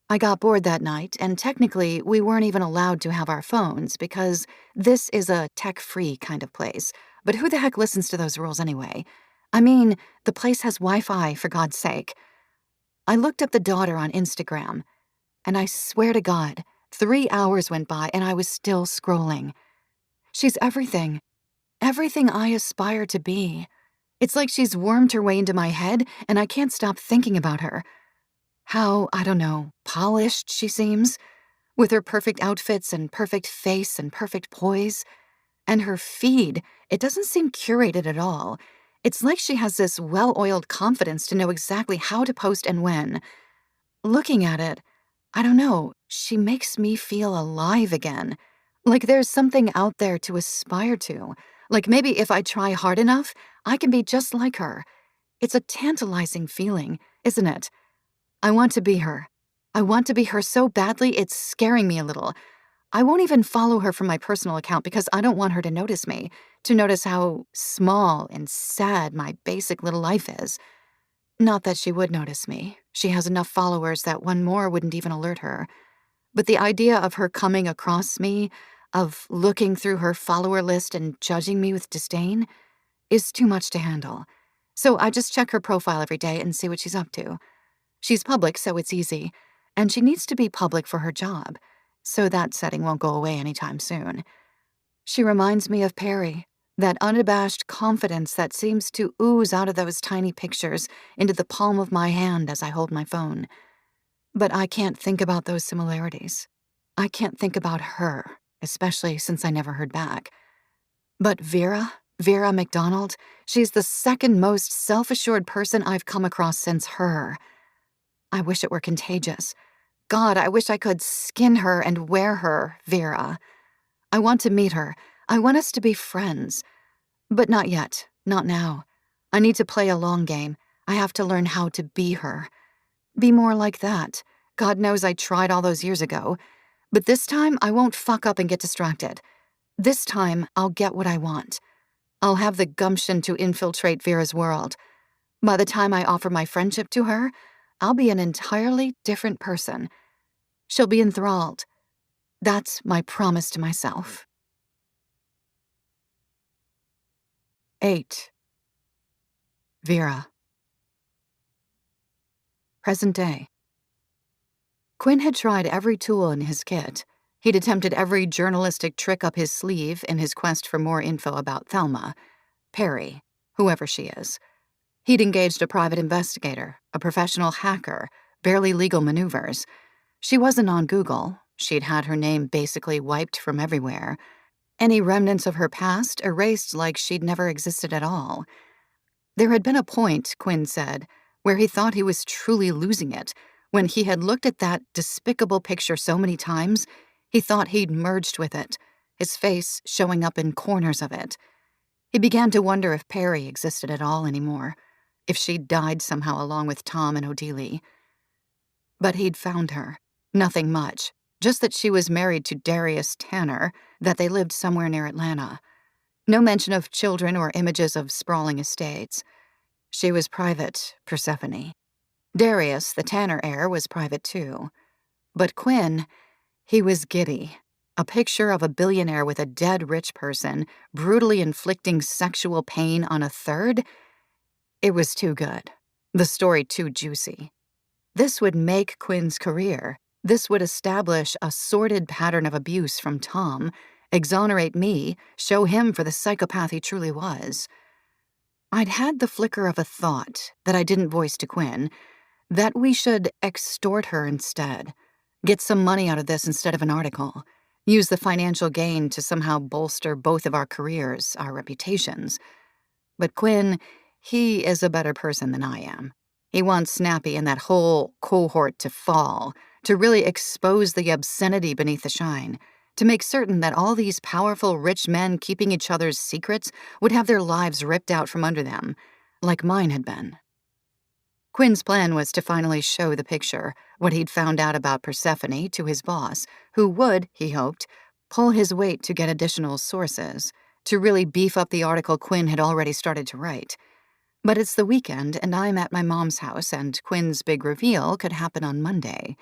I got bored that night, and technically, we weren't even allowed to have our phones because this is a tech-free kind of place. But who the heck listens to those rules anyway? I mean, the place has Wi-Fi, for God's sake. I looked up the daughter on Instagram, and I swear to God, 3 hours went by and I was still scrolling. She's everything. Everything I aspire to be. It's like she's wormed her way into my head, and I can't stop thinking about her. How, I don't know, polished she seems, with her perfect outfits and perfect face and perfect poise. And her feed, it doesn't seem curated at all. It's like she has this well-oiled confidence to know exactly how to post and when. Looking at it, I don't know, she makes me feel alive again. Like there's something out there to aspire to. Like maybe if I try hard enough, I can be just like her. It's a tantalizing feeling, isn't it? I want to be her. I want to be her so badly it's scaring me a little. I won't even follow her from my personal account because I don't want her to notice me, to notice how small and sad my basic little life is. Not that she would notice me. She has enough followers that one more wouldn't even alert her. But the idea of her coming across me, of looking through her follower list and judging me with disdain, is too much to handle. So I just check her profile every day and see what she's up to. She's public, so it's easy, and she needs to be public for her job, so that setting won't go away anytime soon. She reminds me of Perry, that unabashed confidence that seems to ooze out of those tiny pictures into the palm of my hand as I hold my phone. But I can't think about those similarities. I can't think about her, especially since I never heard back. But Vera McDonald, she's the second most self-assured person I've come across since her. I wish it were contagious. God, I wish I could skin her and wear her, Vera. I want to meet her. I want us to be friends. But not yet. Not now. I need to play a long game. I have to learn how to be her. Be more like that. God knows I tried all those years ago. But this time, I won't fuck up and get distracted. This time, I'll get what I want. I'll have the gumption to infiltrate Vera's world. By the time I offer my friendship to her, I'll be an entirely different person. She'll be enthralled. That's my promise to myself. 8. Vera. present day. Quinn had tried every tool in his kit. He'd attempted every journalistic trick up his sleeve in his quest for more info about Thelma, Perry, whoever she is. He'd engaged a private investigator, a professional hacker, barely legal maneuvers. She wasn't on Google. She'd had her name basically wiped from everywhere. Any remnants of her past erased like she'd never existed at all. There had been a point, Quinn said, where he thought he was truly losing it. When he had looked at that despicable picture so many times, he thought he'd merged with it, his face showing up in corners of it. He began to wonder if Perry existed at all anymore, if she'd died somehow along with Tom and Odelie. But he'd found her. Nothing much, just that she was married to Darius Tanner, that they lived somewhere near Atlanta. No mention of children or images of sprawling estates. She was private, Persephone. Darius, the Tanner heir, was private too. But Quinn, he was giddy. A picture of a billionaire with a dead rich person, brutally inflicting sexual pain on a third? It was too good. The story too juicy. This would make Quinn's career. This would establish a sordid pattern of abuse from Tom, exonerate me, show him for the psychopath he truly was. I'd had the flicker of a thought that I didn't voice to Quinn, that we should extort her instead, get some money out of this instead of an article, use the financial gain to somehow bolster both of our careers, our reputations. But Quinn, he is a better person than I am. He wants Snappy and that whole cohort to fall, to really expose the obscenity beneath the shine, to make certain that all these powerful rich men keeping each other's secrets would have their lives ripped out from under them, like mine had been. Quinn's plan was to finally show the picture, what he'd found out about Persephone, to his boss, who would, he hoped, pull his weight to get additional sources, to really beef up the article Quinn had already started to write. But it's the weekend, and I'm at my mom's house, and Quinn's big reveal could happen on Monday.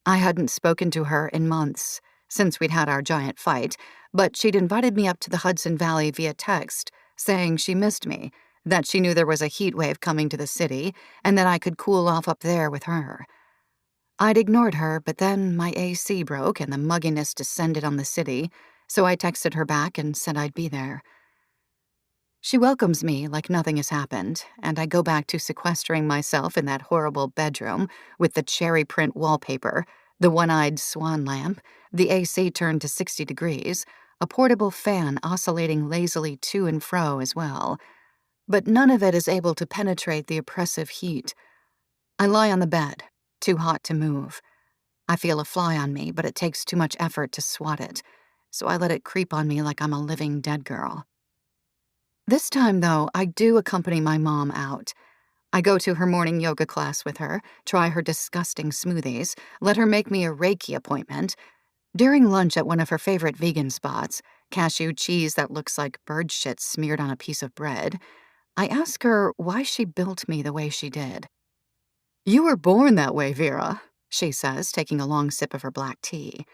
I hadn't spoken to her in months, since we'd had our giant fight, but she'd invited me up to the Hudson Valley via text, saying she missed me, that she knew there was a heat wave coming to the city, and that I could cool off up there with her. I'd ignored her, but then my AC broke and the mugginess descended on the city, so I texted her back and said I'd be there. She welcomes me like nothing has happened, and I go back to sequestering myself in that horrible bedroom with the cherry print wallpaper, the one-eyed swan lamp, the AC turned to 60 degrees, a portable fan oscillating lazily to and fro as well. But none of it is able to penetrate the oppressive heat. I lie on the bed, too hot to move. I feel a fly on me, but it takes too much effort to swat it, so I let it creep on me like I'm a living dead girl. This time, though, I do accompany my mom out. I go to her morning yoga class with her, try her disgusting smoothies, let her make me a Reiki appointment. During lunch at one of her favorite vegan spots, cashew cheese that looks like bird shit smeared on a piece of bread, I ask her why she built me the way she did. "You were born that way, Vera," she says, taking a long sip of her black tea.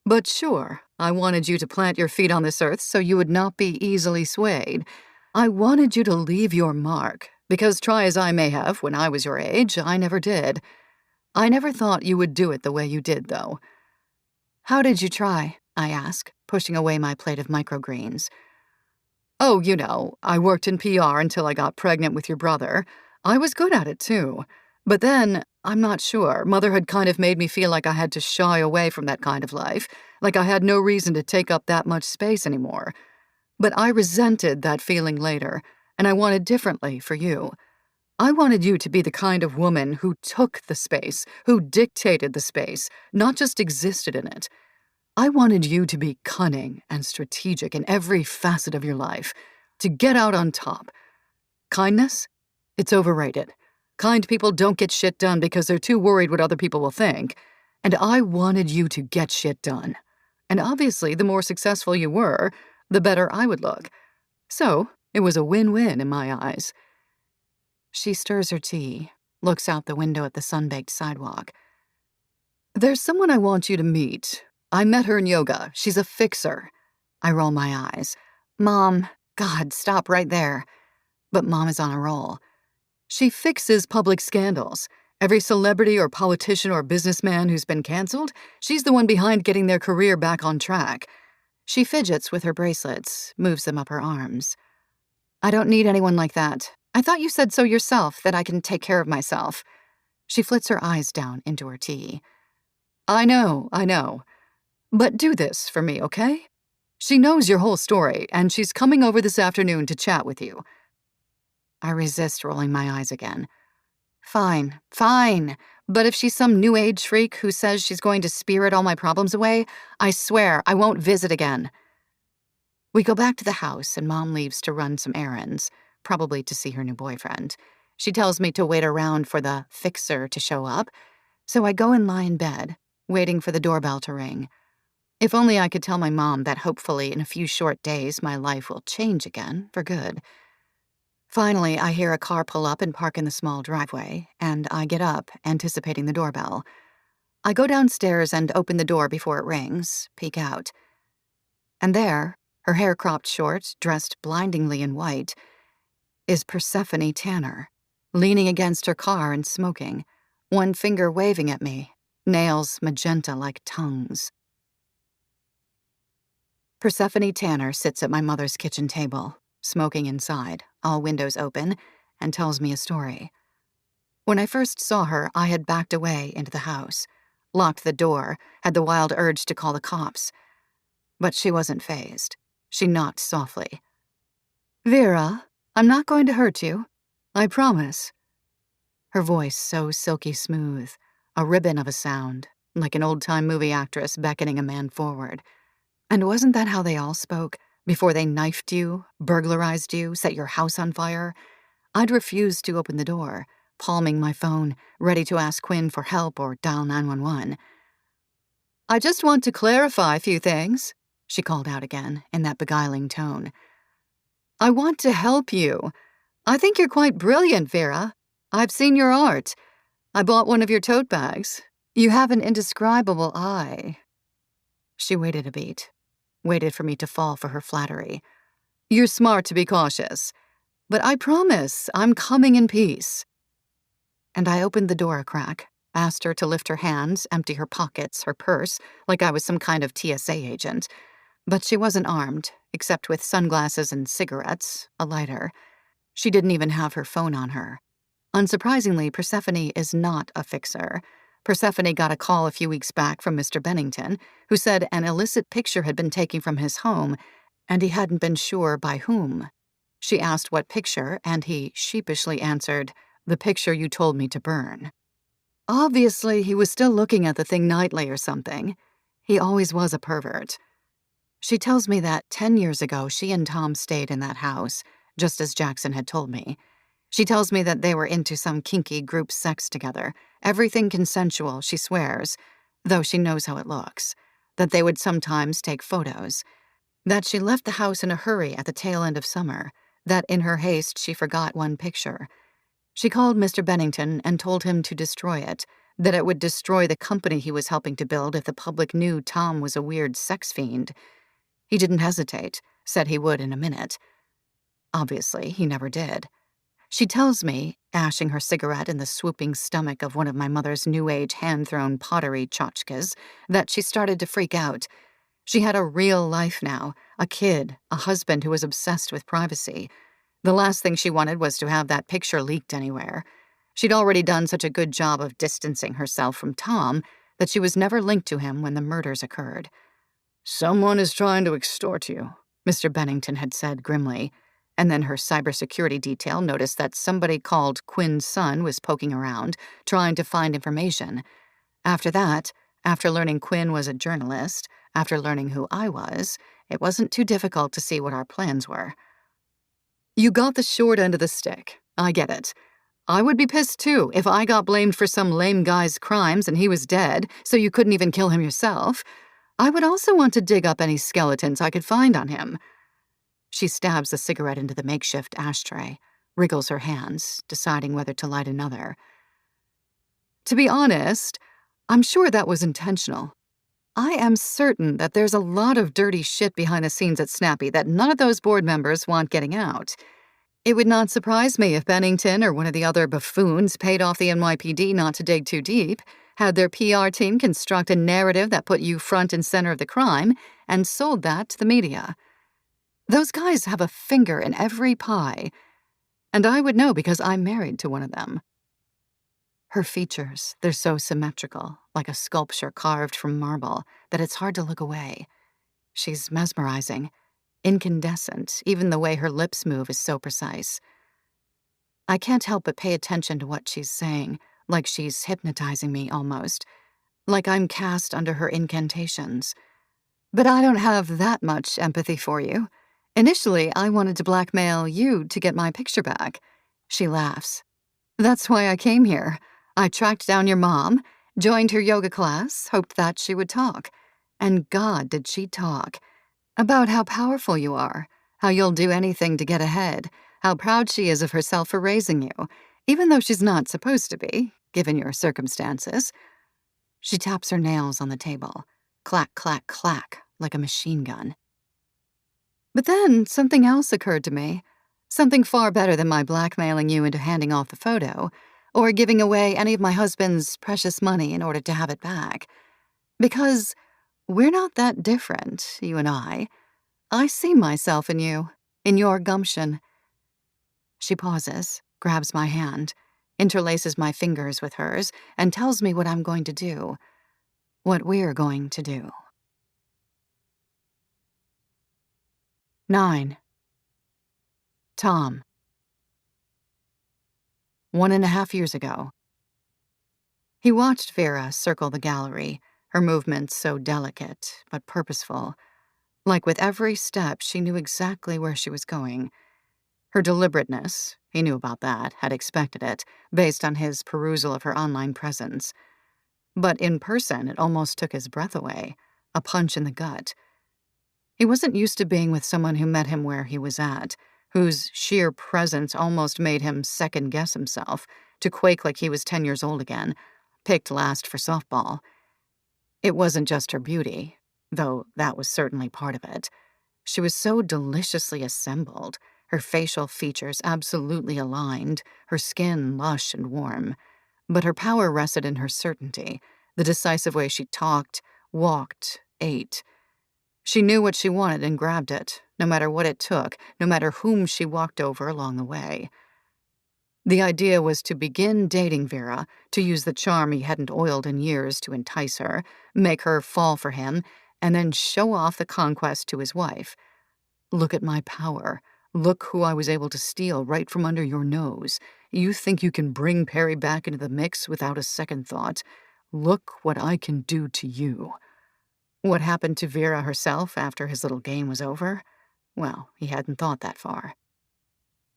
"But sure, I wanted you to plant your feet on this earth so you would not be easily swayed. I wanted you to leave your mark, because try as I may have when I was your age, I never did. I never thought you would do it the way you did, though." How did you try? I ask, pushing away my plate of microgreens. "Oh, you know, I worked in PR until I got pregnant with your brother. I was good at it, too. But then, I'm not sure, Mother had kind of made me feel like I had to shy away from that kind of life, like I had no reason to take up that much space anymore. But I resented that feeling later, and I wanted differently for you. I wanted you to be the kind of woman who took the space, who dictated the space, not just existed in it. I wanted you to be cunning and strategic in every facet of your life, to get out on top. Kindness? It's overrated. Kind people don't get shit done because they're too worried what other people will think. And I wanted you to get shit done. And obviously, the more successful you were, the better I would look. So, it was a win-win in my eyes. She stirs her tea, looks out the window at the sun-baked sidewalk. "There's someone I want you to meet. I met her in yoga. She's a fixer." I roll my eyes. Mom, God, stop right there. But Mom is on a roll. "She fixes public scandals. Every celebrity or politician or businessman who's been canceled, she's the one behind getting their career back on track. She fidgets with her bracelets, moves them up her arms. I don't need anyone like that. I thought you said so yourself, that I can take care of myself. She flits her eyes down into her tea. I know. But do this for me, okay? She knows your whole story, and she's coming over this afternoon to chat with you. I resist rolling my eyes again. Fine. But if she's some new age freak who says she's going to spirit all my problems away, I swear I won't visit again. We go back to the house, and Mom leaves to run some errands, probably to see her new boyfriend. She tells me to wait around for the fixer to show up, so I go and lie in bed, waiting for the doorbell to ring. If only I could tell my mom that hopefully in a few short days my life will change again, for good. Finally, I hear a car pull up and park in the small driveway, and I get up, anticipating the doorbell. I go downstairs and open the door before it rings, peek out. And there, her hair cropped short, dressed blindingly in white, is Persephone Tanner, leaning against her car and smoking, one finger waving at me, nails magenta like tongues. Persephone Tanner sits at my mother's kitchen table, smoking inside, all windows open, and tells me a story. When I first saw her, I had backed away into the house, locked the door, had the wild urge to call the cops. But she wasn't fazed. She knocked softly. Vera, I'm not going to hurt you. I promise. Her voice so silky smooth, a ribbon of a sound, like an old-time movie actress beckoning a man forward. And wasn't that how they all spoke, before they knifed you, burglarized you, set your house on fire? I'd refused to open the door, palming my phone, ready to ask Quinn for help or dial 911. I just want to clarify a few things, she called out again, in that beguiling tone. I want to help you. I think you're quite brilliant, Vera. I've seen your art. I bought one of your tote bags. You have an indescribable eye. She waited a beat, waited for me to fall for her flattery. You're smart to be cautious, but I promise I'm coming in peace. And I opened the door a crack, asked her to lift her hands, empty her pockets, her purse, like I was some kind of TSA agent. But she wasn't armed, except with sunglasses and cigarettes, a lighter. She didn't even have her phone on her. Unsurprisingly, Persephone is not a fixer. Persephone got a call a few weeks back from Mr. Bennington, who said an illicit picture had been taken from his home, and he hadn't been sure by whom. She asked what picture, and he sheepishly answered, "The picture you told me to burn." Obviously, he was still looking at the thing nightly or something. He always was a pervert. She tells me that 10 years ago, she and Tom stayed in that house, just as Jackson had told me. She tells me that they were into some kinky group sex together, everything consensual, she swears, though she knows how it looks, that they would sometimes take photos, that she left the house in a hurry at the tail end of summer, that in her haste she forgot one picture. She called Mr. Bennington and told him to destroy it, that it would destroy the company he was helping to build if the public knew Tom was a weird sex fiend. He didn't hesitate, said he would in a minute. Obviously, he never did. She tells me, ashing her cigarette in the swooping stomach of one of my mother's new-age hand-thrown pottery tchotchkes, that she started to freak out. She had a real life now, a kid, a husband who was obsessed with privacy. The last thing she wanted was to have that picture leaked anywhere. She'd already done such a good job of distancing herself from Tom that she was never linked to him when the murders occurred. Someone is trying to extort you, Mr. Bennington had said grimly. And then her cybersecurity detail noticed that somebody called Quinn's son was poking around, trying to find information. After that, after learning Quinn was a journalist, after learning who I was, it wasn't too difficult to see what our plans were. You got the short end of the stick. I get it. I would be pissed too if I got blamed for some lame guy's crimes and he was dead, so you couldn't even kill him yourself. I would also want to dig up any skeletons I could find on him. She stabs the cigarette into the makeshift ashtray, wriggles her hands, deciding whether to light another. To be honest, I'm sure that was intentional. I am certain that there's a lot of dirty shit behind the scenes at Snappy that none of those board members want getting out. It would not surprise me if Bennington or one of the other buffoons paid off the NYPD not to dig too deep, had their PR team construct a narrative that put you front and center of the crime, and sold that to the media. Those guys have a finger in every pie, and I would know because I'm married to one of them. Her features, they're so symmetrical, like a sculpture carved from marble, that it's hard to look away. She's mesmerizing, incandescent, even the way her lips move is so precise. I can't help but pay attention to what she's saying, like she's hypnotizing me almost, like I'm cast under her incantations. But I don't have that much empathy for you. Initially, I wanted to blackmail you to get my picture back. She laughs. That's why I came here. I tracked down your mom, joined her yoga class, hoped that she would talk. And God, did she talk. About how powerful you are, how you'll do anything to get ahead, how proud she is of herself for raising you, even though she's not supposed to be, given your circumstances. She taps her nails on the table. Clack, clack, clack, like a machine gun. But then something else occurred to me. Something far better than my blackmailing you into handing off the photo, or giving away any of my husband's precious money in order to have it back. Because we're not that different, you and I. I see myself in you, in your gumption. She pauses, grabs my hand, interlaces my fingers with hers, and tells me what I'm going to do. What we're going to do. 9. Tom. 1.5 years ago. He watched Vera circle the gallery, her movements so delicate but purposeful. Like with every step, she knew exactly where she was going. Her deliberateness, he knew about that, had expected it, based on his perusal of her online presence. But in person, it almost took his breath away, a punch in the gut. He wasn't used to being with someone who met him where he was at, whose sheer presence almost made him second-guess himself, to quake like he was 10 years old again, picked last for softball. It wasn't just her beauty, though that was certainly part of it. She was so deliciously assembled, her facial features absolutely aligned, her skin lush and warm. But her power rested in her certainty, the decisive way she talked, walked, ate. She knew what she wanted and grabbed it, no matter what it took, no matter whom she walked over along the way. The idea was to begin dating Vera, to use the charm he hadn't oiled in years to entice her, make her fall for him, and then show off the conquest to his wife. Look at my power. Look who I was able to steal right from under your nose. You think you can bring Perry back into the mix without a second thought? Look what I can do to you. What happened to Vera herself after his little game was over? Well, he hadn't thought that far.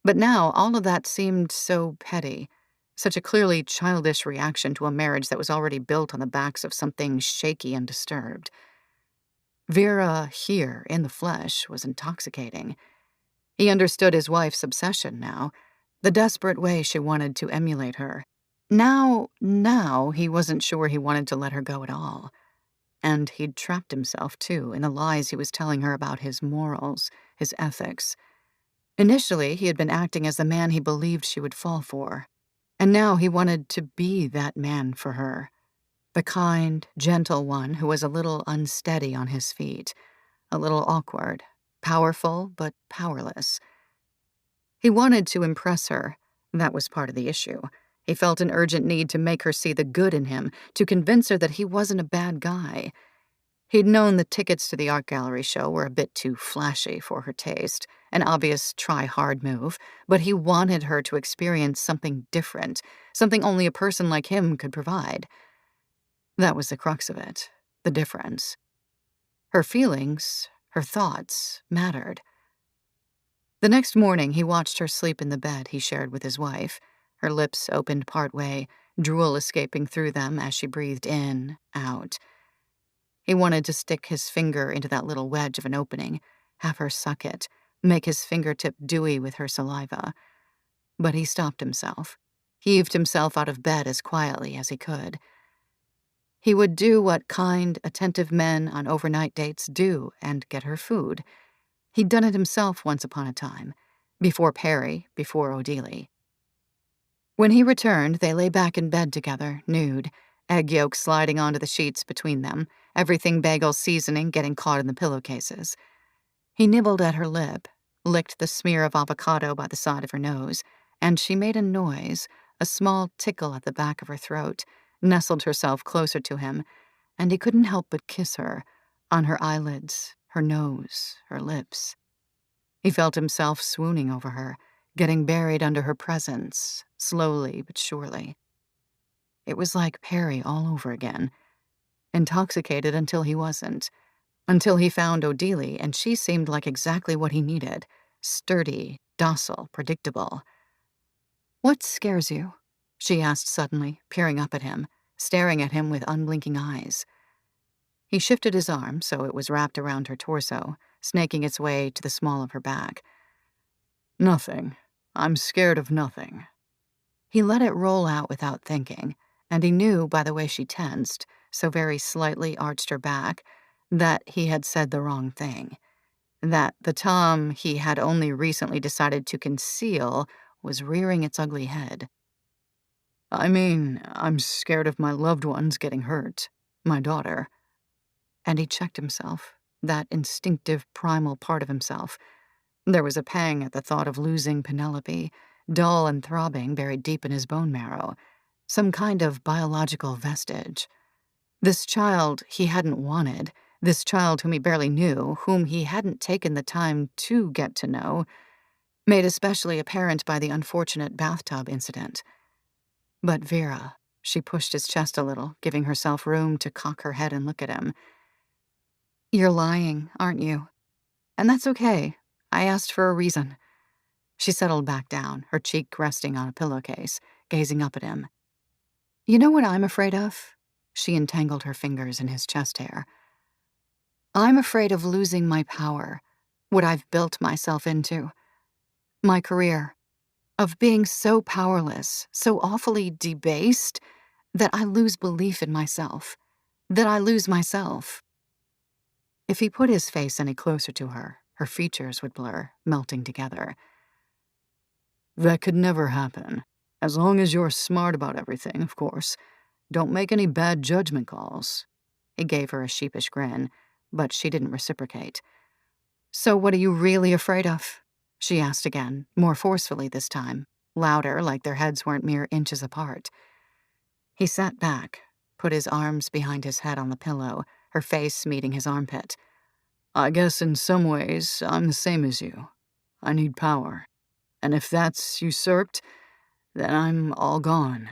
But now all of that seemed so petty, such a clearly childish reaction to a marriage that was already built on the backs of something shaky and disturbed. Vera, here, in the flesh, was intoxicating. He understood his wife's obsession now, the desperate way she wanted to emulate her. Now he wasn't sure he wanted to let her go at all. And he'd trapped himself, too, in the lies he was telling her about his morals, his ethics. Initially, he had been acting as the man he believed she would fall for. And now he wanted to be that man for her. The kind, gentle one who was a little unsteady on his feet, a little awkward, powerful but powerless. He wanted to impress her. That was part of the issue. He felt an urgent need to make her see the good in him, to convince her that he wasn't a bad guy. He'd known the tickets to the art gallery show were a bit too flashy for her taste, an obvious try-hard move, but he wanted her to experience something different, something only a person like him could provide. That was the crux of it, the difference. Her feelings, her thoughts, mattered. The next morning, he watched her sleep in the bed he shared with his wife, her lips opened partway, drool escaping through them as she breathed in, out. He wanted to stick his finger into that little wedge of an opening, have her suck it, make his fingertip dewy with her saliva. But he stopped himself, heaved himself out of bed as quietly as he could. He would do what kind, attentive men on overnight dates do and get her food. He'd done it himself once upon a time. Before Perry, before Odelie. When he returned, they lay back in bed together, nude, egg yolks sliding onto the sheets between them, everything bagel seasoning getting caught in the pillowcases. He nibbled at her lip, licked the smear of avocado by the side of her nose, and she made a noise, a small tickle at the back of her throat, nestled herself closer to him, and he couldn't help but kiss her, on her eyelids, her nose, her lips. He felt himself swooning over her, getting buried under her presence, slowly but surely. It was like Perry all over again, intoxicated until he wasn't, until he found Odelie, and she seemed like exactly what he needed, sturdy, docile, predictable. "What scares you?" she asked suddenly, peering up at him, staring at him with unblinking eyes. He shifted his arm so it was wrapped around her torso, snaking its way to the small of her back. "Nothing. I'm scared of nothing." He let it roll out without thinking, and he knew by the way she tensed, so very slightly arched her back, that he had said the wrong thing, that the Tom he had only recently decided to conceal was rearing its ugly head. I mean, I'm scared of my loved ones getting hurt. My daughter. And he checked himself, that instinctive primal part of himself. There was a pang at the thought of losing Penelope, dull and throbbing buried deep in his bone marrow, some kind of biological vestige. This child he hadn't wanted, this child whom he barely knew, whom he hadn't taken the time to get to know, made especially apparent by the unfortunate bathtub incident. But Vera, she pushed his chest a little, giving herself room to cock her head and look at him. "You're lying, aren't you? And that's okay. I asked for a reason." She settled back down, her cheek resting on a pillowcase, gazing up at him. "You know what I'm afraid of?" She entangled her fingers in his chest hair. "I'm afraid of losing my power, what I've built myself into. My career. Of being so powerless, so awfully debased, that I lose belief in myself. That I lose myself." If he put his face any closer to her, her features would blur, melting together. "That could never happen. As long as you're smart about everything, of course. Don't make any bad judgment calls." He gave her a sheepish grin, but she didn't reciprocate. "So what are you really afraid of?" she asked again, more forcefully this time, louder, like their heads weren't mere inches apart. He sat back, put his arms behind his head on the pillow, her face meeting his armpit. "I guess in some ways I'm the same as you. I need power. And if that's usurped, then I'm all gone.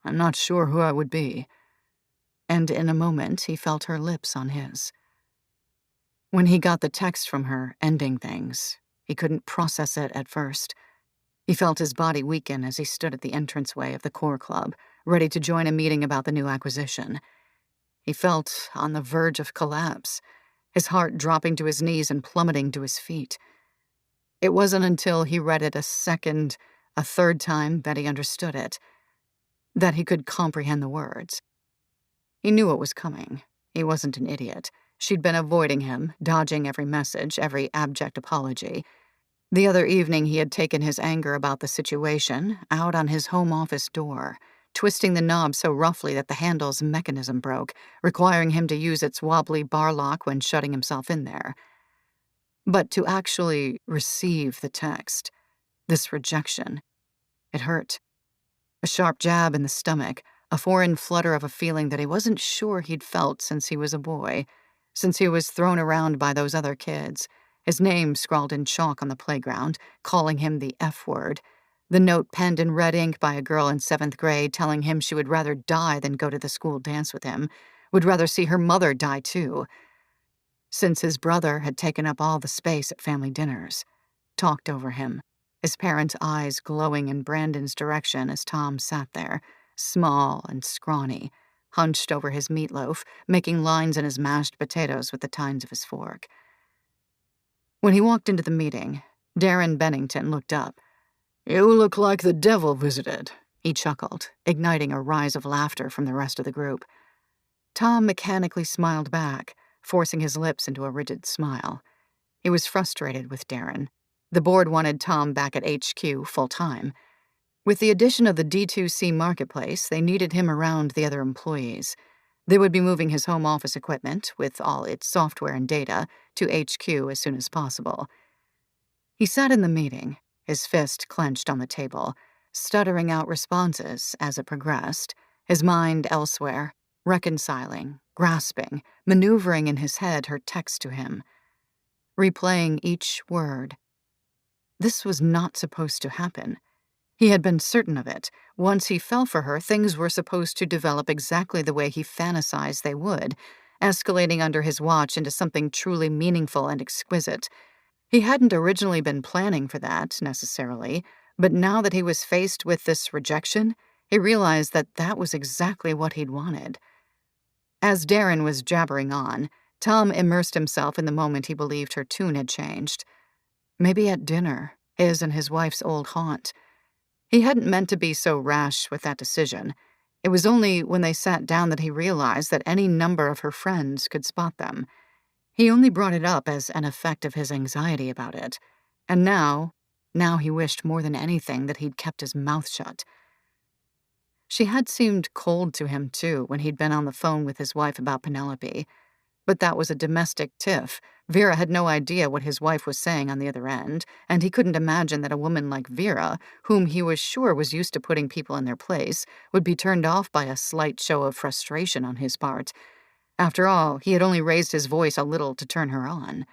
I'm not sure who I would be." And in a moment, he felt her lips on his. When he got the text from her, ending things, he couldn't process it at first. He felt his body weaken as he stood at the entranceway of the Core Club, ready to join a meeting about the new acquisition. He felt on the verge of collapse, his heart dropping to his knees and plummeting to his feet. It wasn't until he read it a second, a third time, that he understood it, that he could comprehend the words. He knew it was coming. He wasn't an idiot. She'd been avoiding him, dodging every message, every abject apology. The other evening he had taken his anger about the situation out on his home office door, twisting the knob so roughly that the handle's mechanism broke, requiring him to use its wobbly bar lock when shutting himself in there. But to actually receive the text, this rejection, it hurt. A sharp jab in the stomach, a foreign flutter of a feeling that he wasn't sure he'd felt since he was a boy, since he was thrown around by those other kids, his name scrawled in chalk on the playground, calling him the F word, the note penned in red ink by a girl in 7th grade telling him she would rather die than go to the school dance with him, would rather see her mother die too. Since his brother had taken up all the space at family dinners, talked over him, his parents' eyes glowing in Brandon's direction as Tom sat there, small and scrawny, hunched over his meatloaf, making lines in his mashed potatoes with the tines of his fork. When he walked into the meeting, Darren Bennington looked up. "You look like the devil visited," he chuckled, igniting a rise of laughter from the rest of the group. Tom mechanically smiled back, forcing his lips into a rigid smile. He was frustrated with Darren. The board wanted Tom back at HQ full-time. With the addition of the D2C marketplace, they needed him around the other employees. They would be moving his home office equipment, with all its software and data, to HQ as soon as possible. He sat in the meeting, his fist clenched on the table, stuttering out responses as it progressed, his mind elsewhere, reconciling, grasping, maneuvering in his head her text to him, replaying each word. This was not supposed to happen. He had been certain of it. Once he fell for her, things were supposed to develop exactly the way he fantasized they would, escalating under his watch into something truly meaningful and exquisite. He hadn't originally been planning for that, necessarily, but now that he was faced with this rejection, he realized that that was exactly what he'd wanted. As Darren was jabbering on, Tom immersed himself in the moment he believed her tune had changed. Maybe at dinner, his and his wife's old haunt. He hadn't meant to be so rash with that decision. It was only when they sat down that he realized that any number of her friends could spot them. He only brought it up as an effect of his anxiety about it. And now he wished more than anything that he'd kept his mouth shut. She had seemed cold to him, too, when he'd been on the phone with his wife about Penelope. But that was a domestic tiff. Vera had no idea what his wife was saying on the other end, and he couldn't imagine that a woman like Vera, whom he was sure was used to putting people in their place, would be turned off by a slight show of frustration on his part. After all, he had only raised his voice a little to turn her on.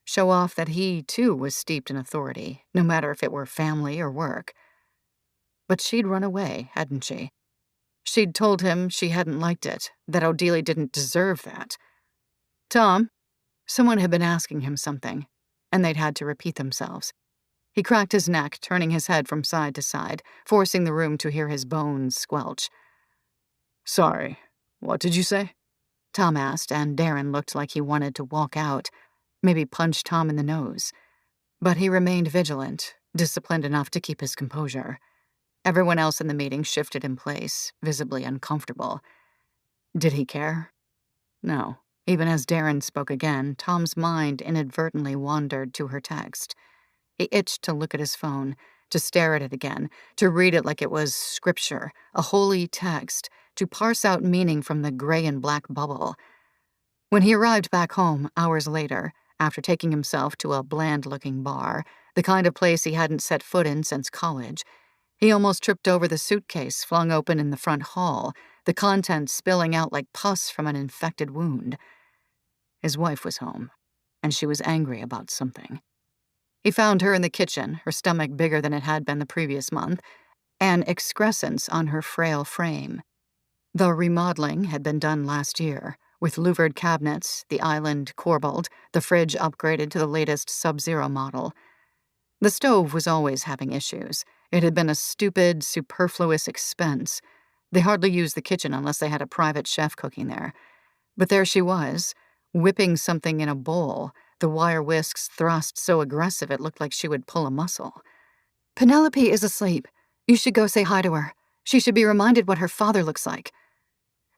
Show off that he, too, was steeped in authority, no matter if it were family or work. But she'd run away, hadn't she? She'd told him she hadn't liked it, that Odelia didn't deserve that. Tom? Someone had been asking him something, and they'd had to repeat themselves. He cracked his neck, turning his head from side to side, forcing the room to hear his bones squelch. Sorry, what did you say? Tom asked, and Darren looked like he wanted to walk out, maybe punch Tom in the nose. But he remained vigilant, disciplined enough to keep his composure. Everyone else in the meeting shifted in place, visibly uncomfortable. Did he care? No. Even as Darren spoke again, Tom's mind inadvertently wandered to her text. He itched to look at his phone, to stare at it again, to read it like it was scripture, a holy text, to parse out meaning from the gray and black bubble. When he arrived back home, hours later, after taking himself to a bland-looking bar, the kind of place he hadn't set foot in since college, he almost tripped over the suitcase flung open in the front hall, the contents spilling out like pus from an infected wound. His wife was home, and she was angry about something. He found her in the kitchen, her stomach bigger than it had been the previous month, an excrescence on her frail frame. The remodeling had been done last year, with louvered cabinets, the island corbelled, the fridge upgraded to the latest Sub-Zero model. The stove was always having issues. It had been a stupid, superfluous expense. They hardly used the kitchen unless they had a private chef cooking there. But there she was, whipping something in a bowl, the wire whisks thrust so aggressive it looked like she would pull a muscle. Penelope is asleep. You should go say hi to her. She should be reminded what her father looks like.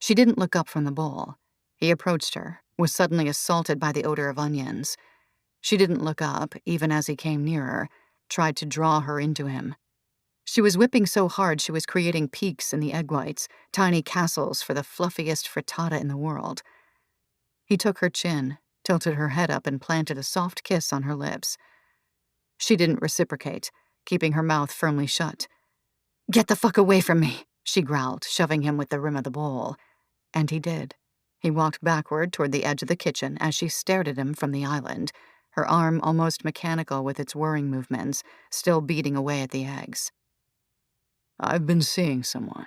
She didn't look up from the bowl. He approached her, was suddenly assaulted by the odor of onions. She didn't look up, even as he came nearer, tried to draw her into him. She was whipping so hard she was creating peaks in the egg whites, tiny castles for the fluffiest frittata in the world. He took her chin, tilted her head up, and planted a soft kiss on her lips. She didn't reciprocate, keeping her mouth firmly shut. "Get the fuck away from me," she growled, shoving him with the rim of the bowl. And he did. He walked backward toward the edge of the kitchen as she stared at him from the island, her arm almost mechanical with its whirring movements, still beating away at the eggs. "I've been seeing someone,"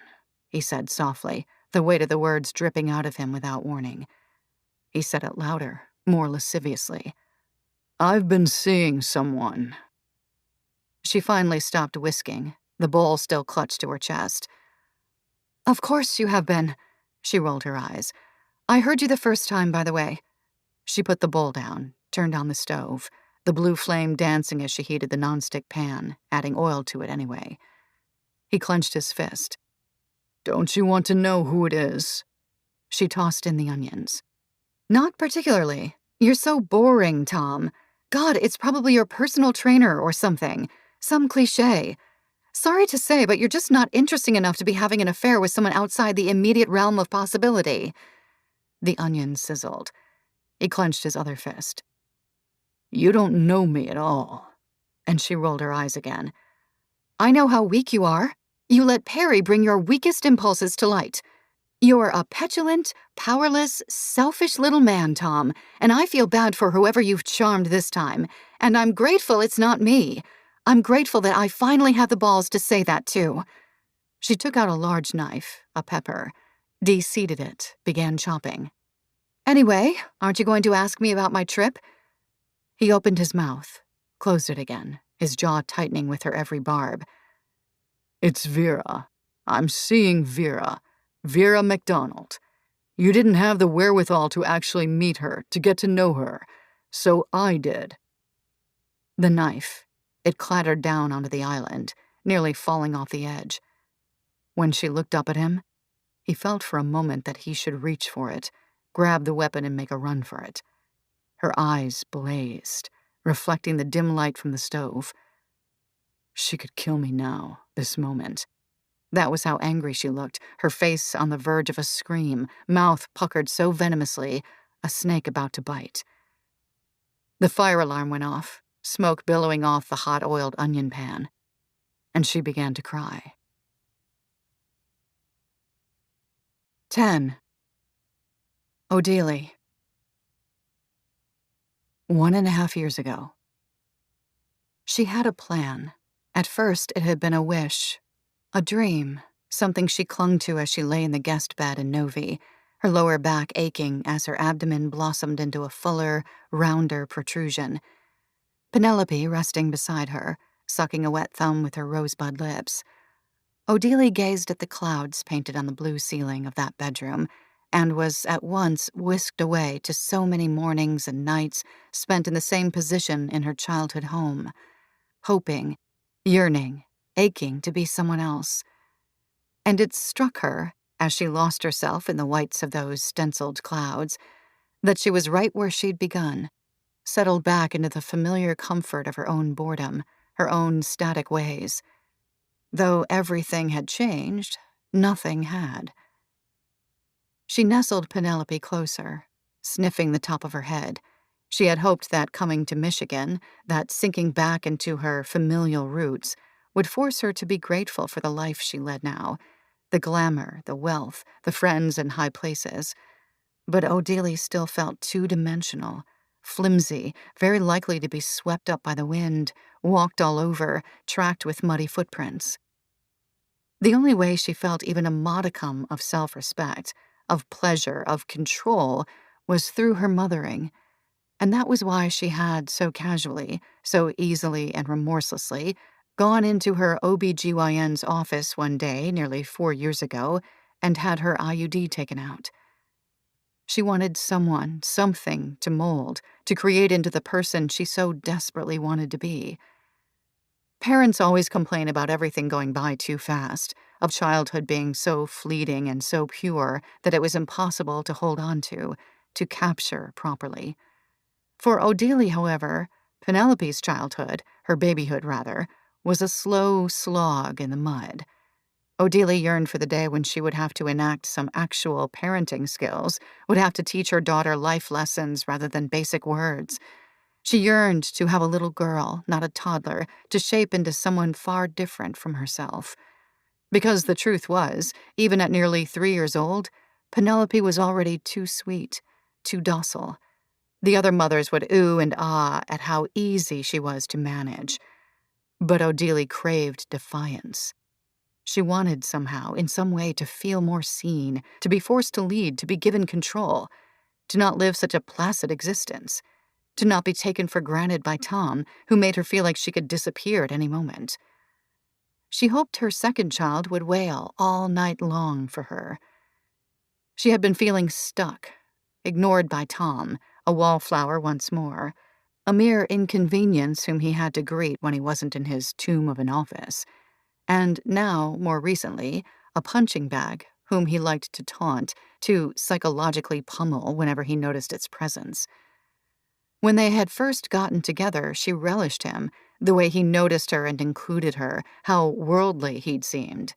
he said softly, the weight of the words dripping out of him without warning. He said it louder, more lasciviously. "I've been seeing someone." She finally stopped whisking, the bowl still clutched to her chest. "Of course you have been," she rolled her eyes. "I heard you the first time, by the way." She put the bowl down, turned on the stove, the blue flame dancing as she heated the nonstick pan, adding oil to it anyway. He clenched his fist. "Don't you want to know who it is?" She tossed in the onions. "Not particularly. You're so boring, Tom. God, it's probably your personal trainer or something. Some cliché. Sorry to say, but you're just not interesting enough to be having an affair with someone outside the immediate realm of possibility. The onion sizzled. He clenched his other fist. You don't know me at all. And she rolled her eyes again. I know how weak you are. You let Perry bring your weakest impulses to light. You're a petulant, powerless, selfish little man, Tom, and I feel bad for whoever you've charmed this time, and I'm grateful it's not me. I'm grateful that I finally had the balls to say that, too. She took out a large knife, a pepper, de-seeded it, began chopping. Anyway, aren't you going to ask me about my trip? He opened his mouth, closed it again, his jaw tightening with her every barb. It's Vera. I'm seeing Vera. Vera McDonald. You didn't have the wherewithal to actually meet her, to get to know her. So I did. The knife. It clattered down onto the island, nearly falling off the edge. When she looked up at him, he felt for a moment that he should reach for it, grab the weapon and make a run for it. Her eyes blazed, reflecting the dim light from the stove. She could kill me now, this moment. That was how angry she looked, her face on the verge of a scream, mouth puckered so venomously, a snake about to bite. The fire alarm went off, smoke billowing off the hot-oiled onion pan, and she began to cry. 10. Odelie. 1.5 years ago. She had a plan. At first, it had been a wish, a dream, something she clung to as she lay in the guest bed in Novi, her lower back aching as her abdomen blossomed into a fuller, rounder protrusion. Penelope resting beside her, sucking a wet thumb with her rosebud lips. Odelie gazed at the clouds painted on the blue ceiling of that bedroom and was at once whisked away to so many mornings and nights spent in the same position in her childhood home, hoping, yearning, aching to be someone else. And it struck her, as she lost herself in the whites of those stenciled clouds, that she was right where she'd begun, settled back into the familiar comfort of her own boredom, her own static ways. Though everything had changed, nothing had. She nestled Penelope closer, sniffing the top of her head. She had hoped that coming to Michigan, that sinking back into her familial roots, would force her to be grateful for the life she led now, the glamour, the wealth, the friends in high places. But Odelie still felt two-dimensional, flimsy, very likely to be swept up by the wind, walked all over, tracked with muddy footprints. The only way she felt even a modicum of self-respect, of pleasure, of control, was through her mothering. And that was why she had so casually, so easily and remorselessly, gone into her OB-GYN's office one day nearly 4 years ago and had her IUD taken out. She wanted someone, something to mold, to create into the person she so desperately wanted to be. Parents always complain about everything going by too fast, of childhood being so fleeting and so pure that it was impossible to hold on to capture properly. For Odelie, however, Penelope's childhood, her babyhood rather, was a slow slog in the mud. Odelie yearned for the day when she would have to enact some actual parenting skills, would have to teach her daughter life lessons rather than basic words. She yearned to have a little girl, not a toddler, to shape into someone far different from herself. Because the truth was, even at nearly 3 years old, Penelope was already too sweet, too docile. The other mothers would ooh and ah at how easy she was to manage. But Odelie craved defiance. She wanted somehow, in some way, to feel more seen, to be forced to lead, to be given control, to not live such a placid existence, to not be taken for granted by Tom, who made her feel like she could disappear at any moment. She hoped her second child would wail all night long for her. She had been feeling stuck, ignored by Tom, a wallflower once more, a mere inconvenience whom he had to greet when he wasn't in his tomb of an office, and now, more recently, a punching bag whom he liked to taunt, to psychologically pummel whenever he noticed its presence. When they had first gotten together, she relished him, the way he noticed her and included her, how worldly he'd seemed.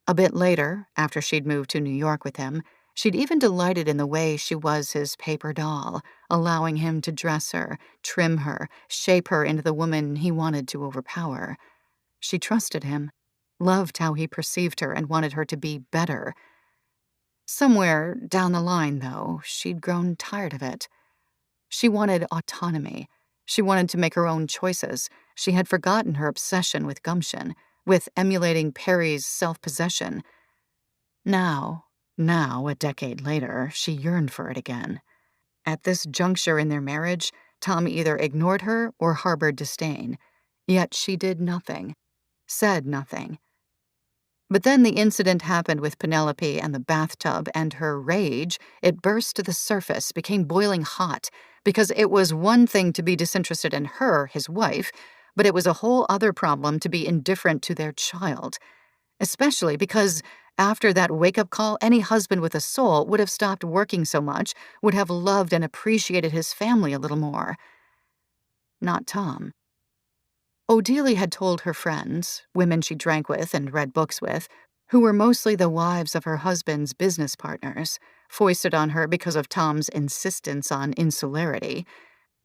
A bit later, after she'd moved to New York with him, she'd even delighted in the way she was his paper doll, allowing him to dress her, trim her, shape her into the woman he wanted to overpower. She trusted him, loved how he perceived her, and wanted her to be better. Somewhere down the line, though, she'd grown tired of it. She wanted autonomy. She wanted to make her own choices. She had forgotten her obsession with gumption, with emulating Perry's self-possession. Now, a decade later, she yearned for it again. At this juncture in their marriage, Tom either ignored her or harbored disdain. Yet she did nothing, said nothing. But then the incident happened with Penelope and the bathtub, and her rage, it burst to the surface, became boiling hot, because it was one thing to be disinterested in her, his wife, but it was a whole other problem to be indifferent to their child. Especially because, after that wake-up call, any husband with a soul would have stopped working so much, would have loved and appreciated his family a little more. Not Tom. Odelia had told her friends, women she drank with and read books with, who were mostly the wives of her husband's business partners, foisted on her because of Tom's insistence on insularity,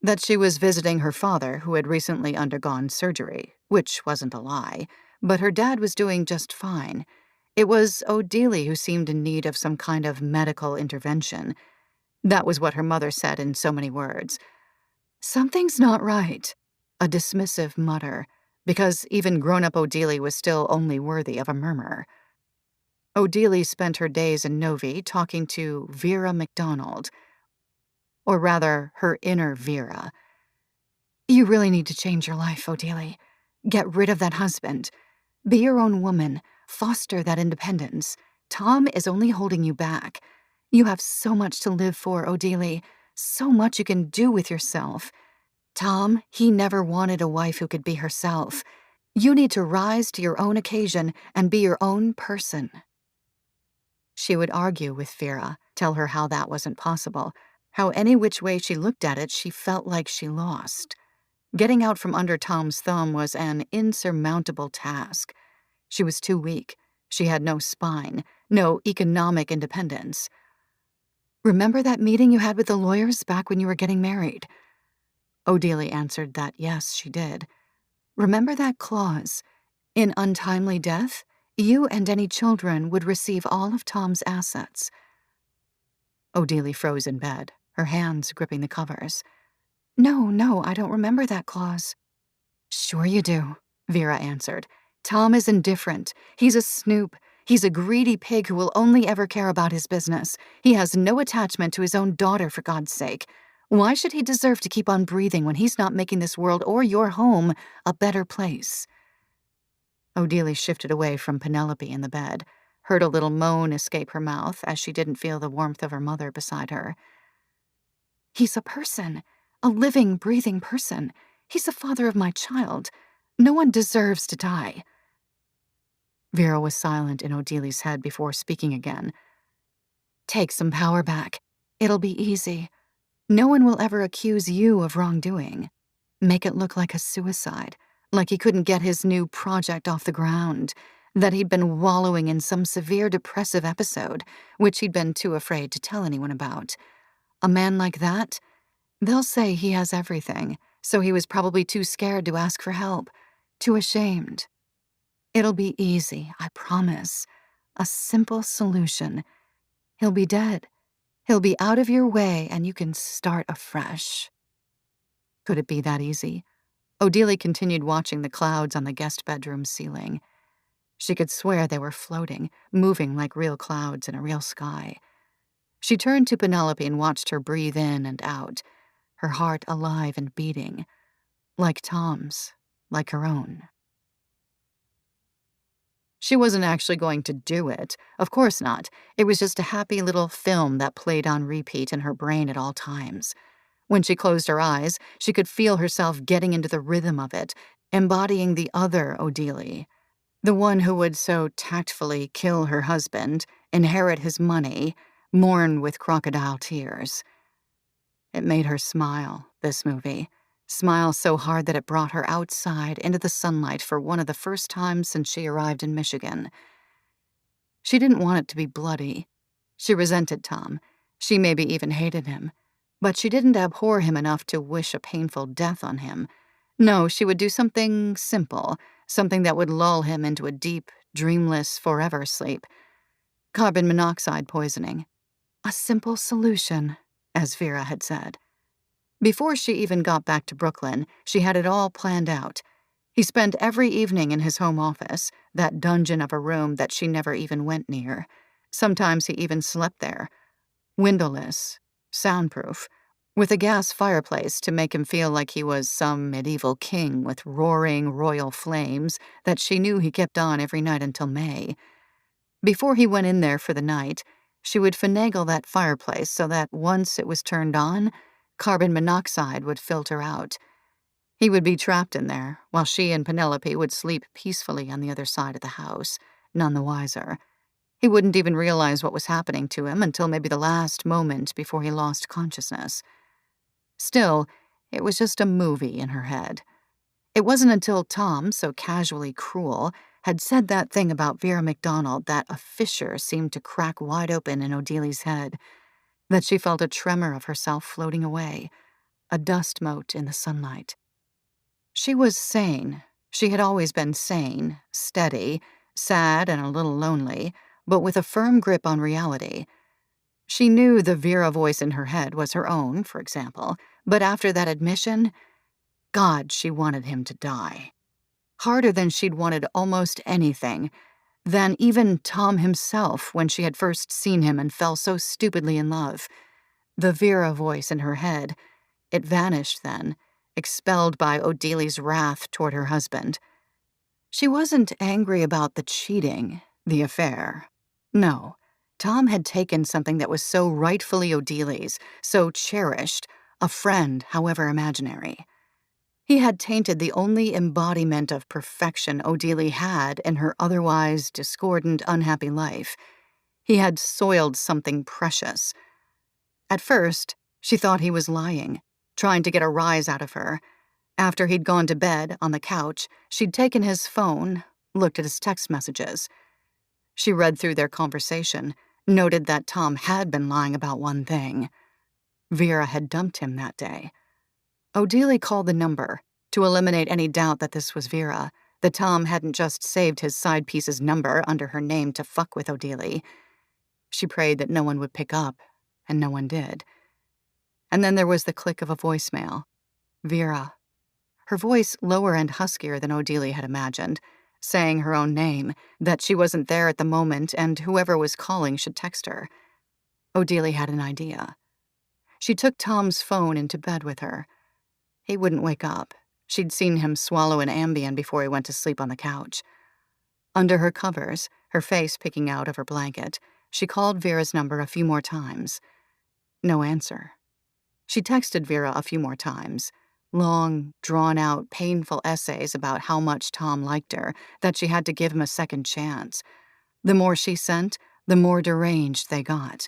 that she was visiting her father, who had recently undergone surgery, which wasn't a lie, but her dad was doing just fine. It was Odelia who seemed in need of some kind of medical intervention. That was what her mother said in so many words. Something's not right. A dismissive mutter, because even grown-up Odelia was still only worthy of a murmur. Odelia spent her days in Novi talking to Vera McDonald, or rather, her inner Vera. You really need to change your life, Odelia. Get rid of that husband. Be your own woman. Foster that independence. Tom is only holding you back. You have so much to live for, Odelia. So much you can do with yourself. Tom, he never wanted a wife who could be herself. You need to rise to your own occasion and be your own person. She would argue with Vera, tell her how that wasn't possible, how any which way she looked at it, she felt like she lost. Getting out from under Tom's thumb was an insurmountable task. She was too weak. She had no spine, no economic independence. Remember that meeting you had with the lawyers back when you were getting married? Odelia answered that yes, she did. Remember that clause? In untimely death, you and any children would receive all of Tom's assets. Odelia froze in bed, her hands gripping the covers. No, I don't remember that clause. Sure you do, Vera answered. Tom is indifferent. He's a snoop. He's a greedy pig who will only ever care about his business. He has no attachment to his own daughter, for God's sake. Why should he deserve to keep on breathing when he's not making this world or your home a better place? Odelia shifted away from Penelope in the bed, heard a little moan escape her mouth as she didn't feel the warmth of her mother beside her. He's a person, a living, breathing person. He's the father of my child. No one deserves to die. Vera was silent in Odelia's head before speaking again. Take some power back. It'll be easy. No one will ever accuse you of wrongdoing. Make it look like a suicide, like he couldn't get his new project off the ground, that he'd been wallowing in some severe depressive episode, which he'd been too afraid to tell anyone about. A man like that, they'll say he has everything, so he was probably too scared to ask for help, too ashamed. It'll be easy, I promise. A simple solution. He'll be dead. He'll be out of your way, and you can start afresh. Could it be that easy? Odelia continued watching the clouds on the guest bedroom ceiling. She could swear they were floating, moving like real clouds in a real sky. She turned to Penelope and watched her breathe in and out, her heart alive and beating, like Tom's, like her own. She wasn't actually going to do it. Of course not. It was just a happy little film that played on repeat in her brain at all times. When she closed her eyes, she could feel herself getting into the rhythm of it, embodying the other Odelia, the one who would so tactfully kill her husband, inherit his money, mourn with crocodile tears. It made her smile, this movie. Smile so hard that it brought her outside into the sunlight for one of the first times since she arrived in Michigan. She didn't want it to be bloody. She resented Tom. She maybe even hated him. But she didn't abhor him enough to wish a painful death on him. No, she would do something simple, something that would lull him into a deep, dreamless, forever sleep. Carbon monoxide poisoning. A simple solution, as Vera had said. Before she even got back to Brooklyn, she had it all planned out. He spent every evening in his home office, that dungeon of a room that she never even went near. Sometimes he even slept there. Windowless, soundproof, with a gas fireplace to make him feel like he was some medieval king with roaring royal flames that she knew he kept on every night until May. Before he went in there for the night, she would finagle that fireplace so that once it was turned on, carbon monoxide would filter out. He would be trapped in there, while she and Penelope would sleep peacefully on the other side of the house, none the wiser. He wouldn't even realize what was happening to him until maybe the last moment before he lost consciousness. Still, it was just a movie in her head. It wasn't until Tom, so casually cruel, had said that thing about Vera McDonald that a fissure seemed to crack wide open in Odili's head, that she felt a tremor of herself floating away, a dust mote in the sunlight. She was sane. She had always been sane, steady, sad and a little lonely, but with a firm grip on reality. She knew the Vera voice in her head was her own, for example, but after that admission, God, she wanted him to die. Harder than she'd wanted almost anything, than even Tom himself when she had first seen him and fell so stupidly in love. The Vera voice in her head, it vanished then, expelled by Odili's wrath toward her husband. She wasn't angry about the cheating, the affair. No, Tom had taken something that was so rightfully Odili's, so cherished, a friend, however imaginary. He had tainted the only embodiment of perfection Odili had in her otherwise discordant, unhappy life. He had soiled something precious. At first, she thought he was lying, trying to get a rise out of her. After he'd gone to bed, on the couch, she'd taken his phone, looked at his text messages. She read through their conversation, noted that Tom had been lying about one thing. Vera had dumped him that day. Odili called the number to eliminate any doubt that this was Vera, that Tom hadn't just saved his side piece's number under her name to fuck with Odili. She prayed that no one would pick up, and no one did. And then there was the click of a voicemail. Vera. Her voice lower and huskier than Odili had imagined, saying her own name, that she wasn't there at the moment and whoever was calling should text her. Odili had an idea. She took Tom's phone into bed with her. He wouldn't wake up. She'd seen him swallow an Ambien before he went to sleep on the couch. Under her covers, her face peeking out of her blanket, she called Vera's number a few more times. No answer. She texted Vera a few more times. Long, drawn-out, painful essays about how much Tom liked her, that she had to give him a second chance. The more she sent, the more deranged they got.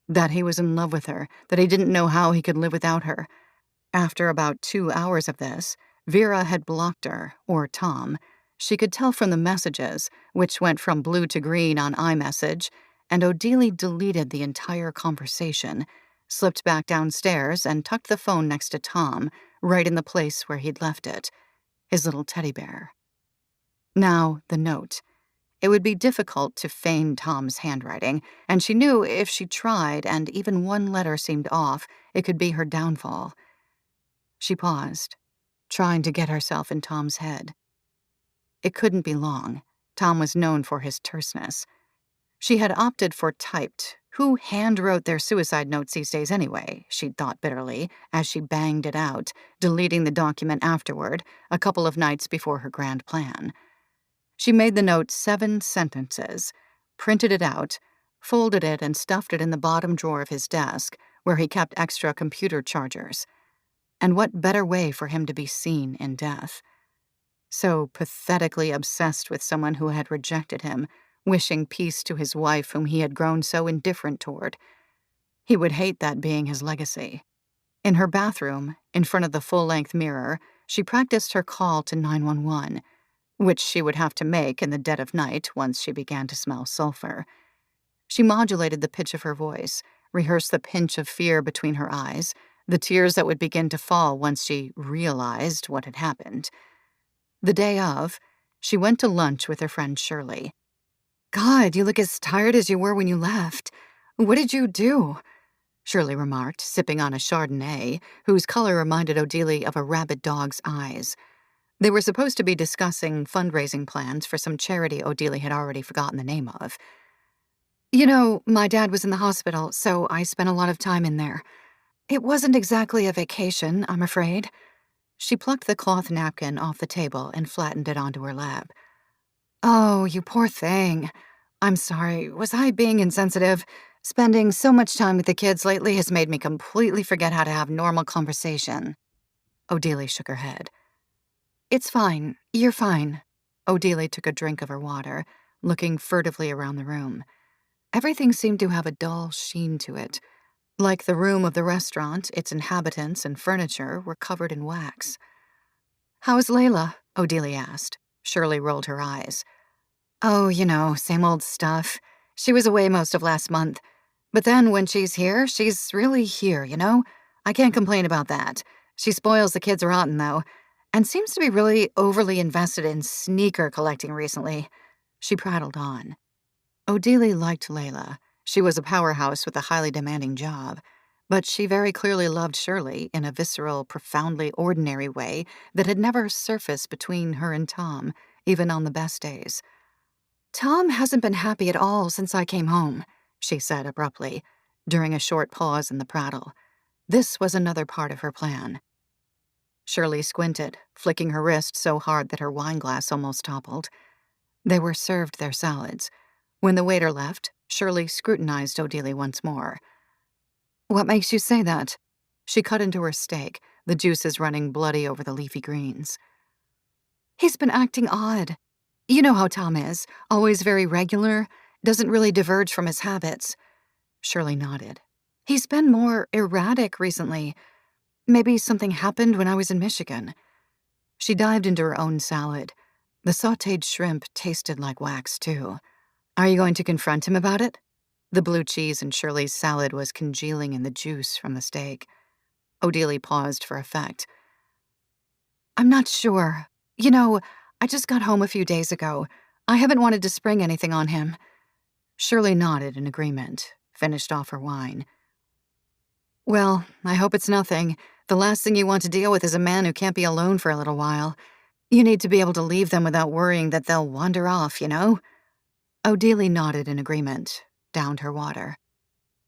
That he was in love with her, that he didn't know how he could live without her. After about 2 hours of this, Vera had blocked her, or Tom. She could tell from the messages, which went from blue to green on iMessage, and Odili deleted the entire conversation, slipped back downstairs and tucked the phone next to Tom, right in the place where he'd left it, his little teddy bear. Now, the note. It would be difficult to feign Tom's handwriting, and she knew if she tried and even one letter seemed off, it could be her downfall. She paused, trying to get herself in Tom's head. It couldn't be long. Tom was known for his terseness. She had opted for typed. Who hand-wrote their suicide notes these days anyway, she'd thought bitterly, as she banged it out, deleting the document afterward, a couple of nights before her grand plan. She made the note 7 sentences, printed it out, folded it and stuffed it in the bottom drawer of his desk, where he kept extra computer chargers. And what better way for him to be seen in death? So pathetically obsessed with someone who had rejected him, wishing peace to his wife whom he had grown so indifferent toward. He would hate that being his legacy. In her bathroom, in front of the full-length mirror, she practiced her call to 911, which she would have to make in the dead of night once she began to smell sulfur. She modulated the pitch of her voice, rehearsed the pinch of fear between her eyes, the tears that would begin to fall once she realized what had happened. The day of, she went to lunch with her friend Shirley. "God, you look as tired as you were when you left. What did you do?" Shirley remarked, sipping on a Chardonnay, whose color reminded Odelie of a rabid dog's eyes. They were supposed to be discussing fundraising plans for some charity Odelie had already forgotten the name of. "You know, my dad was in the hospital, so I spent a lot of time in there. It wasn't exactly a vacation, I'm afraid." She plucked the cloth napkin off the table and flattened it onto her lap. "Oh, you poor thing. I'm sorry. Was I being insensitive? Spending so much time with the kids lately has made me completely forget how to have normal conversation." Odelie shook her head. "It's fine. You're fine." Odelie took a drink of her water, looking furtively around the room. Everything seemed to have a dull sheen to it. Like the room of the restaurant, its inhabitants and furniture were covered in wax. "How's Layla?" Odelie asked. Shirley rolled her eyes. "Oh, you know, same old stuff. She was away most of last month. But then when she's here, she's really here, you know? I can't complain about that. She spoils the kids rotten, though, and seems to be really overly invested in sneaker collecting recently." She prattled on. Odelie liked Layla. She was a powerhouse with a highly demanding job. But she very clearly loved Shirley in a visceral, profoundly ordinary way that had never surfaced between her and Tom, even on the best days. "Tom hasn't been happy at all since I came home," she said abruptly, during a short pause in the prattle. This was another part of her plan. Shirley squinted, flicking her wrist so hard that her wineglass almost toppled. They were served their salads. When the waiter left, Shirley scrutinized Odelie once more. "What makes you say that?" She cut into her steak, the juices running bloody over the leafy greens. "He's been acting odd. You know how Tom is, always very regular, doesn't really diverge from his habits." Shirley nodded. "He's been more erratic recently. Maybe something happened when I was in Michigan." She dived into her own salad. The sautéed shrimp tasted like wax, too. "Are you going to confront him about it?" The blue cheese in Shirley's salad was congealing in the juice from the steak. Odelie paused for effect. "I'm not sure. You know, I just got home a few days ago. I haven't wanted to spring anything on him." Shirley nodded in agreement, finished off her wine. "Well, I hope it's nothing. The last thing you want to deal with is a man who can't be alone for a little while. You need to be able to leave them without worrying that they'll wander off, you know?" Odelie nodded in agreement, downed her water.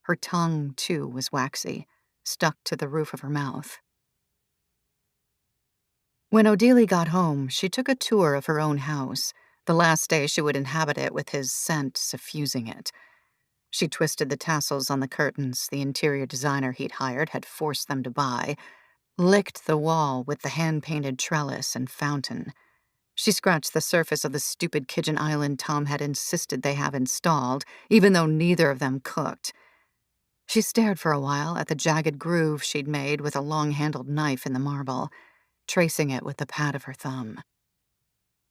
Her tongue, too, was waxy, stuck to the roof of her mouth. When Odelie got home, she took a tour of her own house, the last day she would inhabit it with his scent suffusing it. She twisted the tassels on the curtains the interior designer he'd hired had forced them to buy, licked the wall with the hand-painted trellis and fountain. She scratched the surface of the stupid kitchen island Tom had insisted they have installed, even though neither of them cooked. She stared for a while at the jagged groove she'd made with a long-handled knife in the marble, tracing it with the pad of her thumb.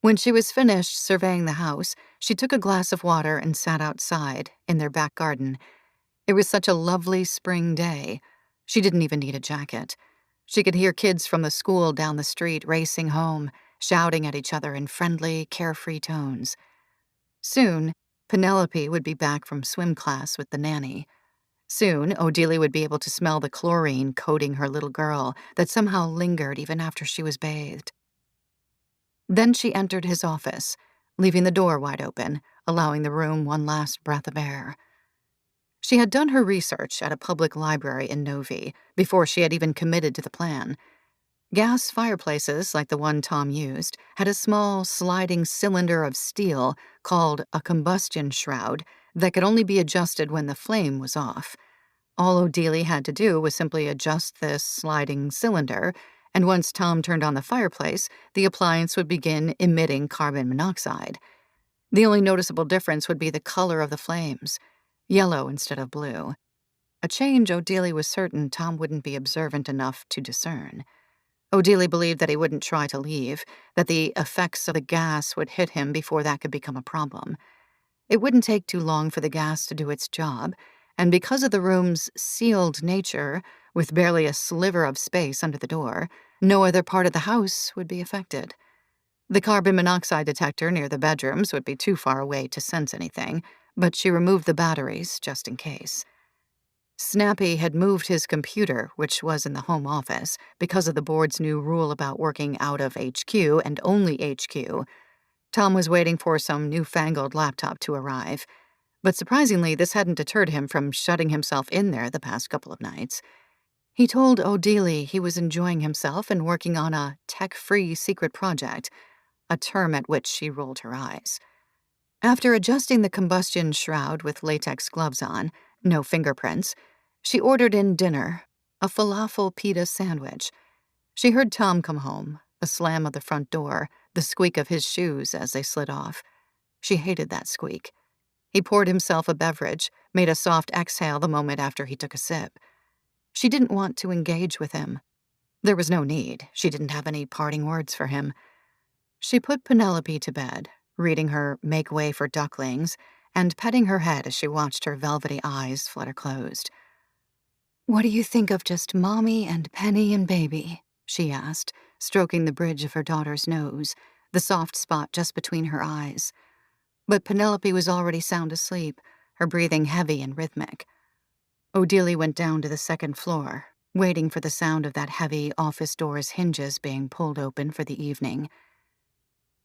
When she was finished surveying the house, she took a glass of water and sat outside, in their back garden. It was such a lovely spring day. She didn't even need a jacket. She could hear kids from the school down the street racing home, shouting at each other in friendly, carefree tones. Soon, Penelope would be back from swim class with the nanny. Soon, Odelie would be able to smell the chlorine coating her little girl that somehow lingered even after she was bathed. Then she entered his office, leaving the door wide open, allowing the room one last breath of air. She had done her research at a public library in Novi before she had even committed to the plan. Gas fireplaces, like the one Tom used, had a small, sliding cylinder of steel called a combustion shroud that could only be adjusted when the flame was off. All Odelie had to do was simply adjust this sliding cylinder, and once Tom turned on the fireplace, the appliance would begin emitting carbon monoxide. The only noticeable difference would be the color of the flames, yellow instead of blue. a change Odelia was certain Tom wouldn't be observant enough to discern. Odelia believed that he wouldn't try to leave, that the effects of the gas would hit him before that could become a problem. It wouldn't take too long for the gas to do its job, and because of the room's sealed nature, with barely a sliver of space under the door, no other part of the house would be affected. The carbon monoxide detector near the bedrooms would be too far away to sense anything, but she removed the batteries just in case. Snappy had moved his computer, which was in the home office, because of the board's new rule about working out of HQ and only HQ. Tom was waiting for some newfangled laptop to arrive. But surprisingly, this hadn't deterred him from shutting himself in there the past couple of nights. He told Odelia he was enjoying himself and working on a tech-free secret project, a term at which she rolled her eyes. After adjusting the combustion shroud with latex gloves on, no fingerprints, she ordered in dinner, a falafel pita sandwich. She heard Tom come home, a slam of the front door, the squeak of his shoes as they slid off. She hated that squeak. He poured himself a beverage, made a soft exhale the moment after he took a sip. She didn't want to engage with him. There was no need. She didn't have any parting words for him. She put Penelope to bed, reading her Make Way for Ducklings and petting her head as she watched her velvety eyes flutter closed. "What do you think of just Mommy and Penny and Baby?" she asked, stroking the bridge of her daughter's nose, the soft spot just between her eyes. But Penelope was already sound asleep, her breathing heavy and rhythmic. Odelia went down to the second floor, waiting for the sound of that heavy office door's hinges being pulled open for the evening.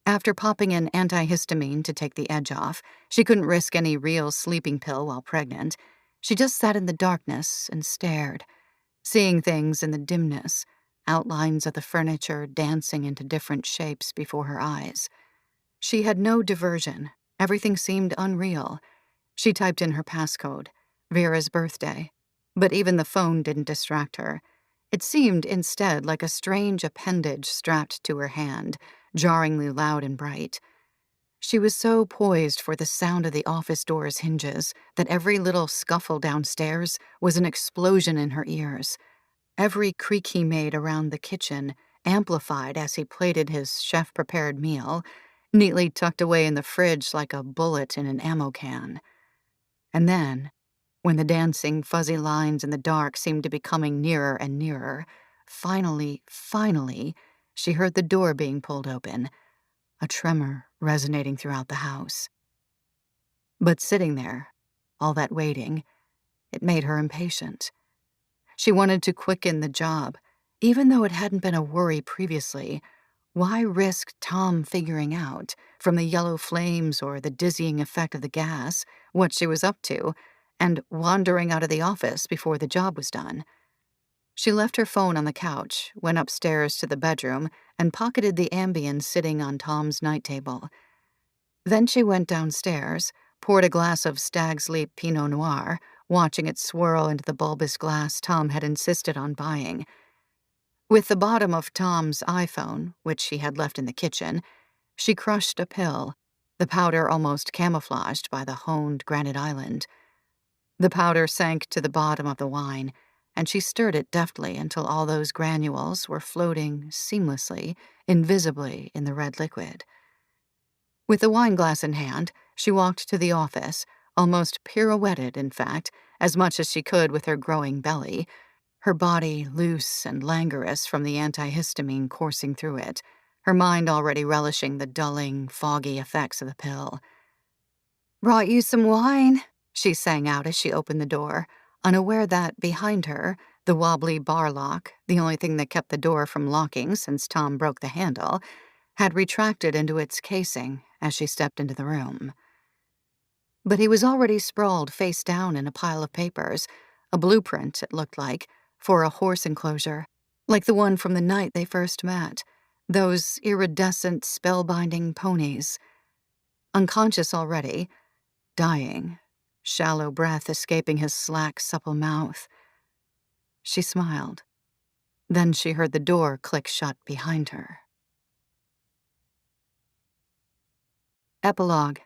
After popping an antihistamine to take the edge off, she couldn't risk any real sleeping pill while pregnant. She just sat in the darkness and stared, seeing things in the dimness, outlines of the furniture dancing into different shapes before her eyes. She had no diversion. Everything seemed unreal. She typed in her passcode, Vera's birthday, but even the phone didn't distract her. It seemed instead like a strange appendage strapped to her hand, jarringly loud and bright. She was so poised for the sound of the office door's hinges that every little scuffle downstairs was an explosion in her ears. Every creak he made around the kitchen, amplified as he plated his chef-prepared meal, neatly tucked away in the fridge like a bullet in an ammo can. And then, when the dancing, fuzzy lines in the dark seemed to be coming nearer and nearer, finally, she heard the door being pulled open, a tremor resonating throughout the house. But sitting there, all that waiting, it made her impatient. She wanted to quicken the job. Even though it hadn't been a worry previously, why risk Tom figuring out, from the yellow flames or the dizzying effect of the gas, what she was up to, and wandering out of the office before the job was done? She left her phone on the couch, went upstairs to the bedroom, and pocketed the Ambien sitting on Tom's night table. Then she went downstairs, poured a glass of Stag's Leap Pinot Noir, watching it swirl into the bulbous glass Tom had insisted on buying. With the bottom of Tom's iPhone, which she had left in the kitchen, she crushed a pill, the powder almost camouflaged by the honed granite island. The powder sank to the bottom of the wine, and she stirred it deftly until all those granules were floating seamlessly, invisibly in the red liquid. With the wineglass in hand, she walked to the office, almost pirouetted, in fact, as much as she could with her growing belly, her body loose and languorous from the antihistamine coursing through it, her mind already relishing the dulling, foggy effects of the pill. "Brought you some wine," she sang out as she opened the door, unaware that, behind her, the wobbly bar lock, the only thing that kept the door from locking since Tom broke the handle, had retracted into its casing as she stepped into the room. But he was already sprawled face down in a pile of papers, a blueprint, it looked like, for a horse enclosure, like the one from the night they first met, those iridescent, spellbinding ponies. Unconscious already, dying, shallow breath escaping his slack, supple mouth. She smiled. Then she heard the door click shut behind her. Epilogue.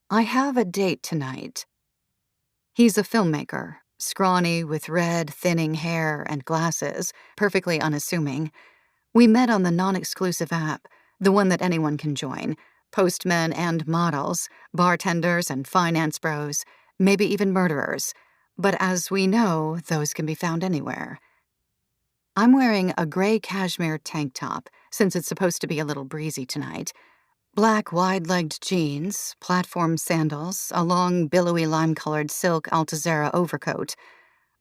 I have a date tonight. He's a filmmaker, scrawny with red, thinning hair and glasses, perfectly unassuming. We met on the non-exclusive app, the one that anyone can join. Postmen and models, bartenders and finance bros, maybe even murderers. But as we know, those can be found anywhere. I'm wearing a gray cashmere tank top, since it's supposed to be a little breezy tonight. Black wide-legged jeans, platform sandals, a long, billowy lime-colored silk Altazara overcoat.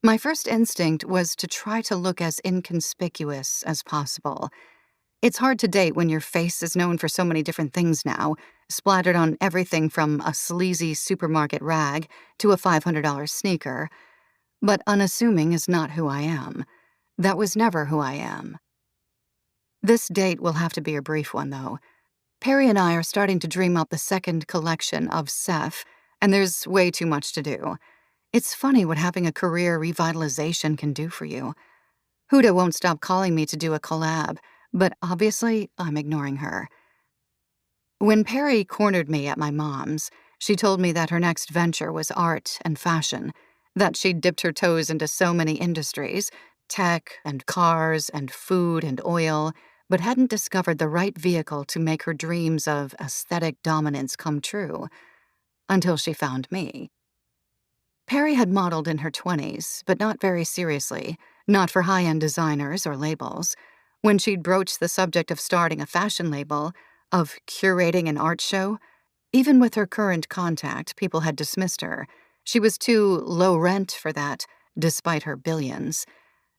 My first instinct was to try to look as inconspicuous as possible. It's hard to date when your face is known for so many different things now, splattered on everything from a sleazy supermarket rag to a $500 sneaker. But unassuming is not who I am. That was never who I am. This date will have to be a brief one, though. Perry and I are starting to dream up the second collection of Seth, and there's way too much to do. It's funny what having a career revitalization can do for you. Huda won't stop calling me to do a collab, but obviously I'm ignoring her. When Perry cornered me at my mom's, she told me that her next venture was art and fashion, that she'd dipped her toes into so many industries, tech and cars and food and oil, but hadn't discovered the right vehicle to make her dreams of aesthetic dominance come true, until she found me. Perry had modeled in her 20s, but not very seriously, not for high-end designers or labels. When she'd broached the subject of starting a fashion label, of curating an art show, even with her current contact, people had dismissed her. She was too low rent for that, despite her billions.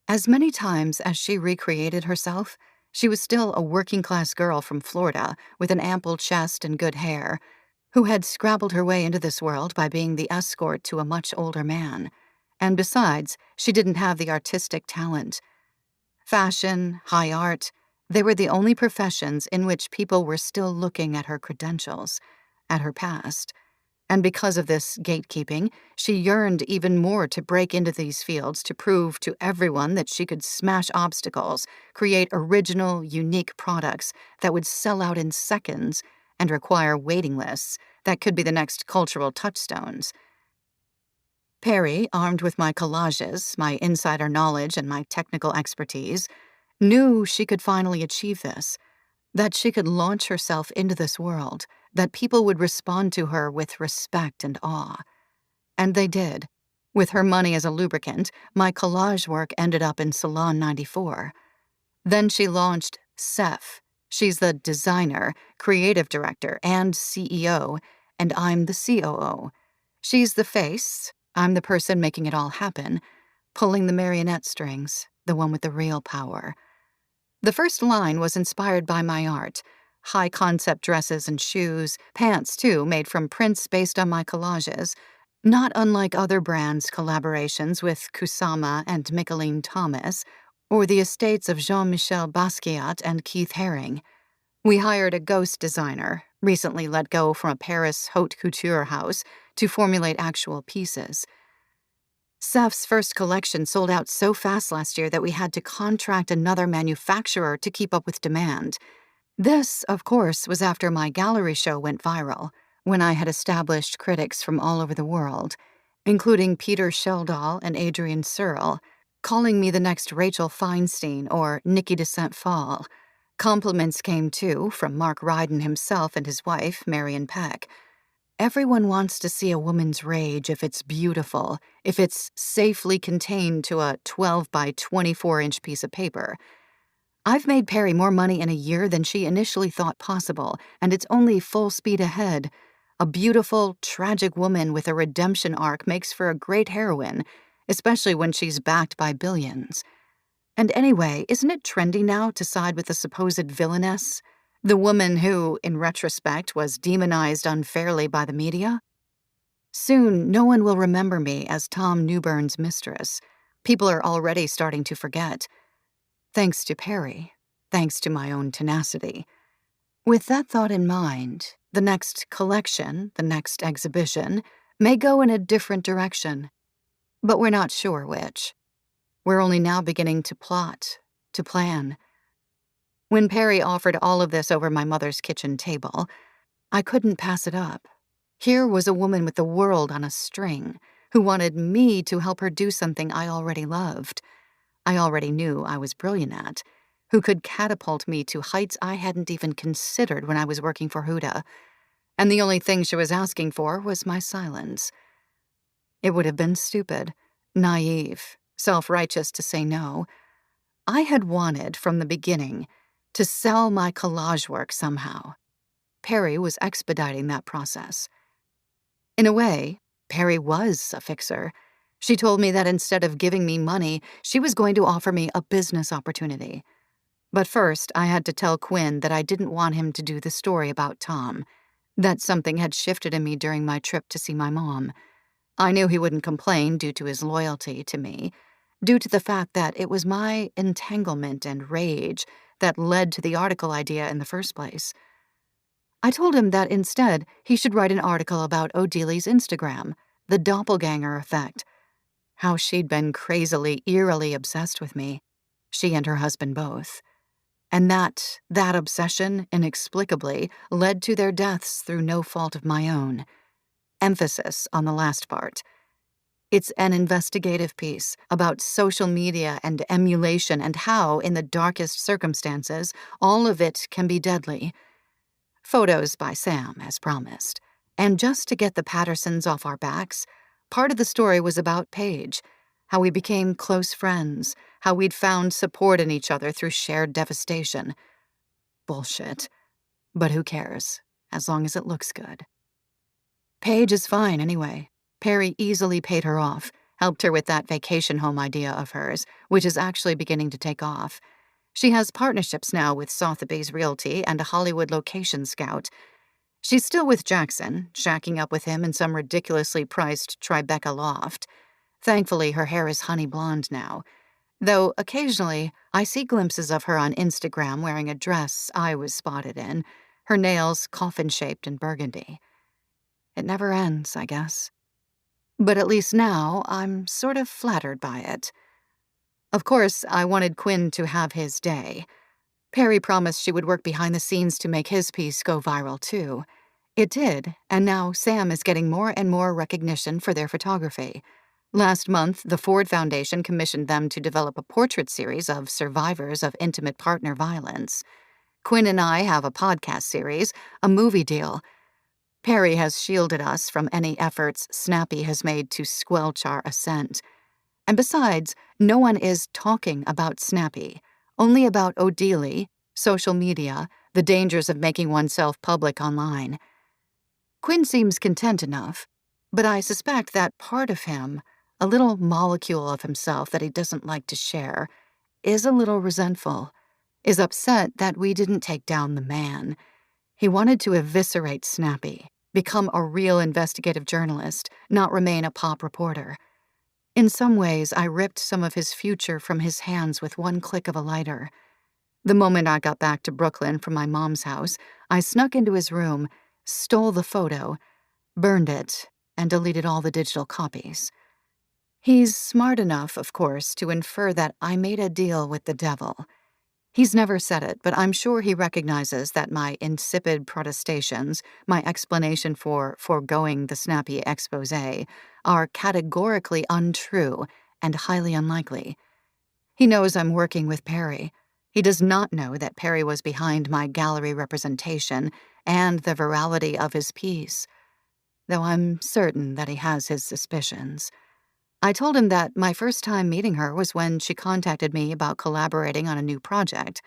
As many times as she recreated herself, she was still a working-class girl from Florida with an ample chest and good hair, who had scrabbled her way into this world by being the escort to a much older man. And besides, she didn't have the artistic talent. Fashion, high art, they were the only professions in which people were still looking at her credentials, at her past. And because of this gatekeeping, she yearned even more to break into these fields to prove to everyone that she could smash obstacles, create original, unique products that would sell out in seconds and require waiting lists that could be the next cultural touchstones. Perry, armed with my collages, my insider knowledge, and my technical expertise, knew she could finally achieve this, that she could launch herself into this world, that people would respond to her with respect and awe. And they did. With her money as a lubricant, my collage work ended up in Salon 94. Then she launched Seth. She's the designer, creative director, and CEO, and I'm the COO. She's the face, I'm the person making it all happen, pulling the marionette strings, the one with the real power. The first line was inspired by my art. High-concept dresses and shoes, pants too, made from prints based on my collages, not unlike other brands' collaborations with Kusama and Micheline Thomas, or the estates of Jean-Michel Basquiat and Keith Haring. We hired a ghost designer, recently let go from a Paris haute couture house, to formulate actual pieces. Seth's first collection sold out so fast last year that we had to contract another manufacturer to keep up with demand. This, of course, was after my gallery show went viral, when I had established critics from all over the world, including Peter Schjeldahl and Adrian Searle, calling me the next Rachel Feinstein or Nikki de Saint-Phal. Compliments came, too, from Mark Ryden himself and his wife, Marion Peck. Everyone wants to see a woman's rage if it's beautiful, if it's safely contained to a 12 by 24-inch piece of paper. I've made Perry more money in a year than she initially thought possible, and it's only full speed ahead. A beautiful, tragic woman with a redemption arc makes for a great heroine, especially when she's backed by billions. And anyway, isn't it trendy now to side with the supposed villainess? The woman who, in retrospect, was demonized unfairly by the media? Soon, no one will remember me as Tom Newburn's mistress. People are already starting to forget. Thanks to Perry. Thanks to my own tenacity. With that thought in mind, the next collection, the next exhibition, may go in a different direction. But we're not sure which. We're only now beginning to plot, to plan. When Perry offered all of this over my mother's kitchen table, I couldn't pass it up. Here was a woman with the world on a string, who wanted me to help her do something I already loved, I already knew I was brilliant at, who could catapult me to heights I hadn't even considered when I was working for Huda, and the only thing she was asking for was my silence. It would have been stupid, naive, self-righteous to say no. I had wanted, from the beginning, to sell my collage work somehow. Perry was expediting that process. In a way, Perry was a fixer. She told me that instead of giving me money, she was going to offer me a business opportunity. But first, I had to tell Quinn that I didn't want him to do the story about Tom, that something had shifted in me during my trip to see my mom. I knew he wouldn't complain due to his loyalty to me, due to the fact that it was my entanglement and rage that led to the article idea in the first place. I told him that instead he should write an article about Odili's Instagram, the doppelganger effect, how she'd been crazily, eerily obsessed with me, she and her husband both, and that obsession, inexplicably, led to their deaths through no fault of my own. Emphasis on the last part. It's an investigative piece about social media and emulation and how, in the darkest circumstances, all of it can be deadly. Photos by Sam, as promised. And just to get the Pattersons off our backs, part of the story was about Paige, how we became close friends, how we'd found support in each other through shared devastation. Bullshit. But who cares, as long as it looks good. Paige is fine anyway. Perry easily paid her off, helped her with that vacation home idea of hers, which is actually beginning to take off. She has partnerships now with Sotheby's Realty and a Hollywood location scout. She's still with Jackson, shacking up with him in some ridiculously priced Tribeca loft. Thankfully, her hair is honey blonde now, though occasionally I see glimpses of her on Instagram wearing a dress I was spotted in, her nails coffin-shaped and burgundy. It never ends, I guess. But at least now I'm sort of flattered by it. Of course, I wanted Quinn to have his day. Perry promised she would work behind the scenes to make his piece go viral, too. It did, and now Sam is getting more and more recognition for their photography. Last month, the Ford Foundation commissioned them to develop a portrait series of survivors of intimate partner violence. Quinn and I have a podcast series, a movie deal. Perry has shielded us from any efforts Snappy has made to squelch our ascent. And besides, no one is talking about Snappy, only about Odili, social media, the dangers of making oneself public online. Quinn seems content enough, but I suspect that part of him, a little molecule of himself that he doesn't like to share, is a little resentful, is upset that we didn't take down the man. He wanted to eviscerate Snappy, become a real investigative journalist, not remain a pop reporter. In some ways, I ripped some of his future from his hands with one click of a lighter. The moment I got back to Brooklyn from my mom's house, I snuck into his room, stole the photo, burned it, and deleted all the digital copies. He's smart enough, of course, to infer that I made a deal with the devil. He's never said it, but I'm sure he recognizes that my insipid protestations, my explanation for foregoing the Snappy exposé, are categorically untrue and highly unlikely. He knows I'm working with Perry. He does not know that Perry was behind my gallery representation and the virality of his piece, though I'm certain that he has his suspicions. I told him that my first time meeting her was when she contacted me about collaborating on a new project,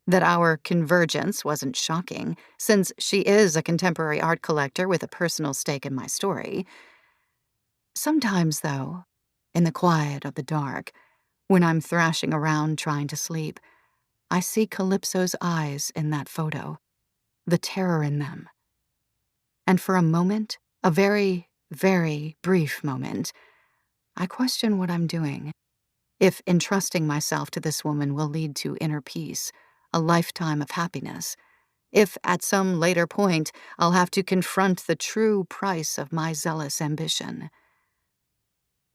that our convergence wasn't shocking, since she is a contemporary art collector with a personal stake in my story. Sometimes, though, in the quiet of the dark, when I'm thrashing around trying to sleep, I see Calypso's eyes in that photo, the terror in them. And for a moment, a very, very brief moment, I question what I'm doing. If entrusting myself to this woman will lead to inner peace, a lifetime of happiness. If at some later point I'll have to confront the true price of my zealous ambition.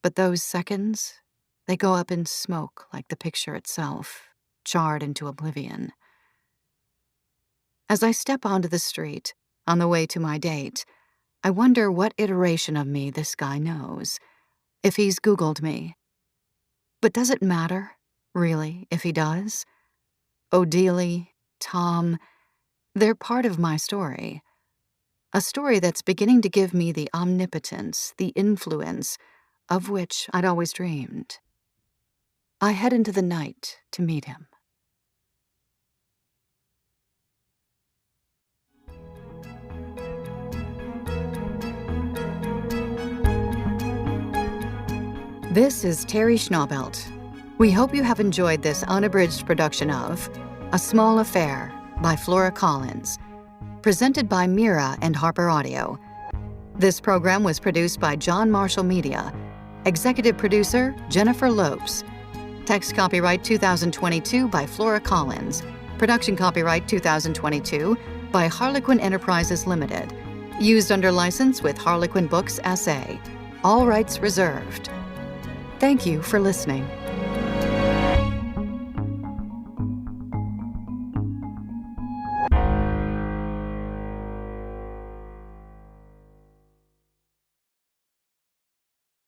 But those seconds, they go up in smoke like the picture itself, charred into oblivion. As I step onto the street, on the way to my date, I wonder what iteration of me this guy knows. if he's Googled me. But does it matter, really, if he does? Odelie, Tom, they're part of my story. A story that's beginning to give me the omnipotence, the influence, of which I'd always dreamed. I head into the night to meet him. This is Terry Schnaubelt. We hope you have enjoyed this unabridged production of A Small Affair by Flora Collins, presented by Mira and Harper Audio. This program was produced by John Marshall Media. Executive producer, Jennifer Lopes. Text copyright 2022 by Flora Collins. Production copyright 2022 by Harlequin Enterprises Limited. Used under license with Harlequin Books S.A. All rights reserved. Thank you for listening.